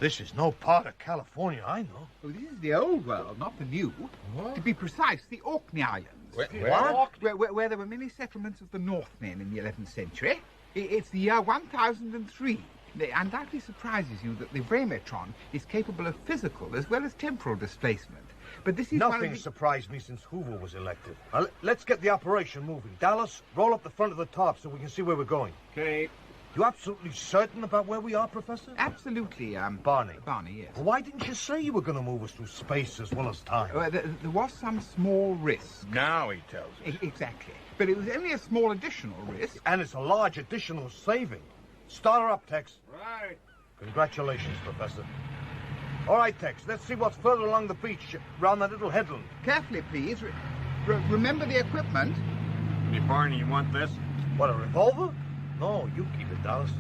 This is no part of California I know. Well, this is the old world, not the new. What? To be precise, the Orkney Islands. Where there were many settlements of the Northmen in the 11th century. It's the year 1003. It undoubtedly surprises you that the Vremetron is capable of physical as well as temporal displacement. But this is Nothing surprised me since Hoover was elected. Now, let's get the operation moving. Dallas, roll up the front of the top so we can see where we're going. Okay. You absolutely certain about where we are, Professor? Absolutely, Barney. Barney, yes. Well, why didn't you say you were going to move us through space as well as time? There was some small risk. Now he tells us. Exactly. But it was only a small additional risk. And it's a large additional saving. Start her up, Tex. Right. Congratulations, Professor. All right, Tex, let's see what's further along the beach, round that little headland. Carefully, please. Remember the equipment. Hey, Barney, you want this? What, a revolver? No, you keep it, Dallas.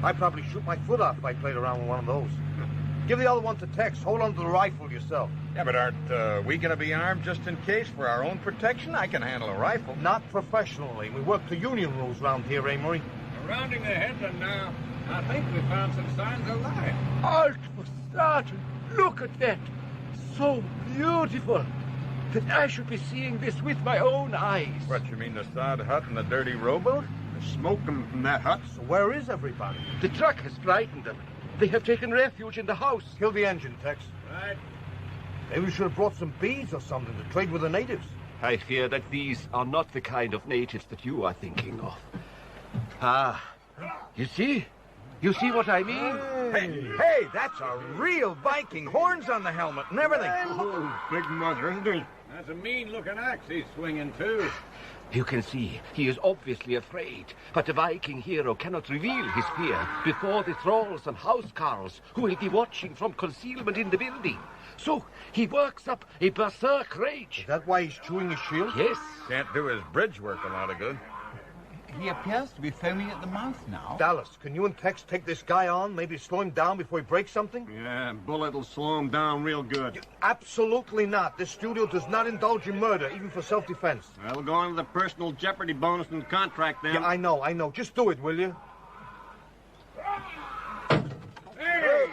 I'd probably shoot my foot off if I played around with one of those. Give the other one to Tex. Hold on to the rifle yourself. Yeah, but aren't we going to be armed just in case for our own protection? I can handle a rifle. Not professionally. We work to union rules round here, eh, Murray? We're rounding the headland now. I think we found some signs of life. Halt for starting. Look at that. So beautiful that I should be seeing this with my own eyes. What, you mean the sod hut and the dirty rowboat? There's smoke coming from that hut. So where is everybody? The truck has frightened them. They have taken refuge in the house. Kill the engine, Tex. Right. Maybe we should have brought some beads or something to trade with the natives. I fear that these are not the kind of natives that you are thinking of. Ah, you see? You see what I mean? Hey, that's a real Viking. Horns on the helmet and everything. Oh, big mother, isn't he? That's a mean-looking axe he's swinging, too. You can see he is obviously afraid, but the Viking hero cannot reveal his fear before the thralls and housecarls who will be watching from concealment in the building. So he works up a berserk rage. Is that why he's chewing his shield? Yes. Can't do his bridge work a lot of good. He appears to be foaming at the mouth now. Dallas, can you and Tex take this guy on? Maybe slow him down before he breaks something? Yeah, bullet will slow him down real good. Absolutely not. This studio does not indulge in murder, even for self-defense. Well, we'll go on to the personal jeopardy bonus in the contract then. Yeah, I know. Just do it, will you? Hey!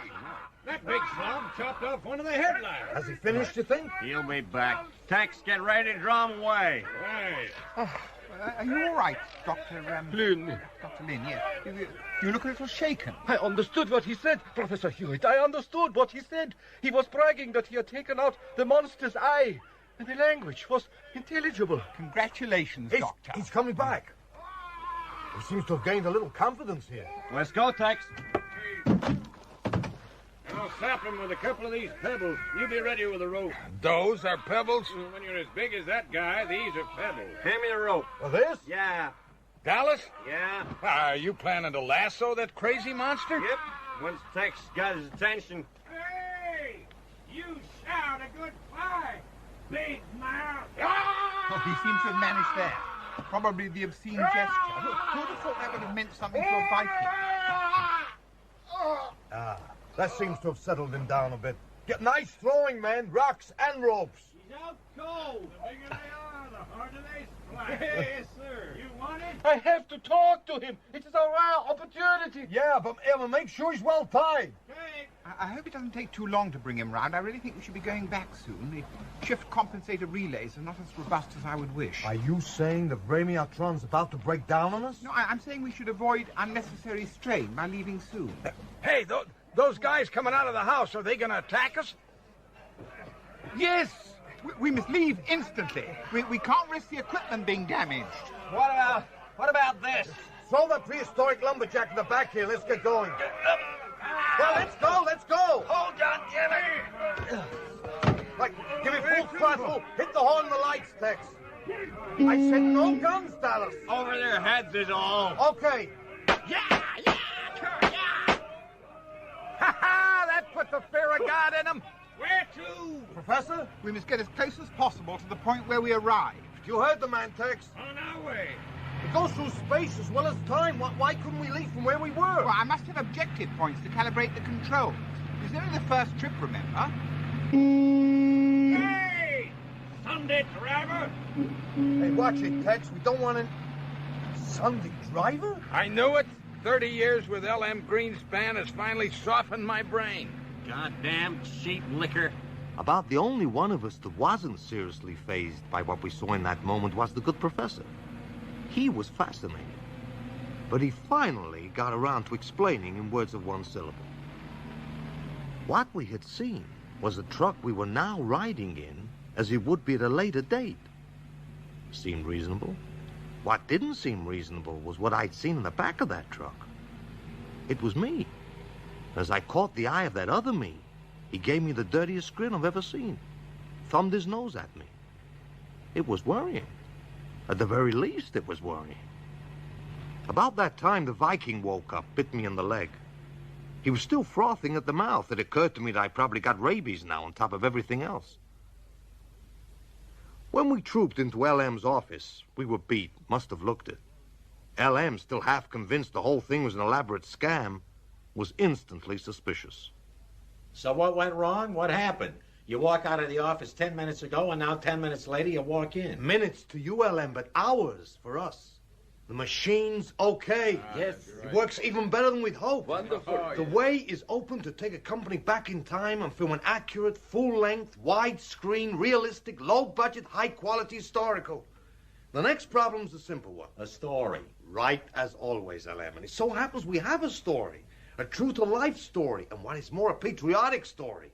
That big slum chopped off one of the headliners. Has he finished, you think? He'll be back. Tex, get ready to draw him away. Hey! Are you all right, Dr. Lynn? Dr. Lynn, yes. You look a little shaken. I understood what he said, Professor Hewitt. I understood what he said. He was bragging that he had taken out the monster's eye, and the language was intelligible. Congratulations, Doctor. He's coming back. He seems to have gained a little confidence here. Let's go, Tex. I'll sap him with a couple of these pebbles. You be ready with a rope. Those are pebbles? When you're as big as that guy, these are pebbles. Hand me a rope. Well, this? Yeah. Dallas? Yeah. Are you planning to lasso that crazy monster? Yep. Once Tex got his attention. Hey! You shout a good fight! Big mouth! Oh, he seems to have managed that. Probably the obscene gesture. Who would have thought that would have meant something to a Viking? Ah, that seems to have settled him down a bit. Get nice throwing, man. Rocks and ropes. He's out cold. The bigger they are, the harder they splash. Yes, sir. You want it? I have to talk to him. It is a rare opportunity. Yeah, but make sure he's well tied. Hey. I hope it doesn't take too long to bring him round. I really think we should be going back soon. The shift compensator relays are not as robust as I would wish. Are you saying the Vremiatron's about to break down on us? No, I'm saying we should avoid unnecessary strain by leaving soon. Hey, those guys coming out of the house, are they going to attack us? Yes! We must leave instantly. We can't risk the equipment being damaged. What about this? Throw that prehistoric lumberjack in the back here. Let's get going. Well, let's go. Hold on, Jimmy. Right, give me full throttle. Hit the horn and the lights, Tex. I said no guns, Dallas. Over their heads is all. Okay. Yeah! Ha-ha! That put the fear of God in them. Where to? Professor? We must get as close as possible to the point where we arrived. You heard the man, Tex. On our way. It goes through space as well as time. Why couldn't we leave from where we were? Well, I must have objective points to calibrate the controls. It's only the first trip, remember? Hey! Sunday driver! Hey, watch it, Tex. We don't want to... Sunday driver? I knew it. 30 years with L.M. Greenspan has finally softened my brain. Goddamn cheap liquor. About the only one of us that wasn't seriously fazed by what we saw in that moment was the good professor. He was fascinated. But he finally got around to explaining in words of one syllable. What we had seen was a truck we were now riding in as it would be at a later date. Seemed reasonable. What didn't seem reasonable was what I'd seen in the back of that truck. It was me. As I caught the eye of that other me, he gave me the dirtiest grin I've ever seen. Thumbed his nose at me. It was worrying. At the very least, it was worrying. About that time, the Viking woke up, bit me in the leg. He was still frothing at the mouth. It occurred to me that I probably got rabies now on top of everything else. When we trooped into L.M.'s office, we were beat. Must have looked it. L.M., still half convinced the whole thing was an elaborate scam, was instantly suspicious. So what went wrong? What happened? You walk out of the office 10 minutes ago, and now 10 minutes later you walk in. Minutes to you, L.M., but hours for us. The machine's okay. Yes. It works even better than we'd hoped. Wonderful. The way is open to take a company back in time and film an accurate, full-length, widescreen, realistic, low-budget, high-quality historical. The next problem's a simple one. A story. Right as always, L.M. And it so happens we have a story. A true-to-life story. And what is more, a patriotic story.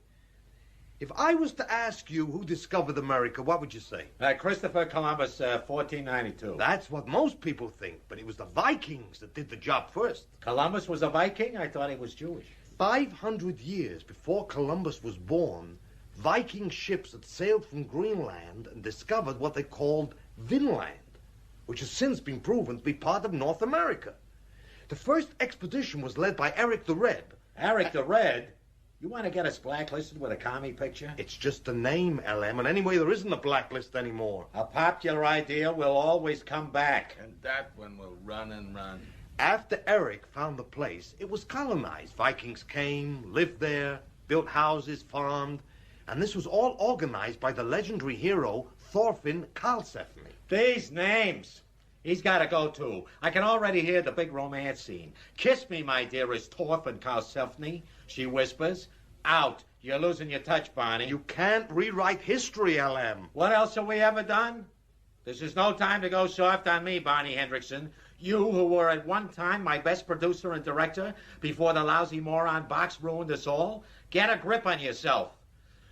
If I was to ask you who discovered America, what would you say? Christopher Columbus, 1492. That's what most people think, but it was the Vikings that did the job first. Columbus was a Viking? I thought he was Jewish. 500 years before Columbus was born, Viking ships had sailed from Greenland and discovered what they called Vinland, which has since been proven to be part of North America. The first expedition was led by Eric the Red. Eric the Red? You want to get us blacklisted with a commie picture? It's just a name, L.M., and anyway, there isn't a blacklist anymore. A popular idea will always come back. And that one will run and run. After Eric found the place, it was colonized. Vikings came, lived there, built houses, farmed, and this was all organized by the legendary hero Thorfinn Karlsefni. These names! He's got to go, too. I can already hear the big romance scene. Kiss me, my dearest Thorfinn Karlsefni, she whispers. Out. You're losing your touch, Barney. You can't rewrite history, L.M. What else have we ever done? This is no time to go soft on me, Barney Hendrickson. You, who were at one time my best producer and director before the lousy moron box ruined us all. Get a grip on yourself.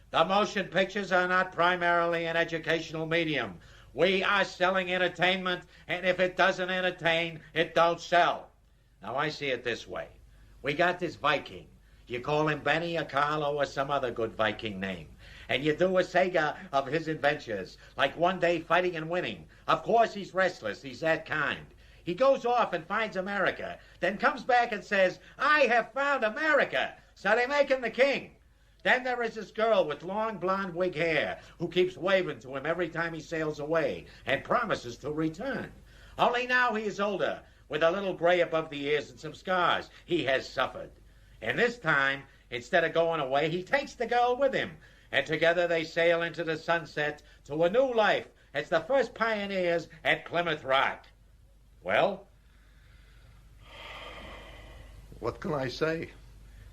The motion pictures are not primarily an educational medium. We are selling entertainment, and if it doesn't entertain, it don't sell. Now, I see it this way. We got this Viking. You call him Benny or Carlo or some other good Viking name. And you do a saga of his adventures, like one day fighting and winning. Of course he's restless. He's that kind. He goes off and finds America, then comes back and says, I have found America. So they make him the king. Then there is this girl with long blonde wig hair who keeps waving to him every time he sails away and promises to return. Only now he is older, with a little gray above the ears and some scars he has suffered. And this time, instead of going away, he takes the girl with him. And together they sail into the sunset to a new life as the first pioneers at Plymouth Rock. Well? What can I say?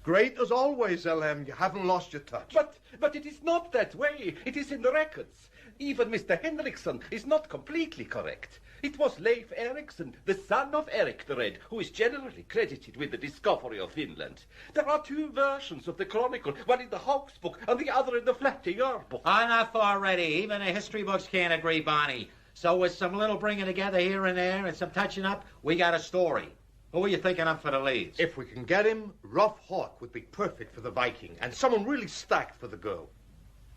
Great as always, L.M. You haven't lost your touch. But it is not that way. It is in the records. Even Mr. Henriksson is not completely correct. It was Leif Erikson, the son of Erik the Red, who is generally credited with the discovery of Finland. There are two versions of the chronicle, one in the Hawks book and the other in the Flatty book. Enough already. Even the history books can't agree, Barney. So with some little bringing together here and there and some touching up, we got a story. Who are you thinking up for the leads? If we can get him, Rough Hawk would be perfect for the Viking, and someone really stacked for the girl.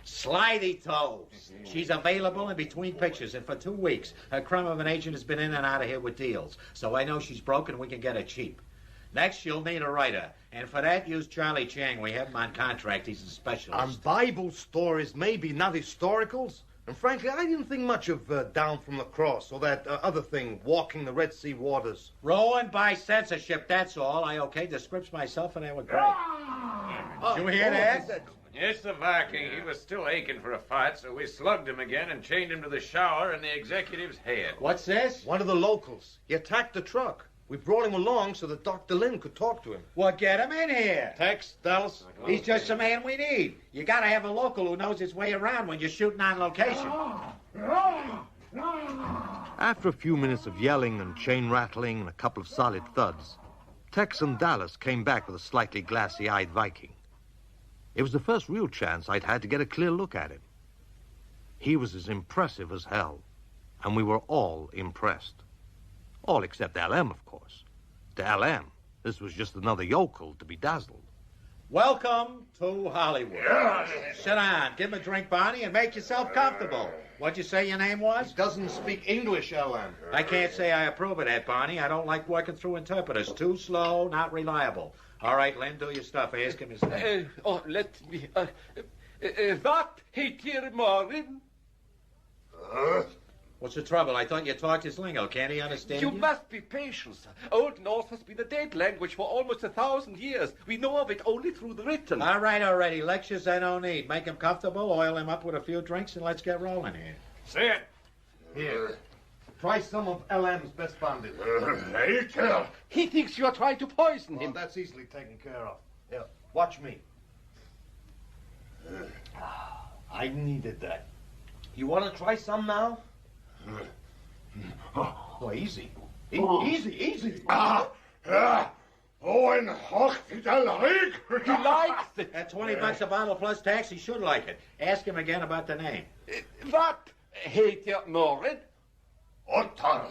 Slithy Toes. She's available in between pictures, and for 2 weeks, her crumb of an agent has been in and out of here with deals. So I know she's broken, we can get her cheap. Next, you'll need a writer, and for that, use Charlie Chang. We have him on contract. He's a specialist. On Bible stories, maybe, not historicals. And frankly, I didn't think much of Down from the Cross or that other thing, Walking the Red Sea Waters. Ruined by censorship, that's all. I okayed the scripts myself, and they were great. Did you hear that? Yes, the Viking. He was still aching for a fight, so we slugged him again and chained him to the shower in the executive's head. What's this? One of the locals. He attacked the truck. We brought him along so that Dr. Lynn could talk to him. Well, get him in here. Tex, Dallas. He's just the man we need. You gotta have a local who knows his way around when you're shooting on location. After a few minutes of yelling and chain rattling and a couple of solid thuds, Tex and Dallas came back with a slightly glassy-eyed Viking. It was the first real chance I'd had to get a clear look at him. He was as impressive as hell, and we were all impressed. All except LM, of course. To LM, this was just another yokel to be dazzled. Welcome to Hollywood. Yes. Sit down, give him a drink, Barney, and make yourself comfortable. What'd you say your name was? He doesn't speak English, LM. I can't say I approve of that, Barney. I don't like working through interpreters. Too slow, not reliable. All right, Lynn, do your stuff. Ask him his name. Let me... What? Heter Morin? What's the trouble? I thought you talked his lingo. Can't he understand you? You must be patient, sir. Old Norse has been a dead language for almost 1,000 years. We know of it only through the written. All right, already. Lectures I don't need. Make him comfortable, oil him up with a few drinks, and let's get rolling here. Say it. Here. Try some of LM's best bandit. He thinks you are trying to poison him. That's easily taken care of. Yeah, watch me. I needed that. You want to try some now? Oh, easy. Easy. He likes it. At $20 a bottle plus tax, he should like it. Ask him again about the name. What? Heter Morin? Ottar.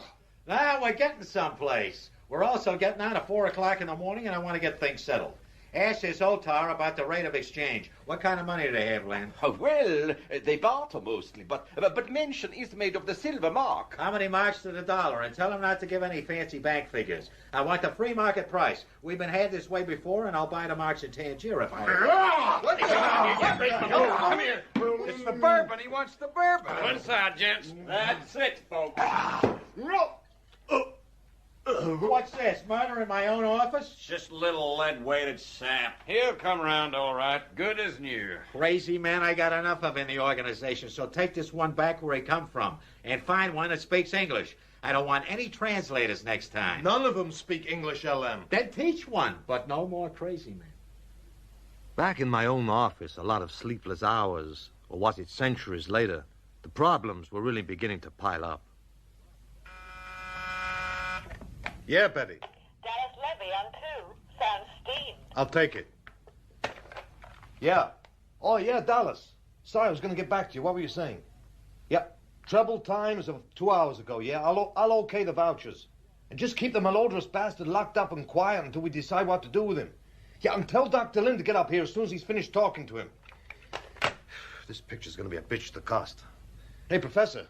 Now we're getting someplace. We're also getting on at 4 o'clock in the morning, and I want to get things settled. Ask this Ottar about the rate of exchange. What kind of money do they have, Len? Well, they barter mostly, but mention is made of the silver mark. How many marks to the dollar? And tell them not to give any fancy bank figures. I want the free market price. We've been had this way before, and I'll buy the marks in Tangier if I... Come here. It's the bourbon. He wants the bourbon. One side, gents. That's it, folks. What's this, murder in my own office? Just a little lead-weighted sap. He'll come around all right, good as new. Crazy man, I got enough of in the organization, so take this one back where he come from, and find one that speaks English. I don't want any translators next time. None of them speak English, LM. Then teach one, but no more crazy man. Back in my own office, a lot of sleepless hours, or was it centuries later, the problems were really beginning to pile up. Yeah, Betty. Dallas Levy on 2. Sounds steamed. I'll take it. Yeah. Oh, yeah, Dallas. Sorry, I was going to get back to you. What were you saying? Yep. Treble times of 2 hours ago, yeah? I'll okay the vouchers. And just keep the malodorous bastard locked up and quiet until we decide what to do with him. Yeah, and tell Dr. Lynn to get up here as soon as he's finished talking to him. This picture's going to be a bitch to cost. Hey, Professor.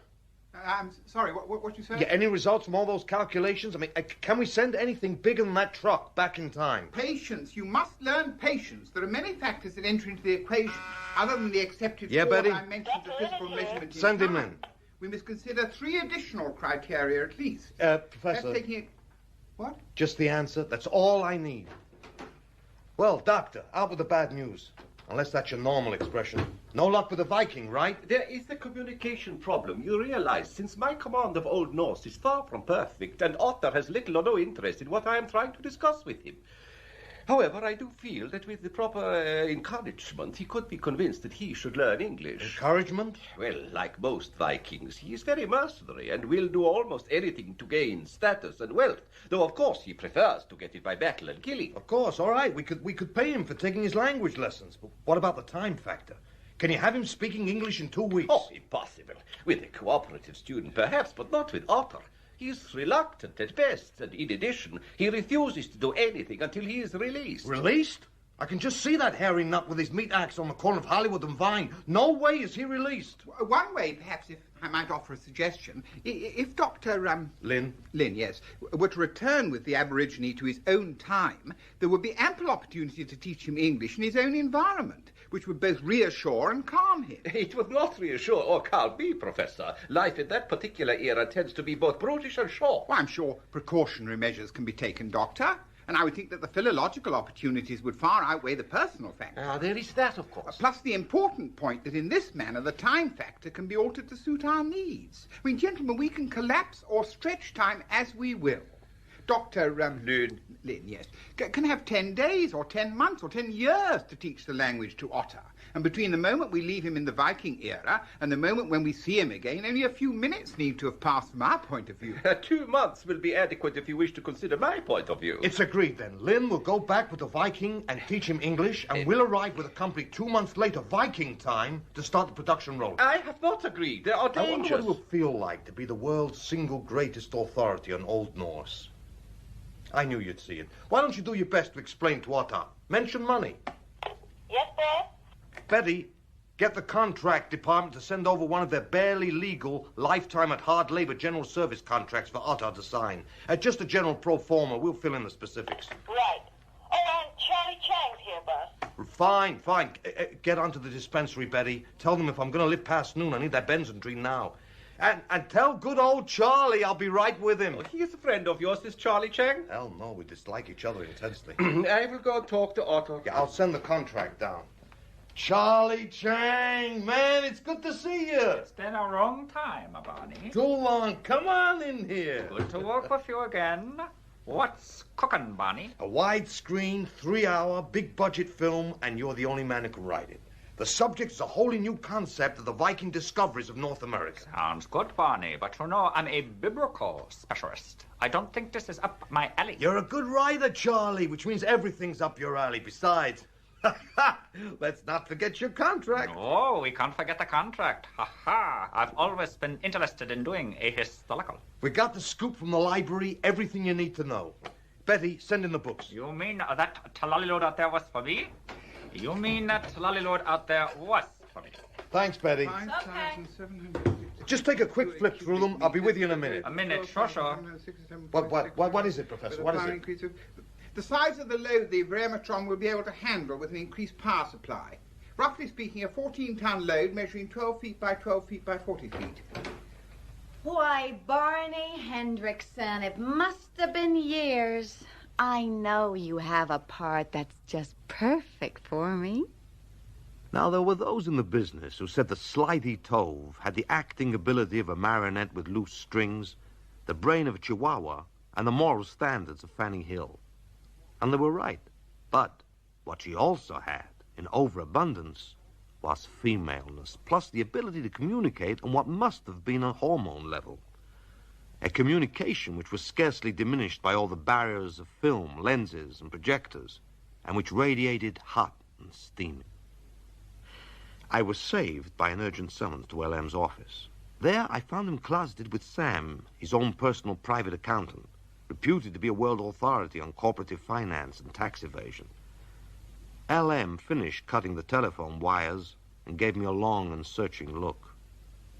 I'm sorry, what you said? Yeah, any results from all those calculations? I mean, can we send anything bigger than that truck back in time? Patience. You must learn patience. There are many factors that enter into the equation, other than the accepted Yeah, four Betty? dimensions of physical measurement. Send him in. We must consider 3 additional criteria at least. Professor. That's taking it... What? Just the answer. That's all I need. Well, Doctor, out with the bad news. Unless that's your normal expression. No luck with the Viking, right? There is a communication problem. You realize, since my command of Old Norse is far from perfect, and Ottar has little or no interest in what I am trying to discuss with him. However, I do feel that with the proper encouragement, he could be convinced that he should learn English. Encouragement? Well, like most Vikings, he is very mercenary and will do almost anything to gain status and wealth. Though, of course, he prefers to get it by battle and killing. Of course, all right. We could pay him for taking his language lessons. But what about the time factor? Can you have him speaking English in 2 weeks? Oh, impossible. With a cooperative student, perhaps, but not with Ottar. He is reluctant at best, and in addition, he refuses to do anything until he is released. Released? I can just see that hairy nut with his meat axe on the corner of Hollywood and Vine. No way is he released. One way, perhaps, if I might offer a suggestion, if Dr. Lynn, yes, were to return with the Aborigine to his own time, there would be ample opportunity to teach him English in his own environment. which would both reassure and calm him. It would not reassure or calm me, Professor. Life in that particular era tends to be both brutish and short. Well, I'm sure precautionary measures can be taken, Doctor. And I would think that the philological opportunities would far outweigh the personal factor. There is that, of course. Plus the important point that in this manner the time factor can be altered to suit our needs. I mean, gentlemen, we can collapse or stretch time as we will. Dr. Lynn, yes, can have 10 days or 10 months or 10 years to teach the language to Otter. And between the moment we leave him in the Viking era and the moment when we see him again, only a few minutes need to have passed from our point of view. 2 months will be adequate if you wish to consider my point of view. It's agreed then. Lynn will go back with the Viking and teach him English, and we'll arrive with a company 2 months later, Viking time, to start the production rolling. I have not agreed. There are dangers. I wonder what it will feel like to be the world's single greatest authority on Old Norse. I knew you'd see it. Why don't you do your best to explain to Otter? Mention money. Yes, sir? Betty, get the contract department to send over one of their barely legal lifetime at hard labor general service contracts for Otter to sign. Just a general pro forma. We'll fill in the specifics. Right. Oh, and Charlie Chang's here, boss. Fine. Get onto the dispensary, Betty. Tell them if I'm going to live past noon, I need that Benzodrine now. And tell good old Charlie I'll be right with him. Oh, he is a friend of yours, this Charlie Chang? Hell no, we dislike each other intensely. I will go talk to Otto. Yeah, I'll send the contract down. Charlie Chang, man, it's good to see you. It's been a long time, Barney. Too long. Come on in here. Good to work with you again. What's cooking, Barney? A widescreen, 3-hour, big-budget film, and you're the only man who can write it. The subject is a wholly new concept of the Viking discoveries of North America. Sounds good, Barney, but you know, I'm a biblical specialist. I don't think this is up my alley. You're a good writer, Charlie, which means everything's up your alley. Besides, let's not forget your contract. No, we can't forget the contract. Ha-ha. I've always been interested in doing a historical. We got the scoop from the library, everything you need to know. Betty, send in the books. You mean that talali-load out there was for me? You mean that talali-load out there was for me? Thanks, Betty. 5,700. Just take a quick flip through them. I'll be with you in a minute. A minute, sure. What is it, Professor? What is it? The size of the load the Bremertron will be able to handle with an increased power supply. Roughly speaking, a 14-ton load measuring 12 feet by 12 feet by 40 feet. Why, Barney Hendrickson, it must have been years. I know you have a part that's just perfect for me. Now, there were those in the business who said that Slighty Tove had the acting ability of a marionette with loose strings, the brain of a chihuahua, and the moral standards of Fanning Hill. And they were right. But what she also had, in overabundance, was femaleness, plus the ability to communicate on what must have been a hormone level. A communication which was scarcely diminished by all the barriers of film, lenses, and projectors, and which radiated hot and steamy. I was saved by an urgent summons to LM's office. There I found him closeted with Sam, his own personal private accountant, reputed to be a world authority on corporative finance and tax evasion. LM finished cutting the telephone wires and gave me a long and searching look.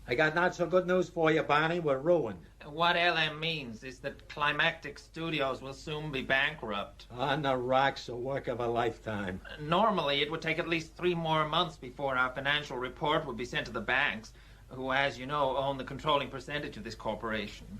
I got not so good news for you, Barney. We're ruined. What LM means is that Climactic Studios will soon be bankrupt. On the rocks, a work of a lifetime. Normally, it would take at least 3 more months before our financial report would be sent to the banks, who, as you know, own the controlling percentage of this corporation.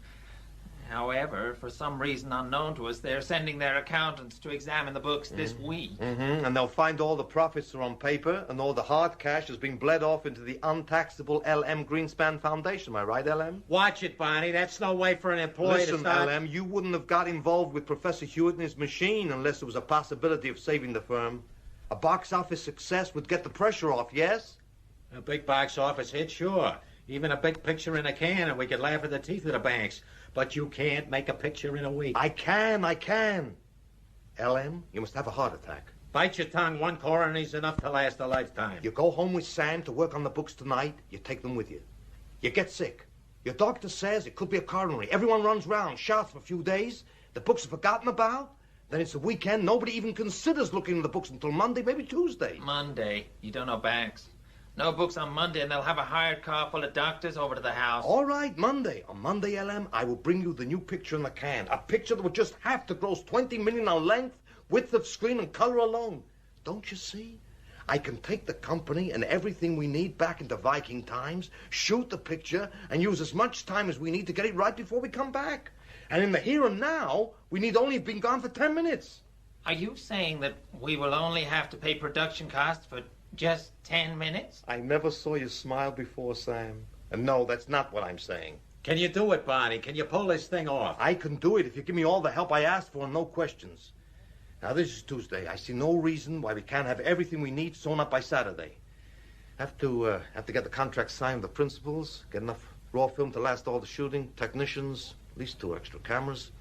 However, for some reason unknown to us, they're sending their accountants to examine the books this week. And they'll find all the profits are on paper and all the hard cash has been bled off into the untaxable LM Greenspan Foundation. Am I right, LM? Watch it, Barney. That's no way for an employee to start... Listen, LM, you wouldn't have got involved with Professor Hewitt and his machine unless there was a possibility of saving the firm. A box office success would get the pressure off, yes? A big box office hit, sure. Even a big picture in a can and we could laugh at the teeth of the banks. But you can't make a picture in a week. I can. LM, you must have a heart attack. Bite your tongue. 1 coroner's enough to last a lifetime. You go home with Sam to work on the books tonight, you take them with you. You get sick. Your doctor says it could be a coronary. Everyone runs round, shouts for a few days. The books are forgotten about. Then it's a weekend. Nobody even considers looking at the books until Monday, maybe Tuesday. Monday? You don't know banks. No books on Monday, and they'll have a hired car full of doctors over to the house. All right, Monday. On Monday, LM, I will bring you the new picture in the can. A picture that would just have to gross 20 million on length, width of screen, and color alone. Don't you see? I can take the company and everything we need back into Viking times, shoot the picture, and use as much time as we need to get it right before we come back. And in the here and now, we need only have been gone for 10 minutes. Are you saying that we will only have to pay production costs for just 10 minutes? I never saw you smile before, Sam. And no, that's not what I'm saying. Can you do it, Barney? Can you pull this thing off? I can do it if you give me all the help I asked for and no questions. Now, this is Tuesday. I see no reason why we can't have everything we need sewn up by Saturday. Have to get the contract signed with the principals, get enough raw film to last all the shooting, technicians, at least 2 extra cameras.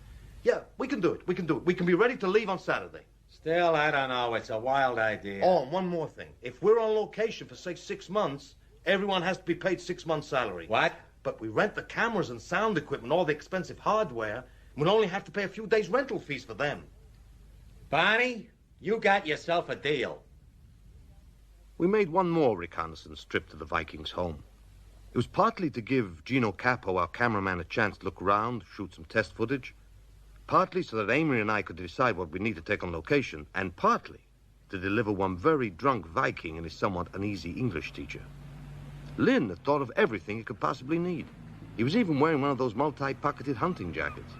Yeah, we can do it. We can do it. We can be ready to leave on Saturday. Still, I don't know. It's a wild idea. Oh, and one more thing. If we're on location for, say, 6 months, everyone has to be paid 6 months' salary. What? But we rent the cameras and sound equipment, all the expensive hardware, and we'll only have to pay a few days' rental fees for them. Barney, you got yourself a deal. We made one more reconnaissance trip to the Vikings' home. It was partly to give Gino Capo, our cameraman, a chance to look around, shoot some test footage, partly so that Amory and I could decide what we need to take on location, and partly to deliver one very drunk Viking and his somewhat uneasy English teacher. Lynn had thought of everything he could possibly need. He was even wearing one of those multi-pocketed hunting jackets.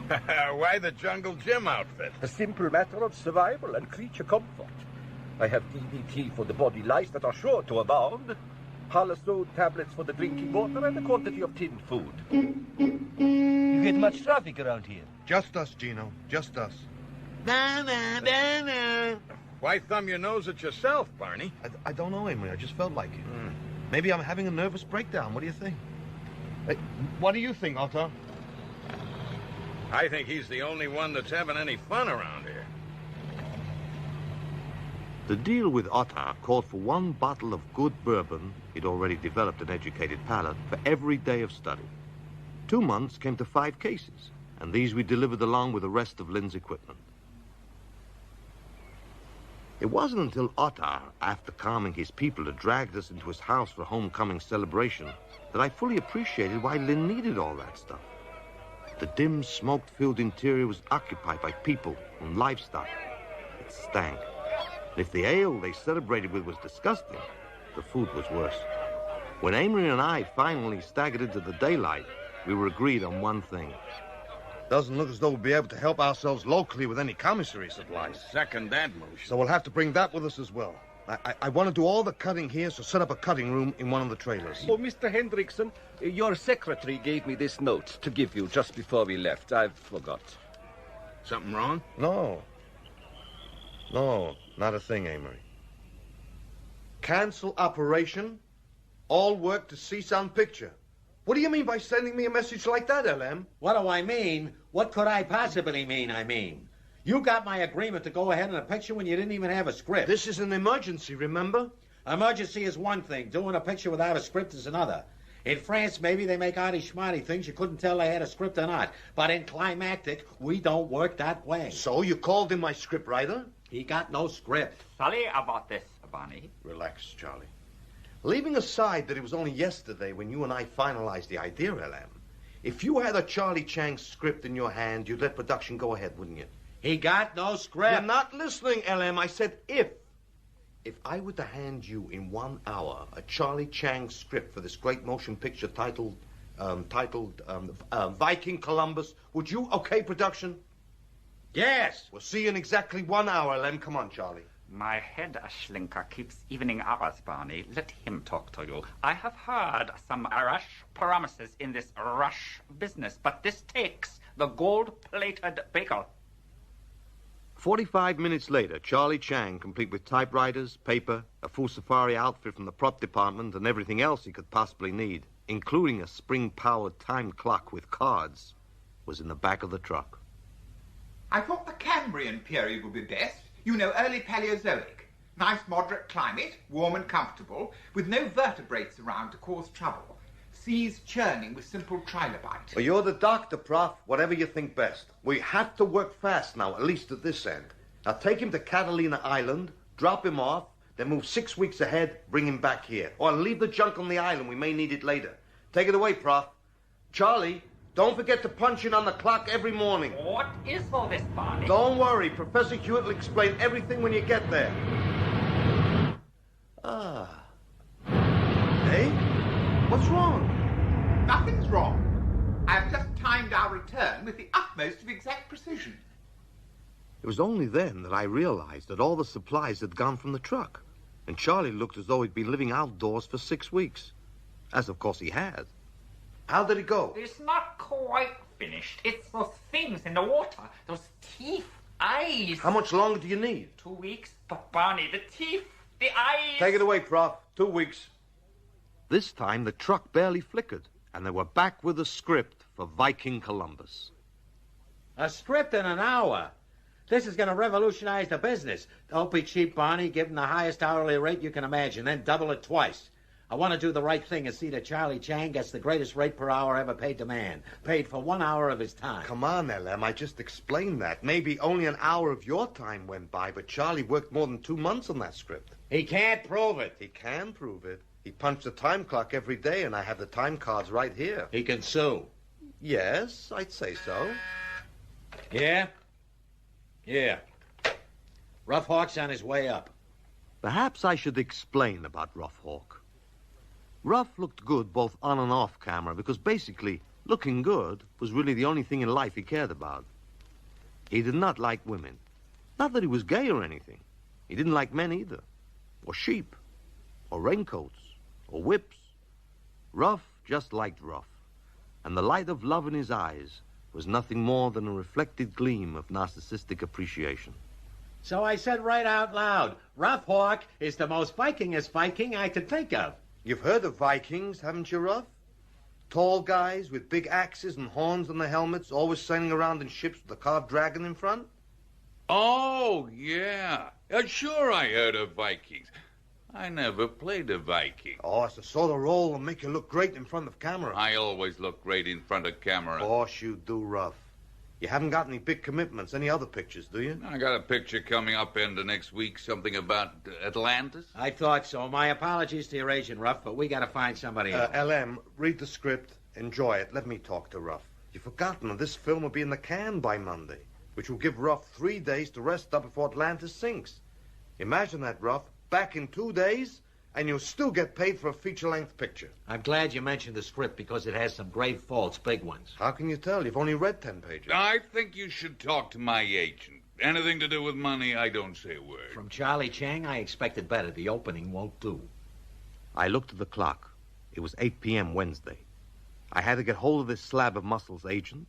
Why the Jungle Gym outfit? A simple matter of survival and creature comfort. I have DDT for the body lice that are sure to abound, Halastone tablets for the drinking water, and a quantity of tinned food. You get much traffic around here? Just us, Gino. Just us. Why thumb your nose at yourself, Barney? I don't know, Amory. I just felt like it. Maybe I'm having a nervous breakdown. What do you think? Hey, what do you think, Otto? I think he's the only one that's having any fun around here. The deal with Otto called for 1 bottle of good bourbon, he'd already developed an educated palate, for every day of study. 2 months came to 5 cases, and these we delivered along with the rest of Lynn's equipment. It wasn't until Otto, after calming his people, had dragged us into his house for a homecoming celebration, that I fully appreciated why Lynn needed all that stuff. The dim, smoke-filled interior was occupied by people and livestock. It stank. And if the ale they celebrated with was disgusting, the food was worse. When Amory and I finally staggered into the daylight, we were agreed on one thing. Doesn't look as though we'll be able to help ourselves locally with any commissary supplies. Second that motion. So we'll have to bring that with us as well. I want to do all the cutting here, so set up a cutting room in one of the trailers. Oh, Mr. Hendrickson, your secretary gave me this note to give you just before we left. I forgot. Something wrong? No, not a thing, Amory. Cancel operation. All work to cease on picture. What do you mean by sending me a message like that, LM? What do I mean? What could I possibly mean, You got my agreement to go ahead in a picture when you didn't even have a script. This is an emergency, remember? Emergency is one thing. Doing a picture without a script is another. In France, maybe they make arty-schmarty things. You couldn't tell they had a script or not. But in climactic, we don't work that way. So you called him my script writer? He got no script. Sorry about this, Barney. Relax, Charlie. Leaving aside that it was only yesterday when you and I finalized the idea, LM, if you had a Charlie Chang script in your hand, you'd let production go ahead, wouldn't you? He got no script. You're not listening, LM. I said if. If I were to hand you in 1 hour a Charlie Chang script for this great motion picture titled Viking Columbus, would you okay production? Yes. We'll see you in exactly 1 hour, LM. Come on, Charlie. My head Schlinker keeps evening hours, Barney. Let him talk to you. I have heard some rush promises in this rush business, but this takes the gold-plated baker. 45 minutes later, Charlie Chang, complete with typewriters, paper, a full safari outfit from the prop department, and everything else he could possibly need, including a spring-powered time clock with cards, was in the back of the truck. I thought the Cambrian period would be best. You know, early Paleozoic. Nice moderate climate, warm and comfortable, with no vertebrates around to cause trouble. Seas churning with simple trilobite. Well, you're the doctor, Prof. Whatever you think best. We have to work fast now, at least at this end. Now take him to Catalina Island, drop him off, then move 6 weeks ahead, bring him back here. Or leave the junk on the island. We may need it later. Take it away, Prof. Charlie, don't forget to punch in on the clock every morning. What is all this, Barney? Don't worry. Professor Hewitt will explain everything when you get there. with the utmost of exact precision. It was only then that I realized that all the supplies had gone from the truck, and Charlie looked as though he'd been living outdoors for 6 weeks, as of course he had. How did it go? It's not quite finished. It's those things in the water. Those teeth, eyes. How much longer do you need? 2 weeks. But Barney, the teeth, the eyes. Take it away, Prof. 2 weeks. This time the truck barely flickered, and they were back with a script for Viking Columbus. A script in an hour? This is going to revolutionize the business. Don't be cheap, Barney. Give him the highest hourly rate you can imagine, then double it twice. I want to do the right thing and see that Charlie Chang gets the greatest rate per hour ever paid to man. Paid for 1 hour of his time. Come on, LM. I just explained that. Maybe only an hour of your time went by, but Charlie worked more than 2 months on that script. He can't prove it. He can prove it. He punched the time clock every day, and I have the time cards right here. He can sue. Yes, I'd say so. Yeah? Yeah. Rough Hawk's on his way up. Perhaps I should explain about Rough Hawk. Rough looked good both on and off camera because basically looking good was really the only thing in life he cared about. He did not like women. Not that he was gay or anything. He didn't like men either. Or sheep. Or raincoats. Or whips. Rough just liked Rough. And the light of love in his eyes was nothing more than a reflected gleam of narcissistic appreciation. So I said right out loud, Rough Hawk is the most Vikingest Viking I could think of. You've heard of Vikings, haven't you, Rough? Tall guys with big axes and horns on their helmets, always sailing around in ships with a carved dragon in front? Oh, yeah. Sure I heard of Vikings. I never played a Viking. Oh, it's the sort of role that'll make you look great in front of camera. I always look great in front of camera. Of course you do, Rough. You haven't got any big commitments, any other pictures, do you? I got a picture coming up in the next week, something about Atlantis. I thought so. My apologies to your agent, Rough, but we got to find somebody else. LM, read the script, enjoy it. Let me talk to Rough. You've forgotten that this film will be in the can by Monday, which will give Rough 3 days to rest up before Atlantis sinks. Imagine that, Rough. Back in 2 days, and you'll still get paid for a feature-length picture. I'm glad you mentioned the script because it has some grave faults, big ones. How can you tell? You've only read 10 pages. I think you should talk to my agent. Anything to do with money, I don't say a word. From Charlie Chang, I expected better. The opening won't do. I looked at the clock. It was 8 p.m. Wednesday. I had to get hold of this slab of muscle's agent,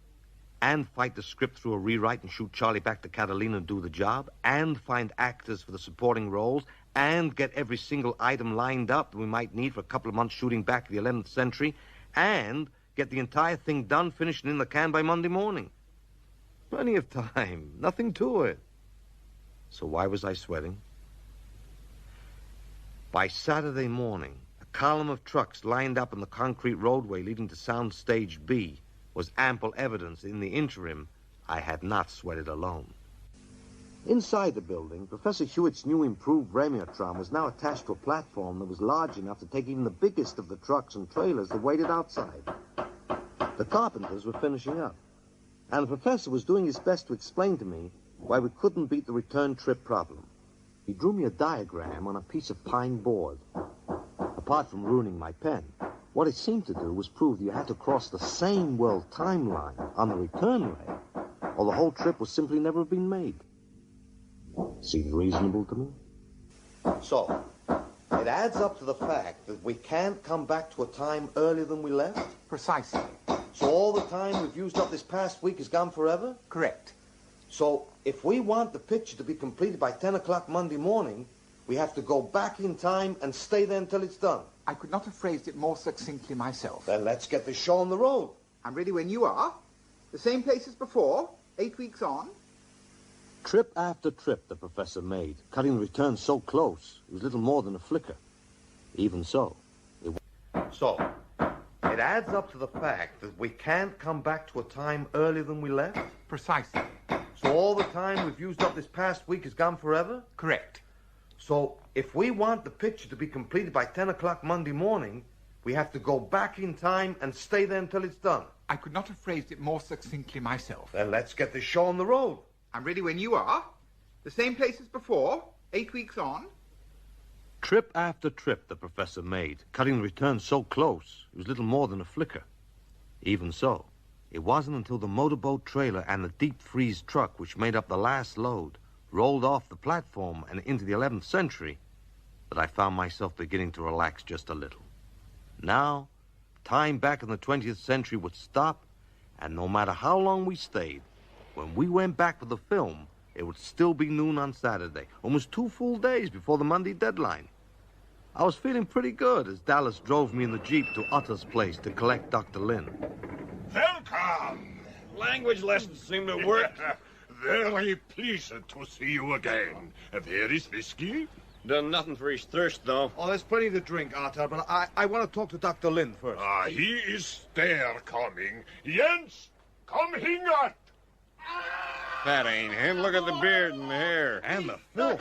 and fight the script through a rewrite and shoot Charlie back to Catalina and do the job, and find actors for the supporting roles, and get every single item lined up that we might need for a couple of months shooting back to the 11th century, and get the entire thing done, finished, and in the can by Monday morning. Plenty of time. Nothing to it. So why was I sweating? By Saturday morning, a column of trucks lined up on the concrete roadway leading to Soundstage B was ample evidence in the interim I had not sweated alone. Inside the building, Professor Hewitt's new improved Ramiotron was now attached to a platform that was large enough to take even the biggest of the trucks and trailers that waited outside. The carpenters were finishing up, and the professor was doing his best to explain to me why we couldn't beat the return trip problem. He drew me a diagram on a piece of pine board. Apart from ruining my pen, what it seemed to do was prove that you had to cross the same world timeline on the return leg, or the whole trip would simply never have been made. Seemed reasonable to me. So, it adds up to the fact that we can't come back to a time earlier than we left? Precisely. So all the time we've used up this past week is gone forever? Correct. So, if we want the picture to be completed by 10 o'clock Monday morning, we have to go back in time and stay there until it's done. I could not have phrased it more succinctly myself. Then let's get this show on the road. I'm ready when you are. The same place as before, 8 weeks on. Trip after trip the professor made, cutting the return so close, it was little more than a flicker. Even so, it adds up to the fact that we can't come back to a time earlier than we left? Precisely. So all the time we've used up this past week is gone forever? Correct. So if we want the picture to be completed by 10 o'clock Monday morning, we have to go back in time and stay there until it's done. I could not have phrased it more succinctly myself. Then let's get this show on the road. I'm ready when you are. The same place as before, 8 weeks on. Trip after trip the professor made, cutting the return so close, it was little more than a flicker. Even so, It wasn't until the motorboat trailer and the deep-freeze truck, which made up the last load, rolled off the platform and into the 11th century that I found myself beginning to relax just a little. Now, time back in the 20th century would stop, and no matter how long we stayed, when we went back for the film, it would still be noon on Saturday, almost 2 full days before the Monday deadline. I was feeling pretty good as Dallas drove me in the Jeep to Utter's place to collect Dr. Lynn. Welcome! Language lessons seem to work. Very pleased to see you again. Where is whiskey? Done nothing for his thirst, though. Oh, there's plenty to drink, Arthur, but I want to talk to Dr. Lynn first. He is there coming. Jens, come hingat! That ain't him. Look at the beard and the hair. And the film.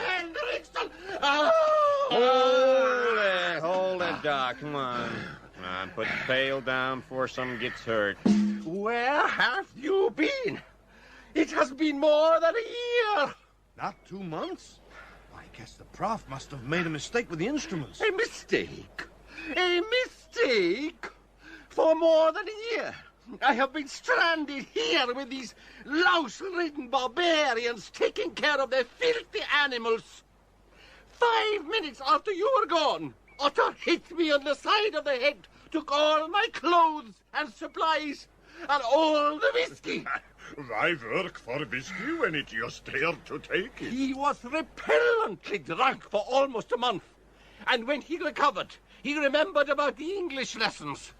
Hold it, Doc. Come on. Come on, put the pail down before someone gets hurt. Where have you been? It has been more than a year. Not 2 months? I guess the prof must have made a mistake with the instruments. A mistake? A mistake? For more than a year. I have been stranded here with these louse-ridden barbarians taking care of their filthy animals. 5 minutes after you were gone, Otter hit me on the side of the head, took all my clothes and supplies, and all the whiskey. Why work for whiskey when it just there to take it? He was repellently drunk for almost a month. And when he recovered, he remembered about the English lessons.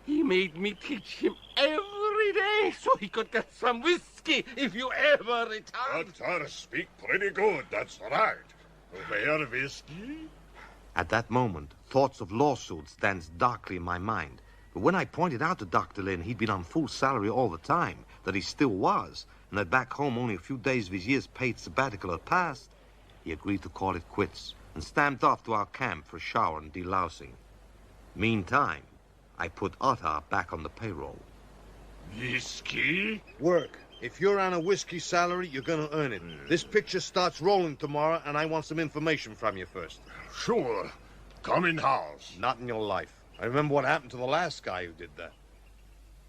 He made me teach him every day so he could get some whiskey if you ever returned. Otter speak pretty good, that's right. Where whiskey? At that moment, thoughts of lawsuits danced darkly in my mind. But when I pointed out to Dr. Lynn he'd been on full salary all the time, that he still was, and that back home only a few days of his year's paid sabbatical had passed, he agreed to call it quits and stamped off to our camp for a shower and delousing. Meantime, I put Otter back on the payroll. Whiskey? Work. If you're on a whiskey salary, you're going to earn it. This picture starts rolling tomorrow, and I want some information from you first. Sure. Come in house. Not in your life. I remember what happened to the last guy who did that.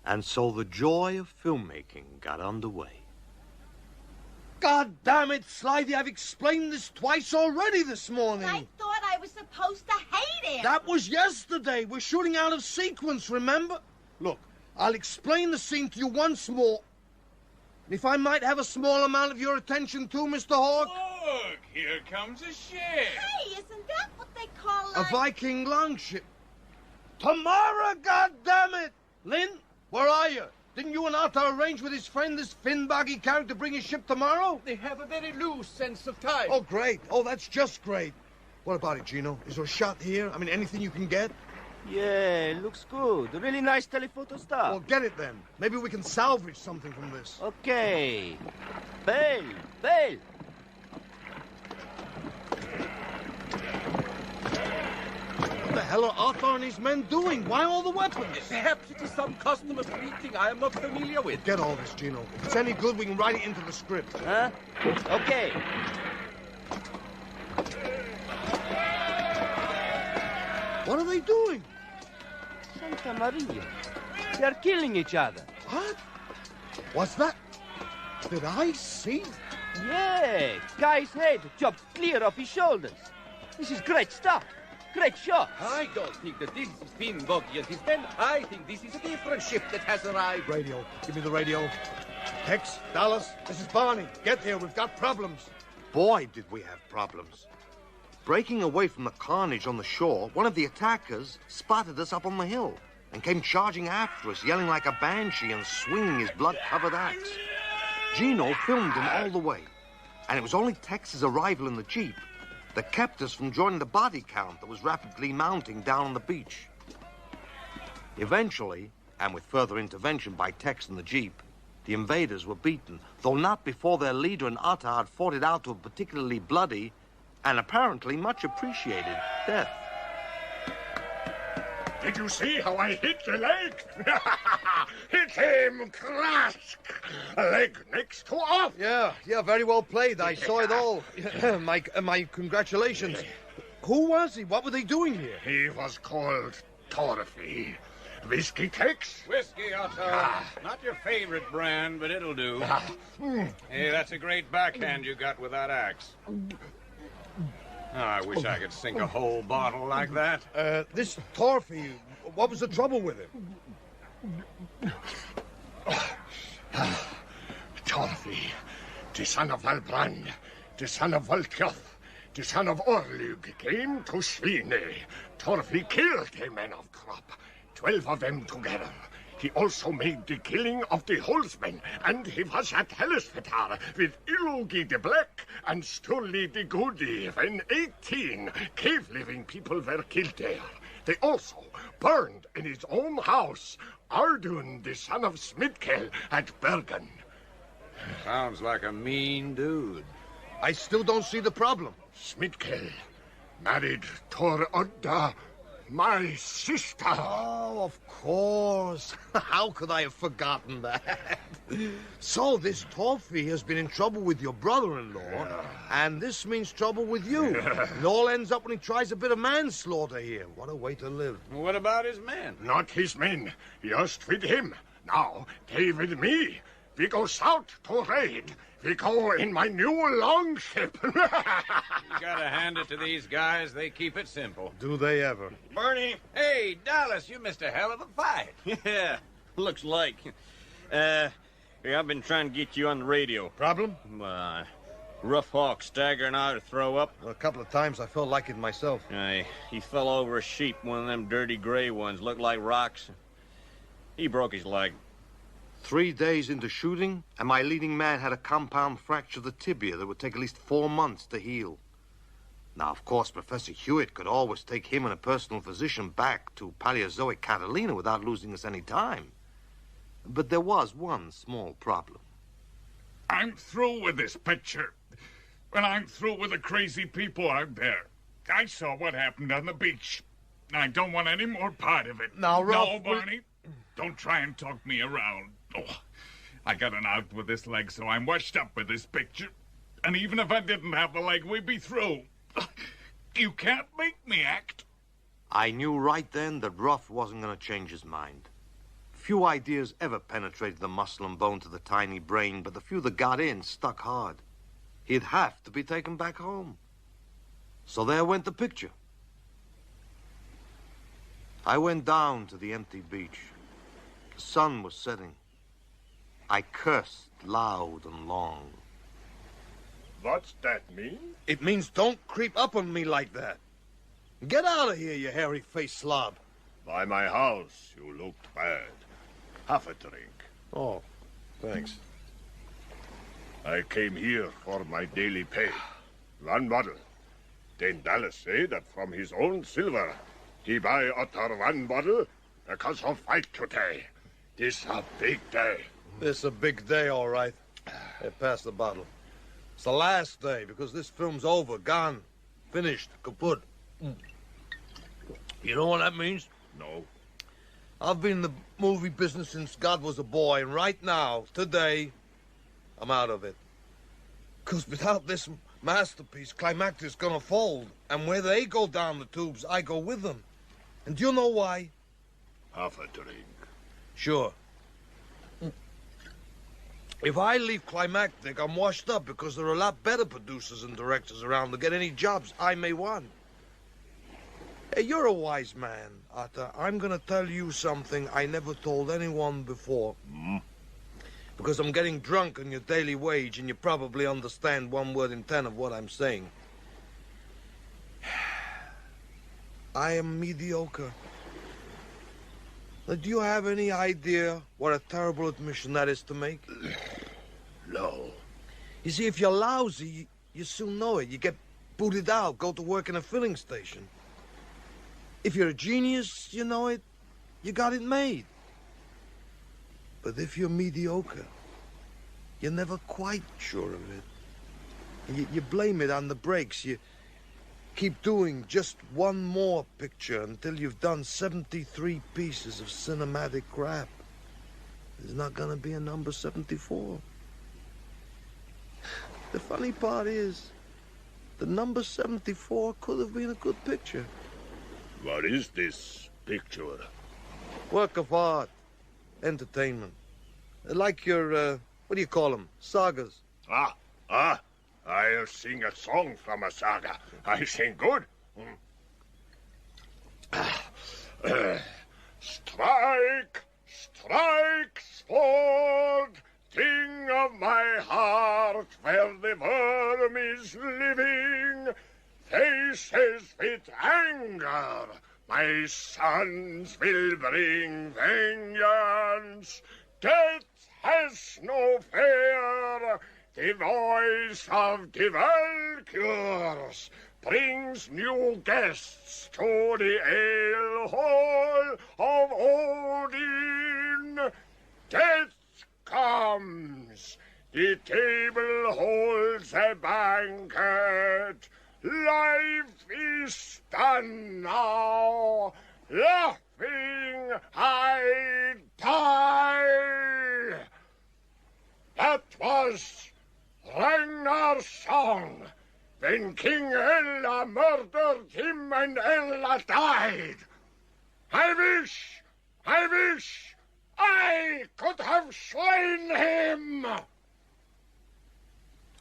And so the joy of filmmaking got underway. God damn it, Slidey, I've explained this twice already this morning. I thought I was supposed to hate him. That was yesterday. We're shooting out of sequence, remember? Look, I'll explain the scene to you once more. If I might have a small amount of your attention too, Mr. Hawk. Look, here comes a ship. Hey, isn't that what they call A Viking longship. Tomorrow, goddammit! Lynn, where are you? Didn't you and Otto arrange with his friend, this Finnbaggy character, to bring his ship tomorrow? They have a very loose sense of time. Oh, great. Oh, that's just great. What about it, Gino? Is there a shot here? I mean, anything you can get? Yeah, looks good. Really nice telephoto stuff. Well, get it then. Maybe we can salvage something from this. Okay. Bail! Bail! What the hell are Otto and his men doing? Why all the weapons? Perhaps it is some customer's meeting I am not familiar with. Get all this, Gino. If it's any good, we can write it into the script. Huh? Okay. What are they doing? Santa Maria. They're killing each other. What? What's that? Did I see? Yeah, guy's head chopped clear off his shoulders. This is great stuff. Great shot. I don't think that this is Finnbaggy and his men. I think this is a different ship that has arrived. Radio. Give me the radio. Tex, Dallas, this is Barney. Get here. We've got problems. Boy, did we have problems. Breaking away from the carnage on the shore, one of the attackers spotted us up on the hill and came charging after us, yelling like a banshee and swinging his blood-covered axe. Gino filmed him all the way, and it was only Tex's arrival in the Jeep that kept us from joining the body count that was rapidly mounting down on the beach. Eventually, and with further intervention by Tex and the Jeep, the invaders were beaten, though not before their leader and Atta had fought it out to a particularly bloody and apparently much appreciated death. Did you see how I hit the leg? Hit him, crash! Leg next to off. Yeah, very well played. I saw it all. my congratulations. Who was he? What were they doing here? He was called Torfi. Whiskey, Tex? Whiskey, Otto. Not your favorite brand, but it'll do. Hey, that's a great backhand you got with that axe. Oh, I wish I could sink a whole bottle like that. This Torfy, what was the trouble with him? Torfy, the son of Valbrand, the son of Volkjoth, the son of Orlug, came to Svine. Torfy killed the men of Krop, 12 of them together. He also made the killing of the Holzmen, and he was at Hellesvetar with Illugi the Black and Sturli the Goody when 18 cave-living people were killed there. They also burned in his own house Ardun, the son of Smidkel, at Bergen. Sounds like a mean dude. I still don't see the problem. Smidkel married Tor Odda, my sister. Oh, of course. How could I have forgotten that? So this Torfy has been in trouble with your brother-in-law, and this means trouble with you. It all ends up when he tries a bit of manslaughter here. What a way to live. What about his men? Not his men, just with him. Now, they with me. We go south to raid. We go in my new longship. You gotta hand it to these guys. They keep it simple. Do they ever? Bernie! Hey, Dallas, you missed a hell of a fight. Yeah, looks like. I've been trying to get you on the radio. Problem? Rough Hawk staggering out to throw up. Well, a couple of times I felt like it myself. He fell over a sheep, one of them dirty gray ones, looked like rocks. He broke his leg. 3 days into shooting, and my leading man had a compound fracture of the tibia that would take at least 4 months to heal. Now, of course, Professor Hewitt could always take him and a personal physician back to Paleozoic Catalina without losing us any time. But there was one small problem. I'm through with this picture. And I'm through with the crazy people out there. I saw what happened on the beach. I don't want any more part of it. Now, Ralph... No, Barney. Don't try and talk me around. Oh, I got an out with this leg, so I'm washed up with this picture. And even if I didn't have the leg, we'd be through. You can't make me act. I knew right then that Ruff wasn't going to change his mind. Few ideas ever penetrated the muscle and bone to the tiny brain, but the few that got in stuck hard. He'd have to be taken back home. So there went the picture. I went down to the empty beach. The sun was setting. I cursed loud and long. What's that mean? It means don't creep up on me like that. Get out of here, you hairy-faced slob. By my house, you looked bad. Have a drink. Oh, thanks. I came here for my daily pay. 1 bottle. Then Dallas say that from his own silver, he buy Otter 1 bottle because of fight today. This a big day. This a big day, all right. Hey, pass the bottle. It's the last day, because this film's over, gone, finished, kaput. You know what that means? No. I've been in the movie business since God was a boy, and right now, today, I'm out of it. Because without this masterpiece, Climactic's gonna fold, and where they go down the tubes, I go with them. And do you know why? Have a drink. Sure. If I leave Climactic, I'm washed up because there are a lot better producers and directors around to get any jobs I may want. Hey, you're a wise man, Atta. I'm gonna tell you something I never told anyone before. Because I'm getting drunk on your daily wage, and you probably understand 1 word in 10 of what I'm saying. I am mediocre. Now, do you have any idea what a terrible admission that is to make? No. You see, if you're lousy, you soon know it. You get booted out, go to work in a filling station. If you're a genius, you know it, you got it made. But if you're mediocre, you're never quite sure of it. You blame it on the breaks. You keep doing just 1 more picture until you've done 73 pieces of cinematic crap. There's not gonna be a number 74. The funny part is, the number 74 could have been a good picture. What is this picture? Work of art. Entertainment. Like your, what do you call them? Sagas. I'll sing a song from a saga. I sing good. Strike, strike, sword, king of my heart, where the worm is living. Faces with anger, my sons will bring vengeance. Death has no fear. The voice of the Valkyrs brings new guests to the ale hall of Odin. Death comes. The table holds a banquet. Life is done now. Laughing, I die. That was Ragnar's song, when King Ella murdered him and Ella died. I wish I could have slain him.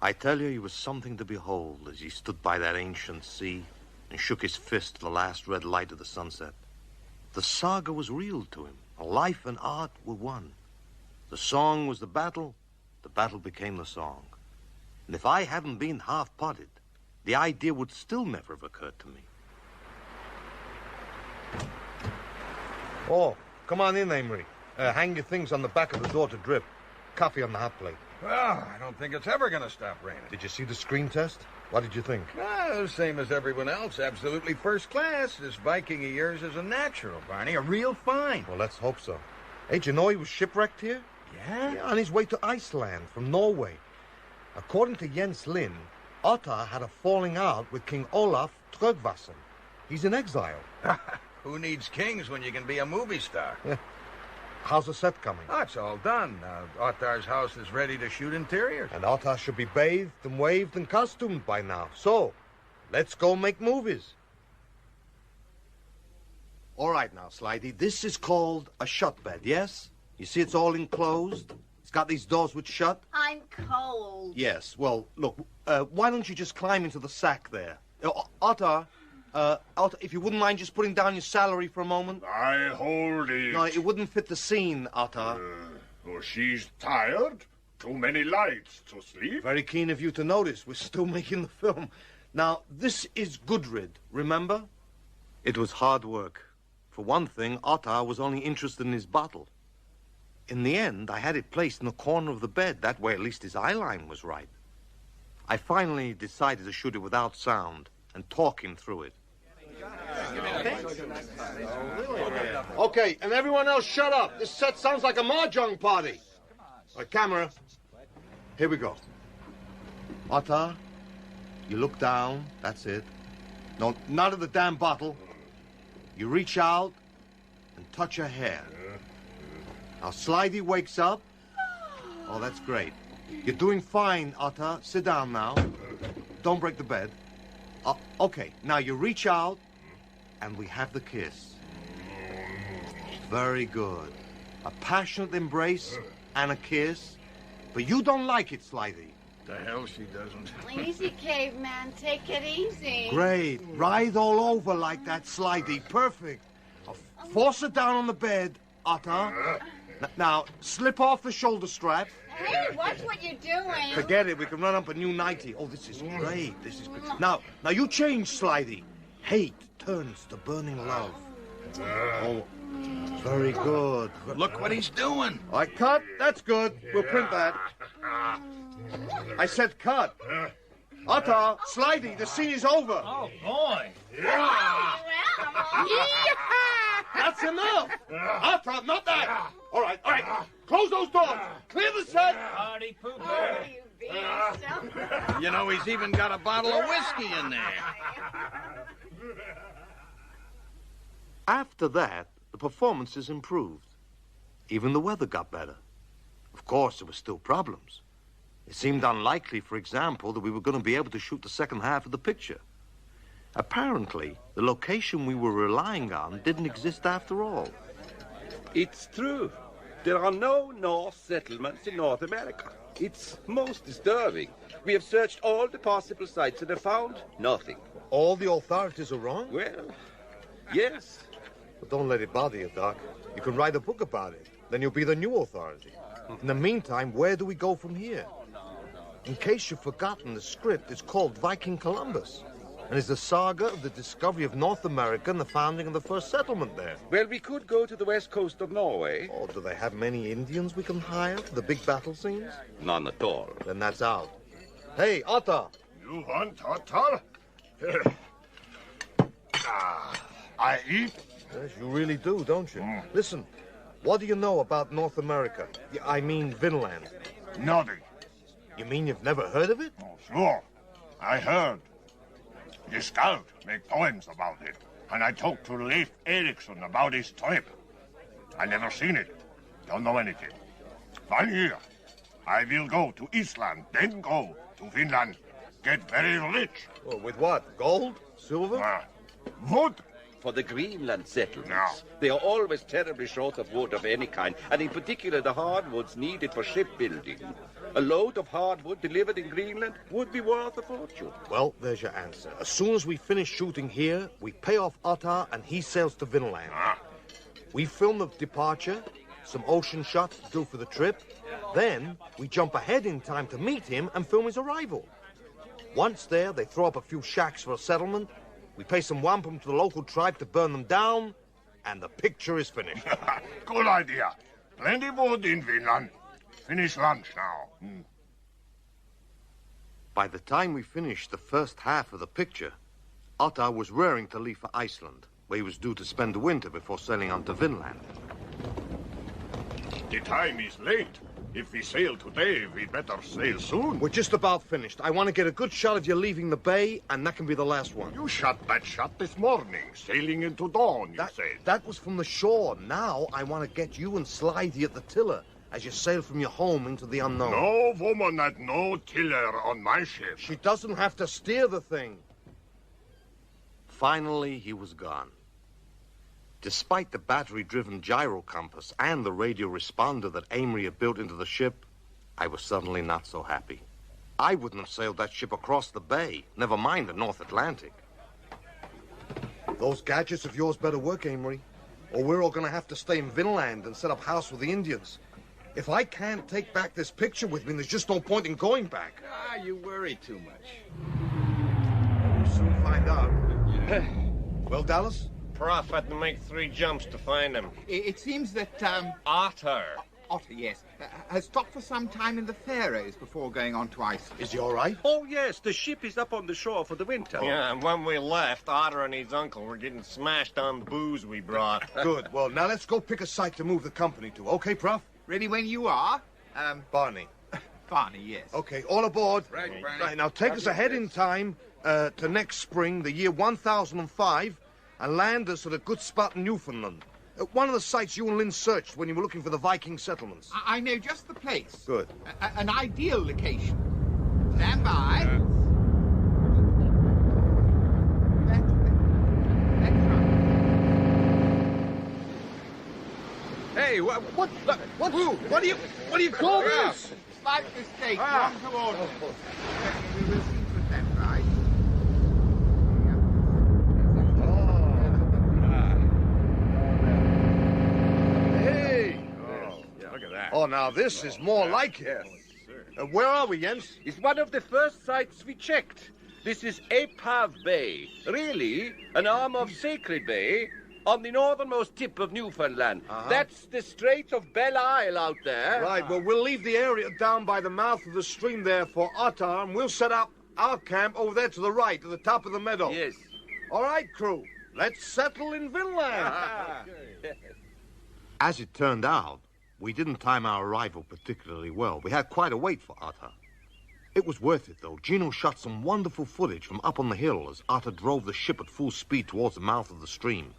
I tell you, he was something to behold as he stood by that ancient sea and shook his fist at the last red light of the sunset. The saga was real to him. Life and art were one. The song was the battle became the song. And if I hadn't been half-potted, the idea would still never have occurred to me. Oh, come on in, Amory. Hang your things on the back of the door to drip. Coffee on the hot plate. Well, I don't think it's ever going to stop raining. Did you see the screen test? What did you think? Same as everyone else. Absolutely first class. This Viking of yours is a natural, Barney. A real find. Well, let's hope so. Hey, did you know he was shipwrecked here? Yeah? On his way to Iceland from Norway. According to Jens Lind, Ottar had a falling out with King Olaf Tryggvason. He's in exile. Who needs kings when you can be a movie star? Yeah. How's the set coming? Oh, it's all done. Ottar's house is ready to shoot interiors. And Ottar should be bathed and waved and costumed by now. So, let's go make movies. All right now, Slidey. This is called a shut bed, yes? You see it's all enclosed? It's got these doors which shut? I'm cold. Yes. Well, look, why don't you just climb into the sack there? Ottar, if you wouldn't mind just putting down your salary for a moment. I hold it. No, it wouldn't fit the scene, Ottar. She's tired. Too many lights to sleep. Very keen of you to notice. We're still making the film. Now, this is Gudrid, remember? It was hard work. For one thing, Ottar was only interested in his bottle. In the end, I had it placed in the corner of the bed. That way, at least his eye line was right. I finally decided to shoot it without sound and talk him through it. Okay, and everyone else shut up. This set sounds like a mahjong party. All right, camera. Here we go. Ottar, you look down. That's it. No, not at the damn bottle. You reach out and touch her hair. Now, Slidey wakes up. Oh, that's great. You're doing fine, Ottar. Sit down now. Don't break the bed. Okay, now you reach out, and we have the kiss. Very good. A passionate embrace and a kiss. But you don't like it, Slidey. The hell she doesn't. Easy, caveman. Take it easy. Great. Writhe all over like that, Slidey. Perfect. Force it down on the bed, Ottar. Now, slip off the shoulder strap. Hey, watch what you're doing. Forget it. We can run up a new 90. Oh, this is great. This is great. Now you change, Slidey. Hate turns to burning love. Oh, very good. Look what he's doing. All right, cut. That's good. We'll print that. I said cut. Ottar, Slidey, the scene is over. Oh, boy. That's enough. Ottar, not that. All right. Close those doors. Clear the set. Party pooper. You know, he's even got a bottle of whiskey in there. After that, the performances improved. Even the weather got better. Of course, there were still problems. It seemed unlikely, for example, that we were going to be able to shoot the second half of the picture. Apparently, the location we were relying on didn't exist after all. It's true. There are no Norse settlements in North America. It's most disturbing. We have searched all the possible sites and have found nothing. All the authorities are wrong? Well, yes. But don't let it bother you, Doc. You can write a book about it. Then you'll be the new authority. In the meantime, where do we go from here? In case you've forgotten, the script is called Viking Columbus. And is the saga of the discovery of North America and the founding of the first settlement there. Well, we could go to the west coast of Norway. Oh, do they have many Indians we can hire for the big battle scenes? None at all. Then that's out. Hey, Otto! You want Otto? I eat? Yes, you really do, don't you? Listen, what do you know about North America? I mean, Vinland. Nothing. You mean you've never heard of it? Oh, sure. I heard. The scout make poems about it, and I talked to Leif Erikson about his trip. I never seen it. Don't know anything. 1 year. I will go to Iceland, then go to Finland. Get very rich. Well, with what? Gold? Silver? Wood. For the Greenland settlements. They are always terribly short of wood of any kind, and in particular the hardwoods needed for shipbuilding. A load of hardwood delivered in Greenland would be worth a fortune. Well, there's your answer. As soon as we finish shooting here, we pay off Ottar and he sails to Vinland. We film the departure, some ocean shots to do for the trip. Then we jump ahead in time to meet him and film his arrival. Once there, they throw up a few shacks for a settlement. We pay some wampum to the local tribe to burn them down, and the picture is finished. Good idea. Plenty wood in Finland. Finish lunch now. By the time we finished the first half of the picture, Ottar was raring to leave for Iceland, where he was due to spend the winter before sailing on to Vinland. The time is late. If we sail today, we'd better sail soon. We're just about finished. I want to get a good shot of you leaving the bay, and that can be the last one. You shot that shot this morning, sailing into dawn, you said. That was from the shore. Now I want to get you and Slidey at the tiller as you sail from your home into the unknown. No woman at no tiller on my ship. She doesn't have to steer the thing. Finally, he was gone. Despite the battery-driven gyro compass and the radio responder that Amory had built into the ship, I was suddenly not so happy. I wouldn't have sailed that ship across the bay, never mind the North Atlantic. Those gadgets of yours better work, Amory, or we're all going to have to stay in Vinland and set up house with the Indians. If I can't take back this picture with me, there's just no point in going back. You worry too much. We'll soon find out. Well, Dallas? Prof had to make 3 jumps to find him. It seems that, Otter. Otter, yes, has stopped for some time in the Faroes before going on to Iceland. Is he all right? Oh, yes, the ship is up on the shore for the winter. Yeah, and when we left, Otter and his uncle were getting smashed on the booze we brought. Good. Well, now let's go pick a site to move the company to. Okay, Prof? Ready when you are. Barney. Barney, yes. Okay, all aboard. Right, Barney. Right, now take us ahead in time to next spring, the year 1005, and land us at a good spot in Newfoundland. One of the sites you and Lynn searched when you were looking for the Viking settlements. I know just the place. Good. An ideal location. Stand by. That's right. Hey, what do you call this? Slight mistake. Wrong coordinates. We will sequence them, right? Oh, now this is more like it. Where are we, Jens? It's one of the first sites we checked. This is Epave Bay. Really, an arm of Sacred Bay on the northernmost tip of Newfoundland. That's the Strait of Belle Isle out there. Right, well, we'll leave the area down by the mouth of the stream there for Ottar, and we'll set up our camp over there to the right, at the top of the meadow. Yes. All right, crew. Let's settle in Vinland. As it turned out, we didn't time our arrival particularly well. We had quite a wait for Ottar. It was worth it, though. Gino shot some wonderful footage from up on the hill as Ottar drove the ship at full speed towards the mouth of the stream.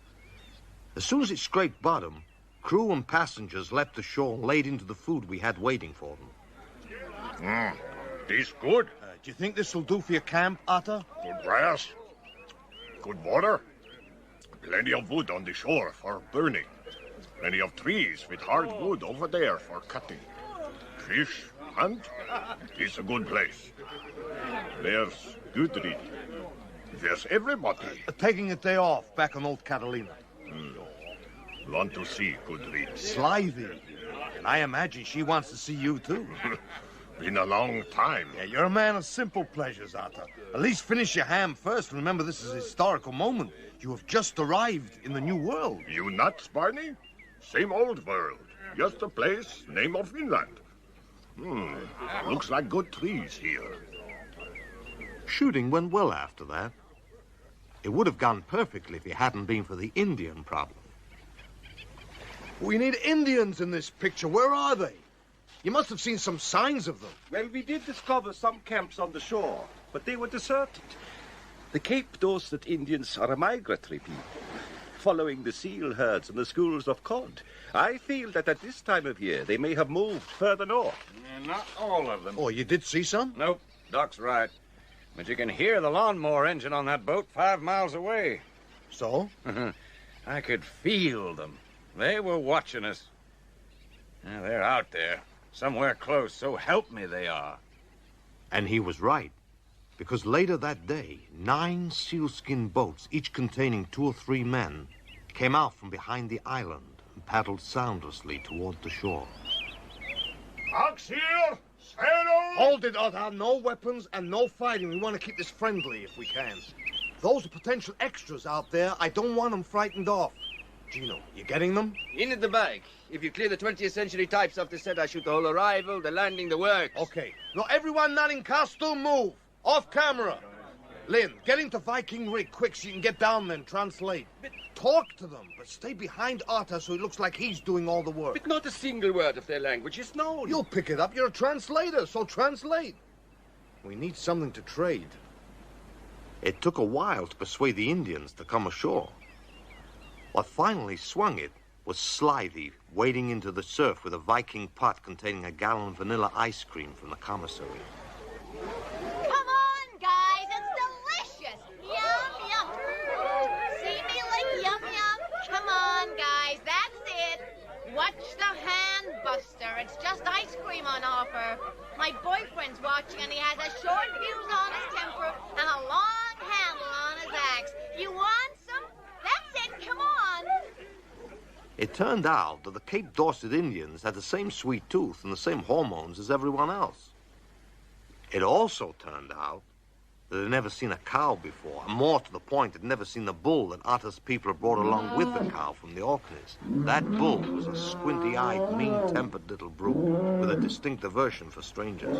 As soon as it scraped bottom, crew and passengers leapt ashore and laid into the food we had waiting for them. This good. Do you think this will do for your camp, Ottar? Good grass. Good water. Plenty of wood on the shore for burning. Plenty of trees with hard wood over there for cutting. Fish, hunt, it's a good place. There's good reading. There's everybody. Taking a day off back on Old Catalina. Want to see good reading. Slithy. And I imagine she wants to see you, too. Been a long time. Yeah, you're a man of simple pleasures, Arthur. At least finish your ham first. Remember, this is a historical moment. You have just arrived in the new world. You nuts, Barney? Same old world. Just a place, name of Finland. Looks like good trees here. Shooting went well after that. It would have gone perfectly if it hadn't been for the Indian problem. We need Indians in this picture. Where are they? You must have seen some signs of them. Well, we did discover some camps on the shore, but they were deserted. The Cape Dorset Indians are a migratory people, following the seal herds and the schools of cod. I feel that at this time of year, they may have moved further north. Not all of them. Oh, you did see some? Nope, Doc's right. But you can hear the lawnmower engine on that boat 5 miles away. So? I could feel them. They were watching us. Yeah, they're out there, somewhere close, so help me they are. And he was right, because later that day, 9 sealskin boats, each containing 2 or 3 men, came out from behind the island and paddled soundlessly toward the shore. Axe here! Sailor! Hold it, Otter. No weapons and no fighting. We want to keep this friendly if we can. Those are potential extras out there. I don't want them frightened off. Gino, you getting them? In at the back. If you clear the 20th century types off the set, I shoot the whole arrival, the landing, the works. Okay. Now, everyone not in costume, move. Off camera. Lynn, get into Viking rig quick so you can get down there and translate. Talk to them, but stay behind Otter so it looks like he's doing all the work. But not a single word of their language is known. You'll pick it up. You're a translator, so translate. We need something to trade. It took a while to persuade the Indians to come ashore. What finally swung it was Slithy wading into the surf with a Viking pot containing a gallon of vanilla ice cream from the commissary. Come on, guys, it's delicious. Yum, yum. See me like yum, yum? Come on, guys, that's it. Watch the hand buster. It's just ice cream on offer. My boyfriend's watching and he has a short fuse on his temper and a long handle on his axe. You want some? That's it, come on. It turned out that the Cape Dorset Indians had the same sweet tooth and the same hormones as everyone else. It also turned out that they'd never seen a cow before, and more to the point, they'd never seen the bull that Otter's people had brought along with the cow from the Orkneys. That bull was a squinty-eyed, mean-tempered little brute with a distinct aversion for strangers.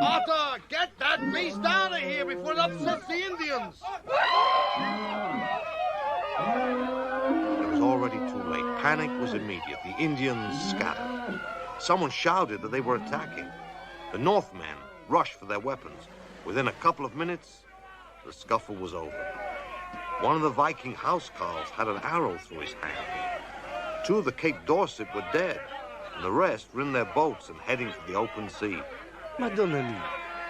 Otter, get that beast out of here before it upsets the Indians. It was already too late. Panic was immediate. The Indians scattered. Someone shouted that they were attacking. The Northmen rushed for their weapons. Within a couple of minutes, the scuffle was over. One of the Viking housecarls had an arrow through his hand. 2 of the Cape Dorset were dead, and the rest were in their boats and heading for the open sea. Madonna mia,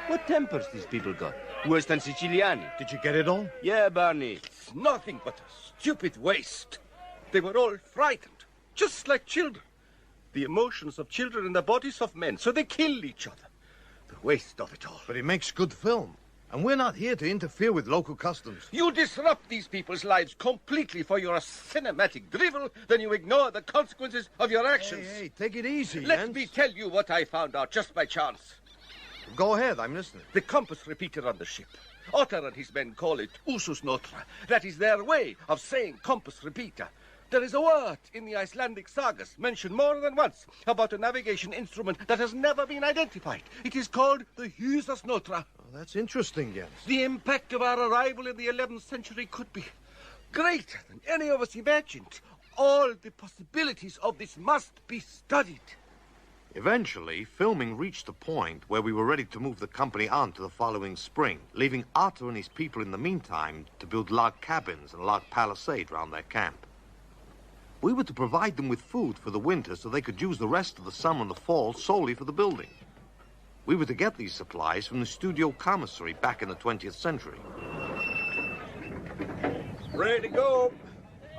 what tempers these people got? Worse than Siciliani. Did you get it all? Yeah, Barney. It's nothing but a stupid waste. They were all frightened, just like children. The emotions of children in the bodies of men, so they kill each other. The waste of it all. But it makes good film. And we're not here to interfere with local customs. You disrupt these people's lives completely for your cinematic drivel, then you ignore the consequences of your actions. Hey, take it easy, Let me tell you what I found out just by chance. Go ahead, I'm listening. The compass repeater on the ship. Otter and his men call it usus notra. That is their way of saying compass repeater. There is a word in the Icelandic sagas mentioned more than once about a navigation instrument that has never been identified. It is called the Husus Notra. Oh, that's interesting, Jens. The impact of our arrival in the 11th century could be greater than any of us imagined. All the possibilities of this must be studied. Eventually, filming reached a point where we were ready to move the company on to the following spring, leaving Otter and his people in the meantime to build log cabins and log palisades around their camp. We were to provide them with food for the winter so they could use the rest of the summer and the fall solely for the building. We were to get these supplies from the studio commissary back in the 20th century. Ready to go.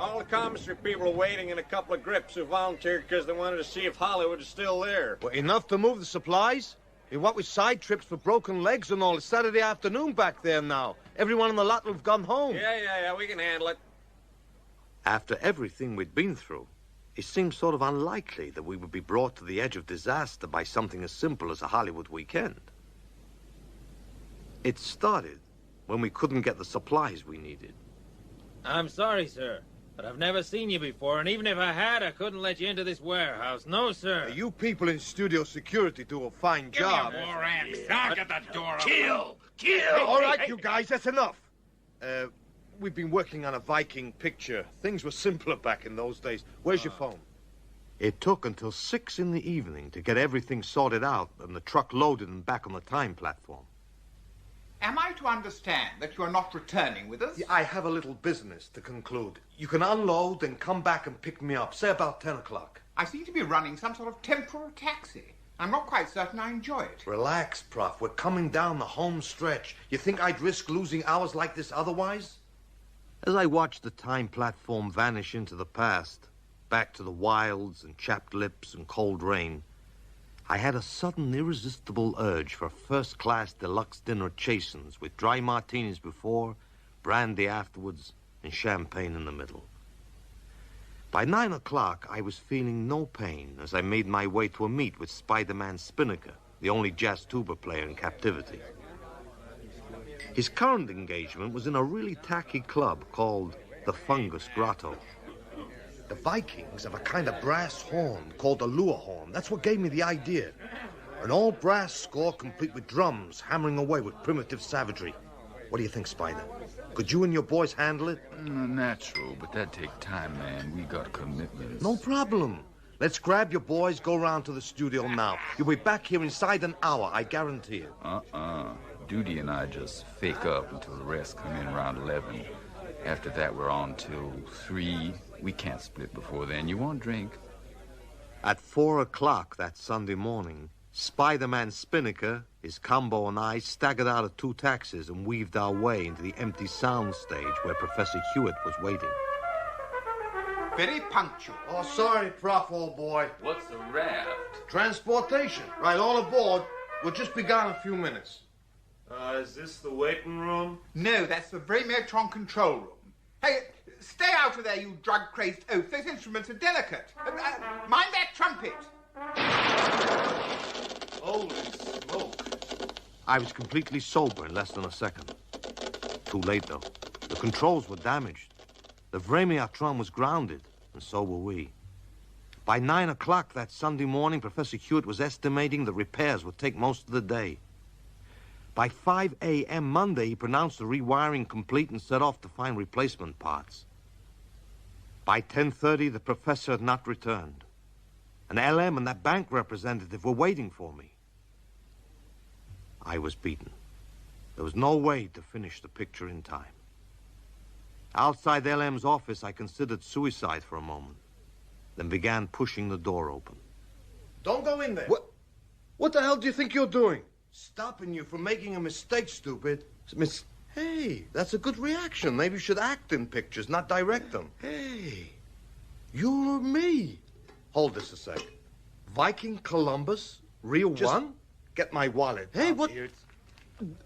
All the commissary people are waiting and a couple of grips who volunteered because they wanted to see if Hollywood is still there. Well, enough to move the supplies? What with side trips for broken legs and all? It's Saturday afternoon back there now. Everyone in the lot will have gone home. Yeah, we can handle it. After everything we'd been through, it seemed sort of unlikely that we would be brought to the edge of disaster by something as simple as a Hollywood weekend. It started when we couldn't get the supplies we needed. I'm sorry, sir, but I've never seen you before, and even if I had, I couldn't let you into this warehouse. No, sir. You people in studio security do a fine job. Give me more axe. I'll get that door open. Kill! Kill! All right, you guys, that's enough. We've been working on a Viking picture. Things were simpler back in those days. Where's your phone? It took until 6 in the evening to get everything sorted out and the truck loaded and back on the time platform. Am I to understand that you are not returning with us? Yeah, I have a little business to conclude. You can unload and come back and pick me up, say about 10 o'clock. I seem to be running some sort of temporal taxi. I'm not quite certain I enjoy it. Relax, Prof. We're coming down the home stretch. You think I'd risk losing hours like this otherwise? As I watched the time platform vanish into the past, back to the wilds and chapped lips and cold rain, I had a sudden irresistible urge for first-class deluxe dinner chasins with dry martinis before, brandy afterwards, and champagne in the middle. By 9 o'clock, I was feeling no pain as I made my way to a meet with Spider-Man Spinnaker, the only jazz tuba player in captivity. His current engagement was in a really tacky club called the Fungus Grotto. The Vikings have a kind of brass horn called the lure horn. That's what gave me the idea. An all-brass score complete with drums hammering away with primitive savagery. What do you think, Spider? Could you and your boys handle it? Natural, but that'd take time, man. We got commitments. No problem. Let's grab your boys, go round to the studio now. You'll be back here inside an hour, I guarantee it. Duty and I just fake up until the rest come in around 11. After that, we're on till 3. We can't split before then. You want a drink? At 4 o'clock that Sunday morning, Spider-Man Spinnaker, his combo, and I staggered out of 2 taxis and weaved our way into the empty sound stage where Professor Hewitt was waiting. Very punctual. Oh, sorry, Prof, old boy. What's a raft? Transportation. Right, all aboard. We'll just be gone in a few minutes. Is this the waiting room? No, that's the Vremeotron control room. Hey, stay out of there, you drug-crazed oaf. Those instruments are delicate. Mind that trumpet. Holy smoke. I was completely sober in less than a second. Too late, though. The controls were damaged. The Vremeotron was grounded, and so were we. By 9 o'clock that Sunday morning, Professor Hewitt was estimating the repairs would take most of the day. By 5 a.m. Monday, he pronounced the rewiring complete and set off to find replacement parts. By 10:30, the professor had not returned. An LM and that bank representative were waiting for me. I was beaten. There was no way to finish the picture in time. Outside LM's office, I considered suicide for a moment, then began pushing the door open. Don't go in there. What the hell do you think you're doing? Stopping you from making a mistake, stupid. Hey, that's a good reaction. Maybe you should act in pictures, not direct them. Hey, you're me. Hold this a sec. Viking Columbus, real one? Get my wallet. Hey, what? Here. It's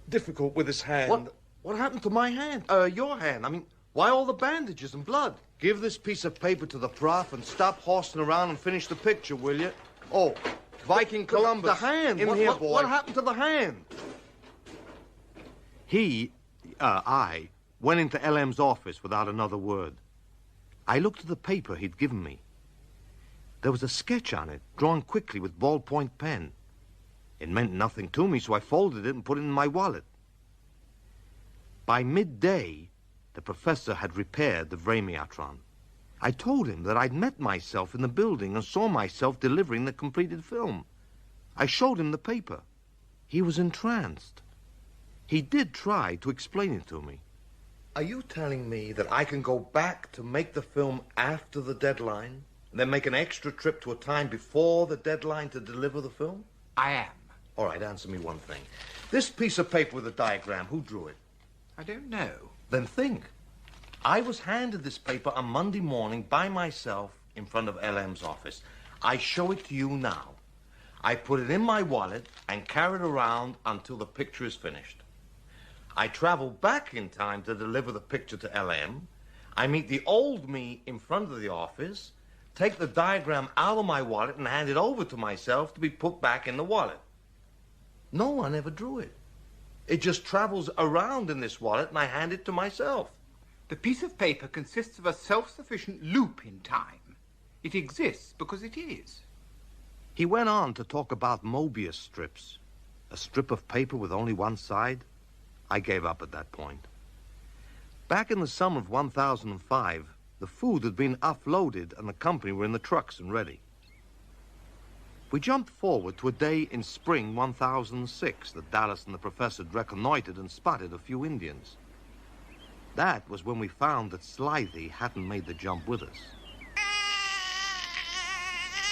difficult with his hand. What happened to my hand? Your hand. I mean, why all the bandages and blood? Give this piece of paper to the prof and stop horsing around and finish the picture, will you? Oh, Viking Columbus. The hand. In here, boy. What happened to the hand? I went into LM's office without another word. I looked at the paper he'd given me. There was a sketch on it, drawn quickly with ballpoint pen. It meant nothing to me, so I folded it and put it in my wallet. By midday, the professor had repaired the Vremeotron. I told him that I'd met myself in the building and saw myself delivering the completed film. I showed him the paper. He was entranced. He did try to explain it to me. Are you telling me that I can go back to make the film after the deadline, and then make an extra trip to a time before the deadline to deliver the film? I am. All right, answer me one thing. This piece of paper with a diagram, who drew it? I don't know. Then think. I was handed this paper on Monday morning by myself in front of LM's office. I show it to you now. I put it in my wallet and carry it around until the picture is finished. I travel back in time to deliver the picture to LM. I meet the old me in front of the office, take the diagram out of my wallet and hand it over to myself to be put back in the wallet. No one ever drew it. It just travels around in this wallet and I hand it to myself. The piece of paper consists of a self-sufficient loop in time. It exists because it is. He went on to talk about Mobius strips. A strip of paper with only one side? I gave up at that point. Back in the summer of 1005, the food had been offloaded and the company were in the trucks and ready. We jumped forward to a day in spring 1006 that Dallas and the professor had reconnoitered and spotted a few Indians. That was when we found that Slithi hadn't made the jump with us.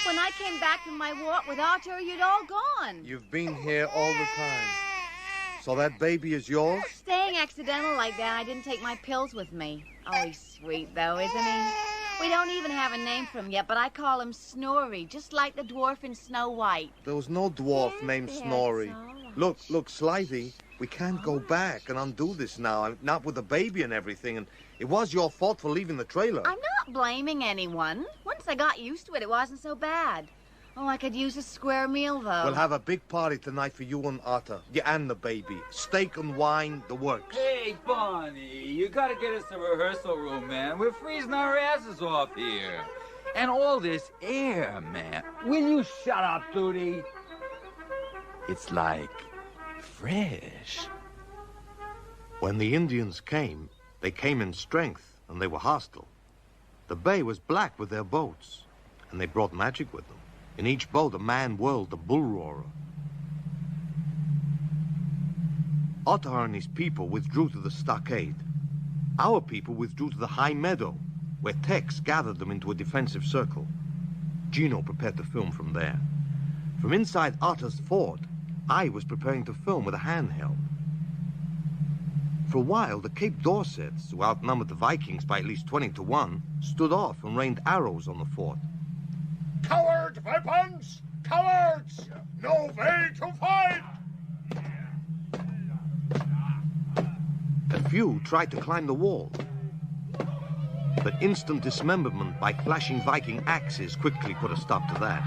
When I came back from my walk with Arthur, you'd all gone. You've been here all the time. So that baby is yours? Staying accidental like that, I didn't take my pills with me. Oh, he's sweet, though, isn't he? We don't even have a name for him yet, but I call him Snorri, just like the dwarf in Snow White. There was no dwarf named Snorri. Look, Slithi, we can't go back and undo this now, not with the baby and everything, and it was your fault for leaving the trailer. I'm not blaming anyone. Once I got used to it, it wasn't so bad. Oh, I could use a square meal, though. We'll have a big party tonight for you and Otter. Yeah, and the baby. Steak and wine, the works. Hey, Bonnie, you gotta get us a rehearsal room, man. We're freezing our asses off here. And all this air, man. Will you shut up, Duty? It's like fresh. When the Indians came, they came in strength, and they were hostile. The bay was black with their boats, and they brought magic with them. In each boat, a man whirled the bull roarer. Ottar and his people withdrew to the stockade. Our people withdrew to the high meadow, where Tex gathered them into a defensive circle. Gino prepared to film from there. From inside Ottar's fort, I was preparing to film with a handheld. For a while, the Cape Dorsets, who outnumbered the Vikings by at least 20-1, stood off and rained arrows on the fort. Coward weapons! Cowards! No way to fight! A few tried to climb the wall, but instant dismemberment by clashing Viking axes quickly put a stop to that.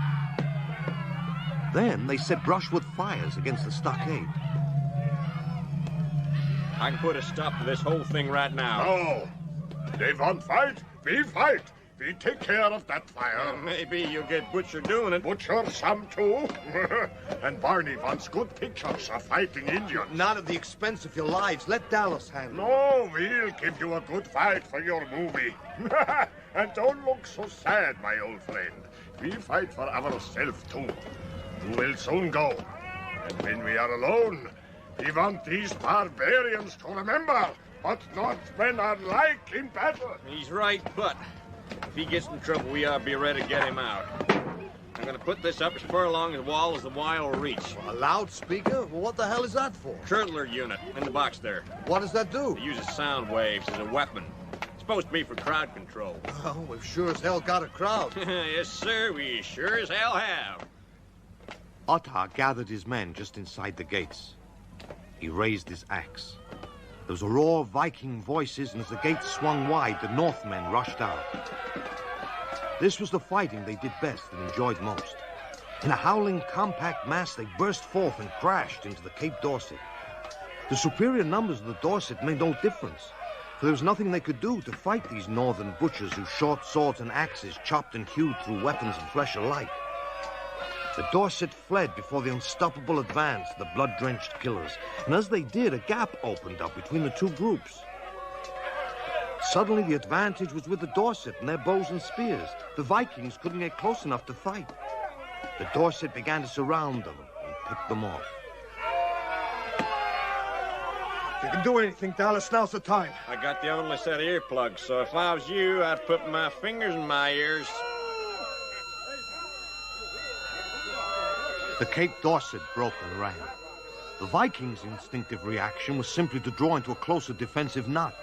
Then they set brushwood fires against the stockade. I can put a stop to this whole thing right now. No! They won't fight, we fight! We take care of that fire. Maybe you'll get Butcher doing it. Butcher some too. And Barney wants good pictures of fighting Indians. Not at the expense of your lives. Let Dallas handle it. No, we'll give you a good fight for your movie. And don't look so sad, my old friend. We fight for ourselves too. You will soon go. And when we are alone, we want these barbarians to remember, but not when our like in battle. He's right, but if he gets in trouble, we ought to be ready to get him out. I'm going to put this up as far along the wall as the wire will reach. A loudspeaker? Well, what the hell is that for? Turtler unit in the box there. What does that do? It uses sound waves as a weapon. It's supposed to be for crowd control. Oh, we've sure as hell got a crowd. Yes, sir, we sure as hell have. Ottar gathered his men just inside the gates. He raised his axe. There was a roar of Viking voices, and as the gates swung wide, the Northmen rushed out. This was the fighting they did best and enjoyed most. In a howling, compact mass, they burst forth and crashed into the Cape Dorset. The superior numbers of the Dorset made no difference, for there was nothing they could do to fight these northern butchers whose short swords and axes chopped and hewed through weapons and flesh alike. The Dorset fled before the unstoppable advance of the blood-drenched killers, and as they did, a gap opened up between the two groups. Suddenly, the advantage was with the Dorset and their bows and spears. The Vikings couldn't get close enough to fight. The Dorset began to surround them and pick them off. If you can do anything, Dallas, now's the time. I got the only set of earplugs, so if I was you, I'd put my fingers in my ears. The Cape Dorset broke and ran. The Vikings' instinctive reaction was simply to draw into a closer defensive knot.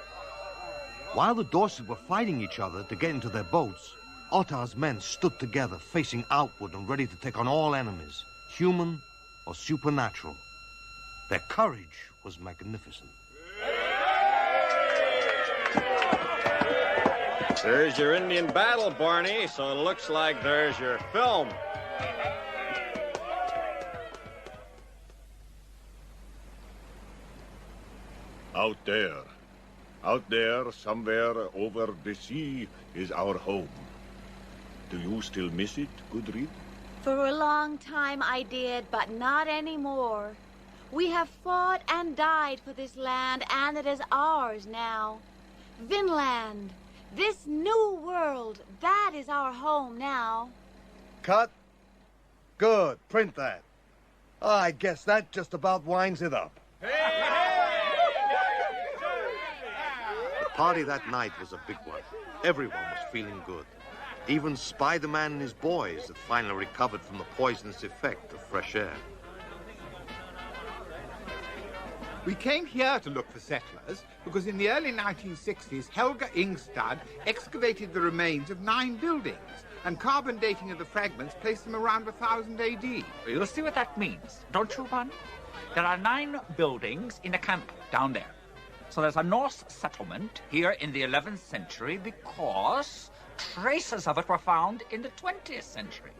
While the Dorset were fighting each other to get into their boats, Ottar's men stood together, facing outward and ready to take on all enemies, human or supernatural. Their courage was magnificent. There's your Indian battle, Barney, so it looks like there's your film. Out there, somewhere over the sea, is our home. Do you still miss it, Gudrid? For a long time I did, but not anymore. We have fought and died for this land, and it is ours now. Vinland, this new world, that is our home now. Cut. Good. Print that. I guess that just about winds it up. The party that night was a big one. Everyone was feeling good. Even Spider-Man and his boys had finally recovered from the poisonous effect of fresh air. We came here to look for settlers because in the early 1960s, Helga Ingstad excavated the remains of 9 buildings, and carbon dating of the fragments placed them around 1000 AD. You'll see what that means, don't you, Barney? There are 9 buildings in a camp down there. So there's a Norse settlement here in the 11th century because traces of it were found in the 20th century.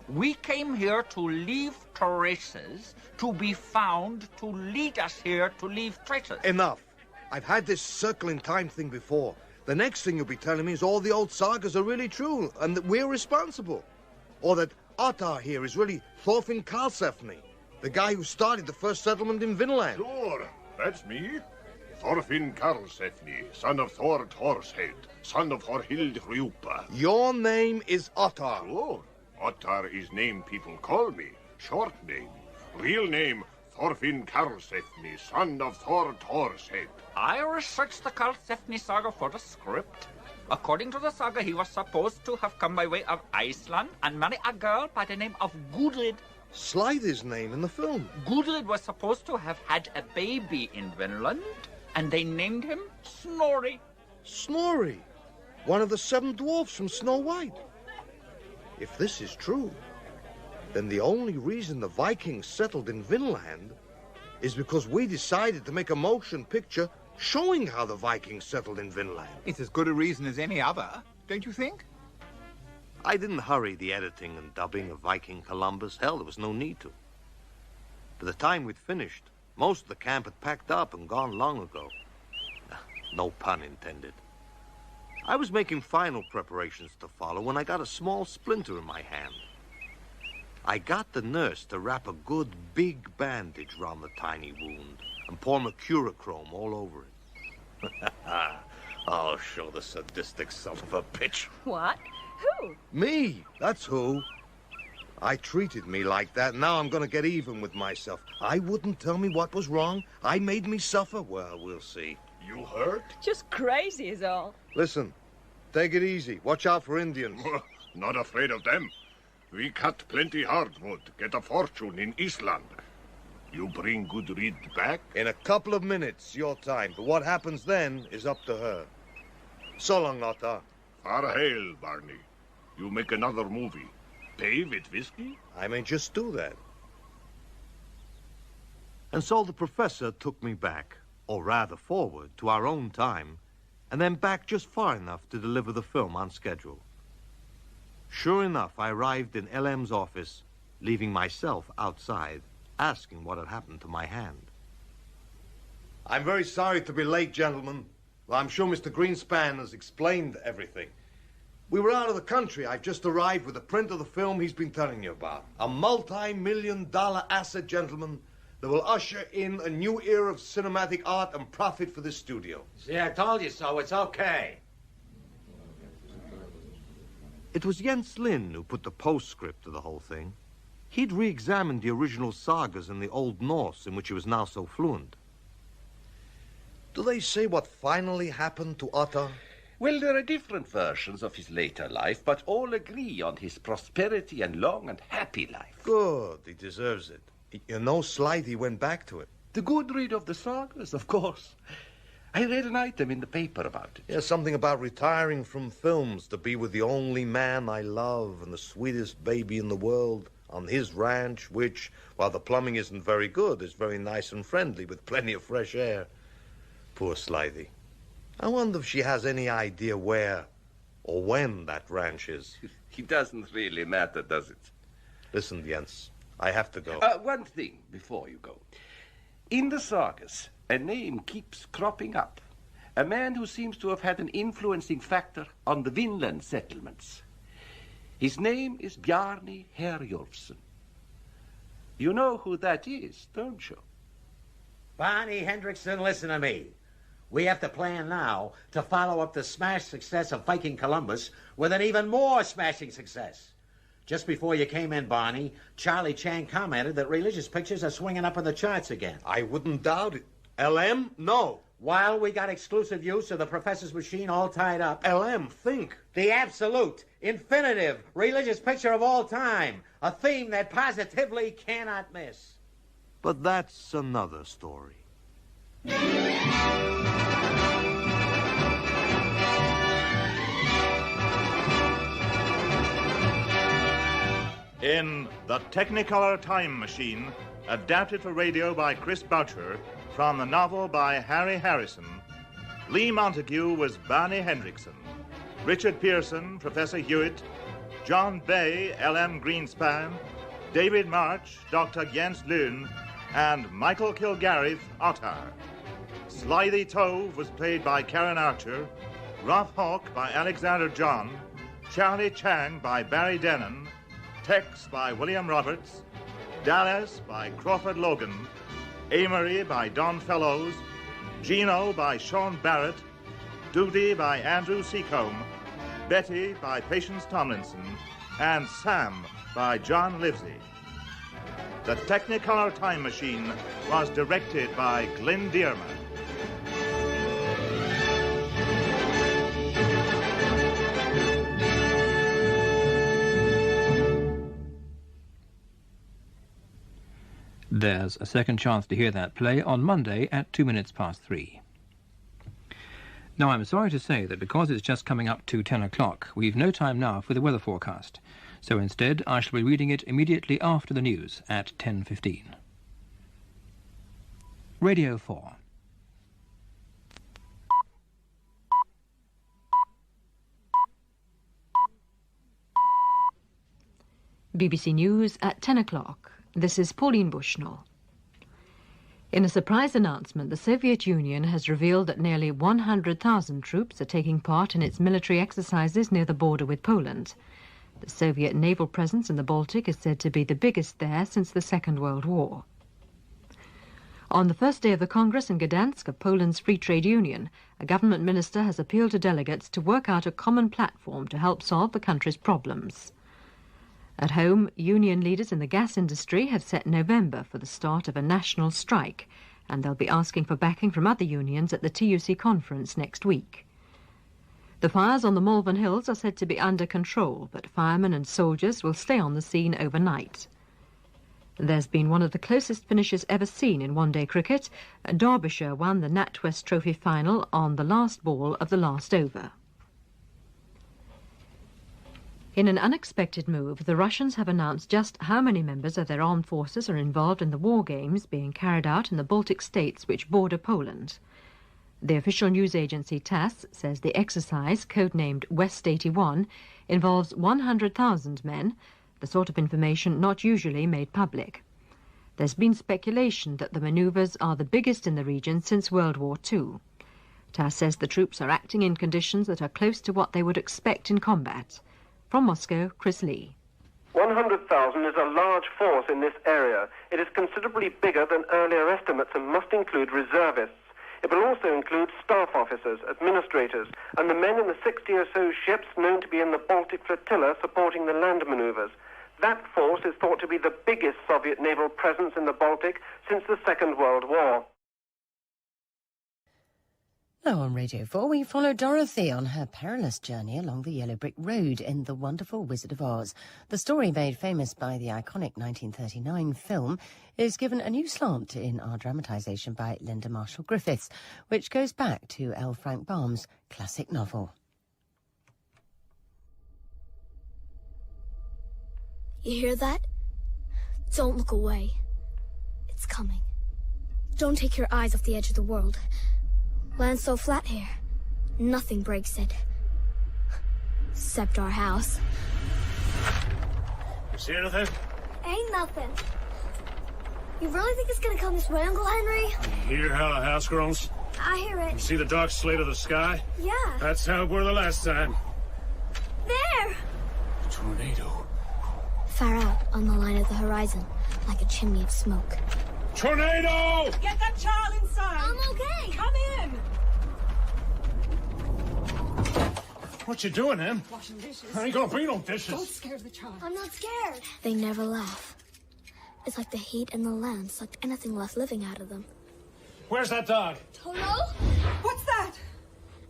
We came here to leave traces, to be found, to lead us here to leave traces. Enough. I've had this circling time thing before. The next thing you'll be telling me is all the old sagas are really true and that we're responsible. Or that Ottar here is really Thorfinn Karlsefni, the guy who started the first settlement in Vinland. Sure, that's me. Thorfinn Karlsefni, son of Thor Thorshead, son of Horhild Hrjupa. Your name is Ottar. Sure. Ottar is name people call me. Short name. Real name, Thorfinn Karlsefni, son of Thor Thorshead. I researched the Karlsefni saga for the script. According to the saga, he was supposed to have come by way of Iceland and marry a girl by the name of Gudrid. Slider's name in the film. Gudrid was supposed to have had a baby in Vinland, and they named him Snorri. Snorri? One of the 7 dwarfs from Snow White? If this is true, then the only reason the Vikings settled in Vinland is because we decided to make a motion picture showing how the Vikings settled in Vinland. It's as good a reason as any other, don't you think? I didn't hurry the editing and dubbing of Viking Columbus. Hell, there was no need to. By the time we'd finished, most of the camp had packed up and gone long ago. No pun intended. I was making final preparations to follow when I got a small splinter in my hand. I got the nurse to wrap a good big bandage round the tiny wound and pour mercurochrome all over it. I'll show the sadistic son of a bitch. What? Who? Me, that's who. I treated me like that, now I'm gonna get even with myself. I wouldn't tell me what was wrong. I made me suffer. Well, we'll see. You hurt? Just crazy is all. Listen, take it easy. Watch out for Indians. Not afraid of them. We cut plenty hardwood, get a fortune in Iceland. You bring Gudrid back? In a couple of minutes, your time. But what happens then is up to her. So long, Ottar. Farhail, Barney. You make another movie. Pay with whiskey? I may just do that. And so the professor took me back, or rather forward, to our own time, and then back just far enough to deliver the film on schedule. Sure enough, I arrived in LM's office, leaving myself outside, asking what had happened to my hand. I'm very sorry to be late, gentlemen. Well, I'm sure Mr. Greenspan has explained everything. We were out of the country. I've just arrived with a print of the film he's been telling you about. A multi-million-dollar asset, gentlemen, that will usher in a new era of cinematic art and profit for this studio. See, I told you so. It's okay. It was Jens Lind who put the postscript to the whole thing. He'd re-examined the original sagas in the Old Norse, in which he was now so fluent. Do they say what finally happened to Ottar? Well, there are different versions of his later life, but all agree on his prosperity and long and happy life. Good, he deserves it. You know, slight he went back to it. The Gudrid of the sagas, of course. I read an item in the paper about it. Yeah, something about retiring from films to be with the only man I love and the sweetest baby in the world on his ranch, which, while the plumbing isn't very good, is very nice and friendly with plenty of fresh air. Poor Slidy. I wonder if she has any idea where or when that ranch is. It doesn't really matter, does it? Listen, Jens, I have to go. One thing before you go. In the sagas, a name keeps cropping up. A man who seems to have had an influencing factor on the Vinland settlements. His name is Bjarni Herjolfsson. You know who that is, don't you? Barney Hendrickson, listen to me. We have to plan now to follow up the smash success of Viking Columbus with an even more smashing success. Just before you came in, Barney, Charlie Chan commented that religious pictures are swinging up in the charts again. I wouldn't doubt it. LM? No. While we got exclusive use of the professor's machine all tied up. LM, think. The absolute, infinitive, religious picture of all time. A theme that positively cannot miss. But that's another story. In The Technicolour Time Machine, adapted for radio by Chris Boucher, from the novel by Harry Harrison, Lee Montague was Barney Hendrickson, Richard Pearson, Professor Hewitt, John Bay, L.M. Greenspan, David March, Dr. Jens Lund, and Michael Kilgarith, Ottar. Slithy Tove was played by Karen Archer, Rough Hawk by Alexander John, Charlie Chang by Barry Denon, Tex by William Roberts, Dallas by Crawford Logan, Amory by Don Fellows, Gino by Sean Barrett, Duty by Andrew Seacombe, Betty by Patience Tomlinson, and Sam by John Livesey. The Technicolour Time Machine was directed by Glyn Dearman. There's a second chance to hear that play on Monday at 3:02. Now, I'm sorry to say that because it's just coming up to 10 o'clock, we've no time now for the weather forecast. So instead, I shall be reading it immediately after the news at 10:15. Radio 4. BBC News at 10 o'clock. This is Pauline Bushnell. In a surprise announcement, the Soviet Union has revealed that nearly 100,000 troops are taking part in its military exercises near the border with Poland. The Soviet naval presence in the Baltic is said to be the biggest there since the Second World War. On the first day of the Congress in Gdansk of Poland's Free Trade Union, a government minister has appealed to delegates to work out a common platform to help solve the country's problems. At home, union leaders in the gas industry have set November for the start of a national strike, and they'll be asking for backing from other unions at the TUC conference next week. The fires on the Malvern Hills are said to be under control, but firemen and soldiers will stay on the scene overnight. There's been one of the closest finishes ever seen in one-day cricket. Derbyshire won the NatWest Trophy final on the last ball of the last over. In an unexpected move, the Russians have announced just how many members of their armed forces are involved in the war games being carried out in the Baltic states which border Poland. The official news agency TASS says the exercise, codenamed West 81, involves 100,000 men, the sort of information not usually made public. There's been speculation that the manoeuvres are the biggest in the region since World War II. TASS says the troops are acting in conditions that are close to what they would expect in combat. From Moscow, Chris Lee. 100,000 is a large force in this area. It is considerably bigger than earlier estimates and must include reservists. It will also include staff officers, administrators, and the men in the 60 or so ships known to be in the Baltic flotilla supporting the land manoeuvres. That force is thought to be the biggest Soviet naval presence in the Baltic since the Second World War. Now on Radio 4, we follow Dorothy on her perilous journey along the yellow brick road in The Wonderful Wizard of Oz. The story, made famous by the iconic 1939 film, is given a new slant in our dramatisation by Linda Marshall Griffiths, which goes back to L. Frank Baum's classic novel. You hear that? Don't look away. It's coming. Don't take your eyes off the edge of the world. Land's so flat here, nothing breaks it. Except our house. You see anything? Ain't nothing. You really think it's gonna come this way, Uncle Henry? You hear how the house groans? I hear it. You see the dark slate of the sky? Yeah. That's how it were the last time. There! A tornado. Far out on the line of the horizon, like a chimney of smoke. Tornado! Get that child inside! I'm okay! Come in! What you doing, Em? Washing dishes. I ain't gonna be no dishes. Don't scare the child. I'm not scared. They never laugh. It's like the heat and the land sucked anything left living out of them. Where's that dog? Toto? What's that?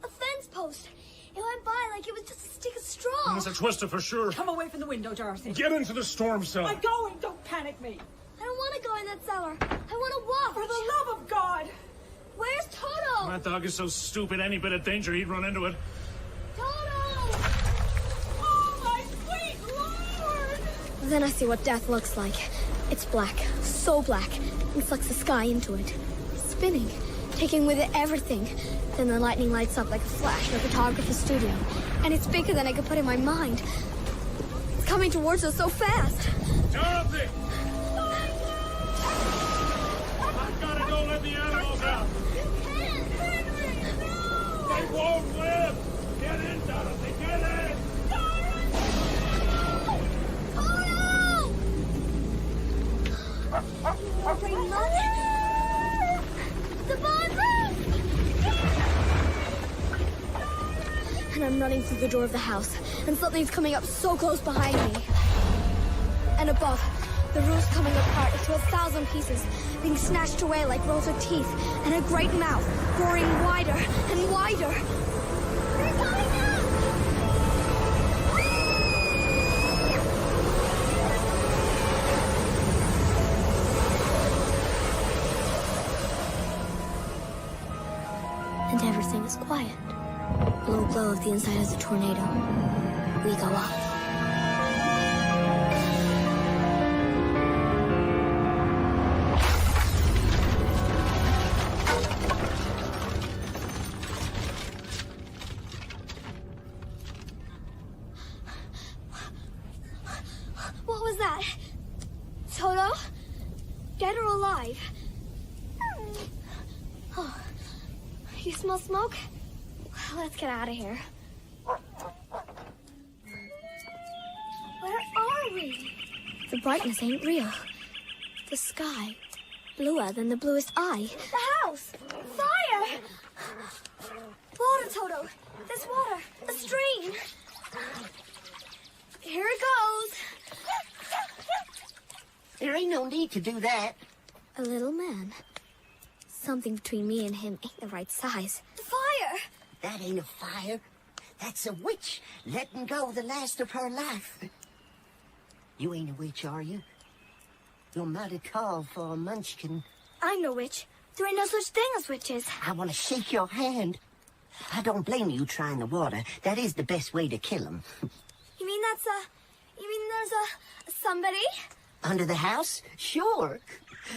A fence post. It went by like it was just a stick of straw. It's a twister for sure. Come away from the window, Dorothy. Get into the storm cellar. I'm going. Don't panic me. I don't want to go in that cellar. I want to walk. For the love of God. Where's Toto? That dog is so stupid, any bit of danger, he'd run into it. Toto! Oh, my sweet Lord! Then I see what death looks like. It's black, so black, and sucks the sky into it. Spinning, taking with it everything. Then the lightning lights up like a flash in a photographer's studio. And it's bigger than I could put in my mind. It's coming towards us so fast. Dorothy! I've got to go let the animals out. You can't, Henry! No! They won't live! Get in, Dorothy, get in! Bring money. The barn roof! And I'm running through the door of the house, and something's coming up so close behind me. And above, the roof's coming apart into 1,000 pieces, being snatched away like rows of teeth, and a great mouth growing wider and wider. They're coming out! And everything is quiet. Low glow of the inside of the tornado. We go up. What was that? Toto? Dead or alive? Oh. You smell smoke? Let's get out of here. Where are we? The brightness ain't real. The sky, bluer than the bluest eye. The house! Fire! Water, Toto! There's water! A stream! Here it goes! There ain't no need to do that. A little man. Something between me and him ain't the right size. Fire! That ain't a fire. That's a witch letting go the last of her life. You ain't a witch, are you? You're mighty tall for a munchkin. I'm no witch. There ain't no such thing as witches. I want to shake your hand. I don't blame you trying the water. That is the best way to kill 'em. You mean there's a somebody? Under the house? Sure.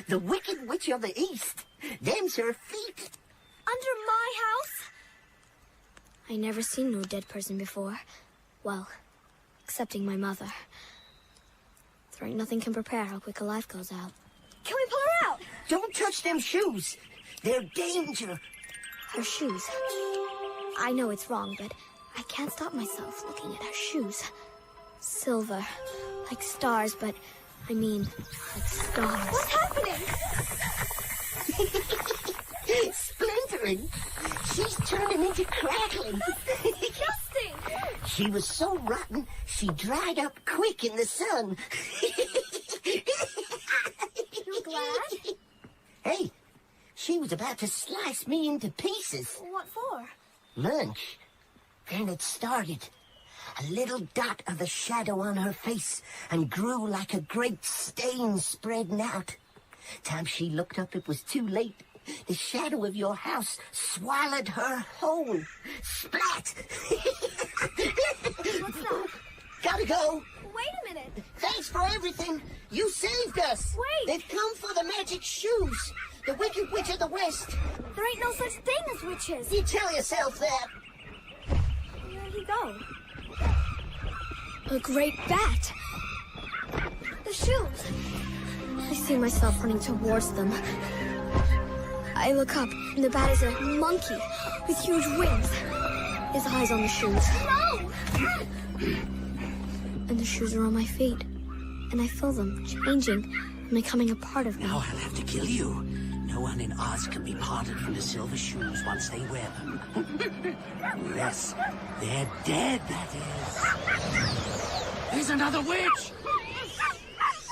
The Wicked Witch of the East. Them's her feet. Under my house? I never seen no dead person before. Well, excepting my mother. There ain't nothing can prepare how quick a life goes out. Can we pull her out? Don't touch them shoes. They're danger. Her shoes. I know it's wrong, but I can't stop myself looking at her shoes. Silver, like stars, but I mean, like stars. What's happening? Splintering. She's turning into crackling. That's disgusting. She was so rotten, she dried up quick in the sun. You glad? Hey, she was about to slice me into pieces. What for? Lunch. Then it started. A little dot of a shadow on her face and grew like a great stain spreading out. Time she looked up, it was too late. The shadow of your house swallowed her whole. Splat! What's that? Gotta go. Wait a minute. Thanks for everything. You saved us. Wait. They've come for the magic shoes. The Wicked Witch of the West. There ain't no such thing as witches. You tell yourself that. Where'd he go? A great bat. The shoes. I see myself running towards them. I look up, and the bat is a monkey with huge wings. His eyes on the shoes. No! And the shoes are on my feet. And I feel them changing and becoming a part of me. Now I'll have to kill you. No one in Oz can be parted from the silver shoes once they wear them. Unless they're dead, that is. There's another witch!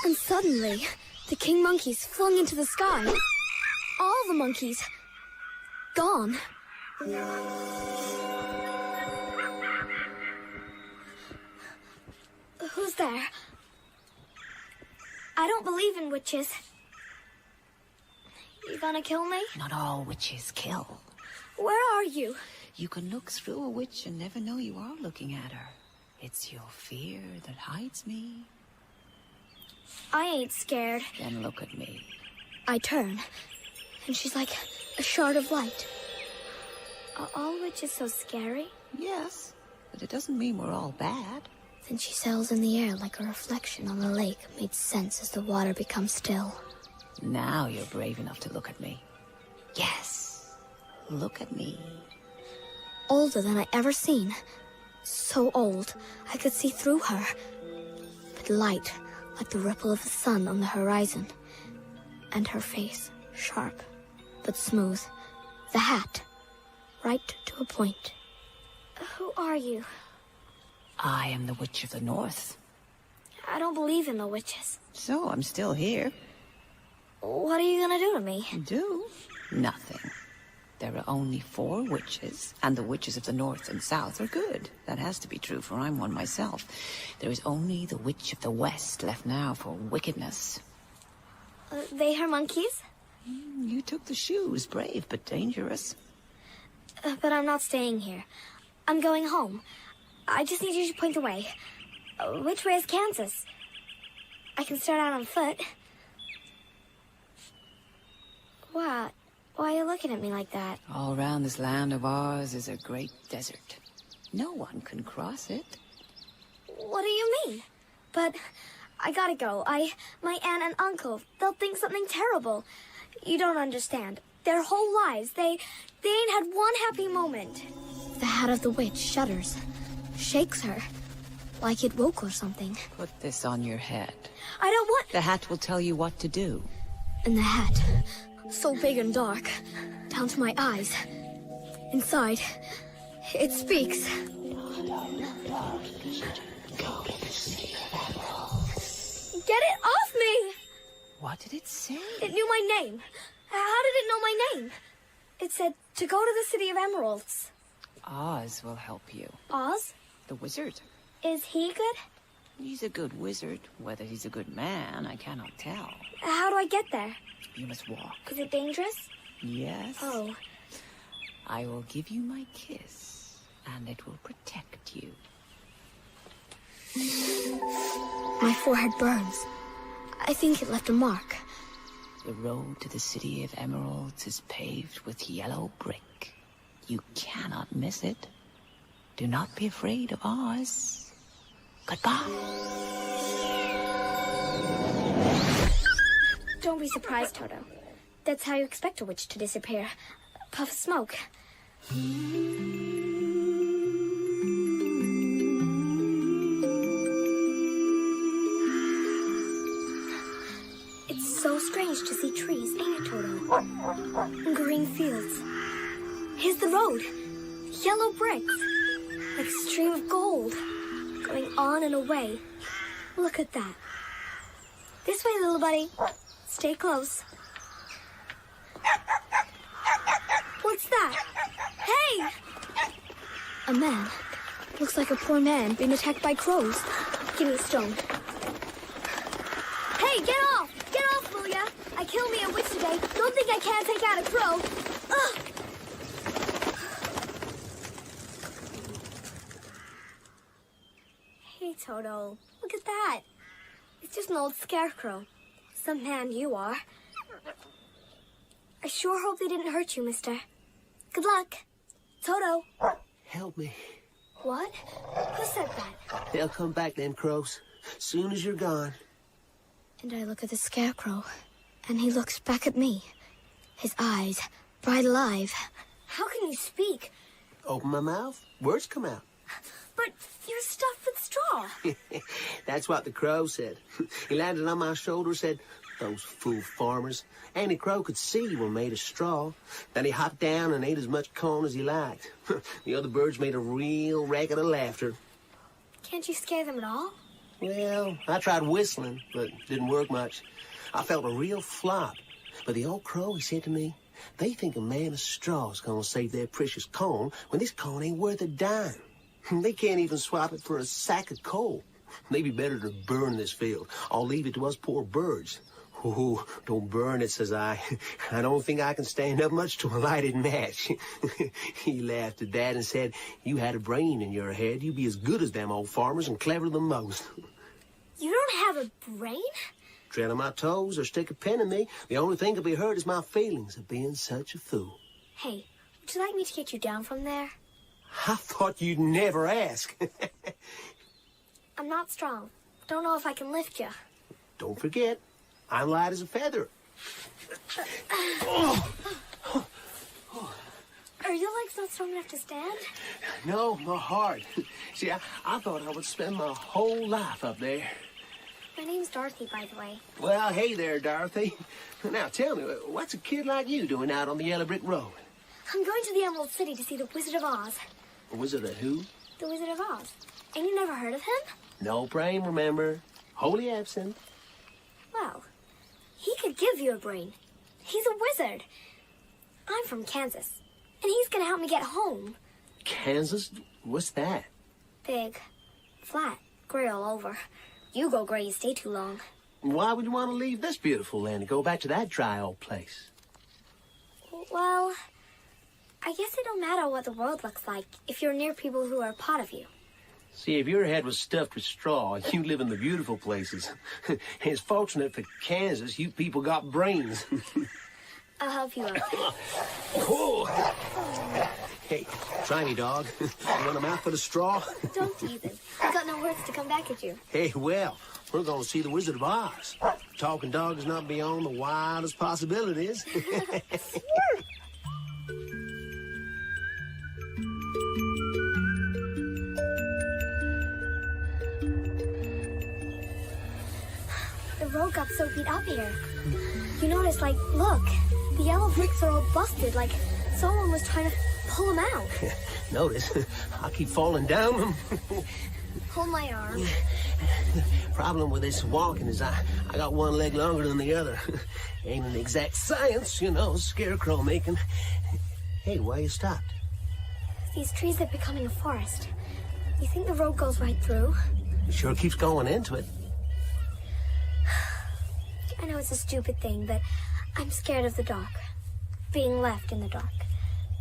And suddenly, the king monkeys flung into the sky. All the monkeys gone. Who's there? I don't believe in witches. You gonna kill me? Not all witches kill. Where are you? You can look through a witch and never know you are looking at her. It's your fear that hides me. I ain't scared. Then look at me. I turn, and she's like a shard of light. Are all witches so scary? Yes, but it doesn't mean we're all bad. Then she sails in the air like a reflection on the lake, made sense as the water becomes still. Now you're brave enough to look at me. Yes, look at me. Older than I ever seen. So old, I could see through her. But light, like the ripple of the sun on the horizon. And her face, sharp, but smooth. The hat, right to a point. Who are you? I am the Witch of the North. I don't believe in the witches. So I'm still here. What are you gonna do to me? Do? Nothing. There are only 4 witches, and the witches of the North and South are good. That has to be true, for I'm one myself. There is only the Witch of the West left now for wickedness. They her monkeys? You took the shoes, brave but dangerous. But I'm not staying here. I'm going home. I just need you to point the way. Which way is Kansas? I can start out on foot. What? Why are you looking at me like that? All around this land of ours is a great desert. No one can cross it. What do you mean? But I gotta go. My aunt and uncle, they'll think something terrible. You don't understand. Their whole lives, they ain't had one happy moment. The hat of the witch shudders, shakes her, like it woke or something. Put this on your head. I don't want... The hat will tell you what to do. And the hat, so big and dark, down to my eyes. Inside, it speaks. Get it off me! What did it say? It knew my name. How did it know my name? It said to go to the City of Emeralds. Oz will help you. Oz? The wizard. Is he good? He's a good wizard. Whether he's a good man, I cannot tell. How do I get there? You must walk. Is it dangerous? Yes. Oh. I will give you my kiss, and it will protect you. My forehead burns. I think it left a mark. The road to the City of Emeralds is paved with yellow brick. You cannot miss it. Do not be afraid of Oz. Goodbye. Don't be surprised, Toto. That's how you expect a witch to disappear. A puff of smoke. It's so strange to see trees, ain't it, Toto? And green fields. Here's the road. Yellow bricks. Like a stream of gold. Going on and away. Look at that. This way, little buddy. Stay close. What's that? Hey! A man. Looks like a poor man being attacked by crows. Give me a stone. Hey, get off! Get off, will ya? I killed me a witch today. Don't think I can't take out a crow. Ugh! Hey, Toto. Look at that. It's just an old scarecrow. Some man you are. I sure hope they didn't hurt you, mister. Good luck. Toto. Help me. What? Who said that? They'll come back, them crows, soon as you're gone. And I look at the scarecrow, and he looks back at me. His eyes, bright alive. How can you speak? Open my mouth, words come out. But you're stuffed with straw. That's what the crow said. He landed on my shoulder, said, "Those fool farmers." Any crow could see we're made of straw. Then he hopped down and ate as much corn as he liked. The other birds made a real racket of laughter. Can't you scare them at all? Well, I tried whistling, but it didn't work much. I felt a real flop. But the old crow, he said to me, they think a man of straw is going to save their precious corn when this corn ain't worth a dime. They can't even swap it for a sack of coal. Maybe better to burn this field. I'll leave it to us poor birds. Oh, don't burn it, says I. I don't think I can stand up much to a lighted match. He laughed at that and said, you had a brain in your head. You'd be as good as them old farmers and cleverer than most. You don't have a brain? Tread on my toes or stick a pin in me. The only thing to be hurt is my feelings of being such a fool. Hey, would you like me to get you down from there? I thought you'd never ask. I'm not strong. Don't know if I can lift you. Don't forget, I'm light as a feather. Are your legs not strong enough to stand? No, my heart. See, I thought I would spend my whole life up there. My name's Dorothy, by the way. Well, hey there, Dorothy. Now, tell me, what's a kid like you doing out on the yellow brick road? I'm going to the Emerald City to see the Wizard of Oz. A wizard of who? The Wizard of Oz. And you never heard of him? No brain, remember. Wholly absent. Well, he could give you a brain. He's a wizard. I'm from Kansas, and he's going to help me get home. Kansas? What's that? Big, flat, gray all over. You go gray, you stay too long. Why would you want to leave this beautiful land and go back to that dry old place? Well, I guess it don't matter what the world looks like if you're near people who are a part of you. See, if your head was stuffed with straw, you live in the beautiful places. It's fortunate for Kansas you people got brains. I'll help you out. Oh. Hey, try me, dog. You want a mouthful of straw? Don't tease him. I've got no words to come back at you. Hey, well, we're going to see the Wizard of Oz. Talking dog is not beyond the wildest possibilities. The road got so beat up here. You notice, like, look, the yellow bricks are all busted, like someone was trying to pull them out. Notice, I keep falling down them. Hold my arm. Problem with this walking is I got one leg longer than the other. Ain't an exact science, you know, scarecrow making. Hey, why you stopped? These trees are becoming a forest. You think the road goes right through? It sure keeps going into it. I know it's a stupid thing, but I'm scared of the dark. Being left in the dark.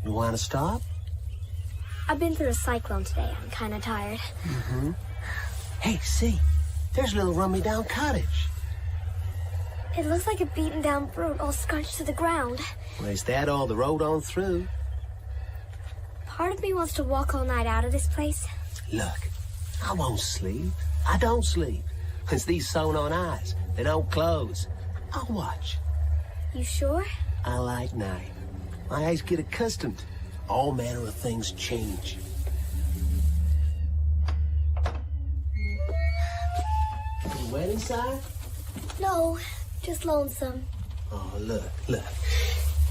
You want to stop? I've been through a cyclone today. I'm kind of tired. Mm-hmm. Hey, see, there's a little run-me-down cottage. It looks like a beaten-down road all scorched to the ground. Well, is that all the road on through? Part of me wants to walk all night out of this place. Look, I won't sleep. I don't sleep. It's these sewn-on eyes. They don't close. I'll watch. You sure? I like night. My eyes get accustomed. All manner of things change. You wet inside? No, just lonesome. Oh, look.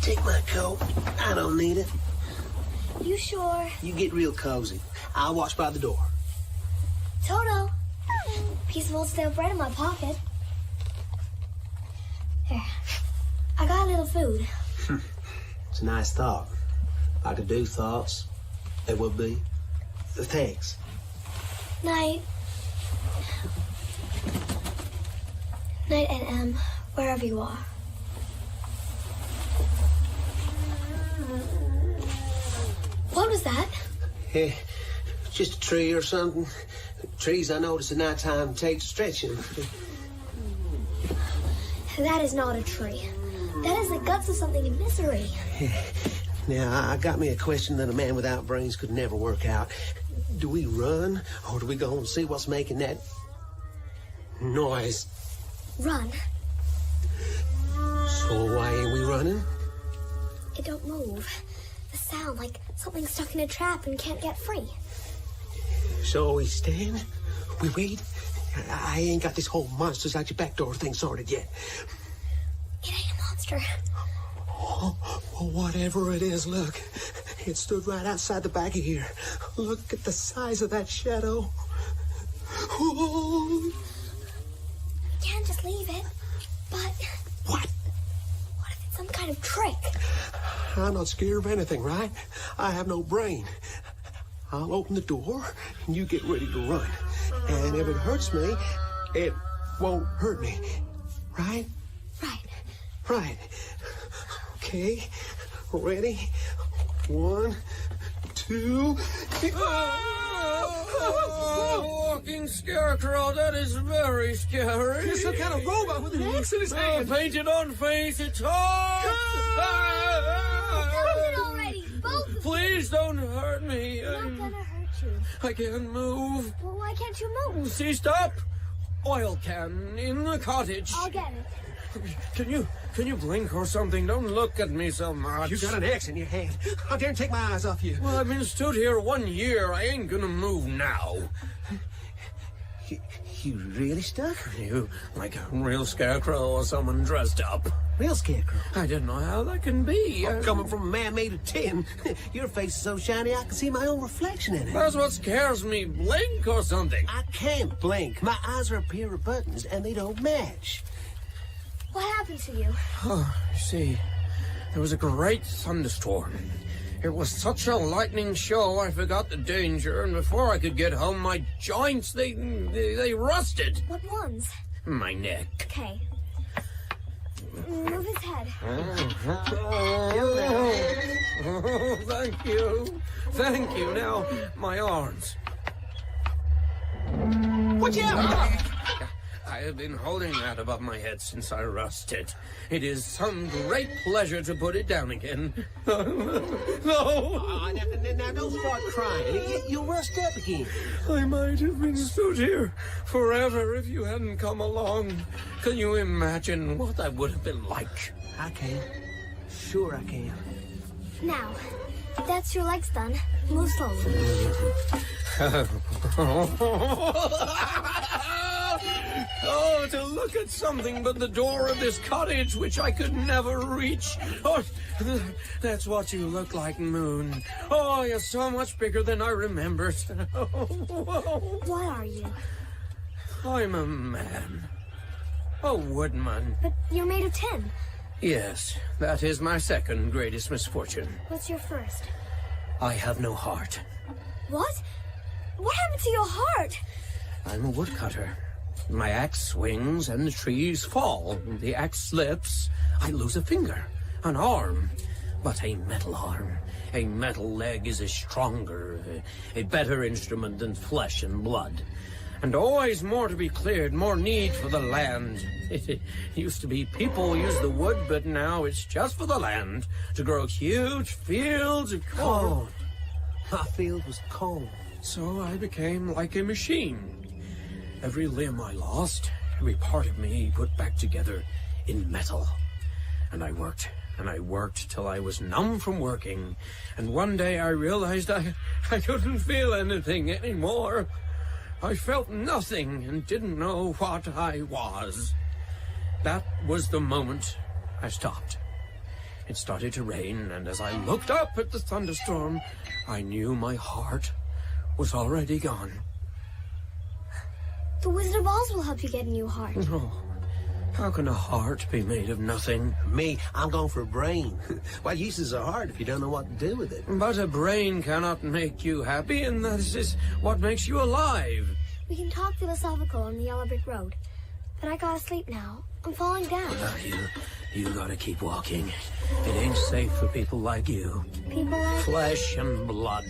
Take my coat. I don't need it. You sure? You get real cozy. I'll watch by the door. Toto! Piece of old stale bread in my pocket. There. I got a little food. It's a nice thought. I could do thoughts. There would be. Thanks. Night. Night, and wherever you are. What was that? Yeah, just a tree or something. Trees, I notice at night time take stretching. That is not a tree. That is the guts of something in misery. Now, I got me a question that a man without brains could never work out. Do we run, or do we go and see what's making that noise? Run. So why ain't we running? It don't move. The sound like something stuck in a trap and can't get free. So we stand, we wait. I ain't got this whole monsters out your back door thing sorted yet. It ain't a monster. Oh, well, whatever it is, look. It stood right outside the back of here. Look at the size of that shadow. Oh. We can't just leave it. But... What? What if it's some kind of trick? I'm not scared of anything, right? I have no brain. I'll open the door, and you get ready to run. And if it hurts me, it won't hurt me. Right? Right. Right. Okay. Ready? 1, 2... Walking scarecrow, that is very scary. He's some kind of robot with an axe in his hand. Painted on face, it talks. Hold it already, both of you. Please don't hurt me. I'm not gonna hurt you. I can't move. Well, why can't you move? See, stop. Oil can in the cottage. I'll get it. Can you blink or something? Don't look at me so much. You got an axe in your hand. How dare take my eyes off you? Well, I've been stood here 1 year. I ain't gonna move now. You really stuck? You like a real scarecrow or someone dressed up? Real scarecrow? I don't know how that can be. Coming from a man made of tin. Your face is so shiny I can see my own reflection in it. That's what scares me. Blink or something. I can't blink. My eyes are a pair of buttons and they don't match. What happened to you? Oh, see, there was a great thunderstorm. It was such a lightning show, I forgot the danger, and before I could get home, my joints, they rusted. What ones? My neck. Okay. Move his head. Oh, thank you. Thank you. Now, my arms. Watch out! I have been holding that above my head since I rusted. It is some great pleasure to put it down again. No! Now don't start crying. You'll rust up again. I might have been stood here forever if you hadn't come along. Can you imagine what that would have been like? I can. Sure I can. Now, that's your legs done. Move slowly. Oh, to look at something but the door of this cottage, which I could never reach. Oh, that's what you look like, Moon. Oh, you're so much bigger than I remembered. What are you? I'm a man. A woodman. But you're made of tin. Yes, that is my second greatest misfortune. What's your first? I have no heart. What? What happened to your heart? I'm a woodcutter. My axe swings and the trees fall. The axe slips. I lose a finger, an arm, but a metal arm. A metal leg is a stronger, a better instrument than flesh and blood. And always more to be cleared, more need for the land. It used to be people use the wood, but now it's just for the land, to grow huge fields of corn. My field was corn. So I became like a machine. Every limb I lost, every part of me put back together in metal. And I worked till I was numb from working. And one day I realized I couldn't feel anything anymore. I felt nothing and didn't know what I was. That was the moment I stopped. It started to rain, and as I looked up at the thunderstorm, I knew my heart was already gone. The Wizard of Oz will help you get a new heart. No, How can a heart be made of nothing? Me, I'm going for a brain. What use is a heart if you don't know what to do with it? But a brain cannot make you happy, and that is what makes you alive. We can talk philosophical on the yellow brick road. But I gotta sleep now. I'm falling down. You gotta keep walking. It ain't safe for people like you. People like... Flesh and blood.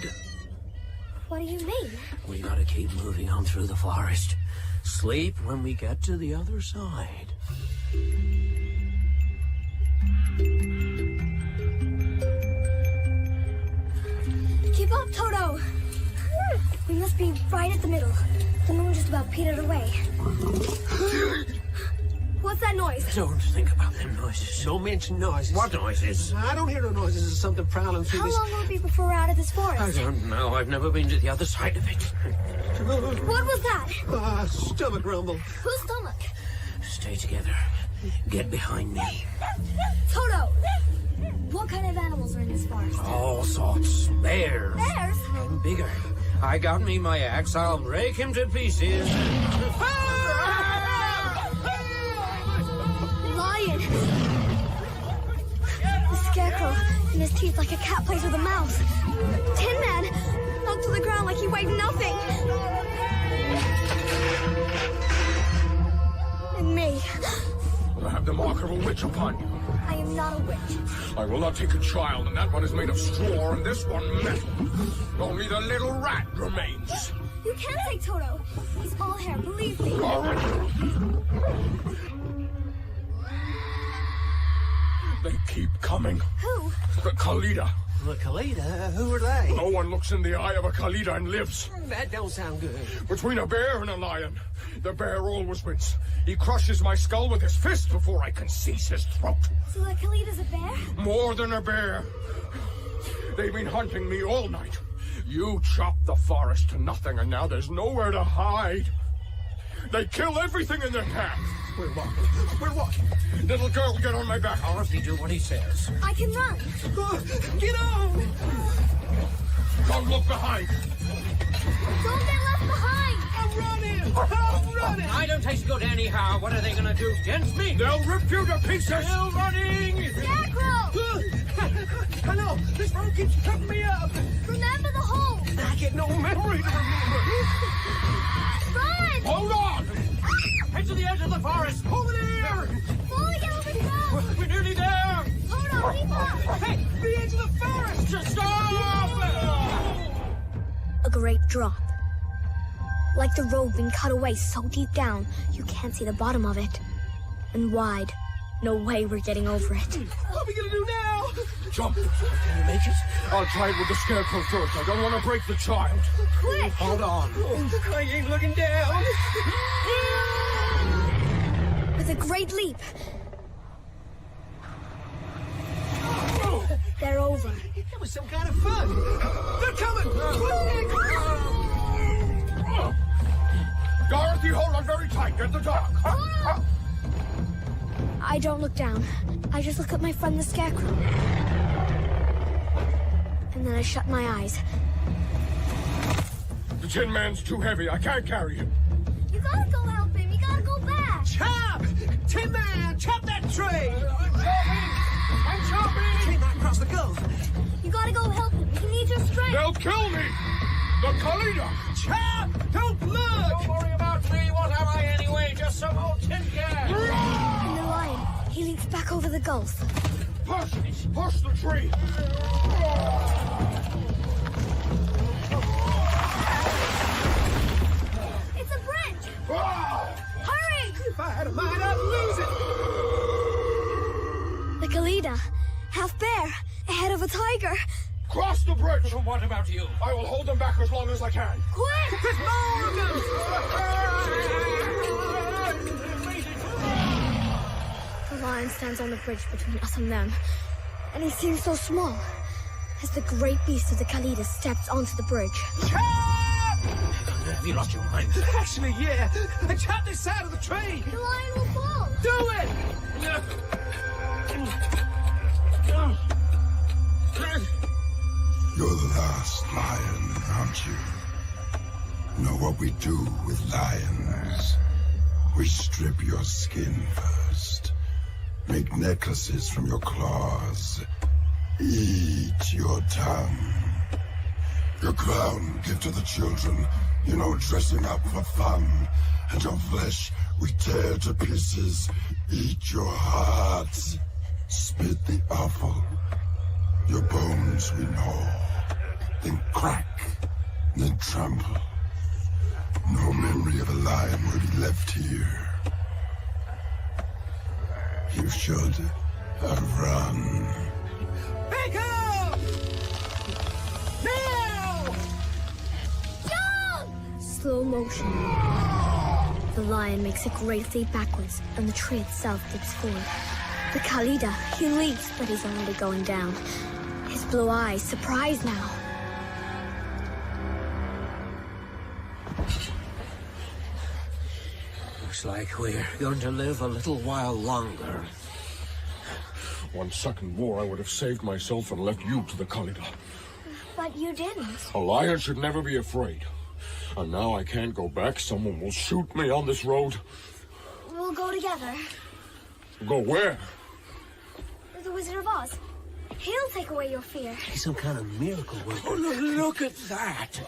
What do you mean? We gotta keep moving on through the forest. Sleep when we get to the other side. Keep up, Toto! We must be right at the middle. The moon just about petered away. What's that noise? Don't think about them noises. Don't mention noises. What noises? I don't hear no noises. There's something prowling through this... How long will it be before we're out of this forest? I don't know. I've never been to the other side of it. What was that? Stomach rumble. Whose stomach? Stay together. Get behind me. Toto! What kind of animals are in this forest? All sorts. Bears. Bears? I'm bigger. I got me my axe. I'll break him to pieces. Lion! The scarecrow in his teeth like a cat plays with a mouse. Tin Man knocked to the ground like he weighed nothing. And me. I have the mark of a witch upon you. I am not a witch. I will not take a child, and that one is made of straw, and this one metal. Only the little rat remains. You can't take Toto. He's all hair, believe me. They keep coming. Who? The Khalida. The Khalida? Who are they? No one looks in the eye of a Khalida and lives. That don't sound good. Between a bear and a lion, the bear always wins. He crushes my skull with his fist before I can seize his throat. So the Khalida's a bear? More than a bear. They've been hunting me all night. You chopped the forest to nothing, and now there's nowhere to hide. They kill everything in their path. We're walking. We're walking. Little girl, get on my back. I'll have to do what he says. I can run. Get on! Don't look behind. Don't get left behind. I'm running. I'm running. I don't taste good anyhow. What are they gonna do against me? They'll rip you to pieces. Still running. Scarecrow! I know. This road keeps cutting me up. Remember the hole. I get no memory to remember. Run! Hold on. Head to the edge of the forest. Over there. Falling over the ground. We're nearly there. Toto, keep up. Hey, the edge of the forest. Just stop! A great drop. Like the road being cut away so deep down, you can't see the bottom of it. And wide. No way we're getting over it. What are we gonna do now? Jump. Can you make it? I'll try it with the scarecrow first. I don't want to break the child. Quick! Hold on. I ain't looking down. With a great leap. They're over. That was some kind of fun. They're coming. Dorothy, hold on very tight. Get the dog. I don't look down. I just look at my friend the Scarecrow. And then I shut my eyes. The Tin Man's too heavy. I can't carry him. You gotta go help him. You gotta go back. Chop! Tin Man, chop that tree! I'm chopping! Came right across the gulf. You gotta go help him. He needs your strength. They'll kill me! The Khalida! Chop! Don't look! Don't worry about me. What am I anyway? Just some old tin can. And the lion, he leaps back over the gulf. Push! Push the tree! It's a bridge! Ah! Hurry! If I had a mind, I'd lose it! The Khalida, half bear, ahead of a tiger. Cross the bridge! What about you? I will hold them back as long as I can. Quick! There's more of them! The lion stands on the bridge between us and them. And he seems so small. As the great beast of the Khalida steps onto the bridge. Have you lost your mind? Actually, yeah. I chopped this side of the tree. The lion will fall. Do it! You're the last lion, aren't you? Know what we do with lions? We strip your skin first. Make necklaces from your claws. Eat your tongue. Your crown give to the children, you know, dressing up for fun. And your flesh we tear to pieces. Eat your hearts. Spit the offal. Your bones we gnaw. Then crack. Then trample. No memory of a lion will be left here. You should have run. Pick up! Now! Jump! Slow motion. The lion makes a great leap backwards, and the tree itself dips forward. The Khalida, he leaps, but he's already going down. His blue eyes surprised now. Looks like we're going to live a little while longer. 1 second more, I would have saved myself and left you to the Khalida. But you didn't. A lion should never be afraid. And now I can't go back. Someone will shoot me on this road. We'll go together. Go where? The Wizard of Oz. He'll take away your fear. He's some kind of miracle worker. Oh, look at that.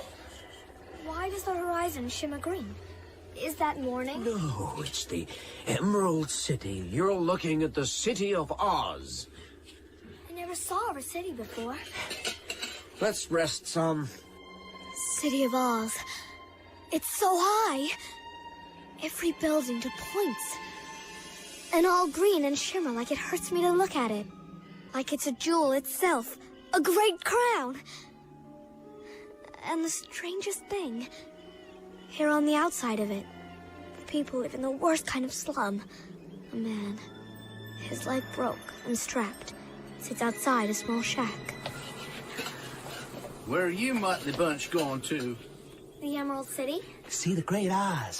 Why does the horizon shimmer green? Is that morning? No, it's the Emerald City. You're looking at the City of Oz. I never saw a city before. Let's rest some. City of Oz. It's so high. Every building to points. And all green and shimmer like it hurts me to look at it. Like it's a jewel itself. A great crown. And the strangest thing, here on the outside of it, the people live in the worst kind of slum. A man, his leg broke and strapped, sits outside a small shack. Where are you motley bunch going to? The Emerald City? See the great eyes.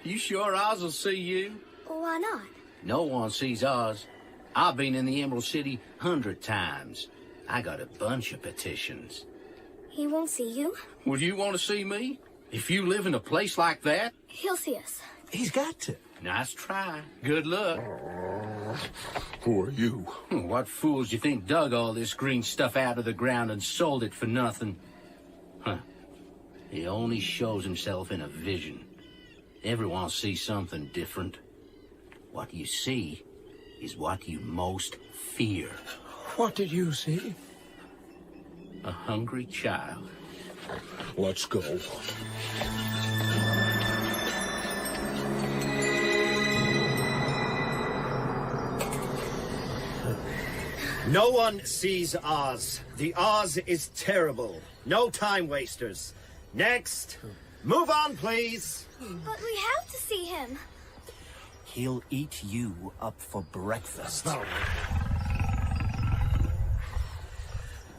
You sure Oz will see you? Why not? No one sees Oz. I've been in the Emerald City 100 times. I got a bunch of petitions. He won't see you. Would you want to see me? If you live in a place like that? He'll see us. He's got to. Nice try. Good luck. Who are you? What fools you think dug all this green stuff out of the ground and sold it for nothing? Huh. He only shows himself in a vision. Everyone sees something different. What you see is what you most fear. What did you see? A hungry child. Let's go. No one sees Oz. The Oz is terrible. No time wasters. Next. Move on, please. But we have to see him. He'll eat you up for breakfast.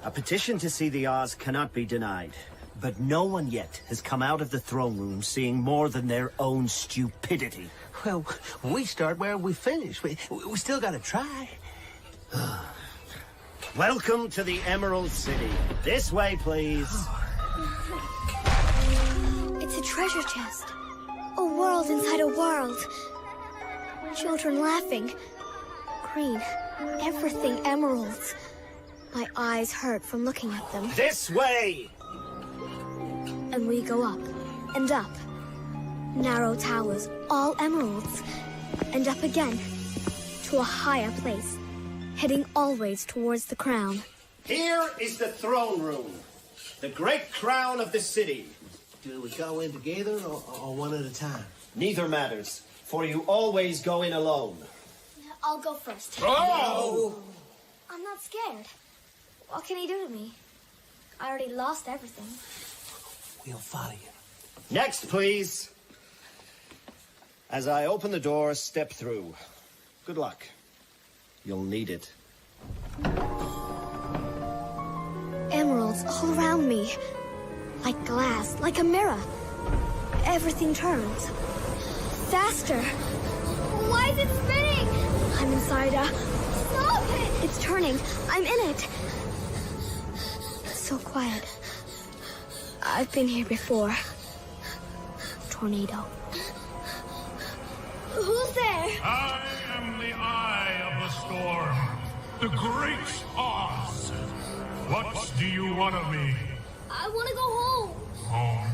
A petition to see the Oz cannot be denied. But no one yet has come out of the throne room seeing more than their own stupidity. Well, we start where we finish. We still got to try. Welcome to the Emerald City. This way, please. It's a treasure chest. A world inside a world. Children laughing. Green. Everything emeralds. My eyes hurt from looking at them. This way! And we go up and up. Narrow towers, all emeralds. And up again to a higher place, heading always towards the crown. Here is the throne room. The great crown of the city. Do we go in together or one at a time? Neither matters, for you always go in alone. I'll go first. Oh! I'm not scared. What can he do to me? I already lost everything. We'll follow you. Next, please. As I open the door, step through. Good luck. You'll need it. Emeralds all around me. Like glass, like a mirror. Everything turns. Faster. Why is it spinning? I'm inside a... Stop it! It's turning. I'm in it. It's so quiet. I've been here before. Tornado. Who's there? I am the Eye of the Storm, the Great Oz. What do you want of me? I want to go home. Home?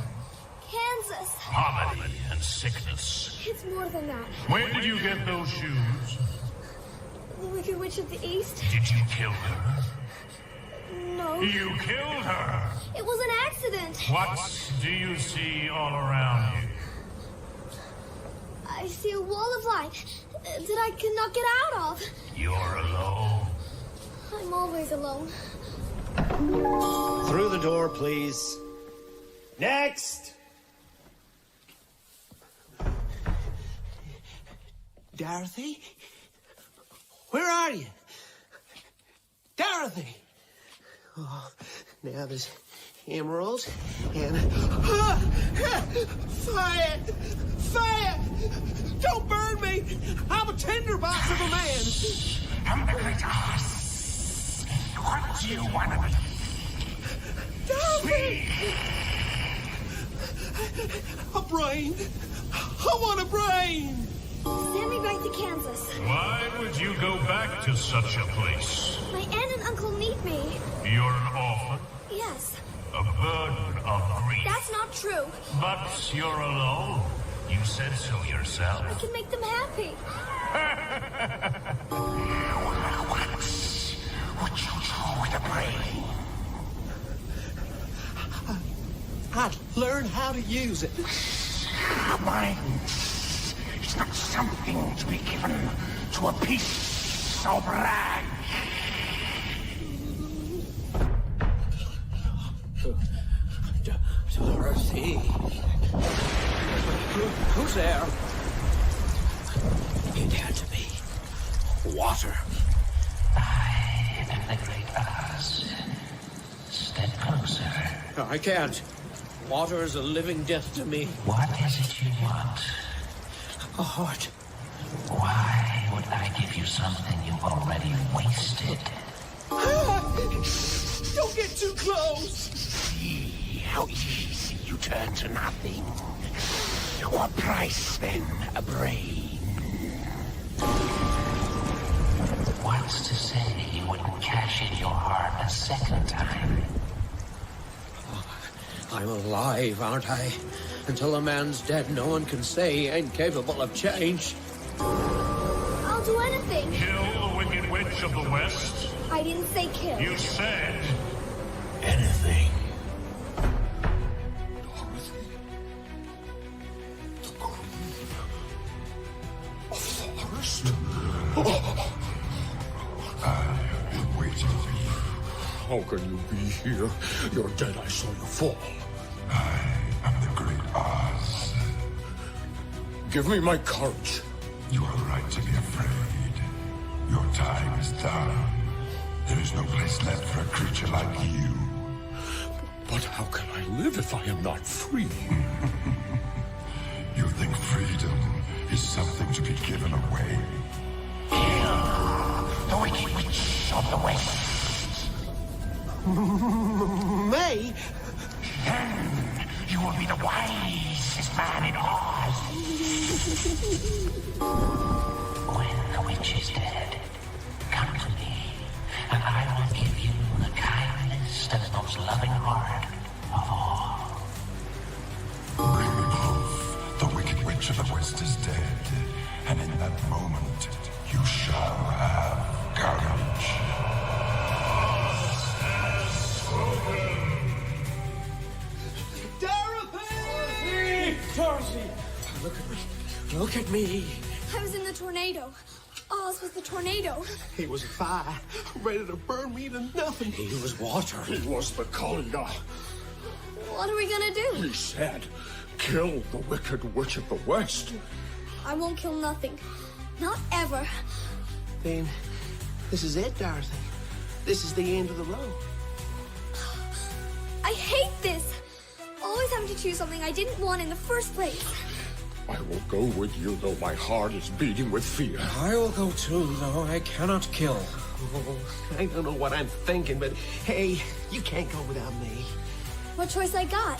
Kansas. Poverty and sickness. It's more than that. When did you get those shoes? The Wicked Witch of the East? Did you kill her? No. You killed her! It was an accident. What do you see all around you? I see a wall of light that I cannot get out of. You're alone. I'm always alone. Through the door, please. Next! Dorothy? Where are you? Dorothy! Oh, now there's emeralds and... Fire! Fire! Don't burn me! I'm a tinderbox of a man! I'm the Great Oz. What do you want of me? Dorothy! A brain! I want a brain! Send me back to Kansas. Why would you go back to such a place? My aunt and uncle need me. You're an orphan? Yes. A burden of grief. That's not true. But you're alone. You said so yourself. I can make them happy. What would you do with a brain? I'd learn how to use it. A mind is not something to be given to a piece of rag. Dorothy. Who's there? It had to be water. I am the Great Oz. Step closer. No, I can't. Water is a living death to me. What is it you want? A heart. Why would I give you something you've already wasted? Don't get too close. See how easy you turn to nothing. What price, then, a brain? What's to say you wouldn't cash in your heart a second time? I'm alive, aren't I? Until a man's dead, no one can say he ain't capable of change. I'll do anything. Kill the Wicked Witch of the West? I didn't say kill. You said anything. Dorothy, the Queen of Forest. I have been waiting for you. How can you be here? You're dead. I saw you fall. I am the Great Oz. Give me my courage. You are right to be afraid. Your time is done. There is no place left for a creature like you. But how can I live if I am not free? You think freedom is something to be given away? Kill the Wicked Witch of the West. May? Then you will be the wisest man in Oz. When the witch is dead, come to me, and I will give you the kindest and most loving heart of all. Bring me proof. The Wicked Witch of the West is dead, and in that moment, you shall have courage. Dorothy! Dorothy! Look at me. Look at me. I was in the tornado. Oz was the tornado. He was fire, ready to burn me to nothing. He was water. He was the Conda. What are we gonna do? He said, kill the Wicked Witch of the West. I won't kill nothing. Not ever. Then, this is it, Dorothy. This is the end of the road. I hate this. Always having to choose something I didn't want in the first place. I will go with you, though my heart is beating with fear. I will go too, though I cannot kill. Oh, I don't know what I'm thinking, but hey, you can't go without me. What choice I got?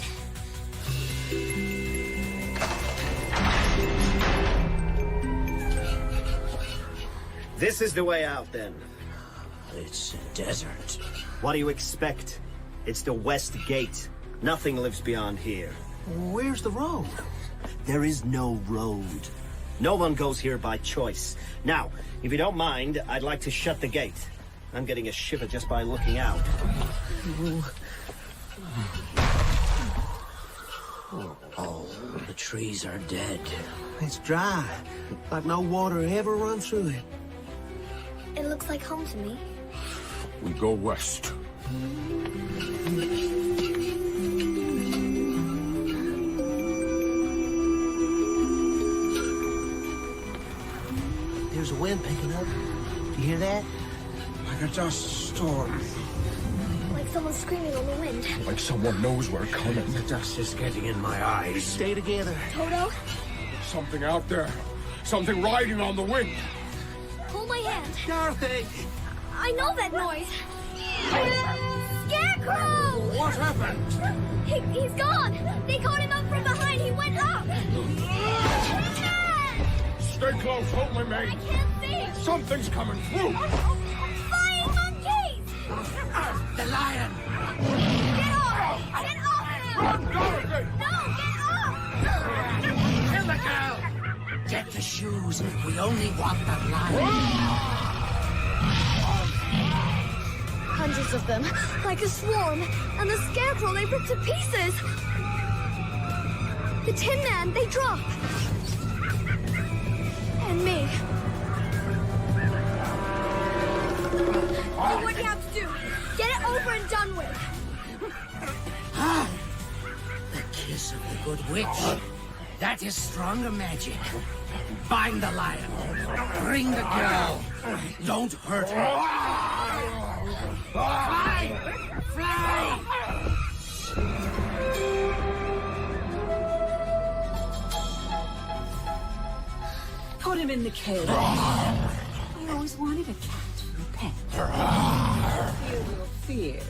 This is the way out, then. It's a desert. What do you expect? It's the West Gate. Nothing lives beyond here. Where's the road? There is no road. No one goes here by choice. Now, if you don't mind, I'd like to shut the gate. I'm getting a shiver just by looking out. Oh, the trees are dead. It's dry, like no water ever run through it. It looks like home to me. We go west. There's a wind picking up. Do you hear that? Like a dust storm. Like someone screaming on the wind. Like someone knows we're coming. The dust is getting in my eyes. Stay together. Toto, Something out there. Something riding on the wind. hold my hand. Dorothy! I know that noise. Scarecrow! What happened? He's gone. They caught him up from behind. He went up. Stay close, hold my I mate. can't see. Something's coming through. Flying monkeys! The lion! Get off! Get off him! Run, Dorothy! No, get off! Kill the girl! Get the shoes. We only want the lion. Hundreds of them, like a swarm. And the Scarecrow they ripped to pieces. The Tin Man they drop. And me. So what do you have to do? Get it over and done with. The kiss of the good witch. That is stronger magic. Bind the lion. Bring the girl. Don't hurt her. Fly! Fly! Put him in the cage. I always wanted a cat for a pet. Feel your fear.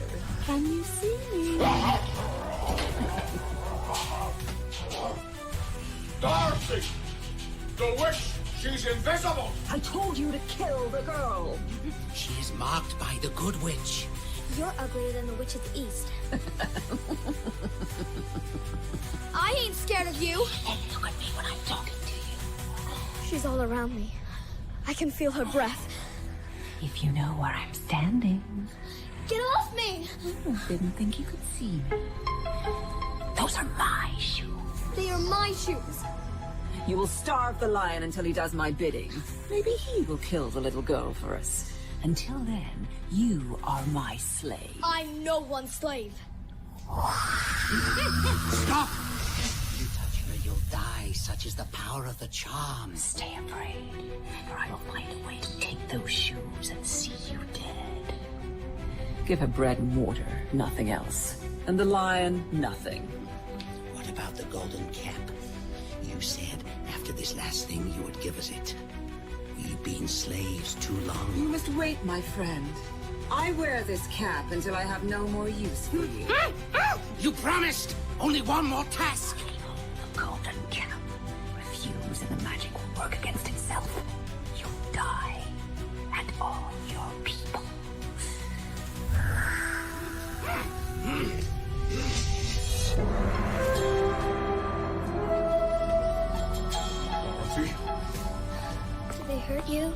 Can you see me? Dorothy! The witch! She's invisible! I told you to kill the girl. She is marked by the good witch. You're uglier than the witch of the east. I ain't scared of you. And look at me when I'm talking to you. She's all around me. I can feel her breath. If you know where I'm standing. Get off me! Didn't think you could see me. Those are my shoes. They are my shoes. You will starve the lion until he does my bidding. Maybe he will kill the little girl for us. Until then, you are my slave. I'm no one's slave. Stop! You touch her, you'll die. Such is the power of the charm. Stay afraid, or I will find a way to take those shoes and see you dead. Give her bread and water, nothing else. And the lion, nothing. What about the golden cap? You said after this last thing you would give us it. We've been slaves too long. You must wait, my friend. I wear this cap until I have no more use for you. You promised! Only one more task! The golden cap. Refuse and the magic will work against itself. You'll die. And all your people. Dorothy? Did they hurt you?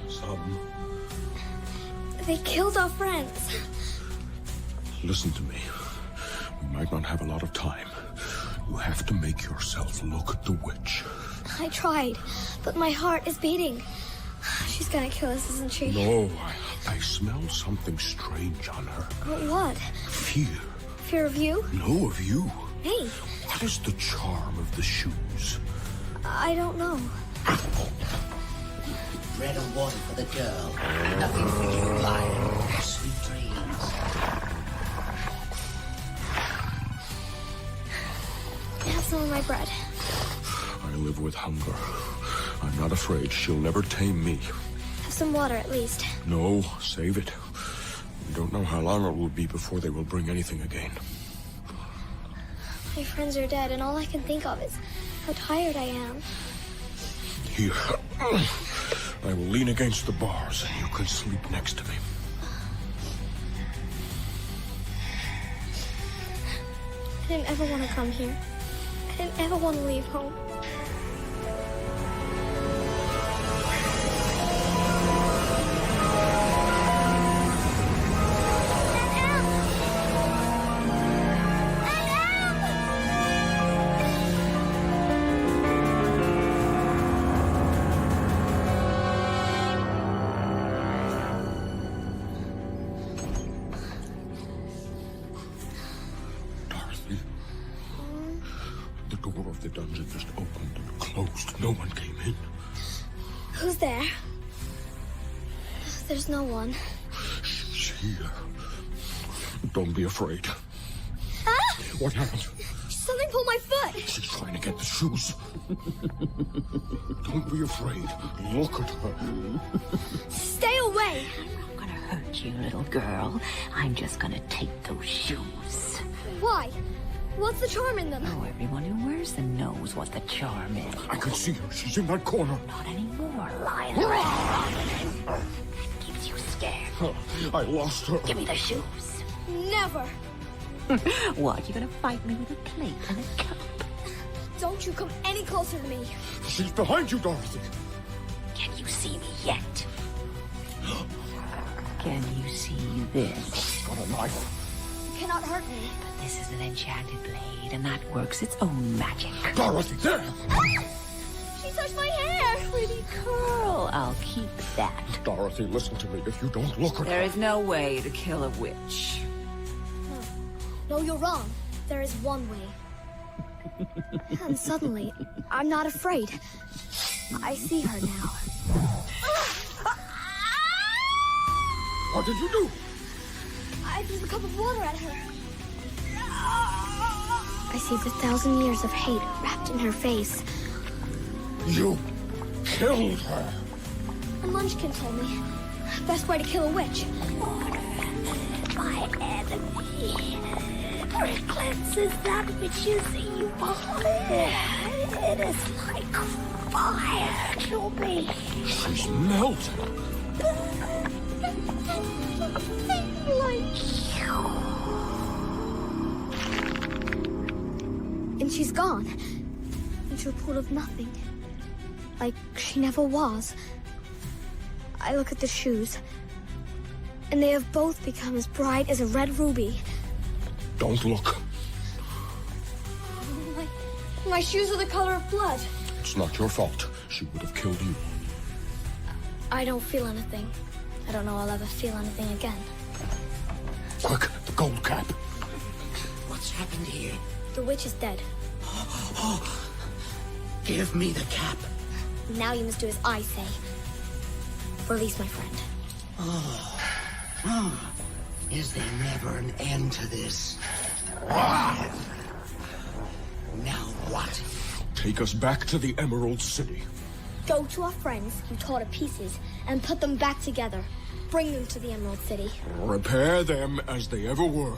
Some. They killed our friends. Listen to me. We might not have a lot of time. You have to make yourself look at the witch. I tried, but my heart is beating. She's gonna kill us, isn't she? No, I smell something strange on her. What? Fear. Fear of you? No, of you. Me? What is the charm of the shoes? I don't know. Bread and water for the girl. Nothing for you, lion. Sweet dreams. Have some of my bread. I live with hunger. I'm not afraid. She'll never tame me. Have some water at least. No, save it. We don't know how long it will be before they will bring anything again. My friends are dead, and all I can think of is how tired I am. Here. I will lean against the bars and you can sleep next to me. I didn't ever want to come here. I didn't ever want to leave home. The dungeon just opened and closed. No one came in. Who's there? There's no one. She's here. Don't be afraid. Ah! What happened? Something pulled my foot. She's trying to get the shoes. Don't be afraid. Look at her. Stay away. I'm gonna hurt you, little girl. I'm just gonna take those shoes. Why? What's the charm in them? Oh, everyone who wears them knows what the charm is. I can see her. She's in that corner. Not anymore, lying around. That keeps you scared. I lost her. Give me the shoes. Never. What, you gonna fight me with a plate and a cup? Don't you come any closer to me. She's behind you, Dorothy. Can you see me yet? Can you see this? She's got a knife. You cannot hurt me. But this is an enchanted blade, and that works its own magic. Dorothy, there! She touched my hair! Pretty curl. I'll keep that. Dorothy, listen to me. If you don't look at her... There is no way to kill a witch. No, you're wrong. There is one way. And suddenly, I'm not afraid. I see her now. What did you do? I threw a cup of water at her. I see the 1,000 years of hate wrapped in her face. You killed her. A munchkin told me. Best way to kill a witch. My enemy. It cleanses that which is evil. It is like fire to me. She's melting. And she's gone. Into a pool of nothing. Like she never was. I look at the shoes. And they have both become as bright as a red ruby. Don't look. My shoes are the color of blood. It's not your fault. She would have killed you. I don't feel anything. I don't know I'll ever feel anything again. Look, the gold cap. What's happened here? The witch is dead. Give me the cap. Now you must do as I say. Release my friend. Is there never an end to this? Now what? Take us back to the Emerald City. Go to our friends you tore to pieces and put them back together. Bring them to the Emerald City. Repair them as they ever were.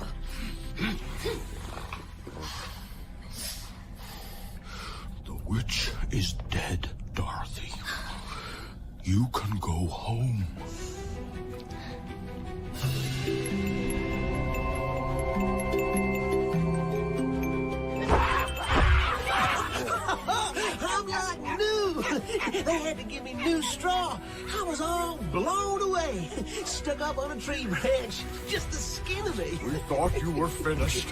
The witch is dead, Dorothy. You can go home. I'm like new. They had to give me new straw. I was all blown away. Stuck up on a tree branch. Just the skin of me. We thought you were finished.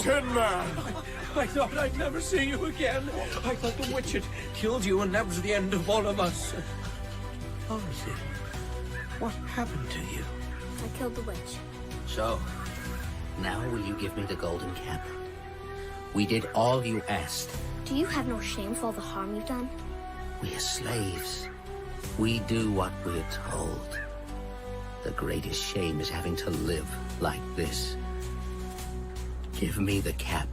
Tin Man! I thought I'd never see you again. I thought the witch had killed you and that was the end of all of us. Dorothy, what happened to you? I killed the witch. So, now will you give me the golden cap? We did all you asked. Do you have no shame for all the harm you've done? We are slaves. We do what we're told. The greatest shame is having to live like this. Give me the cap.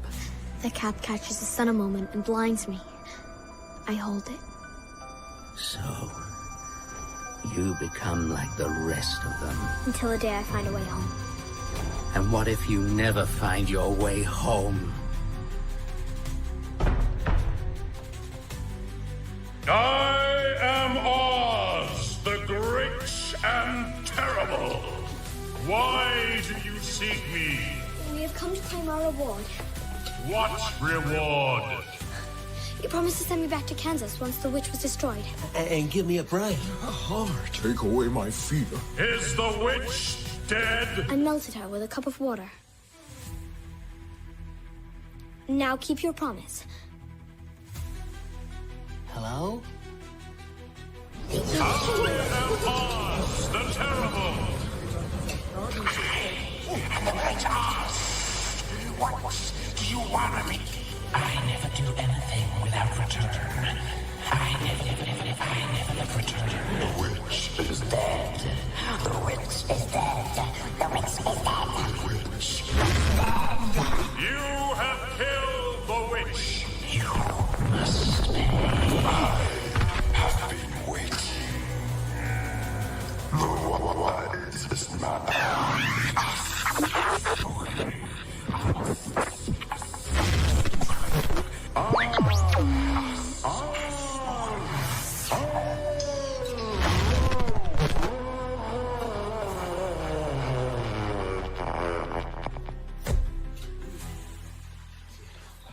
The cap catches the sun a moment and blinds me. I hold it. So, you become like the rest of them. Until the day I find a way home. And what if you never find your way home? Time Why do you seek me? We have come to claim our reward. What reward? You promised to send me back to Kansas once the witch was destroyed. And give me a brain. Take away my fever. Is the witch dead? I melted her with a cup of water. Now keep your promise. Hello? I am Oz, the Terrible. And the great Oz. What do you want of me? I never do anything without return. I never return. The witch is dead. The witch is dead. The witch is dead. The witch. You have killed the witch. You must pay. I have been waiting. The wise is not.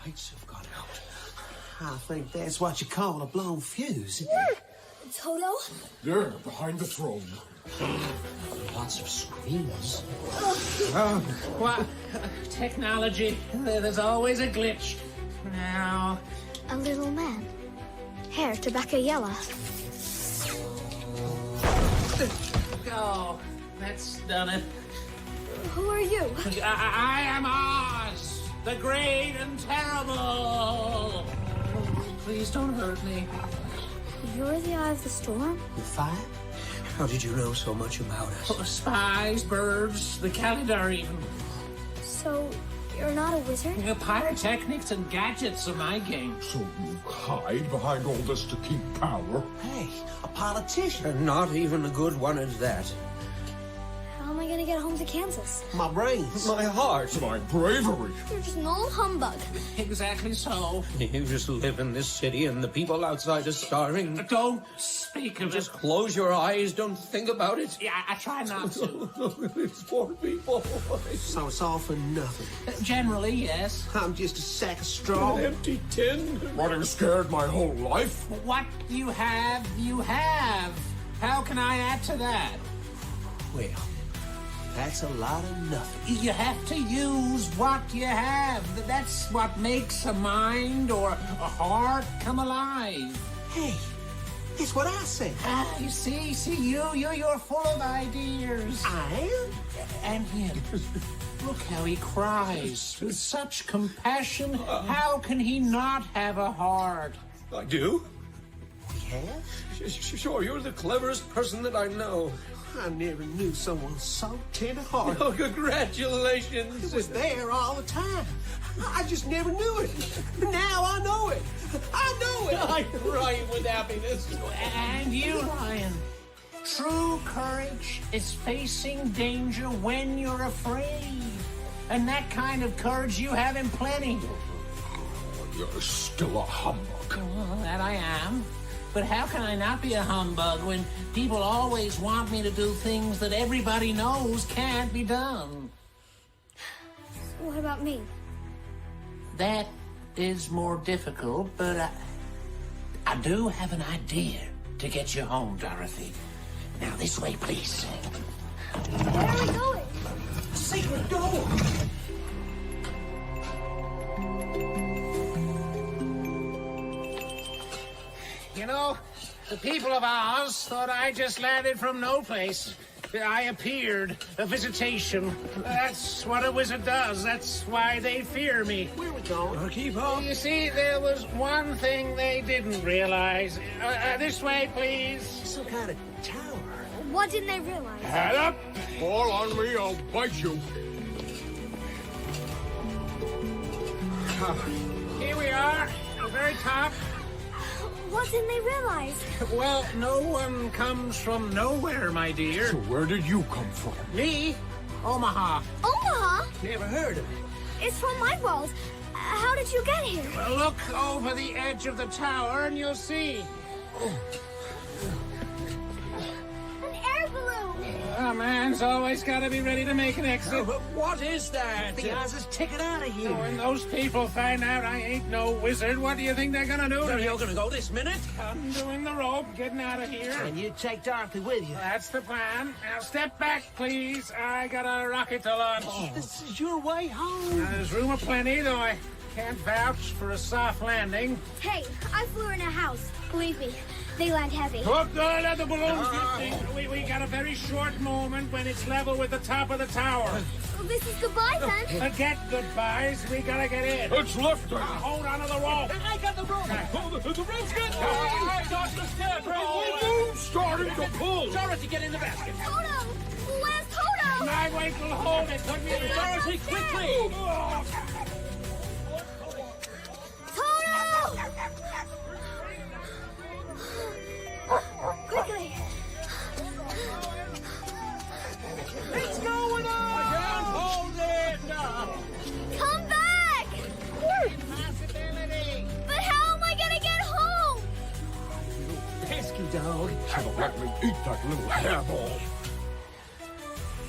Lights have gone out. I think that's what you call a blown fuse. Toto? There, behind the throne. Lots of screams. What? Technology. There's always a glitch. Now... A little man. Hair tobacco yellow. Oh, that's done it. Who are you? I am Oz, the great and terrible. Please don't hurt me. You're the Eye of the Storm? The fire? How did you know so much about us? Oh, spies, birds, the calendar even. So, you're not a wizard? Pyrotechnics and gadgets are my game. So you hide behind all this to keep power? Hey, a politician. And not even a good one at that. How am I gonna get home to Kansas? My brains. My heart. My bravery. You're just an old humbug. Exactly so. You just live in this city and the people outside are starving. Don't speak of Just it. close your eyes, don't think about it. Yeah, I try not to. These poor people. So it's all for nothing. Generally, yes. I'm just a sack of straw. An empty tin. Running scared my whole life. What you have, you have. How can I add to that? Well, that's a lot of nothing. You have to use what you have. That's what makes a mind or a heart come alive. Hey, that's what I said. You see, you're full of ideas. I am? And him. Look how he cries with such compassion. How can he not have a heart? I do. We have? Sure, you're the cleverest person that I know. I never knew someone so tender-hearted. Oh, congratulations. It was there all the time. I just never knew it. Now I know it. I know it. I'm crying with happiness. And you, Lion. True courage is facing danger when you're afraid. And that kind of courage you have in plenty. You're still a humbug. Well, that I am. But how can I not be a humbug when people always want me to do things that everybody knows can't be done? What about me? That is more difficult, but I do have an idea to get you home, Dorothy. Now, this way, please. Where are we going? Secret door! You know, the people of Oz thought I just landed from no place. I appeared, a visitation. That's what a wizard does. That's why they fear me. Where we going? Keep on. You see, there was one thing they didn't realize. This way, please. Some kind of tower. What didn't they realize? Head up! Fall on me, I'll bite you. Here we are, the very top. What didn't they realize? Well, no one comes from nowhere, my dear. So where did you come from? Me? Omaha. Omaha? Never heard of it. It's from my world. How did you get here? Well, look over the edge of the tower and you'll see. An air balloon. A man's always got to be ready to make an exit. Oh, but what is that? The Oz is ticking out of here. When those people find out I ain't no wizard, what do you think they're gonna do? Where are you gonna go this minute? Undoing the rope, getting out of here. And you take Dorothy with you. That's the plan. Now step back, please. I got a rocket to launch. Oh, this is your way home. Now, there's room aplenty, though I can't vouch for a soft landing. Hey, I flew in a house. Believe me, they land heavy. Oh, God, let the balloons lifting. We got a very short moment when it's level with the top of the tower. Well, this is goodbye, then. Forget goodbyes. We gotta get in. It's lifting. Hold on to the rope. I got the rope. The rope's getting I got the step. The balloon's starting to pull. Dorothy, get in the basket. Toto! Where's Toto? My weight will hold it. Put me in. Dorothy, quickly. Toto! Quickly. It's going on. I can't hold it. Come back! Impossibility. But how am I gonna get home? Pesky dog. Don't let me eat that little hairball.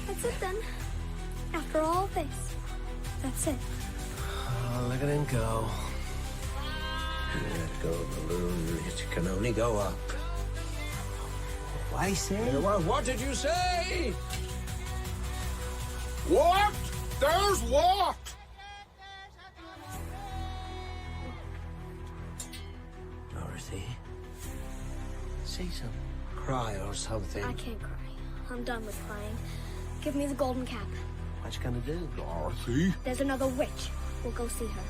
That's it, then. After all this, that's it. Oh, look at him go. Let go, balloon. It can only go up. What he said? Well, what did you say? What? There's what? Dorothy, say something. Cry or something. I can't cry. I'm done with crying. Give me the golden cap. What you gonna do? Dorothy? There's another witch. We'll go see her.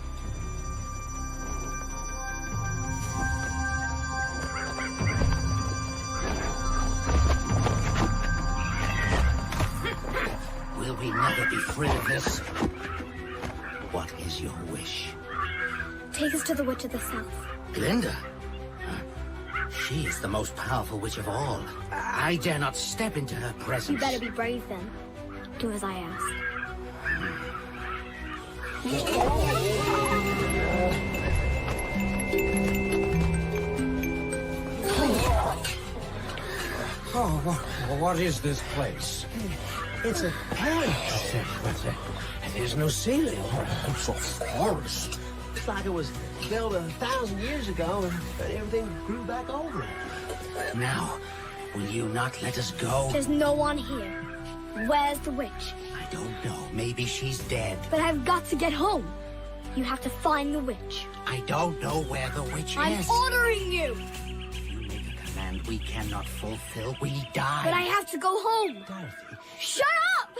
Will we never be free of this? What is your wish? Take us to the witch of the south. Glinda? She is the most powerful witch of all. I dare not step into her presence. You better be brave then. Do as I ask. Oh, what is this place? It's a palace. There's no ceiling. It's a forest. It's like it was built 1,000 years ago and everything grew back over it. Now, will you not let us go? There's no one here. Where's the witch? I don't know. Maybe she's dead. But I've got to get home. You have to find the witch. I don't know where the witch I'm is. ordering you. You make a command we cannot fulfill. We die. But I have to go home. Dorothy. Shut up!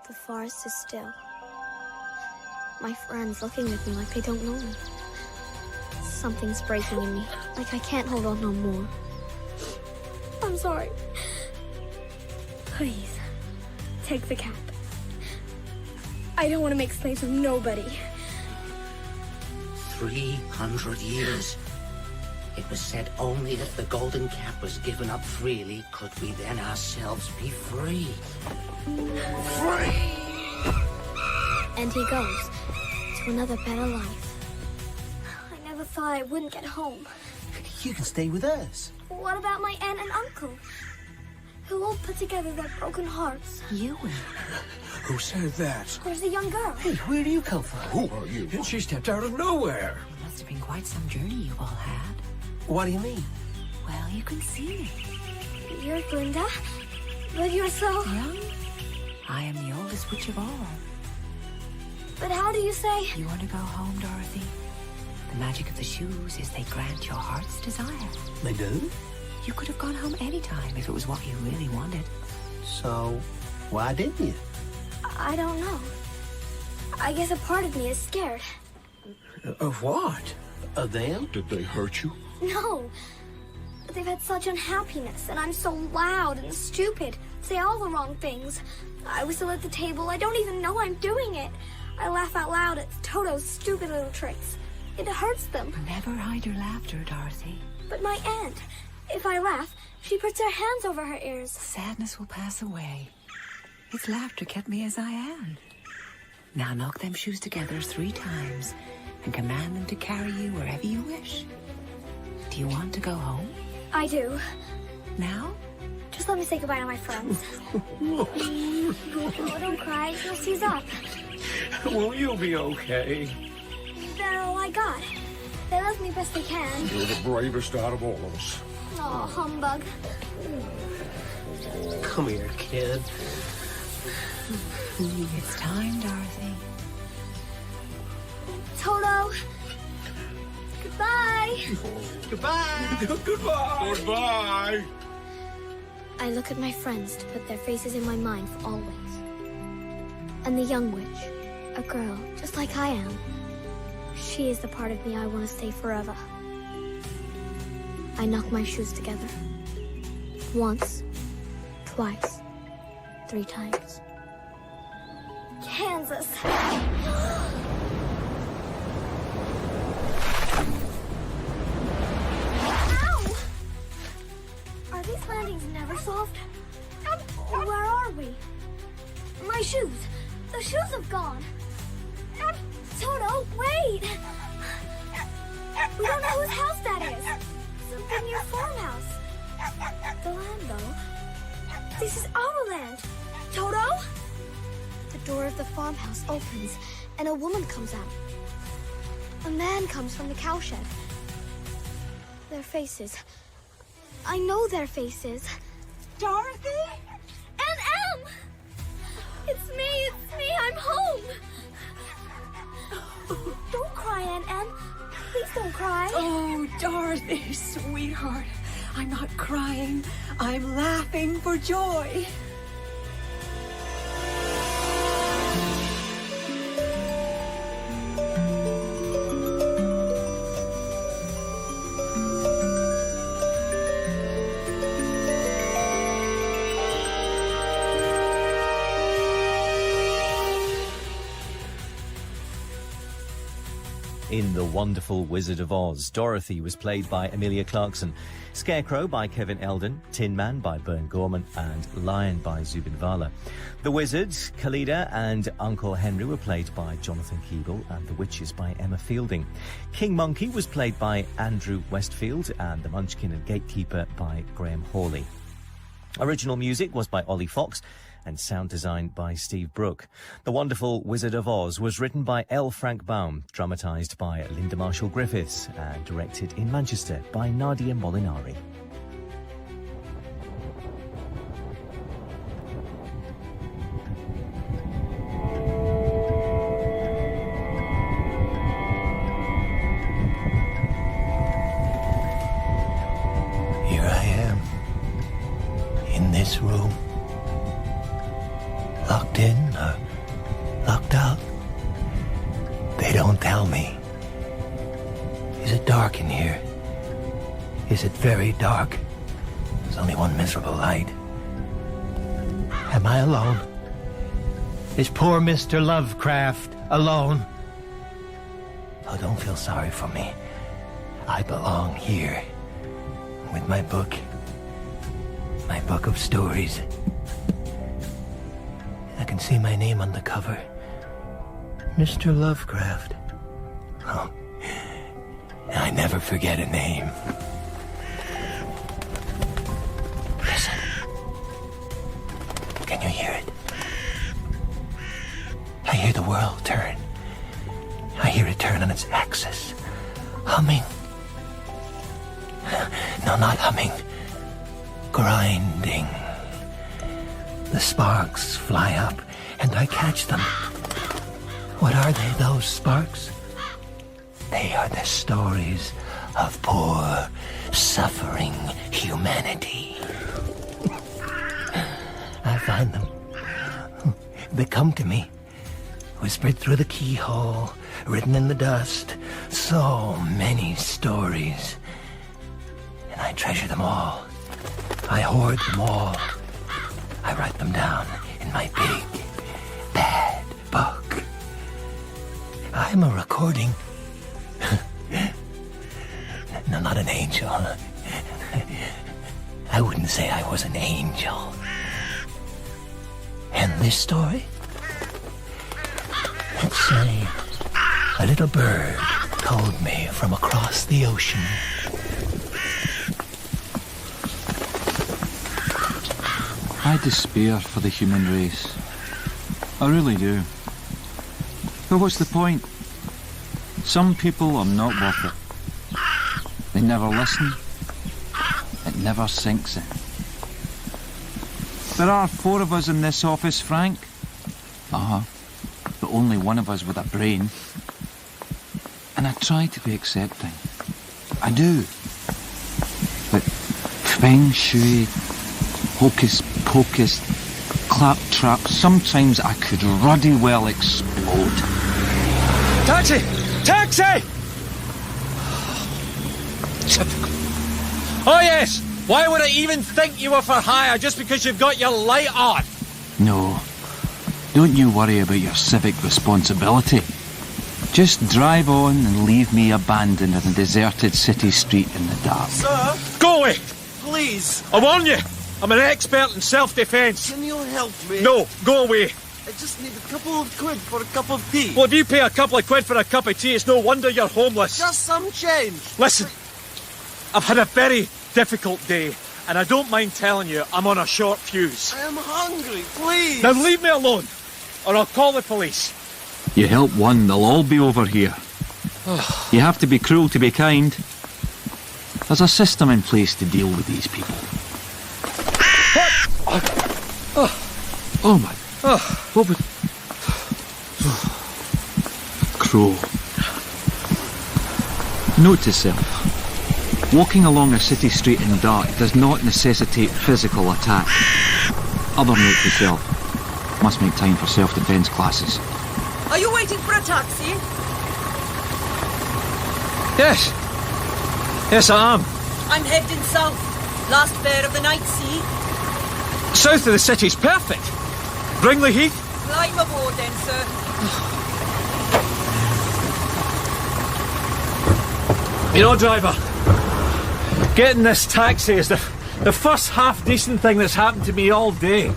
The forest is still. My friend's looking at me like they don't know me. Something's breaking in me, like I can't hold on no more. I'm sorry. Please, take the cap. I don't want to make slaves of nobody. 300 years. It was said only if the golden cap was given up freely could we then ourselves be free. Free! And he goes to another better life. I never thought I wouldn't get home. You can stay with us. What about my aunt and uncle? Who all put together their broken hearts? You will. Who said that? There's a young girl. Hey, where do you come from? Who are you? And she stepped out of nowhere. It must have been quite some journey you all had. What do you mean? Well, you can see me. You're Glinda, but you're so... Young? I am the oldest witch of all. But how do you say... You want to go home, Dorothy? The magic of the shoes is they grant your heart's desire. They do? You could have gone home any time if it was what you really wanted. So, why didn't you? I don't know. I guess a part of me is scared. Of what? Of them? Did they hurt you? No. But they've had such unhappiness, and I'm so loud and stupid. Say all the wrong things. I whistle at the table. I don't even know I'm doing it. I laugh out loud at Toto's stupid little tricks. It hurts them. Never hide your laughter, Dorothy. But my aunt, if I laugh, she puts her hands over her ears. Sadness will pass away. Its laughter kept me as I am. Now knock them shoes together 3 times and command them to carry you wherever you wish. Do you want to go home? I do. Now? Just let me say goodbye to my friends. Oh, don't cry. You'll seize up. Well, you'll be okay. They're all I got. They love me best they can. You're the bravest out of all of us. Aw, humbug. Come here, kid. It's time, Dorothy. Toto. Goodbye. Goodbye. Goodbye. Goodbye. I look at my friends to put their faces in my mind for always. And the young witch, a girl just like I am, she is the part of me I want to stay forever. I knock my shoes together. Once, twice, 3 times. Kansas. Ow! Are these landings never solved? Where are we? My shoes. The shoes have gone. Toto, wait! We don't know whose house that is. Something near farmhouse. The land, though. This is our land. Toto? The door of the farmhouse opens, and a woman comes out. A man comes from the cowshed. Their faces. I know their faces. Dorothy? And M! It's me, I'm home! Don't cry, Aunt Em. Please don't cry. Oh, Dorothy, sweetheart. I'm not crying. I'm laughing for joy. In The Wonderful Wizard of Oz, Dorothy was played by Emilia Clarkeson, Scarecrow by Kevin Eldon, Tin Man by Bern Gorman, and Lion by Zubin Varla. The Wizards, Khalida and Uncle Henry were played by Jonathan Keeble, and the Witches by Emma Fielding. King Monkey was played by Andrew Westfield, and the Munchkin and Gatekeeper by Graham Hawley. Original music was by Ollie Fox, and sound design by Steve Brook. The Wonderful Wizard of Oz was written by L. Frank Baum, dramatised by Linda Marshall Griffiths, and directed in Manchester by Nadia Molinari. Here I am, in this room. Locked in or locked out? They don't tell me. Is it dark in here? Is it very dark? There's only one miserable light. Am I alone? Is poor Mr. Lovecraft alone? Oh, don't feel sorry for me. I belong here with my book of stories. I can see my name on the cover. Mr. Lovecraft. Oh, I never forget a name. Listen. Can you hear it? I hear the world turn. I hear it turn on its axis. Humming. No, not humming. Grinding. The sparks fly up, and I catch them. What are they, those sparks? They are the stories of poor, suffering humanity. I find them. They come to me, whispered through the keyhole, written in the dust. So many stories. And I treasure them all. I hoard them all. I write them down in my big, bad book. I'm a recording. No, not an angel. I wouldn't say I was an angel. And this story? Let's say a little bird told me from across the ocean. I despair for the human race. I really do. But what's the point? Some people are not worth it. They never listen. It never sinks in. There are 4 of us in this office, Frank. But only one of us with a brain. And I try to be accepting. I do. But feng shui, hocus pocus, claptrap, sometimes I could ruddy well explode. Taxi! Taxi! Typical. Oh yes! Why would I even think you were for hire just because you've got your light on? No. Don't you worry about your civic responsibility. Just drive on and leave me abandoned in a deserted city street in the dark. Sir? Go away! Please! I warn you! I'm an expert in self-defence. Can you help me? No, go away. I just need a couple of quid for a cup of tea. Well, if you pay a couple of quid for a cup of tea, it's no wonder you're homeless. Just some change. Listen, I've had a very difficult day, and I don't mind telling you I'm on a short fuse. I am hungry, please. Now leave me alone, or I'll call the police. You help one, they'll all be over here. You have to be cruel to be kind. There's a system in place to deal with these people. Oh my... What was... Crow. Note to self. Walking along a city street in the dark does not necessitate physical attack. Other note to self. Must make time for self-defence classes. Are you waiting for a taxi? Yes. Yes, I am. I'm heading south. Last fare of the night, see? South of the city's perfect. Bringley Heath? Climb aboard then, sir. You know, driver, getting this taxi is the first half-decent thing that's happened to me all day.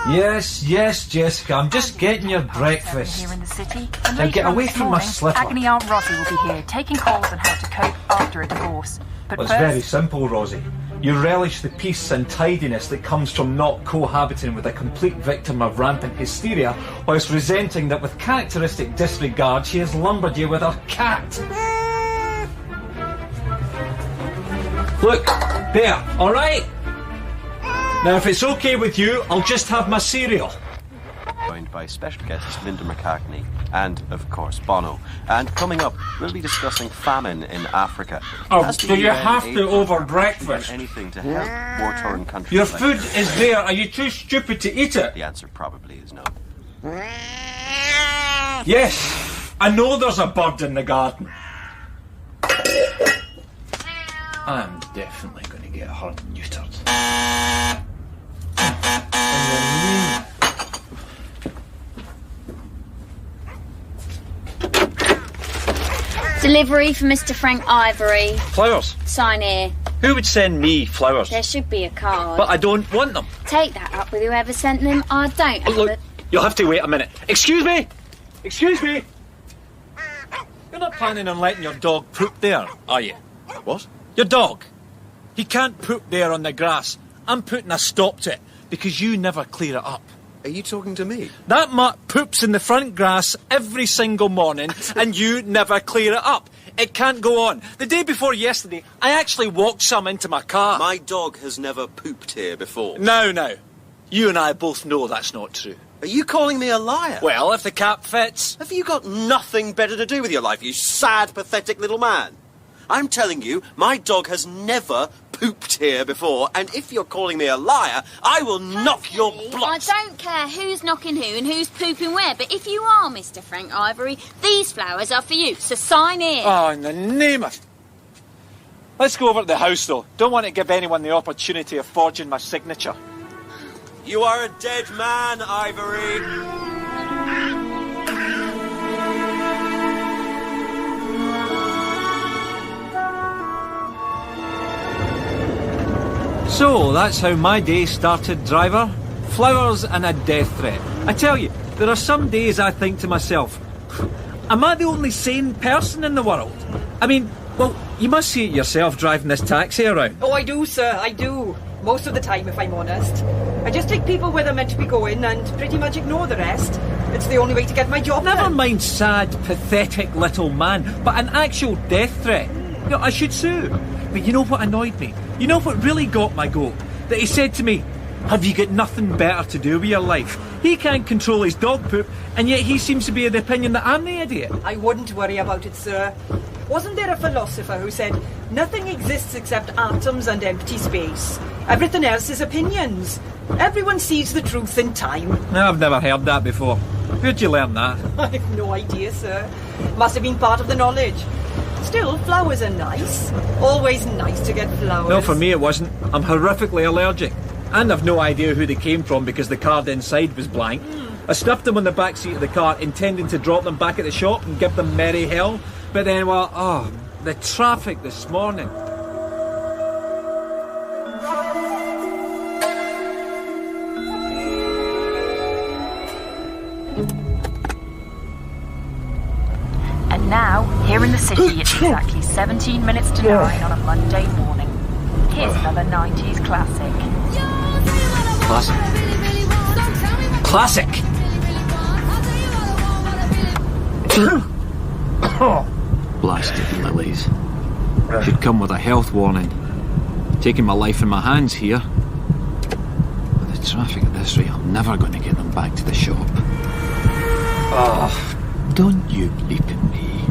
Yes, yes, Jessica, I'm just getting your breakfast. Here in the city. Now get away from my slipper. Agony Aunt Rosie will be here, taking calls on how to cope after a divorce. But Well, first... it's very simple, Rosie. You relish the peace and tidiness that comes from not cohabiting with a complete victim of rampant hysteria, whilst resenting that with characteristic disregard she has lumbered you with her cat. Look, there, all right? Now, if it's okay with you, I'll just have my cereal. Joined by special guests Linda McCartney and, of course, Bono. And coming up, we'll be discussing famine in Africa. Oh, so you have to over breakfast? Anything to help war-torn countries. Your like food is there. Are you too stupid to eat it? The answer probably is no. Yes, I know there's a bird in the garden. I'm definitely going to get her neutered. Delivery for Mr. Frank Ivory. Flowers? Sign here. Who would send me flowers? There should be a card. But I don't want them. Take that up with whoever sent them. I don't have Look, it. you'll have to wait a minute. Excuse me? Excuse me? You're not planning on letting your dog poop there, are you? What? Your dog. He can't poop there on the grass. I'm putting a stop to it because you never clear it up. Are you talking to me? That mutt poops in the front grass every single morning and you never clear it up. It can't go on. The day before yesterday, I actually walked some into my car. My dog has never pooped here before. No. You and I both know that's not true. Are you calling me a liar? Well, if the cap fits. Have you got nothing better to do with your life, you sad, pathetic little man? I'm telling you, my dog has never pooped here before, and if you're calling me a liar, I will knock your blocks. I don't care who's knocking who and who's pooping where, but if you are Mr. Frank Ivory, these flowers are for you, so sign in. Oh, in the name of... Let's go over to the house, though. Don't want to give anyone the opportunity of forging my signature. You are a dead man, Ivory. So, that's how my day started, driver. Flowers and a death threat. I tell you, There are some days I think to myself, am I the only sane person in the world? I mean, well, you must see it yourself driving this taxi around. Oh, I do, sir, I do. Most of the time, if I'm honest. I just take people where they're meant to be going and pretty much ignore the rest. It's the only way to get my job Never done. mind sad, pathetic little man, but an actual death threat. You know, I should sue. But you know what annoyed me? You know what really got my goat? That he said to me, have you got nothing better to do with your life? He can't control his dog poop, and yet he seems to be of the opinion that I'm the idiot. I wouldn't worry about it, sir. Wasn't there a philosopher who said, nothing exists except atoms and empty space. Everything else is opinions. Everyone sees the truth in time. No, I've never heard that before. Where'd you learn that? I've no idea, sir. Must have been part of the knowledge. Still, flowers are nice. Always nice to get flowers. No, for me it wasn't. I'm horrifically allergic. And I've no idea who they came from because the card inside was blank. I stuffed them on the back seat of the car, intending to drop them back at the shop and give them merry hell. But then, well, the traffic this morning. And now, here in the city, it's exactly 17 minutes to 9 on a Monday morning. Here's another 90s classic. Classic! Blasted lilies. Should come with a health warning. Taking my life in my hands here. With the traffic at this rate, I'm never going to get them back to the shop. Don't you bleep at me.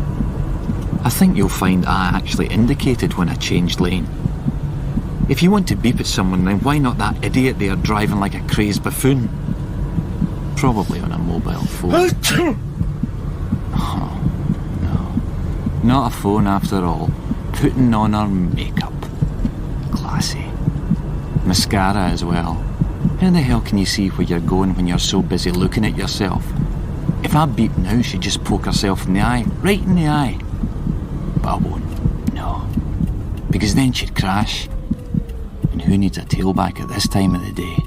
I think you'll find I actually indicated when I changed lane. If you want to beep at someone, then why not that idiot there driving like a crazed buffoon? Probably on a mobile phone. Oh, no. Not a phone after all. Putting on her makeup. Classy. Mascara as well. How the hell can you see where you're going when you're so busy looking at yourself? If I beep now, she'd just poke herself in the eye. Right in the eye. But I won't. No. Because then she'd crash. And who needs a tailback at this time of the day?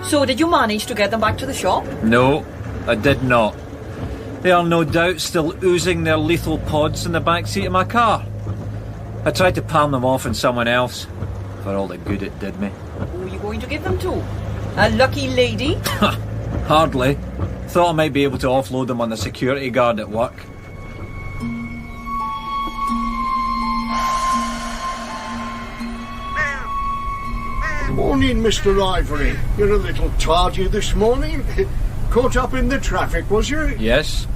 So, did you manage to get them back to the shop? No, I did not. They are no doubt still oozing their lethal pods in the back seat of my car. I tried to palm them off on someone else, for all the good it did me. Who are you going to give them to? A lucky lady? Hardly. Thought I might be able to offload them on the security guard at work. Morning, Mr. Ivory. You're a little tardy this morning. Caught up in the traffic, was you? Yes.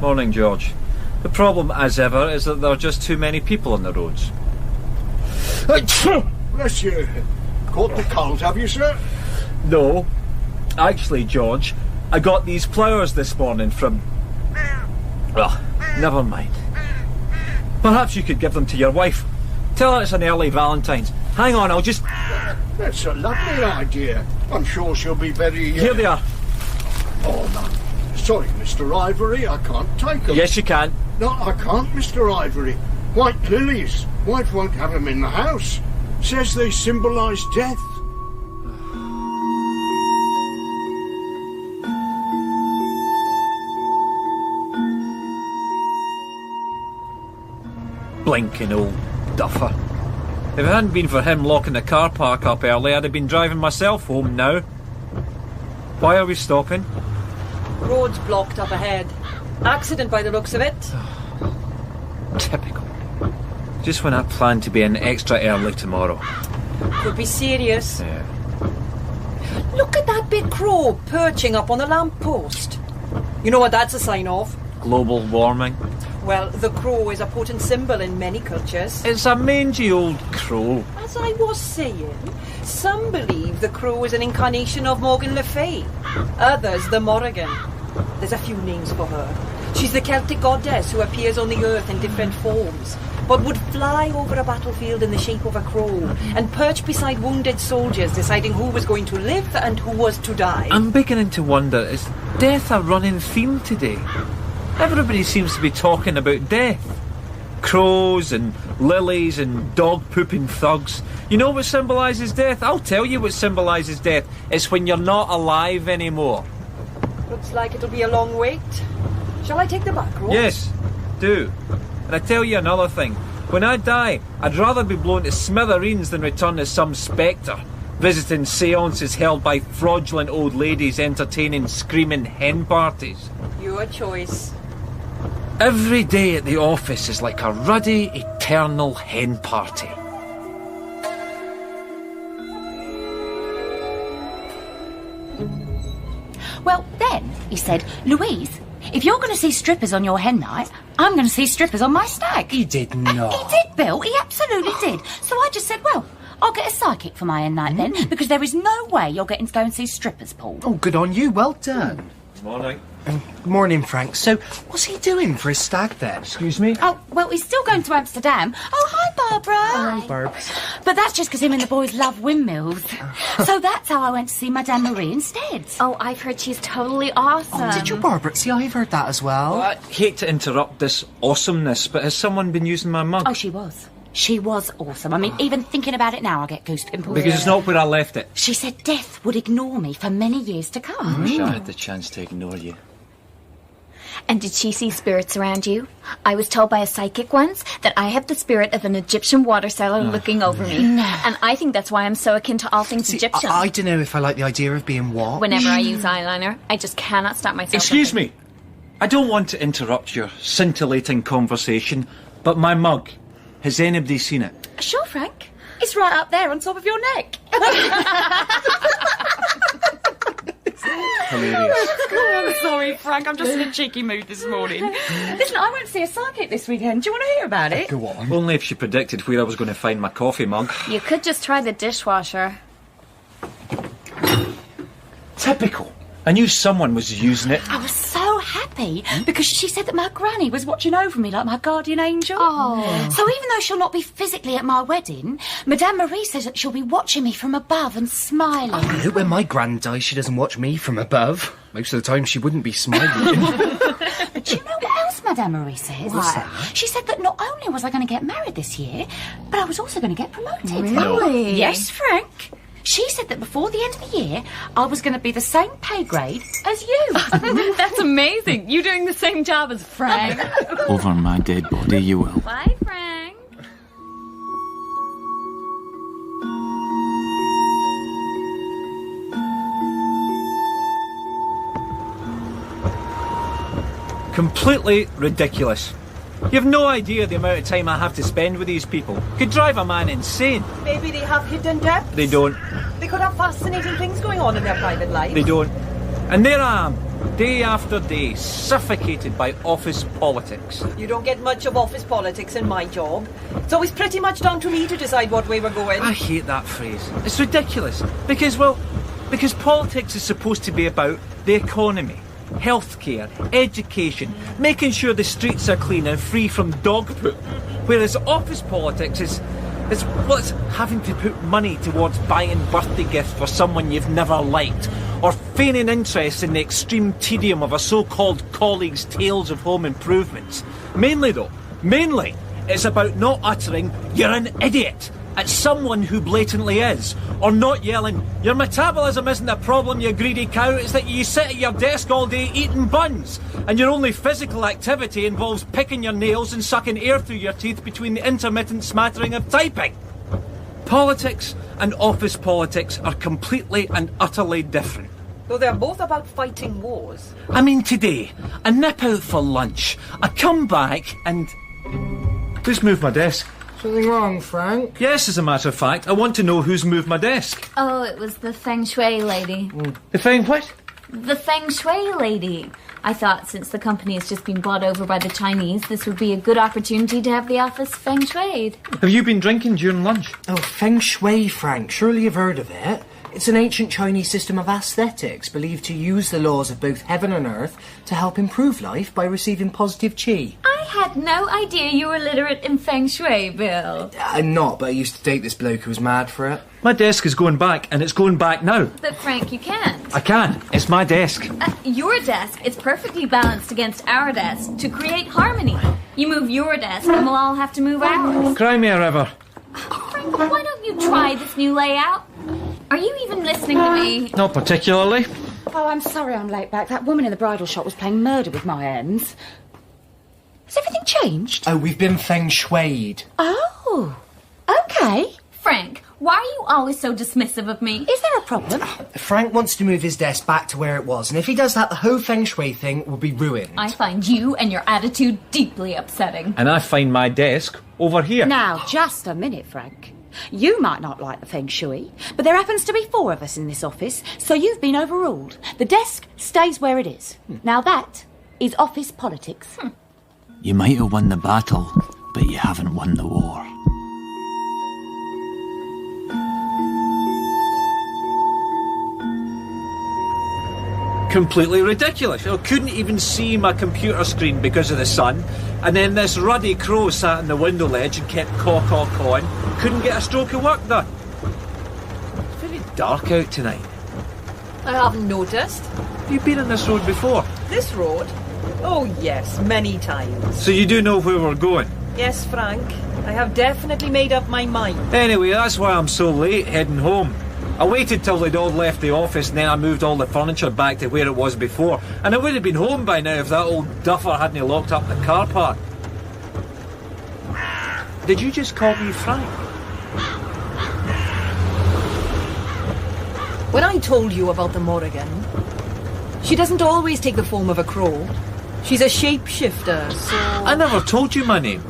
Morning, George. The problem, as ever, is that there are just too many people on the roads. Bless you. Caught the cold, have you, sir? No. Actually, George, I got these flowers this morning from... Well, never mind. Perhaps you could give them to your wife. Tell her it's an early Valentine's. Hang on, I'll just... That's a lovely idea. I'm sure she'll be very... Here they are. Oh, no. Sorry, Mr. Ivory, I can't take them. Yes, you can. No, I can't, Mr. Ivory. White lilies. Wife won't have them in the house. Says they symbolise death. Blinking old duffer. If it hadn't been for him locking the car park up early, I'd have been driving myself home now. Why are we stopping? Road's blocked up ahead. Accident by the looks of it. Typical. Just when I planned to be in extra early tomorrow. Could be serious. Yeah. Look at that big crow perching up on the lamppost. You know what that's a sign of? Global warming. Well, the crow is a potent symbol in many cultures. It's a mangy old crow. As I was saying, some believe the crow is an incarnation of Morgan Le Fay. Others, the Morrigan. There's a few names for her. She's the Celtic goddess who appears on the earth in different forms, but would fly over a battlefield in the shape of a crow and perch beside wounded soldiers, deciding who was going to live and who was to die. I'm beginning to wonder, is death a running theme today? Everybody seems to be talking about death. Crows and lilies and dog-pooping thugs. You know what symbolises death? I'll tell you what symbolises death. It's when you're not alive anymore. Looks like it'll be a long wait. Shall I take the back roads? Yes, do. And I tell you another thing. When I die, I'd rather be blown to smithereens than return as some spectre, visiting seances held by fraudulent old ladies entertaining screaming hen parties. Your choice. Every day at the office is like a ruddy, eternal hen party. Well, then, he said, Louise, if you're going to see strippers on your hen night, I'm going to see strippers on my stag. He did not. He did, Bill. He absolutely did. So I just said, well, I'll get a psychic for my hen night then, because there is no way you're getting to go and see strippers, Paul. Oh, good on you. Well done. Morning. Good morning, Frank. So, what's he doing for his stag then? Excuse me? Oh, well, he's still going to Amsterdam. Oh, hi, Barbara. Hi, Barb. But that's just because him and the boys love windmills. So that's how I went to see Madame Marie instead. Oh, I've heard she's totally awesome. Oh, did you, Barbara? See, I've heard that as well. I hate to interrupt this awesomeness, but has someone been using my mug? Oh, she was. She was awesome. I mean, even thinking about it now, I get goose pimples. Because it's not where I left it. She said death would ignore me for many years to come. I wish I had the chance to ignore you. And did she see spirits around you? I was told by a psychic once that I have the spirit of an Egyptian water seller looking over me. No. And I think that's why I'm so akin to all things Egyptian. I don't know if I like the idea of being what. Whenever I use eyeliner, I just cannot stop myself. Excuse me. I don't want to interrupt your scintillating conversation, but my mug, has anybody seen it? Sure, Frank. It's right up there on top of your neck. Hilarious. Oh, I'm sorry, Frank. I'm just in a cheeky mood this morning. Listen, I went to see a psychic this weekend. Do you want to hear about it? Go on. Only if she predicted where I was going to find my coffee mug. You could just try the dishwasher. Typical. I knew someone was using it. I was so happy because she said that my granny was watching over me like my guardian angel. Oh. So even though she'll not be physically at my wedding, Madame Marie says that she'll be watching me from above and smiling. I hope when my gran dies, she doesn't watch me from above. Most of the time, she wouldn't be smiling. But do you know what else Madame Marie says? What's that? She said that not only was I going to get married this year, but I was also going to get promoted. Really? Yes, Frank. She said that before the end of the year, I was going to be the same pay grade as you. That's amazing. You doing the same job as Frank. Over my dead body, you will. Bye, Frank. Completely ridiculous. You have no idea the amount of time I have to spend with these people. Could drive a man insane. Maybe they have hidden depths. They don't. They could have fascinating things going on in their private life. They don't. And there I am, day after day, suffocated by office politics. You don't get much of office politics in my job. It's always pretty much down to me to decide what way we're going. I hate that phrase. It's ridiculous. Because politics is supposed to be about the economy, healthcare, education, making sure the streets are clean and free from dog poop. Whereas office politics is having to put money towards buying birthday gifts for someone you've never liked, or feigning interest in the extreme tedium of a so-called colleague's tales of home improvements. Mainly, it's about not uttering, "You're an idiot," at someone who blatantly is, or not yelling, "Your metabolism isn't a problem, you greedy cow, it's that you sit at your desk all day eating buns, and your only physical activity involves picking your nails and sucking air through your teeth between the intermittent smattering of typing." Politics and office politics are completely and utterly different. Though they're both about fighting wars. I mean, today, I nip out for lunch, I come back and... Who's moved my desk? Something wrong, Frank? Yes, as a matter of fact, I want to know who's moved my desk. Oh, it was the Feng Shui lady. The Feng what? The Feng Shui lady. I thought since the company has just been bought over by the Chinese, this would be a good opportunity to have the office Feng Shuied. Have you been drinking during lunch? Oh, Feng Shui, Frank. Surely you've heard of it. It's an ancient Chinese system of aesthetics believed to use the laws of both heaven and earth to help improve life by receiving positive chi. I had no idea you were literate in Feng Shui, Bill. I'm not, but I used to date this bloke who was mad for it. My desk is going back, and it's going back now. But Frank, you can't. I can. It's my desk. Your desk is perfectly balanced against our desk to create harmony. You move your desk, and we'll all have to move ours. Cry me a river. Frank, why don't you try this new layout? Are you even listening to me? Not particularly. Oh, I'm sorry I'm late back. That woman in the bridal shop was playing murder with my ends. Has everything changed? Oh, we've been Feng Shui'd. Oh, okay. Frank, why are you always so dismissive of me? Is there a problem? Frank wants to move his desk back to where it was, and if he does that, the whole Feng Shui thing will be ruined. I find you and your attitude deeply upsetting. And I find my desk over here. Now, just a minute, Frank. You might not like the Feng Shui, but there happens to be 4 of us in this office, so you've been overruled. The desk stays where it is. Now that is office politics. You might have won the battle, but you haven't won the war. Completely ridiculous. I couldn't even see my computer screen because of the sun. And then this ruddy crow sat on the window ledge and kept caw-caw-cawing. Couldn't get a stroke of work done. It's very dark out tonight. I haven't noticed. You've been on this road before? This road? Oh, yes, many times. So you do know where we're going? Yes, Frank. I have definitely made up my mind. Anyway, that's why I'm so late heading home. I waited till they'd all left the office and then I moved all the furniture back to where it was before. And I would have been home by now if that old duffer hadn't locked up the car park. Did you just call me Frank? When I told you about the Morrigan, she doesn't always take the form of a crow. She's a shapeshifter, so... I never told you my name.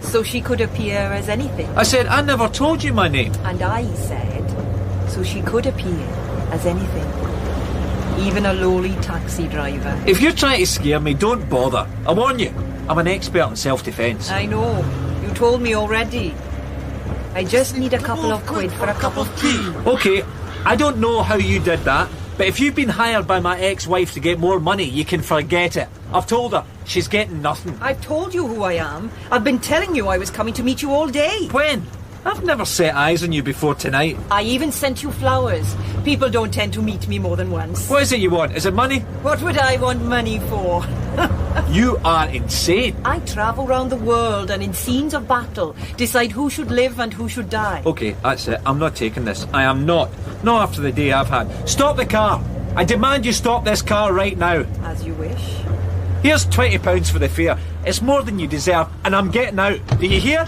So she could appear as anything. I said I never told you my name. And I said... so she could appear as anything. Even a lowly taxi driver. If you're trying to scare me, don't bother. I warn you, I'm an expert in self-defence. I know. You told me already. I just need a couple of quid for a cup of tea. OK, I don't know how you did that, but if you've been hired by my ex-wife to get more money, you can forget it. I've told her. She's getting nothing. I've told you who I am. I've been telling you I was coming to meet you all day. When? I've never set eyes on you before tonight. I even sent you flowers. People don't tend to meet me more than once. What is it you want? Is it money? What would I want money for? You are insane. I travel round the world and in scenes of battle decide who should live and who should die. OK, that's it. I'm not taking this. I am not. Not after the day I've had. Stop the car. I demand you stop this car right now. As you wish. Here's £20 for the fare. It's more than you deserve, and I'm getting out. Do you hear?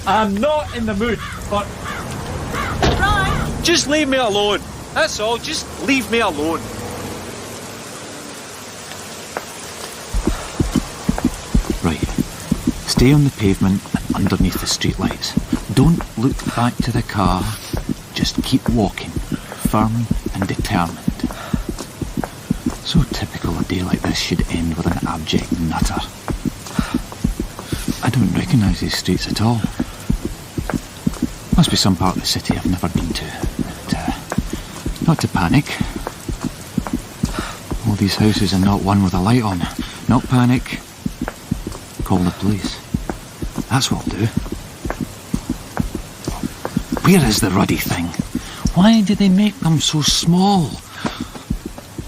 I'm not in the mood, but... Right. Just leave me alone. That's all. Just leave me alone. Right. Stay on the pavement and underneath the streetlights. Don't look back to the car. Just keep walking, firm and determined. So typical a day like this should end with an abject nutter. I don't recognise these streets at all. Must be some part of the city I've never been to. But, not to panic. All these houses are not one with a light on. Not panic. Call the police. That's what I'll do. Where is the ruddy thing? Why do they make them so small?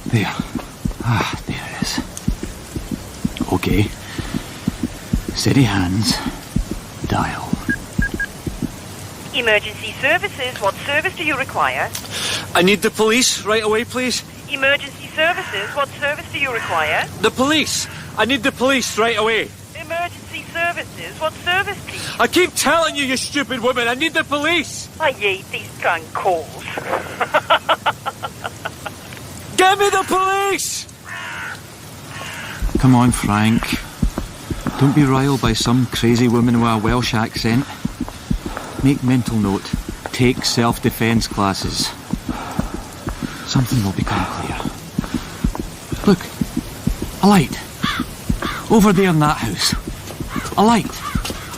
There. Ah, there it is. OK. Steady hands. Dial. Emergency services, what service do you require? I need the police right away, please. Emergency services, what service do you require? The police! I need the police right away. Emergency services, what service, please? I keep telling you, you stupid woman, I need the police! I hate these crank calls. Get me the police! Come on, Frank. Don't be riled by some crazy woman with a Welsh accent. Make mental note. Take self-defence classes. Something will become clear. Look. A light. Over there in that house. A light.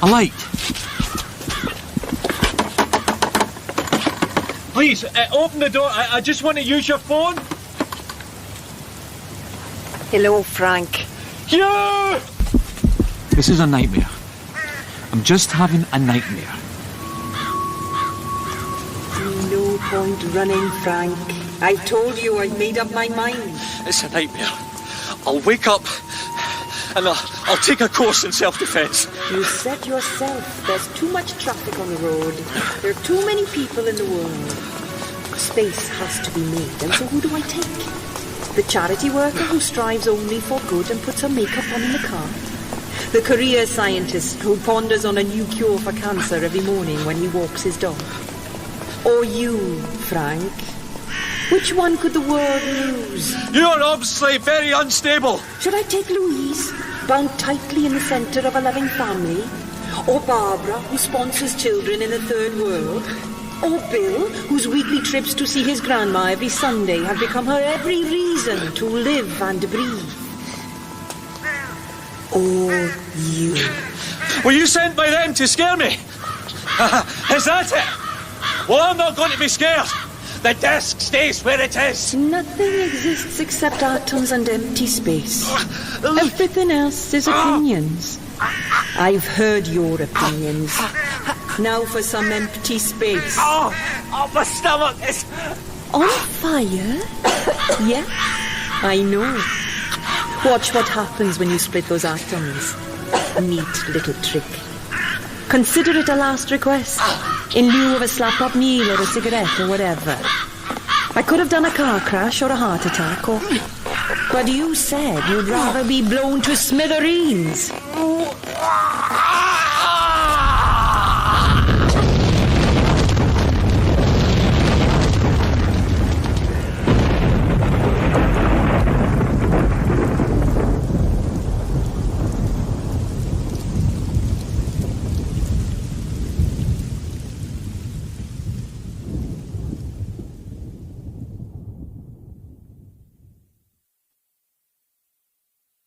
A light. Please, open the door. I just want to use your phone. Hello, Frank. Yeah! This is a nightmare. I'm just having a nightmare. No point running, Frank. I've told you I've made up my mind. It's a nightmare. I'll wake up and I'll take a course in self-defence. You said yourself there's too much traffic on the road. There are too many people in the world. Space has to be made, and so who do I take? The charity worker who strives only for good and puts her makeup on in the car? The career scientist who ponders on a new cure for cancer every morning when he walks his dog? Or you, Frank? Which one could the world use? You're obviously very unstable. Should I take Louise, bound tightly in the centre of a loving family? Or Barbara, who sponsors children in the third world? Or Bill, whose weekly trips to see his grandma every Sunday have become her every reason to live and breathe? Or you? Were you sent by them to scare me? Is that it? Well, I'm not going to be scared. The desk stays where it is. Nothing exists except atoms and empty space. Everything else is opinions. I've heard your opinions. Now for some empty space. Oh, my stomach is... On fire? Yeah, I know. Watch what happens when you split those atoms. Neat little trick. Consider it a last request, in lieu of a slap-up meal or a cigarette or whatever. I could have done a car crash or a heart attack, or... But you said you'd rather be blown to smithereens.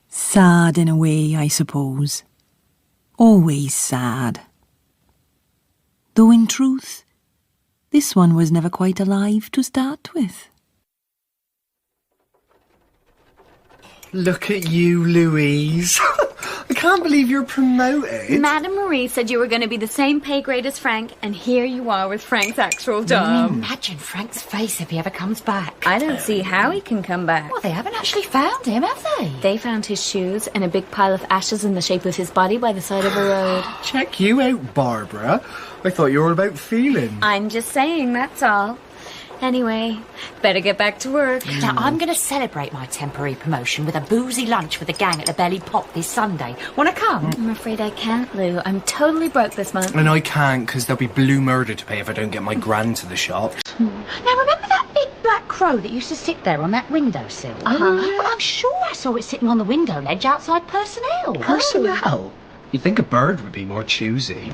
Sad in a way, I suppose. Always sad. Though in truth, this one was never quite alive to start with. Look at you, Louise. I can't believe you're promoted. Madame Marie said you were going to be the same pay grade as Frank, and here you are with Frank's actual job. Imagine Frank's face if he ever comes back. I don't see how he can come back. Well, they haven't actually found him, have they? They found his shoes and a big pile of ashes in the shape of his body by the side of a road. Check you out, Barbara. I thought you were all about feeling. I'm just saying, that's all. Anyway, better get back to work. Now, I'm going to celebrate my temporary promotion with a boozy lunch with the gang at the Belly Pot this Sunday. Want to come? I'm afraid I can't, Lou. I'm totally broke this month. And I can't, because there'll be blue murder to pay if I don't get my grand to the shop. Now, remember that big black crow that used to sit there on that windowsill? Well, I'm sure I saw it sitting on the window ledge outside personnel. Personnel? You'd think a bird would be more choosy.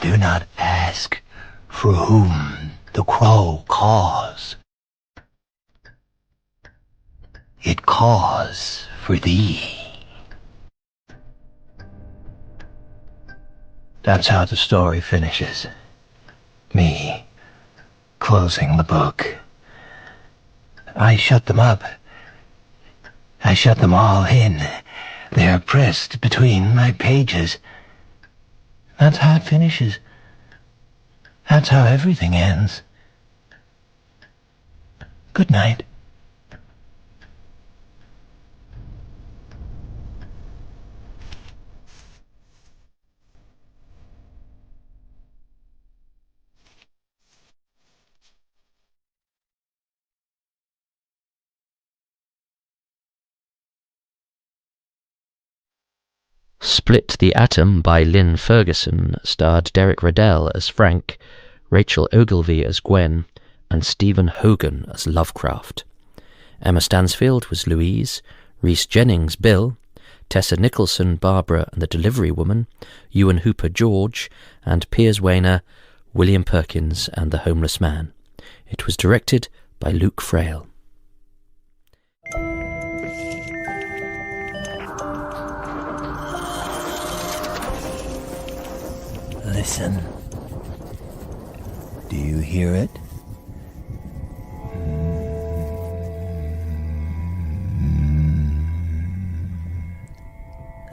Do not ask for whom the crow caws. It caws for thee. That's how the story finishes. Me closing the book. I shut them up. I shut them all in. They're pressed between my pages. That's how it finishes. That's how everything ends. Good night. Split the Atom by Lynn Ferguson starred Derek Riddell as Frank, Rachel Ogilvie as Gwen, and Stephen Hogan as Lovecraft. Emma Stansfield was Louise, Rhys Jennings Bill, Tessa Nicholson Barbara and the Delivery Woman, Ewan Hooper George, and Piers Wainer William Perkins and the Homeless Man. It was directed by Luke Frail. Listen. Do you hear it?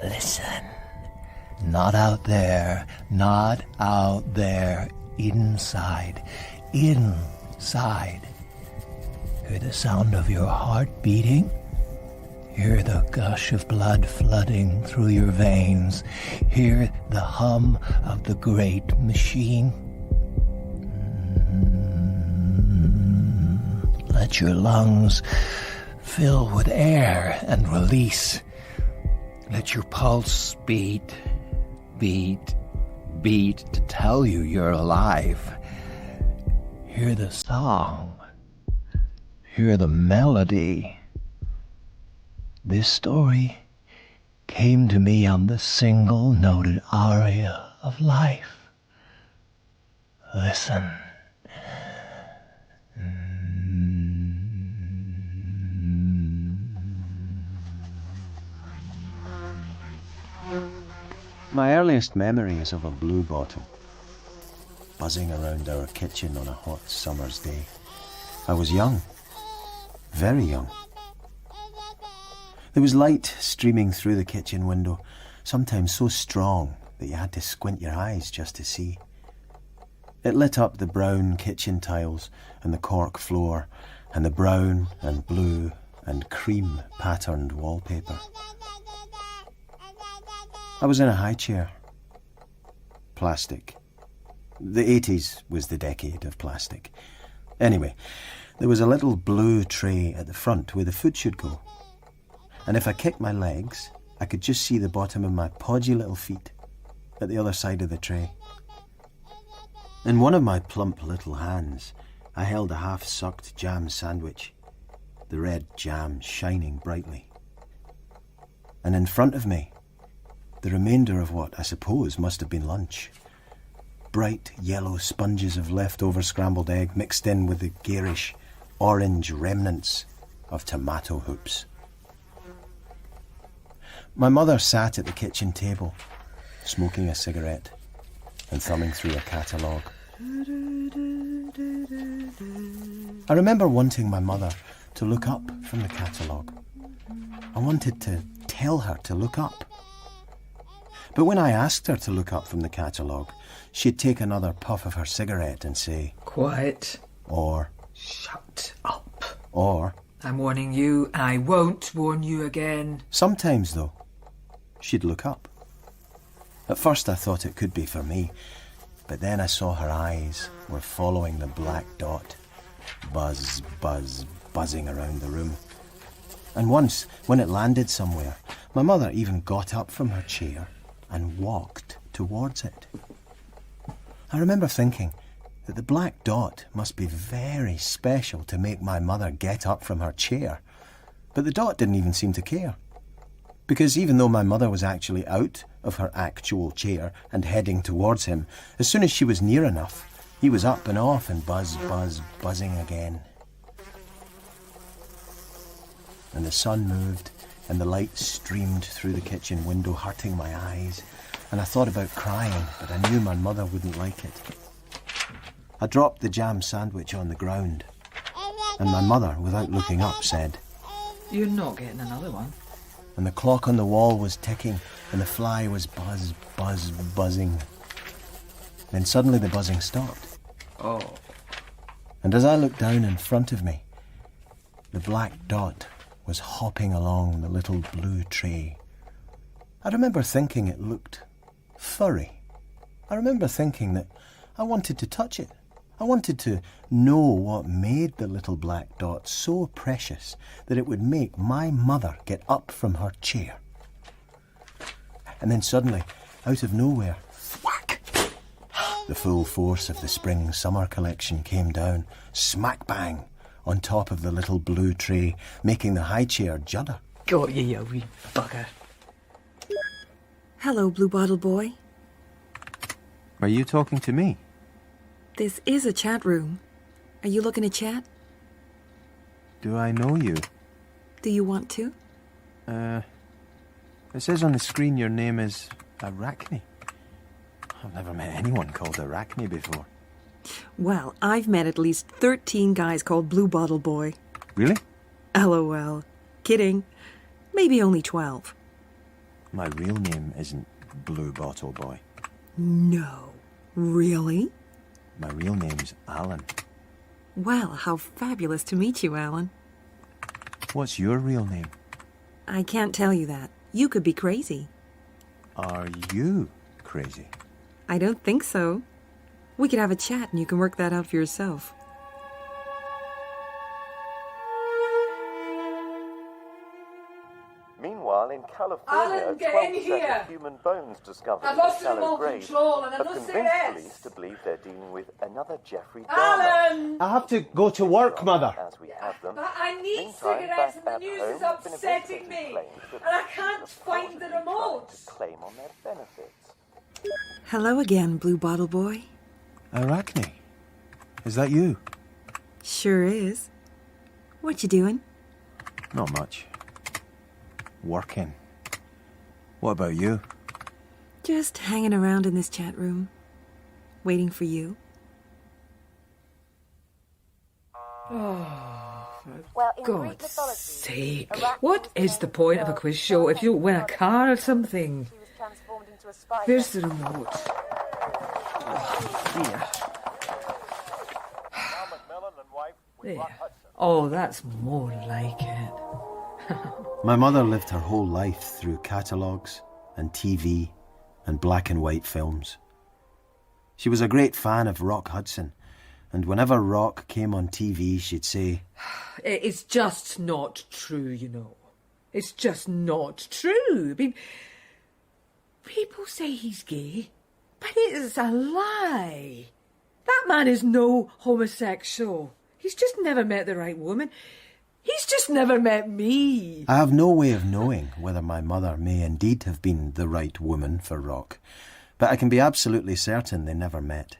Listen. Not out there. Not out there. Inside. Inside. Hear the sound of your heart beating? Hear the gush of blood flooding through your veins. Hear the hum of the great machine. Let your lungs fill with air and release. Let your pulse beat, beat, beat to tell you you're alive. Hear the song. Hear the melody. This story came to me on the single-noted aria of life. Listen. My earliest memory is of a blue bottle, buzzing around our kitchen on a hot summer's day. I was young, very young. There was light streaming through the kitchen window, sometimes so strong that you had to squint your eyes just to see. It lit up the brown kitchen tiles and the cork floor and the brown and blue and cream patterned wallpaper. I was in a high chair. Plastic. The 80s was the decade of plastic. Anyway, there was a little blue tray at the front where the food should go. And if I kicked my legs, I could just see the bottom of my podgy little feet at the other side of the tray. In one of my plump little hands, I held a half-sucked jam sandwich, the red jam shining brightly. And in front of me, the remainder of what I suppose must have been lunch. Bright yellow sponges of leftover scrambled egg mixed in with the garish orange remnants of tomato hoops. My mother sat at the kitchen table, smoking a cigarette and thumbing through a catalogue. I remember wanting my mother to look up from the catalogue. I wanted to tell her to look up. But when I asked her to look up from the catalogue, she'd take another puff of her cigarette and say, "Quiet." Or, "Shut up." Or, "I'm warning you, and I won't warn you again." Sometimes, though, she'd look up. At first I thought it could be for me, but then I saw her eyes were following the black dot, buzz, buzz, buzzing around the room. And once, when it landed somewhere, my mother even got up from her chair and walked towards it. I remember thinking that the black dot must be very special to make my mother get up from her chair. But the dot didn't even seem to care. Because even though my mother was actually out of her actual chair and heading towards him, as soon as she was near enough, he was up and off and buzz, buzz, buzzing again. And the sun moved, and the light streamed through the kitchen window, hurting my eyes. And I thought about crying, but I knew my mother wouldn't like it. I dropped the jam sandwich on the ground, and my mother, without looking up, said, "You're not getting another one." And the clock on the wall was ticking, and the fly was buzz, buzz, buzzing. Then suddenly the buzzing stopped. Oh. And as I looked down in front of me, the black dot was hopping along the little blue tray. I remember thinking it looked furry. I remember thinking that I wanted to touch it. I wanted to know what made the little black dot so precious that it would make my mother get up from her chair. And then suddenly, out of nowhere, thwack! The full force of the spring-summer collection came down, smack-bang, on top of the little blue tray, making the high chair judder. Got you, you wee bugger. Hello, Blue Bottle Boy. Are you talking to me? This is a chat room. Are you looking to chat? Do I know you? Do you want to? It says on the screen your name is Arachne. I've never met anyone called Arachne before. Well, I've met at least 13 guys called Blue Bottle Boy. Really? LOL. Kidding. Maybe only 12. My real name isn't Blue Bottle Boy. No. Really? My real name's Alan. Well, how fabulous to meet you, Alan. What's your real name? I can't tell you that. You could be crazy. Are you crazy? I don't think so. We could have a chat and you can work that out for yourself. Meanwhile, in California, Alan, get 12 in here. of human bones discovered I've in a lost shallow remote grave control and I have must say convinced yes. police to believe they're dealing with another Jeffrey Dahmer. Alan! I have to go to work, Mother. As we have them. But I need Meantime, cigarettes and back the at news home, is it's been upsetting investigated me. claims that And I people can't have find the reportedly remote. tried to claim on their benefits. Hello again, Blue Bottle Boy. Arachne? Is that you? Sure is. What you doing? Not much. Working. What about you? Just hanging around in this chat room. Waiting for you. Oh, Well, for in God's Greek mythology, sake. Arachne What was the is name the of point the of a girl quiz who show if you was win a car or something? She was transformed into a spider. Where's the remote? Oh, dear. There. Oh, that's more like it. My mother lived her whole life through catalogues and TV and black and white films. She was a great fan of Rock Hudson, and whenever Rock came on TV, she'd say, It's just not true, you know. It's just not true. I mean, people say he's gay, but it is a lie. That man is no homosexual. He's just never met the right woman. He's just never met me. I have no way of knowing whether my mother may indeed have been the right woman for Rock, but I can be absolutely certain they never met.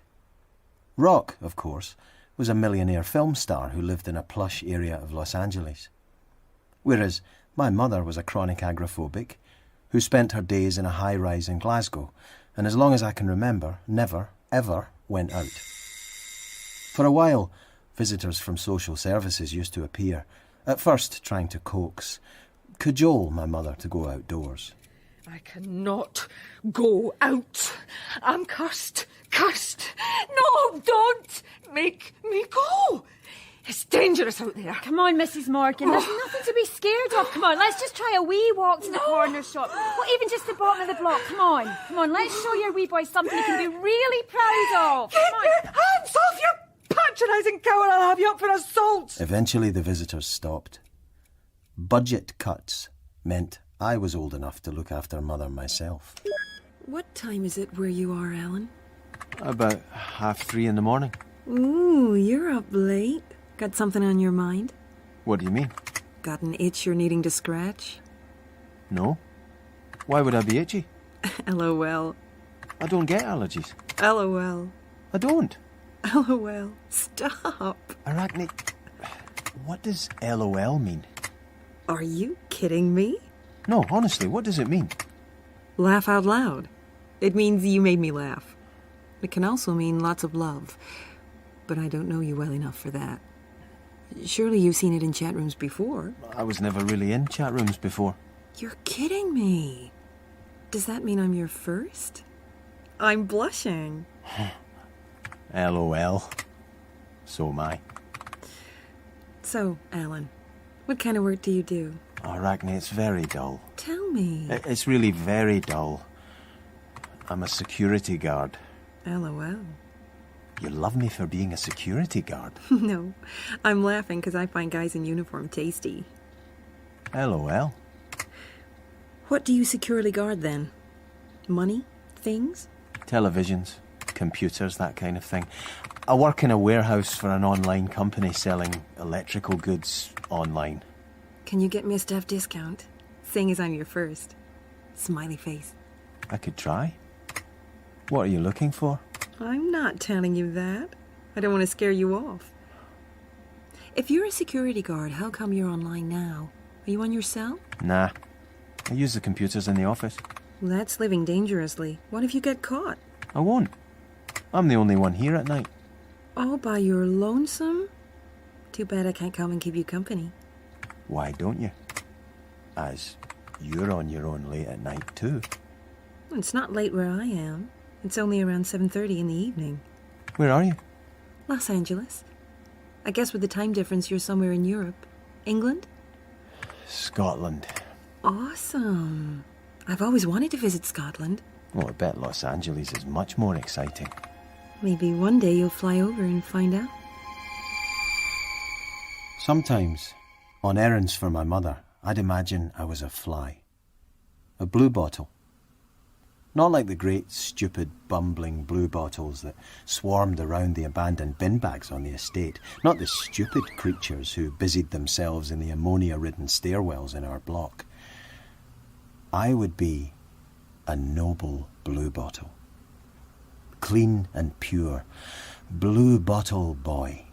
Rock, of course, was a millionaire film star who lived in a plush area of Los Angeles, whereas my mother was a chronic agoraphobic who spent her days in a high-rise in Glasgow, and as long as I can remember, never, ever went out. For a while, visitors from social services used to appear, at first trying to cajole my mother to go outdoors. I cannot go out. I'm cursed. Cursed. No, don't make me go. It's dangerous out there. Come on, Mrs. Morgan. There's nothing to be scared of. Come on, let's just try a wee walk to the corner shop. Or even just the bottom of the block. Come on, let's show your wee boy something he can be really proud of. Get your hands off, you patronising coward. I'll have you up for assault. Eventually the visitors stopped. Budget cuts meant I was old enough to look after Mother myself. What time is it where you are, Alan? About 3:30 in the morning. Ooh, you're up late. Got something on your mind? What do you mean? Got an itch you're needing to scratch? No. Why would I be itchy? LOL. I don't get allergies. LOL. I don't. LOL. Stop. Arachne, what does LOL mean? Are you kidding me? No, honestly, what does it mean? Laugh out loud. It means you made me laugh. It can also mean lots of love. But I don't know you well enough for that. Surely you've seen it in chat rooms before. I was never really in chat rooms before. You're kidding me. Does that mean I'm your first? I'm blushing. LOL. So am I. So, Alan, what kind of work do you do? Oh, Arachne, it's very dull. Tell me. It's really very dull. I'm a security guard. LOL. You love me for being a security guard. No, I'm laughing because I find guys in uniform tasty. LOL. What do you securely guard then? Money? Things? Televisions, computers, that kind of thing. I work in a warehouse for an online company selling electrical goods online. Can you get me a staff discount? Seeing as I'm your first. Smiley face. I could try. What are you looking for? I'm not telling you that. I don't want to scare you off. If you're a security guard, how come you're online now? Are you on your cell? Nah. I use the computers in the office. Well, that's living dangerously. What if you get caught? I won't. I'm the only one here at night. All by your lonesome? Too bad I can't come and keep you company. Why don't you? As you're on your own late at night too. It's not late where I am. It's only around 7:30 in the evening. Where are you? Los Angeles. I guess with the time difference you're somewhere in Europe. England? Scotland. Awesome. I've always wanted to visit Scotland. Well, I bet Los Angeles is much more exciting. Maybe one day you'll fly over and find out. Sometimes, on errands for my mother, I'd imagine I was a fly. A bluebottle. Not like the great, stupid, bumbling bluebottles that swarmed around the abandoned bin bags on the estate. Not the stupid creatures who busied themselves in the ammonia-ridden stairwells in our block. I would be a noble bluebottle. Clean and pure. Bluebottle boy.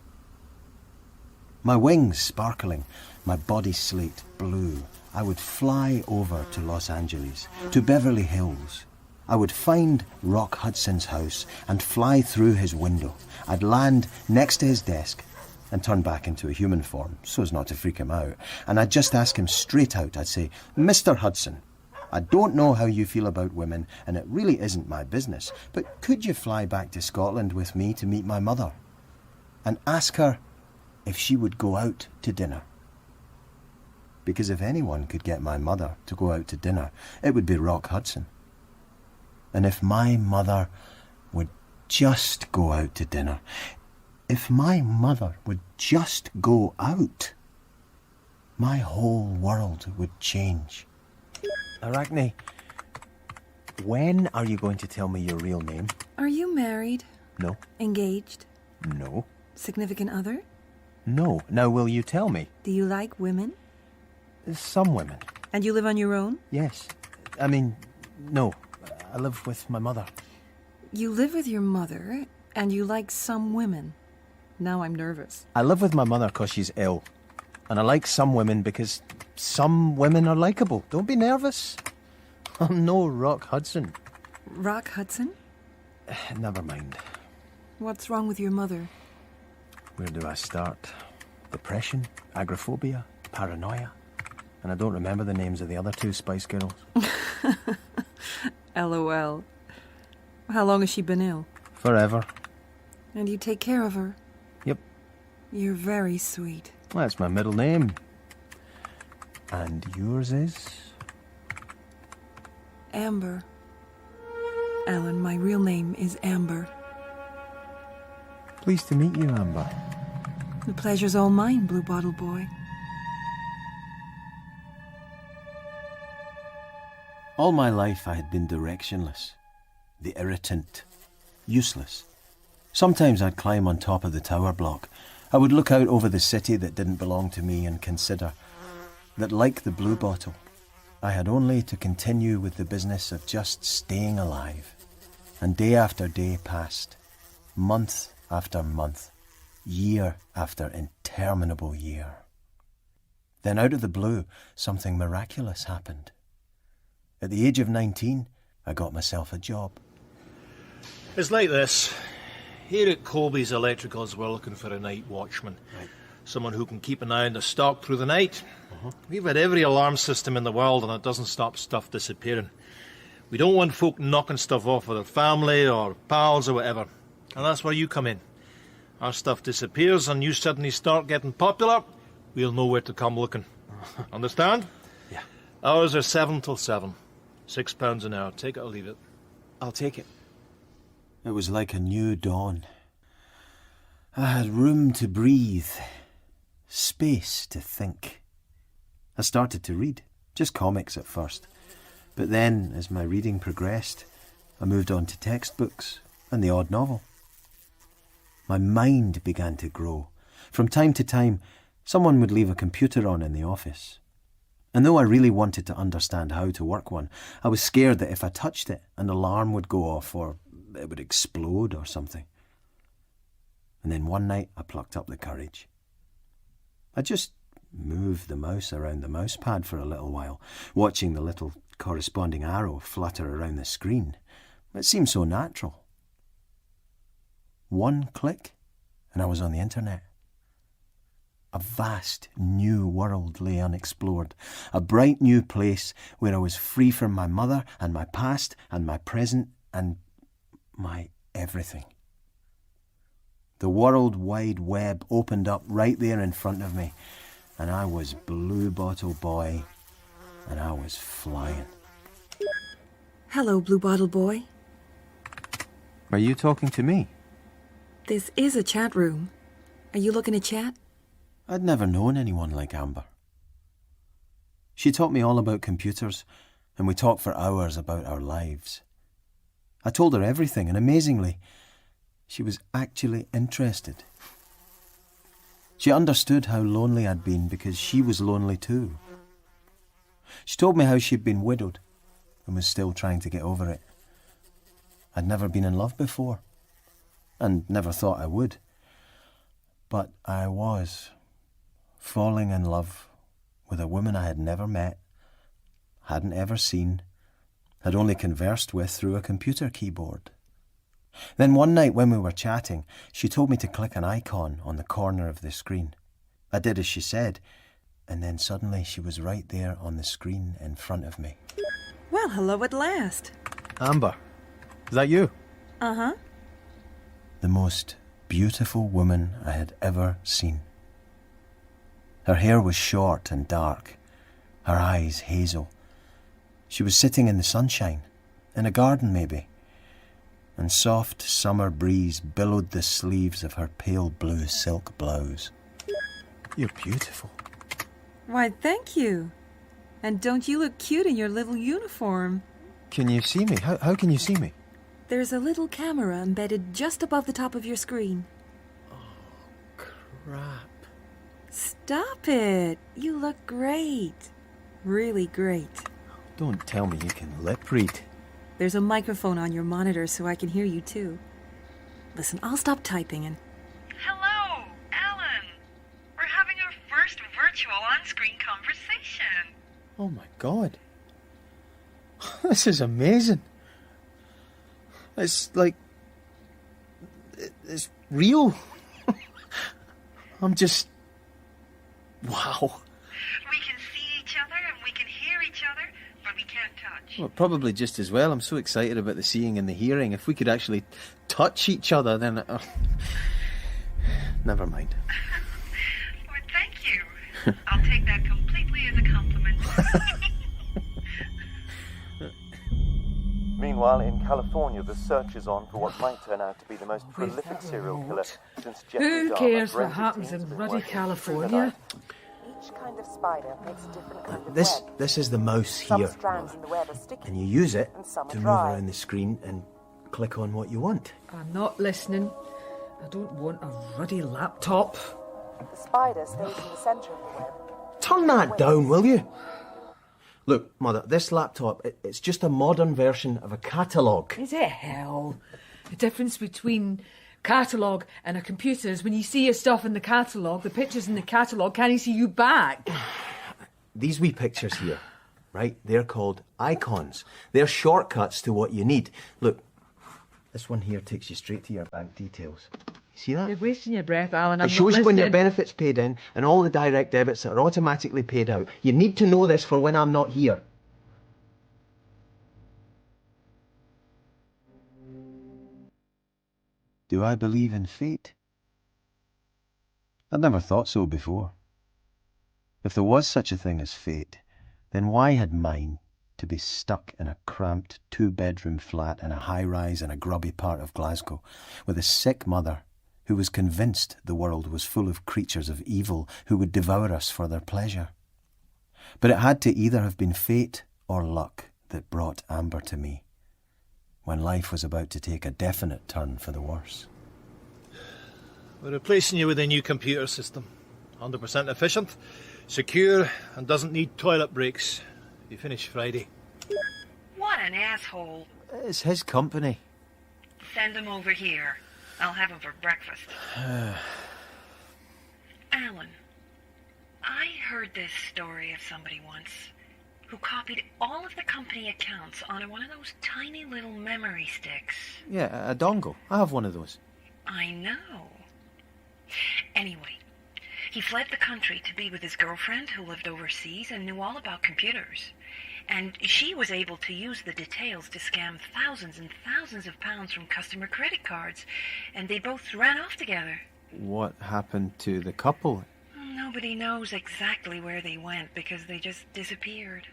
My wings sparkling, my body slate blue. I would fly over to Los Angeles, to Beverly Hills. I would find Rock Hudson's house and fly through his window. I'd land next to his desk and turn back into a human form, so as not to freak him out. And I'd just ask him straight out. I'd say, Mr. Hudson, I don't know how you feel about women, and it really isn't my business, but could you fly back to Scotland with me to meet my mother? And ask her if she would go out to dinner. Because if anyone could get my mother to go out to dinner, it would be Rock Hudson. And if my mother would just go out to dinner, if my mother would just go out, my whole world would change. Arachne, when are you going to tell me your real name? Are you married? No. Engaged? No. Significant other? No. Now, will you tell me? Do you like women? Some women. And you live on your own? Yes. I mean, no. I live with my mother. You live with your mother, and you like some women. Now I'm nervous. I live with my mother because she's ill. And I like some women because some women are likeable. Don't be nervous. I'm no Rock Hudson. Rock Hudson? Never mind. What's wrong with your mother? Where do I start? Depression, agoraphobia, paranoia. And I don't remember the names of the other two Spice Girls. LOL. How long has she been ill? Forever. And you take care of her? Yep. You're very sweet. Well, that's my middle name. And yours is? Amber. Alan, my real name is Amber. Pleased to meet you, Amber. The pleasure's all mine, Blue Bottle Boy. All my life I had been directionless, the irritant, useless. Sometimes I'd climb on top of the tower block. I would look out over the city that didn't belong to me and consider that, like the blue bottle, I had only to continue with the business of just staying alive. And day after day passed, month after month, year after interminable year. Then out of the blue, something miraculous happened. At the age of 19, I got myself a job. It's like this. Here at Colby's Electricals, we're looking for a night watchman. Right. Someone who can keep an eye on the stock through the night. We've had every alarm system in the world and it doesn't stop stuff disappearing. We don't want folk knocking stuff off of their family or pals or whatever. And that's where you come in. Our stuff disappears and you suddenly start getting popular, we'll know where to come looking. Understand? Yeah. Hours are 7 till 7. £6 an hour. Take it or leave it. I'll take it. It was like a new dawn. I had room to breathe, space to think. I started to read, just comics at first. But then, as my reading progressed, I moved on to textbooks and the odd novel. My mind began to grow. From time to time, someone would leave a computer on in the office. And though I really wanted to understand how to work one, I was scared that if I touched it, an alarm would go off or it would explode or something. And then one night I plucked up the courage. I just moved the mouse around the mouse pad for a little while, watching the little corresponding arrow flutter around the screen. It seemed so natural. One click, and I was on the internet. A vast new world lay unexplored, a bright new place where I was free from my mother and my past and my present and my everything. The World Wide Web opened up right there in front of me, and I was Blue Bottle Boy, and I was flying. Hello, Blue Bottle Boy. Are you talking to me? This is a chat room. Are you looking to chat? I'd never known anyone like Amber. She taught me all about computers, and we talked for hours about our lives. I told her everything, and amazingly, she was actually interested. She understood how lonely I'd been because she was lonely too. She told me how she'd been widowed and was still trying to get over it. I'd never been in love before, and never thought I would. But I was falling in love with a woman I had never met, hadn't ever seen, had only conversed with through a computer keyboard. Then one night when we were chatting, she told me to click an icon on the corner of the screen. I did as she said, and then suddenly she was right there on the screen in front of me. Well, hello at last. Amber, is that you? Uh-huh. The most beautiful woman I had ever seen. Her hair was short and dark, her eyes hazel. She was sitting in the sunshine, in a garden maybe, and soft summer breeze billowed the sleeves of her pale blue silk blouse. You're beautiful. Why, thank you. And don't you look cute in your little uniform? Can you see me? How can you see me? There's a little camera embedded just above the top of your screen. Crap. Stop it. You look great. Really great. Don't tell me you can lip read. There's a microphone on your monitor so I can hear you too. Listen, I'll stop typing and... Hello, Alan. We're having our first virtual on-screen conversation. Oh my God. This is amazing. It's like... It's real. I'm just... Wow. We can see each other and we can hear each other, but we can't touch. Well, probably just as well. I'm so excited about the seeing and the hearing. If we could actually touch each other, then... Never mind. Well, thank you. I'll take that completely as a compliment. Meanwhile, in California, the search is on for what might turn out to be the most prolific serial killer since Jeffrey Who Dahmer. cares what Forensic happens teams in have been bloody working through the California? night. Each kind of spider makes a different kind of web. This is the mouse Some here, strands in the web are sticky, and you use it and some are to move dry. around the screen and click on what you want. I'm not listening. I don't want a ruddy laptop. The spider stays in the centre of the web. Turn that down, will you? Look, Mother, this laptop, it's just a modern version of a catalogue. Is it hell? The difference between catalogue and a computer is when you see your stuff in the catalogue, the pictures in the catalogue, can you see you back? These wee pictures here, right, they're called icons. They're shortcuts to what you need. Look, this one here takes you straight to your bank details. See that? You're wasting your breath, Alan. I'm It shows not you when your listening. benefits paid in and all the direct debits that are automatically paid out. You need to know this for when I'm not here. Do I believe in fate? I'd never thought so before. If there was such a thing as fate, then why had mine to be stuck in a cramped two-bedroom flat in a high-rise in a grubby part of Glasgow with a sick mother who was convinced the world was full of creatures of evil who would devour us for their pleasure? But it had to either have been fate or luck that brought Amber to me, when life was about to take a definite turn for the worse. We're replacing you with a new computer system. 100% efficient, secure, and doesn't need toilet breaks. You finish Friday. What an asshole. It's his company. Send him over here. I'll have him for breakfast. Alan, I heard this story of somebody once who copied all of the company accounts onto one of those tiny little memory sticks. Yeah, a dongle. I have one of those. I know. Anyway, he fled the country to be with his girlfriend who lived overseas and knew all about computers. And she was able to use the details to scam thousands and thousands of pounds from customer credit cards. And they both ran off together. What happened to the couple? Nobody knows exactly where they went because they just disappeared.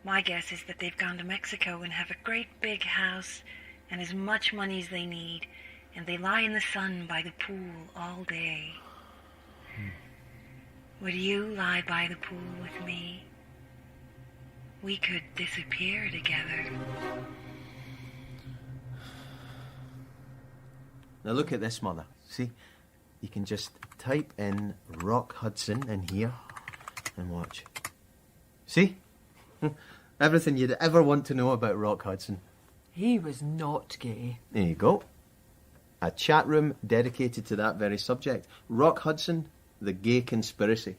My guess is that they've gone to Mexico and have a great big house and as much money as they need, and they lie in the sun by the pool all day. Would you lie by the pool with me? We could disappear together. Now look at this, Mother. See? You can just type in Rock Hudson in here and watch. See? Everything you'd ever want to know about Rock Hudson. He was not gay. There you go. A chat room dedicated to that very subject. Rock Hudson, the gay conspiracy.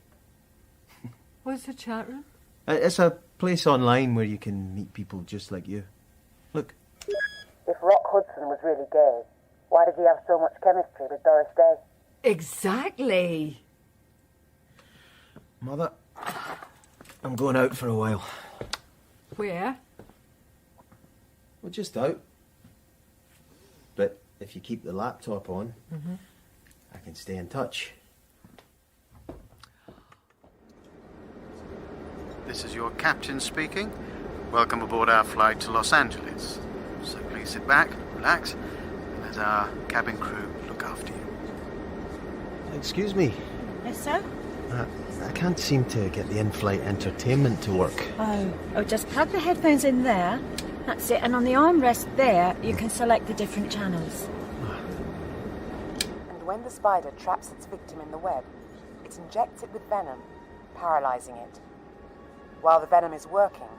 What's the chat room? It's a place online where you can meet people just like you. Look. If Rock Hudson was really gay, why did he have so much chemistry with Doris Day? Exactly. Mother, I'm going out for a while. Where? Well, just out. But if you keep the laptop on, I can stay in touch. This is your captain speaking. Welcome aboard our flight to Los Angeles. So please sit back, relax, and let our cabin crew look after you. Excuse me. Yes, sir? I can't seem to get the in-flight entertainment to work. Oh, just plug the headphones in there. That's it. And on the armrest there, you can select the different channels. And when the spider traps its victim in the web, it injects it with venom, paralyzing it. While the venom is working,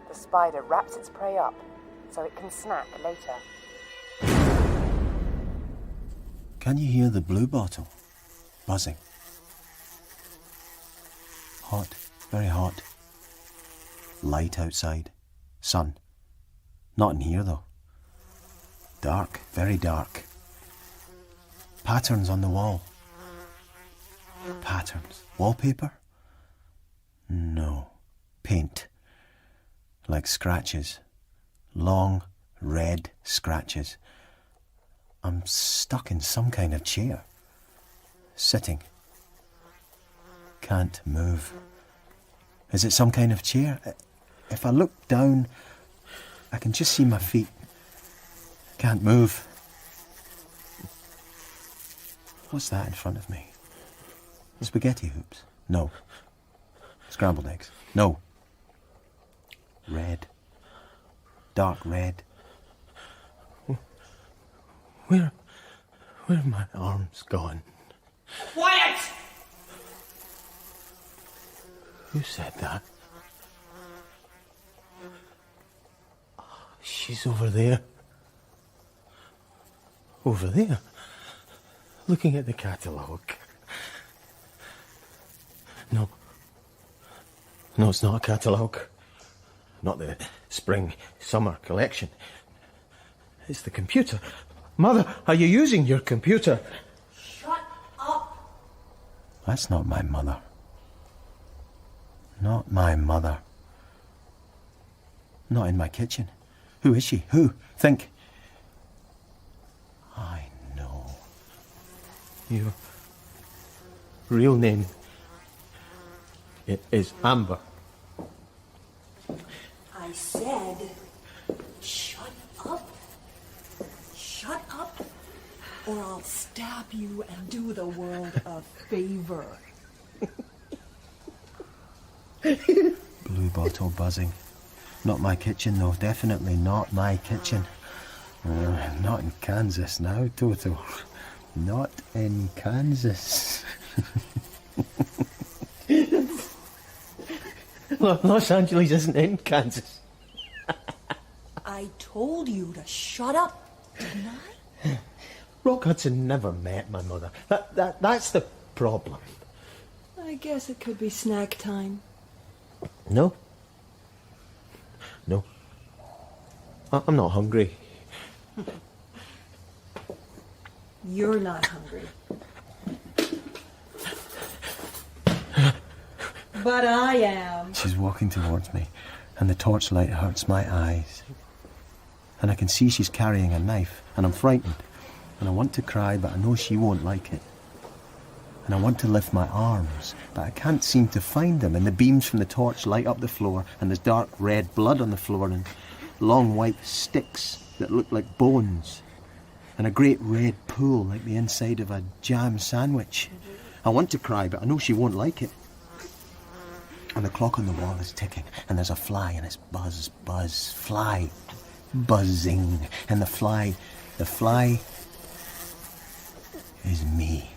the spider wraps its prey up so it can snack later. Can you hear the blue bottle buzzing? Hot, very hot. Light outside. Sun. Not in here, though. Dark, very dark. Patterns on the wall. Patterns. Wallpaper? No. Paint. Like scratches. Long, red scratches. I'm stuck in some kind of chair. Sitting. Can't move. Is it some kind of chair? If I look down, I can just see my feet. Can't move. What's that in front of me? Spaghetti hoops? No. Scrambled eggs? No. Red. Dark red. Where have my arms gone? Quiet! Who said that? She's over there. Over there? Looking at the catalogue. No. No, it's not a catalogue. Not the spring-summer collection. It's the computer. Mother, are you using your computer? Shut up! That's not my mother. Not my mother. Not in my kitchen. Who is she? Who? Think. I know. Your real name. It is Amber. I said, shut up. Shut up, or I'll stab you and do the world a favor. Blue bottle buzzing. Not my kitchen, though. Definitely not my kitchen. Not in Kansas now, Toto. Not in Kansas. Los Angeles isn't in Kansas. I told you to shut up, didn't I? Rock Hudson never met my mother. That's the problem. I I guess it could be snack time. No. No. I'm not hungry. You're not hungry. But I am. She's walking towards me, and the torchlight hurts my eyes. And I can see she's carrying a knife, and I'm frightened. And I want to cry, but I know she won't like it. And I want to lift my arms, but I can't seem to find them. And the beams from the torch light up the floor, and there's dark red blood on the floor, and long white sticks that look like bones, and a great red pool like the inside of a jam sandwich. I want to cry, but I know she won't like it. And the clock on the wall is ticking, and there's a fly, and it's buzz, buzz, fly, buzzing. And the fly is me.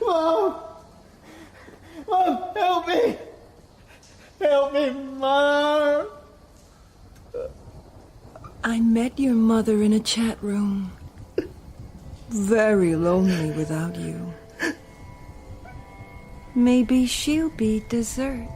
Mom! Mom, help me! Help me, Mom! I met your mother in a chat room. Very lonely without you. Maybe she'll be dessert.